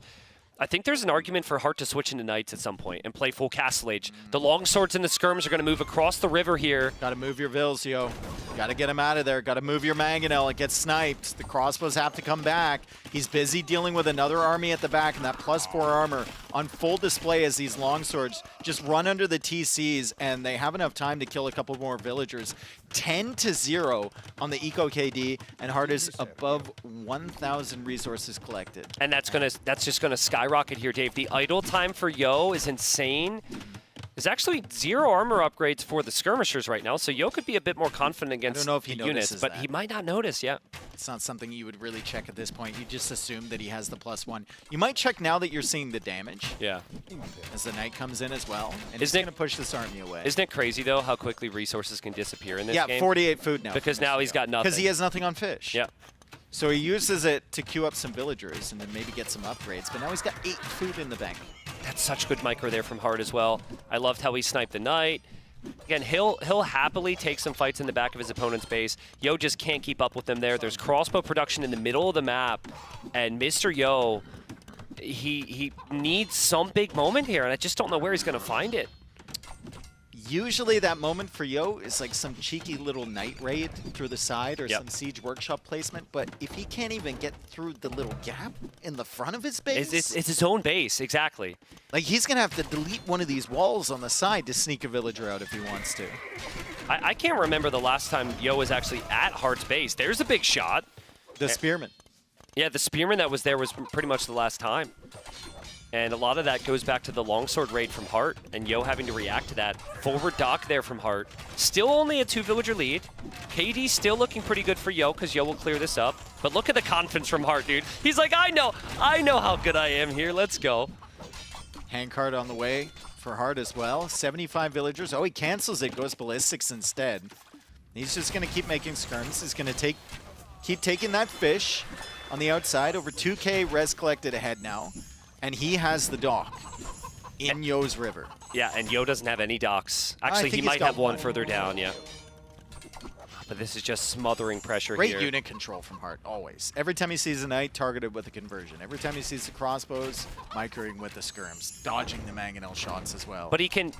I think there's an argument for Hart to switch into Knights at some point and play full Castle Age. The longswords and the skirms are going to move across the river here. Got to move your Vills, Yo. Got to get him out of there. Got to move your Mangonel. It gets sniped. The crossbows have to come back. He's busy dealing with another army at the back, and that +4 armor on full display as these longswords just run under the TCs, and they have enough time to kill a couple more villagers. 10-0 on the Eco KD, and Hart is above 1,000 resources collected. And that's just gonna skyrocket here, Dave. The idle time for Yo is insane. There's actually 0 armor upgrades for the skirmishers right now, so Yo could be a bit more confident against I don't know if he the units, but that. he might not notice, yeah. It's not something you would really check at this point. You just assume that he has the +1. You might check now that you're seeing the damage. Yeah. As the knight comes in as well, and Isn't he's going to push this army away. Isn't it crazy, though, how quickly resources can disappear in this game? Yeah, 48 food now. Because now he's got nothing. Because he has nothing on fish. Yeah. So he uses it to queue up some villagers and then maybe get some upgrades, but now he's got 8 food in the bank. That's such good micro there from Hart as well. I loved how he sniped the knight. Again, he'll happily take some fights in the back of his opponent's base. Yo just can't keep up with them there. There's crossbow production in the middle of the map, and Mr.yo, he needs some big moment here, and I just don't know where he's going to find it. Usually that moment for Yo is like some cheeky little night raid through the side or some siege workshop placement, but if he can't even get through the little gap in the front of his base... It's his own base, exactly. Like, he's going to have to delete one of these walls on the side to sneak a villager out if he wants to. I can't remember the last time Yo was actually at Hart's base. There's a big shot. The spearman. Yeah, the spearman that was there was pretty much the last time. And a lot of that goes back to the longsword raid from Hart, and Yo having to react to that. Forward dock there from Hart. Still only a 2-villager lead. KD still looking pretty good for Yo, because Yo will clear this up. But look at the confidence from Hart, dude. He's like, I know how good I am here. Let's go. Handcart on the way for Hart as well. 75 villagers. Oh, he cancels it, goes ballistics instead. He's just going to keep making skirms. He's going to keep taking that fish on the outside. Over 2K res collected ahead now. And he has the dock in Yo's river. Yeah, and Yo doesn't have any docks. Actually, he might have one further down, yeah. But this is just smothering pressure here. Great unit control from Hart, always. Every time he sees a knight, targeted with a conversion. Every time he sees the crossbows, microing with the skirms. Dodging the mangonel shots as well. But he can...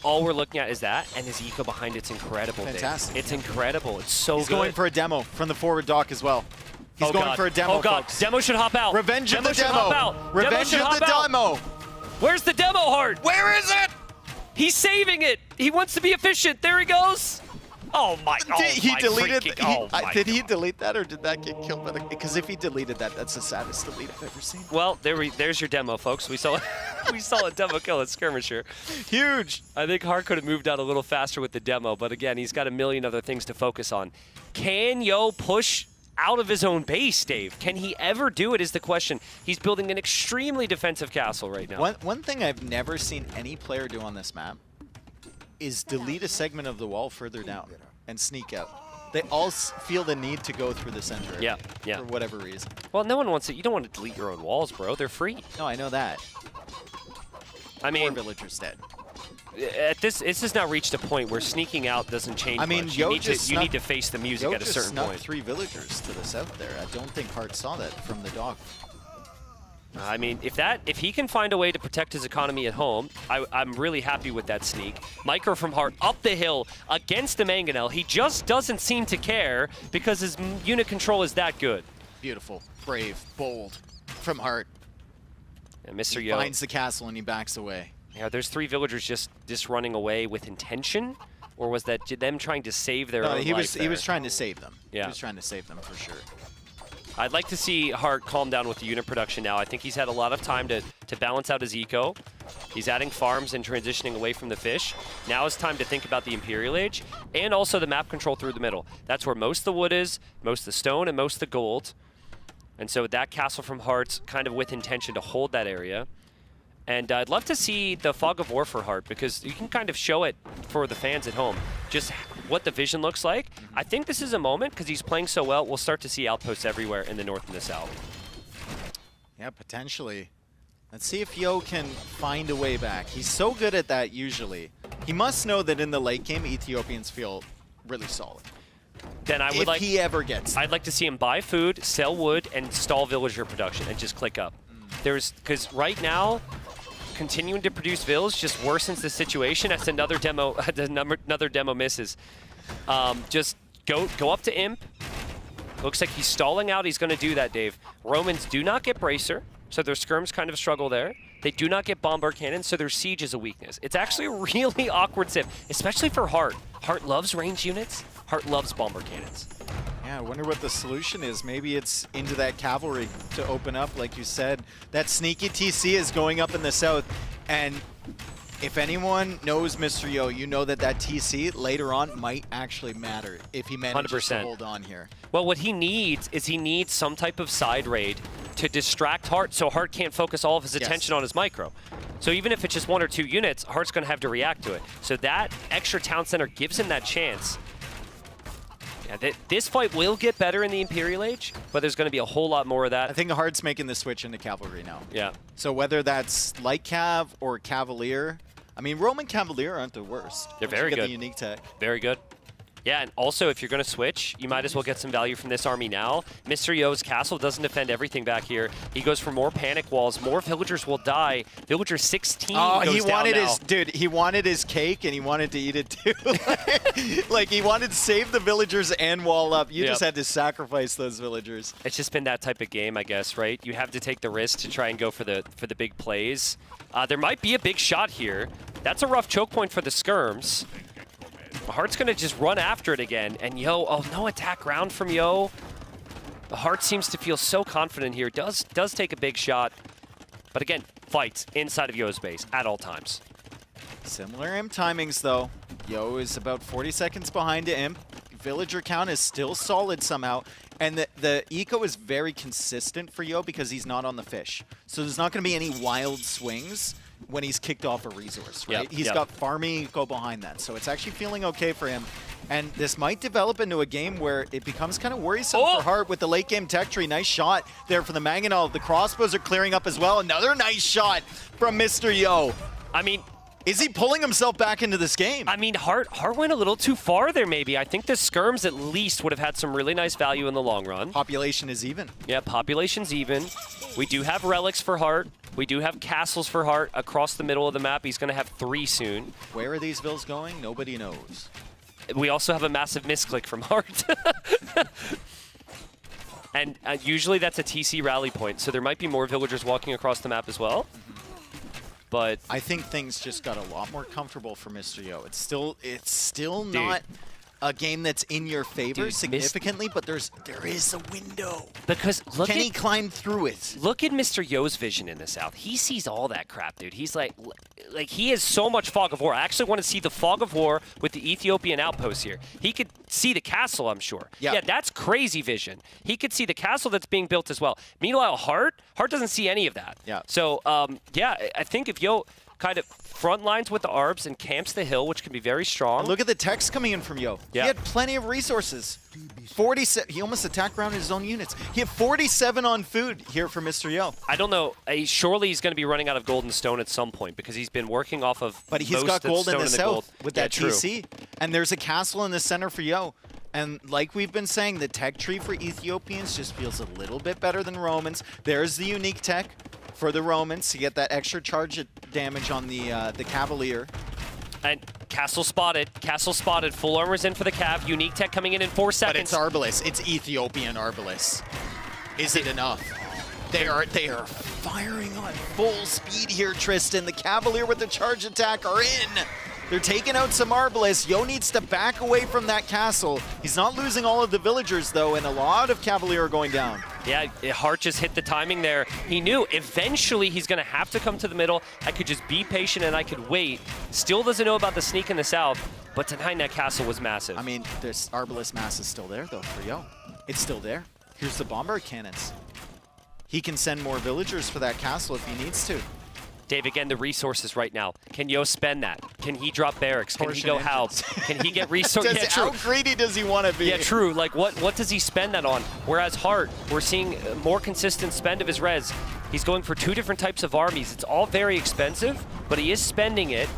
all we're looking at is that, and his eco behind it's incredible. Fantastic. Dave. It's incredible. It's so good. He's going for a demo from the forward dock as well. He's going for a demo, folks. Demo should hop out. Revenge of the demo. Revenge of the demo. Where's the demo, Hart? Where is it? He's saving it. He wants to be efficient. There he goes. Oh my! Did he delete that, or did that get killed by the? Because if he deleted that, that's the saddest delete I've ever seen. Well, there's your demo, folks. We saw a demo kill at Skirmisher. Huge. I think Hart could have moved out a little faster with the demo, but again, he's got a million other things to focus on. Can Yo push out of his own base, Dave? Can he ever do it is the question. He's building an extremely defensive castle right now. One thing I've never seen any player do on this map is delete a segment of the wall further down and sneak out. They all feel the need to go through the center. Yeah. For whatever reason. Well, no one wants it. You don't want to delete your own walls, bro. They're free. No, I know that. I mean, 4 villagers dead. This has now reached a point where sneaking out doesn't change much. You need to face the music at a certain point. 3 villagers to the south there. I don't think Hart saw that from the dock. I mean, if he can find a way to protect his economy at home, I'm really happy with that sneak. Micro from Hart up the hill against the Mangonel. He just doesn't seem to care because his unit control is that good. Beautiful, brave, bold from Hart. And Mr.yo He finds the castle and he backs away. Yeah, there's 3 villagers just running away with intention, or was that them trying to save their own life he was trying to save them. Yeah. He was trying to save them for sure. I'd like to see Hart calm down with the unit production now. I think he's had a lot of time to balance out his eco. He's adding farms and transitioning away from the fish. Now it's time to think about the Imperial Age and also the map control through the middle. That's where most of the wood is, most of the stone, and most of the gold. And so that castle from Hart's kind of with intention to hold that area. And I'd love to see the Fog of War for Hart, because you can kind of show it for the fans at home, just what the vision looks like. I think this is a moment, because he's playing so well, we'll start to see outposts everywhere in the north and the south. Yeah, potentially. Let's see if Yo can find a way back. He's so good at that usually. He must know that in the late game, Ethiopians feel really solid. Then I would if he ever gets I'd like to see him buy food, sell wood, and stall villager production, and just click up. Because right now, continuing to produce vills just worsens the situation as another demo misses. Just go up to Imp. Looks like he's stalling out. He's going to do that, Dave. Romans do not get Bracer, so their skirms kind of struggle there. They do not get bombard cannons, so their siege is a weakness. It's actually a really awkward sip, especially for Heart. Heart loves range units. Heart loves bombard cannons. Yeah, I wonder what the solution is. Maybe it's into that cavalry to open up, like you said. That sneaky TC is going up in the south, and if anyone knows Mr.yo, you know that that TC later on might actually matter if he manages 100%. to hold on here. Well, what he needs is some type of side raid to distract Heart so Heart can't focus all of his attention on his micro. So even if it's just 1 or 2 units, Heart's going to have to react to it. So that extra town center gives him that chance. Yeah, this fight will get better in the Imperial Age, but there's going to be a whole lot more of that. I think Heart's making the switch into cavalry now. Yeah. So whether that's light cav or cavalier, I mean, Roman Cavalier aren't the worst. They're Once you very get good. the unique tech. Very good. Yeah, and also if you're going to switch, you might as well get some value from this army now. Mr.yo's castle doesn't defend everything back here. He goes for more panic walls. More villagers will die. Villager 16 goes he down wanted now. his dude. He wanted his cake and he wanted to eat it too. Like he wanted to save the villagers and wall up. You just had to sacrifice those villagers. It's just been that type of game, I guess, right? You have to take the risk to try and go for the big plays. There might be a big shot here. That's a rough choke point for the skirms. Heart's going to just run after it again. And Yo, oh, no attack round from Yo. The Heart seems to feel so confident here. Does take a big shot. But again, fights inside of Yo's base at all times. Similar imp timings, though. Yo is about 40 seconds behind the imp. Villager count is still solid somehow. And the eco is very consistent for Yo because he's not on the fish. So there's not going to be any wild swings when he's kicked off a resource, right? He's got farming eco behind that. So it's actually feeling okay for him. And this might develop into a game where it becomes kind of worrisome for Heart with the late game tech tree. Nice shot there for the Mangonel. The crossbows are clearing up as well. Another nice shot from Mr.yo. I mean, is he pulling himself back into this game? I mean, Heart went a little too far there, maybe. I think the skirms at least would have had some really nice value in the long run. Population is even. Yeah, population's even. We do have relics for Heart. We do have castles for Heart across the middle of the map. He's going to have 3 soon. Where are these vills going? Nobody knows. We also have a massive misclick from Heart. And usually that's a TC rally point, so there might be more villagers walking across the map as well. But I think things just got a lot more comfortable for Mr.yo. It's still not a game that's in your favor significantly, but there is a window. Because can he climb through it? Look at Mr.yo's vision in the south. He sees all that crap, dude. He's like he has so much fog of war. I actually want to see the fog of war with the Ethiopian outposts here. He could see the castle, I'm sure. Yeah, that's crazy vision. He could see the castle that's being built as well. Meanwhile, Heart doesn't see any of that. Yeah. So, yeah, I think if Yo kind of front lines with the ARBs and camps the hill, which can be very strong. And look at the text coming in from Yo. Yeah. He had plenty of resources. 47. He almost attacked around his own units. He had 47 on food here for Mr.yo. I don't know. Surely he's going to be running out of gold and stone at some point because he's been working off of. But he's got gold in the south with that true. TC. And there's a castle in the center for Yo. And like we've been saying, the tech tree for Ethiopians just feels a little bit better than Romans. There's the unique tech for the Romans to get that extra charge damage on the Cavalier. And castle spotted. Castle spotted. Full armor's in for the Cav. Unique tech coming in 4 seconds. But it's Arbalest. It's Ethiopian Arbalest. Is it enough? They are firing on full speed here, Tristan. The Cavalier with the charge attack are in. They're taking out some Arbalists. Yo needs to back away from that castle. He's not losing all of the villagers, though, and a lot of Cavalier are going down. Yeah, Heart just hit the timing there. He knew eventually he's going to have to come to the middle. I could just be patient and I could wait. Still doesn't know about the sneak in the south, but tonight that castle was massive. I mean, this Arbalest mass is still there, though, for Yo. It's still there. Here's the bombard cannons. He can send more villagers for that castle if he needs to. Dave, again, the resources right now. Can Yo spend that? Can he drop barracks? Can he go help? Can he get resources? How greedy does he want to be? Yeah, true. Like, what does he spend that on? Whereas Heart, we're seeing more consistent spend of his res. He's going for 2 different types of armies. It's all very expensive, but he is spending it.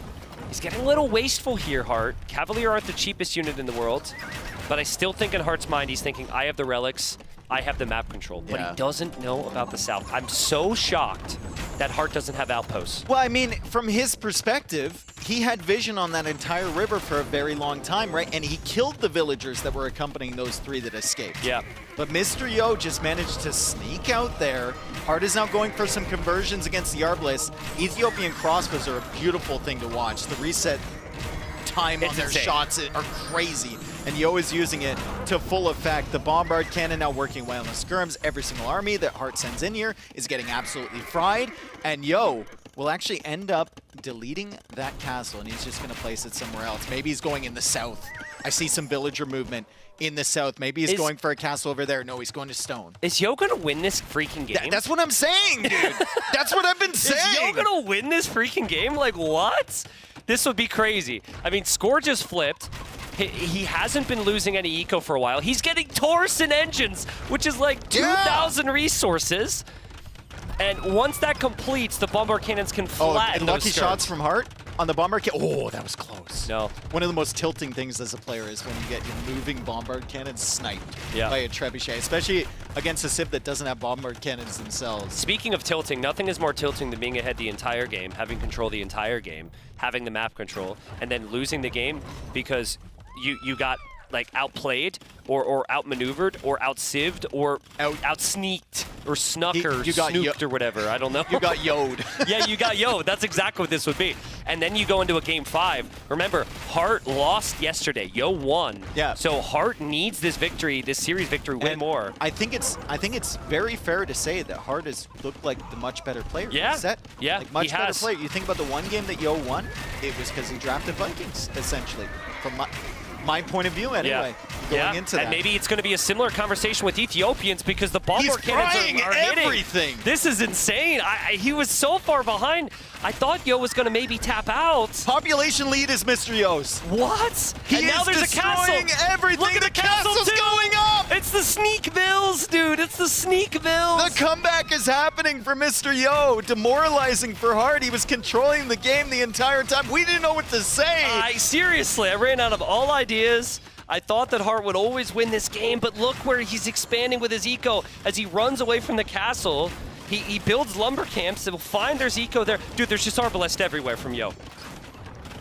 He's getting a little wasteful here, Heart. Cavalier aren't the cheapest unit in the world. But I still think in Heart's mind, he's thinking, I have the relics, I have the map control. But he doesn't know about the south. I'm so shocked that Heart doesn't have outposts. Well, I mean, from his perspective, he had vision on that entire river for a very long time, right? And he killed the villagers that were accompanying those 3 that escaped. Yeah. But Mr.yo just managed to sneak out there. Heart is now going for some conversions against the Arbalest. Ethiopian crossbows are a beautiful thing to watch. The reset time on their shots are crazy. And Yo is using it to full effect. The Bombard Cannon now working well in the skirms. Every single army that Heart sends in here is getting absolutely fried. And Yo will actually end up deleting that castle, and he's just going to place it somewhere else. Maybe he's going in the south. I see some villager movement in the south. Maybe he's going for a castle over there. No, he's going to stone. Is Yo going to win this freaking game? That's what I'm saying, dude. That's what I've been saying. Is Yo going to win this freaking game? Like, what? This would be crazy. I mean, Score just flipped. He hasn't been losing any eco for a while. He's getting Torsen engines, which is like 2,000 resources. And once that completes, the Bombard Cannons can flatten lucky those shots from Heart on the Bombard Cannon. Oh, that was close. No. One of the most tilting things as a player is when you get your moving Bombard Cannons sniped by a Trebuchet, especially against a Civ that doesn't have Bombard Cannons themselves. Speaking of tilting, nothing is more tilting than being ahead the entire game, having control the entire game, having the map control, and then losing the game because you got like outplayed or outmaneuvered or outsived or outsneaked or snuck or snooked or whatever. I don't know. You got yo'd. Yeah, you got yo'd. That's exactly what this would be. And then you go into a game 5. Remember, Heart lost yesterday. Yo won. Yeah. So Heart needs this victory, this series victory, way more. I think it's very fair to say that Heart has looked like the much better player. Yeah. In the set. Yeah. Like much he better has. player. You think about the one game that Yo won, it was because he drafted Vikings, essentially. From my point of view, anyway. Going into that. And maybe it's going to be a similar conversation with Ethiopians because the Bombard Cannons are everything. Hitting. This is insane. He was so far behind. I thought Yo was going to maybe tap out. Population lead is Mr.yo's. What? He and now is there's a castle. Everything. Look at the castle's too. going up. It's the sneak bills, dude. It's the sneak bills. The comeback is happening for Mr.yo. Demoralizing for Heart. He was controlling the game the entire time. We didn't know what to say. Seriously, I ran out of all ideas. I thought that Heart would always win this game, but look where he's expanding with his eco as he runs away from the castle. He builds lumber camps that will find there's eco there. Dude, there's just Arbalest everywhere from Yo.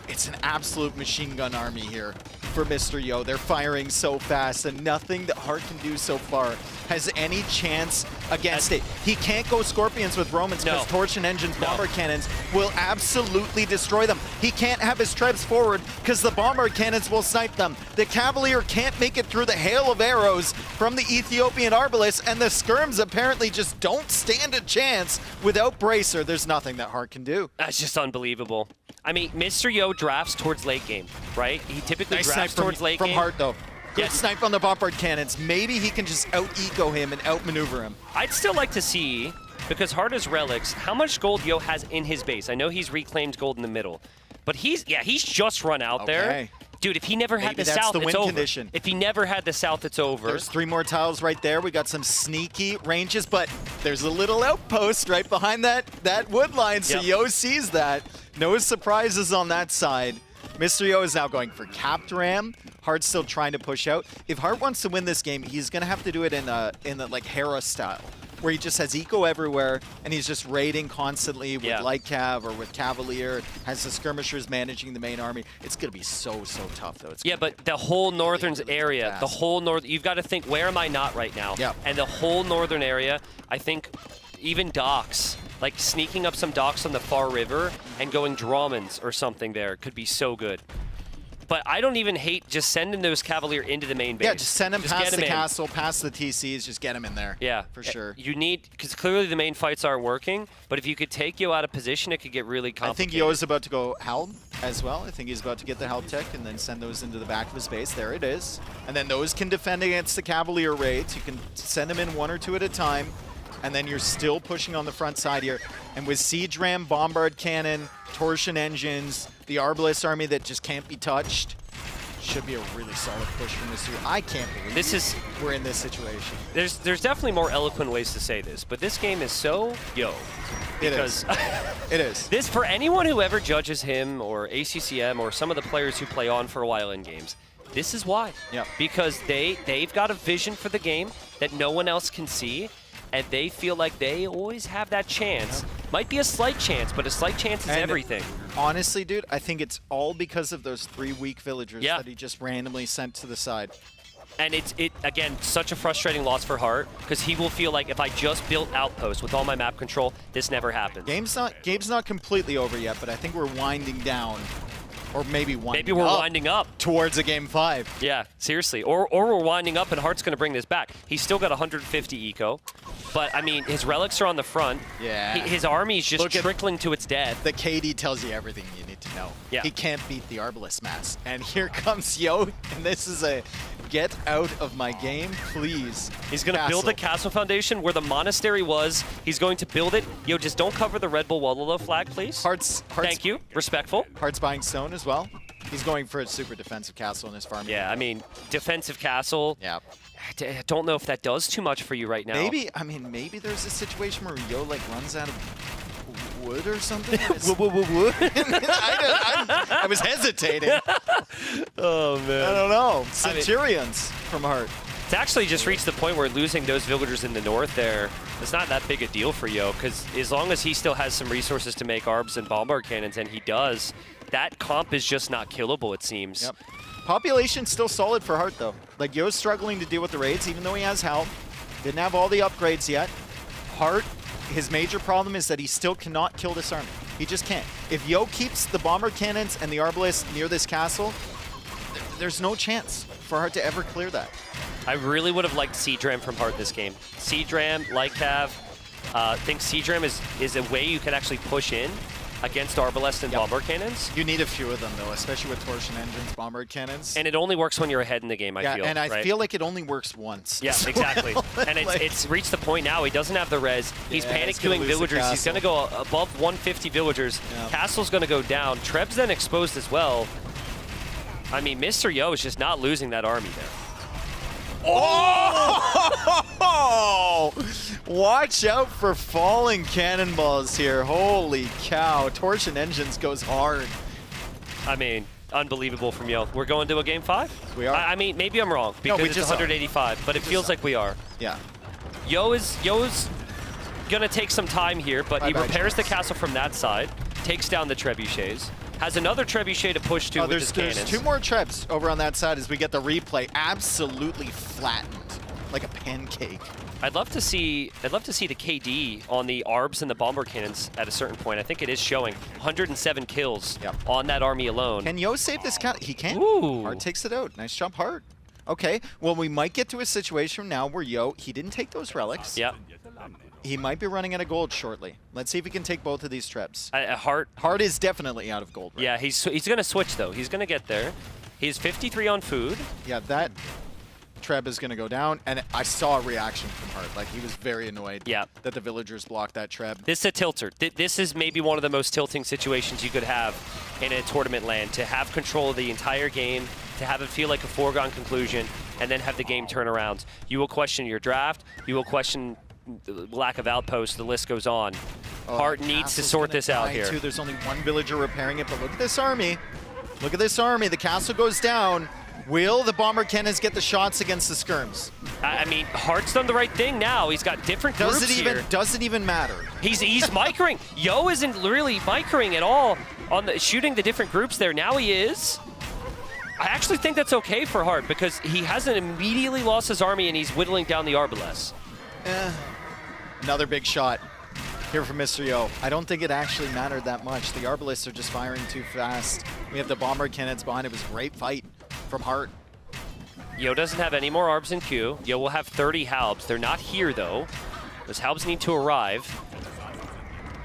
It's an absolute machine gun army here for Mr.yo. They're firing so fast, and nothing that Heart can do so far has any chance against it. He can't go Scorpions with Romans because Torsion Engines, Bombard Cannons will absolutely destroy them. He can't have his Trebs forward because the Bombard Cannons will snipe them. The Cavalier can't make it through the hail of arrows from the Ethiopian Arbalest, and the Skirms apparently just don't stand a chance without Bracer. There's nothing that Heart can do. That's just unbelievable. I mean, Mr.yo drafts towards late game, right? He typically drafts towards late game. From Heart, though. Good snipe on the Bombard Cannons. Maybe he can just out-eco him and outmaneuver him. I'd still like to see, because Heart has relics, how much gold Yo has in his base. I know he's reclaimed gold in the middle, but he's just run out there. Dude, if he never had the south, it's over. Condition. If he never had the south, it's over. There's 3 more tiles right there. We got some sneaky ranges, but there's a little outpost right behind that wood line, so Yo sees that. No surprises on that side. Mr.yo is now going for capped ram. Heart's still trying to push out. If Heart wants to win this game, he's going to have to do it in the like Hera style, where he just has eco everywhere and he's just raiding constantly with light cav or with Cavalier, has the skirmishers managing the main army. It's going to be so tough though. But the whole northern area, the whole north, you've got to think, where am I not right now? And the whole northern area, I think even docks, like sneaking up some docks on the far river and going Drawmans or something there could be so good. But I don't even hate just sending those Cavalier into the main base. Yeah, just send him past the castle, past the TCs, just get him in there. Yeah. For sure. You need, because clearly the main fights aren't working, but if you could take Yo out of position, it could get really complicated. I think Yo is about to go Helm as well. I think he's about to get the Helm tech and then send those into the back of his base. There it is. And then those can defend against the Cavalier raids. You can send them in 1 or 2 at a time. And then you're still pushing on the front side here. And with Siege Ram, Bombard Cannon, Torsion Engines, the Arbalest army that just can't be touched, should be a really solid push from this year. I can't believe we're in this situation. There's definitely more eloquent ways to say this, but this game is so Yo. It is. It is. This, for anyone who ever judges him or ACCM or some of the players who play on for a while in games, This is why. Yeah. Because they've got a vision for the game that no one else can see, and they feel like they always have that chance. Might be a slight chance, but a slight chance is everything. Honestly, dude, I think it's all because of those 3 weak villagers that he just randomly sent to the side. And it's again, such a frustrating loss for Hart, because he will feel like if I just built Outpost with all my map control, this never happens. Game's not completely over yet, but I think we're winding down. Or maybe winding winding up towards a game 5. Yeah, seriously. Or we're winding up and Hart's going to bring this back. He's still got 150 eco. But, I mean, his relics are on the front. Yeah. His army's just trickling to its death. The KD tells you everything you need to know. Yeah. He can't beat the Arbalest mass. And here comes Yo, and this is a get out of my game, please. He's going to build a castle foundation where the monastery was. He's going to build it. Yo, just don't cover the Redbull Wololo flag, please. Hearts. Thank you. Respectful. Heart's buying stone as well. He's going for a super defensive castle in his farm. Yeah, I mean, defensive castle. Yeah. I don't know if that does too much for you right now. Maybe, I mean, maybe there's a situation where Yo like runs out of wood or something. Wood? I was hesitating. Oh, man. I don't know. Centurions from Hart. It's actually just reached the point where losing those villagers in the north there, it's not that big a deal for Yo, because as long as he still has some resources to make arbs and bombard cannons, and he does, that comp is just not killable, it seems. Yep. Population's still solid for Hart, though. Like, Yo's struggling to deal with the raids, even though he has help. Didn't have all the upgrades yet. Hart, his major problem is that he still cannot kill this army. He just can't. If Yo keeps the bomber cannons and the Arbalest near this castle, there's no chance for Hart to ever clear that. I really would have liked Seadram from Hart this game. Seadram, Lycav, I think Seadram is a way you can actually push in against Arbalest and bombard cannons. You need a few of them, though, especially with torsion engines, bombard cannons. And it only works when you're ahead in the game, I feel. And I feel like it only works once. Yeah, exactly. And it's reached the point now, he doesn't have the res. He's panic queuing villagers. He's going to go above 150 villagers. Yeah. Castle's going to go down. Treb's then exposed as well. I mean, Mr.yo is just not losing that army there. Oh! Watch out for falling cannonballs here. Holy cow. Torsion Engines goes hard. I mean, unbelievable from Yo. We're going to a game 5? We are. I mean, maybe I'm wrong because it's 185, but it feels like we are. Yeah. Yo's going to take some time here, but he repairs the castle from that side, takes down the trebuchets. Has another trebuchet to push to with his cannons. There's 2 more trebs over on that side as we get the replay absolutely flattened like a pancake. I'd love to see the KD on the arbs and the bomber cannons at a certain point. I think it is showing 107 kills on that army alone. Can Yo save this count? He can. Ooh. Hart takes it out. Nice jump, Hart. Okay, well, we might get to a situation now where Yo, he didn't take those relics. Yeah. He might be running out of gold shortly. Let's see if he can take both of these trebs. Hart is definitely out of gold. Right? Yeah, he's going to switch, though. He's going to get there. He's 53 on food. Yeah, that treb is going to go down, and I saw a reaction from Hart. Like, he was very annoyed that the villagers blocked that treb. This is a tilter. This is maybe one of the most tilting situations you could have in a tournament land, to have control of the entire game, to have it feel like a foregone conclusion, and then have the game turn around. You will question your draft. You will question the lack of outposts. The list goes on. Hart needs to sort this out here. Too. There's only 1 villager repairing it, but look at this army. Look at this army. The castle goes down. Will the bomber cannons get the shots against the skirms? I mean, Hart's done the right thing now. He's got different groups here. Does it even matter? He's microing. Yo isn't really microing at all on shooting the different groups there. Now he is. I actually think that's okay for Hart, because he hasn't immediately lost his army and he's whittling down the Arbalest. Another big shot here from Mr.yo. I don't think it actually mattered that much. The Arbalists are just firing too fast. We have the bomber cannons behind. It was a great fight from Hart. Yo doesn't have any more arbs in queue. Yo will have 30 halbs. They're not here, though. Those halbs need to arrive.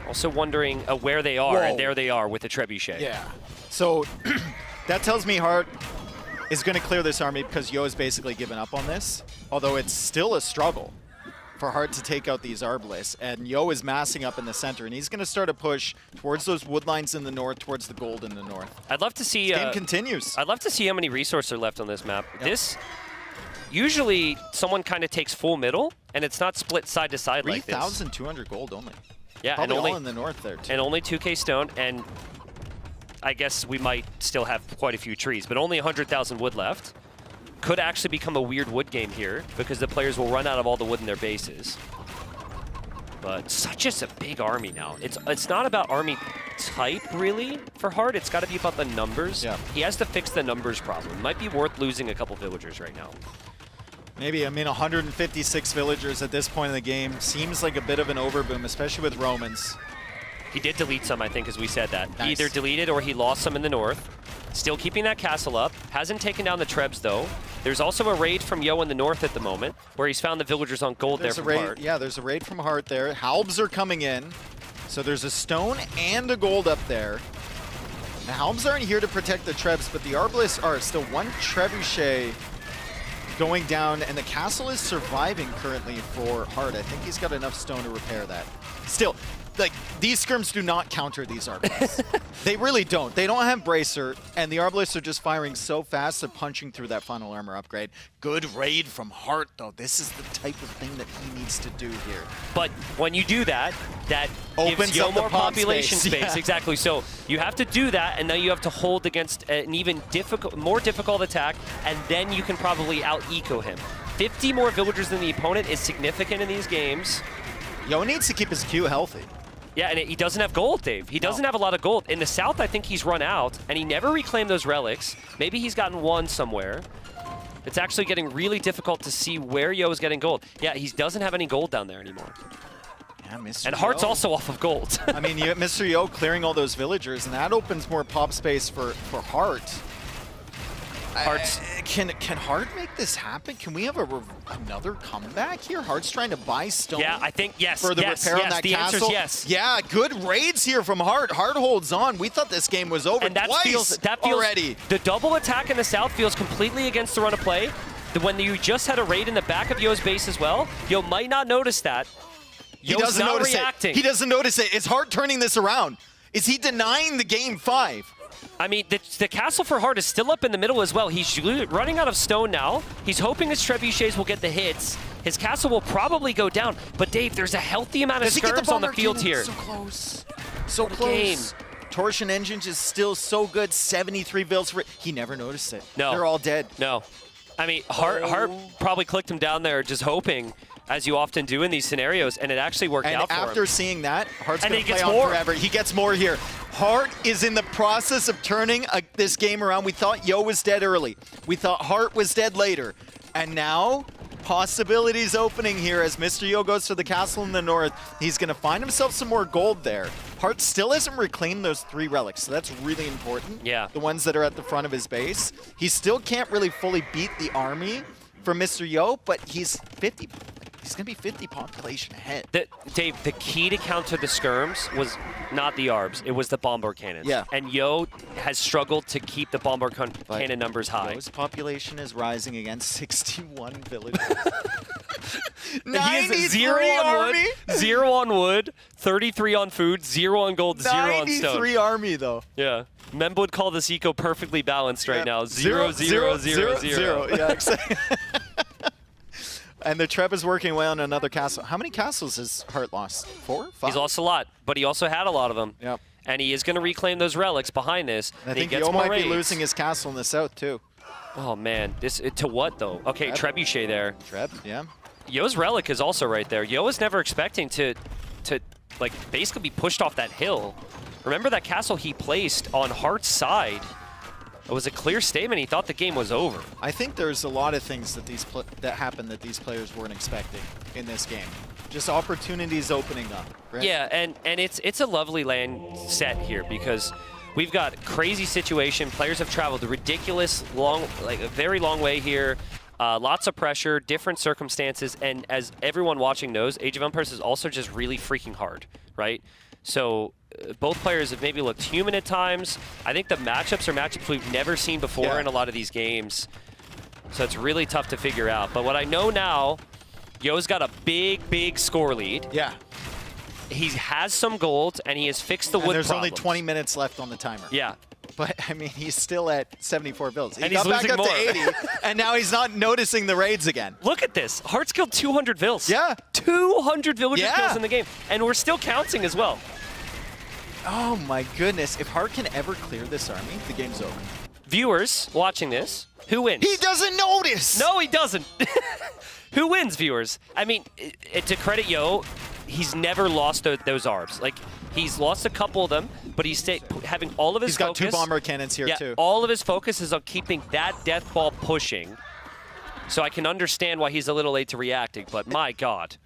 Also wondering where they are, and there they are with the trebuchet. Yeah. So that tells me Hart is going to clear this army, because Yo has basically given up on this, although it's still a struggle for Hart to take out these Arbalists, and Yo is massing up in the center, and he's going to start a push towards those wood lines in the north, towards the gold in the north. I'd love to see... This game continues. I'd love to see how many resources are left on this map. Yep. Usually, someone kind of takes full middle, and it's not split side to side like this. 3,200 gold only. Yeah, probably and only all in the north there, too. And only 2K stone, and I guess we might still have quite a few trees, but only 100,000 wood left. Could actually become a weird wood game here because the players will run out of all the wood in their bases. But such a big army now. It's not about army type, really, for Hart. It's got to be about the numbers. Yeah. He has to fix the numbers problem. Might be worth losing a couple villagers right now. Maybe. I mean, 156 villagers at this point in the game seems like a bit of an overboom, especially with Romans. He did delete some, I think, as we said that. Nice. He either deleted or he lost some in the north. Still keeping that castle up. Hasn't taken down the Trebs, though. There's also a raid from Yo in the north at the moment, where he's found the villagers on gold there from Hart. Yeah, there's a raid from Hart there. Halbs are coming in. So there's a stone and a gold up there. The Halbs aren't here to protect the Trebs, but the Arbalists are. Still one Trebuchet going down, and the castle is surviving currently for Hart. I think he's got enough stone to repair that. Still, like, these scrims do not counter these Arbalists. They really don't. They don't have Bracer, and the Arbalists are just firing so fast, they're punching through that final armor upgrade. Good raid from Hart, though. This is the type of thing that he needs to do here. But when you do that, that opens gives Yo up the more pop population space. Yeah. Exactly. So you have to do that, and now you have to hold against an even more difficult attack, and then you can probably out-eco him. 50 more villagers than the opponent is significant in these games. Yo needs to keep his Q healthy. Yeah, and he doesn't have gold, Dave. He doesn't have a lot of gold. In the south, I think he's run out, and he never reclaimed those relics. Maybe he's gotten one somewhere. It's actually getting really difficult to see where Yo is getting gold. Yeah, he doesn't have any gold down there anymore. Yeah, Mr. And Hart's Yo. also off of gold. I mean, you have Mr. Yo clearing all those villagers, and that opens more pop space for Hart. Can Hart make this happen? Can we have another comeback here? Hart's trying to buy stone. Yeah, I think yes. For the repair on that the castle. answer's yes. Yeah, good raids here from Hart. Hart holds on. We thought this game was over And that twice feels already. The double attack in the south feels completely against the run of play. When you just had a raid in the back of Yo's base as well, Yo might not notice that. He Yo's doesn't not notice reacting. it. He doesn't notice it. Is Hart turning this around? Is he denying the game 5? I mean, the castle for Hart is still up in the middle as well. He's running out of stone now. He's hoping his trebuchets will get the hits. His castle will probably go down. But Dave, there's a healthy amount of skirms on the field here. So close. So close. Torsion Engines is still so good. 73 builds for it. He never noticed it. No. They're all dead. No. I mean, Hart probably clicked him down there just hoping, as you often do in these scenarios, and it actually worked out for him. And after seeing that, Hart's And going he to play gets on more. forever. He gets more here. Hart is in the process of turning this game around. We thought Yo was dead early. We thought Hart was dead later. And now, possibilities opening here as Mr. Yo goes to the castle in the north. He's going to find himself some more gold there. Hart still hasn't reclaimed those 3 relics, so that's really important. Yeah. The ones that are at the front of his base. He still can't really fully beat the army from Mr. Yo, but he's 50. He's going to be 50 population ahead. Dave, the key to counter the skirms was not the ARBs, it was the bombard cannons. Yeah. And Yo has struggled to keep the bombard cannon numbers high. Yo's population is rising again, 61 villages. He has 0 on wood, 0 on wood, 33 on food, 0 on gold, 0 on stone. 93 army, though. Yeah. Mem would call this eco perfectly balanced right now. 0, 0, 0, 0. Yeah, exactly. And the Treb is working away on another castle. How many castles has Hart lost? 4? 5? He's lost a lot, but he also had a lot of them. Yep. And he is going to reclaim those relics behind this. I think Yo might be losing his castle in the south, too. Oh, man. To what, though? Okay, Trebuchet there. Treb, yeah. Yo's relic is also right there. Yo was never expecting to like, basically be pushed off that hill. Remember that castle he placed on Hart's side? It was a clear statement. He thought the game was over. I think there's a lot of things that that happened that these players weren't expecting in this game. Just opportunities opening up, right? Yeah, and it's a lovely land set here because we've got crazy situation. Players have traveled a ridiculous long, like a very long way here. Lots of pressure, different circumstances, and as everyone watching knows, Age of Empires is also just really freaking hard, right? So both players have maybe looked human at times. I think the matchups are matchups we've never seen before in a lot of these games. So it's really tough to figure out. But what I know now, Yo's got a big score lead. Yeah. He has some gold, and he has fixed the wood There's problems. only 20 minutes left on the timer. Yeah. But, I mean, he's still at 74 builds. He And got he's back losing up more. to 80, and now he's not noticing the raids again. Look at this. Hart's killed 200 vills. Yeah. 200 villager kills in the game. And we're still counting as well. Oh my goodness. If Hart can ever clear this army, the game's over. Viewers watching this, who wins? He doesn't notice! No, he doesn't. Who wins, viewers? I mean, to credit Yo, he's never lost those arbs. Like, he's lost a couple of them, but he's having all of his focus. He's got 2 bomber cannons here, too. All of his focus is on keeping that death ball pushing. So I can understand why he's a little late to reacting, but my God.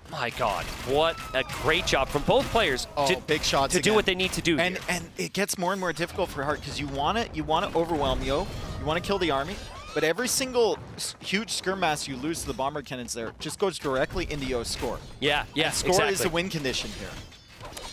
My God, what a great job from both players big shots to do what they need to do. And it gets more and more difficult for Hart because you want to overwhelm Yo, you want to kill the army, but every single huge skirm mass you lose to the bomber cannons there just goes directly into Yo's score. Yeah, and score is a win condition here.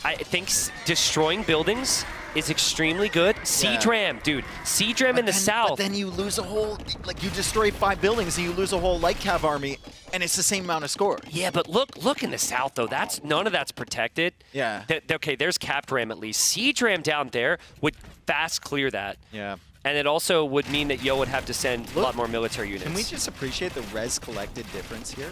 I think destroying buildings is extremely good. C-Dram, dude. C-Dram in the south. But then you lose a whole, like you destroy 5 buildings and you lose a whole light cav army, and it's the same amount of score. Yeah, but look in the south though. None of that's protected. Yeah. Okay, there's Cap-Dram at least. C-Dram down there would fast clear that. Yeah. And it also would mean that Yo would have to send a lot more military units. Can we just appreciate the res collected difference here?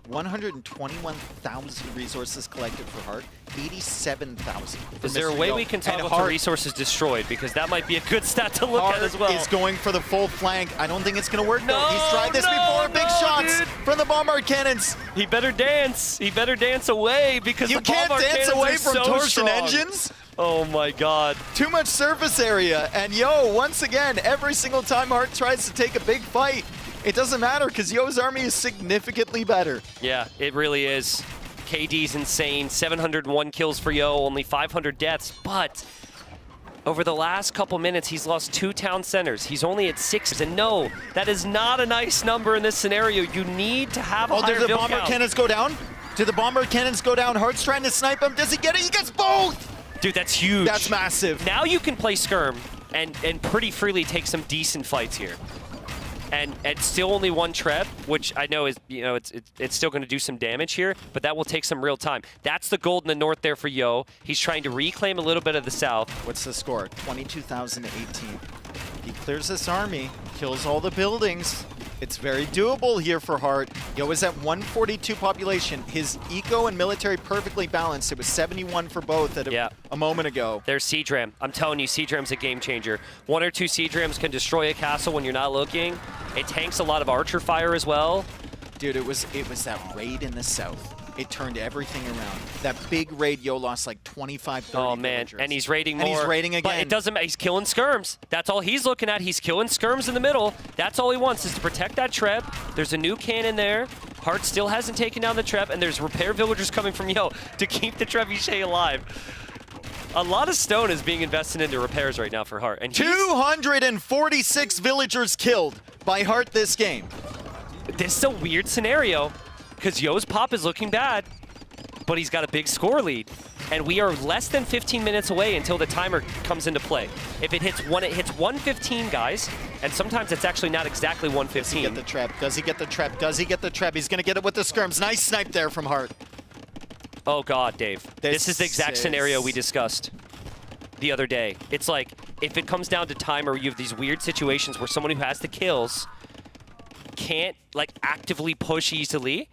121,000 resources collected for Hart, 87,000. Is there a way we can talk about the resources destroyed? Because that might be a good stat to look Hart at as well. is going for the full flank. I don't think it's going to work though. He's tried this before. Big shots from the bombard cannons. He better dance. He better dance away because you the can't bombard dance cannons away are from so torsion strong. engines. Oh my God. Too much surface area. And Yo, once again, every single time Hart tries to take a big fight, it doesn't matter because Yo's army is significantly better. Yeah, it really is. KD's insane. 701 kills for Yo, only 500 deaths. But over the last couple minutes, he's lost 2 town centers. He's only at 6. And no, that is not a nice number in this scenario. You need to have a higher did the build bomber count. cannons go down? Did the bomber cannons go down? Hart's trying to snipe him. Does he get it? He gets both! Dude, that's huge. That's massive. Now you can play Skirm and pretty freely take some decent fights here. And still only 1 trep, which I know is, it's still going to do some damage here, but that will take some real time. That's the gold in the north there for Yo. He's trying to reclaim a little bit of the south. What's the score? 22,018. He clears this army, kills all the buildings. It's very doable here for Hart. Yo is at 142 population. His eco and military perfectly balanced. It was 71 for both at a moment ago. There's C-Dram. I'm telling you, C-Dram's a game changer. 1 or 2 C-Drams can destroy a castle when you're not looking. It tanks a lot of archer fire as well. Dude, it was that raid in the south. It turned everything around. That big raid, Yo lost like 25, 30 Oh, man. villagers. And he's raiding more. And he's raiding again. But it doesn't matter. He's killing skirms. That's all he's looking at. He's killing skirms in the middle. That's all he wants is to protect that trep. There's a new cannon there. Hart still hasn't taken down the trep, and there's repair villagers coming from Yo to keep the trebuchet alive. A lot of stone is being invested into repairs right now for Hart. And 246 villagers killed by Hart this game. This is a weird scenario because Yo's pop is looking bad, but he's got a big score lead. And we are less than 15 minutes away until the timer comes into play. If it hits 1:15, guys, and sometimes it's actually not exactly 1:15. Does he get the trap? Does he get the trap? Does he get the trap? He's going to get it with the skirms. Nice snipe there from Hart. Oh, God, Dave. This is the exact scenario we discussed the other day. It's like, if it comes down to timer, you have these weird situations where someone who has the kills can't, like, actively push easily,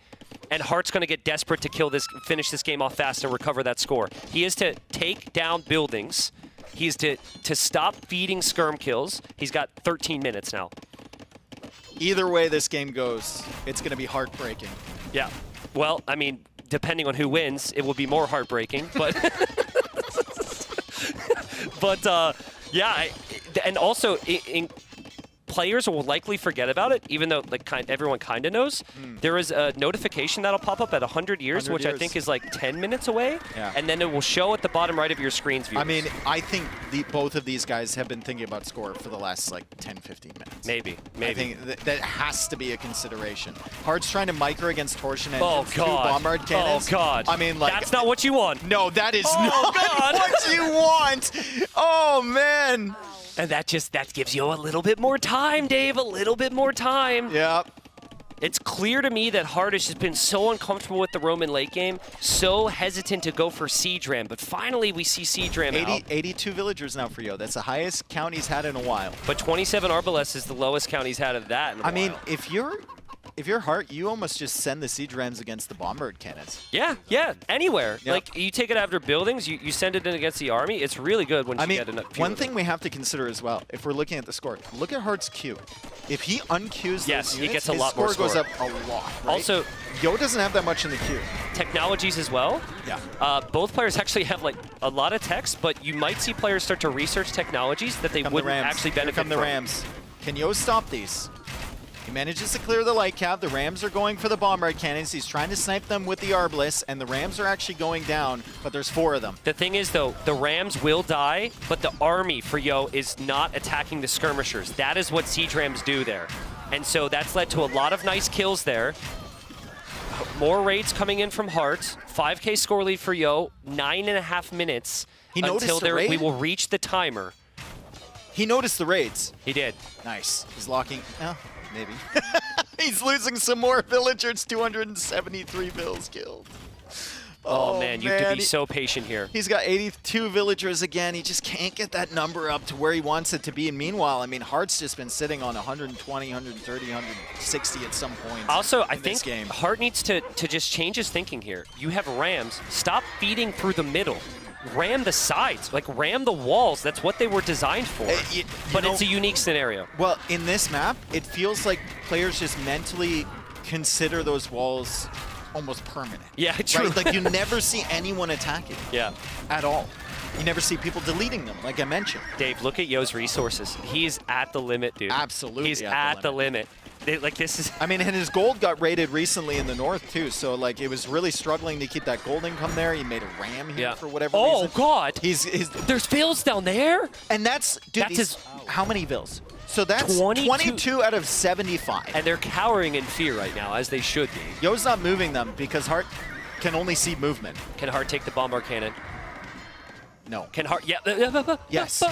and Hart's going to get desperate to finish this game off fast and recover that score. He is to take down buildings. He is to stop feeding skirm kills. He's got 13 minutes now. Either way this game goes, it's going to be heartbreaking. Yeah. Well, I mean, depending on who wins, it will be more heartbreaking. But, yeah. And also, players will likely forget about it, even though everyone kind of knows. There is a notification that'll pop up at 100 years, which I think is like 10 minutes away, and then it will show at the bottom right of your screens. Viewers. I mean, I think both of these guys have been thinking about score for the last like 10, 15 minutes. Maybe. I think that has to be a consideration. Hart's trying to micro against torsion engines, 2 God. bombard cannons. Oh, God. I mean, like... That's not what you want. No, that is not what you want. Oh, man. And that gives you a little bit more time, Dave, a little bit more time. Yeah. It's clear to me that Hart has just been so uncomfortable with the Roman late game, so hesitant to go for C-Dram, but finally we see C-Dram out. 82 villagers now for Yo. That's the highest count he's had in a while. But 27 Arbalest is the lowest count he's had of that in a while. I mean, if if you're Hart, you almost just send the siege rams against the bombard cannons. Yeah, anywhere. Yep. Like, you take it after buildings, you send it in against the army. It's really good when you get enough. One thing we have to consider as well, if we're looking at the score, look at Hart's Q. If he unqueues those units, he gets a his lot more score goes up a lot. Right? Also, Yo doesn't have that much in the queue. Technologies as well. Yeah. Both players actually have like a lot of text, but you might see players start to research technologies that they wouldn't actually benefit Here come the from. Rams. Can Yo stop these? He manages to clear the light cap. The Rams are going for the bombard cannons. He's trying to snipe them with the Arbalest, and the Rams are actually going down, but there's 4 of them. The thing is, though, the Rams will die, but the army for Yo is not attacking the skirmishers. That is what siege Rams do there. And so that's led to a lot of nice kills there. More raids coming in from Hart. 5K score lead for Yo. 9.5 minutes until we will reach the timer. He noticed the raids. He did. Nice. He's locking. Oh, maybe. He's losing some more villagers. 273 vills killed. Oh man, you have to be so patient here. He's got 82 villagers again. He just can't get that number up to where he wants it to be. And meanwhile, I mean, Hart's just been sitting on 120, 130, 160 at some point. Also, I think Hart needs to just change his thinking here. You have Rams. Stop feeding through the middle. Ram the sides, like ram the walls. That's what they were designed for. But it's a unique scenario. Well, in this map, it feels like players just mentally consider those walls almost permanent. Yeah, true. Right? Like you never see anyone attacking. Yeah. At all. You never see people deleting them, like I mentioned. Dave, look at Yo's resources. He's at the limit, dude. Absolutely. He's at the limit. Like this is. I mean, and his gold got raided recently in the north too, so like it was really struggling to keep that gold income there. He made a ram here for whatever reason. Oh God! There's vills down there, and that's how many vills? So that's 22 out of 75. And they're cowering in fear right now, as they should be. Yo's not moving them because Hart can only see movement. Can Hart take the bombard cannon? No. Can Hart? Yeah. Yes.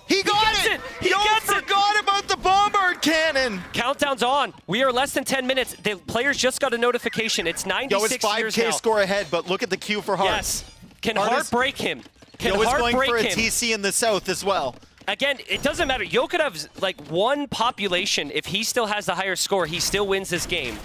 He got it! He forgot about the bombard cannon! Countdown's on. We are less than 10 minutes. The players just got a notification. It's 96 Yo, years it's 5K now. score ahead, but look at the queue for Hart. Yes. Can Hart break him? Can Yo is Hart going break for a him? TC in the south as well. Again, it doesn't matter. Yo could have like one population. If he still has the higher score, he still wins this game.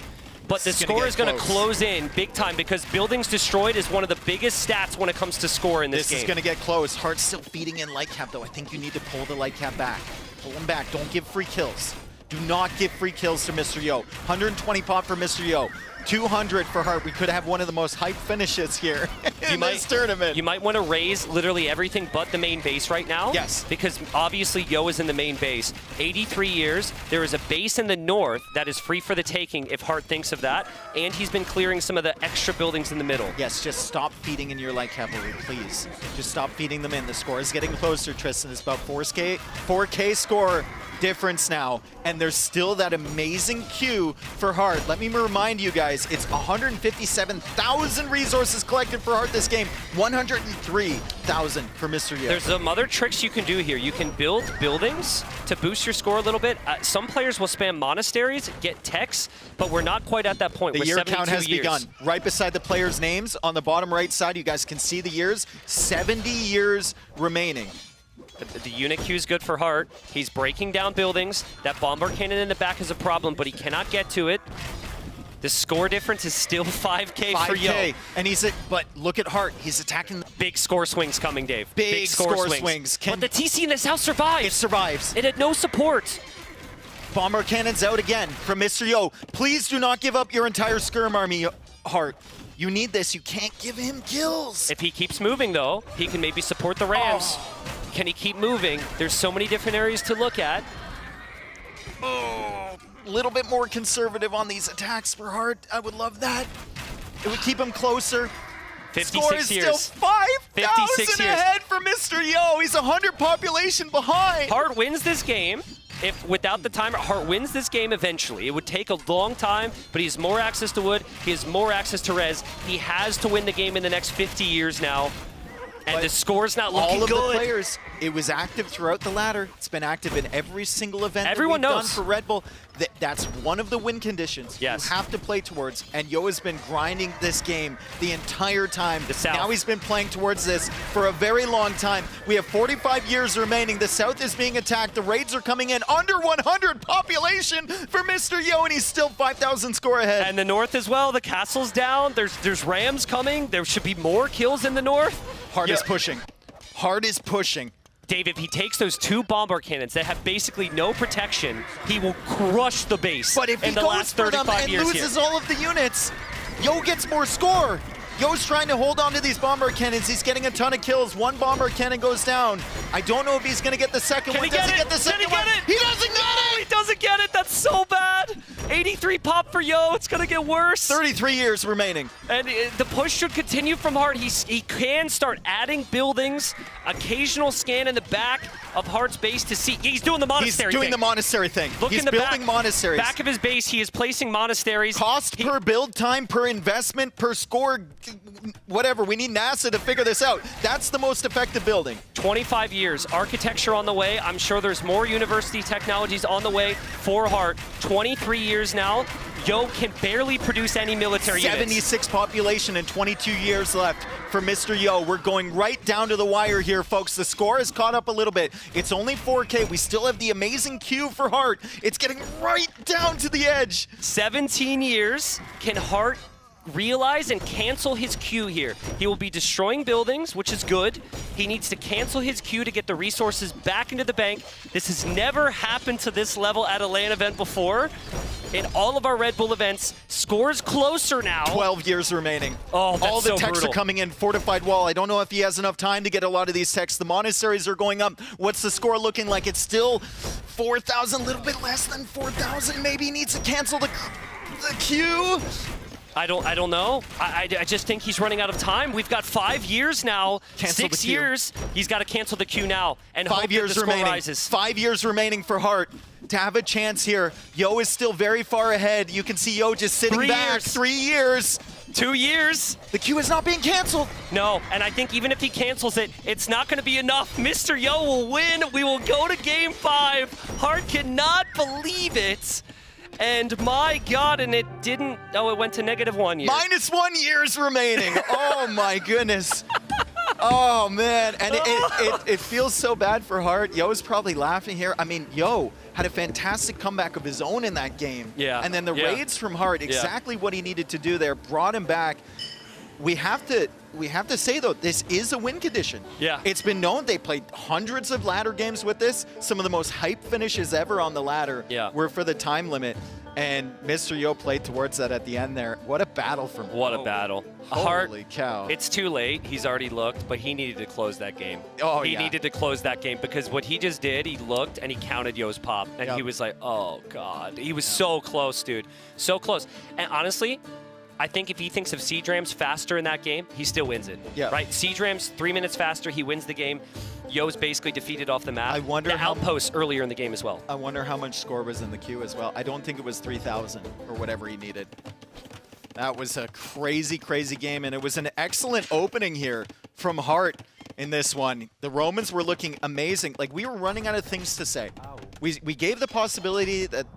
But the score is going to close in big time because buildings destroyed is one of the biggest stats when it comes to score in this game. This is going to get close. Hart's still feeding in light cap, though. I think you need to pull the light cap back. Pull him back. Don't give free kills. Do not give free kills to Mr.yo. 120 pop for Mr.yo. 200 for Hart. We could have one of the most hype finishes here in this tournament. You might want to raise literally everything but the main base right now. Yes. Because obviously Yo is in the main base. 83 years. There is a base in the north that is free for the taking if Hart thinks of that. And he's been clearing some of the extra buildings in the middle. Yes, just stop feeding in your light cavalry, please. Just stop feeding them in. The score is getting closer, Tristan. It's about 4K score difference now, and there's still that amazing queue for Hart. Let me remind you guys, it's 157,000 resources collected for Hart this game, 103,000 for Mr.yo. There's some other tricks you can do here. You can build buildings to boost your score a little bit. Some players will spam monasteries, get techs, but we're not quite at that point. The year count has begun. Right beside the players' names on the bottom right side, you guys can see the years. 70 years remaining. The unit queue is good for Hart. He's breaking down buildings. That bombard cannon in the back is a problem, but he cannot get to it. The score difference is still 5K for Yo. And but look at Hart. He's attacking. Big score swings coming, Dave. Big score swings. But the TC in this house survives. It survives. It had no support. Bomber cannons out again from Mr.yo. Please do not give up your entire skirm army, Hart. You need this. You can't give him kills. If he keeps moving, though, he can maybe support the Rams. Can he keep moving? There's so many different areas to look at. A little bit more conservative on these attacks for Hart. I would love that. It would keep him closer. 56 Score is years. still 5,000 ahead for Mr.yo. He's 100 population behind. Hart wins this game. If without the timer, Hart wins this game eventually. It would take a long time, but he has more access to wood. He has more access to res. He has to win the game in the next 50 years now. And the score's not looking all of good. the players, it was active throughout the ladder. It's been active in every single event Everyone that we've knows. done for Red Bull. That's one of the win conditions Yes. you have to play towards. And Yo has been grinding this game the entire time. Now he's been playing towards this for a very long time. We have 45 years remaining. The South is being attacked. The raids are coming in. Under 100 population for Mr.yo, and he's still 5,000 score ahead. And the North as well. The castle's down. There's Rams coming. There should be more kills in the North. Hard is pushing. Hard is pushing. Dave, if he takes those 2 bombard cannons that have basically no protection, he will crush the base. But if in he the goes last for them 35 and years loses here. all of the units, Yo gets more score. Yo's trying to hold on to these bombard cannons. He's getting a ton of kills. 1 bombard cannon goes down. I don't know if he's going to get the second one. Does he get the second one? He doesn't get it! He doesn't get it. That's so bad. 83 pop for Yo. It's going to get worse. 33 years remaining. And the push should continue from Hart. He can start adding buildings. Occasional scan in the back of Hart's base to see. He's doing the monastery He's doing thing. the monastery thing. Look He's in the building monasteries. Back of his base, he is placing monasteries. Cost per build time, per investment, per score, whatever. We need NASA to figure this out. That's the most effective building. 25 years, architecture on the way. I'm sure there's more university technologies on the way for Hart. 23 years now. Yo can barely produce any military units. 76 population and 22 years left for Mr.yo. We're going right down to the wire here, folks. The score has caught up a little bit. It's only 4K. We still have the amazing Q for Hart. It's getting right down to the edge. 17 years. Can Hart realize and cancel his Q here? He will be destroying buildings, which is good. He needs to cancel his Q to get the resources back into the bank. This has never happened to this level at a LAN event before. In all of our Red Bull events, scores closer now. 12 years remaining. Oh, that's all the so techs brutal. are coming in. Fortified wall. I don't know if he has enough time to get a lot of these techs. The monasteries are going up. What's the score looking like? It's still 4,000, a little bit less than 4,000. Maybe he needs to cancel the queue. I don't know. I just think he's running out of time. We've got 5 years now. Cancel 6 the queue. years. He's got to cancel the queue now and hope 5 years that the score remaining. rises. 5 years remaining for Hart to have a chance here. Yo is still very far ahead. You can see Yo just sitting 3 back. years. 3 years. 2 years. The queue is not being canceled. No, and I think even if he cancels it, it's not going to be enough. Mr.yo will win. We will go to Game 5. Hart cannot believe it. And my God, and it didn't. Oh, it went to -1 year. -1 years remaining. Oh my goodness. Oh man, and it feels so bad for Hart. Yo is probably laughing here. I mean, Yo had a fantastic comeback of his own in that game. Yeah. And then the raids from Hart, exactly what he needed to do there, brought him back. We have to say though, this is a win condition. Yeah. It's been known they played hundreds of ladder games with this. Some of the most hype finishes ever on the ladder were for the time limit. And Mr.yo played towards that at the end there. What a battle from What a battle. Hart, Holy cow. it's too late. He's already looked, but he needed to close that game. Oh, he yeah. needed to close that game because what he just did, he looked and he counted Yo's pop. And he was like, oh, God. He was so close, dude. So close. And honestly, I think if he thinks of Siege Rams faster in that game, he still wins it. Yeah. Right? Siege Rams, 3 minutes faster, he wins the game. Yo's basically defeated off the map. I wonder the how- outposts earlier in the game as well. I wonder how much score was in the queue as well. I don't think it was 3,000 or whatever he needed. That was a crazy, crazy game, and it was an excellent opening here from Hart in this one. The Romans were looking amazing. Like, we were running out of things to say. We gave the possibility that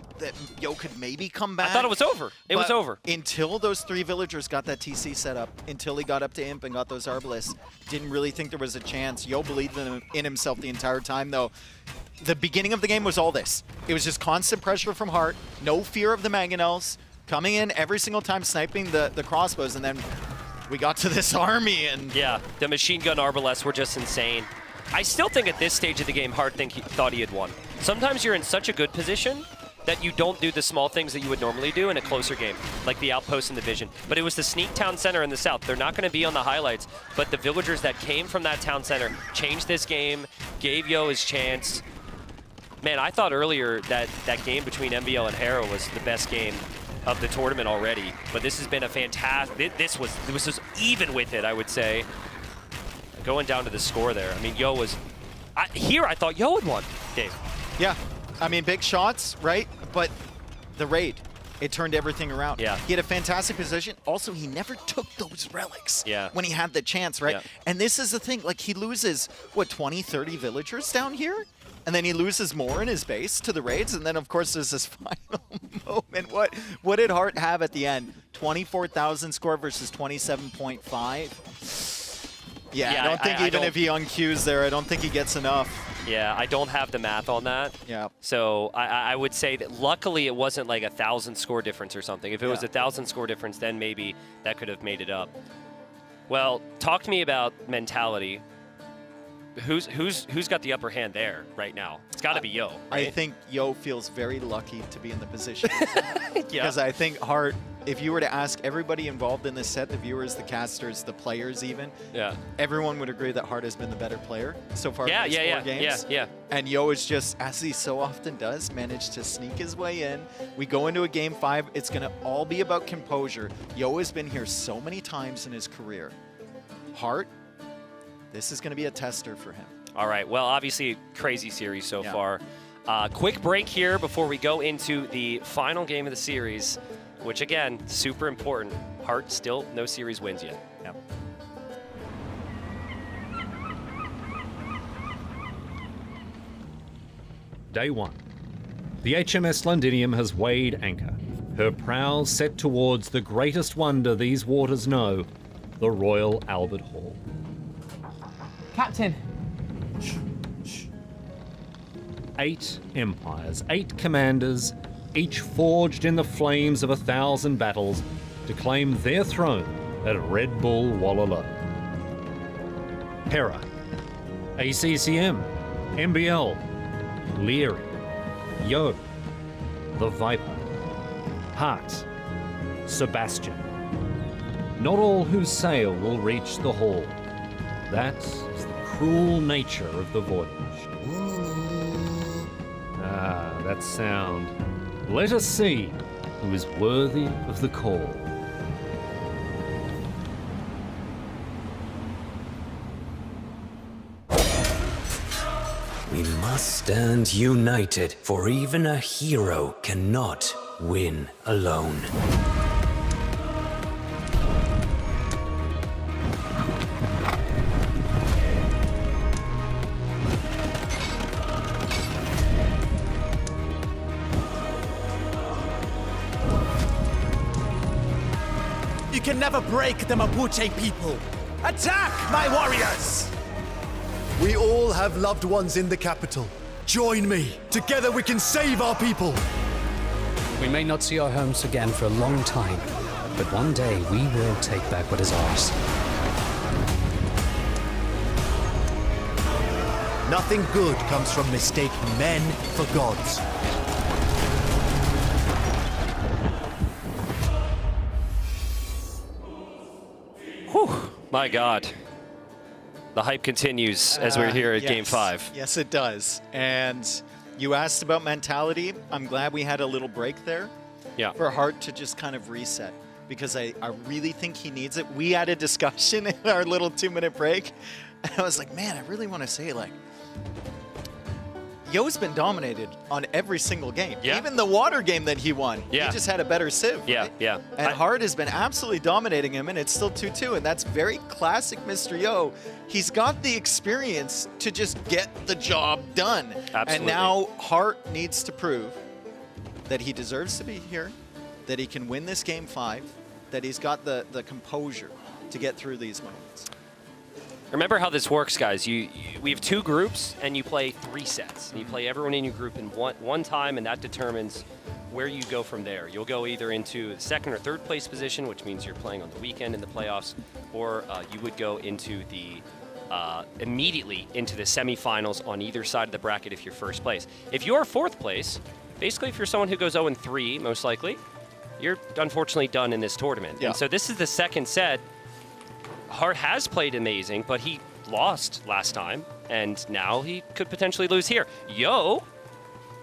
Yo could maybe come back. I thought it was over. It was but over. Until those 3 villagers got that TC set up, until he got up to Imp and got those Arbalists, didn't really think there was a chance. Yo believed in himself the entire time, though. The beginning of the game was all this. It was just constant pressure from Hart, no fear of the Mangonels, coming in every single time, sniping the crossbows, and then we got to this army, and... Yeah, the machine gun arbalests were just insane. I still think at this stage of the game, Hart thought he had won. Sometimes you're in such a good position that you don't do the small things that you would normally do in a closer game, like the outpost and the vision. But it was the sneak town center in the south. They're not going to be on the highlights, but the villagers that came from that town center changed this game, gave Yo his chance. Man, I thought earlier that that game between membTV and Hera was the best game of the tournament already, but this has been a fantastic, this was even with it, I would say. Going down to the score there, I mean, Yo was, here I thought Yo had won, Dave. Yeah, I mean, big shots, right? But the raid, it turned everything around. Yeah. He had a fantastic position. Also, he never took those relics Yeah. when he had the chance, right? Yeah. And this is the thing, like he loses, what, 20, 30 villagers down here? And then he loses more in his base to the raids, and then of course there's this final moment. What did Hart have at the end? 24,000 score versus 27.5? Yeah, I don't think even if he unqueues there, I don't think he gets enough. Yeah, I don't have the math on that. Yeah. So I would say that luckily it wasn't like 1,000 score difference or something. If it was 1,000 score difference, then maybe that could have made it up. Well, talk to me about mentality. Who's got the upper hand there right now? It's got to be Yo. Right? I think Yo feels very lucky to be in the position. Because I think Hart, if you were to ask everybody involved in this set, the viewers, the casters, the players even, everyone would agree that Hart has been the better player so far in these 4 games. Yeah. And Yo is just, as he so often does, managed to sneak his way in. We go into a game 5. It's going to all be about composure. Yo has been here so many times in his career. Hart, this is going to be a tester for him. All right. Well, obviously, crazy series so far. Quick break here before we go into the final game of the series, which, again, super important. Hart still no series wins yet. Yep. Day 1. The HMS Londinium has weighed anchor, her prow set towards the greatest wonder these waters know, the Royal Albert Hall. Captain. 8 empires, 8 commanders, each forged in the flames of 1,000 battles to claim their throne at Redbull Wololo. Hera, ACCM, MBL, Liry, Yo, the Viper, Hart, Sebastian. Not all who sail will reach the hall. That is the cruel nature of the voyage. Ah, that sound. Let us see who is worthy of the call. We must stand united, for even a hero cannot win alone. You can never break the Mapuche people. Attack, my warriors! We all have loved ones in the capital. Join me. Together we can save our people. We may not see our homes again for a long time, but one day we will take back what is ours. Nothing good comes from mistaking men for gods. Whew, my God. The hype continues as we're here at Game 5. Yes, it does. And you asked about mentality. I'm glad we had a little break there for Hart to just kind of reset, because I really think he needs it. We had a discussion in our little 2-minute break, and I was like, man, I really want to say, like, Yo's been dominated on every single game. Yeah. Even the water game that he won, he just had a better civ. Yeah, yeah. And Hart has been absolutely dominating him, and it's still 2-2, and that's very classic Mr.yo. He's got the experience to just get the job done. Absolutely. And now Hart needs to prove that he deserves to be here, that he can win this Game 5, that he's got the composure to get through these moments. Remember how this works, guys. We have 2 groups, and you play 3 sets. And you play everyone in your group in one time, and that determines where you go from there. You'll go either into the 2nd or 3rd place position, which means you're playing on the weekend in the playoffs, or you would go into the immediately into the semifinals on either side of the bracket if you're 1st place. If you're 4th place, basically if you're someone who goes 0-3, most likely, you're unfortunately done in this tournament. Yeah. And so this is the 2nd set. Hart has played amazing, but he lost last time, and now he could potentially lose here. Yo,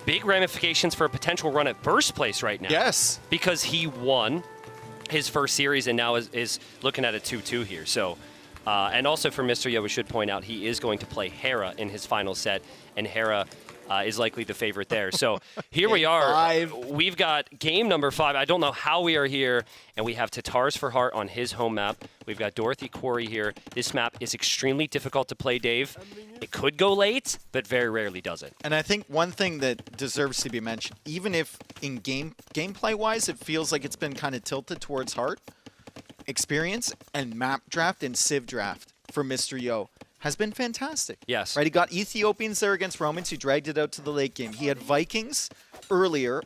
big ramifications for a potential run at 1st place right now. Yes. Because he won his 1st series and now is looking at a 2-2 here. So, and also for Mr.yo, we should point out he is going to play Hera in his final set, and Hera is likely the favorite there. So here we are. We've got game number 5. I don't know how we are here. And we have Tatars for Heart on his home map. We've got Dorothy Quarry here. This map is extremely difficult to play, Dave. It could go late, but very rarely does it. And I think one thing that deserves to be mentioned, even if in gameplay-wise it feels like it's been kind of tilted towards Heart, experience and map draft and civ draft for Mr.yo has been fantastic. Yes. Right, he got Ethiopians there against Romans. He dragged it out to the late game. He had Vikings earlier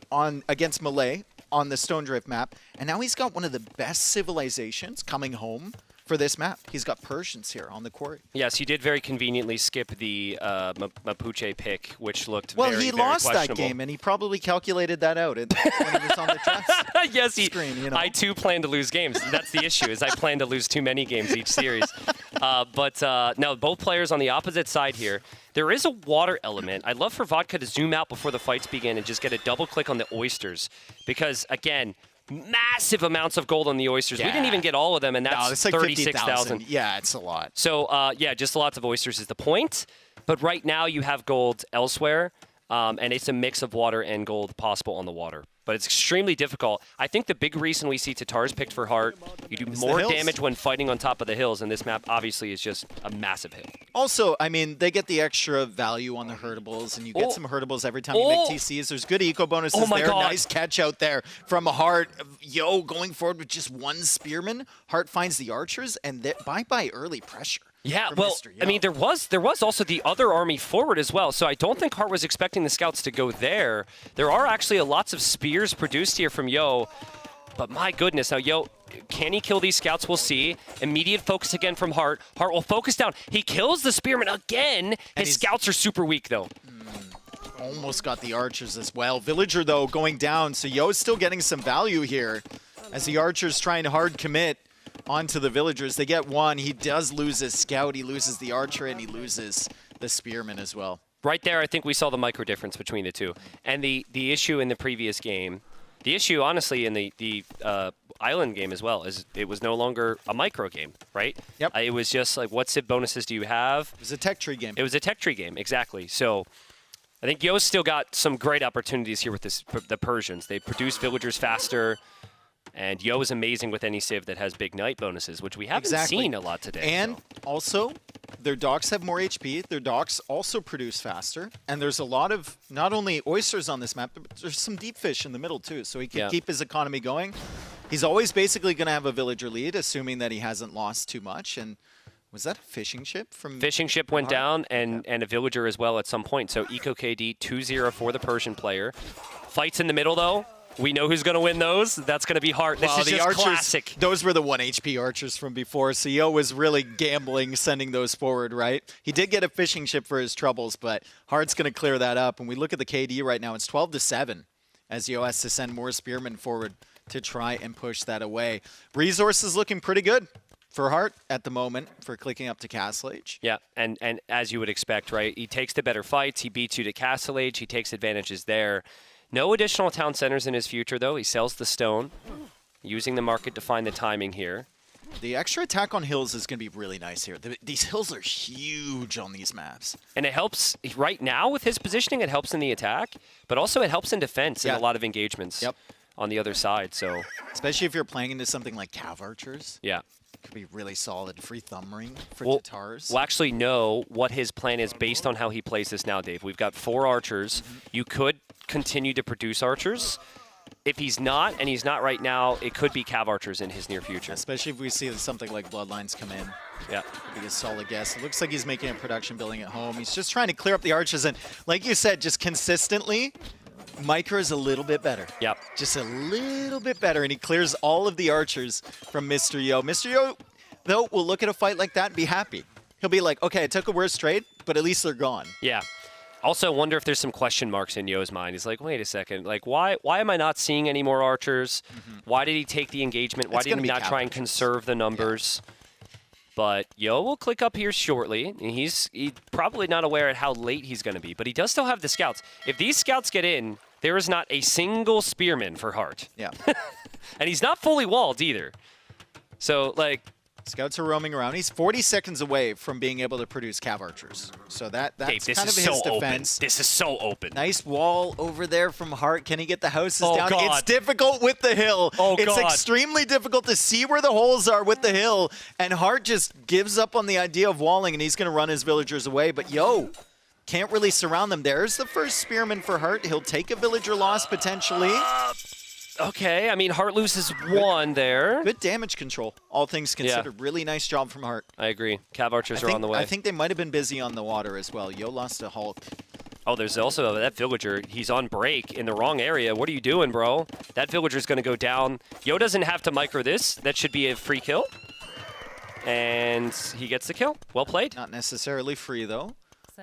against Malay on the Stone Drift map, and now he's got one of the best civilizations coming home for this map. He's got Persians here on the quarry. Yes, he did very conveniently skip the Mapuche pick, which looked very, Well, he very lost that questionable. game, and he probably calculated that out when he was on the chess yes, screen. You know? I too plan to lose games. That's the issue, is I plan to lose too many games each series. But now both players on the opposite side here. There is a water element. I'd love for Vodka to zoom out before the fights begin and just get a double click on the oysters. Because, again, massive amounts of gold on the oysters. We didn't even get all of them, and that's like 36,000. Yeah, it's a lot. So, yeah, just lots of oysters is the point. But right now you have gold elsewhere, and it's a mix of water and gold possible on the water. But it's extremely difficult. I think the big reason we see Tatars picked for Heart, you do more damage when fighting on top of the hills, and this map obviously is just a massive hit. Also, I mean, they get the extra value on the hurtables, and you get some hurtables every time you make TCs. There's good eco bonuses there. God. Nice catch out there from Heart. Yo, going forward with just one spearman. Heart finds the archers, and bye-bye early pressure. Yeah, well, I mean, there was also the other army forward as well, so I don't think Hart was expecting the scouts to go there. There are actually lots of spears produced here from Yo, but my goodness, now Yo, can he kill these scouts? We'll see. Immediate focus again from Hart. Hart will focus down. He kills the spearman again. His scouts are super weak, though. Almost got the archers as well. Villager, though, going down, so Yo's still getting some value here as the archers trying to hard commit onto the villagers. They get one. He does lose his scout. He loses the archer, and he loses the spearman as well. Right there, I think we saw the micro difference between the two. And the issue in the previous game, the issue, honestly, in the island game as well, is it was no longer a micro game, right? Yep. It was just like, what civ bonuses do you have? It was a tech tree game. It was a tech tree game, exactly. So I think Yo's still got some great opportunities here with the Persians. They produce villagers faster. And Yo is amazing with any civ that has big night bonuses, which we haven't seen a lot today. And also, their docks have more HP. Their docks also produce faster. And there's a lot of not only oysters on this map, but there's some deep fish in the middle too. So he can keep his economy going. He's always basically going to have a villager lead, assuming that he hasn't lost too much. And was that a fishing ship from? Fishing ship went down, and a villager as well at some point. So Eco KD 2-0 for the Persian player. Fights in the middle though. We know who's going to win those. That's going to be Hart. This is just archers, classic. Those were the 1 HP archers from before. So Yo was really gambling, sending those forward, right? He did get a fishing ship for his troubles, but Hart's going to clear that up. And we look at the KD right now, it's 12-7 as Yo has to send more spearmen forward to try and push that away. Resources looking pretty good for Hart at the moment for clicking up to Castle Age. Yeah, and as you would expect, right? He takes the better fights. He beats you to Castle Age. He takes advantages there. No additional town centers in his future, though. He sells the stone, using the market to find the timing here. The extra attack on hills is going to be really nice here. These hills are huge on these maps. And it helps, right now with his positioning, it helps in the attack, but also it helps in defense in a lot of engagements on the other side. So, especially if you're playing into something like Cav Archers. Yeah. Could be really solid. Free thumb ring for Tatars. We'll actually know what his plan is based on how he plays this now, Dave. We've got 4 archers. You could continue to produce archers. If he's not, and he's not right now, it could be Cav Archers in his near future. Especially if we see something like Bloodlines come in. Yeah. Could be a solid guess. It looks like he's making a production building at home. He's just trying to clear up the archers. And like you said, just consistently, Micro is a little bit better. Yep. Just a little bit better. And he clears all of the archers from Mr.yo. Mr.yo, though, will look at a fight like that and be happy. He'll be like, okay, I took a worse trade, but at least they're gone. Yeah. Also, wonder if there's some question marks in Yo's mind. He's like, wait a second, like, why am I not seeing any more archers? Why did he take the engagement? Why did he not try and conserve the numbers? But Yo will click up here shortly. He's probably not aware at how late he's going to be, but he does still have the scouts. If these scouts get in, there is not a single spearman for Hart. Yeah. And he's not fully walled either. So, like, Scouts are roaming around. He's 40 seconds away from being able to produce cav archers. So that's Dave, this kind is of so his open. defense. This is so open. Nice wall over there from Hart. Can he get the houses Oh, down? God. It's difficult with the hill. Oh, it's God. extremely difficult to see where the holes are with the hill. And Hart just gives up on the idea of walling, and he's going to run his villagers away. But Yo can't really surround them. There's the first spearman for Hart. He'll take a villager loss potentially. Okay, I mean, Hart loses one there. Good damage control, all things considered. Really nice job from Hart. I agree. Cav archers are on the way. I think they might have been busy on the water as well. Yo lost a Hulk. Oh, there's also that villager. He's on break in the wrong area. What are you doing, bro? That villager's going to go down. Yo doesn't have to micro this. That should be a free kill. And he gets the kill. Well played. Not necessarily free, though.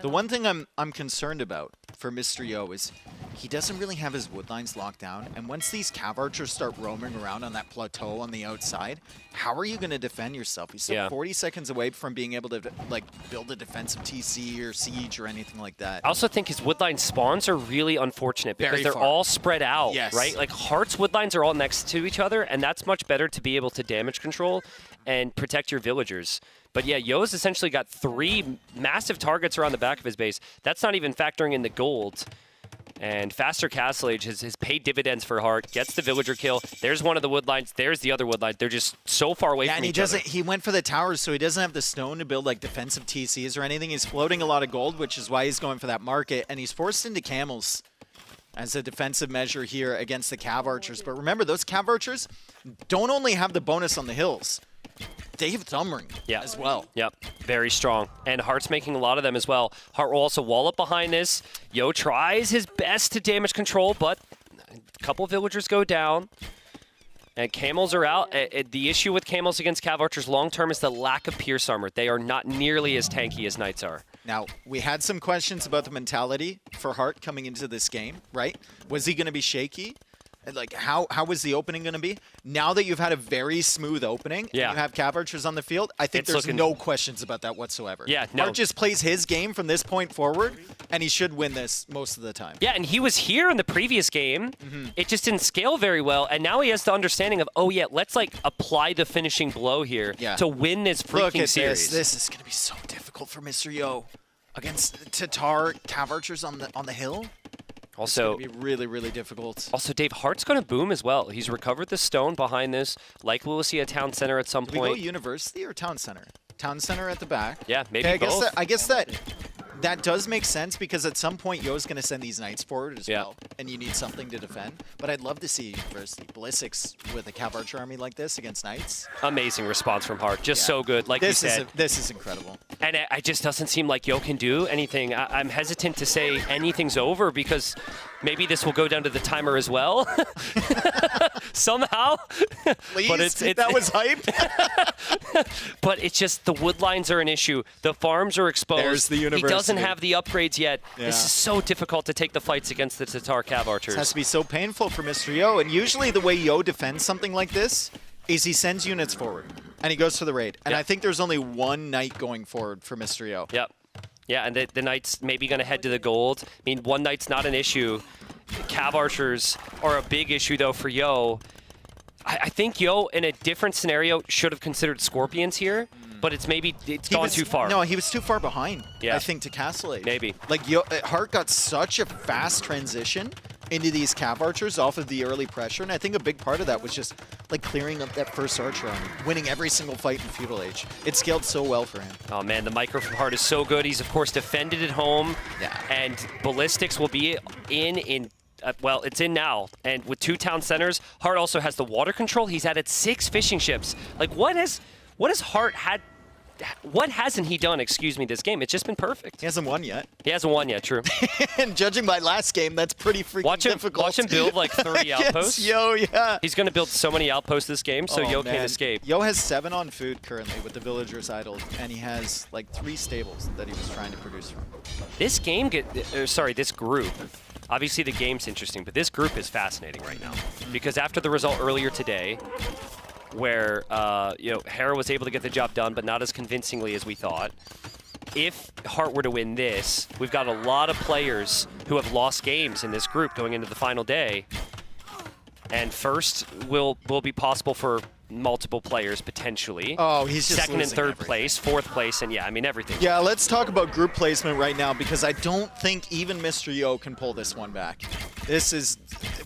The one thing I'm concerned about for Mr.yo is he doesn't really have his wood lines locked down. And once these cav archers start roaming around on that plateau on the outside, how are you going to defend yourself? He's still 40 seconds away from being able to like build a defensive TC or siege or anything like that. I also think his woodline spawns are really unfortunate because Very they're far. all spread out, Yes. right? Like Hart's woodlines are all next to each other, and that's much better to be able to damage control and protect your villagers. But yeah, Yo's essentially got 3 massive targets around the back of his base. That's not even factoring in the gold. And faster castle age has paid dividends for Hart. Gets the villager kill. There's one of the woodlines. There's the other woodline. They're just so far away from and each other. he went for the towers, so he doesn't have the stone to build like defensive TCs or anything. He's floating a lot of gold, which is why he's going for that market. And he's forced into camels as a defensive measure here against the cav archers. But remember, those cav archers don't only have the bonus on the hills. They have thumbring as well. Yep, very strong. And Hart's making a lot of them as well. Hart will also wall up behind this. Yo tries his best to damage control, but a couple villagers go down. And camels are out. The issue with camels against cav archers long-term is the lack of pierce armor. They are not nearly as tanky as knights are. Now, we had some questions about the mentality for Hart coming into this game, right? Was he going to be shaky? Like, how was the opening going to be? Now that you've had a very smooth opening and you have cav archers on the field, I think there's no questions about that whatsoever. Yeah, no. Hart just plays his game from this point forward, and he should win this most of the time. Yeah, and he was here in the previous game. It just didn't scale very well, and now he has the understanding of, oh yeah, let's like apply the finishing blow here to win this freaking Look at series. This is going to be so difficult for Mr.yo against Tatar cav archers on the hill. Also, it's gonna be really, really difficult. Also, Dave, Hart's going to boom as well. He's recovered the stone behind this. Likely we'll see a town center at some Do we point. go university or town center? Town center at the back. Yeah, maybe Okay, both. I guess that does make sense because at some point Yo's going to send these knights forward as well, and you need something to defend. But I'd love to see university ballistics with a cav archer army like this against knights. Amazing response from Hart. Just so good, like you said. This is incredible. And it just doesn't seem like Yo can do anything. I'm hesitant to say anything's over because maybe this will go down to the timer as well. Somehow. Please, but that was hype. But it's just the wood lines are an issue. The farms are exposed. There's the He doesn't university. have the upgrades yet. This is so difficult to take the fights against the Tatar cav archers. This has to be so painful for Mr.yo. And usually the way Yo defends something like this is he sends units forward and he goes to the raid. And I think there's only one knight going forward for Mr.yo. Yep. Yeah, and the knight's maybe going to head to the gold. I mean, one knight's not an issue. Cav archers are a big issue, though, for Yo. I think Yo, in a different scenario, should have considered Scorpions here, but it's gone too far. No, he was too far behind, Yeah. I think, to Castle Age. Maybe. Like, Hart got such a fast transition into these cav archers off of the early pressure, and I think a big part of that was just, like, clearing up that first archer army, winning every single fight in Feudal Age. It scaled so well for him. Oh, man, the micro from Hart is so good. He's, of course, defended at home, and Ballistics will be in well, it's in now. And with 2 town centers, Hart also has the water control. He's added 6 fishing ships. Like, what has Hart had? What hasn't he done, excuse me, this game? It's just been perfect. He hasn't won yet. He hasn't won yet, true. And judging by last game, that's pretty freaking difficult. Watch him build like 30 outposts. Yo, yeah. He's going to build so many outposts this game, so Yo can't escape. Yo has 7 on food currently with the villagers idled, and he has like 3 stables that he was trying to produce from. This game, this group, obviously the game's interesting, but this group is fascinating right now. Because after the result earlier today, where Hera was able to get the job done, but not as convincingly as we thought. If Hart were to win this, we've got a lot of players who have lost games in this group going into the final day. And first will be possible for multiple players potentially. Oh, he's just second and third everything. place, fourth place, and yeah, I mean everything. Yeah, let's talk about group placement right now because I don't think even Mr.yo can pull this one back. This is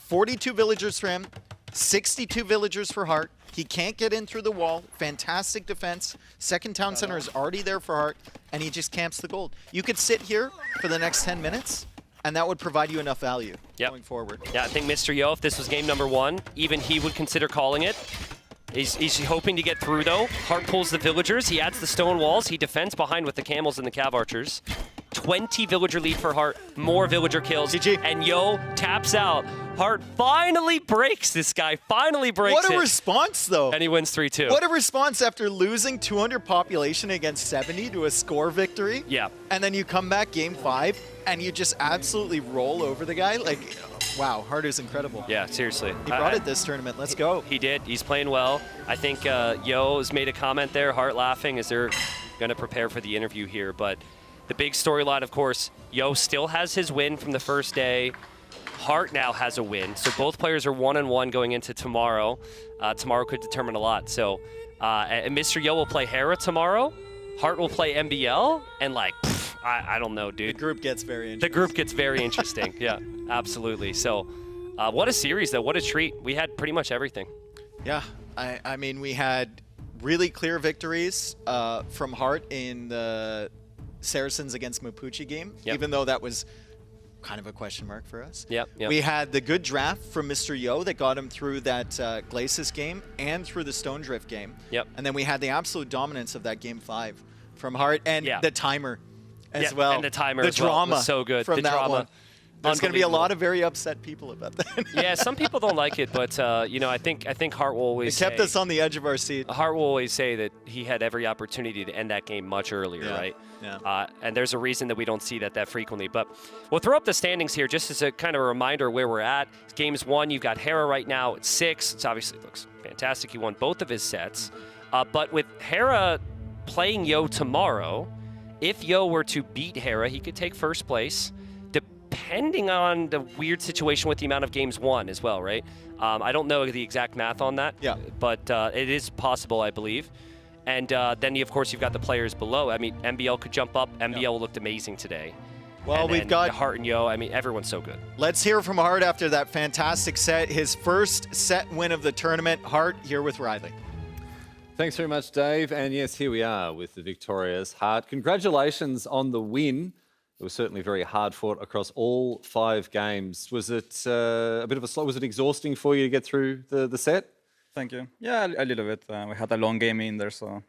42 villagers for him, 62 villagers for Heart. He can't get in through the wall. Fantastic defense. Second town center is already there for Heart, and he just camps the gold. You could sit here for the next 10 minutes, and that would provide you enough value going forward. Yeah, I think Mr.yo, if this was game number 1, even he would consider calling it. He's hoping to get through, though. Heart pulls the villagers. He adds the stone walls. He defends behind with the camels and the cav archers. 20 villager lead for Heart. More villager kills. GG. And Yo taps out. Heart finally breaks this guy. Finally breaks it. What a response, though. And he wins 3-2. What a response after losing 200 population against 70 to a score victory. Yeah. And then you come back game 5 and you just absolutely roll over the guy. Like, wow, Heart is incredible. Yeah, seriously. He brought it this tournament. Let's go. He did. He's playing well. I think Yo has made a comment there, Heart laughing as they're going to prepare for the interview here. But the big storyline, of course, Yo still has his win from the first day. Heart now has a win. So both players are 1-1 going into tomorrow. Tomorrow could determine a lot. So and Mr.yo will play Hera tomorrow. Heart will play MBL. And like, I don't know, dude. The group gets very interesting. The group gets very interesting. Yeah, absolutely. So what a series, though. What a treat. We had pretty much everything. Yeah, I mean, we had really clear victories from Heart in the Saracens against Mapuche game, even though that was kind of a question mark for us. Yep. We had the good draft from Mr.yo that got him through that Glacis game and through the Stone Drift game. Yep. And then we had the absolute dominance of that game 5 from Heart and the timer as well. And the timer the as well drama was so good. From the that drama. one. There's going to be a lot of very upset people about that. Yeah, some people don't like it, but you know, I think Heart will always It kept us on the edge of our seat. Heart will always say that he had every opportunity to end that game much earlier, right? Yeah. And there's a reason that we don't see that frequently. But we'll throw up the standings here just as a kind of a reminder where we're at. Games 1, you've got Hera right now at 6. It obviously looks fantastic. He won both of his sets. But with Hera playing Yo tomorrow, if Yo were to beat Hera, he could take first place. Depending on the weird situation with the amount of games won as well, right? I don't know the exact math on that, but it is possible, I believe. And then, of course, you've got the players below. I mean, MBL could jump up. MBL looked amazing today. Well, and we've got Heart and Yo. I mean, everyone's so good. Let's hear from Heart after that fantastic set. His first set win of the tournament. Heart here with Riley. Thanks very much, Dave. And yes, here we are with the victorious Heart. Congratulations on the win. It was certainly very hard fought across all 5 games. Was it a bit of a slow? Was it exhausting for you to get through the set? Thank you. Yeah, a little bit. We had a long game in there, so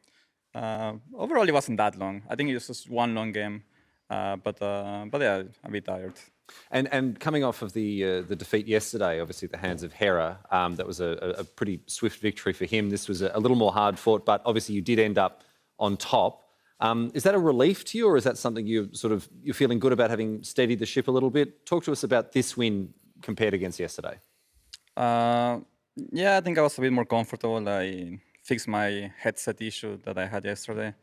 overall it wasn't that long. I think it was just one long game, but yeah, a bit tired. And coming off of the defeat yesterday, obviously at the hands of Hera, that was a pretty swift victory for him. This was a little more hard fought, but obviously you did end up on top. Is that a relief to you, or is that something you're feeling good about having steadied the ship a little bit? Talk to us about this win compared against yesterday. Yeah, I think I was a bit more comfortable. I fixed my headset issue that I had yesterday,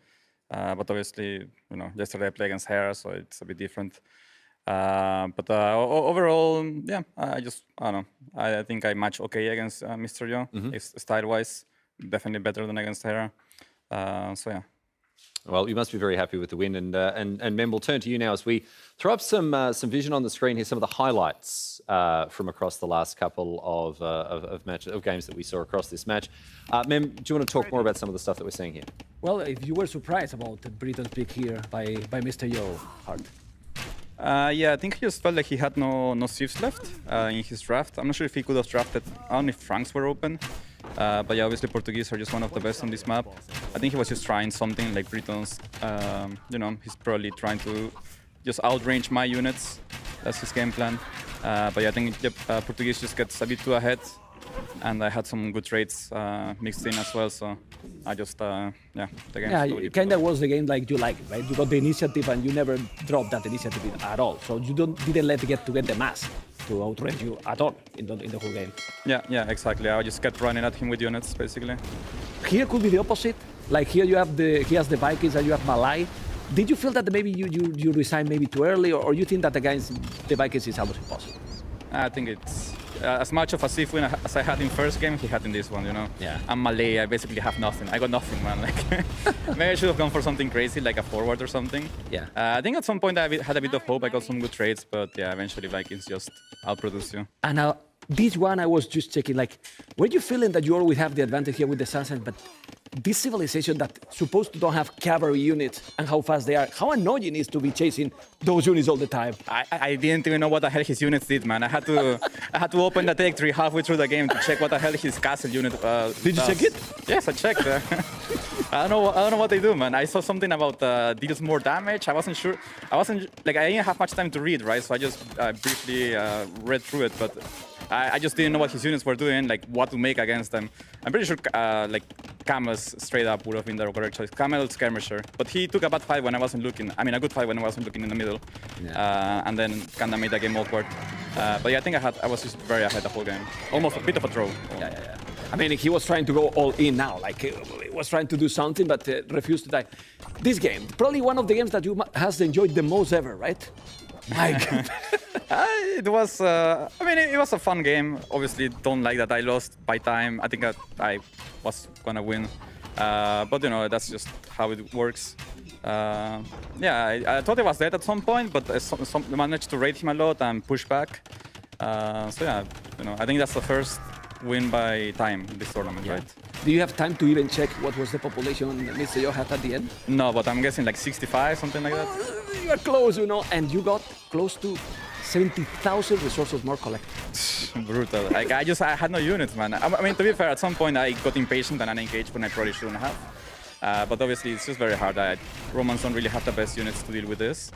but obviously, you know, yesterday I played against Hera, so it's a bit different. But overall, yeah, I don't know. I think I match okay against Mr.yo. Style-wise, definitely better than against Hera. So yeah. Well, you must be very happy with the win, and Mem, we'll turn to you now as we throw up some vision on the screen here, some of the highlights from across the last couple of games that we saw across this match. Mem, do you want to talk more about some of the stuff that we're seeing here? Well, if you were surprised about Britain's pick here by Mr.yo, Heart. Yeah, I think he just felt like he had no sieves left in his draft. I'm not sure if he could have drafted, I don't know if Franks were open. But yeah, obviously Portuguese are just one of the best on this map. I think he was just trying something like Britons. You know, he's probably trying to just outrange my units. That's his game plan. But yeah, I think Portuguese just gets a bit too ahead. And I had some good trades mixed in as well, so I just, yeah, the game. Yeah, it kind of was the game like you like, right? You got the initiative and you never dropped that initiative at all. So you didn't let it get the mass to outrange you at all in the whole game. Yeah, exactly. I just kept running at him with units, basically. Here could be the opposite. Like here you have he has the Vikings and you have Malai. Did you feel that maybe you resigned maybe too early, or you think that against the Vikings is almost impossible? I think it's as much of a safe win as I had in first game, he had in this one, you know? Yeah. I'm Malay, I basically have nothing. I got nothing, man. Like, maybe I should have gone for something crazy, like a forward or something. Yeah. I think at some point I had a bit of hope, I got some good trades, but yeah, eventually Vikings just outproduce you. And this one, I was just checking, like, were you feeling that you always have the advantage here with the Sunset, but this civilization that supposed to don't have cavalry units and how fast they are, how annoying it is to be chasing those units all the time? I didn't even know what the hell his units did, man. I had to open the tech tree halfway through the game to check what the hell his castle unit Did you check it? Yes, I checked. I don't know what they do, man. I saw something about deals more damage. I wasn't sure. I didn't have much time to read, right? So I just briefly read through it, but I just didn't know what his units were doing, like what to make against them. I'm pretty sure like Camels straight up would have been the correct choice. Camel Skirmisher, but he took a bad fight when I wasn't looking. I mean, a good fight when I wasn't looking in the middle, and then kind of made the game awkward. But yeah, I think I was just very ahead the whole game. Almost a bit of a draw. Yeah. I mean, he was trying to go all in now. Like, he was trying to do something, but refused to die. This game, probably one of the games that you has enjoyed the most ever, right? My God. It was, I mean, it was a fun game. Obviously, don't like that I lost by time. I think I was gonna win. But, you know, that's just how it works. Yeah, I thought it was dead at some point, but I managed to raid him a lot and push back. So, yeah, you know, I think that's the first win by time in this tournament, right? Do you have time to even check what was the population Mr.yo had at the end? No, but I'm guessing like 65, something like that. You are close, you know, and you got close to 70,000 resources more collected. Brutal. Like, I had no units, man. I mean, to be fair, at some point I got impatient and unengaged when I probably shouldn't have. But obviously, it's just very hard. Romans don't really have the best units to deal with this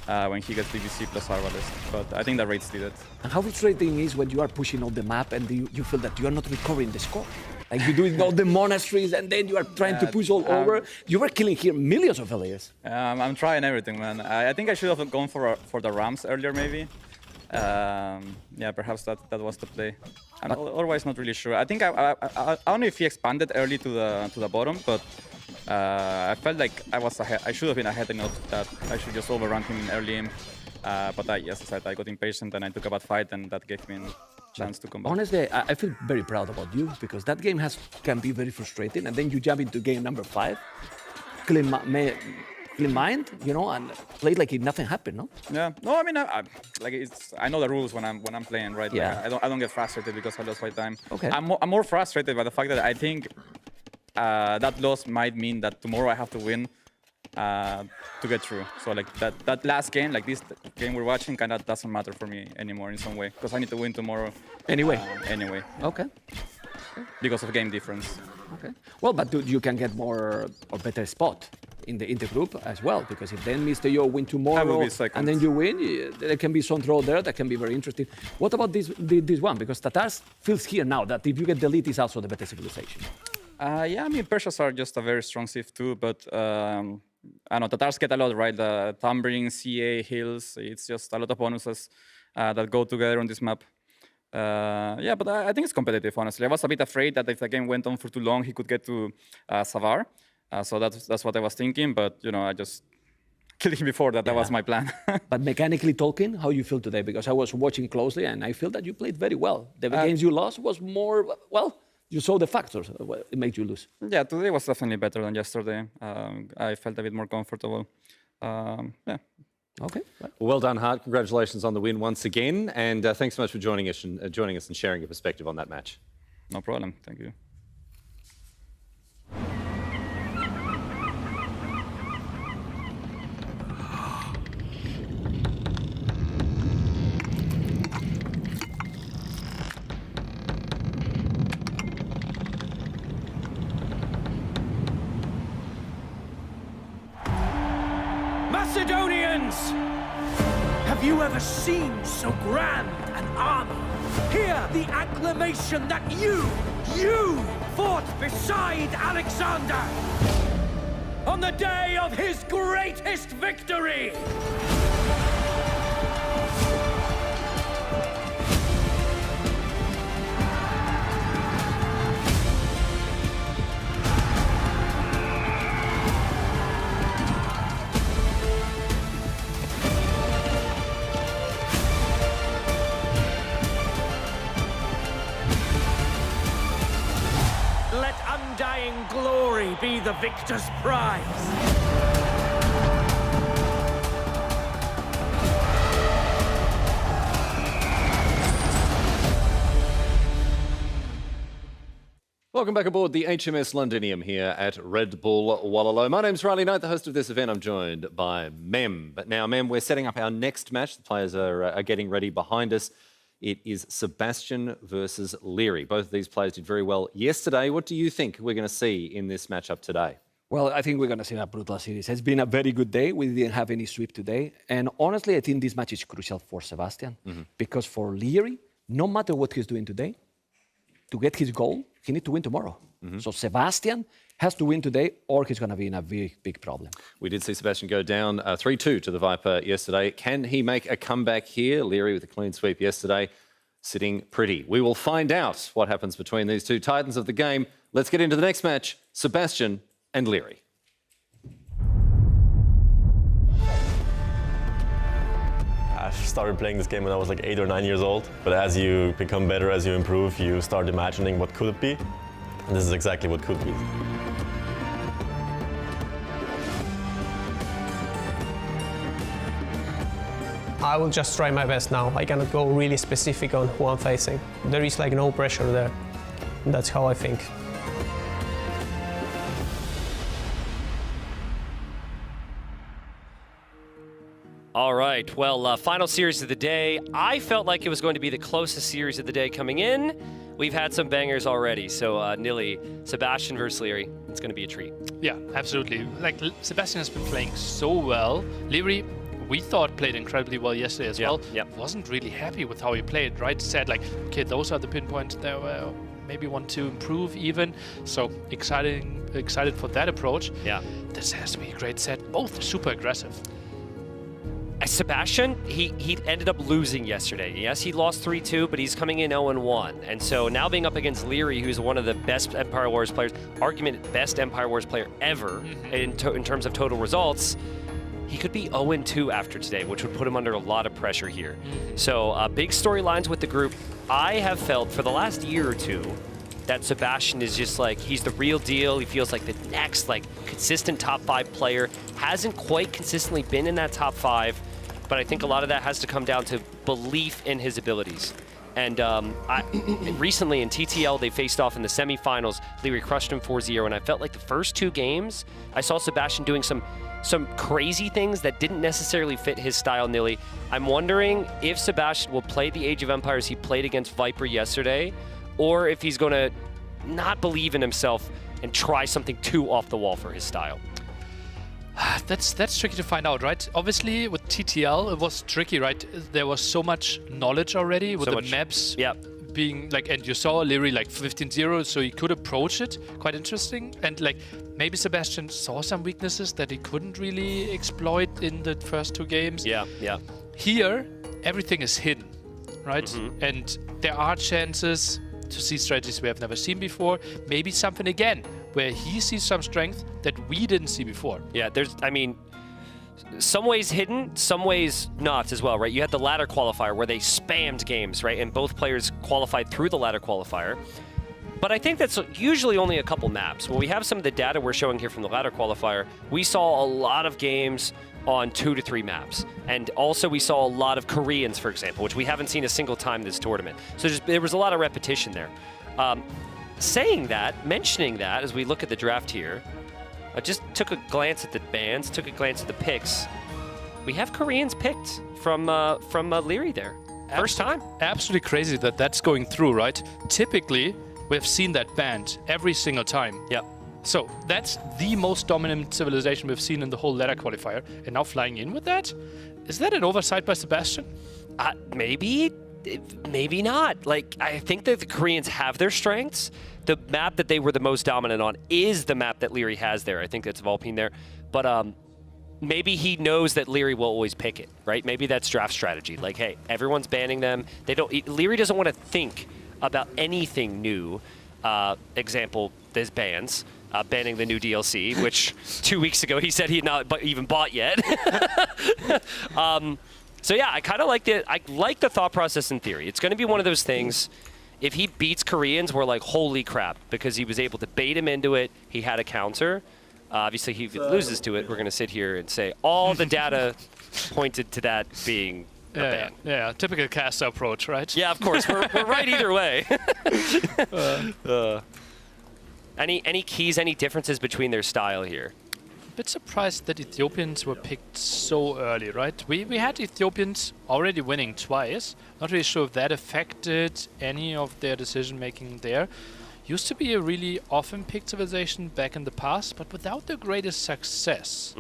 when he gets BBC plus Arbalest. But I think the raids did it. And how frustrating is when you are pushing all the map and you feel that you are not recovering the score? Like you're doing all the monasteries and then you are trying to push all over. You were killing here millions of villagers. I'm trying everything, man. I think I should have gone for the Rams earlier, maybe. Yeah, perhaps that was the play. I'm otherwise not really sure. I think I don't know if he expanded early to the bottom, but I felt like I was ahead. I should have been ahead enough that I should just overrun him in early game. But yes, as I said, I got impatient and I took a bad fight, and that gave me a chance to come back. Honestly, I feel very proud about you because that game can be very frustrating, and then you jump into game number 5, clean mind, you know, and play like if nothing happened, no? Yeah. No, I mean, I know the rules when I'm playing, right? Yeah. Like, I don't get frustrated because I lost my time. Okay. I'm more frustrated by the fact that I think that loss might mean that tomorrow I have to win to get through. So like that last game, like this game we're watching, kind of doesn't matter for me anymore in some way because I need to win tomorrow. Anyway. Anyway. Okay. Because of game difference. Okay. Well, but you can get more or better spot in the group as well, because if then Mr.yo win tomorrow and then you win, there can be some draw there that can be very interesting. What about this one? Because Tatars feels here now that if you get the lead, is also the better civilization. Yeah, I mean, Persians are just a very strong civ too, but I know Tatars get a lot, right? The Tumbling, CA, Hills, it's just a lot of bonuses that go together on this map. Yeah, but I think it's competitive, honestly. I was a bit afraid that if the game went on for too long, he could get to Savar. So that's what I was thinking, but you know, I just killed him before that. That was my plan. But mechanically talking, how you feel today? Because I was watching closely and I feel that you played very well. The games you lost was more, well, you saw the factors it made you lose. Yeah, today was definitely better than yesterday. I felt a bit more comfortable. Yeah. Okay. Well done, Hart. Congratulations on the win once again, and thanks so much for joining us and sharing your perspective on that match. No problem. Thank you. Macedonians! Have you ever seen so grand an army? Hear the acclamation that you fought beside Alexander on the day of his greatest victory! be the victor's prize. Welcome back aboard the HMS Londinium here at Redbull Wololo. My name's Riley Knight, the host of this event. I'm joined by Mem. But now, Mem, we're setting up our next match. The players are getting ready behind us. It is Sebastian versus Liry. Both of these players did very well yesterday. What do you think we're going to see in this matchup today? Well, I think we're going to see a brutal series. It's been a very good day. We didn't have any sweep today. And honestly, I think this match is crucial for Sebastian. Because for Liry, no matter what he's doing today, to get his goal, he needs to win tomorrow. So Sebastian has to win today or he's going to be in a big, big problem. We did see Sebastian go down 3-2 to the Viper yesterday. Can he make a comeback here? Liry with a clean sweep yesterday, sitting pretty. We will find out what happens between these two titans of the game. Let's get into the next match, Sebastian and Liry. I started playing this game when I was like 8 or 9 years old, but as you become better, as you improve, you start imagining what could it be, and this is exactly what could be. I will just try my best now. I cannot go really specific on who I'm facing. There is like no pressure there. That's how I think. All right, well, final series of the day. I felt like it was going to be the closest series of the day coming in. We've had some bangers already, so Nili, Sebastian versus Liry, it's going to be a treat. Yeah, absolutely. Like, Sebastian has been playing so well. Liry, we thought played incredibly well yesterday as well. Wasn't really happy with how he played, right? Said like, okay, those are the pinpoints that were maybe want to improve even. So excited for that approach. Yeah. This has to be a great set. Both super aggressive. Sebastian, he ended up losing yesterday. Yes, he lost 3-2, but he's coming in 0-1. And so now being up against Liry, who's one of the best Empire Wars players, argument best Empire Wars player ever in terms of total results, he could be 0-2 after today, which would put him under a lot of pressure here. So big storylines with the group. I have felt for the last year or two that Sebastian is just like, he's the real deal. He feels like the next like consistent top 5 player. Hasn't quite consistently been in that top 5, but I think a lot of that has to come down to belief in his abilities. And recently in TTL, they faced off in the semifinals. Liry crushed him 4-0, and I felt like the first 2 games, I saw Sebastian doing some crazy things that didn't necessarily fit his style, Nili. I'm wondering if Sebastian will play the Age of Empires he played against Viper yesterday, or if he's going to not believe in himself and try something too off the wall for his style. That's tricky to find out, right? Obviously, with TTL, it was tricky, right? There was so much knowledge already with the maps being like, and you saw Liry like 15-0, so he could approach it. Quite interesting. And like, maybe Sebastian saw some weaknesses that he couldn't really exploit in the first 2 games. Yeah. Here, everything is hidden, right? And there are chances to see strategies we have never seen before. Maybe something again where he sees some strength that we didn't see before. Yeah, I mean, some ways hidden, some ways not as well, right? You had the ladder qualifier where they spammed games, right? And both players qualified through the ladder qualifier. But I think that's usually only a couple maps. When we have some of the data we're showing here from the ladder qualifier, we saw a lot of games on 2 to 3 maps. And also we saw a lot of Koreans, for example, which we haven't seen a single time this tournament. So there was a lot of repetition there. Mentioning that, as we look at the draft here, I just took a glance at the bans, took a glance at the picks. We have Koreans picked from Liry there. First time. Absolutely crazy that that's going through, right? Typically, we have seen that banned every single time. Yep. So that's the most dominant civilization we've seen in the whole ladder qualifier. And now flying in with that? Is that an oversight by Sebastian? Maybe. Maybe not. Like, I think that the Koreans have their strengths. The map that they were the most dominant on is the map that Liry has there. I think that's Volpine there. But maybe he knows that Liry will always pick it, right? Maybe that's draft strategy. Like, hey, everyone's banning them. Liry doesn't want to think about anything new. Example, there's bans. Banning the new DLC, which 2 weeks ago he said he had not even bought yet. So yeah, I kind of liked it. I like the thought process in theory. It's going to be one of those things. if he beats Koreans, we're like, holy crap, because he was able to bait him into it. He had a counter. Obviously, if he loses to it, we're going to sit here and say all the data pointed to that being a ban. Yeah, typical caster approach, right? Yeah, of course. We're right either way. Any keys, any differences between their style here? A bit surprised that Ethiopians were picked so early, right? We had Ethiopians already winning twice. Not really sure if that affected any of their decision-making there. Used to be a really often picked civilization back in the past, but without the greatest success.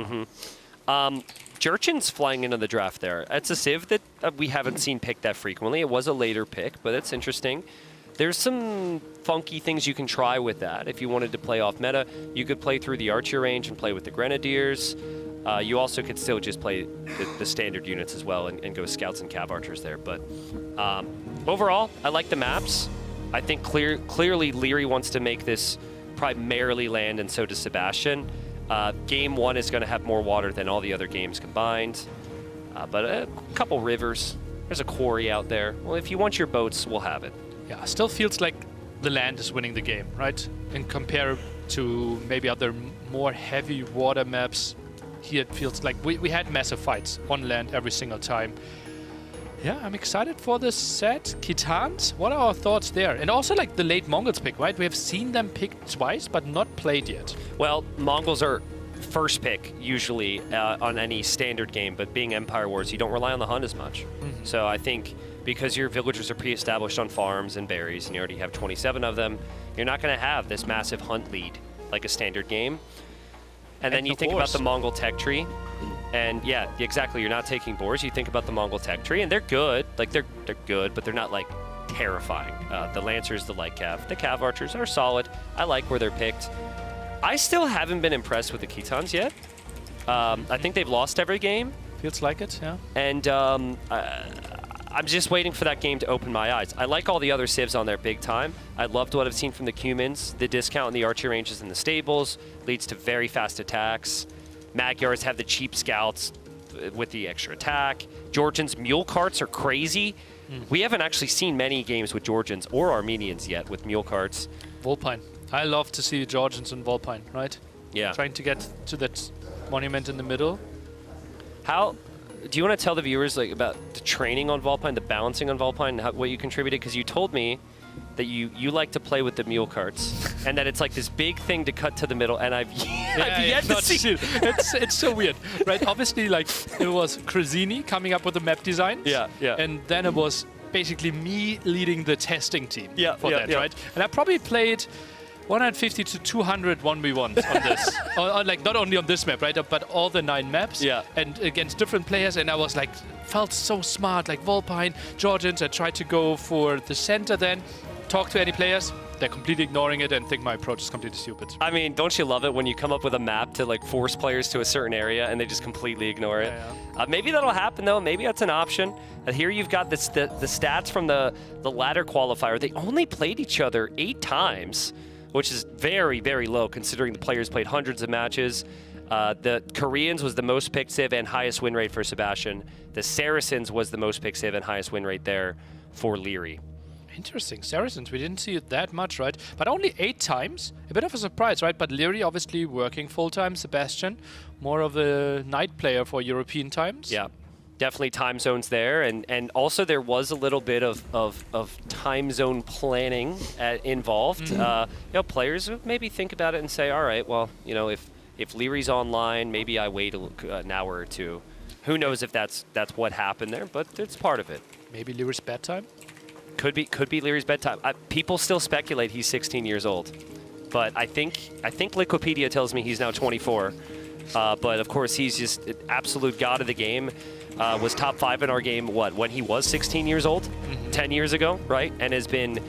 Jurchen's flying into the draft there. It's a civ that we haven't seen picked that frequently. It was a later pick, but it's interesting. There's some funky things you can try with that. If you wanted to play off meta, you could play through the archer range and play with the grenadiers. You also could still just play the standard units as well and go scouts and cav archers there. But overall, I like the maps. I think clearly Liry wants to make this primarily land, and so does Sebastian. Game 1 is going to have more water than all the other games combined. But a couple rivers. There's a quarry out there. Well, if you want your boats, we'll have it. Yeah, still feels like the land is winning the game, right? And compared to maybe other more heavy water maps, here it feels like we had massive fights on land every single time. Yeah, I'm excited for this set. Khitans, what are our thoughts there? And also like the late Mongols pick, right? We have seen them picked twice, but not played yet. Well, Mongols are first pick usually on any standard game, but being Empire Wars, you don't rely on the hunt as much. So I think because your villagers are pre-established on farms and berries, and you already have 27 of them, you're not going to have this massive hunt lead like a standard game. And then you think about the Mongol tech tree. And yeah, exactly. You're not taking boars. You think about the Mongol tech tree, and they're good. Like they're good, but they're not like terrifying. The Lancers, the light cav, the cav archers are solid. I like where they're picked. I still haven't been impressed with the Khitans yet. I think they've lost every game. Feels like it, yeah. And I'm just waiting for that game to open my eyes. I like all the other civs on there big time. I loved what I've seen from the Cumans. The discount in the archer ranges in the stables leads to very fast attacks. Magyars have the cheap scouts with the extra attack. Georgians' mule carts are crazy. We haven't actually seen many games with Georgians or Armenians yet with mule carts. Volpine. I love to see Georgians and Volpine, right? Yeah. Trying to get to that monument in the middle. How do you want to tell the viewers like about the training on Volpine, the balancing on Volpine, and what you contributed? Because you told me that you like to play with the mule carts, and that it's like this big thing to cut to the middle, and I've yet to see it. It's so weird, right? Obviously, like it was Krasini coming up with the map design. Yeah. And then it was basically me leading the testing team for that, right? And I probably played 150 to 200 1v1s on this. Like not only on this map, right? But all the 9 maps. Yeah. And against different players, and I was like, felt so smart, like Volpine, Georgians. I tried to go for the center then, talk to any players. They're completely ignoring it and think my approach is completely stupid. I mean, don't you love it when you come up with a map to like force players to a certain area and they just completely ignore it? Maybe that'll happen though. Maybe that's an option. Here you've got the stats from the ladder qualifier. They only played each other 8 times, which is very, very low considering the players played hundreds of matches. The Koreans was the most picked civ and highest win rate for Sebastian. The Saracens was the most picked civ and highest win rate there for Liry. Interesting. Saracens, we didn't see it that much, right? But only 8 times. A bit of a surprise, right? But Liry obviously working full-time. Sebastian, more of a night player for European times. Yeah, definitely time zones there. And also there was a little bit of time zone planning involved. Players would maybe think about it and say, all right, well, if Liry's online, maybe I wait an hour or two. Who knows if that's what happened there, but it's part of it. Maybe Liry's bedtime? Could be Liry's bedtime. People still speculate he's 16 years old, but I think Wikipedia tells me he's now 24. But of course, he's just an absolute god of the game. Was top 5 in our game, when he was 16 years old, 10 years ago, right? And has been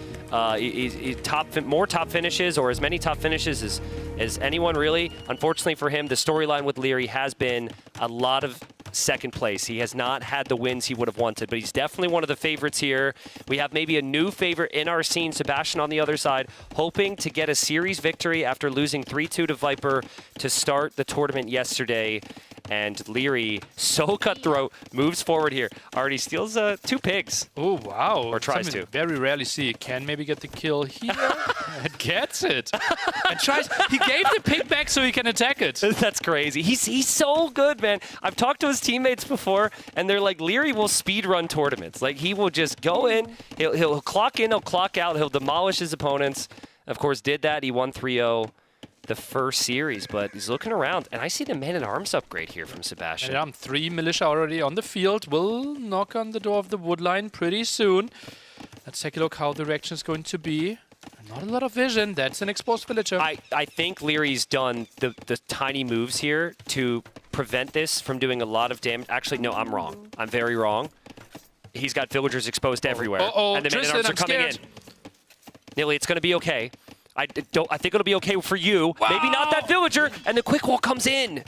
more top finishes, or as many top finishes as anyone really. Unfortunately for him, the storyline with Liry has been a lot of second place. He has not had the wins he would have wanted, but he's definitely one of the favorites here. We have maybe a new favorite in our scene, Sebastian on the other side, hoping to get a series victory after losing 3-2 to Viper to start the tournament yesterday. And Liry, so cutthroat, moves forward here. Already steals 2 pigs. Oh, wow. Or tries Something to. Very rarely see. Can maybe get the kill here. And gets it. And tries. He gave the pig back so he can attack it. That's crazy. He's so good, man. I've talked to his teammates before, and they're like, Liry will speedrun tournaments. Like, he will just go in, he'll clock in, he'll clock out, he'll demolish his opponents. Of course, did that. He won 3-0 the first series, but he's looking around. And I see the Man-at-Arms upgrade here from Sebastian. Yeah, 3 militia already on the field. Will knock on the door of the wood line pretty soon. Let's take a look how the reaction is going to be. Not a lot of vision. That's an exposed villager. I think Liry's done the tiny moves here to prevent this from doing a lot of damage. Actually, no, I'm wrong. I'm very wrong. He's got villagers exposed everywhere. And the Man-at-Arms are coming in. Nilly, it's going to be okay. I think it'll be okay for you. Wow. Maybe not that villager. And the quick wall comes in.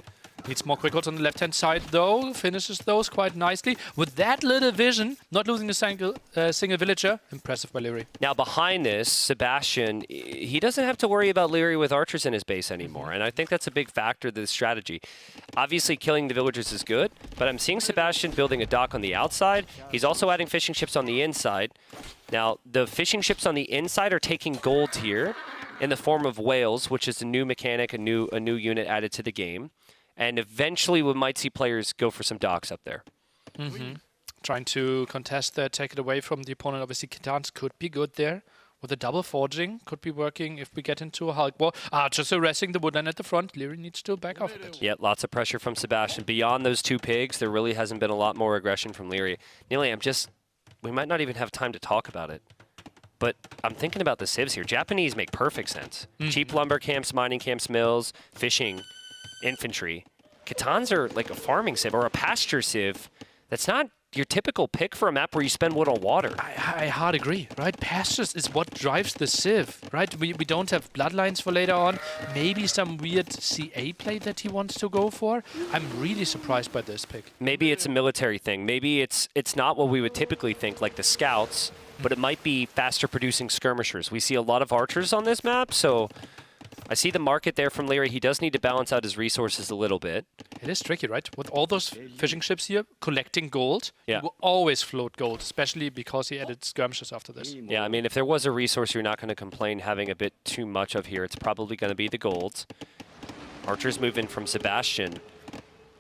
Needs more quick walls on the left-hand side, though. Finishes those quite nicely. With that little vision, not losing a single villager. Impressive by Liry. Now, behind this, Sebastian, he doesn't have to worry about Liry with archers in his base anymore. And I think that's a big factor of this strategy. Obviously, killing the villagers is good, but I'm seeing Sebastian building a dock on the outside. He's also adding fishing ships on the inside. Now, the fishing ships on the inside are taking gold here in the form of whales, which is a new mechanic, a new unit added to the game. And eventually we might see players go for some docks up there. Trying to contest that, take it away from the opponent. Obviously, Kitans could be good there. With a double forging, could be working if we get into a Hulk war. Just arresting the woodland at the front. Liry needs to back off a bit. Yeah, lots of pressure from Sebastian. Beyond those 2 pigs, there really hasn't been a lot more aggression from Liry. Nearly, we might not even have time to talk about it. But I'm thinking about the civs here. Japanese make perfect sense. Cheap lumber camps, mining camps, mills, fishing, infantry. Kitans are like a farming civ or a pasture civ. That's not your typical pick for a map where you spend wood on water. I hard agree, right? Pastures is what drives the civ, right? We don't have bloodlines for later on. Maybe some weird CA play that he wants to go for. I'm really surprised by this pick. Maybe it's a military thing. Maybe it's not what we would typically think, like the scouts, but it might be faster producing skirmishers. We see a lot of archers on this map, so I see the market there from Liry. He does need to balance out his resources a little bit. It is tricky, right? With all those fishing ships here, collecting gold, yeah. He will always float gold, especially because he added skirmishes after this. Yeah, I mean, if there was a resource you're not going to complain having a bit too much of here, it's probably going to be the golds. Archers move in from Sebastian.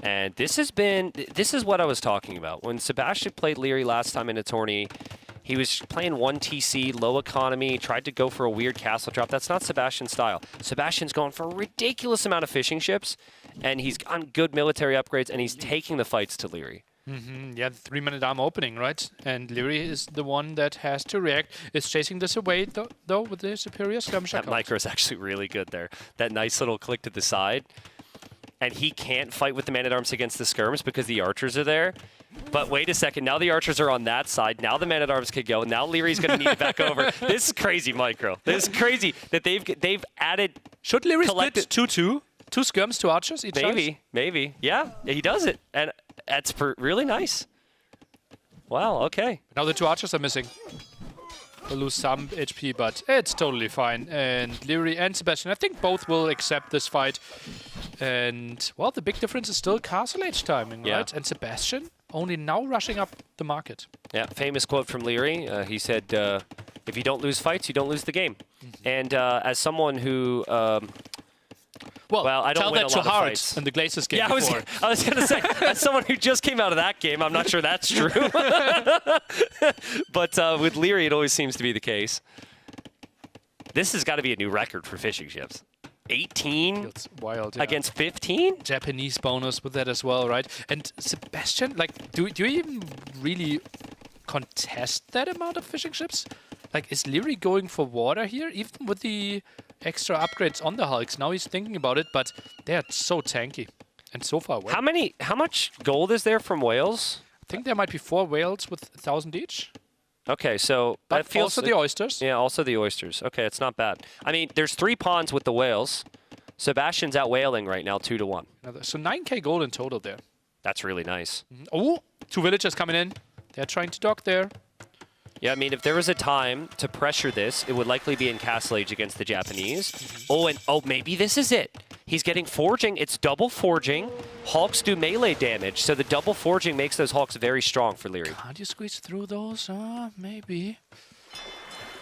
And this is what I was talking about. When Sebastian played Liry last time in a tourney, he was playing 1 TC, low economy, tried to go for a weird castle drop. That's not Sebastian's style. Sebastian's going for a ridiculous amount of fishing ships, and he's on good military upgrades, and he's taking the fights to Liry. Yeah, the 3-minute arm opening, right? And Liry is the one that has to react. Is chasing this away, though with the superior skirmisher. That micro is actually really good there. That nice little click to the side. And he can't fight with the Man-at-Arms against the skirms because the archers are there. But wait a second, now the archers are on that side. Now the Man-at-Arms could go. Now Liry's going to need to back over. This is crazy, Micro. This is crazy that they've added... Should Liry split 2-2? 2 skirms, 2 archers each side? Maybe. Yeah, he does it. And that's really nice. Wow, okay. Now the 2 archers are missing. We'll lose some HP, but it's totally fine. And Liry and Sebastian, I think both will accept this fight. And, well, the big difference is still Castle Age timing, right? And Sebastian only now rushing up the market. Yeah, famous quote from Liry. He said, if you don't lose fights, you don't lose the game. And as someone who... well, I don't tell win that a lot to of Hart fights. in the Glazers game I was going to say, as someone who just came out of that game, I'm not sure that's true. But with Liry, it always seems to be the case. This has got to be a new record for fishing ships. 18 wild, against 15? Japanese bonus with that as well, right? And Sebastian, like, do you even really contest that amount of fishing ships? Like, is Liry going for water here? Even with the extra upgrades on the Hulks. Now he's thinking about it, but they are so tanky and so far away. How much gold is there from whales? I think there might be 4 whales with 1,000 each. Okay, so that feels... Also the oysters. Yeah, also the oysters. Okay, it's not bad. I mean, there's 3 ponds with the whales. Sebastian's out whaling right now, 2-1. So 9k gold in total there. That's really nice. Oh, 2 villagers coming in. They're trying to dock there. Yeah, I mean, if there was a time to pressure this, it would likely be in Castle Age against the Japanese. Oh, and maybe this is it. He's getting forging. It's double forging. Hulks do melee damage, so the double forging makes those Hulks very strong for Liry. Can't you squeeze through those? Maybe.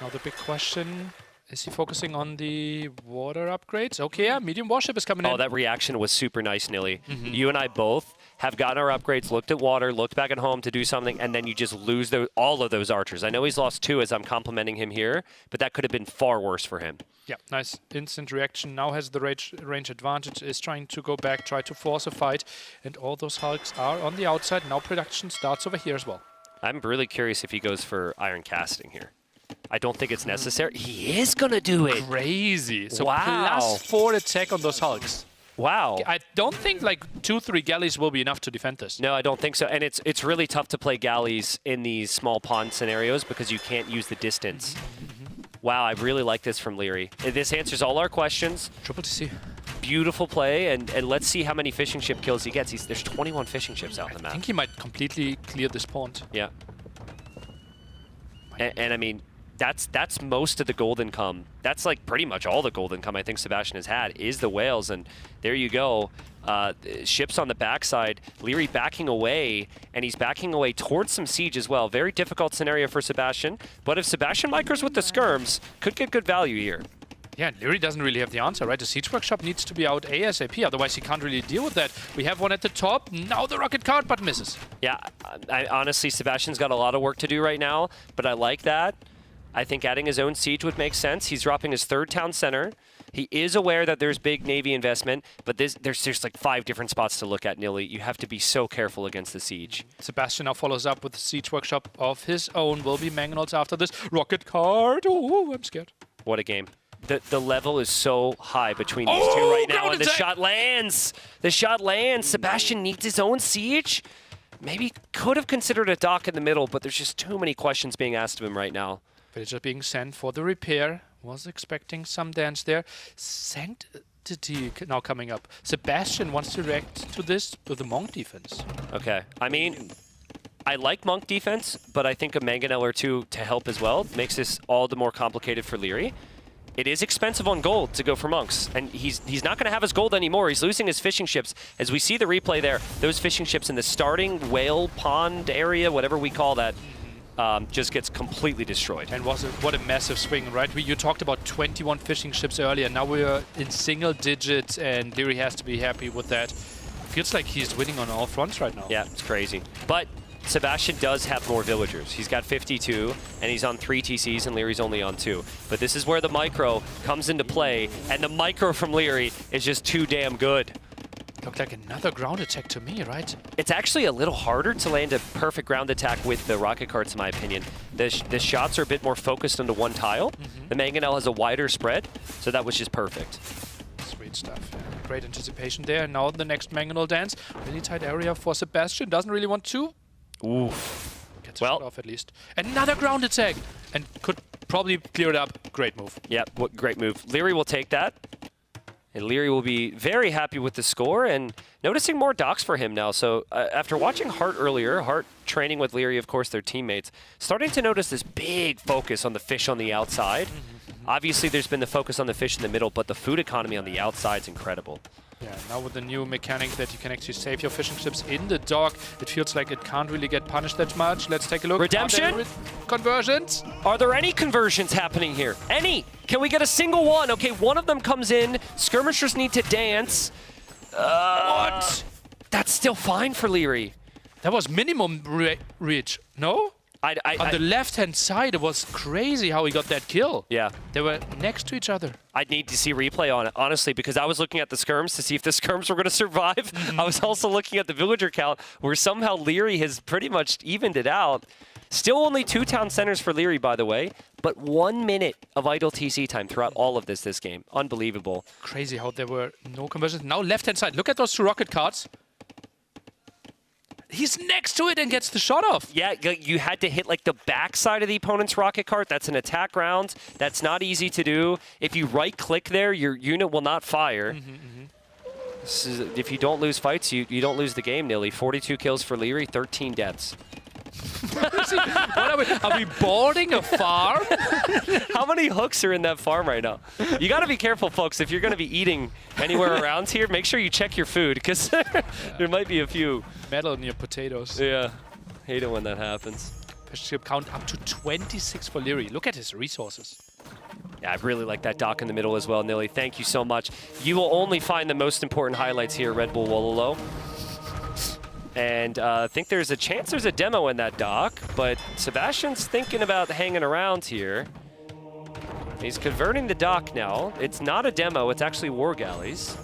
Now the big question, is he focusing on the water upgrades? Okay, yeah, medium warship is coming in. Oh, that reaction was super nice, Nilly. You and I both have gotten our upgrades, looked at water, looked back at home to do something, and then you just lose all of those archers. I know he's lost 2 as I'm complimenting him here, but that could have been far worse for him. Yeah, nice instant reaction. Now has the range advantage, is trying to go back, try to force a fight, and all those Hulks are on the outside. Now production starts over here as well. I'm really curious if he goes for iron casting here. I don't think it's necessary. He is going to do it. Crazy. So wow. +4 attack on those Hulks. Wow. I don't think like 2-3 galleys will be enough to defend this. No, I don't think so. And it's really tough to play galleys in these small pond scenarios because you can't use the distance. Wow, I really like this from Liry. This answers all our questions. Triple TC. Beautiful play, and let's see how many fishing ship kills he gets. There's 21 fishing ships out on the map. I think he might completely clear this pond. Yeah. And I mean, that's most of the gold income. That's like pretty much all the gold income I think Sebastian has had is the whales, and there you go. Ships on the backside, Liry backing away, and he's backing away towards some siege as well. Very difficult scenario for Sebastian, but if Sebastian micros with the skirms, could get good value here. Yeah, Liry doesn't really have the answer, right? The siege workshop needs to be out ASAP, otherwise he can't really deal with that. We have one at the top, now the rocket cart, but misses. Yeah, honestly, Sebastian's got a lot of work to do right now, but I like that. I think adding his own siege would make sense. He's dropping his 3rd town center. He is aware that there's big Navy investment, but there's like 5 different spots to look at, Nilly. You have to be so careful against the siege. Sebastian now follows up with the siege workshop of his own. Will be Mangonels after this. Rocket cart. Oh, I'm scared. What a game. The level is so high between these two right now, and the shot lands. The shot lands. Sebastian needs his own siege. Maybe could have considered a dock in the middle, but there's just too many questions being asked of him right now. Villager being sent for the repair. Was expecting some dance there. Sanctity now coming up. Sebastian wants to react to this with the Monk defense. Okay. I mean, I like Monk defense, but I think a Mangonel or 2 to help as well makes this all the more complicated for Liry. It is expensive on gold to go for Monks, and he's not going to have his gold anymore. He's losing his fishing ships. As we see the replay there, those fishing ships in the starting whale pond area, whatever we call that, just gets completely destroyed. And what a massive swing, right? You talked about 21 fishing ships earlier. Now we're in single digits, and Liry has to be happy with that. Feels like he's winning on all fronts right now. Yeah, it's crazy. But Sebastian does have more villagers. He's got 52, and he's on 3 TCs, and Liry's only on 2. But this is where the micro comes into play, and the micro from Liry is just too damn good. Looked like another ground attack to me, right? It's actually a little harder to land a perfect ground attack with the rocket carts, in my opinion. The shots are a bit more focused onto one tile. The Mangonel has a wider spread, so that was just perfect. Sweet stuff. Yeah. Great anticipation there. Now the next Mangonel dance. Really tight area for Sebastian. Doesn't really want to. Oof. Gets a shot off at least. Another ground attack! And could probably clear it up. Great move. Yeah, great move. Liry will take that. And Liry will be very happy with the score, and noticing more docks for him now. So after watching Hart earlier, Hart training with Liry, of course, their teammates, starting to notice this big focus on the fish on the outside. Obviously, there's been the focus on the fish in the middle, but the food economy on the outside is incredible. Yeah, now with the new mechanic that you can actually save your fishing ships in the dock, it feels like it can't really get punished that much. Let's take a look. Redemption? Conversions? Are there any conversions happening here? Any? Can we get a single one? Okay, one of them comes in. Skirmishers need to dance. What? That's still fine for Liry. That was minimum reach, no? On the left-hand side, it was crazy how he got that kill. Yeah. They were next to each other. I'd need to see replay on it, honestly, because I was looking at the skirms to see if the skirms were going to survive. I was also looking at the villager count, where somehow Liry has pretty much evened it out. Still only 2 town centers for Liry, by the way, but 1 minute of idle TC time throughout all of this game. Unbelievable. Crazy how there were no conversions. Now left-hand side, look at those 2 rocket carts. He's next to it and gets the shot off. Yeah, you had to hit like the backside of the opponent's rocket cart. That's an attack round. That's not easy to do. If you right-click there, your unit will not fire. This is, if you don't lose fights, you don't lose the game, Nilly. 42 kills for Liry, 13 deaths. Are we boarding a farm? How many hooks are in that farm right now? You got to be careful, folks. If you're going to be eating anywhere around here, make sure you check your food, because there might be a few. Metal in your potatoes. Yeah. Hate it when that happens. Ship count up to 26 for Liry. Look at his resources. Yeah, I really like that dock in the middle as well, Nilly. Thank you so much. You will only find the most important highlights here at Redbull Wololo. And I think there's a chance there's a demo in that dock, but Sebastian's thinking about hanging around here. He's converting the dock now. It's not a demo, it's actually War Galleys.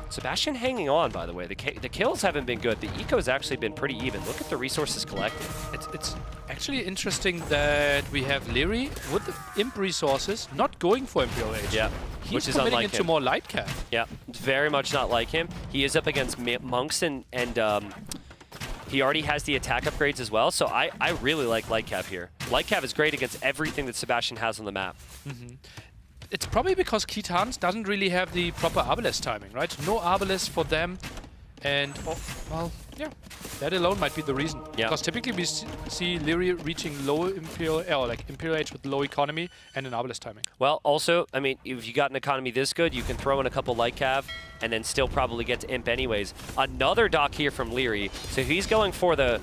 Sebastian hanging on, by the way. The kills haven't been good. The eco's actually been pretty even. Look at the resources collected. It's actually interesting that we have Liry with the imp resources not going for Imperial Age. Yeah. He's committing into more light cap. Yeah, it's very much not like him. He is up against monks and he already has the attack upgrades as well, so I really like light cap here. Light cap is great against everything that Sebastian has on the map. It's probably because Kitans doesn't really have the proper Arbalest timing, right? No Arbalest for them, and well, yeah, that alone might be the reason. Yeah. Because typically we see Liry reaching low Imperial, or like Imperial Age with low economy and an Arbalest timing. Well, also, I mean, if you got an economy this good, you can throw in a couple light cav and then still probably get to imp anyways. Another dock here from Liry, so he's going for the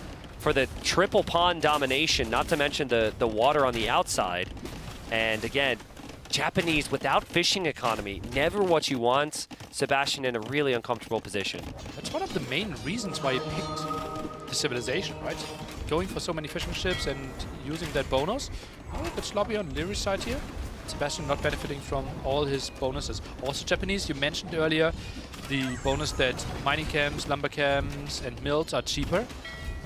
triple pawn domination, not to mention the water on the outside. And again, Japanese without fishing economy, never what you want. Sebastian in a really uncomfortable position. That's one of the main reasons why he picked the civilization, right? Going for so many fishing ships and using that bonus. Oh, a bit sloppy on Liry's side here. Sebastian not benefiting from all his bonuses. Also Japanese, you mentioned earlier the bonus that mining camps, lumber camps and mills are cheaper.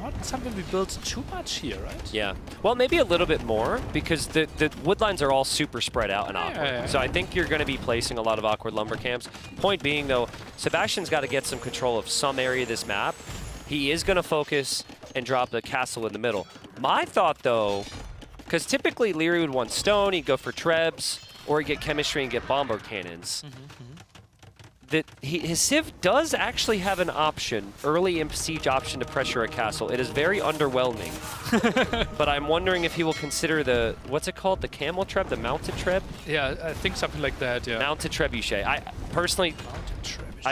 Not something we built too much here, right? Yeah. Well, maybe a little bit more, because the wood lines are all super spread out and awkward. Yeah. So I think you're going to be placing a lot of awkward lumber camps. Point being, though, Sebastian's got to get some control of some area of this map. He is going to focus and drop the castle in the middle. My thought, though, because typically Liry would want stone, he'd go for trebs, or he'd get chemistry and get bombard cannons. That his Civ does actually have an option, early imp siege option to pressure a castle. It is very underwhelming. But I'm wondering if he will consider the, what's it called? The camel treb, the mounted treb? Yeah, I think something like that, yeah. Mounted trebuchet. I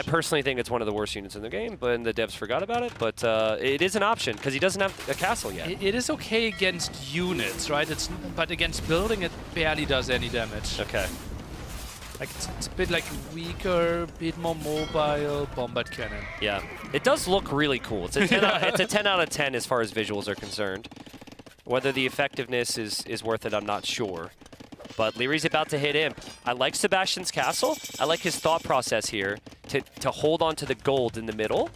personally think it's one of the worst units in the game, but the devs forgot about it. But it is an option, because he doesn't have a castle yet. It is okay against units, right? But against building, it barely does any damage. Okay. Like it's a bit like weaker, bit more mobile bombard cannon. Yeah, it does look really cool. It's a 10 it's a 10 out of 10 as far as visuals are concerned. Whether the effectiveness is worth it, I'm not sure. But Liry's about to hit him. I like Sebastian's castle. I like his thought process here to hold on to the gold in the middle.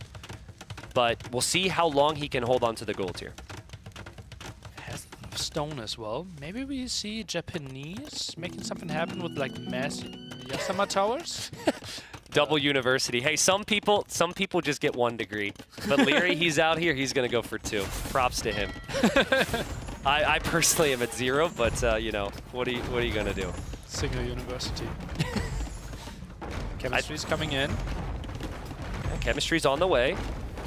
But we'll see how long he can hold on to the gold here. Stone as well. Maybe we see Japanese making something happen with like mass Yasama towers. Double university. Hey, some people just get 1 degree. But Liry, he's out here. He's gonna go for 2. Props to him. I personally am at 0, but you know, what are you gonna do? Single university. Chemistry's coming in. Yeah, chemistry's on the way.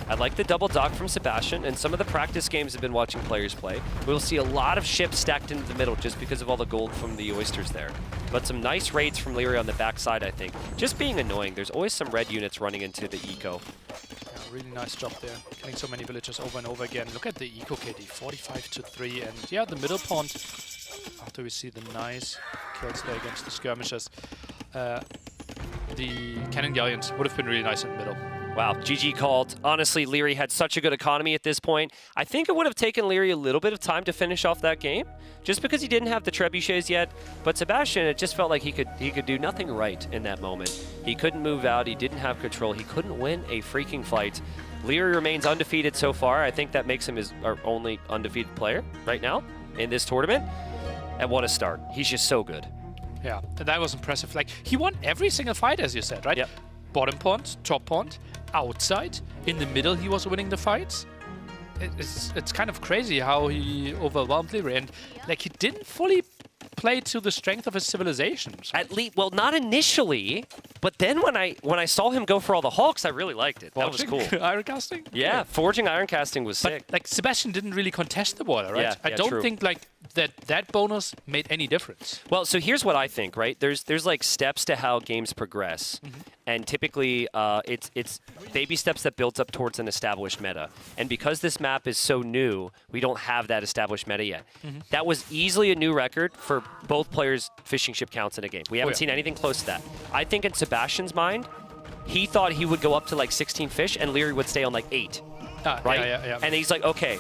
I like the double dock from Sebastian, and some of the practice games I've been watching players play. We'll see a lot of ships stacked into the middle just because of all the gold from the oysters there. But some nice raids from Liry on the backside, I think. Just being annoying. There's always some red units running into the eco. Yeah, really nice job there. Getting so many villages over and over again. Look at the eco KD, 45-3. And yeah, the middle pond, after we see the nice kills there against the skirmishers, the cannon galleons would have been really nice in the middle. Wow, GG called. Honestly, Liry had such a good economy at this point. I think it would have taken Liry a little bit of time to finish off that game, just because he didn't have the trebuchets yet. But Sebastian, it just felt like he could do nothing right in that moment. He couldn't move out, he didn't have control, he couldn't win a freaking fight. Liry remains undefeated so far. I think that makes him our only undefeated player right now in this tournament. And what a start. He's just so good. Yeah, that was impressive. Like, he won every single fight, as you said, right? Yep. Bottom pond, top pond, outside, in the middle he was winning the fights. It's kind of crazy how he overwhelmed Liry, and like he didn't fully play to the strength of his civilizations. At least, well, not initially. But then when I saw him go for all the hulks, I really liked it. That was cool. Iron casting? Yeah, forging iron casting was sick. Like Sebastian didn't really contest the water, right? Yeah, I don't think like that bonus made any difference. Well, so here's what I think, right? There's like steps to how games progress, and typically it's baby steps that builds up towards an established meta. And because this map is so new, we don't have that established meta yet. That was easily a new record for both players' fishing ship counts in a game. We haven't seen anything close to that. I think in Sebastian's mind, he thought he would go up to like 16 fish and Liry would stay on like 8, right? Yeah. And he's like, okay,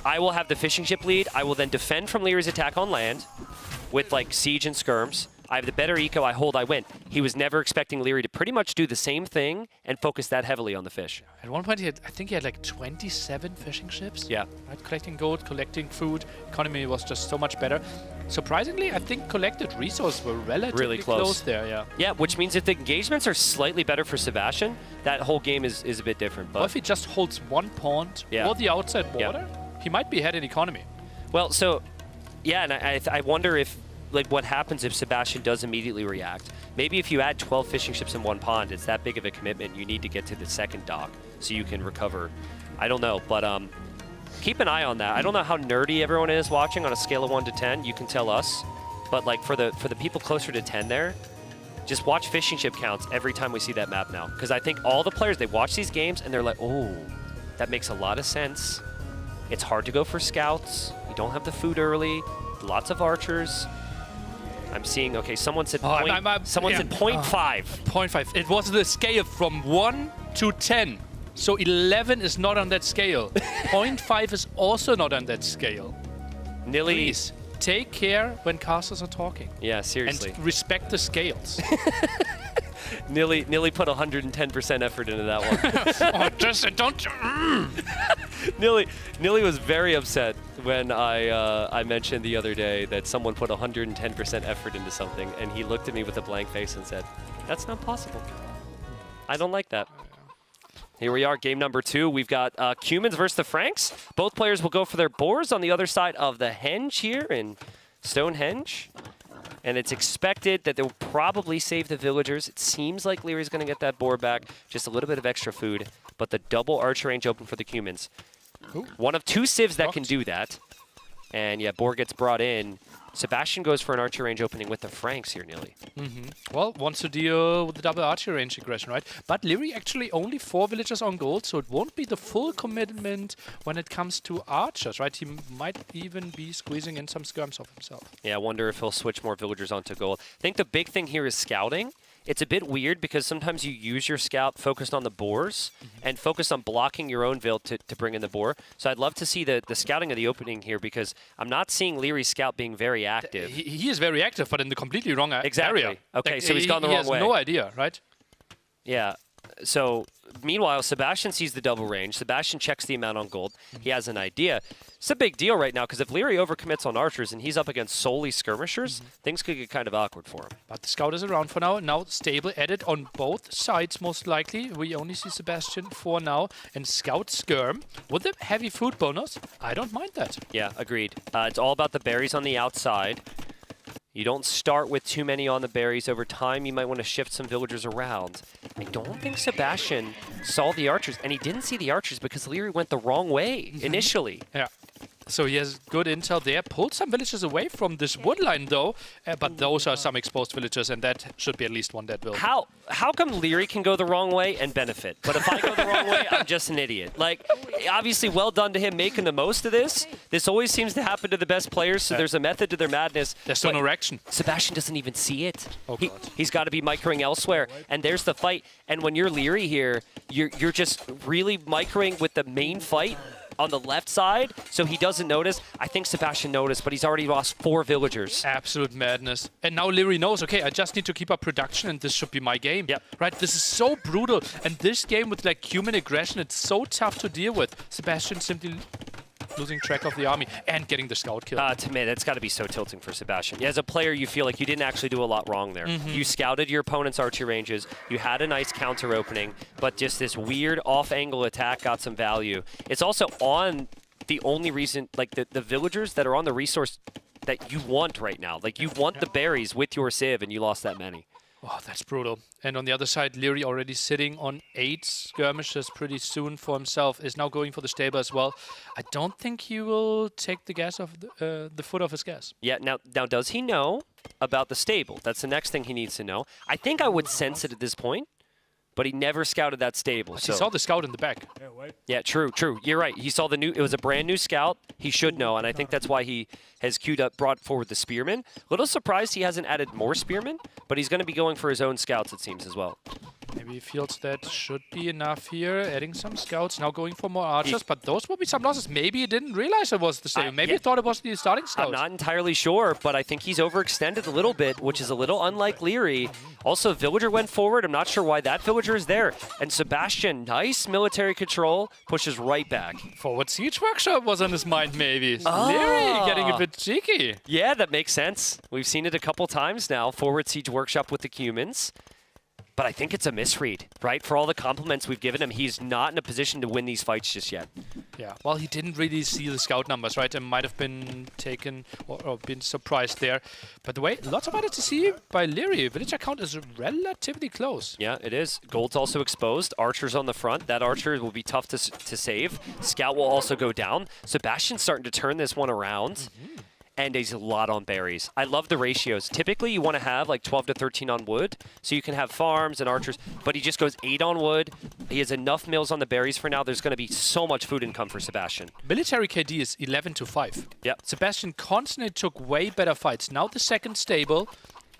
I will have the fishing ship lead. I will then defend from Liry's attack on land with like siege and skirms. I have the better eco, I hold, I win. He was never expecting Liry to pretty much do the same thing and focus that heavily on the fish. At one point, I think he had like 27 fishing ships. Yeah. Right? Collecting gold, collecting food. Economy was just so much better. Surprisingly, I think collected resources were relatively Really close there, yeah. Yeah, which means if the engagements are slightly better for Sebastian, that whole game is a bit different. But Or if he just holds one pond or the outside water, he might be ahead in economy. Well, so, yeah, and I wonder if, like, what happens if Sebastian does immediately react. Maybe if you add 12 fishing ships in one pond, it's that big of a commitment. You need to get to the second dock so you can recover. I don't know, but keep an eye on that. I don't know how nerdy everyone is watching on a scale of 1 to 10. You can tell us. But, like, for the people closer to 10 there, just watch fishing ship counts every time we see that map now. Because I think all the players, they watch these games and they're like, oh, that makes a lot of sense. It's hard to go for scouts. You don't have the food early. Lots of archers. I'm seeing, okay, someone said someone said 0.5. 0.5. It was the scale from 1 to 10. So 11 is not on that scale. 0.5 is also not on that scale. Nilly. Please, take care when casters are talking. Yeah, seriously. And respect the scales. Nilly put 110% effort into that one. Oh, just don't... Nilly was very upset when I mentioned the other day that someone put 110% effort into something, and he looked at me with a blank face and said, "That's not possible. I don't like that." Here we are, game number 2. We've got Cumans versus the Franks. Both players will go for their boars on the other side of the henge here in Stonehenge. And it's expected that they'll probably save the villagers. It seems like Liry's going to get that boar back. Just a little bit of extra food. But the double archer range open for the Cumans. One of 2 civs that can do that. And yeah, boar gets brought in. Sebastian goes for an archer range opening with the Franks here, Nilly. Well, wants to deal with the double archer range aggression, right? But Liry actually only 4 villagers on gold, so it won't be the full commitment when it comes to archers, right? He might even be squeezing in some skirms of himself. Yeah, I wonder if he'll switch more villagers onto gold. I think the big thing here is scouting. It's a bit weird because sometimes you use your scout focused on the boars and focused on blocking your own vill to bring in the boar. So I'd love to see the scouting of the opening here because I'm not seeing Liry's scout being very active. He is very active, but in the completely wrong area. Okay, like, so he's gone the wrong way. He has no idea, right? Yeah. So meanwhile, Sebastian sees the double range. Sebastian checks the amount on gold. He has an idea. It's a big deal right now because if Liry overcommits on archers and he's up against solely skirmishers, things could get kind of awkward for him. But the scout is around for now. Now stable added on both sides most likely. We only see Sebastian for now. And scout skirm with the heavy food bonus. I don't mind that. Yeah, agreed. It's all about the berries on the outside. You don't start with too many on the berries. Over time, you might want to shift some villagers around. I don't think Sebastian saw the archers, and he didn't see the archers because Liry went the wrong way initially. Yeah. So he has good intel there. Pulled some villagers away from this wood line, though. But those are some exposed villagers, and that should be at least one dead villager. How come Liry can go the wrong way and benefit? But if I go the wrong way, I'm just an idiot. Like, obviously, well done to him making the most of this. This always seems to happen to the best players, so there's a method to their madness. There's no direction. Sebastian doesn't even see it. Oh, God. He's got to be microing elsewhere, and there's the fight. And when you're Liry here, you're just really microing with the main fight on the left side, so he doesn't notice. I think Sebastian noticed, but he's already lost 4 villagers. Absolute madness. And now Liry knows, okay, I just need to keep up production and this should be my game. Yep. Right? This is so brutal. And this game with like human aggression, it's so tough to deal with. Sebastian simply losing track of the army and getting the scout kill. To me, that's got to be so tilting for Sebastian. As a player, you feel like you didn't actually do a lot wrong there. You scouted your opponent's archer ranges. You had a nice counter opening, but just this weird off-angle attack got some value. It's also on the only reason, like the villagers that are on the resource that you want right now. Like you want the berries with your civ, and you lost that many. Oh, that's brutal. And on the other side, Liry already sitting on 8 skirmishes pretty soon for himself, is now going for the stable as well. I don't think he will take the gas off the foot off his gas. Yeah, now does he know about the stable? That's the next thing he needs to know. I think I would sense it at this point, but he never scouted that stable. He saw the scout in the back. Yeah, true. You're right. He saw it was a brand new scout. He should know, and I think that's why he has brought forward the spearmen. Little surprised he hasn't added more spearmen, but he's going to be going for his own scouts, it seems, as well. Maybe he feels that should be enough here, adding some scouts, now going for more archers, but those will be some losses. Maybe he didn't realize it was the same. Maybe he thought it was the starting scout. I'm not entirely sure, but I think he's overextended a little bit, which is a little unlike Liry. Also, Villager went forward. I'm not sure why that Villager is there. And Sebastian, nice military control, pushes right back. Forward Siege Workshop was on his mind, maybe. Liry getting a bit cheeky. Yeah, that makes sense. We've seen it a couple times now. Forward Siege Workshop with the humans. But I think it's a misread, right? For all the compliments we've given him, he's not in a position to win these fights just yet. Yeah, well, he didn't really see the scout numbers, right? And might have been taken or been surprised there. But the way, lots of items to see by Liry. Villager count is relatively close. Yeah, it is. Gold's also exposed. Archer's on the front. That Archer will be tough to save. Scout will also go down. Sebastian's starting to turn this one around. And he's a lot on berries. I love the ratios. Typically, you want to have like 12 to 13 on wood, so you can have farms and archers, but he just goes 8 on wood. He has enough mills on the berries for now. There's going to be so much food income for Sebastian. Military KD is 11 to 5. Yep. Sebastian constantly took way better fights. Now the second stable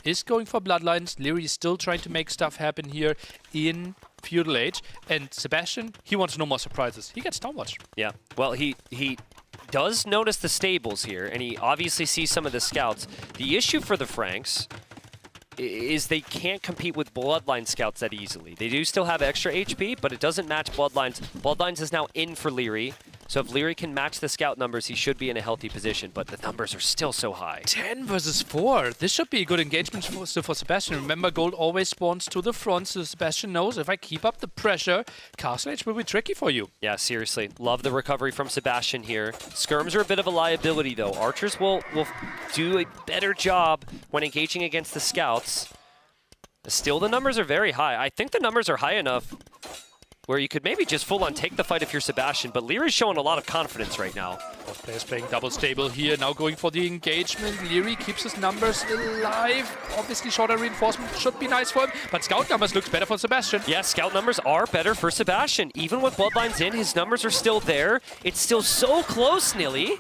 is going for bloodlines. Liry is still trying to make stuff happen here in Feudal Age. And Sebastian, he wants no more surprises. He gets downwatched. Yeah, well, he does notice the stables here, and he obviously sees some of the scouts. The issue for the Franks is they can't compete with Bloodline scouts that easily. They do still have extra HP, but it doesn't match Bloodlines. Bloodlines is now in for Liry, so if Liry can match the scout numbers, he should be in a healthy position, but the numbers are still so high. 10 versus 4. This should be a good engagement for Sebastian. Remember, gold always spawns to the front, so Sebastian knows if I keep up the pressure, Castle Age will be tricky for you. Yeah, seriously. Love the recovery from Sebastian here. Skirms are a bit of a liability, though. Archers will do a better job when engaging against the scouts. Still, the numbers are very high. I think the numbers are high enough where you could maybe just full-on take the fight if you're Sebastian, but Liry's showing a lot of confidence right now. Both players playing double stable here, now going for the engagement. Liry keeps his numbers alive. Obviously, shorter reinforcement should be nice for him, but scout numbers looks better for Sebastian. Yeah, scout numbers are better for Sebastian. Even with Bloodlines in, his numbers are still there. It's still so close, Nilly,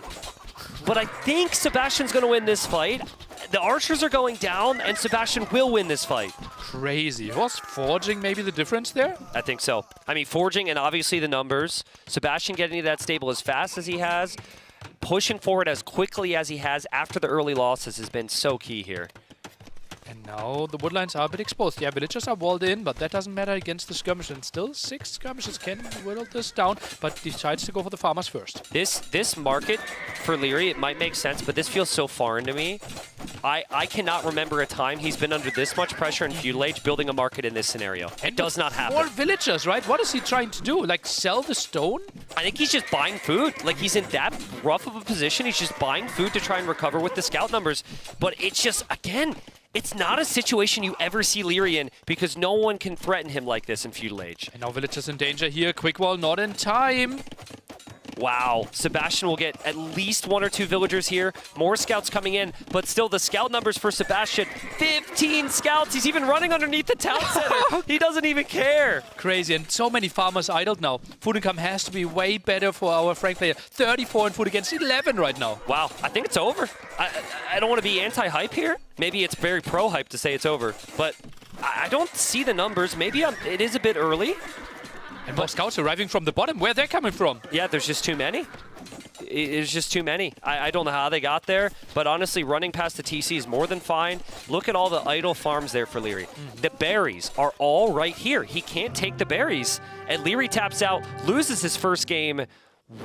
but I think Sebastian's going to win this fight. The archers are going down, and Sebastian will win this fight. Crazy. Was forging maybe the difference there? I think so. I mean, forging and obviously the numbers. Sebastian getting to that stable as fast as he has, pushing forward as quickly as he has after the early losses has been so key here. And now the woodlines are a bit exposed. Yeah, villagers are walled in, but that doesn't matter against the skirmishers. And still 6 skirmishers can whittle this down, but decides to go for the farmers first. This market for Liry, it might make sense, but this feels so foreign to me. I cannot remember a time he's been under this much pressure in Feudal Age building a market in this scenario. It does not happen. 4 villagers, right? What is he trying to do? Like sell the stone? I think he's just buying food. Like he's in that rough of a position. He's just buying food to try and recover with the scout numbers. But it's just, again, it's not a situation you ever see Liry in because no one can threaten him like this in Feudal Age. And now villagers in danger here. Quick wall not in time. Wow, Sebastian will get at least 1 or 2 villagers here. More scouts coming in, but still the scout numbers for Sebastian, 15 scouts. He's even running underneath the town center. He doesn't even care. Crazy, and so many farmers idled now. Food income has to be way better for our Frank player. 34 in food against 11 right now. Wow, I think it's over. I don't want to be anti-hype here. Maybe it's very pro-hype to say it's over, but I don't see the numbers. Maybe it is a bit early. And more scouts arriving from the bottom. Where they're coming from? Yeah, there's just too many. It's just too many. I don't know how they got there, but honestly, running past the TC is more than fine. Look at all the idle farms there for Liry. The berries are all right here. He can't take the berries, and Liry taps out, loses his first game.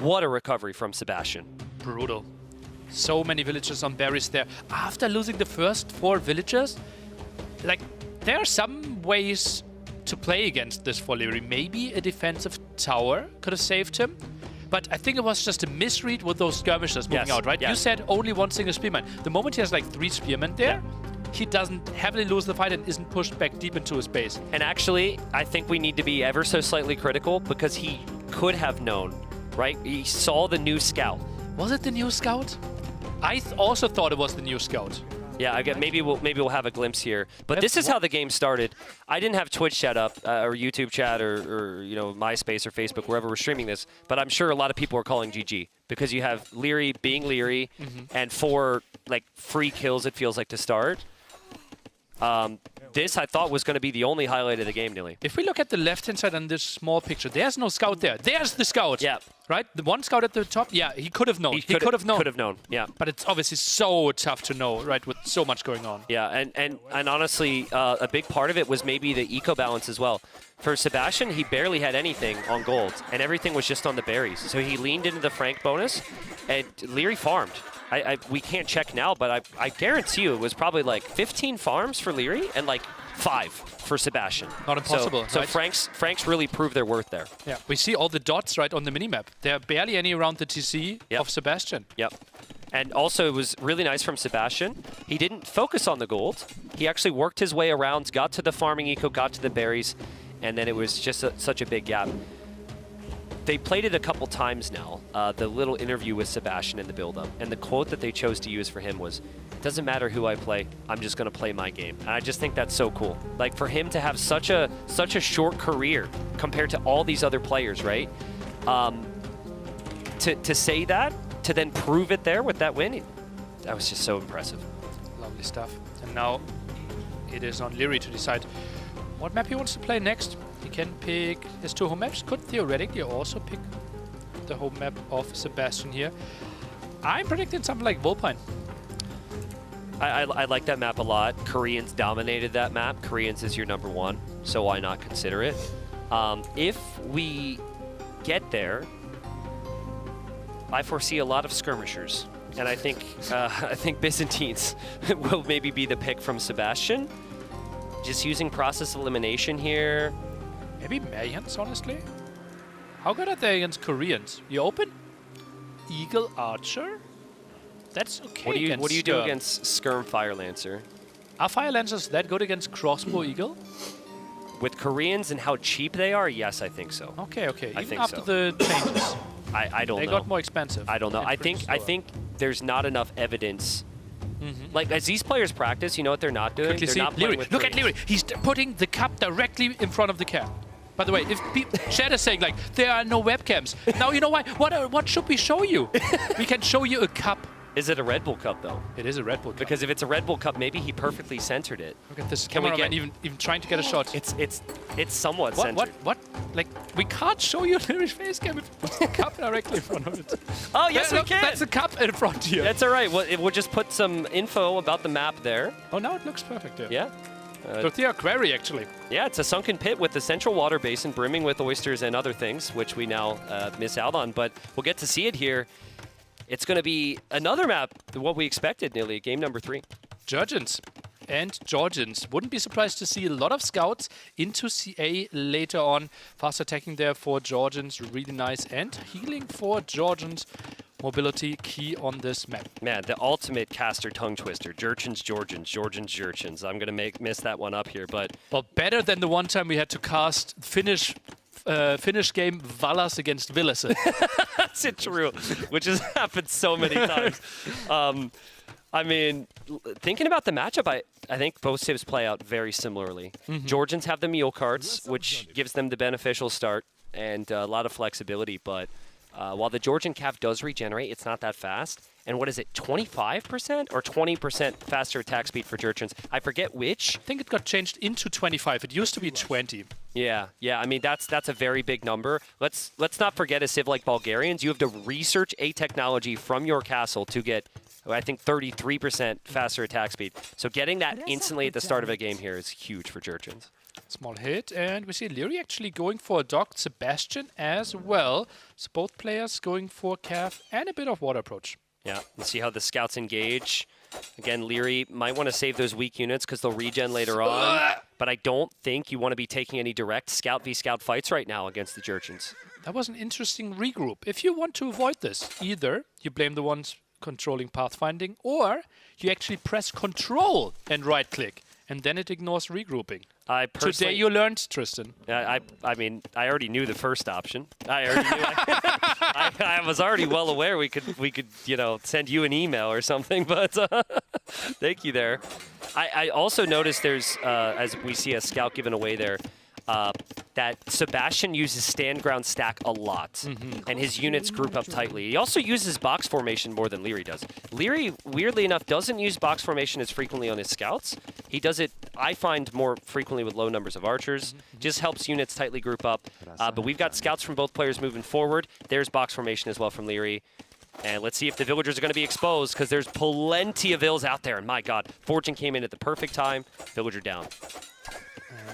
What a recovery from Sebastian. Brutal. So many villagers on berries there. After losing the first 4 villagers, like, there are some ways to play against this for Liry. Maybe a defensive tower could have saved him, but I think it was just a misread with those skirmishers moving out, right? Yes. You said only 1 single spearman. The moment he has like 3 spearmen there, he doesn't heavily lose the fight and isn't pushed back deep into his base. And actually, I think we need to be ever so slightly critical because he could have known, right? He saw the new scout. Was it the new scout? I also thought it was the new scout. Yeah, I get, maybe we'll have a glimpse here. But this is how the game started. I didn't have Twitch chat up or YouTube chat or you know, MySpace or Facebook, wherever we're streaming this. But I'm sure a lot of people are calling GG because you have Liry being Liry and 4 like free kills, it feels like, to start. This, I thought, was going to be the only highlight of the game, nearly. If we look at the left-hand side on this small picture, there's no scout there. There's the scout. Yeah. Right? The one scout at the top, yeah, he could have known. He could have known. Could have known, yeah. But it's obviously so tough to know, right, with so much going on. Yeah, and honestly, a big part of it was maybe the eco balance as well. For Sebastian, he barely had anything on gold, and everything was just on the berries. So he leaned into the Frank bonus, and Liry farmed. We can't check now, but I guarantee you it was probably like 15 farms for Liry and like 5 for Sebastian. Not impossible, So right? Franks really proved their worth there. Yeah, we see all the dots right on the minimap. There are barely any around the TC of Sebastian. Yep. And also, it was really nice from Sebastian. He didn't focus on the gold. He actually worked his way around, got to the farming eco, got to the berries, and then it was just such a big gap. They played it a couple times now, the little interview with Sebastian in the build-up, and the quote that they chose to use for him was, "It doesn't matter who I play, I'm just going to play my game." And I just think that's so cool. Like, for him to have such a short career compared to all these other players, right? To say that, to then prove it there with that win, that was just so impressive. Lovely stuff. And now it is on Liry to decide what map he wants to play next. He can pick his 2 home maps. Could theoretically also pick the home map of Sebastian here. I'm predicting something like Vulpine. I like that map a lot. Koreans dominated that map. Koreans is your #1, so why not consider it? If we get there, I foresee a lot of skirmishers, and I think Byzantines will maybe be the pick from Sebastian. Just using process elimination here. Maybe Mayans, honestly. How good are they against Koreans? You open Eagle Archer? That's okay. What do you do against Skirm Fire Lancer? Are Fire Lancers that good against Crossbow Eagle? With Koreans and how cheap they are, yes, I think so. Okay, okay. I Even think after so. the changes. I don't know. They got more expensive. I don't know. I think there's not enough evidence. Like, as these players practice, you know what they're not doing? Quickly They're see not playing Liry. with Look at Koreans. Liry. He's putting the cup directly in front of the cam. By the way, if Chad is saying, like, there are no webcams. Now, you know why? What should we show you? We can show you a cup. Is it a Red Bull Cup, though? It is a Red Bull Cup. Because if it's a Red Bull Cup, maybe he perfectly centered it. Look at this Can we cameraman get even trying to get a shot. It's somewhat centered. What? Like, we can't show you Liry's face cam if it puts the cup directly in front of it. Oh, yes, we look, can. That's a cup in front here. That's all right. We'll just put some info about the map there. Oh, now it looks perfect, yeah. Yeah. Dorothea Quarry, actually. Yeah, it's a sunken pit with the central water basin brimming with oysters and other things, which we now miss out on. But we'll get to see it here. It's going to be another map than what we expected, nearly, game #3. Georgians and Georgians. Wouldn't be surprised to see a lot of scouts into CA later on. Fast attacking there for Georgians, really nice. And healing for Georgians. Mobility key on this map. Man, the ultimate caster tongue twister. Jurchens, Georgians, Georgians, Jurchens. I'm going to miss that one up here, but... Well, better than the one time we had to cast Finnish game Valas against Villase. That's it, true. Which has happened so many times. I mean, thinking about the matchup, I think both civs play out very similarly. Georgians have the mule cards, which gives them the beneficial start and a lot of flexibility, but while the Georgian Cav does regenerate, it's not that fast. And what is it, 25% or 20% faster attack speed for Jurchens? I forget which. I think it got changed into 25. It used to be 20. Yeah. I mean, that's a very big number. Let's not forget a civ like Bulgarians. You have to research a technology from your castle to get, I think, 33% faster attack speed. So getting that instantly at the start of a game here is huge for Jurchens. Small hit, and we see Liry actually going for a docked Sebastian as well. So both players going for Cav and a bit of water approach. Yeah, let's see how the scouts engage. Again, Liry might want to save those weak units because they'll regen later on. But I don't think you want to be taking any direct scout v scout fights right now against the Jurchens. That was an interesting regroup. If you want to avoid this, either you blame the ones controlling pathfinding, or you actually press Control and right-click, and then it ignores regrouping. Today you learned, Tristan. I mean, I already knew the first option. I already knew. I was already well aware we could send you an email or something. But thank you there. I also noticed there's as we see a scout given away there. That Sebastian uses stand ground stack a lot, and his units group up tightly. He also uses box formation more than Liry does. Liry, weirdly enough, doesn't use box formation as frequently on his scouts. He does it, I find, more frequently with low numbers of archers. Just helps units tightly group up. But we've got scouts from both players moving forward. There's box formation as well from Liry. And let's see if the villagers are going to be exposed, because there's plenty of vills out there. And my god, Fortune came in at the perfect time. Villager down.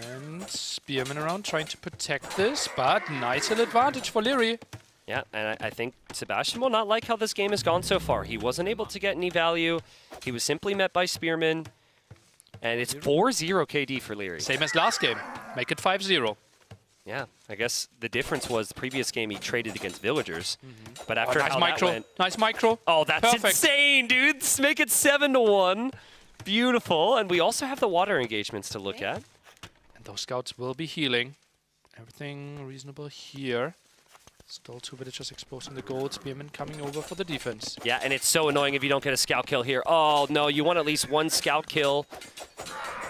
And Spearman around trying to protect this, but nice little advantage for Liry. Yeah, and I think Sebastian will not like how this game has gone so far. He wasn't able to get any value. He was simply met by Spearman. And it's 4-0 KD for Liry. Same as last game. Make it 5-0. Yeah, I guess the difference was the previous game he traded against villagers. But after nice how micro. that went... Nice micro. Oh, that's Perfect. insane, dude. Make it 7-1. Beautiful. And we also have the water engagements to look at. And those scouts will be healing. Everything reasonable here. Still 2 villagers exposing the gold. Spearman coming over for the defense. Yeah, and it's so annoying if you don't get a scout kill here. Oh, no, you want at least 1 scout kill.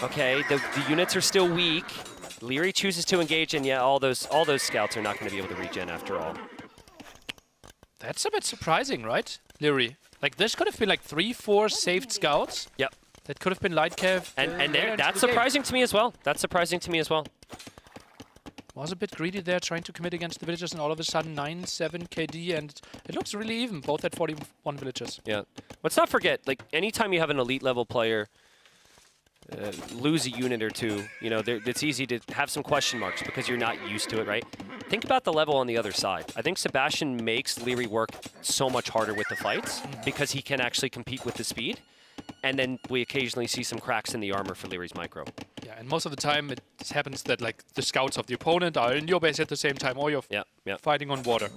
Okay, the units are still weak. Liry chooses to engage, and yeah, all those scouts are not going to be able to regen after all. That's a bit surprising, right, Liry? Like, this could have been like 3-4 saved scouts. Yep. That could have been light cav. And that's surprising to me as well. That's surprising to me as well. Was a bit greedy there, trying to commit against the villagers, and all of a sudden 9-7 KD, and it looks really even, both at 41 villagers. Yeah. Let's not forget, like, anytime you have an elite level player lose a unit or two, you know, it's easy to have some question marks because you're not used to it, right? Think about the level on the other side. I think Sebastian makes Liry work so much harder with the fights because he can actually compete with the speed. And then we occasionally see some cracks in the armor for Liry's micro. Yeah, and most of the time it happens that like the scouts of the opponent are in your base at the same time, or you're fighting on water.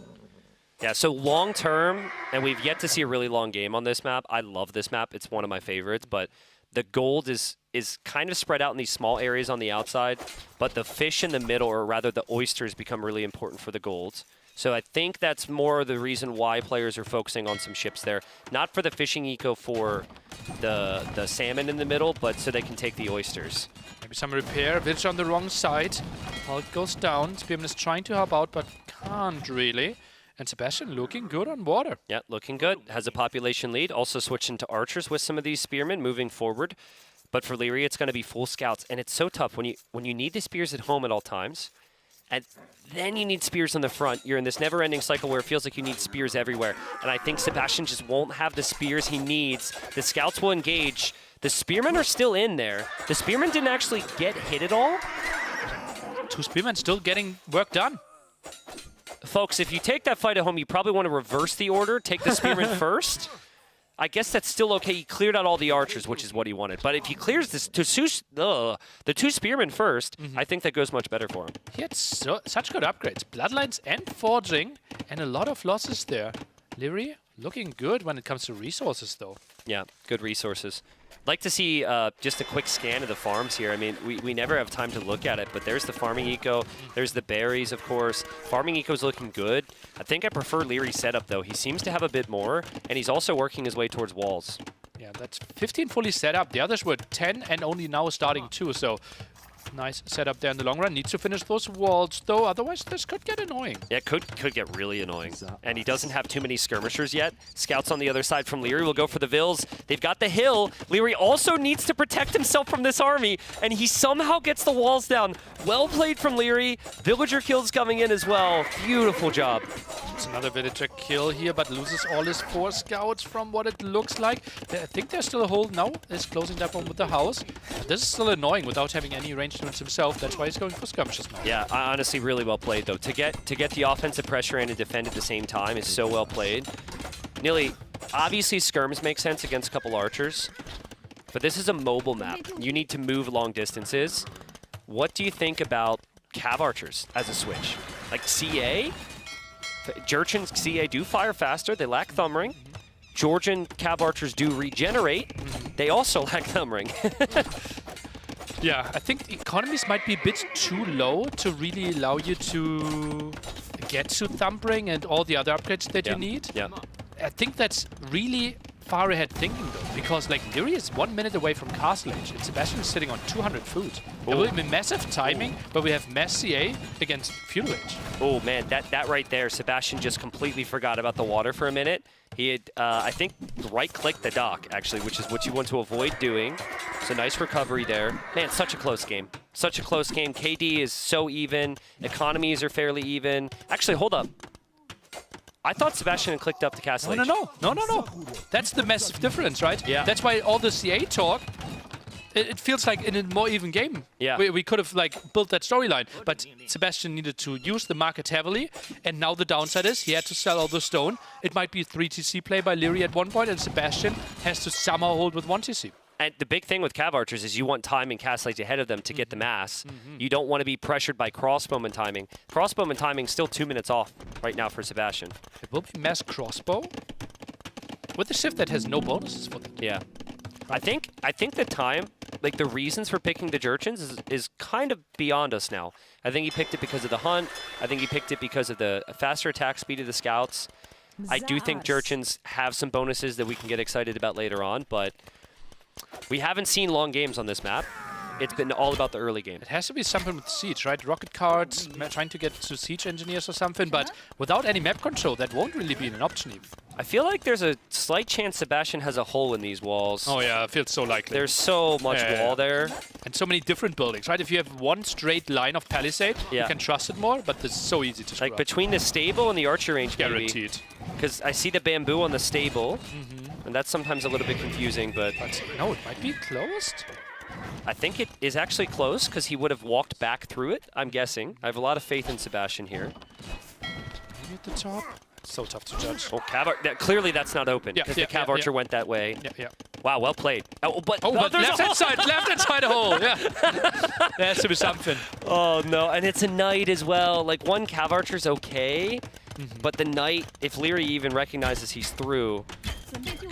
Yeah, so long term, and we've yet to see a really long game on this map. I love this map. It's one of my favorites, but the gold is kind of spread out in these small areas on the outside, but the fish in the middle, or rather the oysters, become really important for the gold. So I think that's more the reason why players are focusing on some ships there. Not for the fishing eco for the salmon in the middle, but so they can take the oysters. Maybe some repair. Village on the wrong side. Hulk goes down. Spearman is trying to help out, but can't really. And Sebastian looking good on water. Yeah, looking good. Has a population lead. Also switching to archers with some of these spearmen moving forward. But for Liry, it's going to be full scouts. And it's so tough when you need the spears at home at all times. And then you need spears in the front. You're in this never-ending cycle where it feels like you need spears everywhere. And I think Sebastian just won't have the spears he needs. The scouts will engage. The spearmen are still in there. The spearmen didn't actually get hit at all. 2 spearmen still getting work done. Folks, if you take that fight at home, you probably want to reverse the order. Take the spearmen first. I guess that's still okay. He cleared out all the archers, which is what he wanted. But if he clears this the 2 spearmen first, I think that goes much better for him. He had such good upgrades. Bloodlines and forging, and a lot of losses there. Liry looking good when it comes to resources, though. Yeah, good resources. Like to see just a quick scan of the farms here. I mean, we never have time to look at it, but there's the farming eco. There's the berries, of course. Farming eco's looking good. I think I prefer Liry's setup, though. He seems to have a bit more, and he's also working his way towards walls. Yeah, that's 15 fully set up. The others were 10 and only now starting 2, so nice setup there in the long run. Needs to finish those walls, though. Otherwise, this could get annoying. Yeah, it could get really annoying. And he doesn't have too many skirmishers yet. Scouts on the other side from Liry will go for the vills. They've got the hill. Liry also needs to protect himself from this army, and he somehow gets the walls down. Well played from Liry. Villager kills coming in as well. Beautiful job. It's another villager kill here, but loses all his 4 scouts from what it looks like. I think there's still a hold now. He's closing that one with the house. But this is still annoying without having any ranged units himself. That's why he's going for skirmishes now. Yeah, honestly, really well played, though. To get the offensive pressure in and defend at the same time is so well played. Nilly, obviously skirms make sense against a couple archers, but this is a mobile map. You need to move long distances. What do you think about cav archers as a switch? Like CA? Jurchen's CA do fire faster. They lack thumb ring. Georgian Cav Archers do regenerate, they also lack Thumbring. Yeah, I think economies might be a bit too low to really allow you to get to Thumbring and all the other upgrades that you need. Yeah. I think that's really far ahead thinking though, because like Liry is 1 minute away from Castle Age and Sebastian is sitting on 200 food. There will be massive timing, but we have mass CA against Feudal Age. Oh man, that right there, Sebastian just completely forgot about the water for a minute. He had, I think, right-clicked the dock, actually, which is what you want to avoid doing. So nice recovery there. Man, such a close game. Such a close game. KD is so even. Economies are fairly even. Actually, hold up. I thought Sebastian had clicked up to Castle Age. No. That's the massive difference, right? Yeah. That's why all the CA talk, it feels like in a more even game. Yeah. We could have like built that storyline, but Sebastian needed to use the market heavily, and now the downside is he had to sell all the stone. It might be a 3 TC play by Liry at one point, and Sebastian has to somehow hold with 1 TC. And the big thing with Cav Archers is you want time and Castle Age ahead of them to get the mass. You don't want to be pressured by crossbowman timing. Crossbowman timing still 2 minutes off right now for Sebastian. It will be mass crossbow with a shift that has no bonuses for them. Yeah. I think the time, like the reasons for picking the Jurchens is kind of beyond us now. I think he picked it because of the hunt. I think he picked it because of the faster attack speed of the scouts. I do think Jurchens have some bonuses that we can get excited about later on, but we haven't seen long games on this map. It's been all about the early game. It has to be something with Siege, right? Rocket cards, trying to get to Siege engineers or something, but without any map control, that won't really be an option even. I feel like there's a slight chance Sebastian has a hole in these walls. Oh yeah, it feels so likely. There's so much wall there. And so many different buildings, right? If you have one straight line of palisade, you can trust it more, but this is so easy to screw Like between the stable and the archer range, guaranteed. Because I see the bamboo on the stable, and that's sometimes a little bit confusing, but no, it might be closed. I think it is actually close because he would have walked back through it, I'm guessing. I have a lot of faith in Sebastian here. Maybe at the top. So tough to judge. Oh, clearly that's not open because the Cav Archer went that way. Yeah. Wow, well played. Oh, but left-hand side hole. Yeah. There has to be something. Oh, no. And it's a knight as well. Like, one Cav Archer's okay, but the knight, if Liry even recognizes he's through,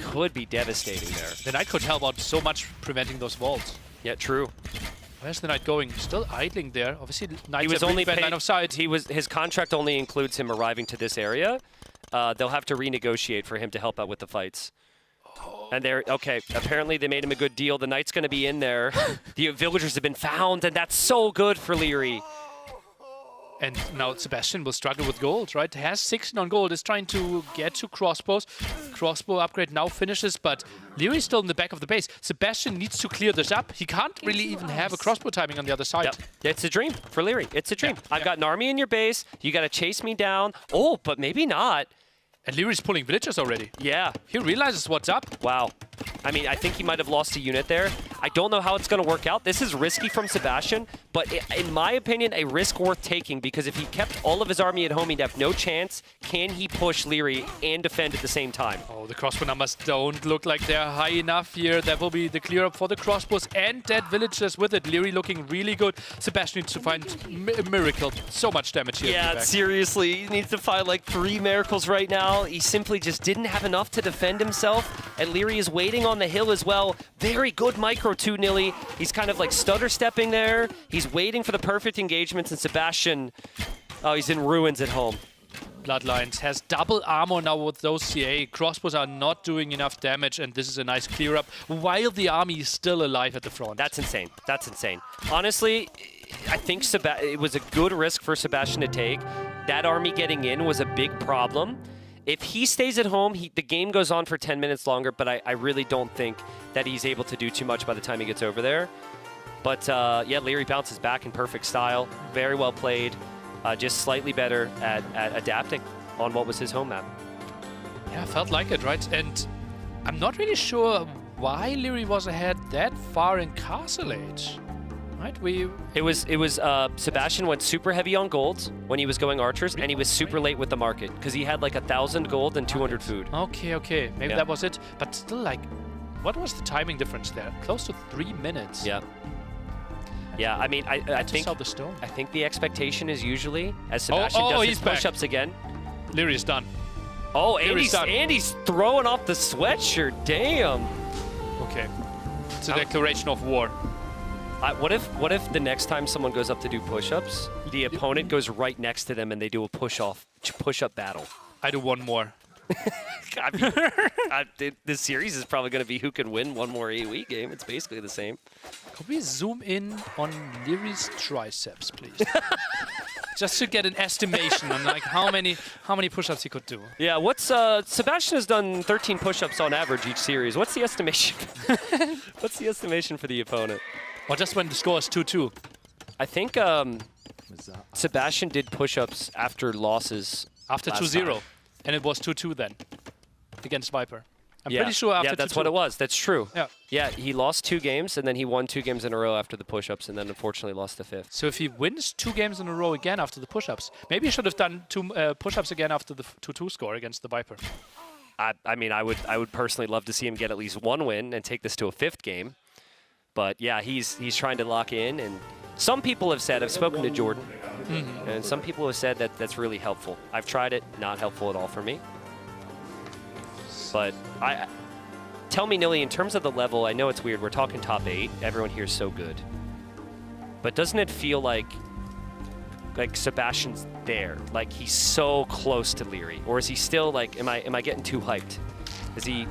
could be devastating there. The knight could help out so much preventing those walls. Yeah, true. Where's the knight going? Still idling there. Obviously, knight's he was a only bad paid, line of sight. His contract only includes him arriving to this area. They'll have to renegotiate for him to help out with the fights. And they're, okay, apparently they made him a good deal. The knight's going to be in there. The villagers have been found, and that's so good for Liry. And now Sebastian will struggle with gold, right? He has 16 on gold, is trying to get to crossbows. Crossbow upgrade now finishes, but Liry's still in the back of the base. Sebastian needs to clear this up. He can't really even have a crossbow timing on the other side. Yeah, it's a dream for Liry. It's a dream. I've got an army in your base. You got to chase me down. Oh, but maybe not. And Liry's pulling villagers already. Yeah. He realizes what's up. Wow. I mean, I think he might have lost a unit there. I don't know how it's going to work out. This is risky from Sebastian, but in my opinion, a risk worth taking because if he kept all of his army at home, he'd have no chance. Can he push Liry and defend at the same time? Oh, the crossbow numbers don't look like they're high enough here. That will be the clear up for the crossbows and dead villagers with it. Liry looking really good. Sebastian needs to find a miracle. So much damage here. Yeah, seriously. He needs to find like 3 miracles right now. He simply just didn't have enough to defend himself, and Liry is waiting on the hill as well. Very good micro too, Nilly. He's kind of like stutter stepping there. He's waiting for the perfect engagements, and Sebastian, oh, he's in ruins at home. Bloodlines has double armor now with those CA. Crossbows are not doing enough damage, and this is a nice clear up while the army is still alive at the front. That's insane. That's insane. Honestly, I think it was a good risk for Sebastian to take. That army getting in was a big problem. If he stays at home, the game goes on for 10 minutes longer, but I really don't think that he's able to do too much by the time he gets over there. But yeah, Liry bounces back in perfect style. Very well played. Just slightly better at adapting on what was his home map. Yeah, felt like it, right? And I'm not really sure why Liry was ahead that far in Castle Age. Right? It was Sebastian went super heavy on golds when he was going archers, and he was super late with the market because he had like 1,000 gold and 200 food. Okay. Maybe that was it. But still, like, what was the timing difference there? Close to 3 minutes. Yeah. Yeah, I mean, I think sell the stone. I think the expectation is usually as Sebastian does his push-ups again. Liry is done. Oh, Andy's throwing off the sweatshirt. Damn. Okay. It's a declaration of war. What if the next time someone goes up to do push-ups, the opponent goes right next to them and they do a push-up battle? I do one more. I mean, this series is probably going to be who can win one more AoE game. It's basically the same. Could we zoom in on Liry's triceps, please? Just to get an estimation on like how many push-ups he could do. Yeah, what's Sebastian has done 13 push-ups on average each series. What's the estimation? What's the estimation for the opponent? Or just when the score is 2-2. I think Sebastian did push-ups after losses. After 2-0. And it was 2-2 then against Viper. I'm yeah. pretty sure after 2-2. Yeah, that's what it was. That's true. Yeah. Yeah, he lost 2 games, and then he won 2 games in a row after the push-ups, and then unfortunately lost the 5th. So if he wins 2 games in a row again after the push-ups, maybe he should have done 2 push-ups again after the 2-2 score against the Viper. I mean, I would personally love to see him get at least 1 win and take this to a 5th game. But yeah, he's trying to lock in, and some people have said, I've spoken to Jordan, and some people have said that that's really helpful. I've tried it, not helpful at all for me. But tell me, Nilly, in terms of the level, I know it's weird. We're talking top 8. Everyone here is so good. But doesn't it feel like Sebastian's there? Like he's so close to Liry? Or is he still like, am I getting too hyped? Is he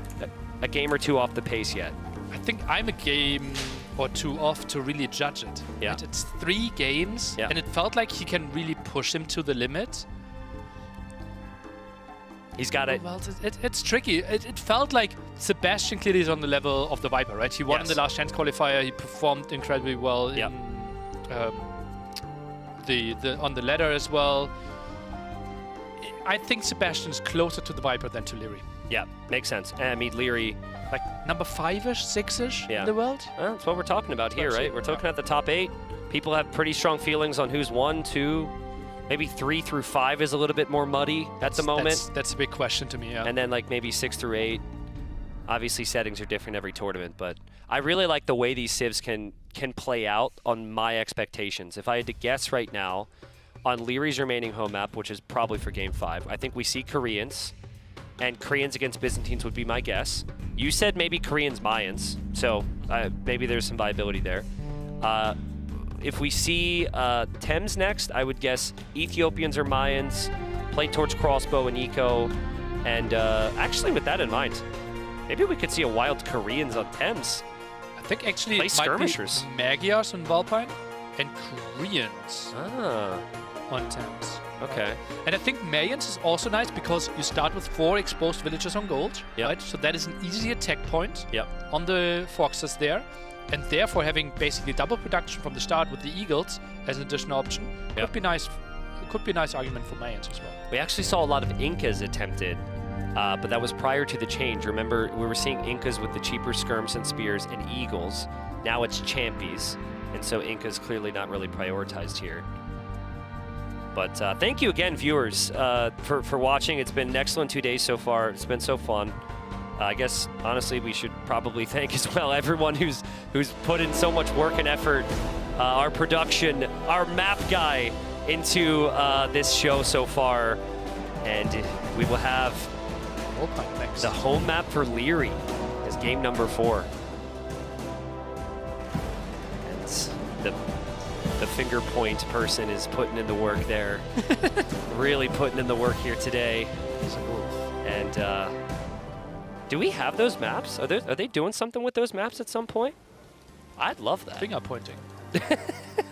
a game or 2 off the pace yet? I think I'm a game or 2 off to really judge it. Yeah. Right? It's 3 games, and it felt like he can really push him to the limit. He's got it. Well, it's tricky. It felt like Sebastian clearly is on the level of the Viper, right? He won in the last chance qualifier. He performed incredibly well in on the ladder as well. I think Sebastian's closer to the Viper than to Liry. Yeah, makes sense. I mean, Liry, like number 5-ish, 6-ish in the world. Well, that's what we're talking about here, right? We're talking at the top 8. People have pretty strong feelings on who's 1, 2. Maybe 3 through 5 is a little bit more muddy at the moment. That's a big question to me, yeah. And then like maybe 6 through 8. Obviously settings are different every tournament, but I really like the way these civs can play out on my expectations. If I had to guess right now on Liry's remaining home map, which is probably for game 5, I think we see Koreans, and Koreans against Byzantines would be my guess. You said maybe Koreans, Mayans, so maybe there's some viability there. If we see Thames next, I would guess Ethiopians or Mayans, play torch, crossbow, and eco. And actually, with that in mind, maybe we could see a wild Koreans on Thames. I think actually play it might skirmishers. Be Magyars on Valpine and Koreans on Thames. Okay. And I think Mayans is also nice because you start with 4 exposed villages on gold, right? So that is an easy attack point on the Foxes there. And therefore having basically double production from the start with the Eagles as an additional option could be nice. It could be a nice argument for Mayans as well. We actually saw a lot of Incas attempted, but that was prior to the change. Remember, we were seeing Incas with the cheaper skirms and spears and Eagles. Now it's Champies, and so Incas clearly not really prioritized here. But thank you again, viewers, for watching. It's been an excellent 2 days so far. It's been so fun. I guess, honestly, we should probably thank as well everyone who's put in so much work and effort, our production, our map guy, into this show so far. And we will have the home map for Liry as game number 4. And the finger point person is putting in the work there. Really putting in the work here today. And do we have those maps? Are they doing something with those maps at some point? I'd love that. Finger pointing.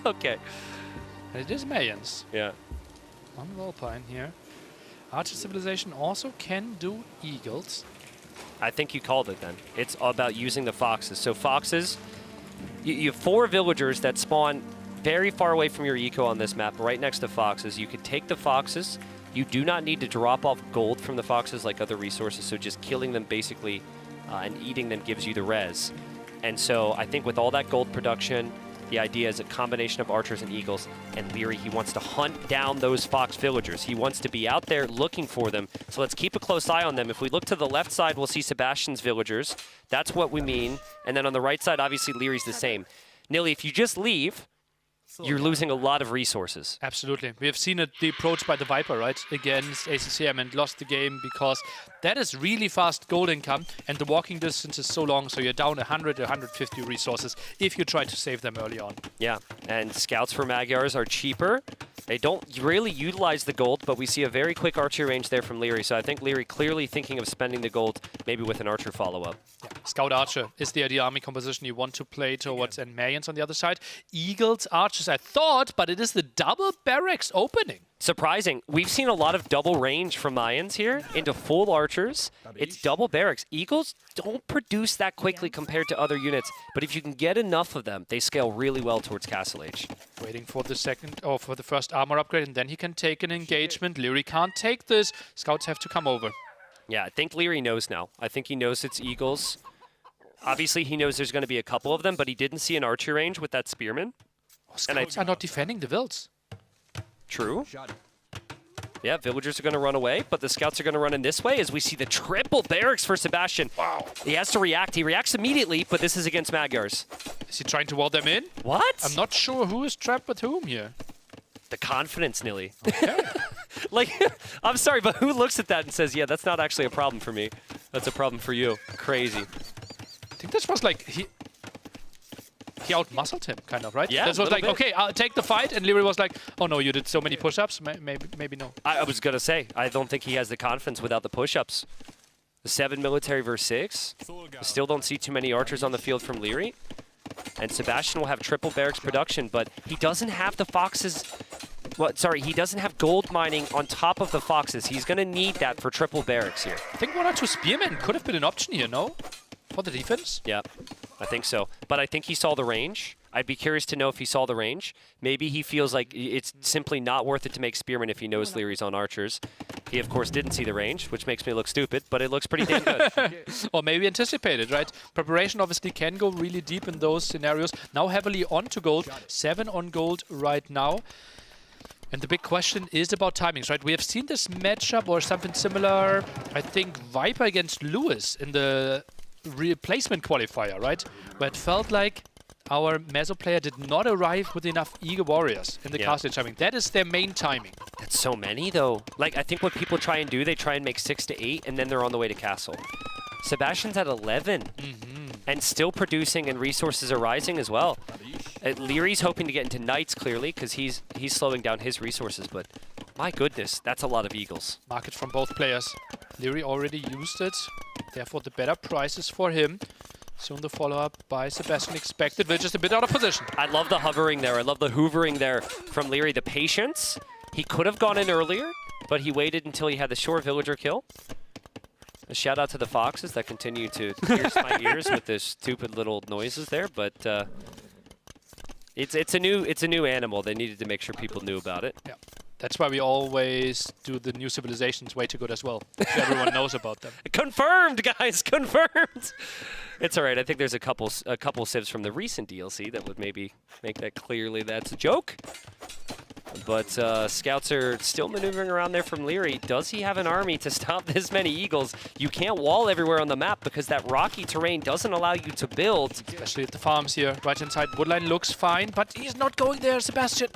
Okay. It is Mayans. Yeah. On Valpine here. Archer Civilization also can do Eagles. I think you called it then. It's about using the Foxes. So Foxes, you have 4 villagers that spawn very far away from your eco on this map, right next to Foxes. You could take the Foxes. You do not need to drop off gold from the Foxes like other resources, so just killing them basically and eating them gives you the res. And so I think with all that gold production, the idea is a combination of archers and eagles, and Liry, he wants to hunt down those Fox villagers. He wants to be out there looking for them, so let's keep a close eye on them. If we look to the left side, we'll see Sebastian's villagers. That's what we mean. And then on the right side, obviously, Liry's the same. Nilly, if you just leave, you're losing a lot of resources. Absolutely. We have seen it, the approach by the Viper, right, against ACCM and lost the game because that is really fast gold income and the walking distance is so long, so you're down 100 or 150 resources if you try to save them early on. Yeah, and scouts for Magyars are cheaper. They don't really utilize the gold, but we see a very quick archer range there from Liry, so I think Liry clearly thinking of spending the gold, maybe with an archer follow-up. Yeah. Scout Archer is the ideal army composition you want to play towards, and Mayans on the other side. Eagles, Archers, I thought, but it is the double barracks opening. Surprising. We've seen a lot of double range from Mayans here into full archers. It's double barracks. Eagles don't produce that quickly compared to other units, but if you can get enough of them, they scale really well towards Castle Age. Waiting for the second, or for the first armor upgrade, and then he can take an engagement. Liry can't take this. Scouts have to come over. Yeah, I think Liry knows now. I think he knows it's Eagles. Obviously, he knows there's going to be a couple of them, but he didn't see an archer range with that spearman. Oh, scouts are not defending the Vills. True. Yeah, villagers are going to run away, but the scouts are going to run in this way as we see the triple barracks for Sebastian. Wow. He has to react. He reacts immediately, but this is against Magyars. Is he trying to wall them in? What? I'm not sure who is trapped with whom here. The confidence, Nilly. Okay. Like, I'm sorry, but who looks at that and says, yeah, that's not actually a problem for me. That's a problem for you. Crazy. I think this was like, he out-muscled him, kind of, right? Yeah, This was like, okay, I'll take the fight, and Liry was like, oh no, you did so many push-ups, maybe no. I was going to say, I don't think he has the confidence without the push-ups. The 7 military versus 6. Still don't see too many archers on the field from Liry. And Sebastian will have triple barracks production, but he doesn't have the foxes. Well, sorry, he doesn't have gold mining on top of the foxes. He's going to need that for triple barracks here. I think 1 or 2 spearmen could have been an option here, no? For the defense? Yeah, I think so. But I think he saw the range. I'd be curious to know if he saw the range. Maybe he feels like it's simply not worth it to make spearmen if he knows Liry's on archers. He, of course, didn't see the range, which makes me look stupid, but it looks pretty damn good. Or maybe anticipated, right? Preparation obviously can go really deep in those scenarios. Now heavily onto gold. 7 on gold right now. And the big question is about timings, right? We have seen this matchup or something similar, I think, Viper against Lewis in the replacement qualifier, right? Where it felt like our Meso player did not arrive with enough eager warriors in the castle timing. That is their main timing. That's so many, though. Like, I think what people try and do, they try and make 6 to 8, and then they're on the way to castle. Sebastian's at 11, and still producing, and resources are rising as well. Liry's hoping to get into knights, clearly, because he's slowing down his resources, but my goodness, that's a lot of eagles. Market from both players. Liry already used it, therefore the better prices for him. Soon the follow-up by Sebastian expected. We're just a bit out of position. I love the hovering there. I love the hoovering there from Liry. The patience. He could have gone in earlier, but he waited until he had the shore villager kill. A shout out to the foxes that continue to pierce my ears with their stupid little noises there, but it's a new animal. They needed to make sure people knew about it. Yeah. That's why we always do the new civilizations way too good as well. So everyone knows about them. Confirmed, guys, confirmed. It's all right. I think there's a couple civs from the recent DLC that would maybe make that clearly that's a joke. But scouts are still maneuvering around there from Liry. Does he have an army to stop this many eagles? You can't wall everywhere on the map because that rocky terrain doesn't allow you to build. Especially at the farms here. Right inside woodline looks fine, but he's not going there, Sebastian.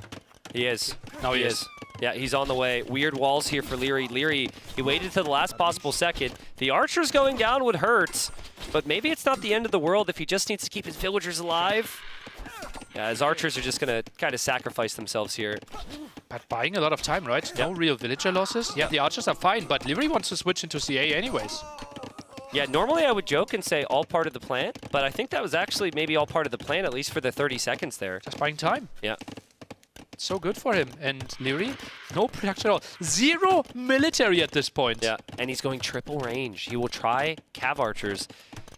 He is. Now he is. Yeah, he's on the way. Weird walls here for Liry. Liry, he waited to the last possible second. The archers going down would hurt, but maybe it's not the end of the world if he just needs to keep his villagers alive. Yeah, his archers are just going to kind of sacrifice themselves here. But buying a lot of time, right? No real villager losses. Yeah, the archers are fine, but Liry wants to switch into CA anyways. Yeah, normally I would joke and say all part of the plan, but I think that was actually maybe all part of the plan, at least for the 30 seconds there. Just buying time. Yeah. So good for him. And Liry, no production at all. 0 military at this point. Yeah, and he's going triple range. He will try Cav Archers.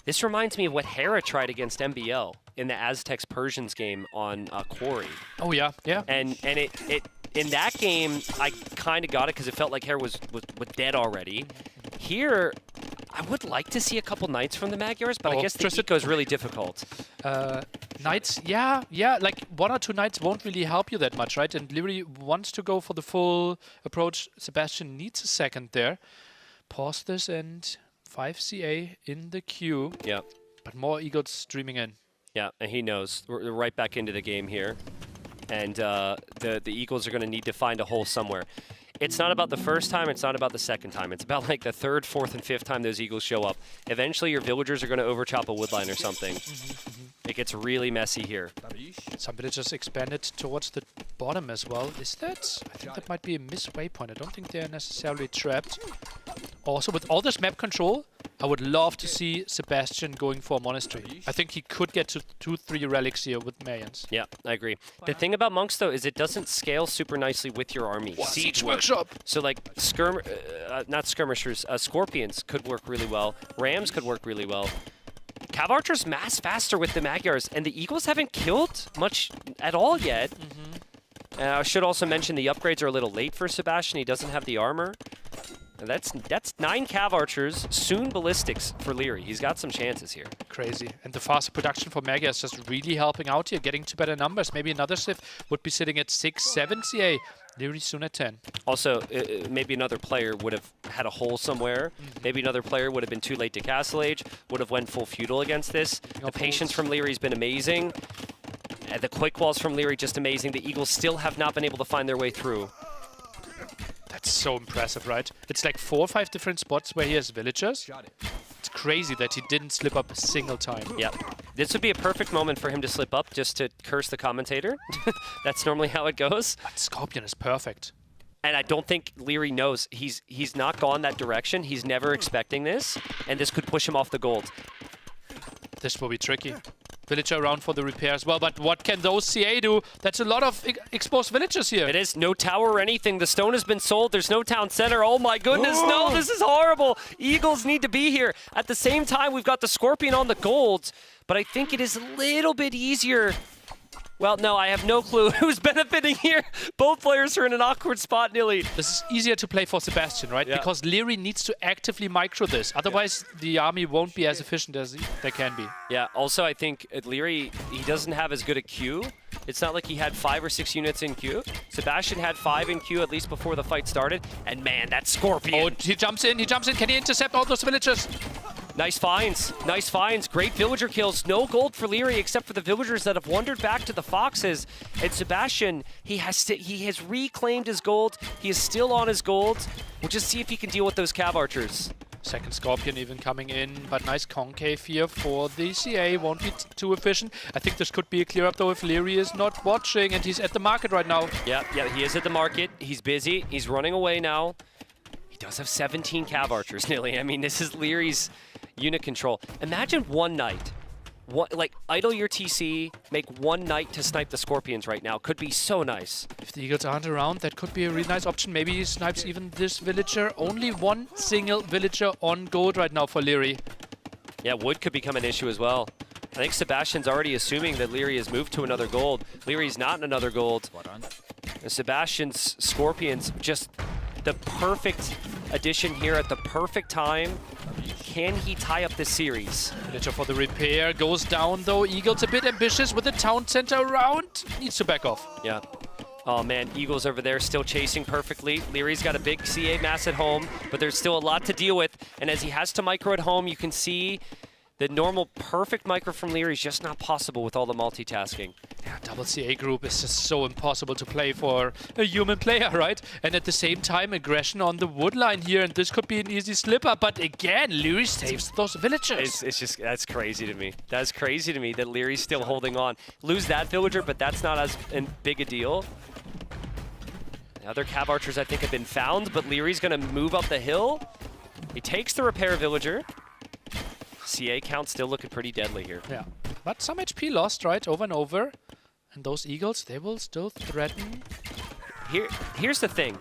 This reminds me of what Hera tried against MBL in the Aztecs Persians game on Quarry. Oh, yeah, yeah. And it in that game, I kind of got it because it felt like Hera was dead already. Here, I would like to see a couple knights from the Magyars, but I guess the eco is really difficult. Knights, yeah, like 1 or 2 knights won't really help you that much, right? And Liry wants to go for the full approach. Sebastian needs a second there. Pause this and 5 CA in the queue. Yeah. But more eagles streaming in. Yeah, and he knows. We're right back into the game here. And the Eagles are going to need to find a hole somewhere. It's not about the first time, it's not about the second time. It's about like the third, fourth, and fifth time those Eagles show up. Eventually, your villagers are going to overchop a woodline or something. It gets really messy here. Some villagers expanded towards the bottom as well. Is that? I think that might be a missed waypoint. I don't think they're necessarily trapped. Also, with all this map control, I would love to see Sebastian going for a monastery. I think he could get to 2-3 relics here with Mayans. Yeah, I agree. The thing about monks, though, is it doesn't scale super nicely with your army. Siege workshop! So, like, not skirmishers, scorpions could work really well. Rams could work really well. Cav archers mass faster with the Magyars, and the Eagles haven't killed much at all yet. I should also mention the upgrades are a little late for Sebastian. He doesn't have the armor. And that's 9 Cav archers, soon ballistics for Liry. He's got some chances here. Crazy. And the faster production for Mega is just really helping out here, getting to better numbers. Maybe another Sith would be sitting at 6, 7 CA. Liry soon at 10. Also, maybe another player would have had a hole somewhere. Maybe another player would have been too late to Castle Age, would have went full feudal against this. The patience from Liry has been amazing. And the quick walls from Liry just amazing. The Eagles still have not been able to find their way through. That's so impressive, right? It's like 4 or 5 different spots where he has villagers. It's crazy that he didn't slip up a single time. Yeah. This would be a perfect moment for him to slip up, just to curse the commentator. That's normally how it goes. But Scorpion is perfect. And I don't think Liry knows. He's not gone that direction. He's never expecting this. And this could push him off the gold. This will be tricky. Villager around for the repair as well, but what can those CA do? That's a lot of exposed villagers here. It is. No tower or anything. The stone has been sold. There's no town center. Oh my goodness, no, this is horrible. Eagles need to be here. At the same time, we've got the Scorpion on the gold, but I think it is a little bit easier. Well, no, I have no clue who's benefiting here. Both players are in an awkward spot, nearly. This is easier to play for Sebastian, right? Yeah. Because Liry needs to actively micro this. Otherwise, the army won't be as efficient as they can be. Yeah, also, I think at Liry, he doesn't have as good a queue. It's not like he had 5 or 6 units in queue. Sebastian had 5 in queue, at least before the fight started. And man, that Scorpion. Oh, he jumps in. Can he intercept all those villagers? Nice finds. Nice finds. Great villager kills. No gold for Liry except for the villagers that have wandered back to the foxes. And Sebastian, he has reclaimed his gold. He is still on his gold. We'll just see if he can deal with those Cav archers. Second Scorpion even coming in, but nice concave here for the CA. Won't be too efficient. I think this could be a clear up though if Liry is not watching, and he's at the market right now. Yeah, he is at the market. He's busy. He's running away now. He does have 17 Cav archers nearly. I mean, this is Liry's unit control. Imagine one night. Like, idle your TC, make one night to snipe the Scorpions right now. Could be so nice. If the Eagles aren't around, that could be a really nice option. Maybe he snipes even this villager. Only one single villager on gold right now for Liry. Yeah, wood could become an issue as well. I think Sebastian's already assuming that Liry has moved to another gold. Liry's not in another gold. And Sebastian's Scorpions, just the perfect addition here at the perfect time. Can he tie up this series? Villager for the repair goes down though. Eagles a bit ambitious with the town center around. Needs to back off. Yeah. Oh man, Eagles over there still chasing perfectly. Liry's got a big CA mass at home, but there's still a lot to deal with. And as he has to micro at home, you can see the normal perfect micro from Liry is just not possible with all the multitasking. Yeah, double CA group is just so impossible to play for a human player, right? And at the same time, aggression on the wood line here, and this could be an easy slip-up. But again, Liry saves those villagers. It's just, that's crazy to me. That's crazy to me that Liry's still holding on. Lose that villager, but that's not as big a deal. The other Cav archers, I think, have been found, but Liry's going to move up the hill. He takes the repair villager. CA count still looking pretty deadly here. Yeah, but some HP lost, right, over and over. And those Eagles, they will still threaten. Here's the thing.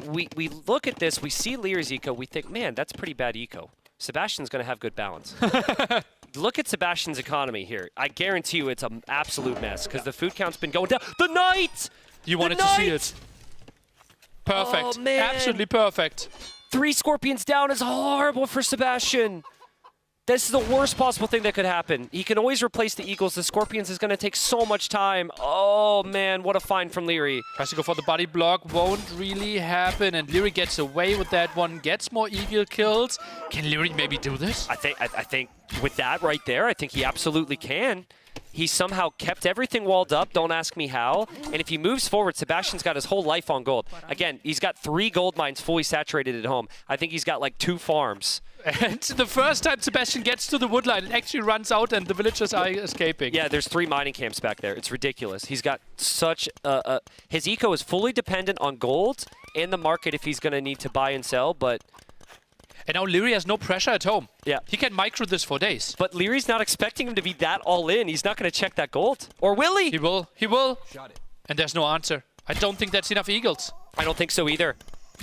We look at this, we see Liry's eco, we think, man, that's pretty bad eco. Sebastian's going to have good balance. Look at Sebastian's economy here. I guarantee you it's an absolute mess because the food count's been going down. The Knight! You wanted to see it. Perfect. Oh, man. Absolutely perfect. 3 Scorpions down is horrible for Sebastian. This is the worst possible thing that could happen. He can always replace the Eagles. The Scorpions is going to take so much time. Oh, man, what a find from Liry. Tries to go for the body block. Won't really happen. And Liry gets away with that one. Gets more Eagle kills. Can Liry maybe do this? I think with that right there, I think he absolutely can. he somehow kept everything walled up, don't ask me how. And if he moves forward, Sebastian's got his whole life on gold. Again, he's got 3 gold mines fully saturated at home. I think he's got like 2 farms. And the first time Sebastian gets to the woodline, it actually runs out and the villagers are escaping. Yeah, there's 3 mining camps back there. It's ridiculous. He's got such his eco is fully dependent on gold and the market if he's going to need to buy and sell, but... And now Liry has no pressure at home. Yeah. He can micro this for days. But Liry's not expecting him to be that all in. He's not going to check that gold. Or will he? He will. He will. And there's no answer. I don't think that's enough eagles. I don't think so either.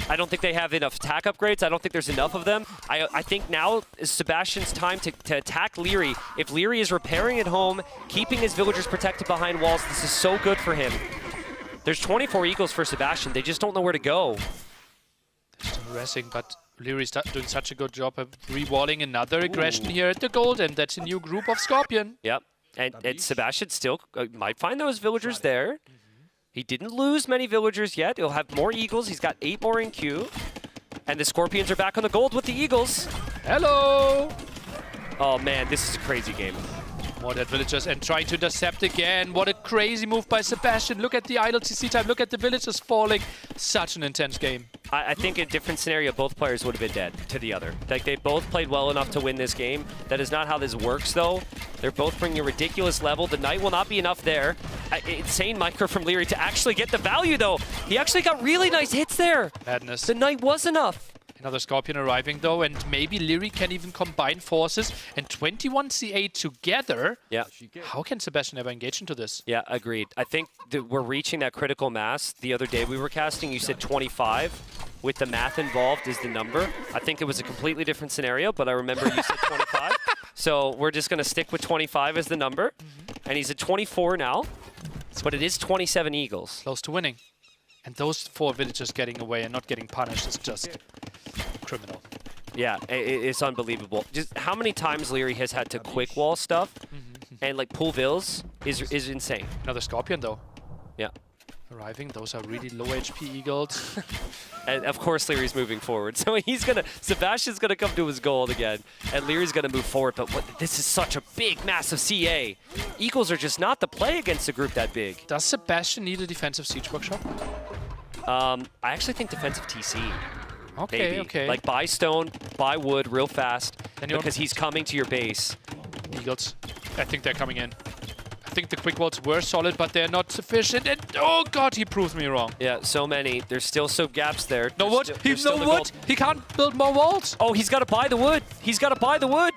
I don't think they have enough attack upgrades. I don't think there's enough of them. I think now is Sebastian's time to attack Liry. If Liry is repairing at home, keeping his villagers protected behind walls, this is so good for him. There's 24 eagles for Sebastian. They just don't know where to go. They're still racing, but Liry's doing such a good job of re-walling another aggression here at the gold, and that's a new group of Scorpion. Yep, and Sebastian still might find those villagers there. He didn't lose many villagers yet. He'll have more eagles. He's got 8 more in queue. And the Scorpions are back on the gold with the eagles. Hello! Oh man, this is a crazy game. More dead villagers and trying to intercept again. What a crazy move by Sebastian. Look at the idle TC time. Look at the villagers falling. Such an intense game. I think in a different scenario, both players would have been dead to the other. Like, they both played well enough to win this game. That is not how this works, though. They're both bringing a ridiculous level. The Knight will not be enough there. Insane micro from Liry to actually get the value, though. He actually got really nice hits there. Madness. The Knight was enough. Another Scorpion arriving, though, and maybe Liry can even combine forces. And 21 CA together. Yeah. How can Sebastian ever engage into this? Yeah, agreed. I think that we're reaching that critical mass. The other day we were casting, you said 25. With the math involved is the number. I think it was a completely different scenario, but I remember you said 25. So we're just going to stick with 25 as the number. And he's at 24 now, but it is 27 eagles. Close to winning. And those 4 villagers getting away and not getting punished is just criminal. Yeah, it's unbelievable. Just how many times Liry has had to quick wall stuff and like pull vills is insane. Another Scorpion, though. Yeah. Arriving, those are really low HP eagles. And of course Liry's moving forward. So Sebastian's gonna come to his gold again. And Liry's gonna move forward, but this is such a big, massive CA. Eagles are just not the play against a group that big. Does Sebastian need a defensive siege workshop? I actually think defensive TC. Okay, maybe. okay. Like buy stone, buy wood real fast, because he's coming to your base. Eagles, I think they're coming in. I think the quick walls were solid, but they're not sufficient. And oh god, he proved me wrong. Yeah, so many. There's still some gaps there. No wood. No wood. He can't build more walls. Oh, he's got to buy the wood. He's got to buy the wood.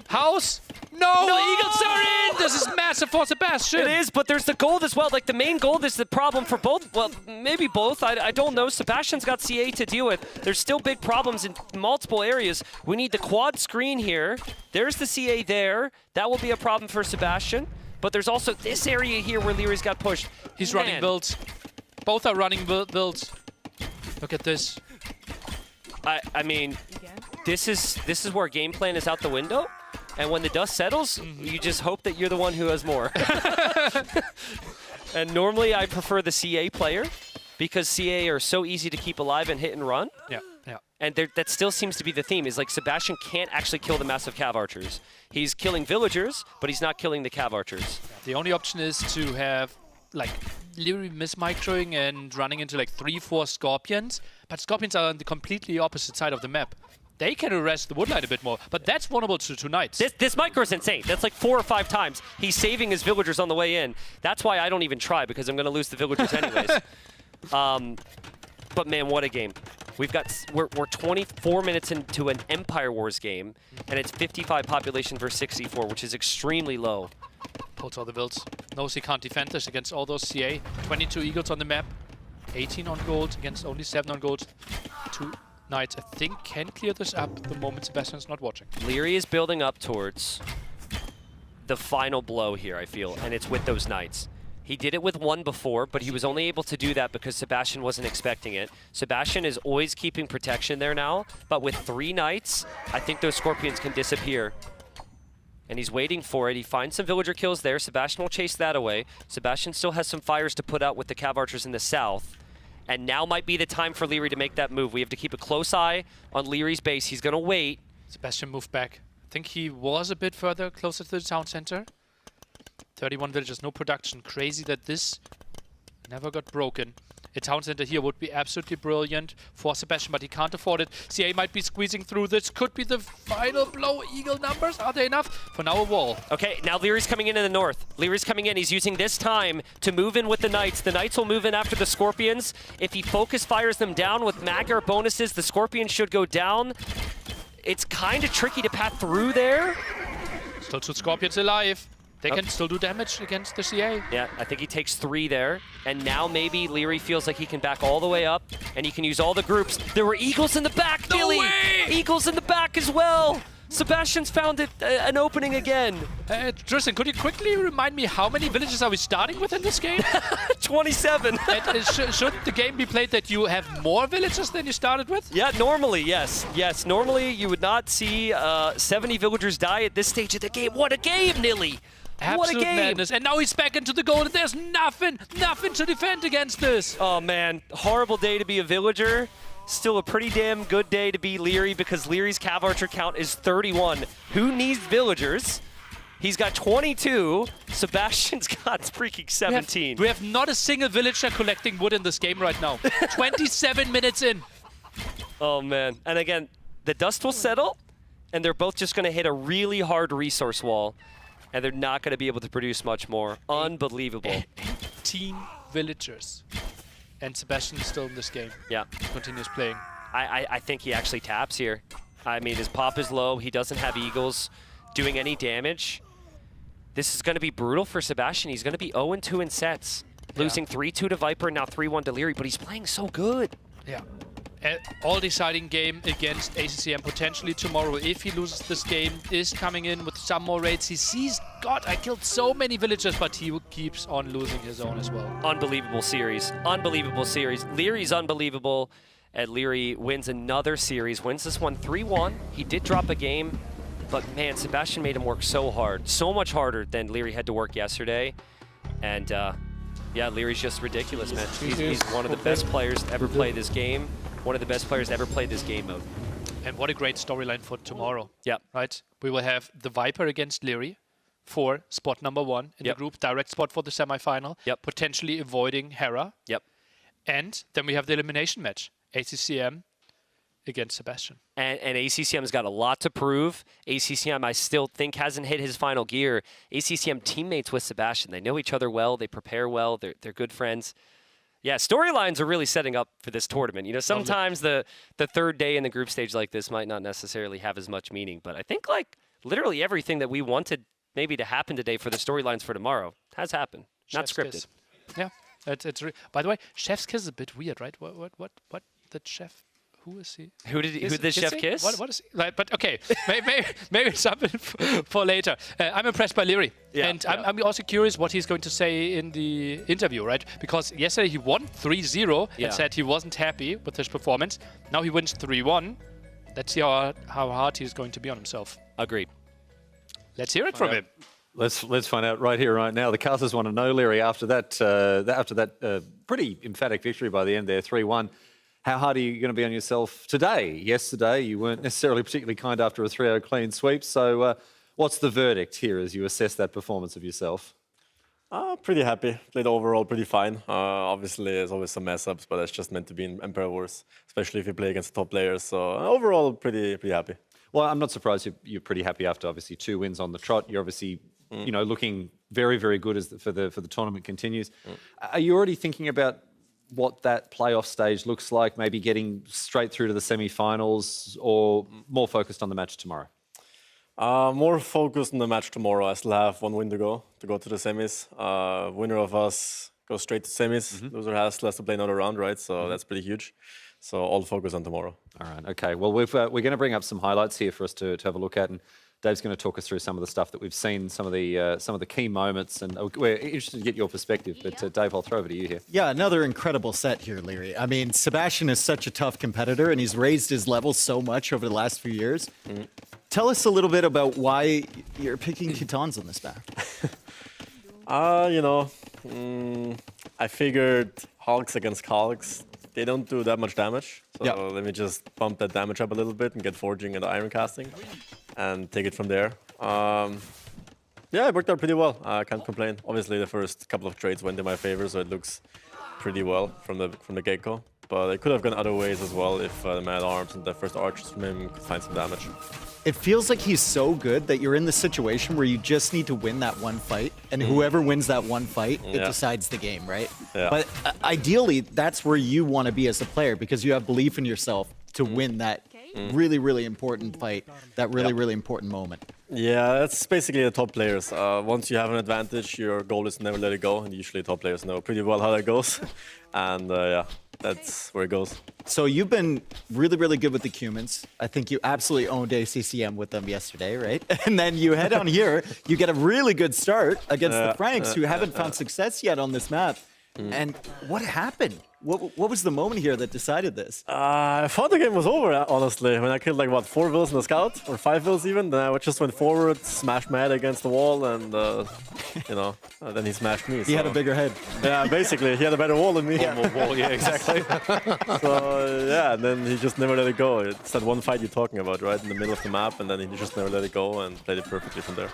House. No, eagles are in. This is massive for Sebastian. It is, but there's the gold as well. Like the main gold is the problem for both. Well, maybe both. I don't know. Sebastian's got CA to deal with. There's still big problems in multiple areas. We need the quad screen here. There's the CA there. That will be a problem for Sebastian. But there's also this area here where Liry's got pushed. He's running builds. Both are running builds. Look at this. I mean, this is where game plan is out the window. And when the dust settles, you just hope that you're the one who has more. And normally I prefer the CA player because CA are so easy to keep alive and hit and run. Yeah, yeah. And that still seems to be the theme, is like Sebastian can't actually kill the massive cav archers. He's killing villagers, but he's not killing the cav archers. The only option is to have like Liry mismicroing and running into like 3-4 Scorpions, but Scorpions are on the completely opposite side of the map. They can arrest the woodline a bit more, but that's vulnerable to Knights. This micro is insane. That's like 4 or 5 times. He's saving his villagers on the way in. That's why I don't even try, because I'm going to lose the villagers anyways. But man, what a game. We're 24 minutes into an Empire Wars game, and it's 55 population versus 64, which is extremely low. Pulls all the builds. Knows he can't defend this against all those CA. 22 eagles on the map. 18 on gold against only 7 on gold. 2 Knights, I think, can clear this up the moment Sebastian's not watching. Liry is building up towards the final blow here, I feel, and it's with those Knights. He did it with 1 before, but he was only able to do that because Sebastian wasn't expecting it. Sebastian is always keeping protection there now, but with 3 Knights, I think those Scorpions can disappear. And he's waiting for it. He finds some villager kills there. Sebastian will chase that away. Sebastian still has some fires to put out with the cav archers in the south. And now might be the time for Liry to make that move. We have to keep a close eye on Liry's base. He's going to wait. Sebastian moved back. I think he was a bit further, closer to the town center. 31 villages, no production. Crazy that this never got broken. A town center here would be absolutely brilliant for Sebastian, but he can't afford it. CA might be squeezing through. This could be the final blow. Eagle numbers, are they enough? For now, a wall. Okay, now Liry's coming in the north. Liry's coming in. He's using this time to move in with the Knights. The Knights will move in after the Scorpions. If he focus fires them down with Magyar bonuses, the Scorpions should go down. It's kind of tricky to path through there. Still 2 Scorpions alive. They can still do damage against the CA. Yeah, I think he takes 3 there. And now maybe Liry feels like he can back all the way up, and he can use all the groups. There were Eagles in the back, Billy! Eagles in the back as well! Sebastian's found it an opening again. Tristan, could you quickly remind me how many villages are we starting with in this game? 27. Shouldn't the game be played that you have more villages than you started with? Yeah, normally, yes. Yes, normally you would not see 70 villagers die at this stage of the game. What a game, Nilly! What a Absolute game! madness. And now he's back into the goal, and there's nothing to defend against this. Oh, man. Horrible day to be a villager. Still a pretty damn good day to be Liry, because Liry's Cav Archer count is 31. Who needs villagers? He's got 22. Sebastian's got freaking 17. We have not a single villager collecting wood in this game right now. 27 minutes in. Oh, man. And again, the dust will settle, and they're both just going to hit a really hard resource wall. And they're not going to be able to produce much more. Unbelievable. 18 villagers. And Sebastian is still in this game. Yeah. Continues playing. I think he actually taps here. I mean, his pop is low. He doesn't have Eagles doing any damage. This is going to be brutal for Sebastian. He's going to be 0-2 in sets. Losing 3-2 to Viper, now 3-1 to Liry. But he's playing so good. Yeah. All-deciding game against ACCM potentially tomorrow. If he loses this game, is coming in with some more raids. He sees, God, I killed so many villagers, but he keeps on losing his own as well. Unbelievable series. Unbelievable series. Liry's unbelievable. And Liry wins another series, wins this one 3-1. He did drop a game, but man, Sebastian made him work so hard. So much harder than Liry had to work yesterday. And yeah, Liry's just ridiculous, man. He's one of the best players to ever play this game. One of the best players to ever play this game mode. And what a great storyline for tomorrow. Yeah. Right? We will have the Viper against Liry for spot number 1 in the group, direct spot for the semifinal. Yep. Potentially avoiding Hera. Yep. And then we have the elimination match. ACCM against Sebastian. And ACCM's got a lot to prove. ACCM, I still think, hasn't hit his final gear. ACCM teammates with Sebastian. They know each other well. They prepare well. They're good friends. Yeah, storylines are really setting up for this tournament. You know, sometimes the third day in the group stage like this might not necessarily have as much meaning, but I think like literally everything that we wanted maybe to happen today for the storylines for tomorrow has happened. Not scripted. Kiss. Yeah, by the way, Chef's Kiss is a bit weird, right? What the chef? Who is he? Who did the chef kiss? What is he? Like, but okay, maybe something for later. I'm impressed by Liry, and I'm also curious what he's going to say in the interview, right? Because yesterday he won 3-0 and said he wasn't happy with his performance. Now he wins 3-1. Let's see how hard he's going to be on himself. Agreed. Let's hear it from him. Let's find out right here, right now. The casters want to know, Liry, after that pretty emphatic victory by the end there, 3-1. How hard are you going to be on yourself today? Yesterday, you weren't necessarily particularly kind after a 3-0 clean sweep. So what's the verdict here as you assess that performance of yourself? Pretty happy. Played overall pretty fine. Obviously, there's always some mess-ups, but that's just meant to be in Emperor Wars, especially if you play against top players. So overall, pretty happy. Well, I'm not surprised you're pretty happy after obviously 2 wins on the trot. You're obviously you know, looking very, very good as for the tournament continues. Are you already thinking about what that playoff stage looks like, maybe getting straight through to the semi-finals, or more focused on the match tomorrow? More focused on the match tomorrow. I still have 1 win to go to the semis. Winner of us goes straight to semis. Loser has to play another round, right? So that's pretty huge. So all focus on tomorrow. All right, okay. Well, we're going to bring up some highlights here for us to have a look at, and Dave's going to talk us through some of the stuff that we've seen, some of the key moments, and we're interested to get your perspective. But Dave, I'll throw over to you here. Yeah, another incredible set here, Liry. I mean, Sebastian is such a tough competitor, and he's raised his level so much over the last few years. Tell us a little bit about why you're picking Titans on this back. You know, I figured Hulks against Hulks, they don't do that much damage. So let me just bump that damage up a little bit and get Forging and Iron Casting and take it from there. Yeah, it worked out pretty well. I can't complain. Obviously, the first couple of trades went in my favor, so it looks pretty well from the get-go. But it could have gone other ways as well if the mad arms and the first archers from him could find some damage. It feels like he's so good that you're in the situation where you just need to win that one fight, and whoever wins that one fight, it decides the game, right? Yeah. But ideally, that's where you want to be as a player because you have belief in yourself to win that really, really important fight, that really, really important moment. Yeah, that's basically the top players. Once you have an advantage, your goal is to never let it go, and usually top players know pretty well how that goes. And yeah, that's where it goes. So you've been really, really good with the Cumans. I think you absolutely owned ACCM with them yesterday, right? And then you head on here, you get a really good start against the Franks, who haven't found success yet on this map. And what happened? What was the moment here that decided this? I thought the game was over, honestly. When I killed like, what, 4 vills in the scout? Or 5 vills even? Then I just went forward, smashed my head against the wall, and, you know, then he smashed me. He had a bigger head. Yeah, basically. He had a better wall than me. More wall, yeah, exactly. So, yeah, and then he just never let it go. It's that one fight you're talking about, right? In the middle of the map, and then he just never let it go and played it perfectly from there.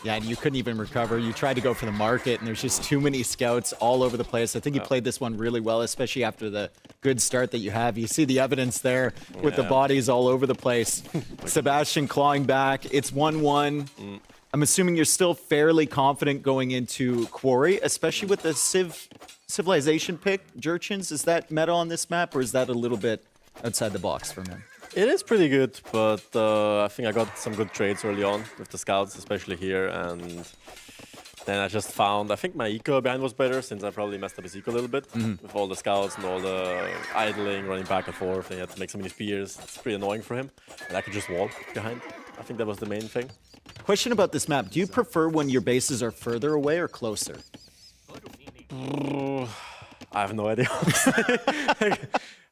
Yeah, and you couldn't even recover. You tried to go for the market, and there's just too many scouts all over the place. I think you played this one really well, especially after the good start that you have. You see the evidence there with the bodies all over the place. Sebastian clawing back. It's 1-1. I'm assuming you're still fairly confident going into Quarry, especially with the Civilization pick, Jurchins. Is that meta on this map, or is that a little bit outside the box from him? It is pretty good, but I think I got some good trades early on with the scouts, especially here, and then I just found, I think my eco behind was better, since I probably messed up his eco a little bit, with all the scouts and all the idling, running back and forth, and he had to make so many spears. It's pretty annoying for him, and I could just wall behind. I think that was the main thing. Question about this map. Do you prefer when your bases are further away or closer? I have no idea.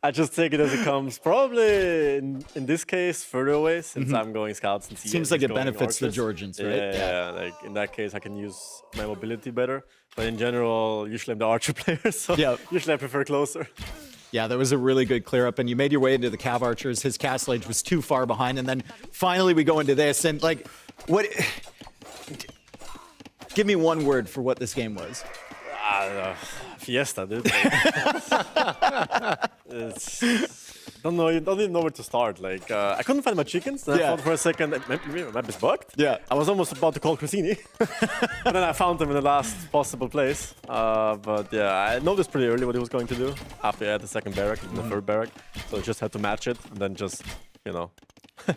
I just take it as it comes. Probably in this case, further away, since I'm going scouts and seems like it benefits the Georgians, right? Yeah, like in that case, I can use my mobility better. But in general, usually I'm the archer player, so usually I prefer closer. Yeah, that was a really good clear up, and you made your way into the Cav Archers. His castle age was too far behind, and then finally we go into this, and like, what? Give me one word for what this game was. Fiesta, dude. Don't even know where to start. Like, I couldn't find my chickens. Then I thought for a second, maybe my map is bugged. Yeah. I was almost about to call Crosini. But then I found him in the last possible place. But yeah, I noticed pretty early what he was going to do after I had the second barrack and the third barrack. So I just had to match it and then just, you know.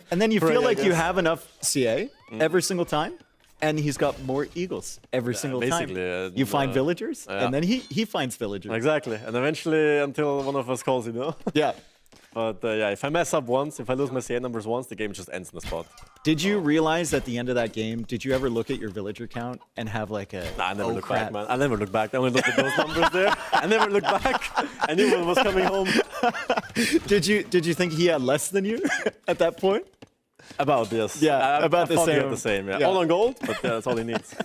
And then you feel like you have enough CA every single time. And he's got more eagles every single time. You find villagers, and then he finds villagers. Exactly. And eventually, until one of us calls, you know? Yeah. But yeah, if I mess up once, if I lose my CA numbers once, the game just ends in the spot. Did you realize at the end of that game, did you ever look at your villager count and have like a, I never look back, man. I never look back. I only looked at those numbers there. I never looked back. I knew when I was coming home. Did you think he had less than you at that point? About this. Yeah, about the same. The same, yeah. All on gold, but yeah, that's all he needs.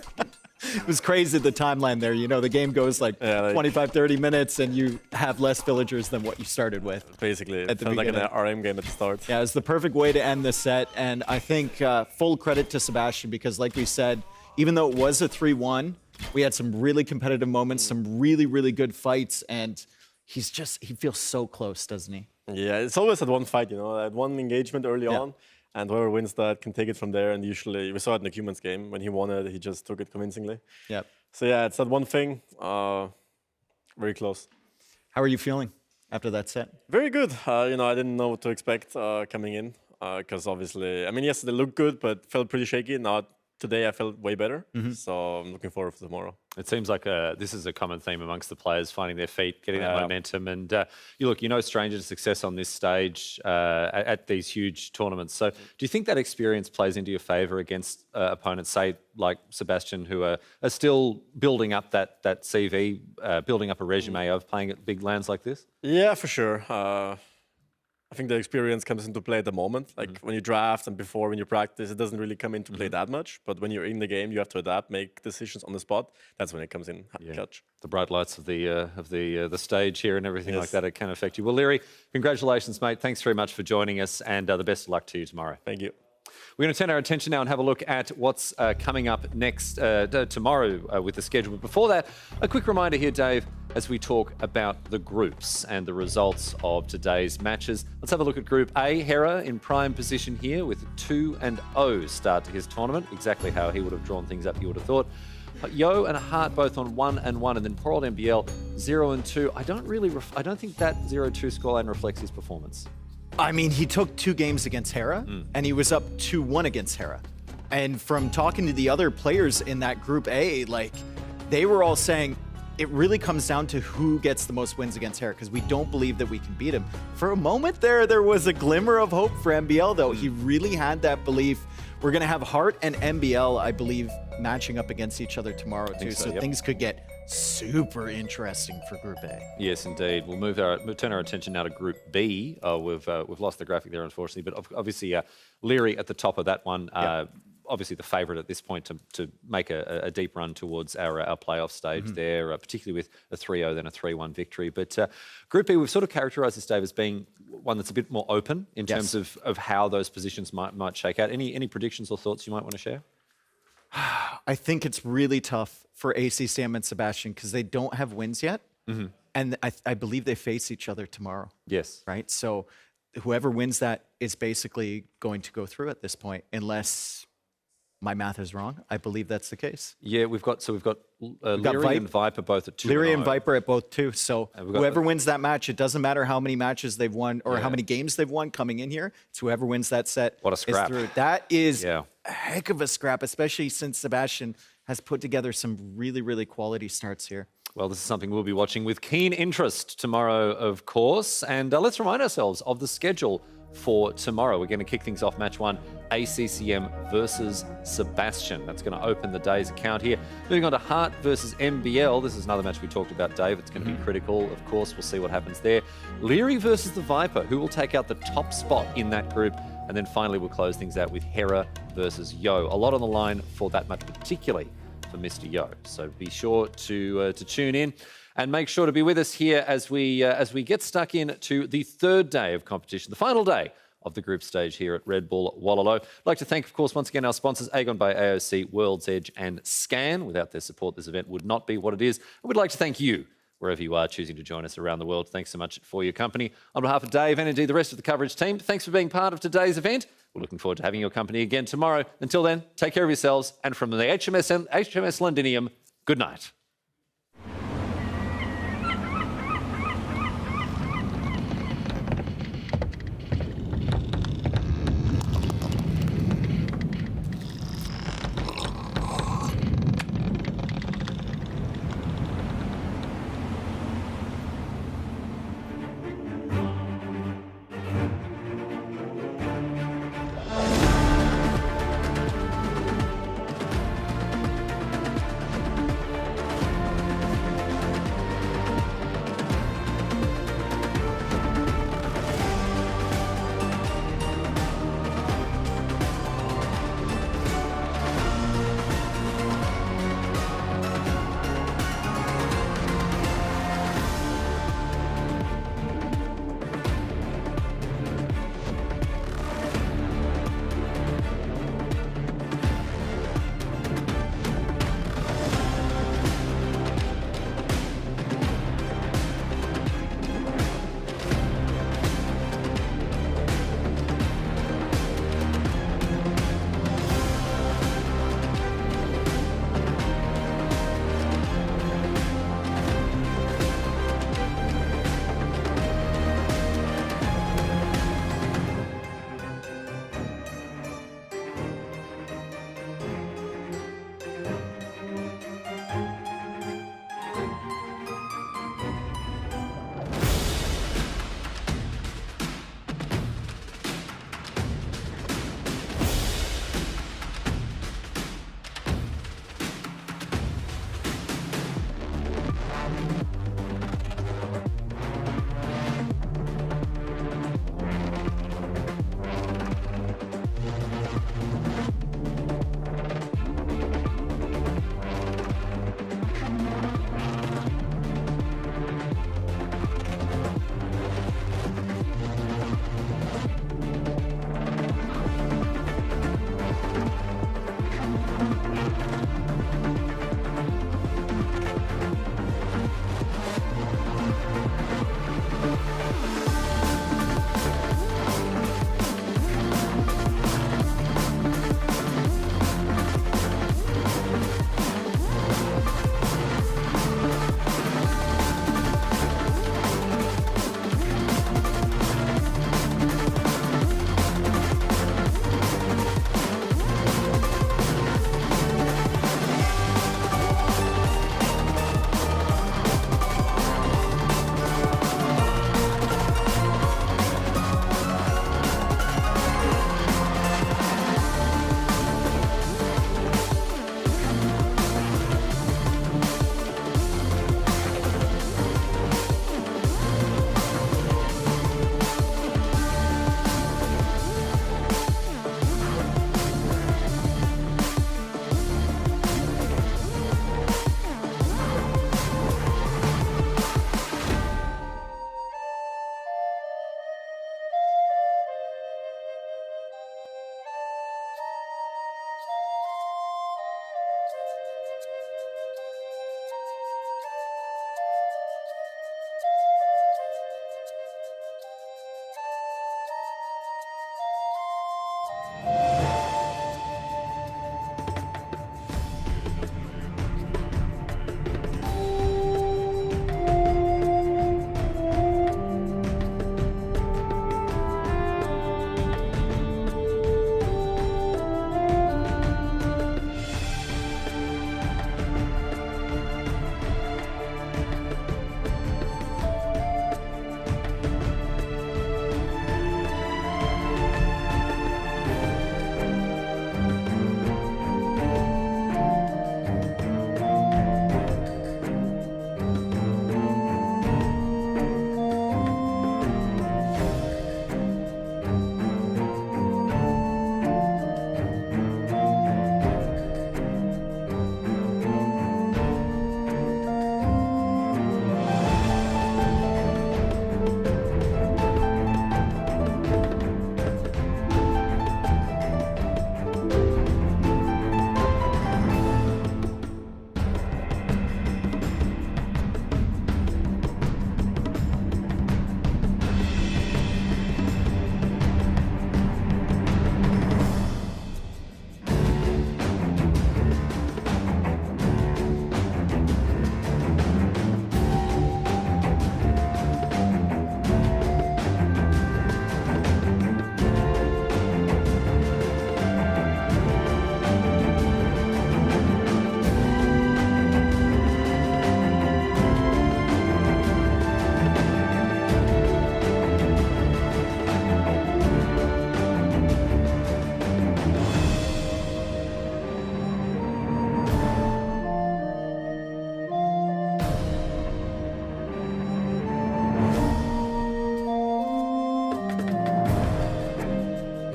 It was crazy, the timeline there. You know, the game goes like 25, 30 minutes, and you have less villagers than what you started with. Basically, it felt like an RM game at the start. Yeah, it's the perfect way to end the set, and I think full credit to Sebastian, because like we said, even though it was a 3-1, we had some really competitive moments, some really, really good fights, and he feels so close, doesn't he? Yeah, it's always at one fight, you know, at one engagement early on. And whoever wins that can take it from there. And usually, we saw it in the Cumans game. When he won it, he just took it convincingly. Yep. So yeah, it's that one thing. Very close. How are you feeling after that set? Very good. You know, I didn't know what to expect coming in. Because obviously, I mean, yes, they looked good, but felt pretty shaky. Now, today I felt way better. So I'm looking forward to tomorrow. It seems like this is a common theme amongst the players, finding their feet, getting that momentum. And you're no stranger to success on this stage at these huge tournaments. So do you think that experience plays into your favour against opponents, say, like Sebastian, who are still building up that CV, building up a resume of playing at big lands like this? Yeah, for sure. I think the experience comes into play at the moment. Like when you draft and before when you practice, it doesn't really come into play that much. But when you're in the game, you have to adapt, make decisions on the spot. That's when it comes in clutch. The bright lights of the stage here and everything like that, it can affect you. Well, Liry, congratulations, mate. Thanks very much for joining us, and the best of luck to you tomorrow. Thank you. We're going to turn our attention now and have a look at what's coming up next tomorrow with the schedule. But before that, a quick reminder here, Dave, as we talk about the groups and the results of today's matches. Let's have a look at Group A. Hera in prime position here with a 2-0 start to his tournament. Exactly how he would have drawn things up, you would have thought. Yo and Hart both on 1-1, and then poor old MBL 0-2. I don't think that 0-2 scoreline reflects his performance. I mean, he took 2 games against Hera, and he was up 2-1 against Hera. And from talking to the other players in that Group A, like, they were all saying it really comes down to who gets the most wins against Hera, because we don't believe that we can beat him. For a moment there was a glimmer of hope for MBL, though. He really had that belief. We're going to have Hart and MBL, I believe, matching up against each other tomorrow, too. So things could get super interesting for Group A. Yes, indeed. We'll turn our attention now to Group B. We've lost the graphic there, unfortunately, but obviously Liry at the top of that one. Obviously the favourite at this point to make a deep run towards our playoff stage there, particularly with a 3-0, then a 3-1 victory. But Group B, we've sort of characterised this, Dave, as being one that's a bit more open in terms of how those positions might shake out. Any predictions or thoughts you might want to share? I think it's really tough for Accm and Sebastian because they don't have wins yet. And I believe they face each other tomorrow. Yes. Right? So whoever wins that is basically going to go through at this point, unless my math is wrong. I believe that's the case. Yeah, we've got Liry and Viper both at 2-0. Liry and Viper at both 2. So whoever wins that match, it doesn't matter how many matches they've won or how many games they've won coming in here. It's whoever wins that set. What a scrap. Is through. That is a heck of a scrap, especially since Sebastian has put together some really, really quality starts here. Well, this is something we'll be watching with keen interest tomorrow, of course. And let's remind ourselves of the schedule for tomorrow. We're going to kick things off match 1, Accm versus Sebastian. That's going to open the day's account here. Moving on to Hart versus MBL. This is another match we talked about, Dave. It's going to be critical, of course. We'll see what happens there. Liry versus the Viper, who will take out the top spot in that group. And then finally, we'll close things out with Hera versus Yo. A lot on the line for that match, particularly for Mr.yo. So be sure to tune in. And make sure to be with us here as we get stuck in to the 3rd day of competition, the final day of the group stage here at Redbull Wololo. I'd like to thank, of course, once again, our sponsors, Aegon by AOC, World's Edge and Scan. Without their support, this event would not be what it is. And we'd like to thank you, wherever you are choosing to join us around the world. Thanks so much for your company. On behalf of Dave and indeed the rest of the coverage team, thanks for being part of today's event. We're looking forward to having your company again tomorrow. Until then, take care of yourselves. And from the HMS Londinium, good night.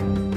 Bye.